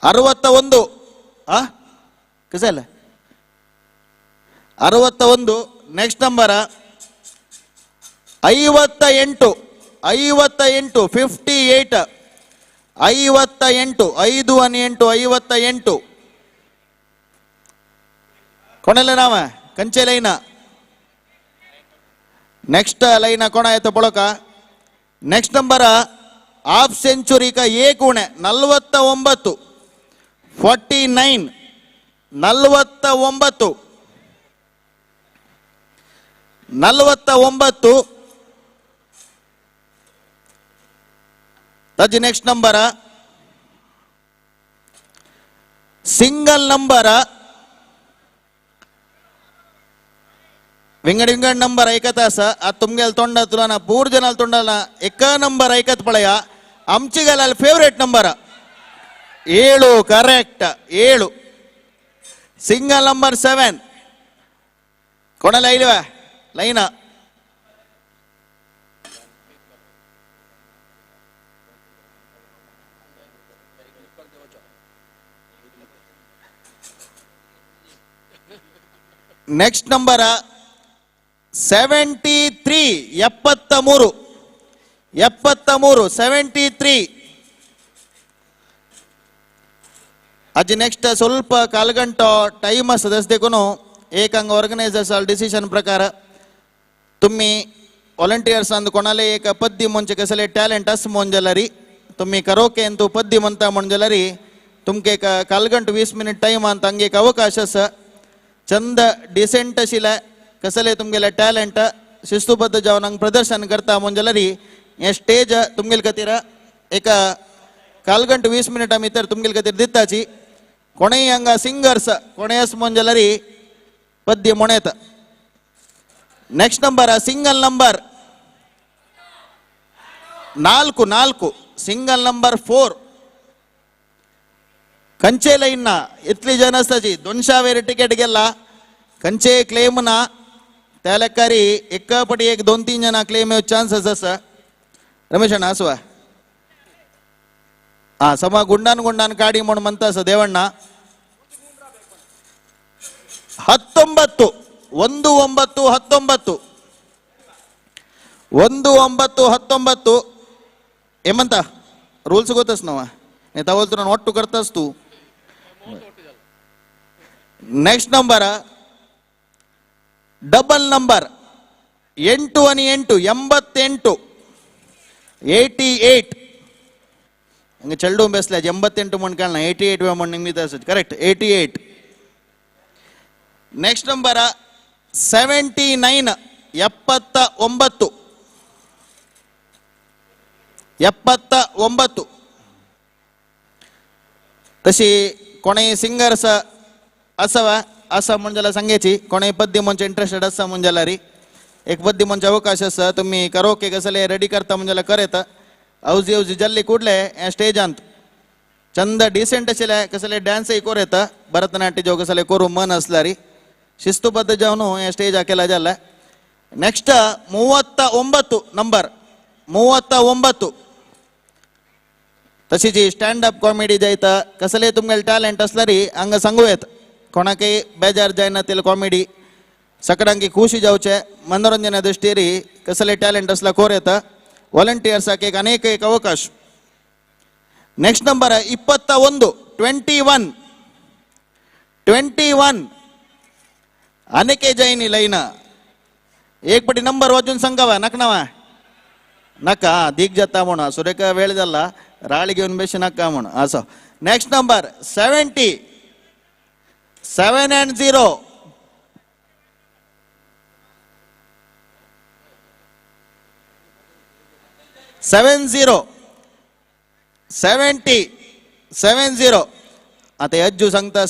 61 ಕಸಲ್ಲ 61 ನೆಕ್ಸ್ಟ್ ನಂಬರ್ 58 58 5 ani 8 ಕೊನೆಲ್ಲ ನಾವ ಕಂಚೆ ಲೈನ ನೆಕ್ಸ್ಟ್ ಲೈನ ಕೊಣ ಆಯ್ತು ಪೊಳಕ ನೆಕ್ಸ್ಟ್ ನಂಬರ ಹಾಫ್ ಸೆಂಚುರಿ ಕ ಏಕೂಣೆ 49 49 ತಜ್ ನೆಕ್ಸ್ಟ್ ನಂಬರ ಸಿಂಗಲ್ ನಂಬರ विंगड नंबर ऐकत असा तुमगेल तोंडा तुला पूर जनाल तोंडाला एका नंबर ऐकत पळया आमची गेला favourite number 7 correct 7 single number 7 कोणाला इल्वा लैना नेक्स्ट नंबर 73 अज नेक्स्ट स्वल्प कालगंट टाइम सदस्यकोनो एक अंग ऑर्गनाइजर्स डिसिशन प्रकार तुम्ही वॉलंटियर्स अंद कोणाले एक पद्दी ಮುಂಚೆ कसले टॅलेंट अस मोंजलरी तुम्ही करोके अंतु पद्दी म्हणता मोंजलरी तुमके कालगंट 20 मिनिट टाइम ಅಂತ अंगे एक अवकाश अस चंद डिसेंट शिला कसले तुमगेला टॅलेंट शिस्तुबद्ध जावन प्रदर्शन करता मोंजलरी हे स्टेज तुमगेल कतीरा एक ಕಾಲ್ಗಂಟು 20 ಮಿನಿಟ್ ಮಿತ್ತರ್ ತುಂಗಿಲ್ ಗತಿರ್ ದಿತ್ತಾಚಿ ಕೊನೆಯಂಗ ಸಿಂಗರ್ಸ್ ಕೊನೆಯಸ್ ಮೊಂಜಲರಿ ಪದ್ಯ ಮೊಣೆತ next number single number 4 single number 4 ಕಂಚೆ ಲೈನ್ನ ಇತ್ಲಿ ಜನಸ್ತಜಿ दोनशावेरी टिकेट गेला कंचे क्लेम ना त्यालेकारी एकापटी एक 2-3 जना क्लेम चान्सेस असा रमेश अण्णा असवा हा समा गुंडान काडी म्हणून म्हणता असं देवಣ್ಣ 19 ఏమంతా ರೂಲ್ಸ್ ಗೊತ್ತಸ್ ನಾವ ನೇ ತಗೊಳ್ತು ನಾನು ಒಟ್ಟು ಕರ್ತಾಸ್ ತೂ ನೆಕ್ಸ್ಟ್ ನಂಬರ್ ಡಬಲ್ ನಂಬರ್ 8 అని 8 88 ಹಂಗೆ ಚೆಲ್ಡು ಬೆಸ್ಲ 88 ಮಣ್ ಕಾಣ 88 ಮಣ್ ನಿಮಿತ ಕರೆಕ್ಟ್ 88 ನೆಕ್ಸ್ಟ್ ನಂಬರ್ 79 79 तशी कोणे सिंगर्स असाव असा मंजाला सांगायची कोणे पद्य मंच इंटरेस्टेड असा मंजाला री एक पद्य मंच अवकाश असा तुम्ही करोके कसले रेडी करता मंजाला करेत औजी जल्ली ಕೂಡಲೇ ಸ್ಟೇಜ್ ಅಂತ ಚಂದ ಡಿಸೆಂಟ್ ಅಸಲೆ ಕಸಲೆ ಡ್ಯಾನ್ಸ್ ಐ ಕೋರೆತ ಭರತನಾಟ್ಯ ಜೋ ಕಸಲೆ ಕೋರು ಮನ್ असलारी ಶಿಸ್ತುಬದ್ಧ ಜಾವನು ಸ್ಟೇಜ್ ಹಾಕೆಲ್ಲ ಜಲ್ಲ ನೆಕ್ಸ್ಟ್ 39 ನಂಬರ್ 39 तशी जी स्टँड अप कॉमेडी जायता कसले तुमगेल टॅलेंट असलारी हंगा सांगूयेत कोणाकय बेजार जायना तेल कॉमेडी सकडांकी खुशी जावचे मनोरंजना दृष्टीरी कसले टॅलेंट असला कोरेत वालंटियर्स एक अनेक एक अवकाश नेक्स्ट नंबर 21 अनेके जायनी लाईन एक पटी नंबर वाजून सांगावा नकनावा नका दिग जाता म्हणून सुरेखा वेळ झाला राळी घेऊन बेशी नका म्हणून असं नेक्स्ट नंबर 70 7 and 0 70 आता अज्जू सांगता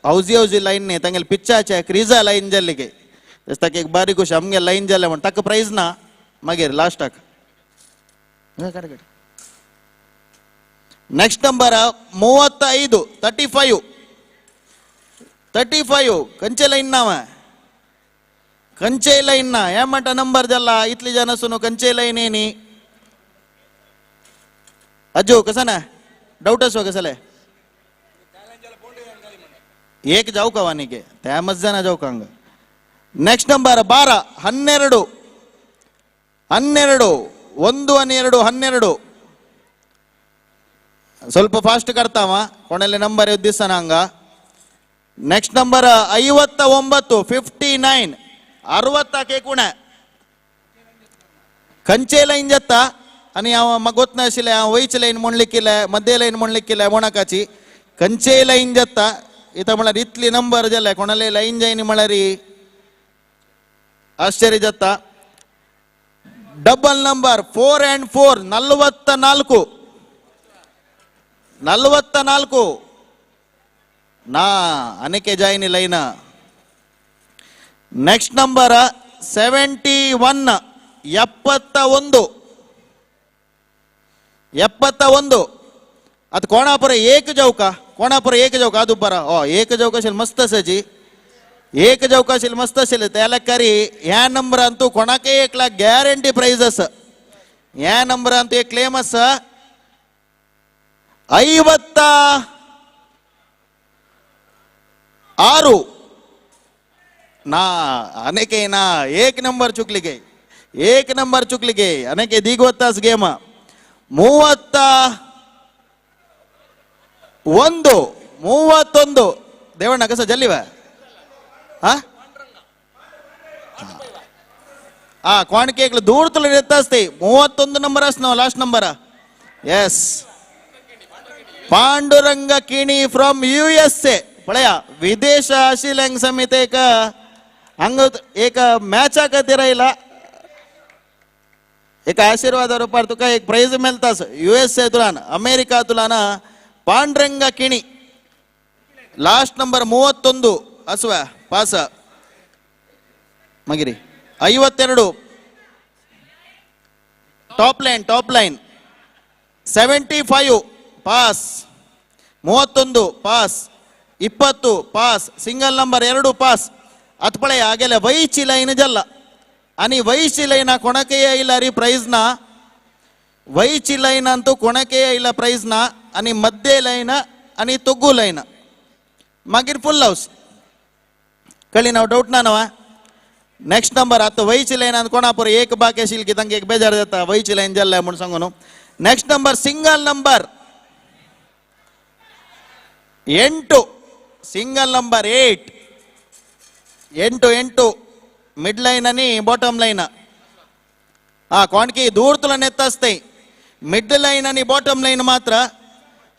हौजी लाईन ने तंगेल पिच्चाचे क्रीजा लाईन जल्लिगे जसं एक बारीक गोष्ट आमगे लाईन जाले म्हणून तक प्राइज ना मागीर लास्टाक नेक्स्ट नंबर 35 कंचे लाईन नाव कंचे लाईन ना या मट नंबर जल्ला इतली जन सुनो कंचे लाईन येनी अज्जू कसा ना डाऊट असो कसले एक जाऊ का वानिके त्या मज्जाना जाऊ का नेक्स्ट नंबर 12 12 1 आणि 2 12 ಸ್ವಲ್ಪ ಫಾಸ್ಟ್ ಕರ್ತಾವ ಕೊನೆಯಲ್ಲಿ ನಂಬರ್ ದಿವಸನ ಹಂಗ ನೆಕ್ಸ್ಟ್ ನಂಬರ್ 59 59 60 कुण कंचे लाईन जाता आणि मग गोत नाशिले वयची लाईन म्हणलिक्किले मध्य लाईन म्हणलिक्किले मोणाकाची कंचे लाईन जाता इथं म्हळ्यार इतली नंबर जाले कोणाले लाईन जायनी म्हळ्यार आश्चर्य जाता डबल नंबर 4 and 4 44 ನಾ ಅನೇಕೆ ಜಾಯಿನಿ ಲೈನ್ ನೆಕ್ಸ್ಟ್ ನಂಬರ್ 71 71 ಅದು कोणापुर एक जाऊ का ಅದು बरा एक जाऊ कशेल मस्त असायची एक जाऊ कशेल मस्त असेल त्याला करी ह्या नंबर ಅಂತೂ कोणाके 1 लाख गॅरंटी प्राइज अस ह्या नंबर ಅಂತೂ एक क्लेम अस 56 ना अनेके ना एक नंबर चुकली गे अनेके दिगवत्तास गेम 31 देवಣ್ಣ कस जल्लीव कोणके दूर तुला येत असते 31 नंबर असणार लास्ट नंबर यस पांडुरंग किणी फ्रॉम USA पळया विदेश शिलंग समिती एक मॅच आकती राहिला एक आशीर्वाद रूपार तुका एक प्राइज मेळतास USA तुलान अमेरिका तुलान पांडुरंग किणी लास्ट नंबर 31 असव पास मगिरी 52 टॉप लाइन 75 पास 31 पास 20 पास सिंगल नंबर 2 पास अतपळे आगेले वैची लाइन जल्ला आणि वैची लाइन कोणकेय ಇಲ್ಲ ರೀ ಪ್ರೈಸ್ ನ ವೈची लाइन ಅಂತೂ कोणकेय ಇಲ್ಲ ಪ್ರೈಸ್ ನ आणि मध्य लाइन आणि तुग्गू लाइन मागीर फुल हाऊस कळली ना डाऊट ना नवा नेक्स्ट नंबर आता वैची लाइन ಅಂತ कोणापर एक बाकी असेल की तांगे एक बेजार जाता वैची लाइन जल्ला म्हणून सांगून next number single number 8 single number 8 mid line आणि बॉटम लाइन कोणकी दूर तुला नेत असते मिड लाइन आणि बॉटम लाइन मात्र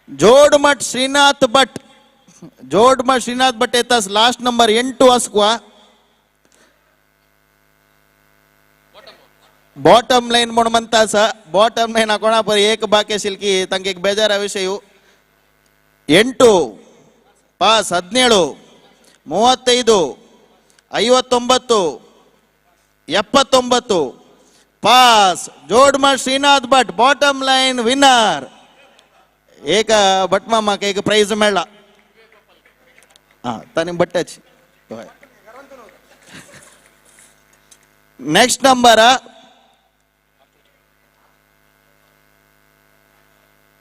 जोडमठ श्रीनाथ भट येतास लास्ट नंबर 8 अस्कुआ बॉटम लाइन म्हणून म्हणतास बॉटम लाइन कोणापर एक बाकी असेल की तांगे एक बेजार विषय 8 पास 17 35 59 79 पास जोडमठ श्रीनाथ भट बॉटम लाइन विनर एक भटमामा एक प्राइज मेळ्ळा तानी बट्टाची नेक्स्ट नंबर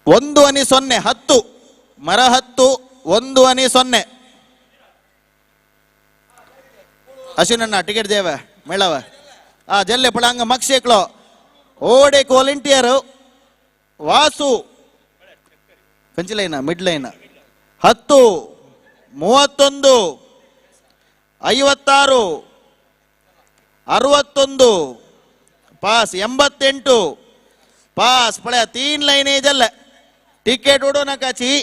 1 आणि 0 10 मर 10 1 आणि 0 अश्विन टिकेट देव मेळावा जल्ले पळांग मक्षेक्लो ओडे वॉलंटियर वासु कंची line mid line 10 31 56 61 pass 88 pass पळ्या 3 लाइन जल्ले टिकेट उडो नकाची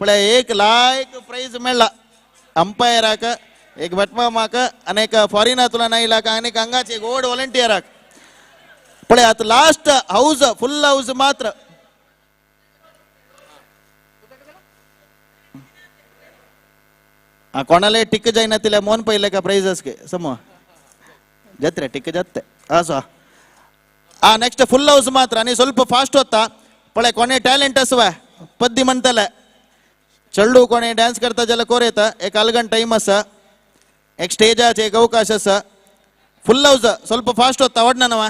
पळ्या एक लायक प्राइज मेळ्ळा अंपायर एक भटमामाक अनेक फॉरेन तुला नाही लाका अनेक अंगाचे गोड वॉलंटियर पळे आता लास्ट हाऊस फुल हाऊस मात्र कोणाला टिक जाईना तिला मोन पहिले का प्राइजेस के समूह जत्रे टिक जत्ते असो नेक्स्ट फुल हाऊस मात्र आणि ಸ್ವಲ್ಪ फास्ट होता पळे कोणे टॅलेंट असवा पद्दी म्हणतले चल्डू कोणे डान्स करता जला कोरेता एक अलगन टाइम असा एक स्टेज एक अवकाश असा फुल हाऊस ಸ್ವಲ್ಪ फास्ट होता वडना नवा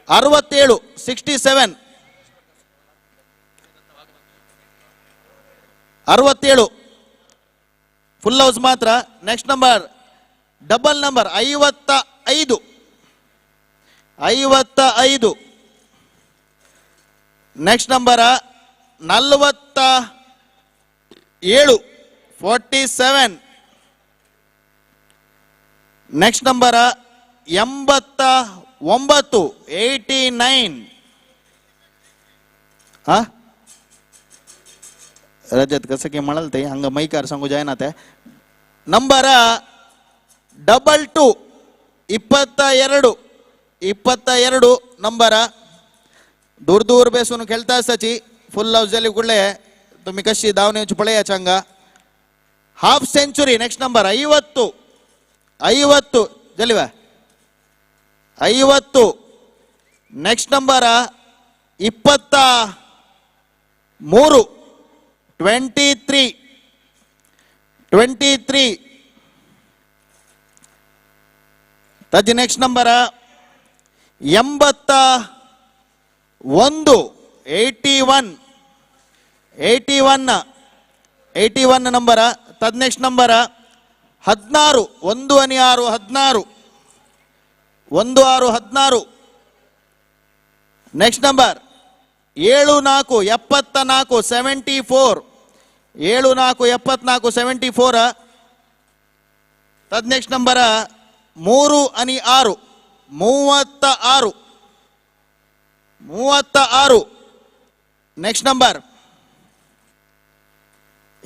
67 67 67 फुल हाऊस मात्र next number double number 55 55 next number 47 47 next number 89 89 रजत कसं की म्हणाल ते हंग मैकार सांगू जाय ना ते नंबर 22 22 नंबर दूर दूर बेसून खेळता असताची फुल हाऊस झाली कुठले तुम्ही कशी धावण्याची पळयाच्या हंगा हाफ सेंचुरी नेक्स्ट नंबर 50 जलिवा 50 नेक्स्ट नंबर 23 23 तजी नेक्स्ट नंबर 81 81 नंबर तद नेक्स्ट नंबर 16 1 आणि 6 16 नेक्स्ट नंबर 74 74 74 तद नेक्स्ट नंबर 3 आणि 6 36 नेक्स्ट नंबर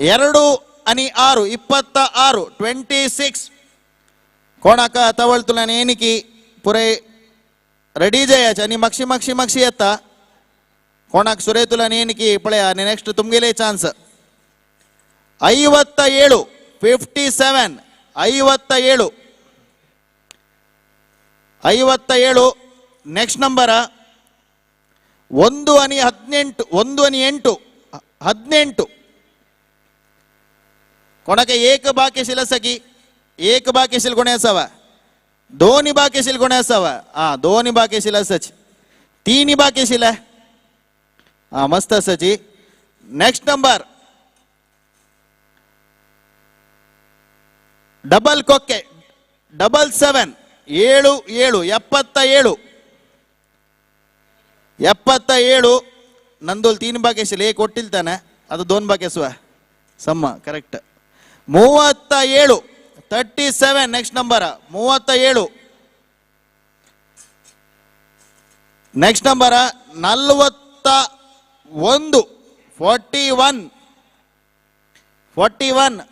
2 आणि 6 26 26 कोणाका तवळ तुला नेनिकी पुरे रेडी जायच आणि मक्षी मक्षी मक्षी येता कोणाक सुरेतुला नेनकी पळय नेक्स्ट तुमगेले ಚಾನ್ಸ್ 57 57 57 57 ನೆಕ್ಸ್ಟ್ ನಂಬರ 1 आणि 18 1 आणि 8 18 कोणाके एक बाकी शिलसकी एक बाकी शिल कोणी असावा दोन्ही बाकी शिल कोणी असावा हा दोन्ही बाकी शिल असच तीन बाकी शिल हा मस्त असची नेक्स्ट नंबर डबल कोके 77 77 77 ನಂದೋಲ್ 3 ಬಾಕೇಶಿಲ್ ಏಕ್ ಒಟ್ಟಿಲ್ತಾನೆ ಅದು 2 ಬಾಕೇಸುವ ಸಮ್ಮ correct 37 37 next number 37 next number 41 41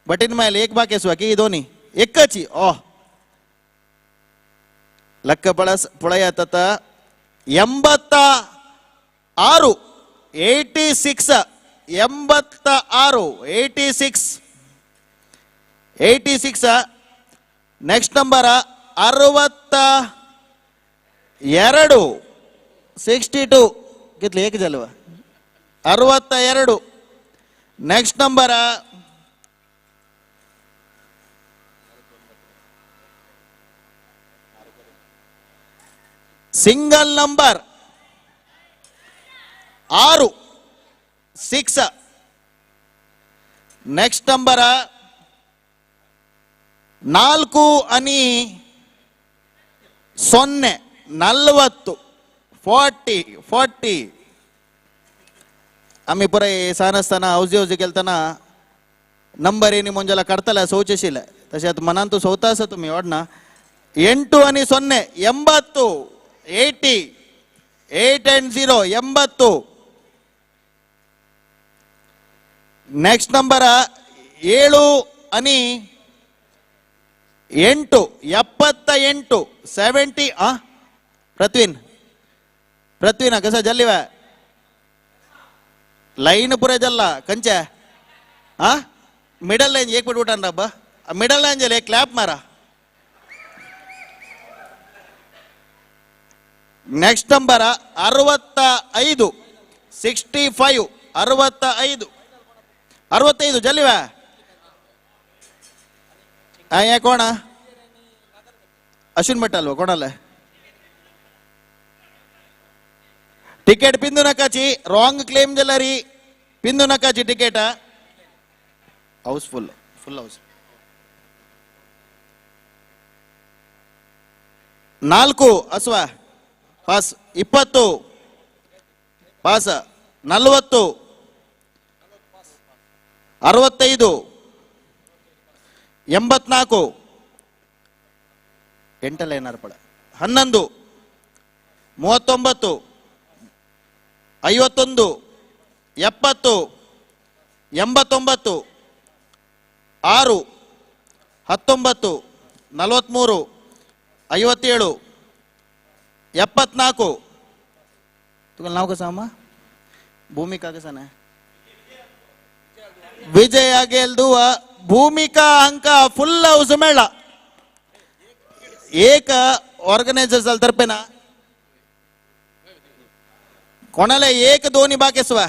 बटीन ಮೇಲೆ एक ಬಾಕೇಸುವ की दोन्ही एकची ಓ ಲಕ್ಕ ಬಳಸ್ ಪುಳಯತತ 86 86 86 ನೆಕ್ಸ್ಟ್ ನಂಬರ್ 62 62 कितले एक जलवा 62 next number single number 6 6 next number 4 आणि 0 40 40 आम्ही पुरे सानसताना हौजी हौजी केलताना नंबर येणी मुंजला काढताला शौचशील तशात मनांतू सौतास तुम्ही वाढना 8 आणि 0 80 80 8 and 0 80 नेक्स्ट नंबर 7 आणि 8 78 70 पृथ्वीन कसा जल्लीवा लाइन पुरे जल्ला कंचा मिडल लाइन एक मिनट उठान रब्बा मिडल लाइन जले क्लैप मारा नेक्स्ट नंबर 65 65 65 65 जल्लीवा या कोण अश्विन भट अल्वा कोणाला टिकेट पिंदू नकाची रॉंग क्लेम जल्लारी पिंदू नकाची टिकेट हाऊसफुल फुल हाऊस 4 ಅಸ್ವಾ ಪಾಸ್ 20 ಪಾಸ್ 40 65 84 ಎಂಟಲ್ಲ ಏನಾರು ಪಡ 11 39 51 70 89 6 19 43 57 74 तुला नाव कसं अम्मा भूमिका कसं नाही विजय गेल्दुव भूमिका अंक फुल हाऊस मेळला एक ऑर्गनायझर तर्फे ना कोणाला एक दोन्ही बाकेसवा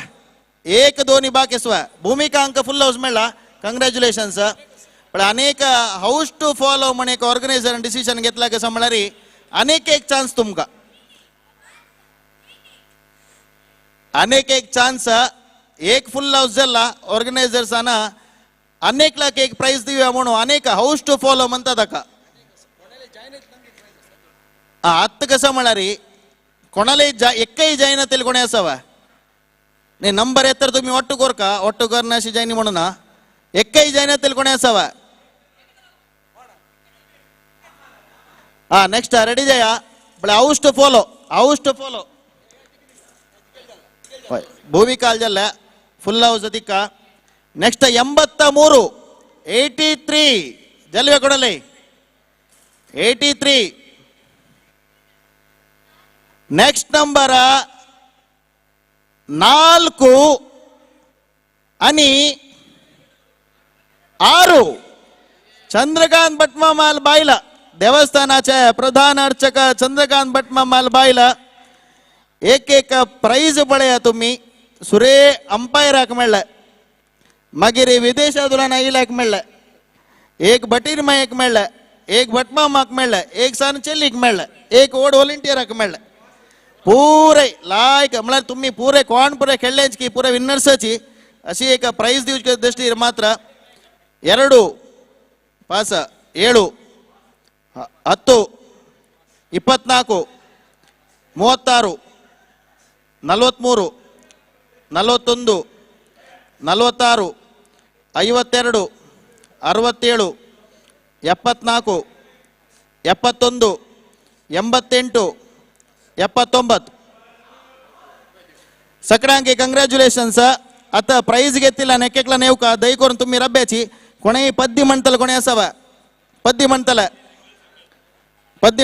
एक दोन्ही बाकेसवा भूमिका अंक फुल हाऊस मेळला कंग्रॅच्युलेशन्स पण अनेक हाऊस टू फॉलो म्हणून एक ऑर्गनायझर डिसिजन घेतला कसं म्हणणारी अनेक एक चान्स तुमका अनेक एक चान्स एक फुल हाऊस झाला ऑर्गनायझर्सांना अनेक लाख एक प्राइज दिव्या म्हणून अनेक हाऊस टू फॉलो म्हणतात का आत्ता कसं म्हणारी कोणाला एकही जाहिरातील कोणी असावा नाही नंबर येत तर तुम्ही ऑटो कोर का ऑटो करण्याशी जाईनी म्हणून एकही जाहिरातील कोणी असावा नेक्स्ट रेडी जाया बट हाऊस टू फॉलो भूमिका जल्ला फुल हाऊस अधिक नेक्स्ट 83 83 जल्वे कोडले 83 ನೆಕ್ಸ್ಟ್ ನಂಬರ್ 4 आणि 6 चंद्रकांत भटमामाल बायला देवस्थानाचे प्रधान अर्चक चंद्रकांत भटमामाल बायला एक एक प्राइज पळया तुम्ही सुरे अंपायराक मेळ्ळें मागीर विदेशांतल्यान आयिल्ल्याक मेळ्ळें एक भटीरमायेक मेळ्ळें एक भटमामाक मेळ्ळें एक सानचेल्लीक मेळ्ळें एक ओड वॉलंटियराक मेळ्ळें पुरे लायक म्हळ्यार तुम्ही पुरे कोण पुरे खेळ्ळेच की पुरे विನ್ನर्साची अशी एक प्राइज दिवचे दृष्टीर मात्र 2 5 7 10 24 36 43 41 46 52 67 74 71 88 79 सगळ्यांक कंग्रॅच्युलेशन्स. आता प्राइज घेतला नेकेकला नेऊ का दय करून तुम्ही रब्याची कोणी पद्य म्हणतल कोणी असावा पद्य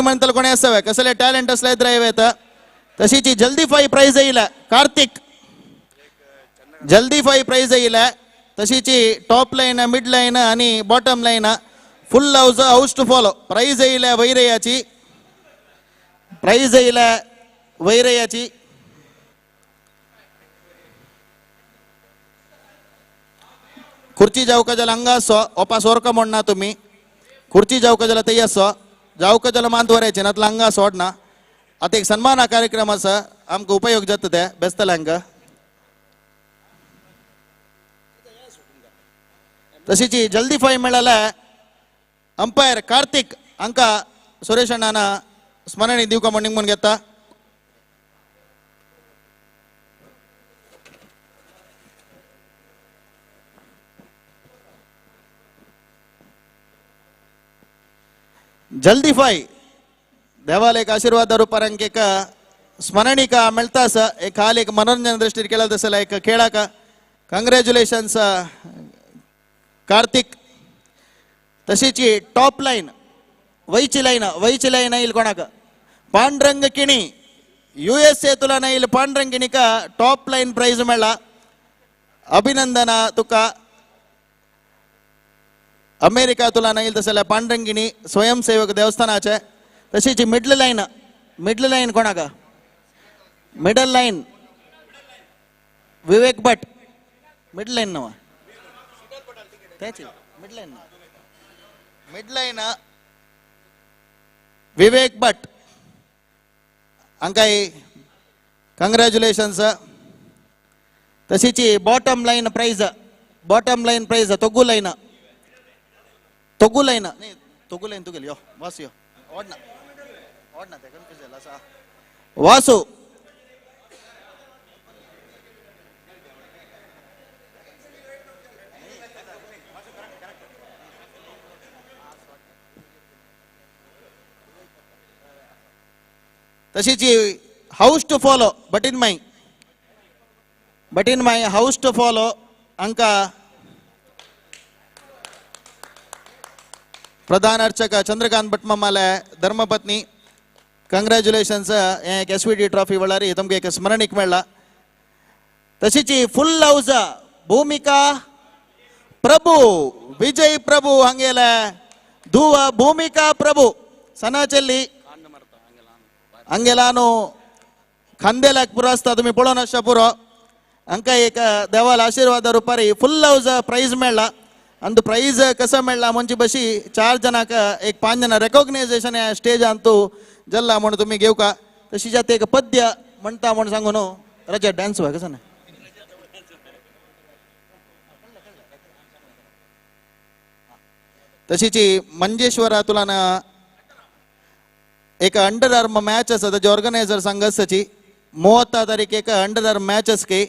म्हणतल कोणी असावा कसले टॅलेंट असले इದ್ರೆ येता तशीची जल्दी फाई प्राइज येईल कार्तिक जल्दी फाई प्राइज येईल तशीची टॉप लाईन मिड लाईन आणि bottom line full house to follow prize येईल वैरयाची प्राइज येईल वैरयाची खुर्ची जावका जल हंगासो ओपा सोरका म्हणना तुम्ही खुर्ची जावका जल तय्यासो जावका जल मांतवरायचे नातला हंगा सोडना आता एक सन्मान कार्यक्रम असा आमका उपयोग जाता ते बेस्तल्यांक तशीची जल्दी फाय मेळाला अंपायर कार्तिक हांका सुरेश अण्णाना स्मरणी दिवका म्हणून म्हणून घेता. जल्दी फाय देवाला एक आशीर्वाद रूपारांक एक स्मरणिका मिळतास एक हाल एक मनोरंजन दृष्टीर केला तसला एक खेळाक कंग्रॅच्युलेशन्स कार्तिक. तशीची टॉप लाईन वयची लाईन येईल कोणाक पांडुरंग किणी USA तुला येईल पांडुरंग किणीका टॉप लाईन प्राइज मेळ्ळा अभिनंदन तुका. अमेरिका तुला येईल तसल्या पांडुरंगिणी स्वयंसेवक देवस्थानाचे. तशीची मिडल लाईन कोणाक मिडल लाईन विवेक भट मिडल लाईन नवा त्याची मिड लाईन विवेक भट हांकाय कंग्रॅच्युलेशन्स. तशीची बॉटम लाईन प्राइज तोगू लाईन तुगेल यो वासू यो ओडना ते कन्फ्यूज जाला असा वासू. तशीची हाऊस टू फॉलो बटीन माई हाऊस टू फॉलो हांका प्रधान अर्चक चंद्रकांत भटमामाले धर्मपत्नी कंग्रॅच्युलेशन्स. हे एक SVT ट्रॉफी वळारी तुमका एक स्मरणीक मेळ्ळा. तशीची फुल हाऊस भूमिका प्रभू विजय प्रभू हांगेले धुव भूमिका प्रभू सनाचेल्ली हंगेलानु खांदेलाक पुरो आसता तुमी पळोवन आसता पुरो हांकां एक देवाल आशीर्वाद रुपारी फुल हाऊस प्राइज मेळ्ळा. अंದು ಪ್ರೈಸ್ ಕಸ ಮೇಳ ಮುಂಚೆ ಬಸಿ 4 जनाक एक 5 जन रेकॉग्नायझेशन स्टेज अंतू जल्ला म्हणून तुम्ही घेऊ का. तशी जाते एक पद्य म्हणता म्हणून सांगू नो रजा डान्स व्हा कसं ना. तशीची मंजेश्वरा तुला ना एक अंडर आर्म मॅच असा त्याचे ऑर्गनायझर सांगसची 30 तारीख एक अंडर आर्म मॅच असके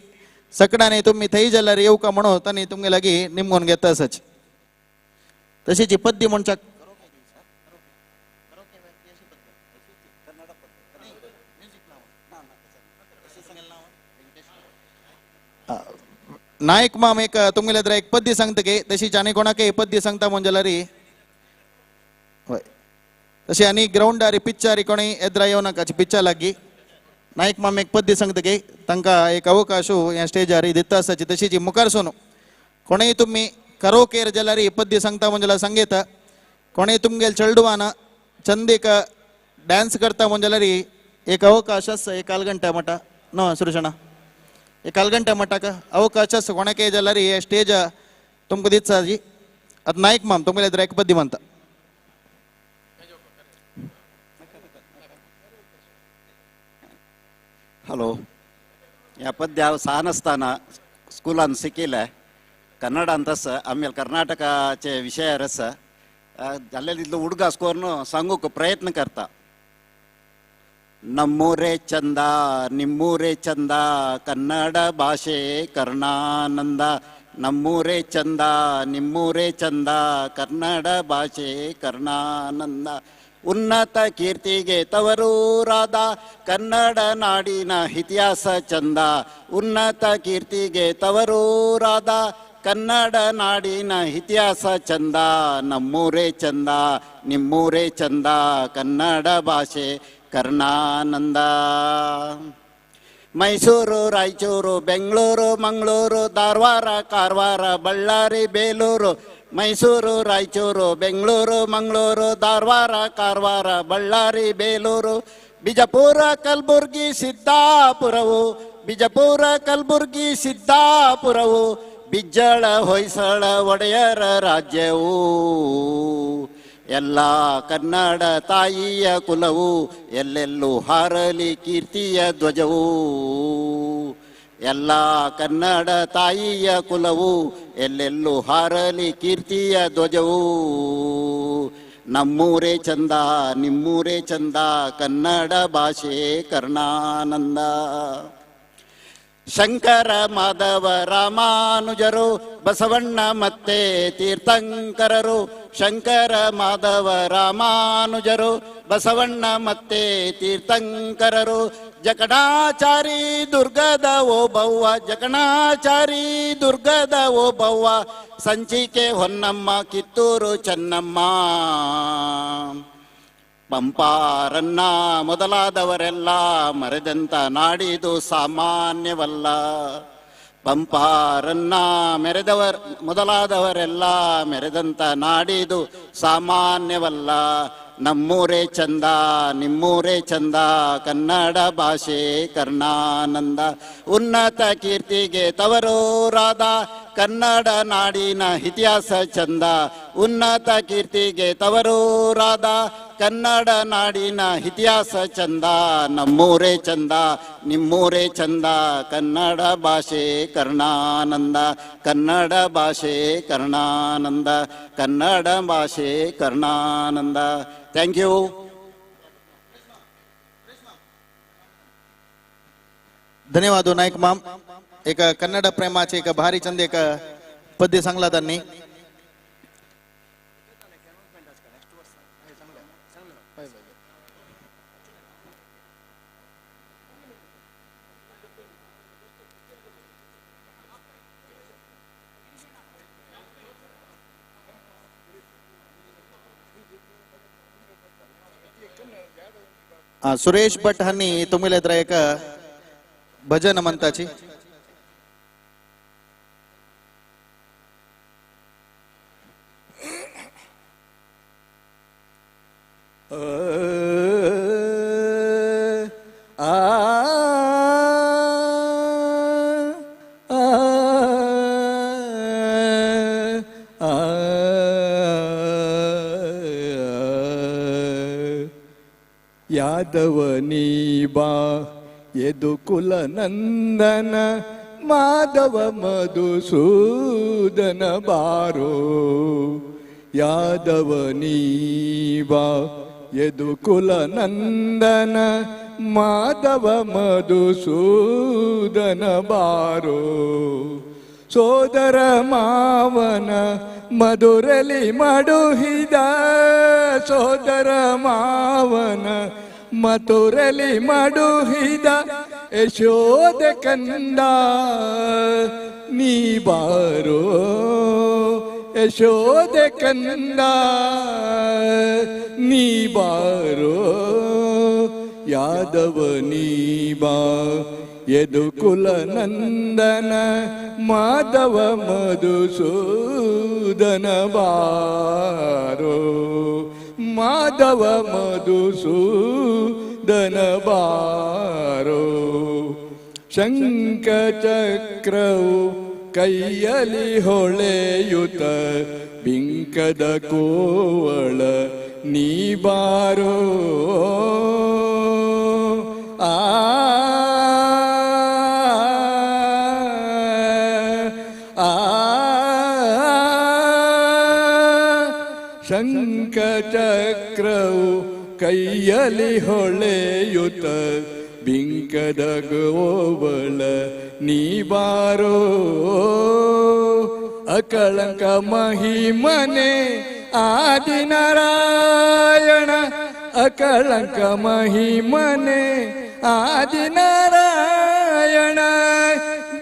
सकडाने तुम्ही थई जल्लार येऊ का म्हणून तानी तुमगे लागी निमगोन घेता असच. तशीची पद्य म्हणच्या नायक माम एक तुमगे जरा एक पद्य सांगता की तशीच आणि कोणाके पद्य सांगता म्हणजे होय तशी आणि ग्राउंडारी पिच्चारी कोणी एद्रा येऊ नका पिच्चा लागी नाईक माम एक पद्य सांगतके तांकां एक अवकाश ह्या स्टेजार दिता आसाची तशीच मुखार सोनू कोणेय तुम्ही करोकेर जाल्यार ही पद्य सांगता म्हणजे संगीत कोणेय तुमगेल चेडवान चंद एक डान्स करता म्हणजे एक अवकाश आसा एक घंटा मटा नो सुरेशणा एक घंटा मटा का अवकाश आसा कोणाके जाल्यार हे स्टेज तुमकां दिता जी आता नाईक माम तुमगेले एक पद्य म्हणता ಹಲೋ ह्या पद्य हांव ल्हान आसतना स्कुलान शिकिल्लें कन्नड ಅಂತ ಆಮೇಲೆ ಕರ್ನಾಟಕचे विशयार आसा जाल्यार इतलो ಹುಡುಗ ಸ್ಕೋರ್ನು सांगूक ಪ್ರಯತ್ನ करता ನಮ್ಮೂರೇ ಚಂದ ನಿಮ್ಮೂರೇ ಚಂದ ಕನ್ನಡ ಭಾಷೆ ಕರ್ಣಾನಂದ ನಮ್ಮೂರೇ ಚಂದ ನಿಮ್ಮೂರೇ ಚಂದ ಕನ್ನಡ ಭಾಷೆ ಕರ್ಣಾನಂದ ಉನ್ನತ ಕೀರ್ತಿಗೆ ತವರೂರಾದ ಕನ್ನಡ ನಾಡಿನ ಇತಿಹಾಸ ಚಂದ ಉನ್ನತ ಕೀರ್ತಿಗೆ ತವರೂರಾದ ಕನ್ನಡ ನಾಡಿನ ಇತಿಹಾಸ ಚಂದ ನಮ್ಮೂರೇ ಚಂದ ನಿಮ್ಮೂರೇ ಚಂದ ಕನ್ನಡ ಭಾಷೆ ಕರ್ಣಾನಂದ ಮೈಸೂರು ರಾಯಚೂರು ಬೆಂಗಳೂರು ಮಂಗಳೂರು ಧಾರವಾಡ ಕಾರವಾರ ಬಳ್ಳಾರಿ ಬೇಲೂರು ಮೈಸೂರು ರಾಯಚೂರು ಬೆಂಗಳೂರು ಮಂಗಳೂರು ಧಾರವಾಡ ಕಾರವಾರ ಬಳ್ಳಾರಿ ಬೇಲೂರು ಬಿಜಾಪುರ ಕಲಬುರ್ಗಿ ಸಿದ್ದಾಪುರವು ಬಿಜಾಪುರ ಕಲಬುರ್ಗಿ ಸಿದ್ದಾಪುರವು ಬಿಜ್ಜಳ ಹೊಯ್ಸಳ ಒಡೆಯರ ರಾಜ್ಯವು ಎಲ್ಲ ಕನ್ನಡ ತಾಯಿಯ ಕುಲವು ಎಲ್ಲೆಲ್ಲೂ ಹಾರಲಿ ಕೀರ್ತಿಯ ಧ್ವಜವು ಎಲ್ಲ ಕನ್ನಡ ತಾಯಿಯ ಕುಲವು ಎಲ್ಲೆಲ್ಲೂ ಹಾರಲಿ ಕೀರ್ತಿಯ ಧ್ವಜವು ನಮ್ಮೂರೇ ಚಂದ ನಿಮ್ಮೂರೇ ಚಂದ ಕನ್ನಡ ಭಾಷೆ ಕರ್ಣಾನಂದ ಶಂಕರ ಮಾಧವ ರಾಮಾನುಜರು ಬಸವಣ್ಣ ಮತ್ತೆ ತೀರ್ಥಂಕರರು ಶಂಕರ ಮಾಧವ ರಾಮಾನುಜರು ಬಸವಣ್ಣ ಮತ್ತೆ ತೀರ್ಥಂಕರರು ಜಕಣಾಚಾರಿ ದುರ್ಗದ ಓಬವ್ವ ಜಕಣಾಚಾರಿ ದುರ್ಗದ ಓಬವ್ವ ಸಂಚಿಕೆ ಹೊನ್ನಮ್ಮ ಕಿತ್ತೂರು ಚೆನ್ನಮ್ಮ ಪಂಪಾರನ್ನ ಮೊದಲಾದವರೆಲ್ಲ ಮರೆದಂತ ನಾಡಿದು ಸಾಮಾನ್ಯವಲ್ಲ ಪಂಪಾರನ್ನ ಮೊದಲಾದವರೆಲ್ಲ ಮೆರೆದಂತ ನಾಡಿದು ಸಾಮಾನ್ಯವಲ್ಲ ನಮ್ಮೂರೇ ಚಂದ ನಿಮ್ಮೂರೇ ಚಂದ ಕನ್ನಡ ಭಾಷೆ ಕರ್ಣಾನಂದ ಉನ್ನತ ಕೀರ್ತಿಗೆ ತವರೂರಾದ ಕನ್ನಡ ನಾಡಿನ ಇತಿಹಾಸ ಚಂದ ಉನ್ನತ ಕೀರ್ತಿಗೆ ತವರೂರಾದ ಕನ್ನಡ ನಾಡಿನ ಇತಿಹಾಸ ಚಂದ ನಮ್ಮೂರೇ ಚಂದ ನಿಮ್ಮೂರೇ ಚಂದ ಕನ್ನಡ ಭಾಷೆ ಕರ್ಣಾನಂದ ಕನ್ನಡ ಭಾಷೆ ಕರ್ಣಾನಂದ ಕನ್ನಡ ಭಾಷೆ ಕರ್ಣಾನಂದ ಥ್ಯಾಂಕ್ ಯು धन्यवाद नाईक माम एक कन्नड प्रेमाचे एक भारी चंद एक पद्य सांगला त्यांनी सुरेश भट हांनी तुमगेले हत्र एक भजन म्हणताची ಯಾದವನಿ ಬಾ ಯದುಕುಲ ನಂದನ ಮಾಧವ ಮಧುಸೂದನ ಬಾರೋ ಯಾದವನಿ ಬಾ ಯದುಕುಲ ನಂದನ ಮಾಧವ ಮಧುಸೂದನ ಬಾರೋ ಸೋದರ ಮಾವನ ಮಧುರಲಿ ಮಡುಹಿದ ಸೋದರ ಮಾವನ ಮಧುರಲಿ ಮಡುಹಿದ ಯಶೋದ ಕಂದ ನೀ ಬಾರೋ ಯಶೋದ ಕಂದ ನೀ ಬಾರೋ ಯಾದವ ನೀ ಬಾ ಯದುಕುಲ ನಂದನ ಮಾಧವ ಮಧುಸೂದನ ಬಾರೋ ಮಾಧವ ಮಧುಸೂದನ ಬಾರೋ ಶಂಖ ಚಕ್ರವು ಕೈಯಲ್ಲಿ ಹೊಳೆಯುತ ಬಿಂಕದ ಕೋವಳ ನೀ ಬಾರೋ ಆ ಶಂಖ ಚಕ್ರವು ಕೈಯಲ್ಲಿ ಹೊಳೆಯುತ ಬಿಂಕದ ಗೋವಳ ನೀ ಬಾರೋ ಅಕಳಂಕ ಮಹಿಮನೆ ಆದಿನಾರಾಯಣ ಅಕಳಂಕ ಮಹಿಮನೆ ಆದಿನಾರಾಯಣ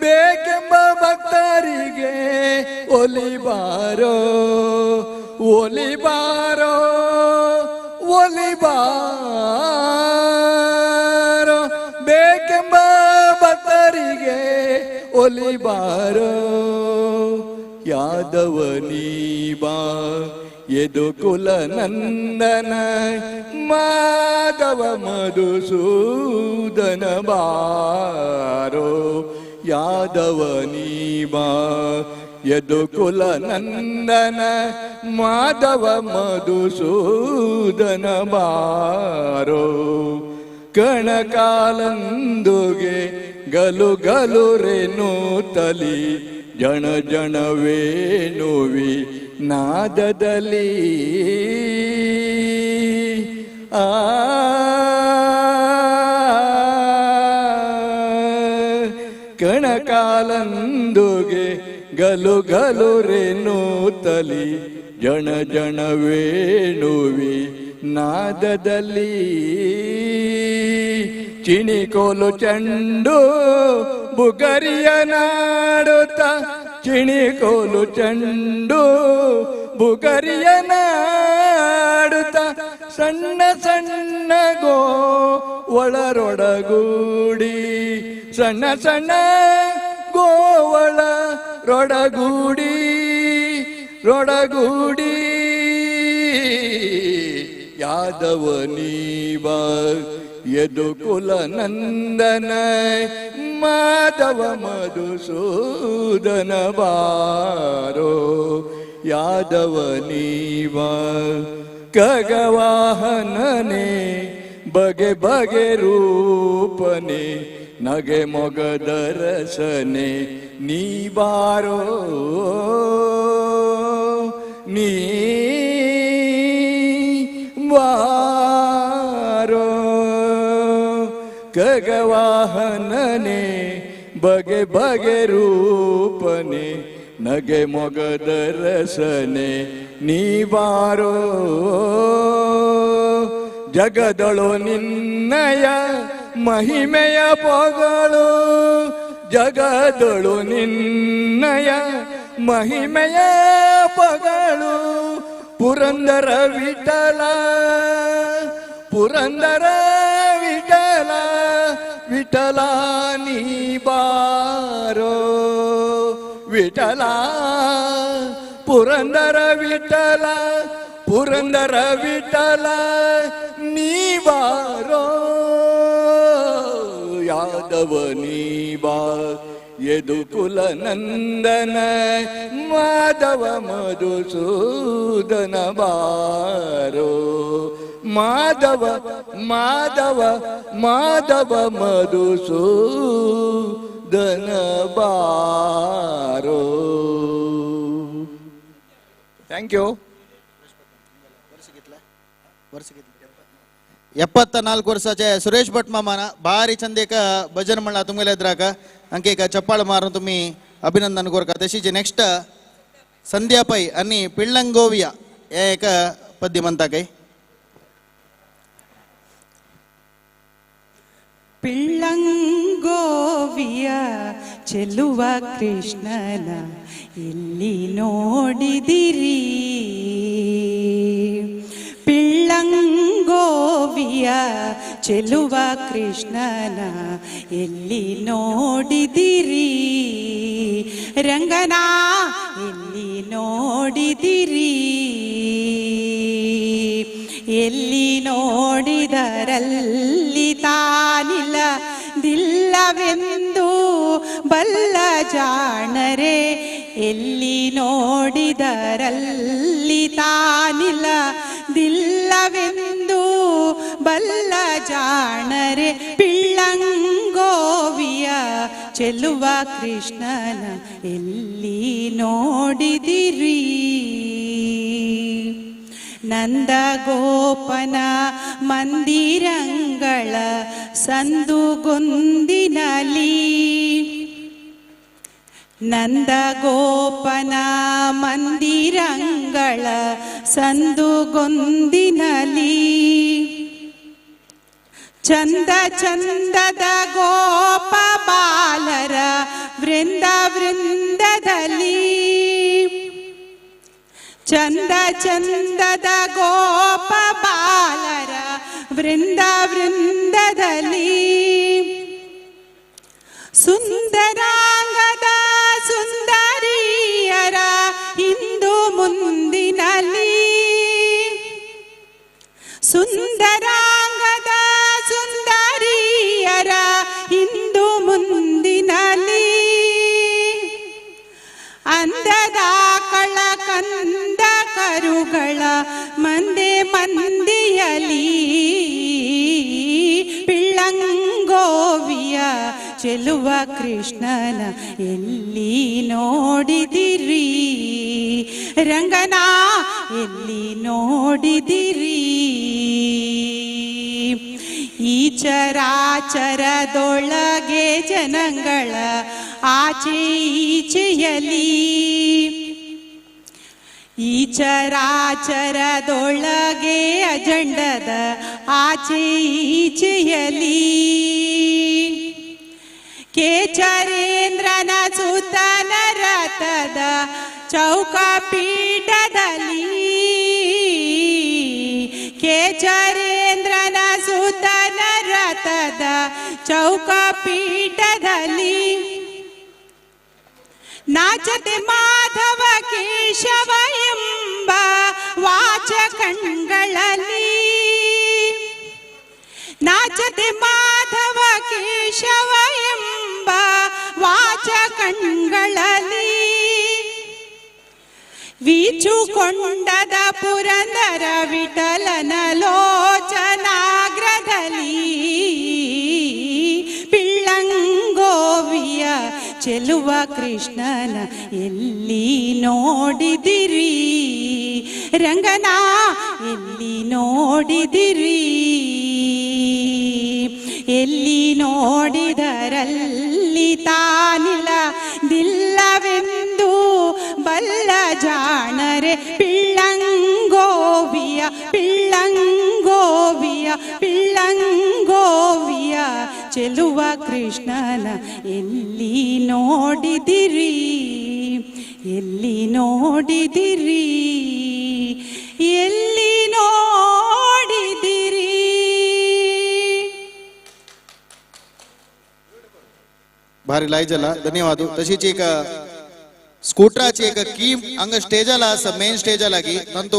ಬೇಕೆಂಬ ಭಕ್ತರಿಗೆ ಒಲಿಬಾರೋ ಒಲಿಬಾರೋ ಒಲಿಬಾರೋ ಬೇಕೆಂಬ ಭಕ್ತರಿಗೆ ಒಲಿಬಾರೋ ಯಾದವ ನೀ ಬಾ ಯದುಕುಲ ನಂದನ ಮಾಧವ ಮಧುಸೂದನ ಬಾರೋ ಯಾದವ ನೀ ಬಾ ಯದುಕುಲ ನಂದನ ಮಾಧವ ಮಧುಸೂದನ ಬಾರೋ ಕಣಕಾಲಂದುಗೆ ಗಲು ಗಲು ರೇನು ತಲಿ ಜಣ ಜಣವೇನುವಿ ನಾದದಲ್ಲಿ ಆ ಕಣಕಾಲಂದುಗೆ ಗಲು ಗಲು ರೇನು ತಲಿ ಜಣ ಜಣವೇನುವಿ ನಾದದಲ್ಲಿ ಚಿಣಿಕೋಲು ಚಂಡು ಬುಗರಿಯ ನಾಡುತ್ತ ಚಿಣಿಕೋಲು ಚಂಡು ಬುಗರಿಯ ನಾಡುತ್ತ ಸಣ್ಣ ಸಣ್ಣ ಗೋ ಒಳರೊಡಗೂಡಿ ಸಣ್ಣ ಸಣ್ಣ ಗೋವಳ ರೊಡಗೂಡಿ ರೊಡಗೂಡಿ ಯಾದವ ನೀ ಬಾ ಯದುಕುಲ ನಂದನ ಮಾಧವ ಮಧುಸೂದನ ಬಾರೋ ಯಾದವ ನೀ ಬಾ ಖಗವಾಹನನೆ ಬಗೆ ಬಗೆ ರೂಪನೆ ನಗೆ ಮೊಗದ ರಸನೆ ನೀ ಬಾರೋ ನೀ ಬಾರೋ ಖಗವಾಹನನೆ ಬಗೆ ಬಗೆ ರೂಪನೆ ನಗೆ ಮೊಗದ ರಸನೆ ನೀ ಬಾರೋ ಜಗದಳು ನಿನ್ನಯ ಮಹಿಮೆಯ ಪೊಗಳು ಜಗದಳು ನಿನ್ನಯ ಮಹಿಮೆಯ ಪೊಗಳು ಪುರಂದರ ವಿಠಲ ಪುರಂದರ ವಿಠಲ ವಿಠಲ ನೀ ಬಾರೋ ವಿಠಲ ಪುರಂದರ ವಿಠಲ ಪುರಂದರ ವಿಠಲ ನೀ ಬಾರೋ ಯಾದವ ನೀ ಬಾ ಯದುಕುಲ ನಂದನ ಮಾಧವ ಮಧುಸೂದನ ಬಾರೋ ಮಾಧವ ಮಾಧವ ಮಾಧವ ಮಧುಸೂದನ ಬಾರೋ ಥ್ಯಾಂಕ್ ಯು 74 वर्षाचे सुरेश भट मामाना भारी छंदेक भजन म्हणला तुमगेले येद्राक अंके एक चप्पाळ मारून तुम्ही अभिनंदन कोरका तशीच नेक्स्ट संध्या पै आणि पिळ्ळंगोविया हे एक पद्य म्हणता काय ಪಿಳ್ಳಂಗೋವಿಯ ಚೆಲುವ ಕೃಷ್ಣನ ಎಲ್ಲಿ ನೋಡಿದಿರಿ ಪಿಳ್ಳಂಗೋವಿಯ ಚೆಲುವ ಕೃಷ್ಣನ ಎಲ್ಲಿ ನೋಡಿದಿರಿ ರಂಗನ ಎಲ್ಲಿ ನೋಡಿದಿರಿ ಎಲ್ಲಿ ನೋಡಿದರಲ್ಲಿ ತಾನಿಲ್ಲ ದಿಲ್ಲವೆಂದು ಬಲ್ಲ ಜಾಣರೆ ಎಲ್ಲಿ ನೋಡಿದರಲ್ಲಿ ತಾನಿಲ್ಲ ದಿಲ್ಲವೆಂದು ಬಲ್ಲ ಜಾಣರೆ ಪಿಳ್ಳಂಗೋವಿಯ ಚೆಲುವ ಕೃಷ್ಣನ ಎಲ್ಲಿ ನೋಡಿದಿರಿ ನಂದಗೋಪನ ಮಂದಿರಂಗಳ ಸಂದುಗೊಂದಿನಲಿ ನಂದಗೋಪನ ಮಂದಿರಂಗಳ ಸಂದುಗೊಂದಿನಲಿ ಚಂದ ಚಂದದ ಗೋಪ ಬಾಲರ ವೃಂದ ವೃಂದದಲ್ಲಿ ಚಂದ ಚಂದದ ಗೋಪ ಬಾಲರ ವೃಂದ ವೃಂದದಲ್ಲಿ ಸುಂದರಾಂಗದ ಸುಂದರಿಯರ ಇಂದು ಮುಂದಿನಲ್ಲಿ ಸುಂದರಾಂಗದ ಸುಂದರಿಯರ ಇಂದು ಮುಂದಿನಲ್ಲಿ ಅಂದದ ಕಳ ಕಂದ ಕರುಗಳ ಮಂದೆ ಮಂದಿಯಲಿ ಪಿಳ್ಳಂಗೋವಿಯ ಚೆಲುವ ಕೃಷ್ಣನ ಎಲ್ಲಿ ನೋಡಿದಿರಿ ರಂಗನ ಎಲ್ಲಿ ನೋಡಿದಿರಿ ಈ ಚರಾಚರದೊಳಗೆ ಜನಗಳ ಆಚೆ ಈಚೆಯಲಿ ಈ ಚರಾಚರದೊಳಗೆ ಅಜಂಡದ ಆಚೆ ಈಚೆಯಲಿ ಕೇಚರೇಂದ್ರನ ಸುತನ ರಥದ ಚೌಕಪೀಠದಲ್ಲಿ ಕೇಚರೇಂದ್ರನ ಸುತನ ರಥದ ಚೌಕಪೀಠದಲ್ಲಿ ನಾಚತೆ ಮಾಧವ ಕೇಶವ ಎಂಬ ವಾಚ ಕಣ್ಗಳಲ್ಲಿ ನಾಚತೆ ಮಾಧವ ಕೇಶವ ಎಂಬ ವಾಚ ಕಣ್ಗಳಲ್ಲಿ ವೀಚುಕೊಂಡದ ಪುರಂದರ ವಿಠಲನ ಲೋಚನಾಗ್ರದಲ್ಲಿ ಪಿಳ್ಳಂಗೋವಿಯ ಚೆಲುವ ಕೃಷ್ಣನ ಎಲ್ಲಿ ನೋಡಿದಿರಿ ರಂಗನ ಎಲ್ಲಿ ನೋಡಿದಿರಿ ಎಲ್ಲಿ ನೋಡಿದರಲ್ಲಿ ತಾನಿಲ್ಲ ದಿಲ್ಲವೆಂದು ಬಲ್ಲ ಜಾಣರೆ ಪಿಳ್ಳಂಗೋವಿಯ ಪಿಳ್ಳಂಗೋವಿಯ ಪಿಳ್ಳಂಗೋವಿಯ ಚೆಲುವ ಕೃಷ್ಣನ ಎಲ್ಲಿ ನೋಡಿದಿರಿ ಎಲ್ಲಿ ನೋಡಿದಿರಿ ಎಲ್ಲಿ ನೋಡಿದಿರಿ भारी लायजला धन्यवाद तशीच एक स्कूटराची एक कीम हांगा स्टेजाला आसा मेन स्टेजा लागी तातूंत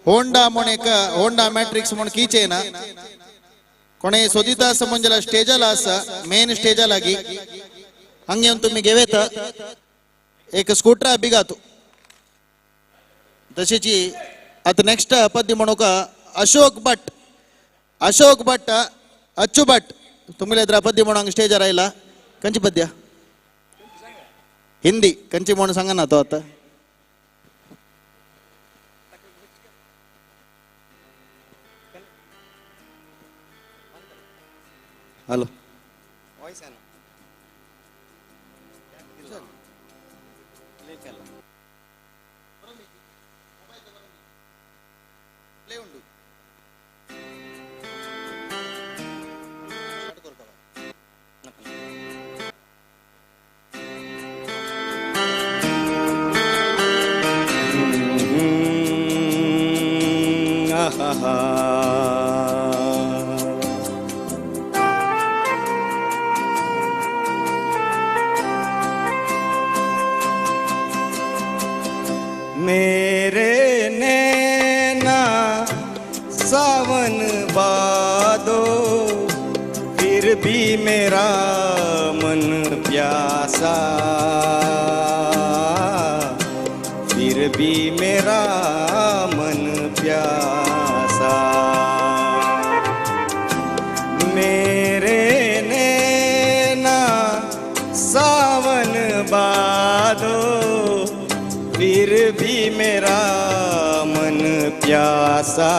होंडा म्हण एक होंडा मॅट्रिक्स म्हण कीचेन कोणे सोदिता समंजला स्टेजाला आसा मेन स्टेजा लागी हंगे तुम्ही घेवेत एक स्कूटरा बिगातू तशीच आता नेक्स्ट पद्य म्हणूक अशोक भट अच्चू भट तुम्ही पद्य म्हणून स्टेजार आयला कंची पद्य हिंदी कंची म्हणून सांगा ना तो आता हॅलो मेरे नैना सावन बादो फिर भी मेरा मन प्यासा, फिर भी मेरा मन प्यासा। मेरे नैना सावन बादो फिर भी मेरा मन प्यासा,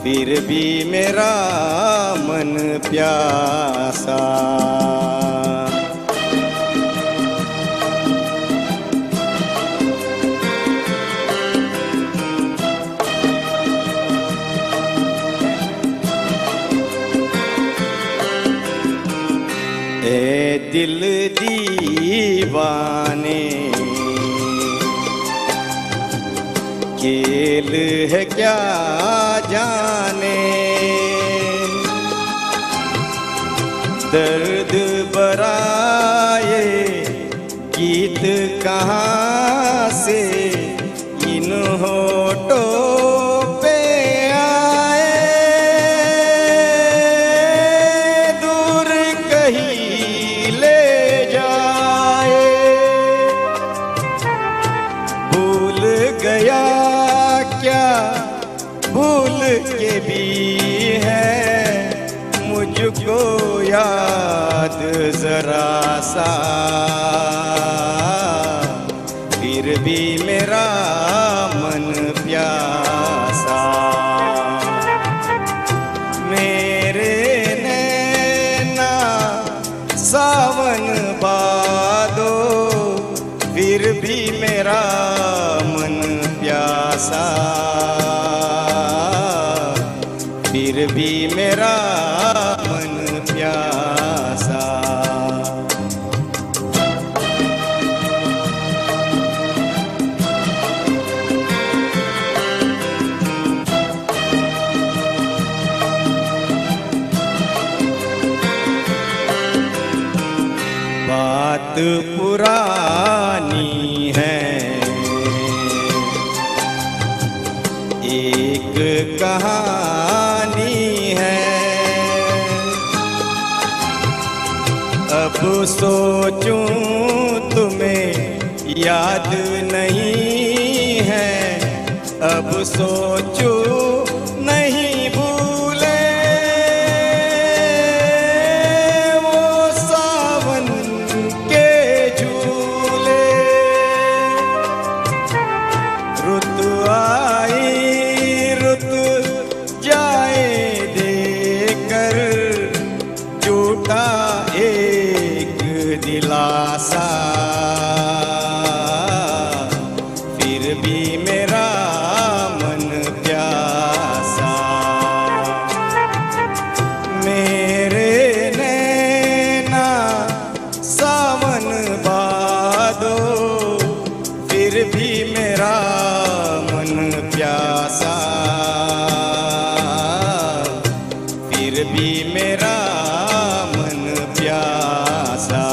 फिर भी मेरा मन प्यासा। ए दिल दीवाने खेल है क्या जाने, दर्द बराए गीत कहाँ से इन होठों पे आए, दूर कहीं ले जाए। भूल गया क्या भूल के भी है मुझको याद जरा सा, फिर भी मेरा मन प्यासा। मेरे नैना सावन बादो फिर भी मेरा मन प्यासा, फिर भी मेरा मन प्यासा। बात पुरानी है एक कहानी है, अब सोचूं तुम्हें याद नहीं है, अब सोचूं नहीं भूले वो सावन के झूले। रुत आई रुत जाए देकर झूठा एक दिलासा, फिर भी मेरा मन प्यासा। मेरे नैना सावन बादो फिर भी मेरा मन प्यासा, फिर भी मेरा मन प्यासा।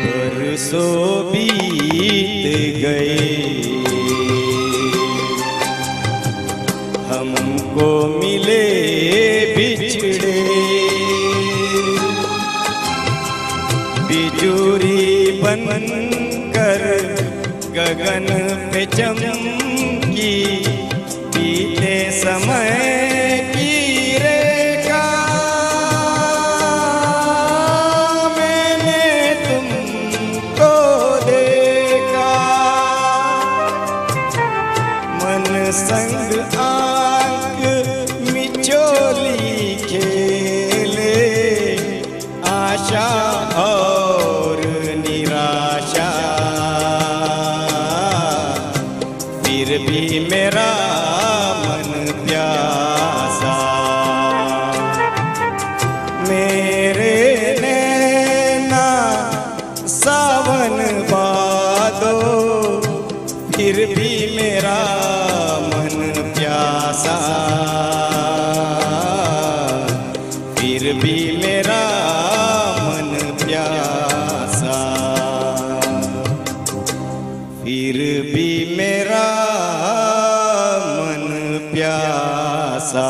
बरसों बीत गए हमको मिले बिछड़े, बिजूरी बनकर गगन पे चमकी बीते समय की रेखा। मैंने तुमको देखा मन संग आंख मिचोली खेले, आशा और निराशा, फिर भी मेरा मन प्यासा। मेरे नैना सावन बा मेरा मन प्यासा, फिर भी मेरा मन प्यासा, फिर भी मेरा मन प्यासा.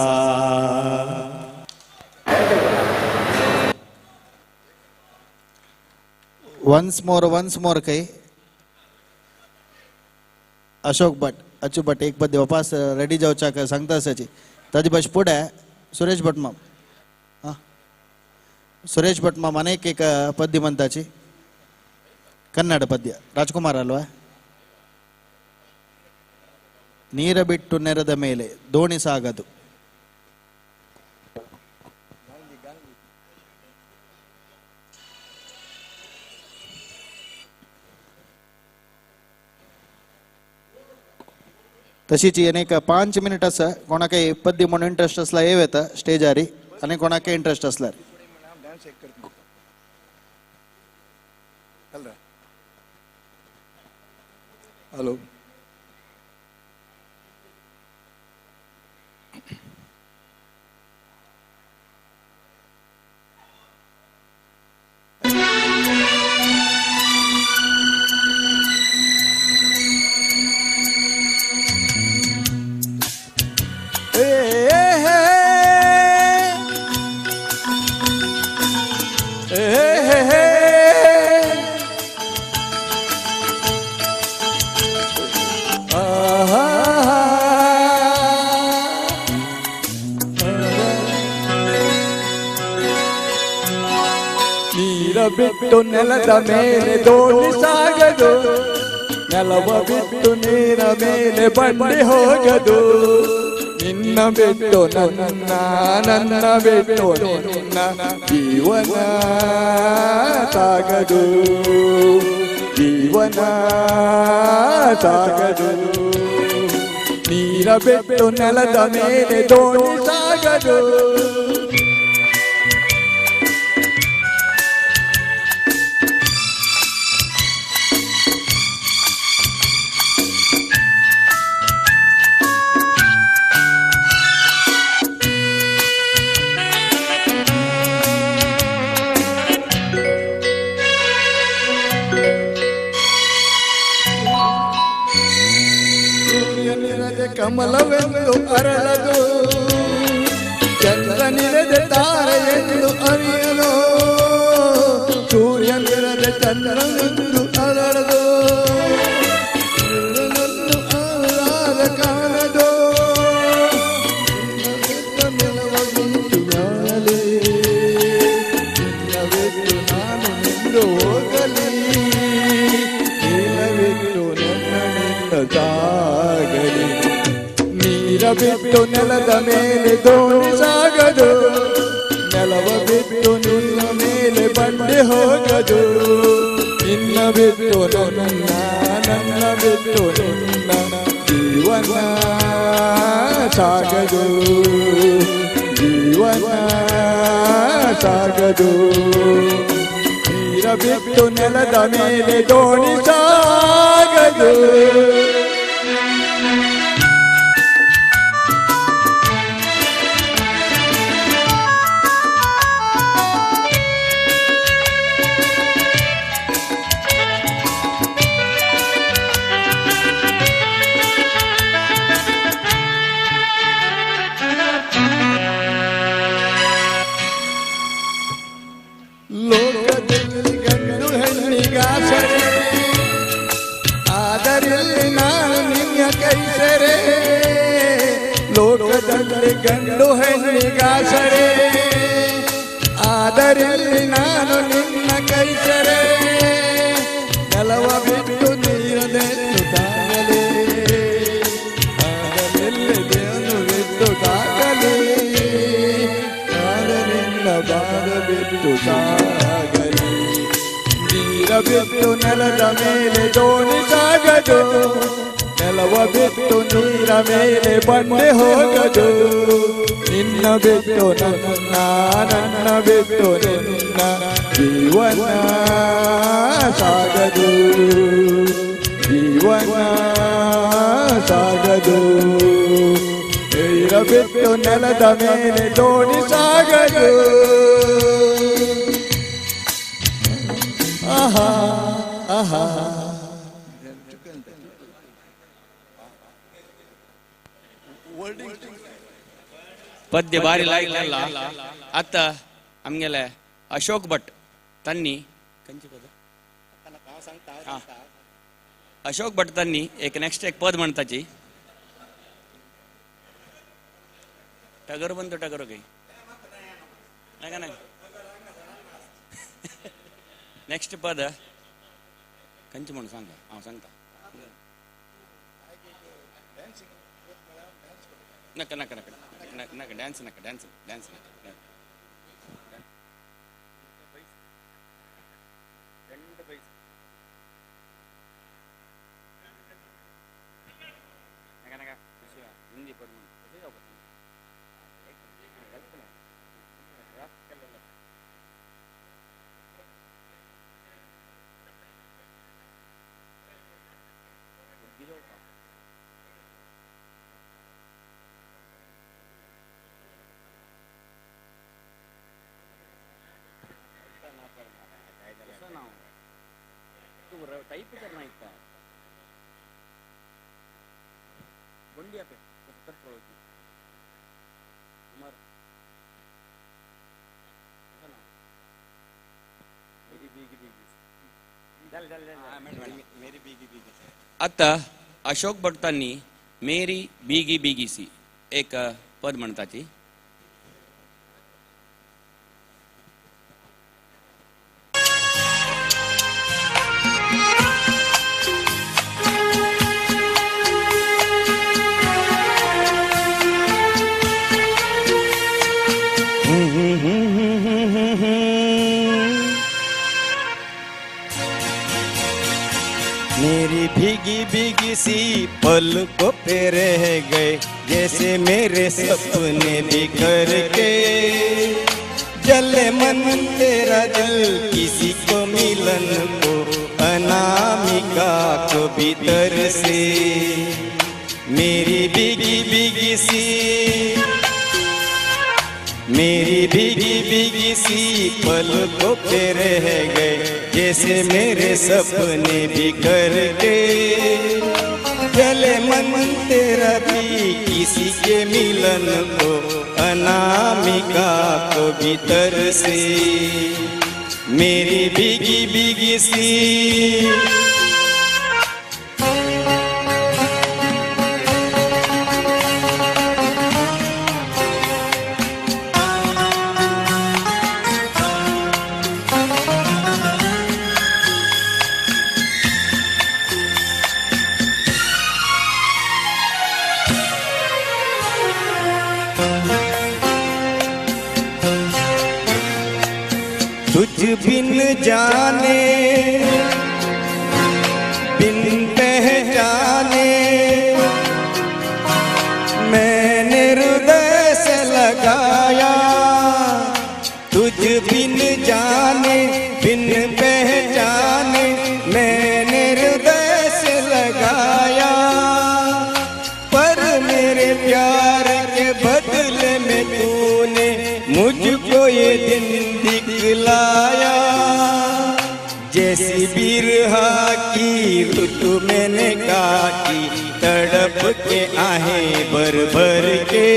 once more काही अशोक भट अच्यू भट एक पद्य वापस रेडी जावच्याक सांगता आसाची. ताजे भाश पुढे सुरेश भट माम, सुरेश भट माम अनेक एक पद्य म्हणताची ಕನ್ನಡ ಪದ್ಯ. ರಾಜ್ಕುಮಾರ್ ಅಲ್ವಾ? ನೀರ ಬಿಟ್ಟು ನೆರೆದ ಮೇಲೆ ದೋಣಿ ಸಾಗದು. तशीची अनेक 5 मिनिट आसा. कोणाकय पद्य म्हणून इंटरेस्ट असला येता स्टेजारी आणि कोणाकय इंटरेस्ट असल्यार. हॅलो ಬಿಟ್ಟು ನೆಲದ ಮೇಲೆ ದೋಣಿ ಸಾಗದು, ನೆಲವ ಬಿಟ್ಟು ನೀರ ಮೇಲೆ ಬಂಡಿ ಹೋಗದು. ನಿನ್ನ ಬಿಟ್ಟು ನನ್ನ, ನನ್ನ ಬಿಟ್ಟು ನಿನ್ನ ಜೀವನ ಸಾಗದು, ಜೀವನ ಸಾಗದು. ನೀರ ಬಿಟ್ಟು ನೆಲದ ಮೇಲೆ ದೋಣಿ ಸಾಗದು. ಕಮಲವೆಂದು ಅರಳದು, ಚಂದ್ರನಿರದೆ ತಾರೆಯೆಂದು ಅರಿಯಲು. ಸೂರ್ಯನಿರದೆ ಚಂದ್ರನೆಂದು ಅರಳದು, ಆರಾದ ಕಾಣದು. ನೆಲವಗುಂಟು ಗಾಳಿ, ನಿನ್ನವೆಟ್ಟು ನಾನು ನಿಂದು ಹೋಗಲಿ. ನೀಲವೆಟ್ಟು ನನ್ನನಿಂದ ಸಾಗಲಿ. ನೀರ ಬಿಟ್ಟು ನೆಲದ ಮೇಲೆ ದೋಣಿ ಸಾಗದು, ನೆಲವ ಬಿಟ್ಟು ನಿನ್ನ ಮೇಲೆ ಬಂಡಿ ಹೋಗದು. ನಿನ್ನ ಬಿಟ್ಟು ನನ್ನ, ನನ್ನ ಬಿಟ್ಟು ನಿನ್ನ ಜೀವನ ಸಾಗದು, ಜೀವನ ಸಾಗದು. ನೀರ ಬಿಟ್ಟು ನೆಲದ ಮೇಲೆ ದೋಣಿ ಸಾಗದು. ಲೋಕದಲ್ಲಿ ಗಂಡು ಹೆಣ್ಣಿಗಾಸರೆ, ಆದರಲ್ಲಿ ನಾನು ನಿನ್ನ ಕೈಸರೆ. ಲೋಕದಲ್ಲಿ ಗಂಡು ಹೆಣ್ಣಿಗಾಸರೆ, ಆದರಲ್ಲಿ ನಾನು ನಿನ್ನ ಕೈಸರೆ. ನೆಲವ ಬಿಟ್ಟು ನೀರದೆತ್ತು ತಾಗಲೇ, ಆದರಲ್ಲಿ ದೇವನು ಬಿಟ್ಟು ತಾಗಲೇ. ಆದರಿಂದ ಬಾದ ಬಿಟ್ಟು ಸಾಗಲಿ. ನೀರ ಬಿಟ್ಟು ನೆಲದ ಮೇಲೆ ದೋಣಿ ಸಾಗದು, ನೆಲವ ಬಿಟ್ಟು ನೀರ ಮೇಲೆ ಬಂಡೆ ಹೋಗದು. ನಿನ್ನ ಬಿಟ್ಟು ನನ್ನ, ನನ್ನ ಬಿಟ್ಟು ನಿನ್ನ ಜೀವನ ಸಾಗದು, ಜೀವನ ಸಾಗದು ನೀರ ಬಿಟ್ಟು ನೆಲದ ಮೇಲೆ ದೋಣಿ ಸಾಗದು ಆಹಾ ಆಹಾ पद्य बारी लायकलेला आता आमगेले अशोक भट तांणी अशोक भट तांणी एक नेक्स्ट एक पद म्हणटाची टगर बंद टगर काही नाका ना नेक्स्ट पद खंयचे म्हणून सांगा हांव सांगता नका नका नका नका डान्स नका डान्स डान्स नका हिंदी पद टाइप करना इतना बंडिया पे सत्तर प्रोजी मेरी बीगी बीगी चल चल मेरी बीगी बीगी आता अशोक भट्टांनी मेरी बीगी बीगी सी एक पद म्हणटाची मेरी भीगी भीगी सी पलकों पे रह गए जैसे मेरे सपने बिखर के जले मन तेरा दिल किसी को मिलन को अनामिका को भीतर से मेरी भीगी भीगी सी मेरी भीगी भीगी सी पलकों पे रह गए जैसे मेरे सपने बिखर के जले मन तेरा भी किसी के मिलन को अनामिका को भीतर से मेरी भीगी भीगी सी तुझ बिन जाने बिन पहचाने मैंने हृदय से लगाया तुझ बिन जाने बिन पहचाने मैंने हृदय से लगाया पर मेरे प्यार के बदले में तूने मुझको ये दिन दिखलाया जैसी बिरहा की ऋतु मैंने काटी तड़प के आहें भर भर के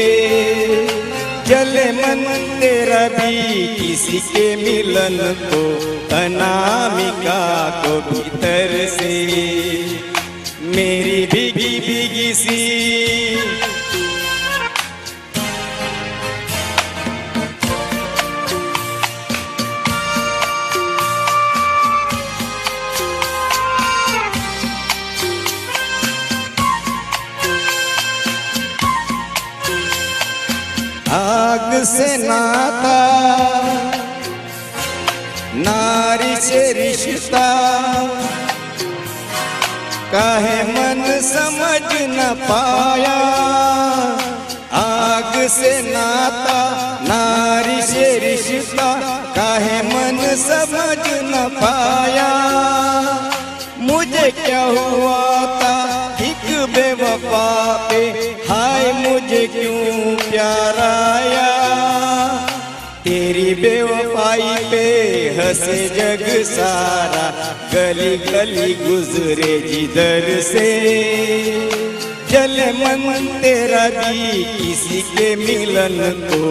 जले मन तेरा भी किसी के मिलन को अनामिका को भीतर से मेरी भीगी भीगी सी आग से नाता नारी से रिश्ता काहे मन समझ न पाया आग से नाता नारी से रिश्ता काहे मन समझ न पाया मुझे क्या हुआ था एक बेवफा पराया तेरी बेवफाई पे हंसे जग सारा गली गली गुजरे जिधर से जले मन तेरा भी किसी के मिलन को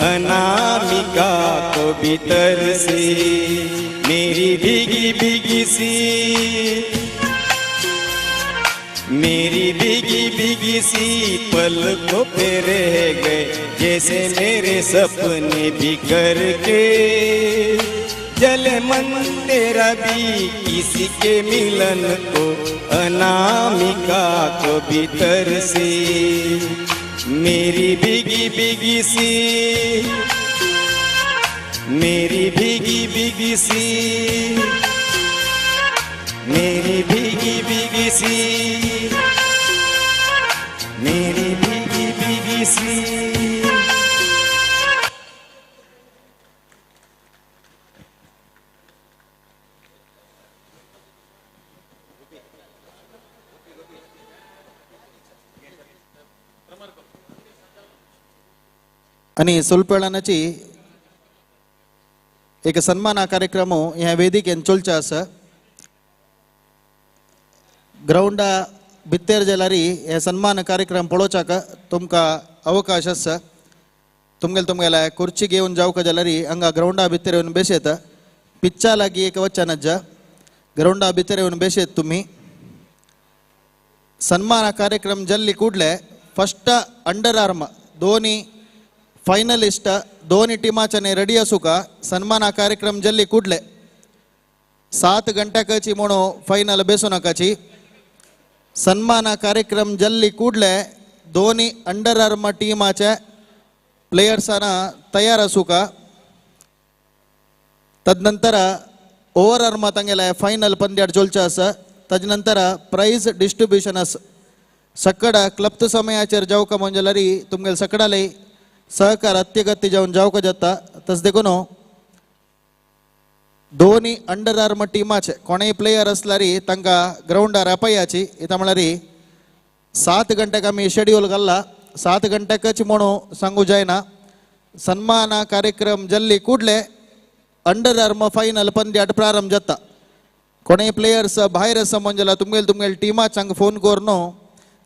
अनामिका को भीतर से मेरी भीगी भीगी सी मेरी भीगी भीगी सी पलकों पे रह गए जैसे मेरे सपने बिखर के जले मन तेरा भी किसी के मिलन को अनामिका को भीतर से मेरी भीगी भीगी सी मेरी भीगी भीगी सी मेरी भीगी भीगी सी मेरी भीगी भीगी सी आणि ಸ್ವಲ್ಪ वेळाची एक सन्मान कार्यक्रम ह्या वेदिकेन चलचे आसा ग्राउंडा भितर जाल्यारी हे सन्मान कार्यक्रम पळोवच्याक तुमकां अवकाश आसा तुमगेले खुर्ची घेवन जावका जाल्यारी हांगा ग्राउंडा भितर येवन बेसेत पिच्चा लागी एक वचनज्ज ग्राउंडा भितर येवन बेसेत तुम्ही सन्मान कार्यक्रम जल्ली ಕೂಡಲೇ फस्ट अंडर आर्म दोन्ही फायनलिस्ट दोन्ही टीमाचे रेडी असू का सन्मान कार्यक्रम जल्ली ಕೂಡಲೇ 7 ಗಂಟೆಕची म्हणू फायनल बेसू नकाची सन्मान कार्यक्रम जल्ली ಕೂಡಲೇ दोन्ही अंडर आर्म टीमाचे प्लेयर्सांना तयार असू का तदनंतर ओव्हर आर्म तांगेले फायनल पंद्याड चलचे आसा तदनंतर प्राइज डिस्ट्रीब्यूशन आसा सकड क्लप्त समयाचेर जावका म्हणजे जाल्यारी तुमगेले सकडाले सहकार अत्यगत्य जावन जावका जाता तस देखून दोन्ही अंडर आर्म टीमाचे कोणेय प्लेयर असल्यारी तांकां ग्राउंडार आपयाची इता म्हळ्यार 7 गंटेक आमी शेड्यूल घाल्ला 7 गंटेकच म्हणू सांगू जायना सन्मान कार्यक्रम जल्ली ಕೂಡಲೇ अंडर आर्म फायनल पंद्याट प्रारंभ जाता कोणेय प्लेयर्स भायर आसा म्हणजे जाल्यार तुमगेले टिमाक हांगा फोन करून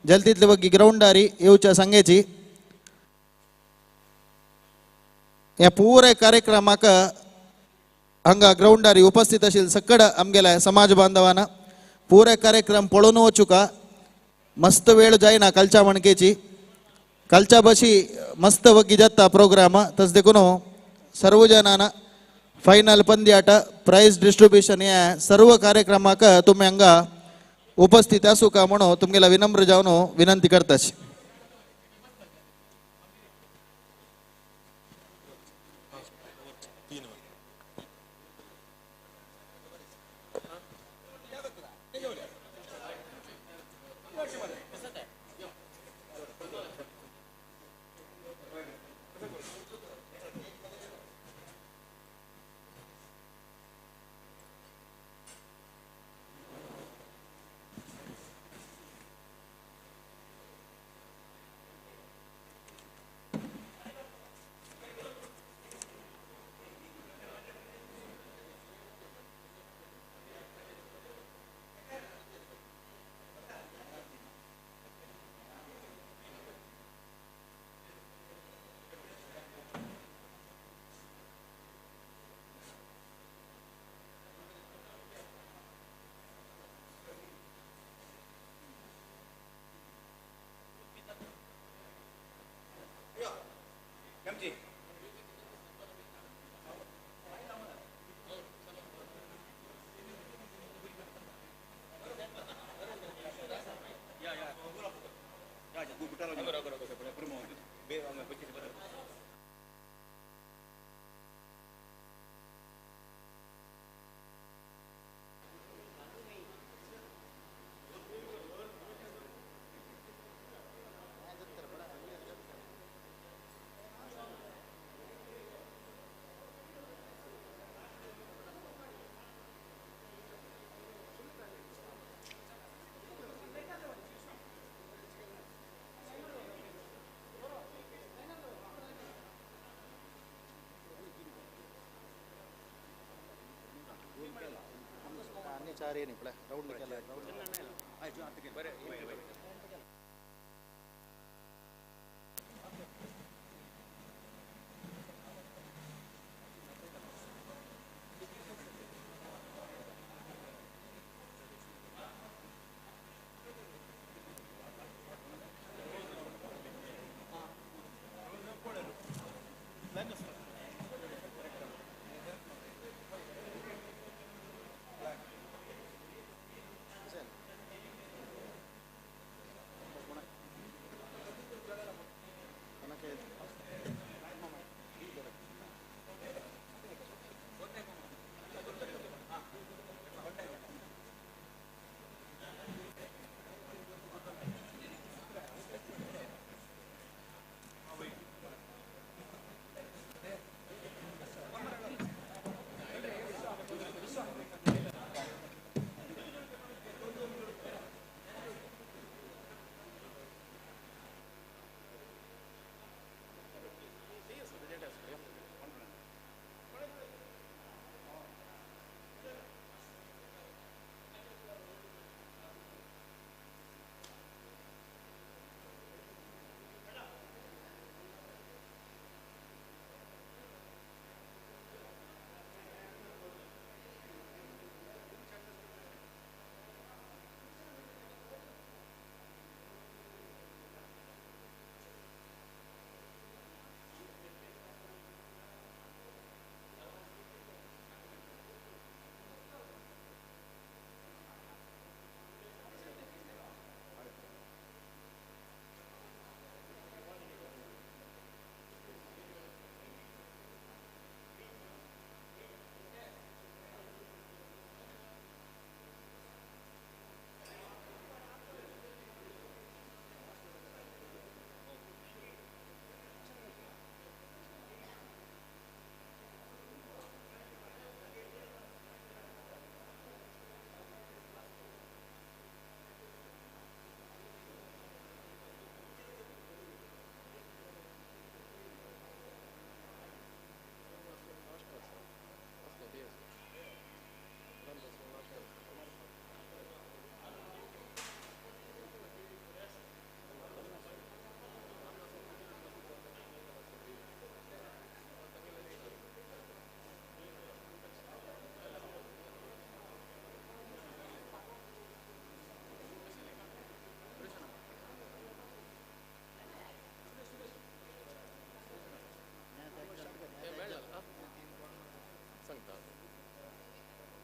जल्दी तितले बग्गी ग्राउंडार येवच्या सांगेची ह्या पुरे कार्यक्रमाक हांगा ग्राउंडार उपस्थित आशिल्ले सकड आमगेल्या समाज बांधवांना पुरे कार्यक्रम पळोवन वचूका मस्त वेळ जायना कालच्या मणकेची कालच्या बशी मस्त बग्गी जाता प्रोग्राम तस देखून सर्व जणांना फायनल पंद्याट प्राइज डिस्ट्रीब्यूशन या सर्व कार्यक्रमाक तुम्ही हांगा उपस्थित आसू का म्हणून तुमगेला विनम्र जावन विनंती करताची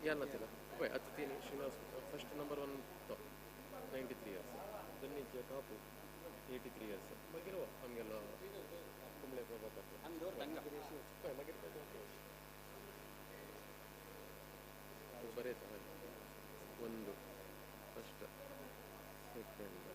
यांना तिला पळय आता तिने श्रीनिवास फर्स्ट नंबर 1 तो 93 years दोन्ही टॉप 83 years मागीर आमगेलो कुंबळे प्रभाकर पळय मागीर बरें ಒಂದು ಫಸ್ಟ್ ಸೆಕೆಂಡ್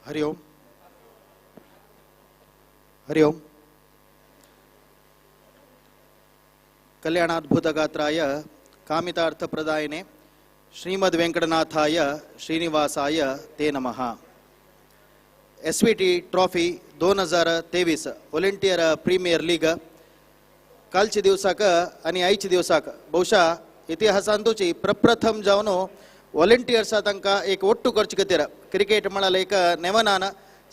हरि ओम हरि ओम कल्याणाद्भुतगात्राय कामितार्थप्रदायिने श्रीमद्वेंकटनाथाय श्रीनिवासाय ते नमः. SVT trophy 2023 volunteer premier league कालच्या दिवसाक आणि आयच्या दिवसाक बहुशा इतिहासांतूची प्रप्रथम जावन व्हॉलेंटियर्सा तांकां एक ಒಟ್ಟು ಖರ್ಚು ಕತ್ತಿರ ಕ್ರಿಕೆಟ್ ಮಳಲ एक ನೆವನಾನ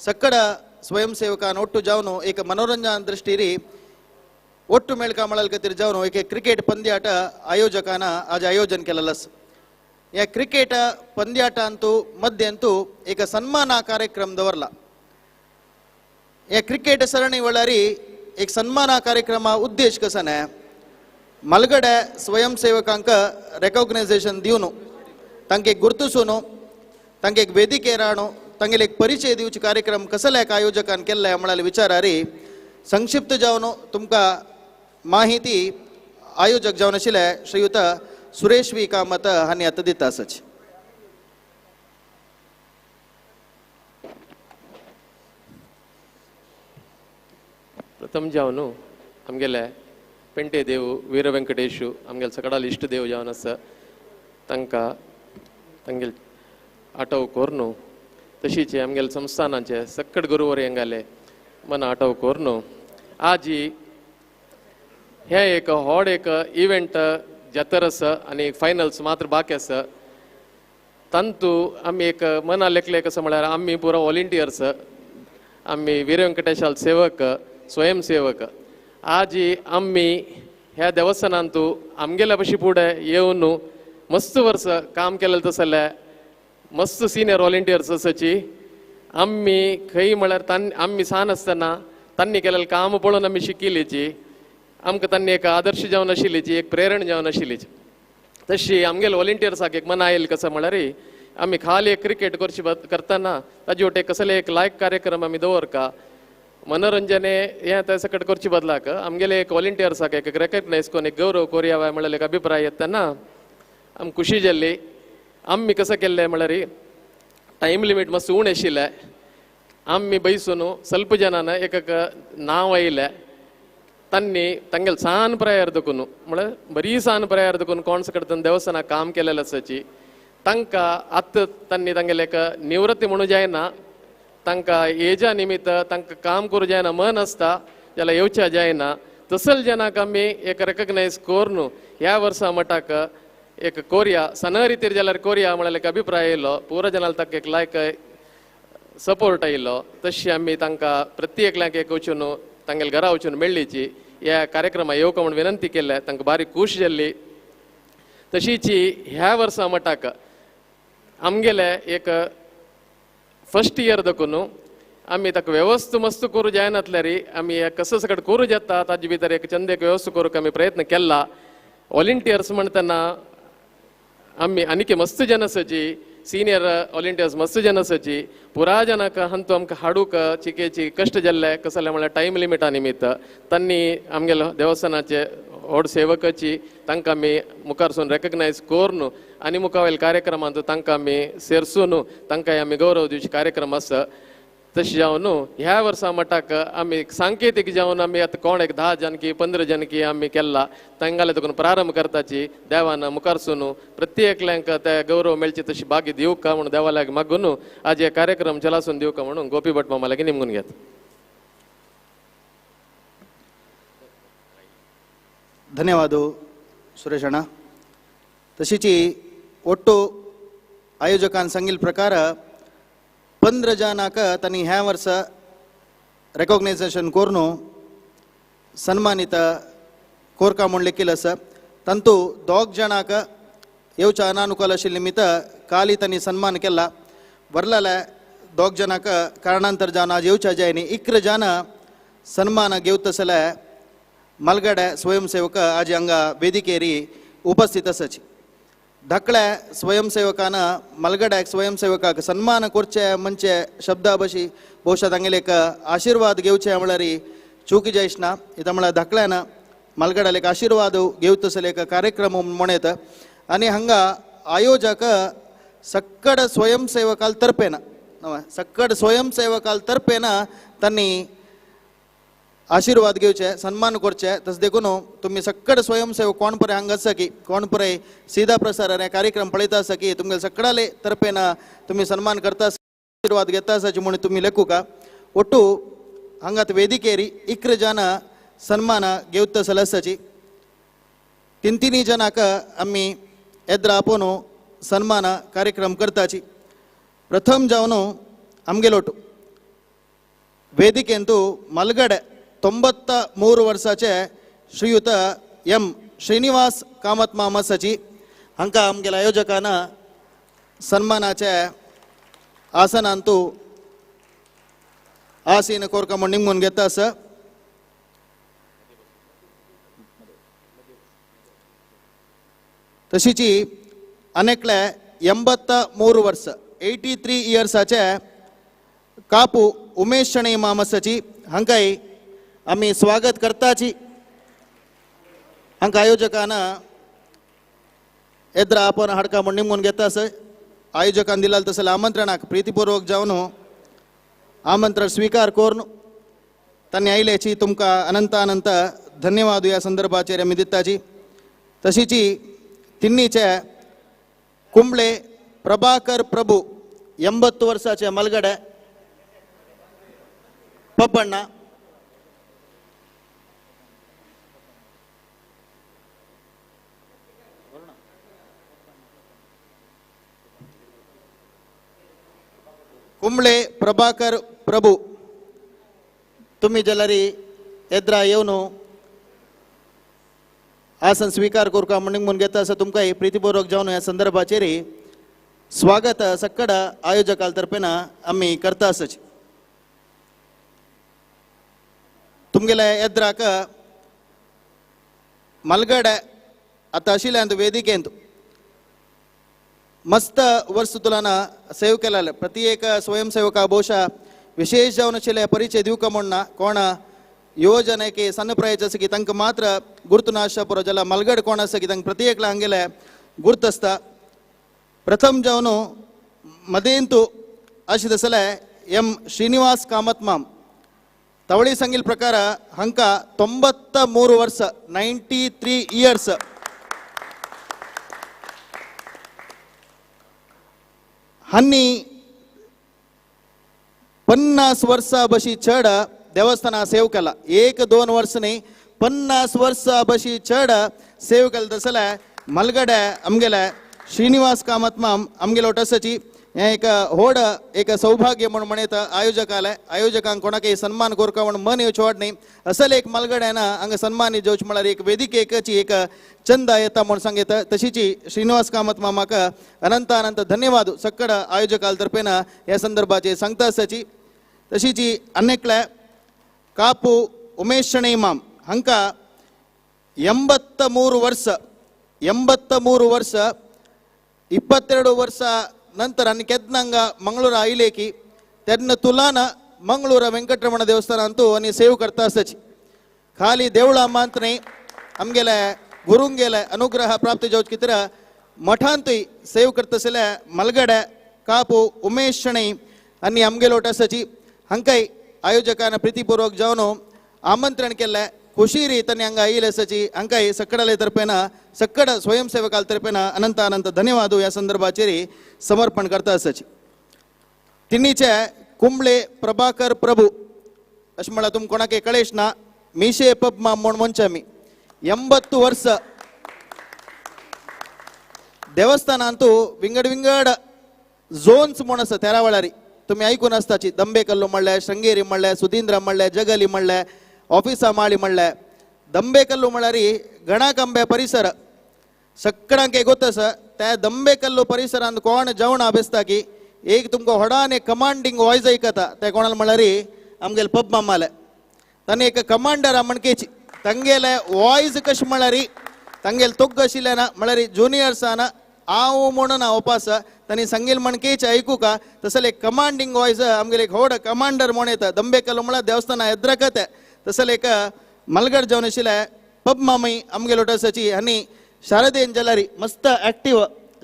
ಸಕ್ಕಡ ಸ್ವಯಂಸೇವಕಾन ಒಟ್ಟು जावन एक मनोरंजन दृष्टीरी ಒಟ್ಟು मेळका मळल कतिर जावन एक क्रिकेट पंद्याट आयोजकान आज आयोजन केलेलं. या क्रिकेट पंद्याटांतू मध्यंतू एक सन्मान कार्यक्रम दवरला. या क्रिकेट सರಣಿ वळारी एक सन्मान कार्यक्रम उद्देश कसाने मलगडे स्वयंसेवकांक रेकॉग्नायझेशन दिवन तांके गुर्तुसून तांके एक वेदिके रावण तांगेले एक परिचय दिवचे कार्यक्रम कसल्याक आयोजकान केल्ले म्हणाले विचारारी संक्षिप्त जावन तुमकां माहिती आयोजक जावन आशिल्ले श्रीयुत सुरेश वी कामत हांणी आतां दिता आसच. प्रथम जावन आमगेले पेंटे देव वीर व्यंकटेशू आमगेले सगळ्याले इश्ट देव जावन आसा तांकां तांगेले आठव कोरून तशीच आमगेले संस्थानाचे सक्कड गुरुवर हेंगाले मन आठव कोरून आज हे एक व्हड एक इवेंट जातर आसा आनी फायनल्स मात्र बाकी आसा. तांतू आमी एक मना लेखले कसो म्हळ्यार आमी पुरो व्हॉलेंटियर्स आमी वीर व्यंकटेशाल सेवक स्वयंसेवक आज आमी ह्या देवस्थानांतू आमगेल्या भशी फुडें येवन मस्त वर्स काम केलें तसले मस्त सिनियर व्हॉलेंटियर्स आसाची आमी खंय म्हळ्यार आमी सान आसतना तांणी केलेलें काम पळोवन आमी शिकिल्लीची आमकां तांणी एक आदर्श जावन आशिल्लीची एक प्रेरण जावन आशिल्लीची. तशी आमगेले व्हॉलेंटियर्साक एक मन आयले कसो म्हळ्यार आमी खाली एक क्रिकेट करची करतना ताजे वटेन कसले एक लायक कार्यक्रम आमी दवरका मनोरंजन हें त्या सकट करचे बदलाक आमगेले एक व्हॉलेंटियर्साक एक रेकग्नायज करून एक गौरव कोरया काय म्हळ्यार एक अभिप्राय येतना आमी खुशी जाल्ली. आमी कसं केल्लें म्हळ्यार टायम लिमीट मातसो उण आशिल्लें आमी बैसून ಸ್ವಲ್ಪ जनान एक नांव आयिल्लें तांणी तांगेले सान प्रयार दखून म्हळ्यार बरी सान प्रयार दखून कोण सकट देवस्थानाक काम केलेलें आसाची तांकां आतां तांणी तांगेले एक निवृत्ती म्हणून जायना तांकां एजा निमित्त तांकां काम करूं जायना मन आसता जाल्यार येवचें जायना तसल जनाक आमी एक रेकग्नायज करून ह्या वर्सा मटाक एक कोरया सना रितीर जाल्यार कोरया म्हळ्यार एक अभिप्राय येयलो पुरो जनाल ताका एक लायक सपोर्ट आयिल्लो. तशी आमी तांकां प्रत्येकल्याक एक वचून तांगेले घरा वचून मेळ्ळीची ह्या कार्यक्रमाक येवका म्हूण विनंती केल्या तांकां बारीक खूश जाल्ली. तशीच ह्या वर्सा मटाक आमगेले एक फर्स्ट इयर दखून आमी ताका वेवस्था मस्त करूं जायनातल्यार आमी कसो सकट करूं येता ताजे भितर एक चंद एक वेवस्था करूंक आमी प्रयत्न केला. व्हॉलेंटियर्स म्हणटना आमी आनीक मस्त जन आसाची सिनियर व्हॉलेंटियर्स मस्त जन आसाची पुरा जनाक हंतू आमकां हाडूंक चिकेची कश्ट जाल्ले कसो जाल्यार म्हळ्यार टायम लिमिटा निमित्त तांणी आमगेले देवस्थानाचे व्हड सेवकाची तांकां आमी मुखारसून रेकग्नायज करून आनी मुखावेल कार्यक्रमांत तांकां आमी सेरसून तांकां आमी गौरव दिवचे कार्यक्रम आसा. तशें जावन ह्या वर्सा मटाक आमी सांकेतीक जावन आमी आतां कोण एक 10 जन की 15 जन की आमी केला तांगाले देखून प्रारंभ करताची देवान मुखारसून प्रत्येकल्यांक ते गौरव मेळचे तशी भागी दिवका म्हणून देवाल्याक मागून आज हे कार्यक्रम चलासून दिवका म्हणून गोपी भट मामा लागीं निमगून घेता. धन्यवाद सुरेश अण्णा. तशीच ಒಟ್ಟು आयोजकान सांगिल्ले प्रकार 15 जनाक तांणी ह्या वर्सा रेकॉग्नायझेशन करून सन्मानित कोरका म्हूण लेखिल्लें आसा. तांतू 2 जनाक येवच्या अनानुकूल आशिल्ले निमित्त काली तांणी सन्मान केला. वरलेल्या 2 जनाक कारणांतर जावन आज येवच्या जायनी 11 जन सन्मान घेवतसले मलगडे स्वयंसेवक आज हांगा वेदिकेरी उपस्थित आसाची. धाकल्या स्वयंसेवकान मलगड्याक स्वयंसेवकाक सन्मान करचे म्हणजे शब्दा बशी बहुशा तांगेले एक आशीर्वाद घेवचे म्हळ्यार चूक जायना. इता म्हळ्यार धाकल्यान मलगड्याक एक आशीर्वाद घेवतसले एक कार्यक्रम म्हणत आनी हांगा आयोजक सक्कड स्वयंसेवकाल तर्फेन सक्कड स्वयंसेवकाल तर्फे ना त्यांनी आशीर्वाद घेवचे सन्मान करचे तस देखून तुम्ही सक्कड स्वयंसेवक कोण परे हांगा आसा की कोण परे सीधा प्रसारण हे कार्यक्रम पळयता आसा की तुमगे सक्कडाले तर्फे ना तुम्ही सन्मान करता आशीर्वाद घेता आसाची म्हणून तुम्ही लेखू का ಒಟ್ಟು ಹಂಗತ್ ವೇದಿಕೆರಿ ಇಕ್ರ ಜನ ಸನ್ಮಾನ ಗೆವ್ತ ಸಲಸಾची तिन्ही जनाक आम्ही एद्र आपोवन सन्मान कार्यक्रम करताची प्रथम जावन आमगेलोट ವೇದಿಕೆಂತೂ ಮಲ್ಗಡೆ 93 वर्साचे श्रीयुत एम श्रीनिवास कामत मामसाची हांकां आमगेल्या आयोजकान सन्मानाचे आसनांतू आसीन कोरका म्हण निमून घेता आसा तशीची अनेकले 83 वर्स 83 इयर्साचे कापू उमेश शणै मामसाची हांकांय आमी स्वागत करताची हांकां आयोजकान एद्र आपण हाडका म्हण निमून घेता आसा आयोजकान दिला तसले आमंत्रणाक प्रितीपूर्वक जावन आमंत्रण स्वीकार करून तांणी आयल्याची तुमकां अनंत अनंत धन्यवाद ह्या संदर्भाचेर आमी दिताची तशीची तिन्नीचे कुंबळे प्रभाकर प्रभू 80 वर्साचे मलगडे पप्पಣ್ಣ कुंबळे प्रभाकर प्रभू तुम्ही जलारी एद्रा येवन आसन स्वीकार करूका म्हणून घेता आसा तुमकां प्रितीपूर्वक जावन ह्या संदर्भाचेर स्वागत सक्कड आयोजकाल तर्फेन आमी करता आसाची तुमगेल्या एद्राक मलगडे आतां आशिल्ल्यांत वेदिकेंत मस्त वर्ष तुलाना सेव केलेले प्रति एक स्वयंसेवका ಬಹುಶಃ विशेष जावन आशिल्ले परिचय दिवका म्हणना कोण योजनेके सಣ್ಣ प्रायच आसा की तांकां मात्र गुर्तु नाशा पुरो जाल्यार मलगड कोण आसा की तांकां प्रति एकला हांगेले गुर्त आसता प्रथम जावन मदेंतू आशिल्ले जाल्यार एम श्रीनिवास कामत माम तवळी सांगिल प्रकार हांकां 93 वर्स 93 इयर्स हांनी 50 वर्सां बशी चड देवस्थाना सेव केला 1-2 वर्स न्ही 50 वर्सां बशी चड सेव केला तसले मलगडे आमगेले श्रीनिवास कामत माम आमगेलो टसाची हें एक व्हड एक सौभाग्य म्हण म्हणयता आयोजकांक कोणाकय सन्मान कोरका म्हण मन येवचें व्हड न्ही असल एक मलगड्याना हांगा सन्मान जेवचे म्हळ्यार एक वेदिकेची एक चंद येता म्हण सांगता तशीची श्रीनिवास कामत मामाक अनंत अनंत धन्यवाद सक्कड आयोजकाल तर्फेन ह्या संदर्भाचेर सांगता आसाची तशीची अनेकले कापू उमेश शणै माम हांकां 83 वर्स 22 वर्सां ನಂತರ ಕೆದ್ನಂಗ ಮಂಗಳೂರು ಆಯಿಲೇಕಿ ತೆನ್ನ ತುಲಾನ ಮಂಗಳೂರ ವೆಂಕಟರಮಣ ದೇವಸ್ಥಾನ ಅಂತೂ ಅನಿ ಸೇವ್ करता आसाची खाली देवळा मांतनी आमगेले गुरुंगेले अनुग्रह प्राप्त जावचे कितें मठांतूय सेव करता आसले मलगडे कापू उमेश शणै आनी आमगेलो आसाची हांकांय आयोजकान प्रितीपूर्वक जावन आमंत्रण केल्ले खुशीरी तांणी हांगा आयिल्ले आसाची हांकांय सक्कडाले तर्फेन सक्कड स्वयंसेवकाल तर्फेन अनंत अनंत धन्यवाद ह्या संदर्भाचेर समर्पण करता आसाची तिन्नीचे कुंबळे प्रभाकर प्रभू अशें म्हळ्यार तुमकां कोणाकय कळेश ना मिशे पब माम म्हण म्हणचे आमी 80 वर्स देवस्थानांतू विंगड विंगड झोन्स म्हण आसा तेरावळारी तुमी आयकून आसताची दंबेकल्लू म्हणले श्रृंगेरी म्हणले सुधींद्र म्हणले जगली म्हणले ऑफिसा माळी म्हणले दंबेकल्लू म्हळ्यार गणाकंबे परिसर सक्कडांक एक गोत आसा त्या दंबेकल्लू परिसरांत कोण जेवणां बेसता की एक तुमकां व्हडान एक कमांडींग वॉयस आयकता ते कोणाल म्हळ्यार आमगेले पब मामाले तांणी एक कमांडर म्हणकेची तांगेले वॉयस कशें म्हळ्यार तांगेले तोग्ग आशिल्ले ना म्हळ्यार जुनियर्सान हांव म्हणून हांव ओपास तांणी सांगील म्हणकेची आयकूं का तसले एक कमांडींग वॉयस आमगेले एक व्हड कमांडर म्हण येता दंबेकल्लू म्हळ्यार देवस्थाना येद्रकत तसले एक मलगड जावन आशिल्ले पब मामय आमगेलो आसाची आनी शारदेन जलारी मस्त एक्टीव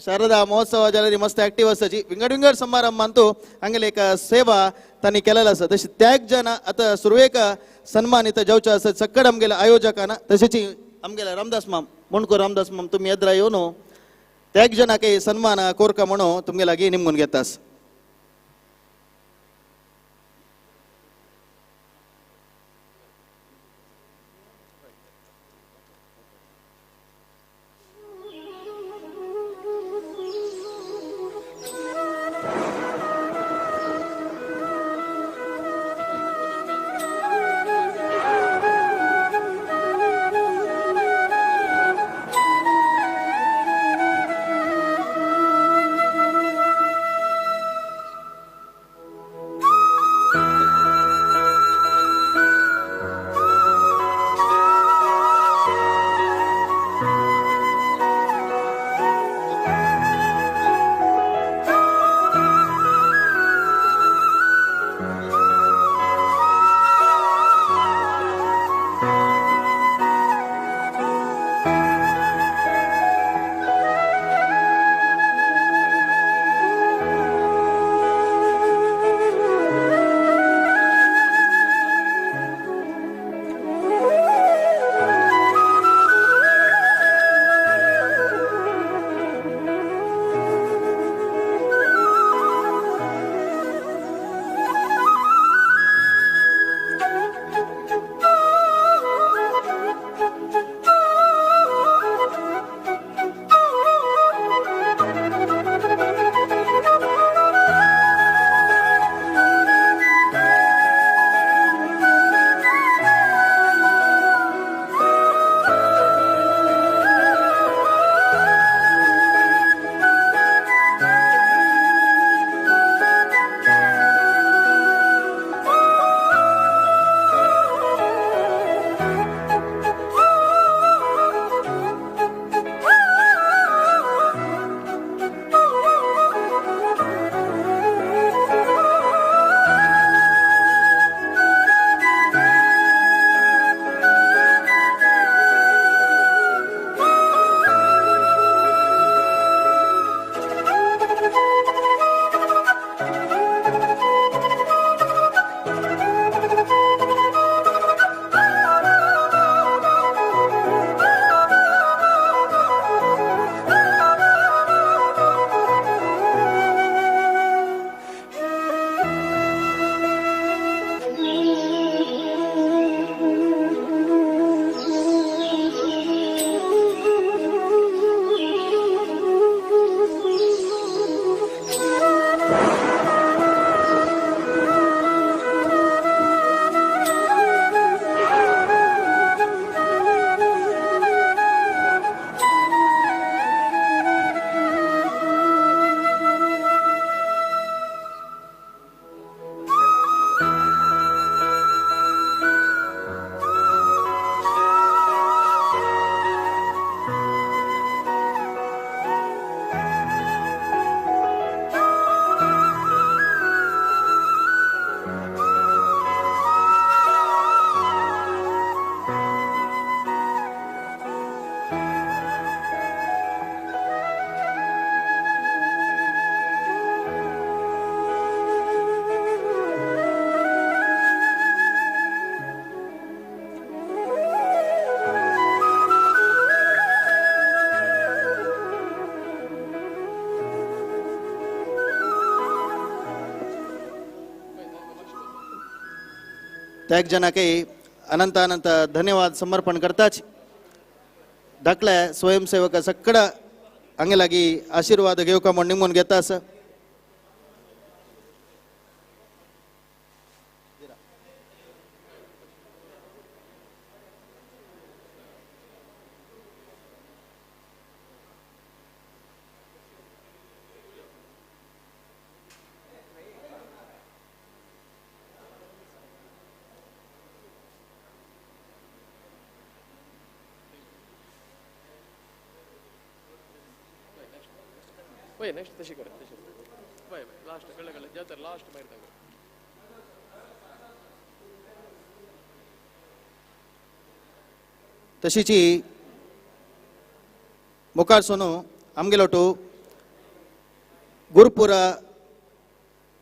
शारदा महोत्सव जाल्यार मस्त ऍक्टिव्ह आसताची विंगड विंगड समारंभ मानतो हांगेले एक सेवा तांणी केलेला आसा तशी त्याग जन आतां सुरवेक सन्मानित जावचे आसत सक्कड आमगेल्या आयोजकांना तशेंच आमगेल्या रामदास माम मोणको रामदास माम तुमी येद्रा येवन त्याग जनाके सन्मान कोरका म्हणून तुमगे लागीं निमगून घेतास. त्याग जनाके अनंत अनंत धन्यवाद समर्पण करताच धाकल्या स्वयंसेवक सक्कड हांगे लागीं आशीर्वाद घेवका म्हूण निमून घेतास. वय नेक्स्ट तशी कर तशी वय लास्ट कळलं कळलं ज्या तर लास्ट माहिती सांग तशीची मुखार सोनू आमगेलो टू गुरुपुर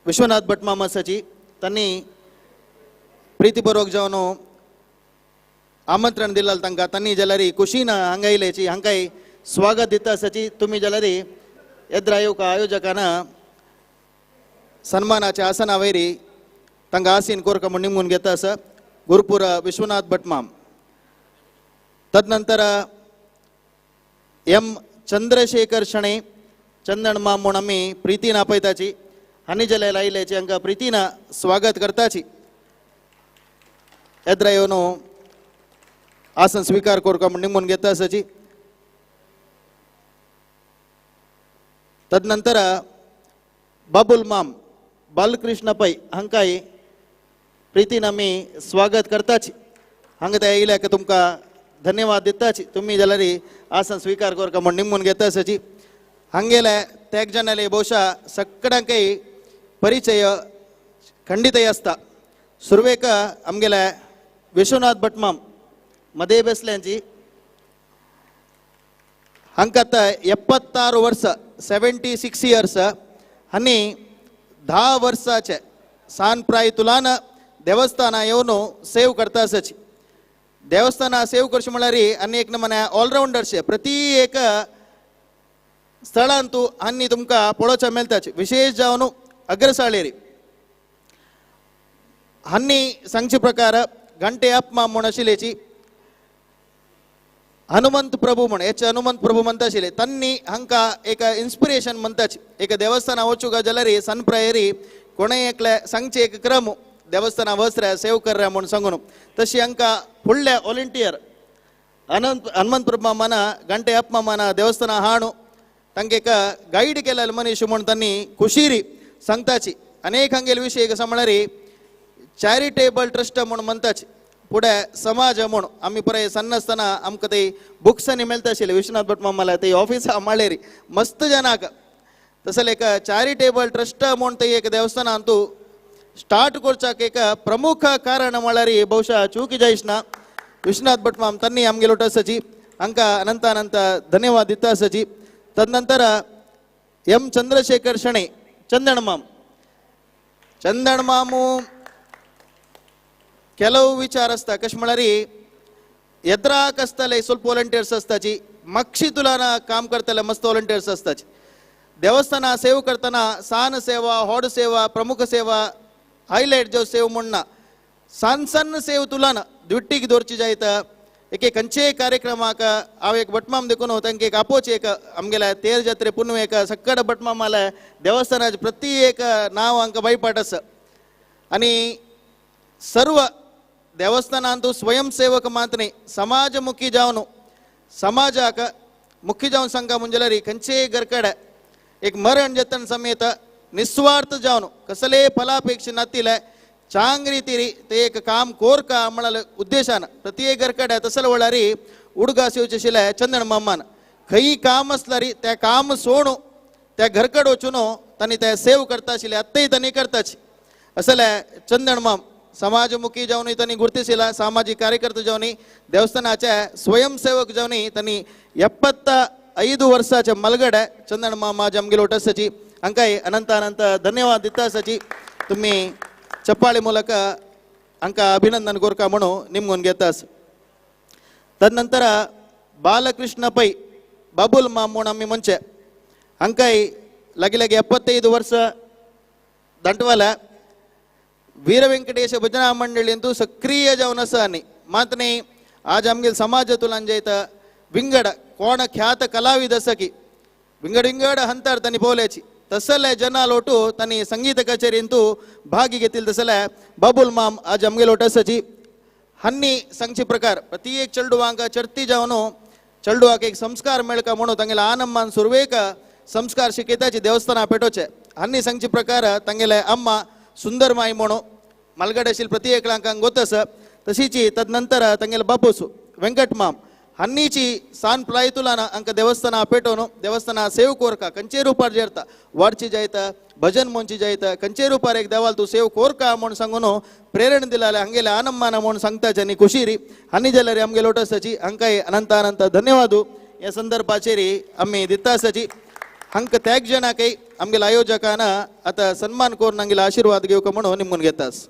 विश्वनाथ भट मामा सची त्यांनी प्रीतीपूर्वक जावन आमंत्रण दिला तांकां त्यांनी जाल्यार खुशीन हांगा येयलेची हांकांय स्वागत दिता सची तुम्ही जाल्यार येद्रा येवका आयोजकान सन्मानाच्या आसनावेरी तांकां आसीन कोरका म्हूण निमून घेता आसा गुरुपुर विश्वनाथ भट माम. तदनंतर एम चंद्रशेखर शणे चंदन माम म्हूण आमी प्रितीन आपयताची हांणी जाल्यार आयल्याची हांकां प्रितीन स्वागत करताची येद्रा येवन आसन स्वीकार कोरका म्हूण निमून घेता आसाची. तदनंतर बाबुल माम बालकृष्ण पै हांकांय प्रितीन आमी स्वागत करताची हांगा ते येयल्याक तुमकां धन्यवाद दिताची तुम्ही जाल्यार आसन स्वीकार कोरका म्हूण निमून घेता आसाची. हांगेले तेग जाणाले भोवशा सगळ्यांकय परिचय खंडितय आसता. सुरवेक आमगेले विश्वनाथ भट माम मदे बेसल्यांची हांकां आतां 76 वर्स 76 इयर्स आनी 10 वर्साचे सान प्राय तुलान देवस्थाना येवन सेव करता आसाची. देवस्थाना सेव करचे म्हळ्यार आनी एक नमने ऑलराउंडरशे प्रति एक स्थळांत आनी तुमकां पळोवचें मेळटाचे विशेष जावन अग्रसाळेरी हांनी सांगचे प्रकार घंटे अप्मा म्हूण आशिल्लेची हनुमंत प्रभू म्हण हेचे हनुमंत प्रभू म्हणटा आशिल्ले तांणी हांकां एक इन्स्पिरेशन म्हणटाची एक देवस्थाना वचूंक जाल्यार सनप्रायरी कोणेय एकले सांगचे एक क्रम देवस्थाना वचऱ्या सेव करया म्हूण सांगून तशी हांकां फुडले वॉलंटियर हनुमंत प्रभू मामाना घंटे अप मामाना देवस्थाना हाडू तांकां एक गाईड केलेले मनीस म्हूण तांणी खुशीरी सांगताची. अनेक हांगेले विशय कसो म्हळ्यार चॅरिटेबल ट्रस्ट म्हूण म्हणटाची पुढे समाज म्हूण आमी पळय सन्नासतना आमकां ते बुक्सांनी मेळटा आशिल्ले विश्वनाथ भट मामाला ते ऑफिसा माळेरी मस्त जनाक तसले एक चॅरिटेबल ट्रस्ट म्हूण ते एक देवस्थानांत स्टार्ट करच्याक एक प्रमुख कारण म्हळ्यार बहुशा चूक जायना विश्वनाथ भट माम तांणी आमगे लोट आसाची हांकां अनंत अनंत धन्यवाद दिता आसाची. तदनंतर एम चंद्रशेखर शणे चंदन मामू ಕೆಲವು ವಿಚಾರ ಆಸ್ತಾ ಕಶ್ म्हळ्यार येद्राक आसताले ಸ್ವಲ್ಪ वॉलंटियर्स आसताची मक्षी तुलान काम करताले मस्त वॉलंटियर्स आसताची. देवस्थाना सेव करतना सान सेवा होड सेवा प्रमुख सेवा हायलायट जो सेव म्हणना सान सेव तुलान ड्युटीक दवरची जायता. एक खंयचे कार्यक्रमाक हांव एक भटमाम देखून तांकां एक आपोवची एक आमगेल्या तेर जात्रे पुनू एक सक्कड भटमामाले देवस्थानाचे प्रति एक नांव हांकां भयपाट आसा आनी सर्व देवस्थानांत स्वयंसेवक मात न्ही समाजमुखी जावन समाजाक मुख्य जावन सांगता म्हणजे खंयचे घरकडे एक मरण जतन समेत निस्वार्थ जावन कसले फलापेक्षा नातिले चांग रितीरी ते एक काम कोरका म्हणाले उद्देशान प्रत्येक घरकडे तसले वळार उडगा सेवचे आशिल्ले चंदन मामान खंय काम आसल्यार ते काम सोडून त्या घरकड वचून तांणी ते सेव करता आशिल्ले आत्ताय तांणी करताची. असले चंदन माम समाजमुखी जावन तांणी गुर्तिसिला सामाजिक कार्यकर्ते जावन देवस्थानाचे स्वयंसेवक जावन तांणी 75 वर्साचे मलगडे चंदन मामा आमगे लोट आसाची हांकांय अनंत अनंत धन्यवाद दिता आसाची. तुमी चप्पाळे ಮೂಲಕ हांकां अभिनंदन कोरका म्हणून निमगून घेता. तदनंतर बालकृष्ण पै बाबुल माम म्हूण आमी म्हणचे हांकांय लागीं लागीं 75 वर्स दांटवाल्या वीर व्यंकटेश भजना मंडळींतू सक्रिय जावन आसा आनी मात न्ही आज आमगे समाजांतून जैत विंगड कोण ख्यात कलाविद आसा की विंगड विंगड हंतर तांणी पळोवल्याची तसले जना लोटू तांणी संगीत कचेरींतू भाग घेतिल्ले तसले बाबुल माम आज आमगे लोट आसाची. हांणी सांगचे प्रकार प्रत्येक चेडवांक चर्ती जावन चेडवाक एक संस्कार मेळका म्हणून तांगेले आनम्मान सुरवेक संस्कार शिकयताची देवस्थाना पेटोवचे. हांणी सांगचे प्रकार तांगेले अम्मा सुंदरमाई म्हणून मलगड आशिल्ले प्रत्येक लांकांक गोतस तशीची तदनंतर तांगेले बापूस वेंकट माम हांनीची सान प्रायतुलान हांकां देवस्थाना पेटोवन देवस्थाना सेव कोरका खंयचे रुपार जेरता वाडची जायता भजन म्हणची जायता खंयचे रुपार एक देवाल तूं सेव कोरका म्हूण सांगून प्रेरण दिलाले हांगेले आनंदमान म्हूण सांगताचे आनी खुशीरी हांणी जाल्यार आमगे लोट आसाची हांकांय अनंत अनंत धन्यवाद हे संदर्भाचेर आमी दिता आसाची. हंक त्याग जण काही आमगेला आयोजकांना आता सन्मान करून आमगेला आशीर्वाद घेऊक म्हणून निमून घेतास.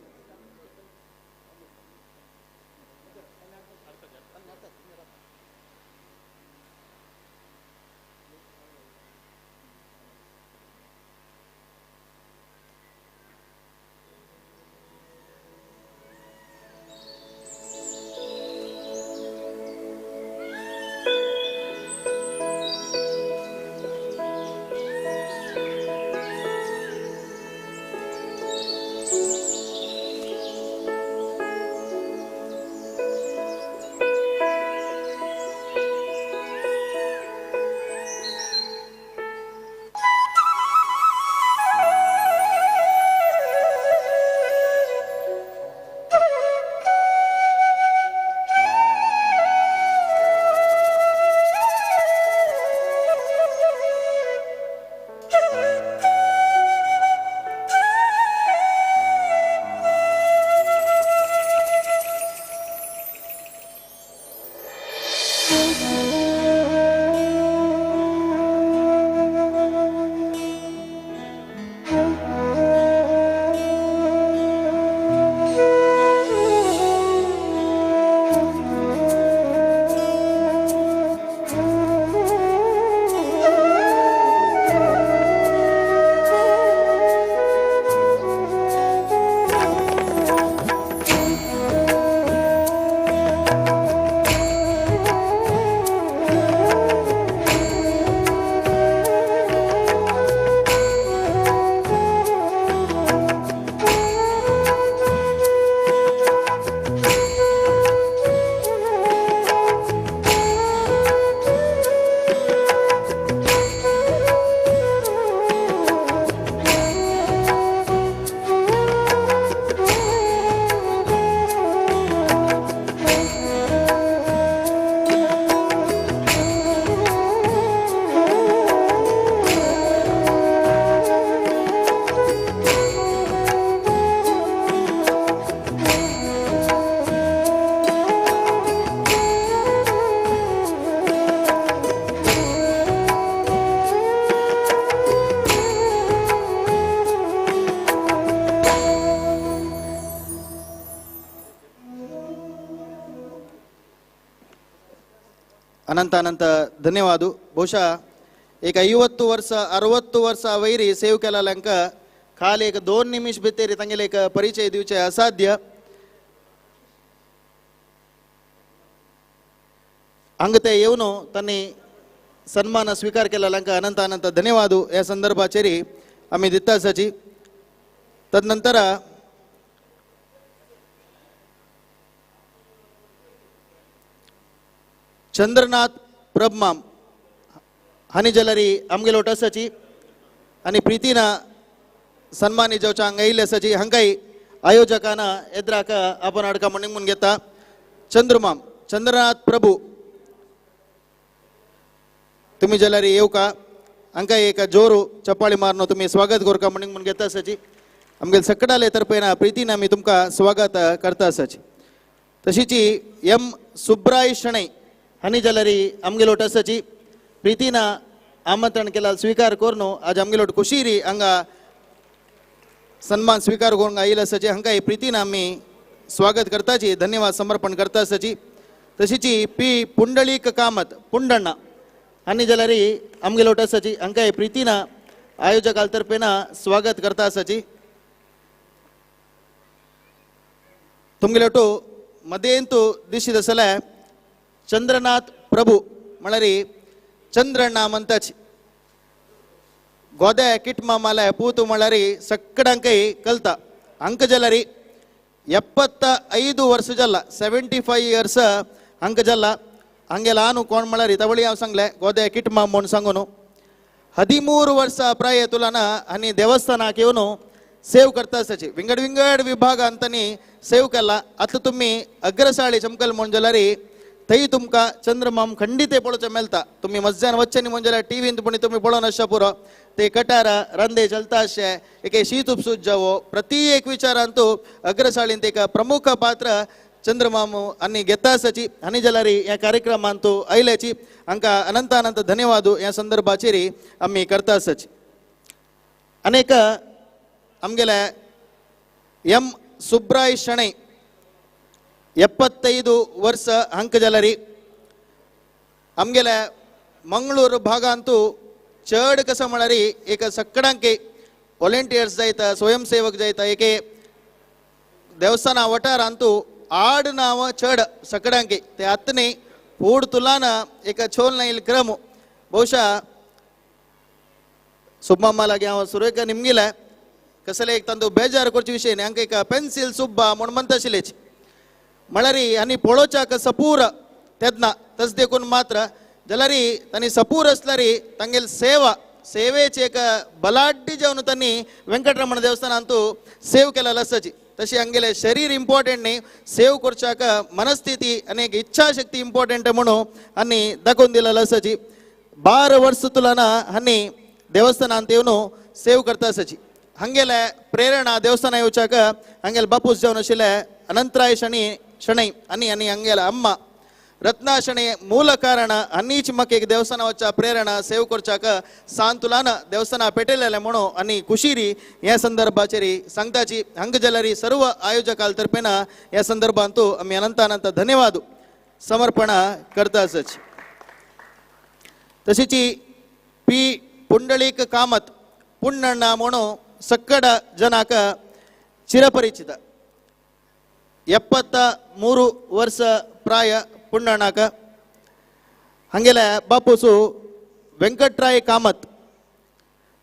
ಅನಂತ ಅನಂತ ಧನ್ಯವಾದ. ಬಹುಶಃ एक 50 वर्ष 60 वर्ष वैरी सेव केला लंक खाली एक 2 निमिष भितर तांगेले एक परिचय दिवचे असाध्य. अंगते येऊन त्यांनी सन्मान स्वीकार केला लंक अनंत अनंत धन्यवाद. या संदर्भाचेरी आम्ही दितासाची. तदनंतर चंद्रनाथ प्रभमाम हानी जलरी आमगेलो टसाची आणि प्रीतीना सन्मानी जावच्या अंगाईल असाची हंकाई आयोजकांना एद्राक आपण अडका म्हणून घेता. चंद्रमाम चंद्रनाथ प्रभू तुम्ही जलरी येऊ का अंकाई एक जोरू चपाळी मारनो तुम्ही स्वागत गोरका म्हणून घेता असाची. आमगेल सकडाले तर्फेना प्रीतीना मी तुमका स्वागत करता असाची. तशीची एम सुब्राय शणै हानी जलरी आमगेलोट असाची प्रीतीना आमंत्रण केला स्वीकार करून आज आमगेलोट कुशीरी अंगा सन्मान स्वीकार करून येईल असाची हंकाई प्रीतीना आम्ही स्वागत करताची धन्यवाद समर्पण करता असाची. तशीची पी पुंडलिक कामत पुंडण्णा हानी जलरी आमगेलोट असाची हंकाई प्रीतीना आयोजकातर्फेना स्वागत करता असाची. तुमगेलोटू मध्येंतू दिशी दसला चंद्रनाथ प्रभू म्हणारी चंद्रण्णा म्हणताच गोदे किट्मा माला पूतू म्हणारी सक्कडांकೈ कलता अंक जलरी 75 ವರ್ಷ जल्ला 75 years अंक जल्ला हंगे लानु कोण म्हणारी तवळी हांव सांगले गोदे किट्मा म्हूण सांगून 13 ವರ್ಷ प्राय तुलाना आनी देवस्थानाक येवन सेव करता असाची विंगड विंगड विभाग अंतनी सेव केला. आता तुम्ही अग्रसाळी चमकल म्हूण जलारी थंय तुमका चंद्रमाम खंडिते पळोवचें मेळटा. तुम्ही मज्जान वच्चे न्ही म्हणजे टीव्हींत पुणी तुम्ही पळोवन आसचा पुरो ते कटारा रांदे चलता अशे एक शीत उपसूत जावो प्रत्येक विचारांतू अग्रसाळींत एक प्रमुख पात्र चंद्रमामू आणि घेतासची हानी जलारी या कार्यक्रमांतू आयल्याची हांका अनंत अनंत धन्यवाद या संदर्भाचेर आम्ही करतासच. अनेक आमगेले एम सुब्राय शणै 75 वर्ष हंक जलरी आमगेले मंगळूर भागांतू चड कसं म्हणारी एक सकडंके व्हॉलेंटियर्स जायता स्वयंसेवक जायता एके देवस्थाना वटारांतू आड नाव चड सकडंके ते आतने फूड तुलाना एक छोल नईल क्रम ಬಹುಶಃ ಸುಬ್ಬಮ್ಮಲಾಗಿ ಅವ ಸುರೇಖ ನಿಮ್ಗಿಲ್ಲ कसले एक ತಂದು ಬೇಜಾರು ಕೊರ್ಚಿ ವಿಷಯ ಅಂಕ एक पेन्सिल सुब्बा म्हण म्हणताशिलेच मळरी आणि पळोवच्याक सपूर तेदना तस देखून मात्र जलारी तांणी सपूर असलारी तांगेल सेवेची एक बलाढ्य जावन तांणी वेंकटरमण देवस्थानांतू सेव केलेला आसाची तशी हांगेले शरीर इम्पॉर्टंट न्ही सेव करच्याक मनस्थिती आणि एक इच्छाशक्ती इम्पॉर्टंट म्हणून हांणी दाखोवन दिलेला आसाची 12 वर्ष तुलाना हांणी देवस्थानांत येवन सेव करता आसाची हंगेले प्रेरणा देवस्थान येवच्याक हंगेले बापूस जावन आशिल्ले अनंतराय शणै आनी हंगेले अम्मा रत्ना शणै मूल कारण हन्नीच म्हाका एक देवस्थाना वचच्या प्रेरणा सेव करच्याक सांतुलान देवस्थाना पेटयलेले म्हणून आनी खुशीरी ह्या संदर्भाचेर सांगताची हंग जलारी सर्व आयोजकाल तर्फेन ह्या संदर्भांतू आमी अनंत अनंत धन्यवाद समर्पण करता आसच. तशीची पी पुंडलीक कामत पुण्णಣ್ಣ म्हणून सक्कड जनाक चिरपरिचित 73 वर्ष प्राय पुण्णಣ್ಣಾಕ हंगेले बापूसू वेंकटराय कामत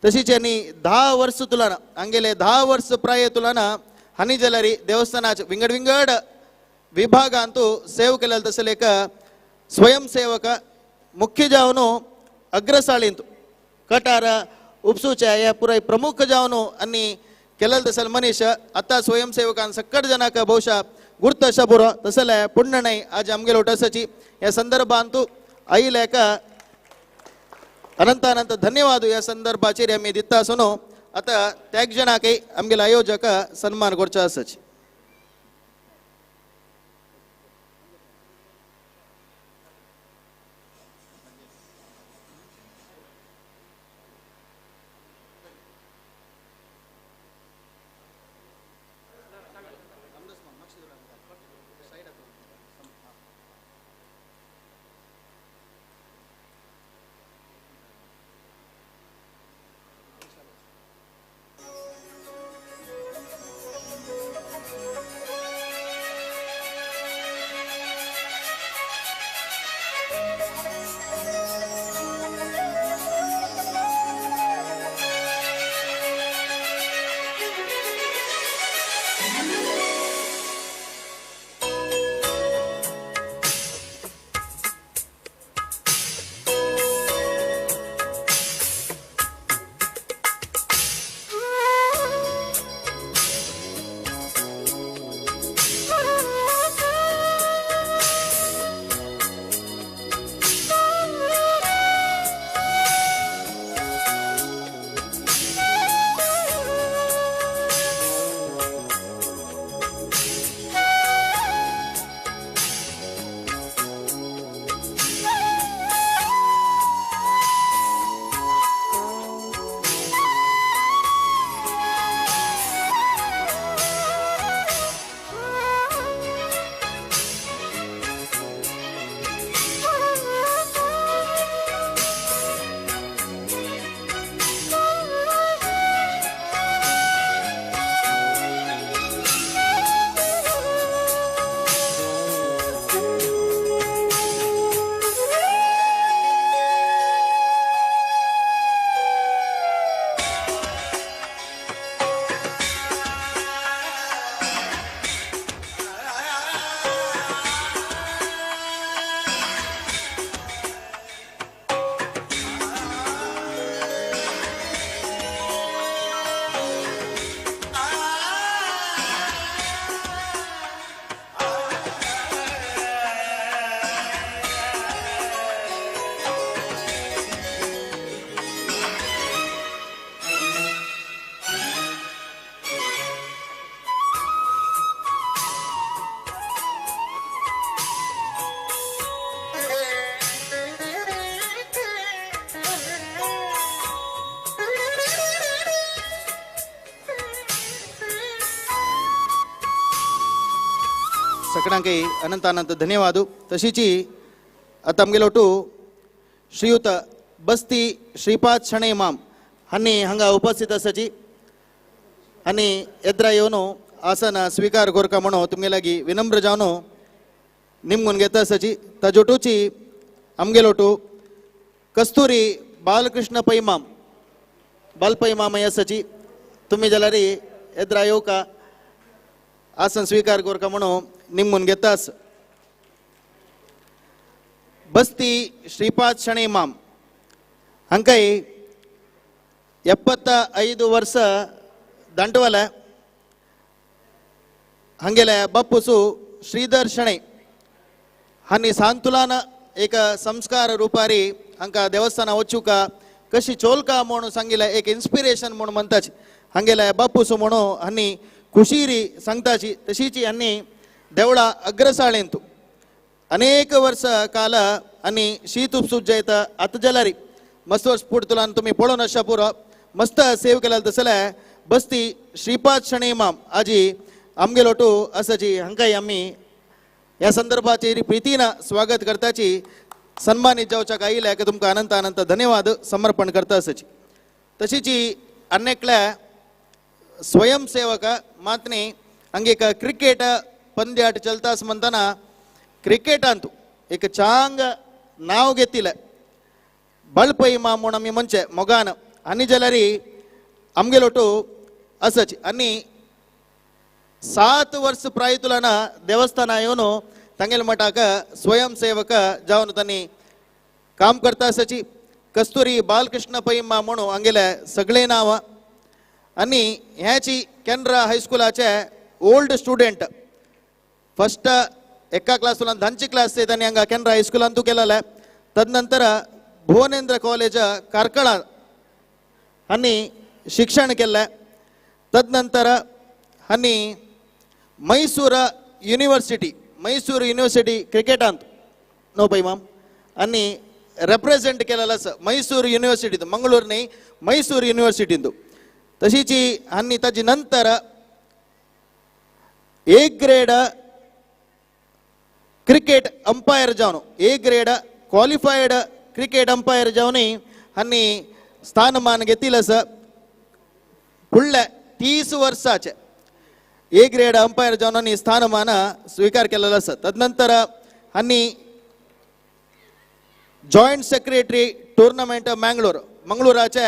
तशीच यांनी 10 वर्ष तुलाना हंगेले 10 वर्ष प्राय तुलाना हानी जलारी देवस्थानाचे विंगड विंगड विभागांतू सेव केलेले तसले एक स्वयंसेवक मुख्य जावन अग्रसाळींतू कटार उपसूच्या या पुराय प्रमुख जावन आनी केलेले तसल मनीस आता स्वयंसेवकान सक्कड जनाक ಬಹುಶಃ गुर्त शबुर तसले पुण्णण्णै आज आमगेले उठासाची या संदर्भांतू आयल्याक अनंत अनंत धन्यवाद या संदर्भाचेर आमी दिता आसून आता त्याग जनाक आमगेले आयोजक सन्मान करचे आसाच. एकडांकय अनंत अनंत धन्यवाद. तशीची आता आमगेलोटू श्रीयुत बस्ती श्रीपाद शणै इमाम हांणी हांगा उपस्थित आसाची आनी येद्रा येवन आसन स्वीकार करता म्हणून तुमगे लागीं विनम्र जावन निमगून घेता आसाची. ताजोटूची आमगेलोटू कस्तुरी बालकृष्ण पै इमाम बालपै इमाम आसाची. तुम्ही जाल्यार येद्रा येवका आसन स्वीकार करता म्हणून निमगून घेतास. बस्ती श्रीपाद शणै इमाम हांकाय 75 ವರ್ಷ ದಾಂಟವಲ ಹಂಗೆಲೆ ಬಪ್ಪುಸು ಶ್ರೀಧರ್ ಶಣೈ हांनी सांतुलान एक संस्कार रुपारी हांकां देवस्थाना वचूका कशी चोलका म्हणून सांगिल्लें एक इन्स्पिरेशन म्हणून म्हणटाची. हांगेले बापूसो म्हणून हांणी खुशीरी सांगताची. तशीची हांणी देवळा अग्रसाळेंतू अनेक वर्ष काल हांणी शीत उपसूत जैत आतां जाल्यार मस्त वर्ष पुडतुलान तुमी पळोवन आसा पुरो मस्त सेव केला तसले बस्ती श्रीपाद शणै इमाम आजी आमगेलोटू आसाची. हांकांय आमी ह्या संदर्भाचेर प्रितीन स्वागत करताची. सन्मानीत जावच्याक आयिल्ले तुमकां अनंत अनंत धन्यवाद समर्पण करता आसाची. तशीची अन्नेकल्या स्वयंसेवक मातनी हांगा एक क्रिकेट पंद्याट चलतास म्हणटना क्रिकेटांत एक चांग नाव घेतिल्लें बळपै इमाम म्हणून आमी म्हणचे मोगान आनी जाल्यार आमगेलोटू आसाची. आनी 7 वर्ष प्रायतुलान देवस्थाना येवन तांगेले मठाक स्वयंसेवक जावन तांणी काम करता आसाची. कस्तुरी बालकृष्ण पै इमाम म्हणून हांगेले सगळे नांव आनी ह्याची केनरा हायस्कुलाचे ओल्ड स्टुडंट फस्ट एका क्लासून 10ची क्लास तांणी हांगा केनरा हायस्कुलांतू केलेले. तदनंतर भुवनेंद्र कॉलेज कारकळा हांणी शिक्षण केलें. तदनंतर हांणी मैसूर युनिवर्सिटी क्रिकेटांत नो पै इमाम हांणी रिप्रेझेंट केलेलो आसा. मैसूर युनिवर्सिटी मंगळूर न्ही मैसूर युनिवर्सिटींत. तशीची हांणी ताजे नंतर ए ग्रेड क्रिकेट अंपायर जावन ए ग्रेड क्वालिफायड क्रिकेट अंपायर जावन हांणी स्थानमान घेतिल्लें आसा. फुडल्या 30 वर्साचे ए ग्रेड अंपायर जावन हांणी स्थानमान स्वीकार केलेलो आसा. तदनंतर हांणी जॉयंट सेक्रेटरी टुर्नामेंट मंगळुराचे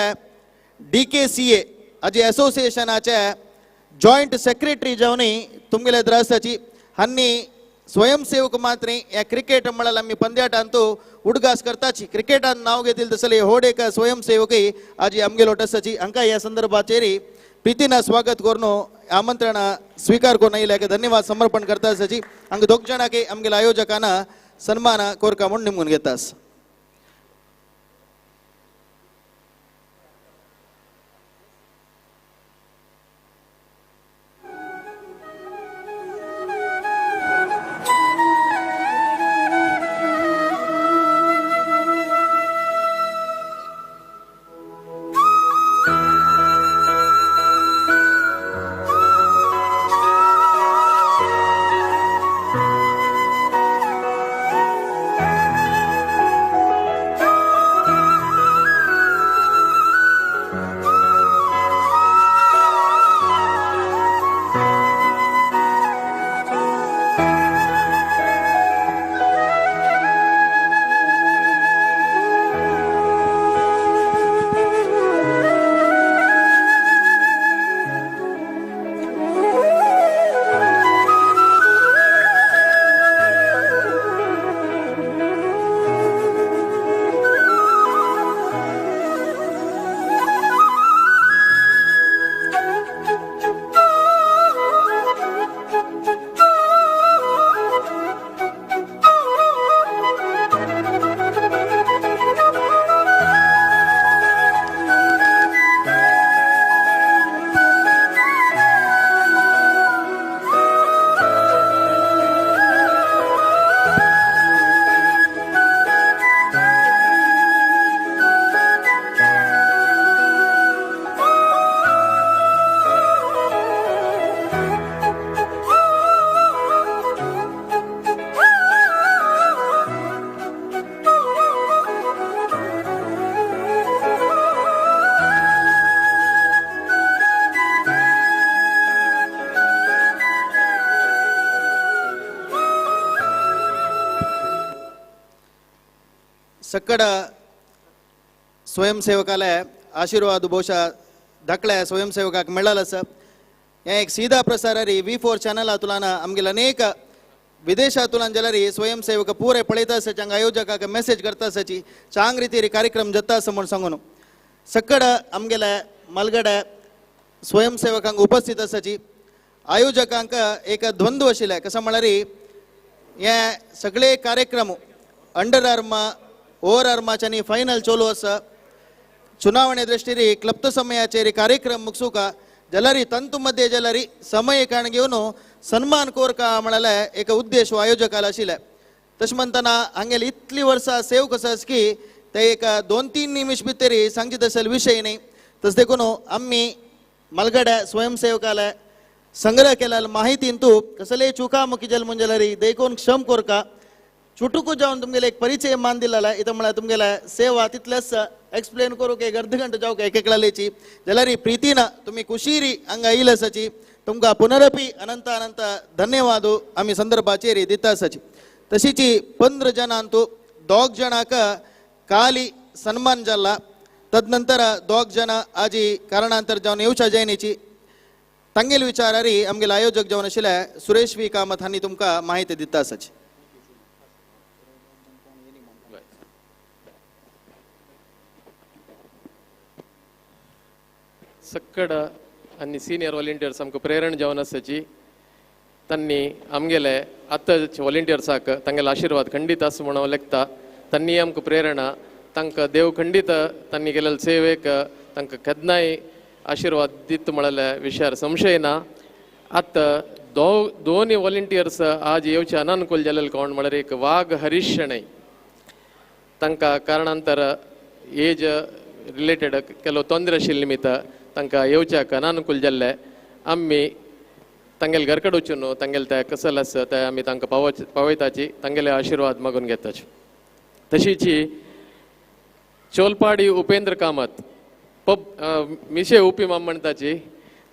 DKCA हाजे एसोसिएशनाचे जॉयंट सेक्रेटरी जावन तुमगेले द्रासाची. हांणी स्वयंसेवक मात्र ह्या क्रिकेट म्हणल्यार आमी पंद्याटांतू उडगास करताची. क्रिकेटान नाव घेतिल्लें तसले होड एक स्वयंसेवकय आजी आमगेलोट आसाची. हांकां ह्या संदर्भाचेर प्रितीन स्वागत करून आमंत्रण स्वीकार करून आयिल्ल्याक धन्यवाद समर्पण करता आसाची. हांगा दोग जाणांक आमगेल्या आयोजकान सन्मान कोरका म्हणून निमून घेतास. सक्कड स्वयंसेवकाला आशीर्वाद बहुशा धाकल्या स्वयंसेवकाक मेळ्ळल आसा. हे एक सीधा प्रसारारी V4 चॅनलांतल्यान आमगेले अनेक विदेशांतल्यान जाल्यार स्वयंसेवक पुरे पळयता आसाची हांगा आयोजकाक मेसेज करता आसाची चांग रितीर कार्यक्रम जाता आसा म्हूण सांगून सक्कड आमगेले मलगड स्वयंसेवकांक उपस्थित आसाची. आयोजकांक एक द्वंद्व आशिल्ले कसं म्हळ्यार हे सगळे कार्यक्रम अंडर आर्मा ओव्हर आर्माच्यांनी फायनल चालू आसा. चुनावणे दृश्टीर क्लप्त समयाचेर कार्यक्रम मुगसूका जाल्यार तंतु मध्ये जाल्यार समय काण घेवन सन्मान कोरका म्हणाले एक उद्देश आयोजकाला आशिल्ले. तशें म्हणटना हांगेली इतली वर्सां सेव कसो आसा की ते एक 2-3 निमिष भितर सांगचे तसले विषय न्ही. तस देखून आम्ही मलगड स्वयंसेवकाला संग्रह केलेल्या माहितींतू कसले चुकामुकी जल म्हणजे जाल्यार देखून क्षम कोरका चुटुकू जावन तुमगेले एक परिचय मान दिलेला इथं म्हळ्यार तुमगेले सेवा तितलेच एक्सप्लेन करूक एक अर्ध घंटा जावक एक एकल्याची जाल्यार प्रितीन तुम्ही कुशीरी हांगा येयला आसाची. तुमकां पुनरपी अनंत अनंत धन्यवाद आमी संदर्भाचेर दिता आसाची. तशीच 15 जणांतू 2 जणांक काली सन्मान जाला. तदनंतर 2 जण आजी कारणांतर जावन येवच्या जयनीची तांगेल विचारारी आमगेले आयोजक जावन आशिल्ले सुरेश वी कामत हांणी तुमकां माहिती दिता आसाची. सक्कड आनी सिनियर वॉलंटियर्स आमकां प्रेरण जावन आसाची. तांणी आमगेले आतांच्या वॉलंटियर्साक तांगेलो आशिर्वाद खंडीत आसा म्हणून लेखता. तांणी आमकां प्रेरणा तांकां देव खंडीत तांणी केलेले सेवेक तांकां केन्नाय आशिर्वाद दिता म्हळ्यार विशयार संशय ना. आतां दोन वॉलंटियर्स आज येवचे अनानुकूल जालेले कोण म्हळ्यार एक वाघ हरीश शणै तांकां कारणांतर एज रिलेटेड केलो तोंदरे आशिल्ले निमित्त तांकां येवच्याक अनानुकूल जाल्ले. आमी तांगेले घरकड वचून तांगेले ते कसल आसा ते आमी तांकां पावयताची तांगेले आशिर्वाद मागून घेताचे. तशीच चोलपाडी उपेंद्र कामत मिशे उपी माम म्हणटाची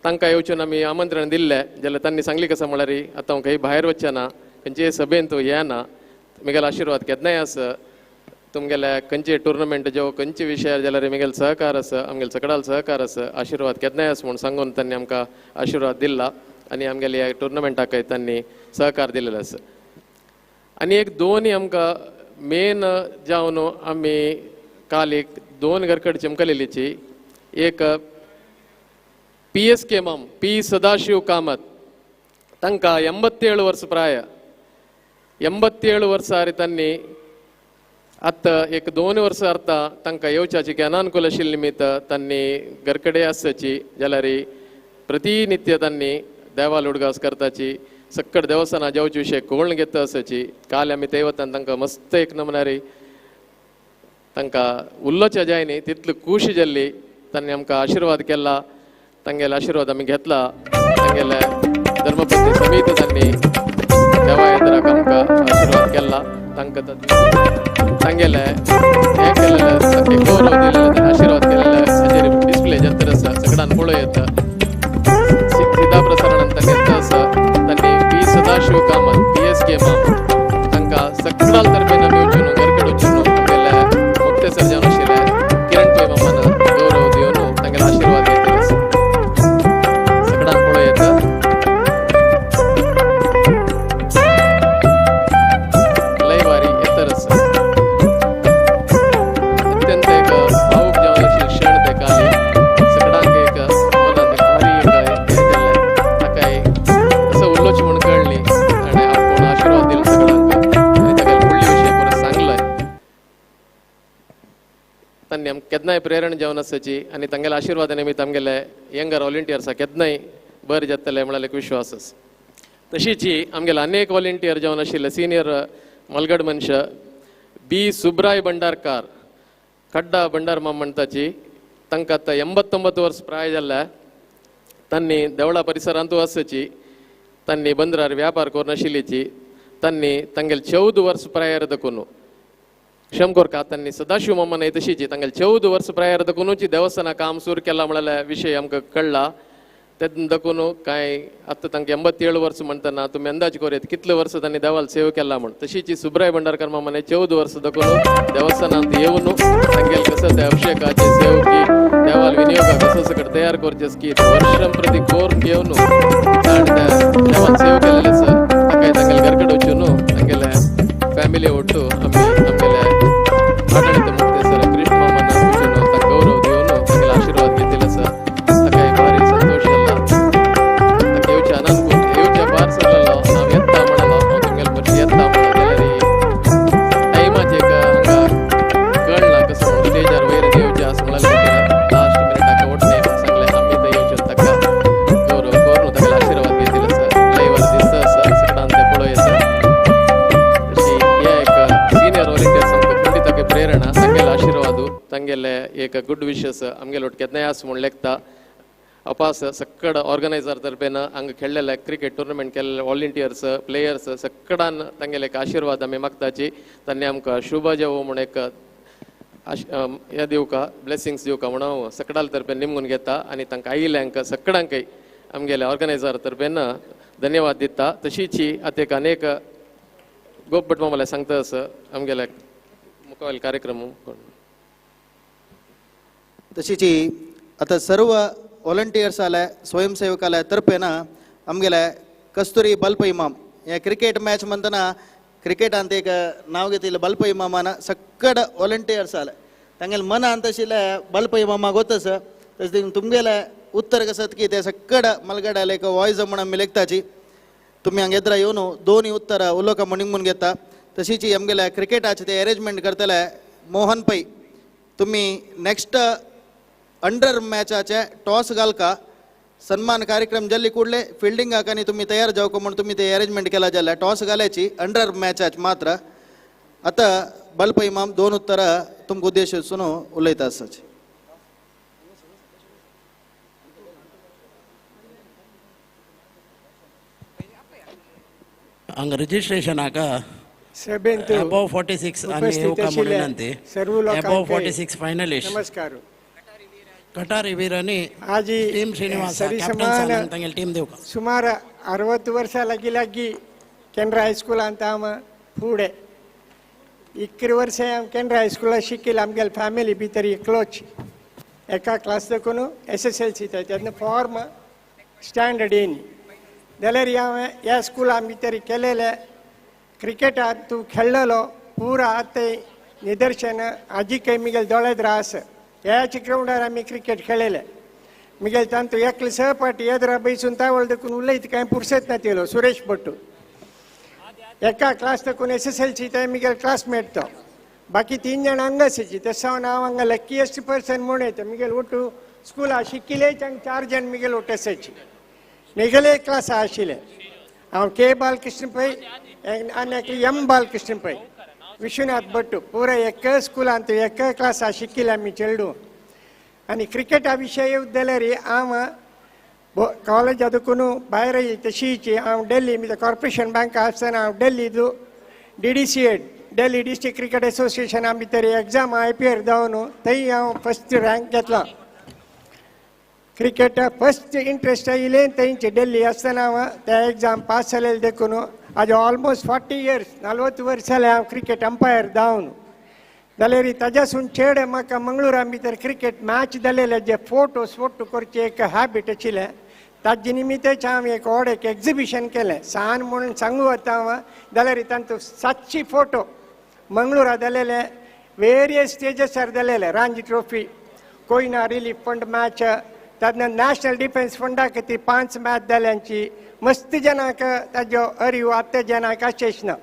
तांकां येवचून आमी आमंत्रण दिल्लें जाल्यार तांणी सांगली कसां म्हळ्यार आतां हांव खंय भायर वचना खंयचे सभेन तूं येना म्हगेलो आशिर्वाद केन्नाय आसा. तुमगेले खंयचे टुर्नामेंट जो खंयचे विशयार जाल्यार म्हगेलो सहकार आसा आमगेलो सगळ्यालो सहकार आसा आशिर्वाद केन्नाय आसा म्हूण सांगून तांणी आमकां आशिर्वाद दिला आनी आमगेले ह्या टुर्नामेंटाक तांणी सहकार दिलेलो आसा. आनी एक दोन आमकां मेन जावन आमी काल एक 2 घरकड चमकलेलीची एक PSK माम पी सदाशिव कामत तांकां 87 वर्सां प्राय 87 वर्सां तांणी आतां एक 2 वर्सां अर्था तांकां येवच्याची अनानुकूल आशिल्ले निमित्त तांणी घरकडे आसची जाल्यार प्रतिनित्य तांणी देवाल उडगास करताची सक्कड देवस्थाना जेवचे विशय कोण घेता आसची. काल आमी ते वतान तांकां मस्त एक नमुनार तांकां उल्लोच्या जायनी तितली खुशी जाल्ली. तांणी आमकां आशिर्वाद केला तांगेले आशिर्वाद आमी घेतला. तांगेले धर्मपत्नी समीत तांणी देवा येद्राक आमकां आशिर्वाद केला. तांकां तांगेले हे केलेले गौरव दिलेले आशिर्वाद केलेले हाजेर डिस्प्ले जंतर आसा सगळ्यांक पळोव येता. सीधा प्रसारणांत घेता आसा तांणी पी सदाशिव कामत PSK माम तांकां सगळ्यां तर्फेन आमी वचून घरकड वचून आमगेले मुक्तेसर जावन आशिल्ले किरण पै मामान गौरव दिवन तांगेले आशिर्वाद घेतले आसा. सगळ्यांक पळोव येता. लय भारी येतर आसा. अत्यंत एक भावूक जावन आशिल्ले क्षण ते काली सगळ्यांक एक मनांत भारी एक हे जाल्लें ताका असं उल्लोच म्हूण कळ्ळी आनी आपूण आशिर्वाद दिलो सगळ्यांक आनी तागेले फुडले विशय परत सांगले. तांणी आमकां केन्नाय प्रेरण जावन आसाची आनी तांगेल्या आशिर्वादा निमित्त आमगेले यंगर वॉलंटियर्साक केन्नाय बरें जातलें म्हळ्यार एक विश्वास आसा. तशीच आमगेले अनेक वॉलंटियर जावन आशिल्ले सिनियर मलगड मनशां B सुब्राय भंडारकार खड्डा भंडार माम म्हणटाची तांकां आतां 89 वर्सां प्राय जाल्ले. तांणी देवळा परिसरांतू आसची तांणी बंदरार व्यापार करून आशिल्लीची तांणी तांगेले 14 वर्सां प्रायर देखून क्षम कोरका तांणी सदाशिव मामान तशीच तांगेले 14 वर्सां प्रायर देखूनच देवस्थाना काम सुरू केला म्हळ्यार विशय आमकां कळला. तेदन देखून काय आतां तांकां 87 वर्स म्हणटना तुमी अंदाज करूयात कितले वर्स तांणी देवाला सेवा केला म्हण. तशीच सुब्राय भंडारकर मामाने 14 वर्स देखून देवस्थानांत येवन तांगेल कसं ते अभिषेकाचे सेवकी देवाल विनियोगा कसं सगळं तयार करचेस की वर्षां प्रती कोर्न येवन देवाल सेवा केलेले सर ताका तांगेल घरकड वचून तांगेले फॅमिली ಒಟ್ಟು आमगेले आडಳಿತ मुख्य सर कृष्ण मामान वचून ताका गौरव दिवन तांगेले आशीर्वाद घेतले सर ताका भारी संतोष जाला ताका येवच्या अनानुकूल येवच्या भार सरलेलो हांव येता म्हणलो हांव तुमगेले बरशी येता म्हणलो जाल्यार टायमाचे हांगा कळना कसं म्हणून तेजार वयर येवच्या असं म्हणाले लास्ट मिनिटाक ओटणे सांगले आमी थंय येवचे ताका गौरव करून ताका आशीर्वाद घेतले सर लायव्हर दिसता सर सगळ्यांत ते पळयता तशी हे एक सिनियर वॉलंटियर्स आमकां खंडिताके प्रेरणा तांगेले आशीर्वाद तांगेले एक गुड विशस आमगेले केन्नाय आस म्हूण लेखता अपास सक्कड ऑर्गनायझर तर्फेन हांगा खेळलेले क्रिकेट टुर्नामेंट केलेले वॉलंटियर्स प्लेयर्स सक्कडान तांगेले एक आशीर्वाद आमी मागताची तांणी आमकां शुभ जेवो म्हूण एक हे दिवका ब्लेसिंग्स दिवका म्हणून हांव सक्कडाल तर्फेन निमगून घेता आनी तांकां आयिल्ल्यांक सक्कडांकय आमगेले ऑर्गनायझर तर्फेन धन्यवाद दिता. तशीच आतां एक अनेक गोप भट मामाले सांगता आमगेले मुखावेल कार्यक्रम तशीच आता सर्व वॉलंटियर्साले स्वयंसेवकाले तर्फेन आमगेले कस्तुरी बल्प इमाम हे क्रिकेट मॅच म्हणटना क्रिकेटांत एक नाव घेतिल्लें बल्प इमामान सक्कड वॉलंटियर्स जाले तांगेले मनान तशिल्ले बल्प इमामा गोतस तशें तुमगेले उत्तर कसत की ते सक्कड मलगड्याले एक वॉयस म्हणून आमी लेखताची तुमी हांगा येद्रा येवन दोन्ही उत्तर उलोवका म्हणून निमून घेता. तशीच आमगेले क्रिकेटाचे ते अरेंजमेंट करतले मोहन पै तुमी नेक्स्ट अंडर मॅचाचे टॉस घालका सन्मान कार्यक्रम जल्ली कुडले फिल्डिंगाक आनी तुमी तयार जावका म्हणून तुमी ते अरेंजमेंट केला जाल्यार टॉस घालायची अंडर मॅचाच मात्र आतां बल्प इमाम दोन उत्तरां तुमकां उद्देशून उलयता आसाचे. हांगा रजिस्ट्रेशनाक सभेंत अबव 46 आनी येवका म्हणून विनंती. सर्व अबव 46 फायनलिस्ट नमस्कार कटारी वीरांनी आज टीम श्रीनिवास समान तांगेल टीम दिवका सुमार 60 वर्सां लागी केंद्र हायस्कुलांत हांव फुडें 21 वर्सां हांव केंद्र हायस्कुलांत शिकिल्लें आमगेले फॅमिली भितर एकलोच एका क्लास देखून SSLC तेन्ना फॉर्म स्टँडर्ड येयनी जाल्यार हांव ह्या स्कुलां भितर केलेले क्रिकेटांत तूं खेळ्ळलो पुरा आतां निदर्शन आजीकय मिगेल दोळ्यात रास ह्याच ग्राउंडार आमी क्रिकेट खेळलेले मिगेल तांतू एकले सहपाठी येद्रा बैसून तावळ देखून उलयत कांय पुरसत नातिलो सुरेश भट्टू एका क्लास देखून SSLC ते मिगेल क्लासमेट तो बाकी 3 जाण हांगासची तसो हांव हांगा लकीएस्ट पर्सन म्हणून येता मिगेल ओटू स्कुला शिकिल्ले 4 जाण मिगेल ओटसाची मिगेले क्लास आशिल्ले हांव के बालकृष्ण पै आनी एकले M बालकृष्ण पै विश्वनाथ भट्टू पुरा एक स्कुलांत एक क्लास शिकिल्ले आमी चेडू आनी क्रिकेटा विशय येवं जाल्यार हांव कॉलेजा देखून भायर तशीच हांव डेल्ली कॉर्पोरेशन बँक आसतना हांव Delhi DDCA Delhi district cricket एसोसिएशना भितर एग्जाम IPR जावन थंय हांव फर्स्ट रँक घेतला क्रिकेट फर्स्ट इंट्रस्ट येयलें थंयचे डेल्ली आसतना हांव त्या एग्जाम पास जालेले देखून आज ऑलमोस्ट 40 इयर्स 40 वर्सां जाले हांव क्रिकेट अंपायर जावन जाल्यार ताज्यासून चेड म्हाका मंगळुरा भितर क्रिकेट मॅच जालेले जे फोटोज करचे एक हॅबीट आशिल्लें ताजे निमित्ताचे हांव एक एक एक्झिबिशन केलें सान म्हणून सांगू वता हांव जाल्यार तांतूं 700 फोटो मंगळुरा जालेले वेरियस स्टेजसार जालेले Ranji trophy Koyna relief fund match तातूंत नॅशनल डिफेन्स फंडा खातीर 5 मॅच जाल्यांची मस्त जनाक ताजो अरीव आत्ते जनाक आशेश ना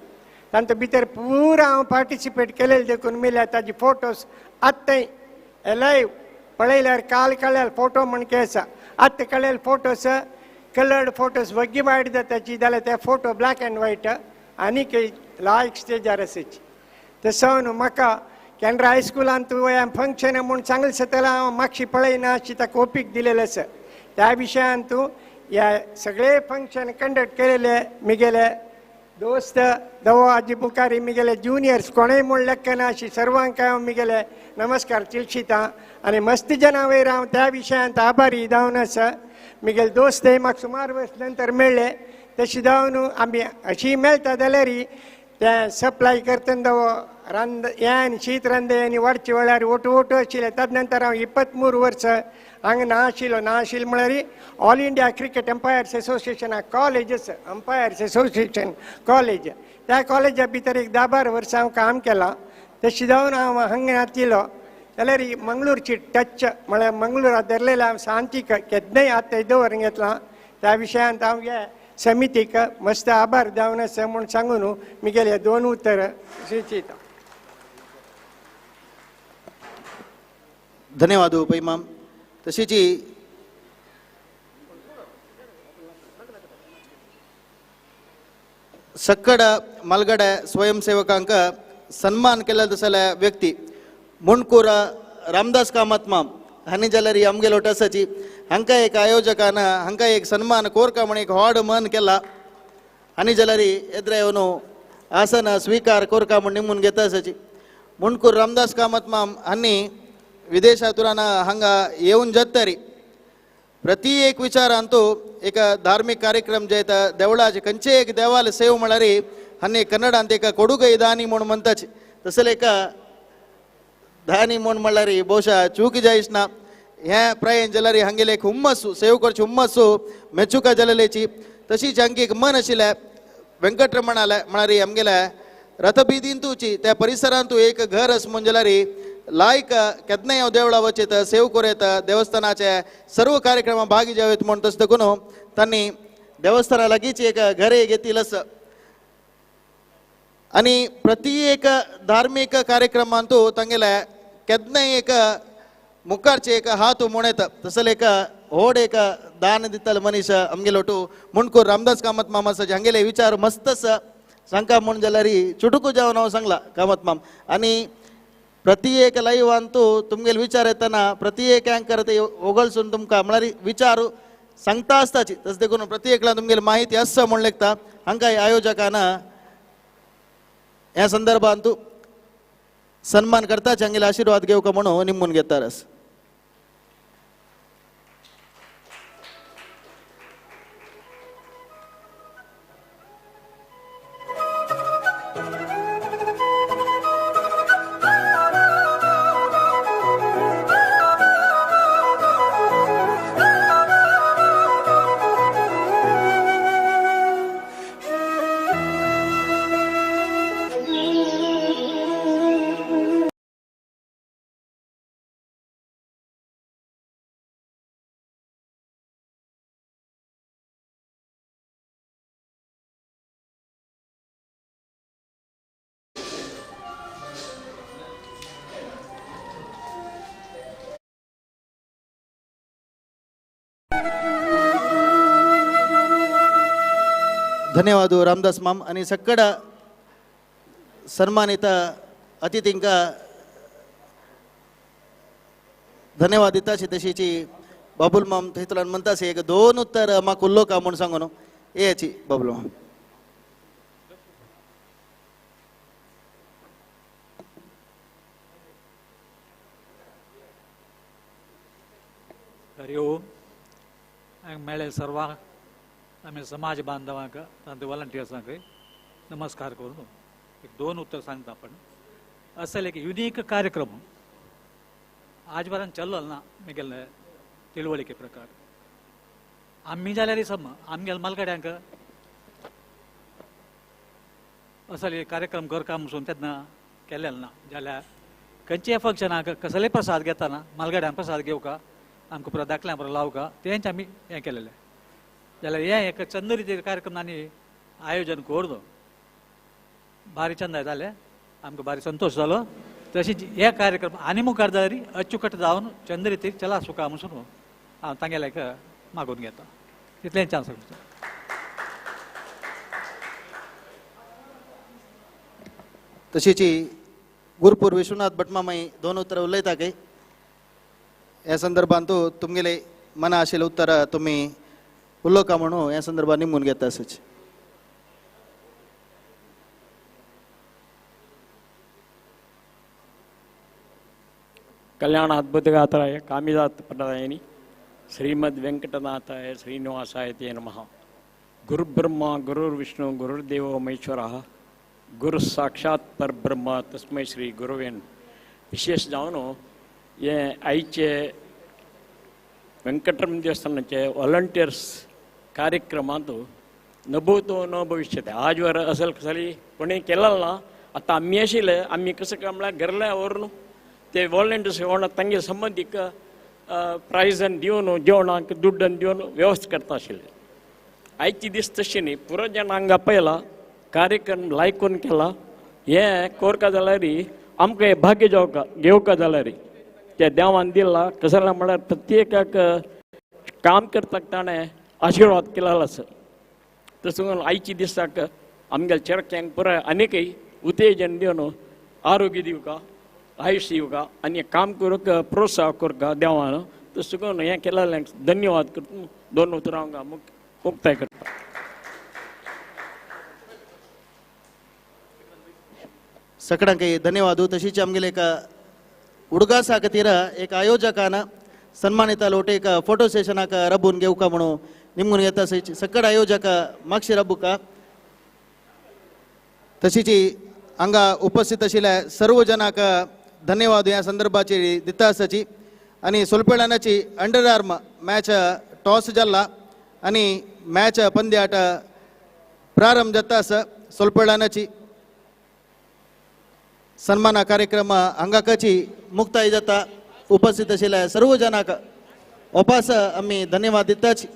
तांतूं भितर पुरा हांव पार्टिसिपेट केलेले देखून मिल्यार ताजे फोटोज आत्ताय लायव्ह पळयल्यार काल कळ्यार फोटो म्हण के आसा आत्तां कळ्यार फोटोज कलर्ड फोटोज वग्गी वायट जाताची जाल्यार ते फोटो ब्लॅक एंड व्हायट आनीक लायक स्टेजार आसाची तसो न्हू म्हाका केंद्र हायस्कुलांत फंक्शन म्हूण सांगलें सतला हांव मागशी पळयना अशी ताका ओपीक दिलेले आसा त्या विशयान तूं ह्या सगळे फंक्शन कंडक्ट केलेले मिगेले दोस्त दवो आजी बुकारी मिगेले ज्युनियर्स कोणेय म्हूण लेखना अशी सर्वांक हांव मिगेले नमस्कार चिलशिता आनी मस्त जना वयर हांव त्या विशयांत आभारी जावन आसा मिगेल दोस्त म्हाका सुमार वर्स नंतर मेळ्ळे तशें जावन आमी अशी मेळटा जाल्यार ते सप्लाय करतना रांद हें आनी शीत रांदे आनी वाडचे वेळार ओटू आशिल्ले ताजे नंतर हांव 23 वर्सां हांगा ना म्हळ्यार all India cricket umpires association college umpires association college त्या कॉलेजा भितर एक 10-12 वर्सां हांव काम केलां. तशें जावन हांव हांगा येतलो जाल्यार ही मंगळूरची टच म्हळ्यार मंगळूरात धरलेले हांव शांतीक केन्नाय आतां दवरून घेतलां. त्या विशयांत हांव ह्या समितीक मस्त आभार जावन आसा म्हूण सांगून मुगेले 2 उतर सुचयता. धन्यवाद पैमाम. तशीच सक्कड मलगड स्वयंसेवकांक सन्मान केला तसल्या व्यक्ती मुणकूर रामदास कामत माम हांणी जाल्यार ही आमगेलो टसाची हांकां एक आयोजकान हांकां एक सन्मान कोरका म्हण एक व्हड मन केला आनी जाल्यार येद्रे येवन आसन स्विकार कोरका म्हण निमून घेता आसाची. मुणकूर रामदास कामत माम हांणी विदेशांतल्यान हांगा येवन जत्तरी प्रति एक विचारांतू एक धार्मिक कार्यक्रम जे देवळाचे खंयचे एक देवाल सेव म्हळ्यार हांणी कन्नडांत एक कोडुगै दानी म्हूण म्हणटाचे तसले एक दानी म्हूण म्हळ्यार बहुशा चूक जायच ना. हें प्रयत्न जाल्यार हांगेले एक हुम्मस सेव करची हुम्मस मेचुका जालेची तशीच हांगी एक मन आशिल्लें वेंकटरमण म्हळ्यार आमगेले रथबिदींतूची त्या परिसरांतू एक घर आस म्हूण जाल्यार लायक केन्नाय हांव देवळा वचीत सेव करीत देवस्थानाचे सर्व कार्यक्रमां भाग घेवत म्हूण तशें देखून तांणी देवस्थाना लागींच एक घरे घेतिल्लें आसा आनी प्रति एक धार्मीक कार्यक्रमांतू तांगेले केन्नाय एक मुखारचे एक हात म्हूण येता तसले एक व्हड एक दान दितले मनीस आमगेलो मुणकूर रामदास कामत माम आसा हांगेले विचार मस्त आसा सांगता म्हूण जाल्यार चुटुकू जावन हांव सांगला कामत माम. आनी प्रति एक लाईव्हांतू तुमगेले विचार येतना प्रति एक अँकर ते ओगळसून तुमकां म्हळ्यार विचार सांगता आसताची तशें देखून प्रति एकला तुमगेली माहिती आसा म्हूण लेखता हांकां आयोजकान ह्या संदर्भांत सन्मान करताचे हांगेले आशिर्वाद घेवका म्हणून निमून घेता आस. धन्यवाद रामदास माम. आणि सक्कड सन्मानित अतिथींक धन्यवाद दिताशी तशीची बाबूल माम थंयतल्यान म्हणटाशी एक 2 उत्तर म्हाका उलोवका म्हूण सांगून येची बाबूल माम. हरि ओम. हांगा मेळ्ळे सर्वांक आमी समाज बांधवांक तांचे वॉलंटियर्सांक नमस्कार करून एक 2 उत्तर सांगता. आपण असल एक युनिक कार्यक्रम आज पर्यंत चल्लो ना मुगेले तिळवळीके प्रकार आम्ही जाल्यार सम आमगेले मलगड्यांक असले कार्यक्रम करता म्हणून तेन्ना केलेले ना. जाल्यार खंयच्याय फंक्शनाक कसलेय प्रसाद घेतना मलगड्यांक प्रसाद घेवका आमकां पुरो दाखल्या बरो लावका तेंच आमी हें केलेलें. जाल्यार हें एक चंदरीचे कार्यक्रमांनी आयोजन करून भारी चंद जालें आमकां भारी संतोश जालो. तशीच हे कार्यक्रम आनी मुखार जाल्यार अचूकट जावन चंद्रिती चला सुका म्हणून हांव तांगेल्याक मागून घेता. तितलें चान्स तशीच गुरुपूर विश्वनाथ भटमामाई 2 उत्तर उलयता काय ह्या संदर्भांत तुमगेले मना आशिल्लें उत्तर तुमी उलोवका म्हणून ह्या संदर्भात निमून घेता आसच. कल्याण अद्भुत गात्राय कामिजात पडरायनी श्रीमद वेंकटनाथाय श्रीनिवासाय ते नमः. गुरुब्रह्मा गुरुर्विष्णू गुरुर्देव महेश्वरः गुरु साक्षात परब्रह्म तस्मै श्री गुरुवे. विशेष जावन हे आईचे वेंकटरमण देवस्थानाचे व्हॉलंटियर्स कार्यक्रमात नभवतो न भविष्यते. आजवर असल कसली कोणी केलेलं ना. आता आम्ही आशिल्ले आम्ही कसं काय म्हणल्यार घरल्यावरून ते व्हॉलंटियर्स होणार तांगे संबंधीक प्रायझन दिवन जेवणाक दुड्डन दिवन व्यवस्था करता आशिल्ले. आयची दीस तशी न्ही. पुरो जन हांगा पयला कार्यक्रम लायकून केला. हे कोरता जाल्यार आमकां हे भाग्य घेवका जाल्यार ते देवान दिला. कसं म्हळ्यार प्रत्येकाक काम करताक ताणें आशिर्वाद केलेलो आसा. तसो करून आयची दिसाक आमगेल्या चर्चांक पुराय आनीकय उत्तेजन दिवन आरोग्य दिवका आयुश्य दिवका आनी काम करूंक प्रोत्साह करता देवान. तसो करून हें केलेल्यांक धन्यवाद करता. दोन उतरां हांगा मुक्ताय करता. सगळ्यांक धन्यवाद. तशीच आमगेले एक उडगासा खातीर एक आयोजकान सन्मानित लोटे एक फोटो सेशनाक रबून घेवका म्हणून निमून येता. सकड आयोजक मागशी रबुका. तशीच हांगा उपस्थित आशिल्ल्या सर्व जनाक धन्यवाद ह्या संदर्भाची दिता आसाची. आनी सोलपेळानाची अंडर आर्म मॅच टॉस जाल्ला आनी मॅच पंद्याट प्रारंभ जाता आसा. सोलपेळानाची सन्मान कार्यक्रम हांगाची मुक्ताय जाता. उपस्थित आशिल्ल्या सर्व जनाक वापस आमी धन्यवाद दिताच.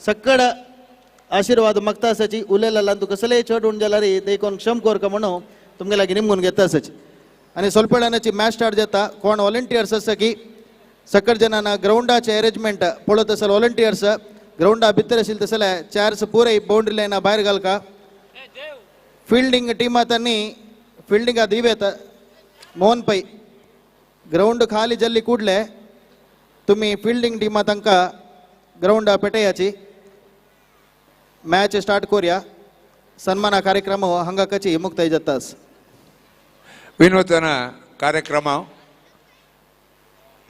सकड आशीर्वाद मागता आसाची. उलयला तूं कसलेय चड उण जाल्यार देखून क्षम करका म्हणून तुमगे लागीं निमून घेता आसाची. आनी सोलपेळानाची मॅच स्टार्ट जाता. कोण व्हॉलंटियर्स आसा की सकड जनांना ग्राउंडाचे अरेंजमेंट पळोवत आसा. व्हॉलंटियर्स ग्राउंडा भितर आशिल्ले तसले चार्स पुराय बाउंड्री लायना भायर घालका. फिल्डिंग टिमांनी फिल्डिंगा दिवेत मोहन पै. ग्राउंड खाली जल्ली कुडले तुम्ही फिल्डिंग टिमा तांकां ग्राउंडा पेटयाची. मॅच स्टार्ट करूया. सन्मान कार्यक्रम हांगा कची मुक्ताय जाता. विनूतन कार्यक्रम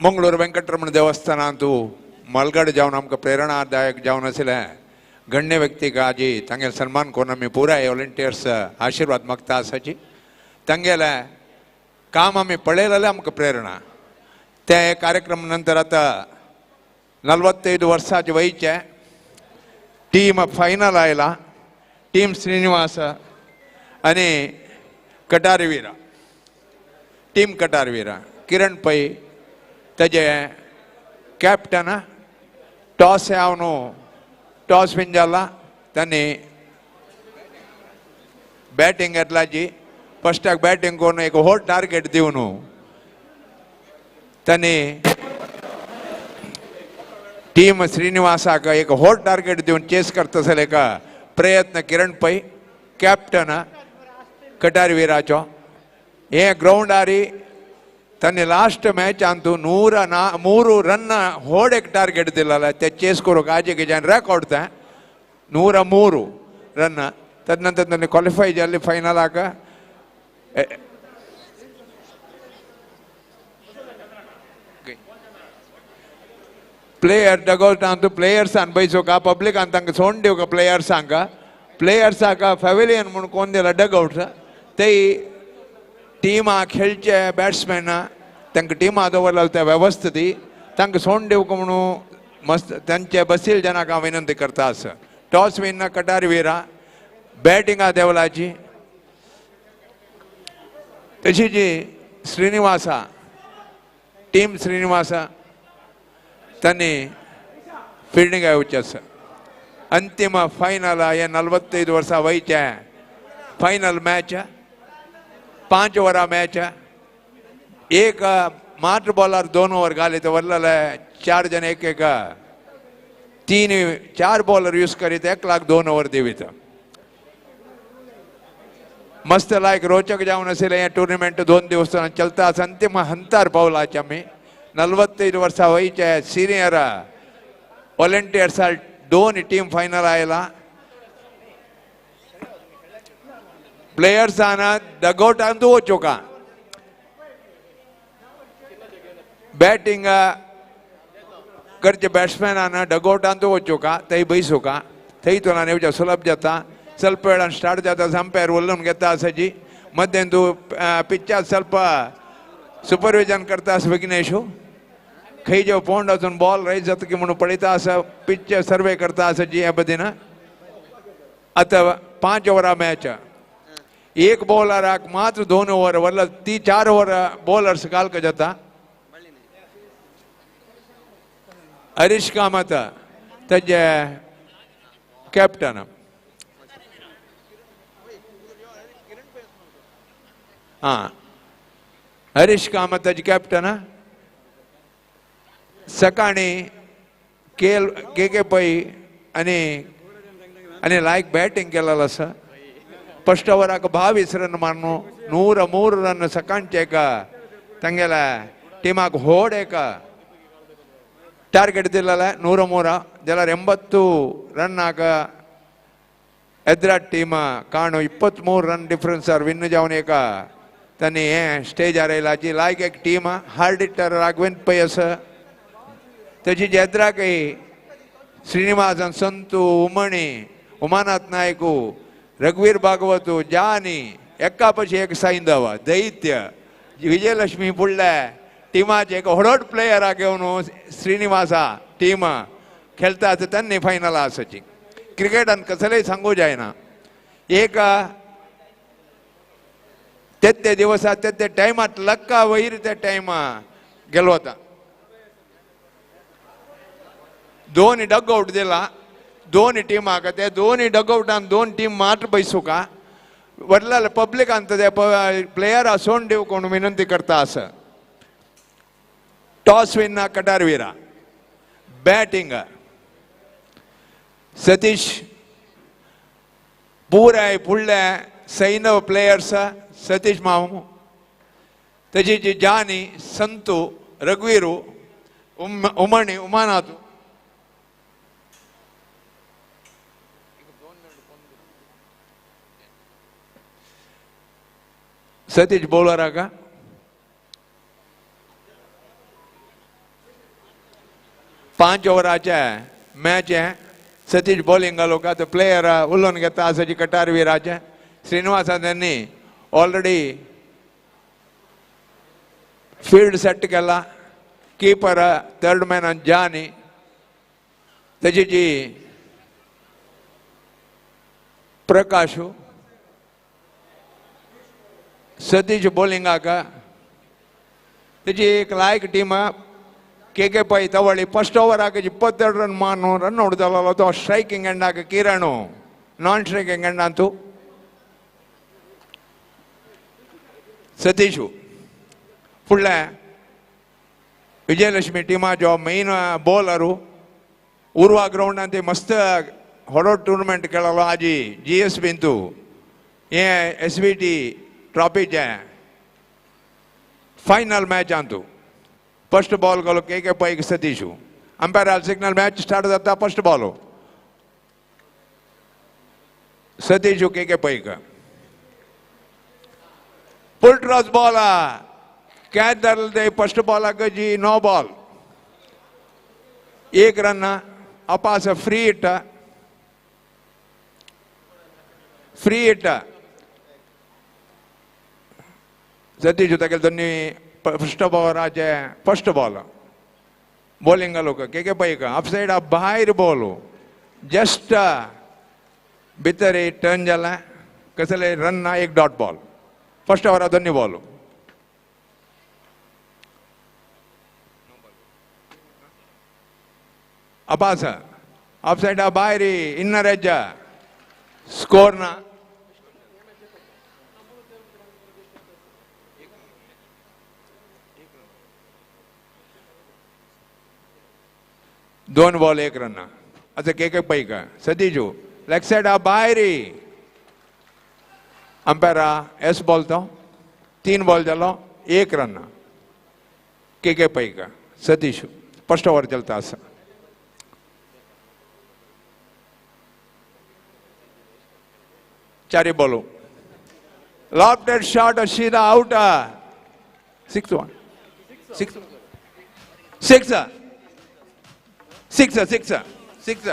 मंगळूर वेंकटरमण देवस्थानांत मलगड जावन आमकां प्रेरणादायक जावन आशिल्ले गण्य व्यक्तीक आजी तांगेले सन्मान करून आमी पुराय व्हॉलंटियर्स आशिर्वाद मागता आसाची. तांगेले काम आमी पळयलें जाल्यार आमकां प्रेरणा. ते कार्यक्रम नंतर आतां 45 वर्सांचे वयचे टीम फायनल आयला. टीम श्रीनिवास आनी कटारवीरा. टीम कटारवीरा किरण पै तेजे कॅप्टन. टॉस हांव न्हू टॉस बीन जाला. तांणी बॅटींग घेतलाची. फस्टाक बॅटींग करून एक व्हड टार्गेट दिवन तांणी टीम श्रीनिवासाक एक व्हड टार्गेट दिवन चेस करता आसले का प्रयत्न किरण पै कॅप्टन कटारवीराचो. हे ग्राउंडार तांणी लास्ट मॅचांत 103 रन व्हड एक टार्गेट दिलेले. ते चेस करूंक आजी किजन रेकॉर्ड ते 103 रन. तदनंतर तांणी क्वॉलिफाय जाल्ली फायनलाक. प्लेयर डगआउटांत प्लेयर्सान बैसोवका पब्लिकान तांकां सोडून दिवका. प्लेयर्साक पॅविलियन म्हूण कोण दिला डगआउट. ते टिमा खेळचे बॅट्समॅन तांकां टिमा दवरलेले ते वेवस्थीत तांकां सोडून दिवका म्हणून मस्त तांचे बसील जनाक हांव विनंती करता आसा. टॉस विन कटारवीरा. बॅटिंगा देवलाची. तशीच श्रीनिवासा टीम श्रीनिवासा तांणी फिल्डिंग येवचें आसा. अंतिम फायनल हे 45 वर्सां वयचे फायनल मॅच. 5 वरां मॅच. एक मात्र बॉलार 2 ओव्हर घाली दवरलेले. 4 जण एक 4 बॉलर यूज करीत 1 लाख 2 ओव्हर दिवीत. मस्त लायक रोचक जावन आशिल्लें हें टुर्नामेंट 2 दिवस चलता आसा. अंतिम हंतार पावलाचे आमी. 45 वर्सां वयचे सिनियर व्हॉलंटियर्स 2 टीम फायनल आयला. प्लेयर्सान डगआउटांत वचोका. बॅटिंग घरचे बॅट्समॅनानं डगआउटांत वचूं का थंय बसू का थंय तुला येवचें सुलभ जाता ಸ್ವಲ್ಪ वेळान स्टार्ट जाता अंपायर उलोवन घेता आसाची मध्यान तूं पिच्चार ಸ್ವಲ್ಪ सुपरविजन करता आसा विघ्नेशू खंय जो पॉंड वचून बॉल रायज जाता की म्हणून पळयता आसा पिच सर्वे करता आसाची ह्या पद्दतीन आतां 5 ओवरां मॅच एक बॉलराक मात्र 2 ओवर वरला ती 4 ओवर बॉलर्स घालक जाता हरीश कामत तेजे कॅप्टन हरीश कामत ताजे कॅप्टन सकाळी के पै आनी लायक बॅटिंग केलेलो आसा फर्स्ट ओवराक 22 रन मारनो 103 रन सकाळचे एक तांगेल्या टिमाक व्हड एक टार्गेट दिलेले 103 जाल्यार 80 रनाक ಎದುರಾಟ ಟೀಮ್ ಕಾಣು 23 ರನ್ ಡಿಫರೆನ್ಸ್ ವಿನ್ ಜಾವನ್ ಏಕ ತನ್ನಿ ಸ್ಟೇಜ್ ಆರೈಲಾಜಿ लायक एक टीम हार्ड हिटर राघवेंद्र पयस तेजी एद्राकय श्रीनिवासन संतू उमणी उमानाथ नायकू रघुवीर भागवतू जानी एका पशी एक सैंधव दैत्य विजयलक्ष्मी फुडल्या टिमाचे एक व्हडोट प्लेयरा घेवन श्रीनिवासा टीम खेळटा त्यांनी फायनल आसाची क्रिकेटान कसलेय सांगू जायना एक ते दिवस ते टायमात लक्का वयर ते टायम गेलो होता दोन डगआउट दिला दोन टिमाक ते दोन डगआउटान दोन टीम मात्र बैसू का वरला पब्लिक अंत ते प्लेयर सोंड देव कोण विनंती करता आस टॉस विन कटारवीरा बैटिंग सतीश पुराय फुडल्या सैन्य प्लेयर्स सतीश मामू तेजी जी जानी संतू रघुवीरू उमणी उमानाथ सतीश बॉलर आका पांच ओवराचे मॅच है सतीश बॉलिंग घालो का तो प्लेयर उलोवन घेता आसाची कटारवीराचे श्रीनिवासा त्यांनी ऑलरेडी फील्ड सेट केला कीपर थर्ड मॅन जानी तेजी जी प्रकाश सतीश बॉलिंगाक तेजी एक लायक टीम के पै तवळी फर्स्ट ओवराक 22 रन मारनो रन ಔಟ್ जालो तो स्ट्रायकिंग एंडाक किरण नॉन स्ट्रायकिंग एंडान तू सतीश फुडल्या विजयलक्ष्मी टीमा जो मेन बॉलरू उर्वा ग्राउंडान ते मस्त व्हडो टुर्नामेंट खेळलो आजी GSB तू हे SVT ट्रॉफीचे फायनल मॅचान तू फर्स्ट बॉल घालो के पैक Satish umpire signal match start जाता फर्स्ट बॉल सतीश के pack full toss ball catch धरले फर्स्ट बॉल जी नो बॉल एक रन अपास फ्री हिट सतीश तक दोन्ही फर्स्ट बॉलराचे फर्स्ट बॉल बॉलिंग लोक के पैक अप साइड भायर बॉल जस्ट भितर टर्न जाला कसले रन एक डॉट बॉल फर्स्ट ओवर दोन्ही बॉल अपास अप साइड भायर इन्नर एज स्कोर ना दोन बॉल एक रन अच्छा के पैक सतीश लेग साइड भायरी अंपायर एस बॉल तो 3 बॉल जालो एक रन के पैक सतीश फर्स्ट ओवर चलता आसा चारी बॉल लॉफ्टेड शॉट सीधा out 6 1 6 six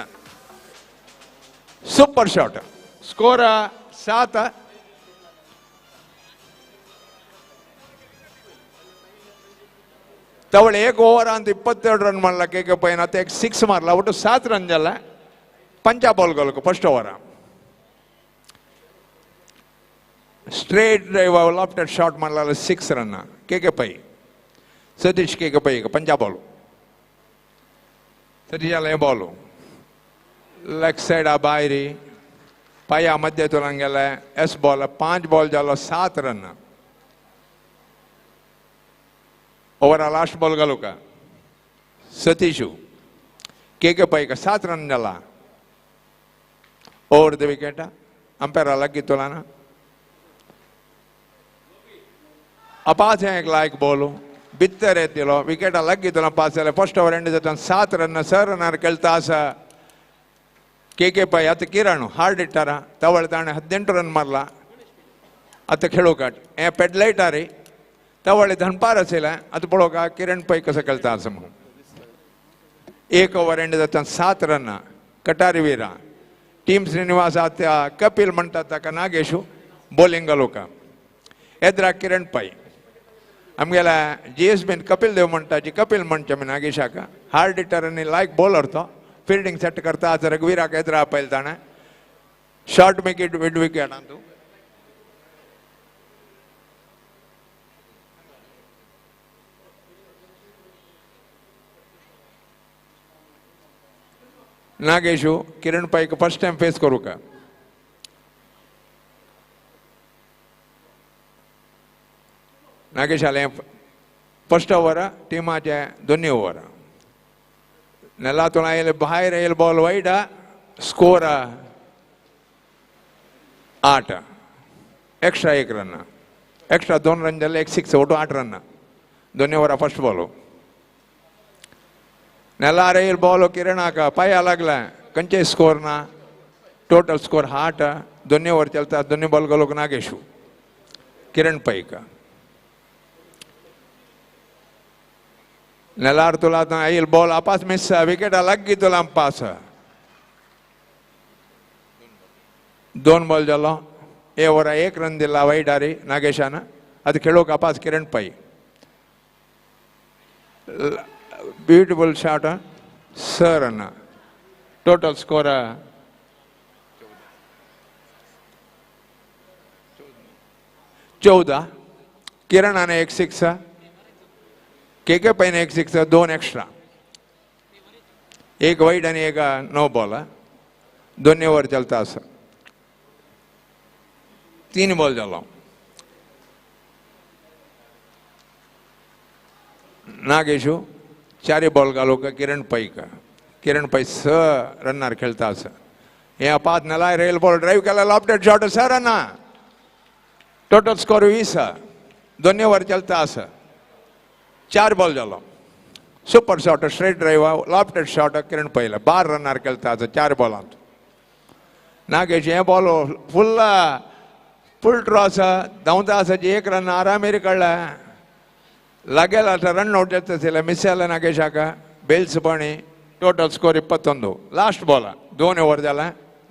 super shot score 7 तवळ 1 ओव्हर ಅಂತ 22 ರನ್ ಮಾಡಲ ಕೆಕೆ ಪೈನ ಅತ್ತೆ 6 ಮಾರಲ ಒಟ್ಟು 7 ರನ್ ಜಲ್ಲ ಪಂಚ ಬಾಲ್ ಗೋಲ್ಕು first over straight drive lofted shot ಮಾಡಲ 6 run K K Pai Satish K K Pai ಪಂಚ ಬಾಲ್ ಸತೀಶ್ ಅಲ್ಲ ಬಾಲ್ ಲೆಗ್ ಸೈಡ್ ಆ ಬಾಯಿರಿ पाया मध्य तुलंगेला एस बॉल 5 बॉल जालो 7 रन ओवर लास्ट बॉल गलो का सतीशु के पै का 7 रन जाला ओवर द विकेट अंपायर लगी तुलाना अपास है एक लाइक बॉल बित्तर एतिलो विकेट लगी तुला पास first over end 7 run sir run केಳ್ತಾ के पै अत किरण हार्ड इट्टार तवळ ताणे 18 रन मारला अत खेळोकाट हे पेडलाइट आरी तवळे धनपार असेल अत पळोका किरण पै कसं केಳ್ತಾ समूह 1 ओवर एंड 7 रन कटारी वीरा टीम श्रीनिवास आत्या कपिल म्हणतात ताका नागेशु बॉलिंग लोक एद्रा किरण पै आमगेला जीएसबीन कपिल देव म्हणटा जी कपिल म्हणचे मी नागेशाका हार्ड इट्टर आनी लायक बॉलर तो फील्डिंग सेट करता आज रघुवीराक एद्रा पयलताणे short wicket mid wicket Antu नागेशु किरण पैक फर्स्ट टाइम फेस करू का नागेश आले फर्स्ट ओवर टीमाचे दोन्ही ओवर नेलातून येईल बाहेर येईल ball wide score 8 extra 1 run extra 2 run झाले 1 6 ಒಟ್ಟು 8 रन दोन्ही ओवर फर्स्ट बॉल नेलार येईल बॉल किरण का पाया लागला कंचे स्कोर ना टोटल स्कोर 8 दोन्ही ओवर चलता दोन्ही बॉल गलोक नागेशु किरण पै का नेलार तुला येईल बॉल अपास मिस विकेट लगी तुला पास 2 बॉल झालो ए ओवर 1 रन दिला वाईट आरी नागेशान ಅದು खेळोक अपास किरण पै beautiful shot sir run total score 14 किरणाने 1 6 के पैन 1 6 2 एक्स्ट्रा 1 वाईड आणि 1 नो बॉल दोन्ही ओवर चलता 3 बॉल झालो नागेशु 4 बॉल घालो का किरण पै 6 रनर खेळता हे अपात नेला रेल बॉल ड्राइव केला lofted shot 6 run total score 20 दोन्ही ओवर चलता 4 बॉल झालो super shot straight drive lofted shot Kiran पैला 12 रनर केಳ್ತಾ 4 बॉल ಅಂತ नागेश हे बॉल फुल क्रॉस धावता 1 रन आरामेरी कळला लागेल आता रन ಔಟ್ जातले मिस झाला नागेशाका बेल्स पाणी total score 21 last ball 2 over झाला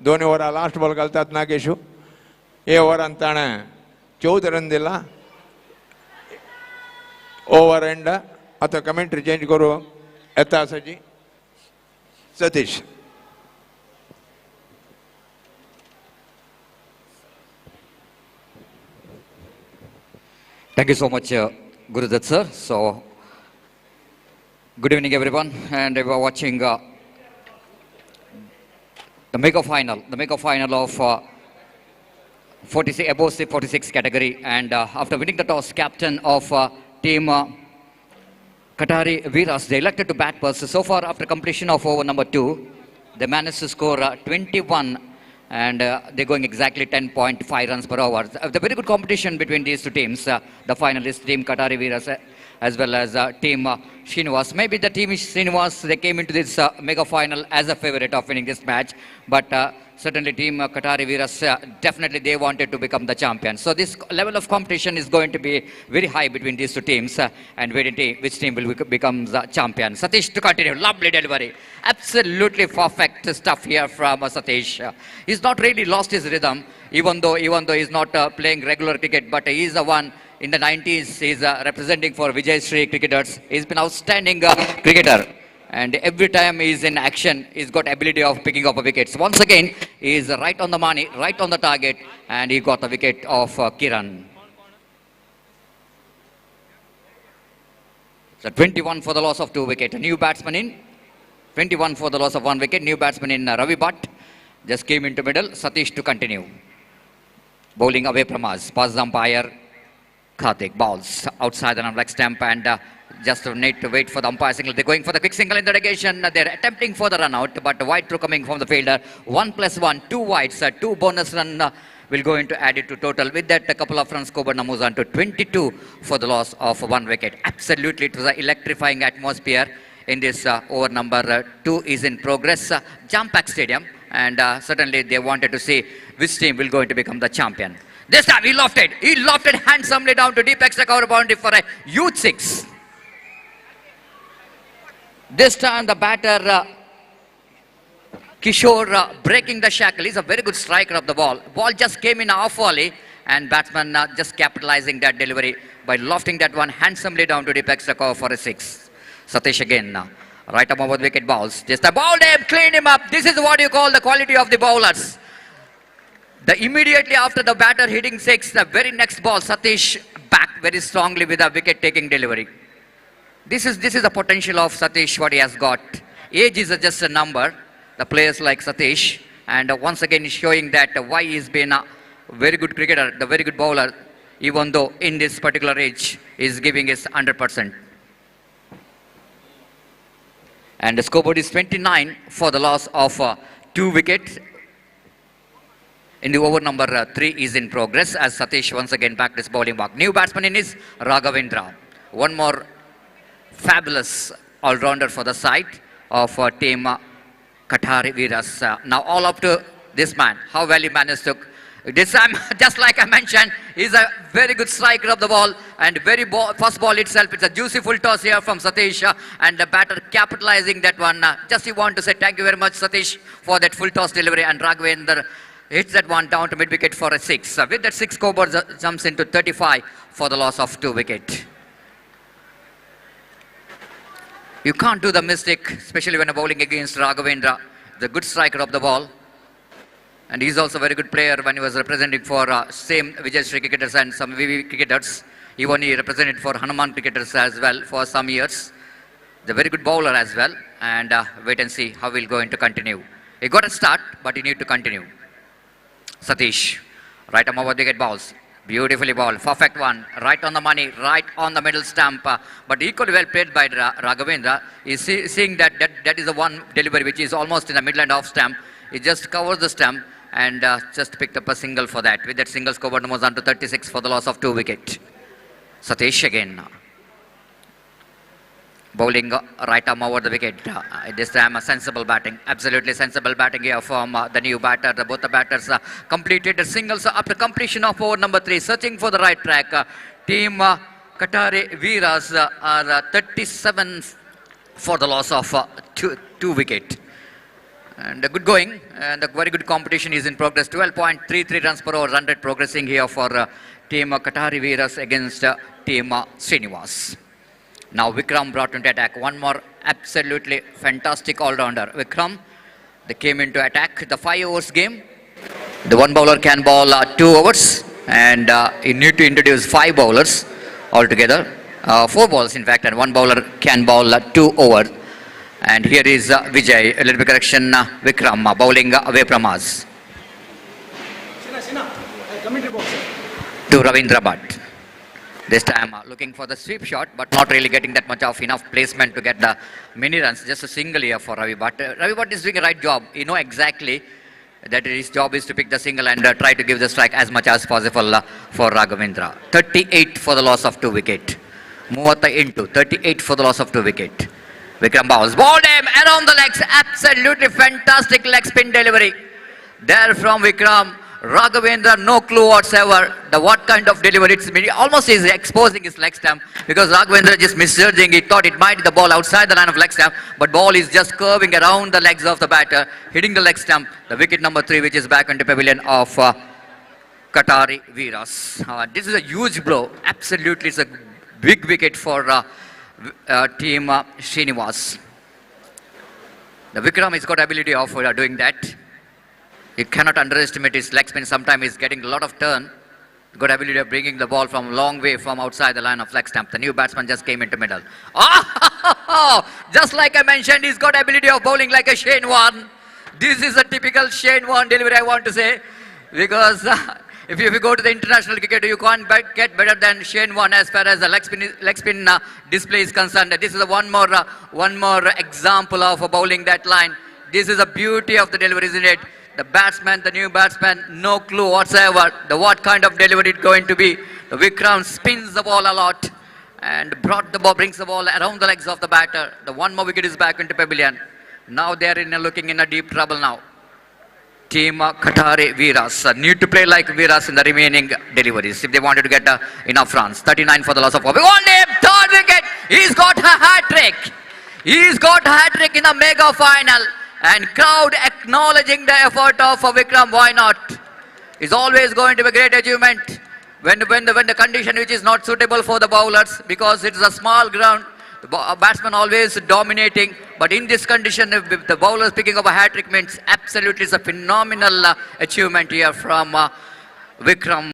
2 ओवर लास्ट बॉल घालतात नागेशु हे ओवर अंताणे 14 रन दिला ओवर एंड आता कमेंट्री चेंज करू येता जी Satish Thank you so much, Gurudat sir. So, good evening everyone, and we are watching the mega final of 46 above 46 category, and after winning the toss, captain of team Qatari Veeras, they elected to bat first. So far, after completion of over number 2, they managed to score 21, and they're going exactly 10.5 runs per hour. The very good competition between these two teams. The finalist team Qatari Veeras as well as team Srinivas. Maybe the team Srinivas, they came into this mega final as a favorite of winning this match, but certainly team Katari Veeras, definitely they wanted to become the champion. So this level of competition is going to be very high between these two teams, and wait and see which team will become the champion. Satish to continue, lovely delivery. Absolutely perfect stuff here from Satish. He's not really lost his rhythm, even though he's not playing regular cricket, but he's the one in the 90s. He's representing for Vijay Sri cricketers. He's been outstanding cricketer. And every time he's in action, he's got ability of picking up wickets. Once again, he's right on the money, right on the target, and he got the wicket of Kiran. So 21 for the loss of 2 wickets. A new batsman in. 21 for the loss of 1 wicket. New batsman in Ravi Bhatt. Just came into middle. Satish to continue. Bowling away from us. Pass the umpire. Karthik balls outside the non-leg stump, and just need to wait for the umpire signal. They're going for the quick single in the negation. They're attempting for the run out, but wide throw coming from the fielder. 1+1, 2 wides, 2 bonus run will go into add it to total. With that, a couple of runs scored moves on to 22 for the loss of 1 wicket. Absolutely, it was an electrifying atmosphere in this over number 2 is in progress. Jam-packed stadium, and certainly they wanted to see which team will going to become the champion. This time he lofted. He lofted handsomely down to deep extra cover boundary for a huge 6. This time the batter Kishore breaking the shackle. He's a very good striker of the ball. Ball just came in half volley, and batsman just capitalizing that delivery by lofting that one handsomely down to deep extra cover for a 6. Satish again. Right up over the wicket balls. Just a bowled him, cleaned him up. This is what you call the quality of the bowlers. The immediately after the batter hitting 6, the very next ball, Satish back very strongly with a wicket-taking delivery. This is the potential of Satish, what he has got. Age is just a number. The players like Satish, and once again he's showing that why he's been a very good cricketer, the very good bowler, even though in this particular age is giving his 100%. And the scoreboard is 29 for the loss of 2 wickets. In the over number 3 is in progress as Satish once again backed his bowling mark. New batsman in is Raghavendra. One more fabulous all-rounder for the side of team Katari Veeras. Now all up to this man, how well he managed to. This time, just like I mentioned, he's a very good striker of the ball, and first ball itself, it's a juicy full toss here from Satish, and the batter capitalizing that one. Just you want to say thank you very much Satish for that full toss delivery, and Raghavendra hits that one down to mid-wicket for a 6. With that 6, scoreboard jumps into 35 for the loss of 2 wickets. You can't do the mistake, especially when you're bowling against Raghavendra, the good striker of the ball. And he's also a very good player when he was representing for same Vijay Sri cricketers and some VV cricketers. Even he represented for Hanuman cricketers as well for some years. The very good bowler as well. And wait and see how he'll going to continue. He got a start, but he need to continue. Satish, right arm over the wicket balls. Beautifully bowled, perfect one, right on the money, right on the middle stump, but equally well played by Raghavendra. He's seeing that is the one delivery which is almost in the middle and off stump. He just covers the stump and just picked up a single for that. With that single, scoreboard moves on to 36 for the loss of 2 wickets. Satish again. Bowling right arm over the wicket. This time a sensible batting, absolutely sensible batting here from the new batter. Both the batters completed the singles after completion of over number 3, searching for the right track. Team Katari Veeras are 37 for the loss of 2 wickets. And good going, and a very good competition is in progress. 12.33 runs per over, run rate progressing here for team Katari Veeras against team Srinivas. Now Vikram brought into attack. One more absolutely fantastic all-rounder. Vikram, they came into attack. The 5 overs game. The one bowler can bowl 2 overs, and you need to introduce 5 bowlers altogether. 4 balls in fact, and one bowler can bowl 2 overs. And here is Vijay, a little bit correction, Vikram bowling away from us. To Ravindra Bhatt. This time looking for the sweep shot, but not really getting that much of enough placement to get the mini runs. Just a single here for Ravi Bhatt. Ravi Bhatt is doing a right job. You know exactly that his job is to pick the single and try to give the strike as much as possible for Raghavendra. 38 for the loss of 2 wickets. 38 38 for the loss of 2 wicket. Vikram bowls. Ball him around the legs. Absolutely fantastic leg spin delivery. There from Vikram. Raghavendra, no clue whatsoever. What kind of delivery it's been. Almost is exposing his leg stump because Raghavendra just misjudging. He thought it might be the ball outside the line of leg stump, but ball is just curving around the legs of the batter, hitting the leg stump. The wicket number 3, which is back into pavilion of Qatari Viras. This is a huge blow. Absolutely, it's a big wicket for team Srinivas. The Vikram has got ability of doing that. You cannot underestimate his leg spin. Sometimes he's getting a lot of turn. Good ability of bringing the ball from long way from outside the line of leg stump. The new batsman just came into middle. Oh, just like I mentioned, he's got ability of bowling like a Shane Warne. This is a typical Shane Warne delivery, I want to say, because if you go to the international cricket, you can't get better than Shane Warne as far as the leg spin display is concerned. This is one more example of bowling that line. This is the beauty of the delivery, isn't it? The batsman, the new batsman, no clue whatsoever what kind of delivery it's going to be. The Vikram spins the ball a lot and brings the ball around the legs of the batter. The one more wicket is back into pavilion. Now they are looking in a deep trouble now. Team Qatari Viras need to play like Viras in the remaining deliveries if they wanted to get enough runs. 39 for the loss of 4. Third wicket. He's got a hat-trick. He's got a hat-trick in the mega final. And crowd acknowledging the effort of Vikram. Why not? It's always going to be a great achievement when the condition which is not suitable for the bowlers, because it's a small ground. The batsman always dominating, but in this condition, if the bowlers picking up a hat trick means absolutely it's a phenomenal achievement here from Vikram.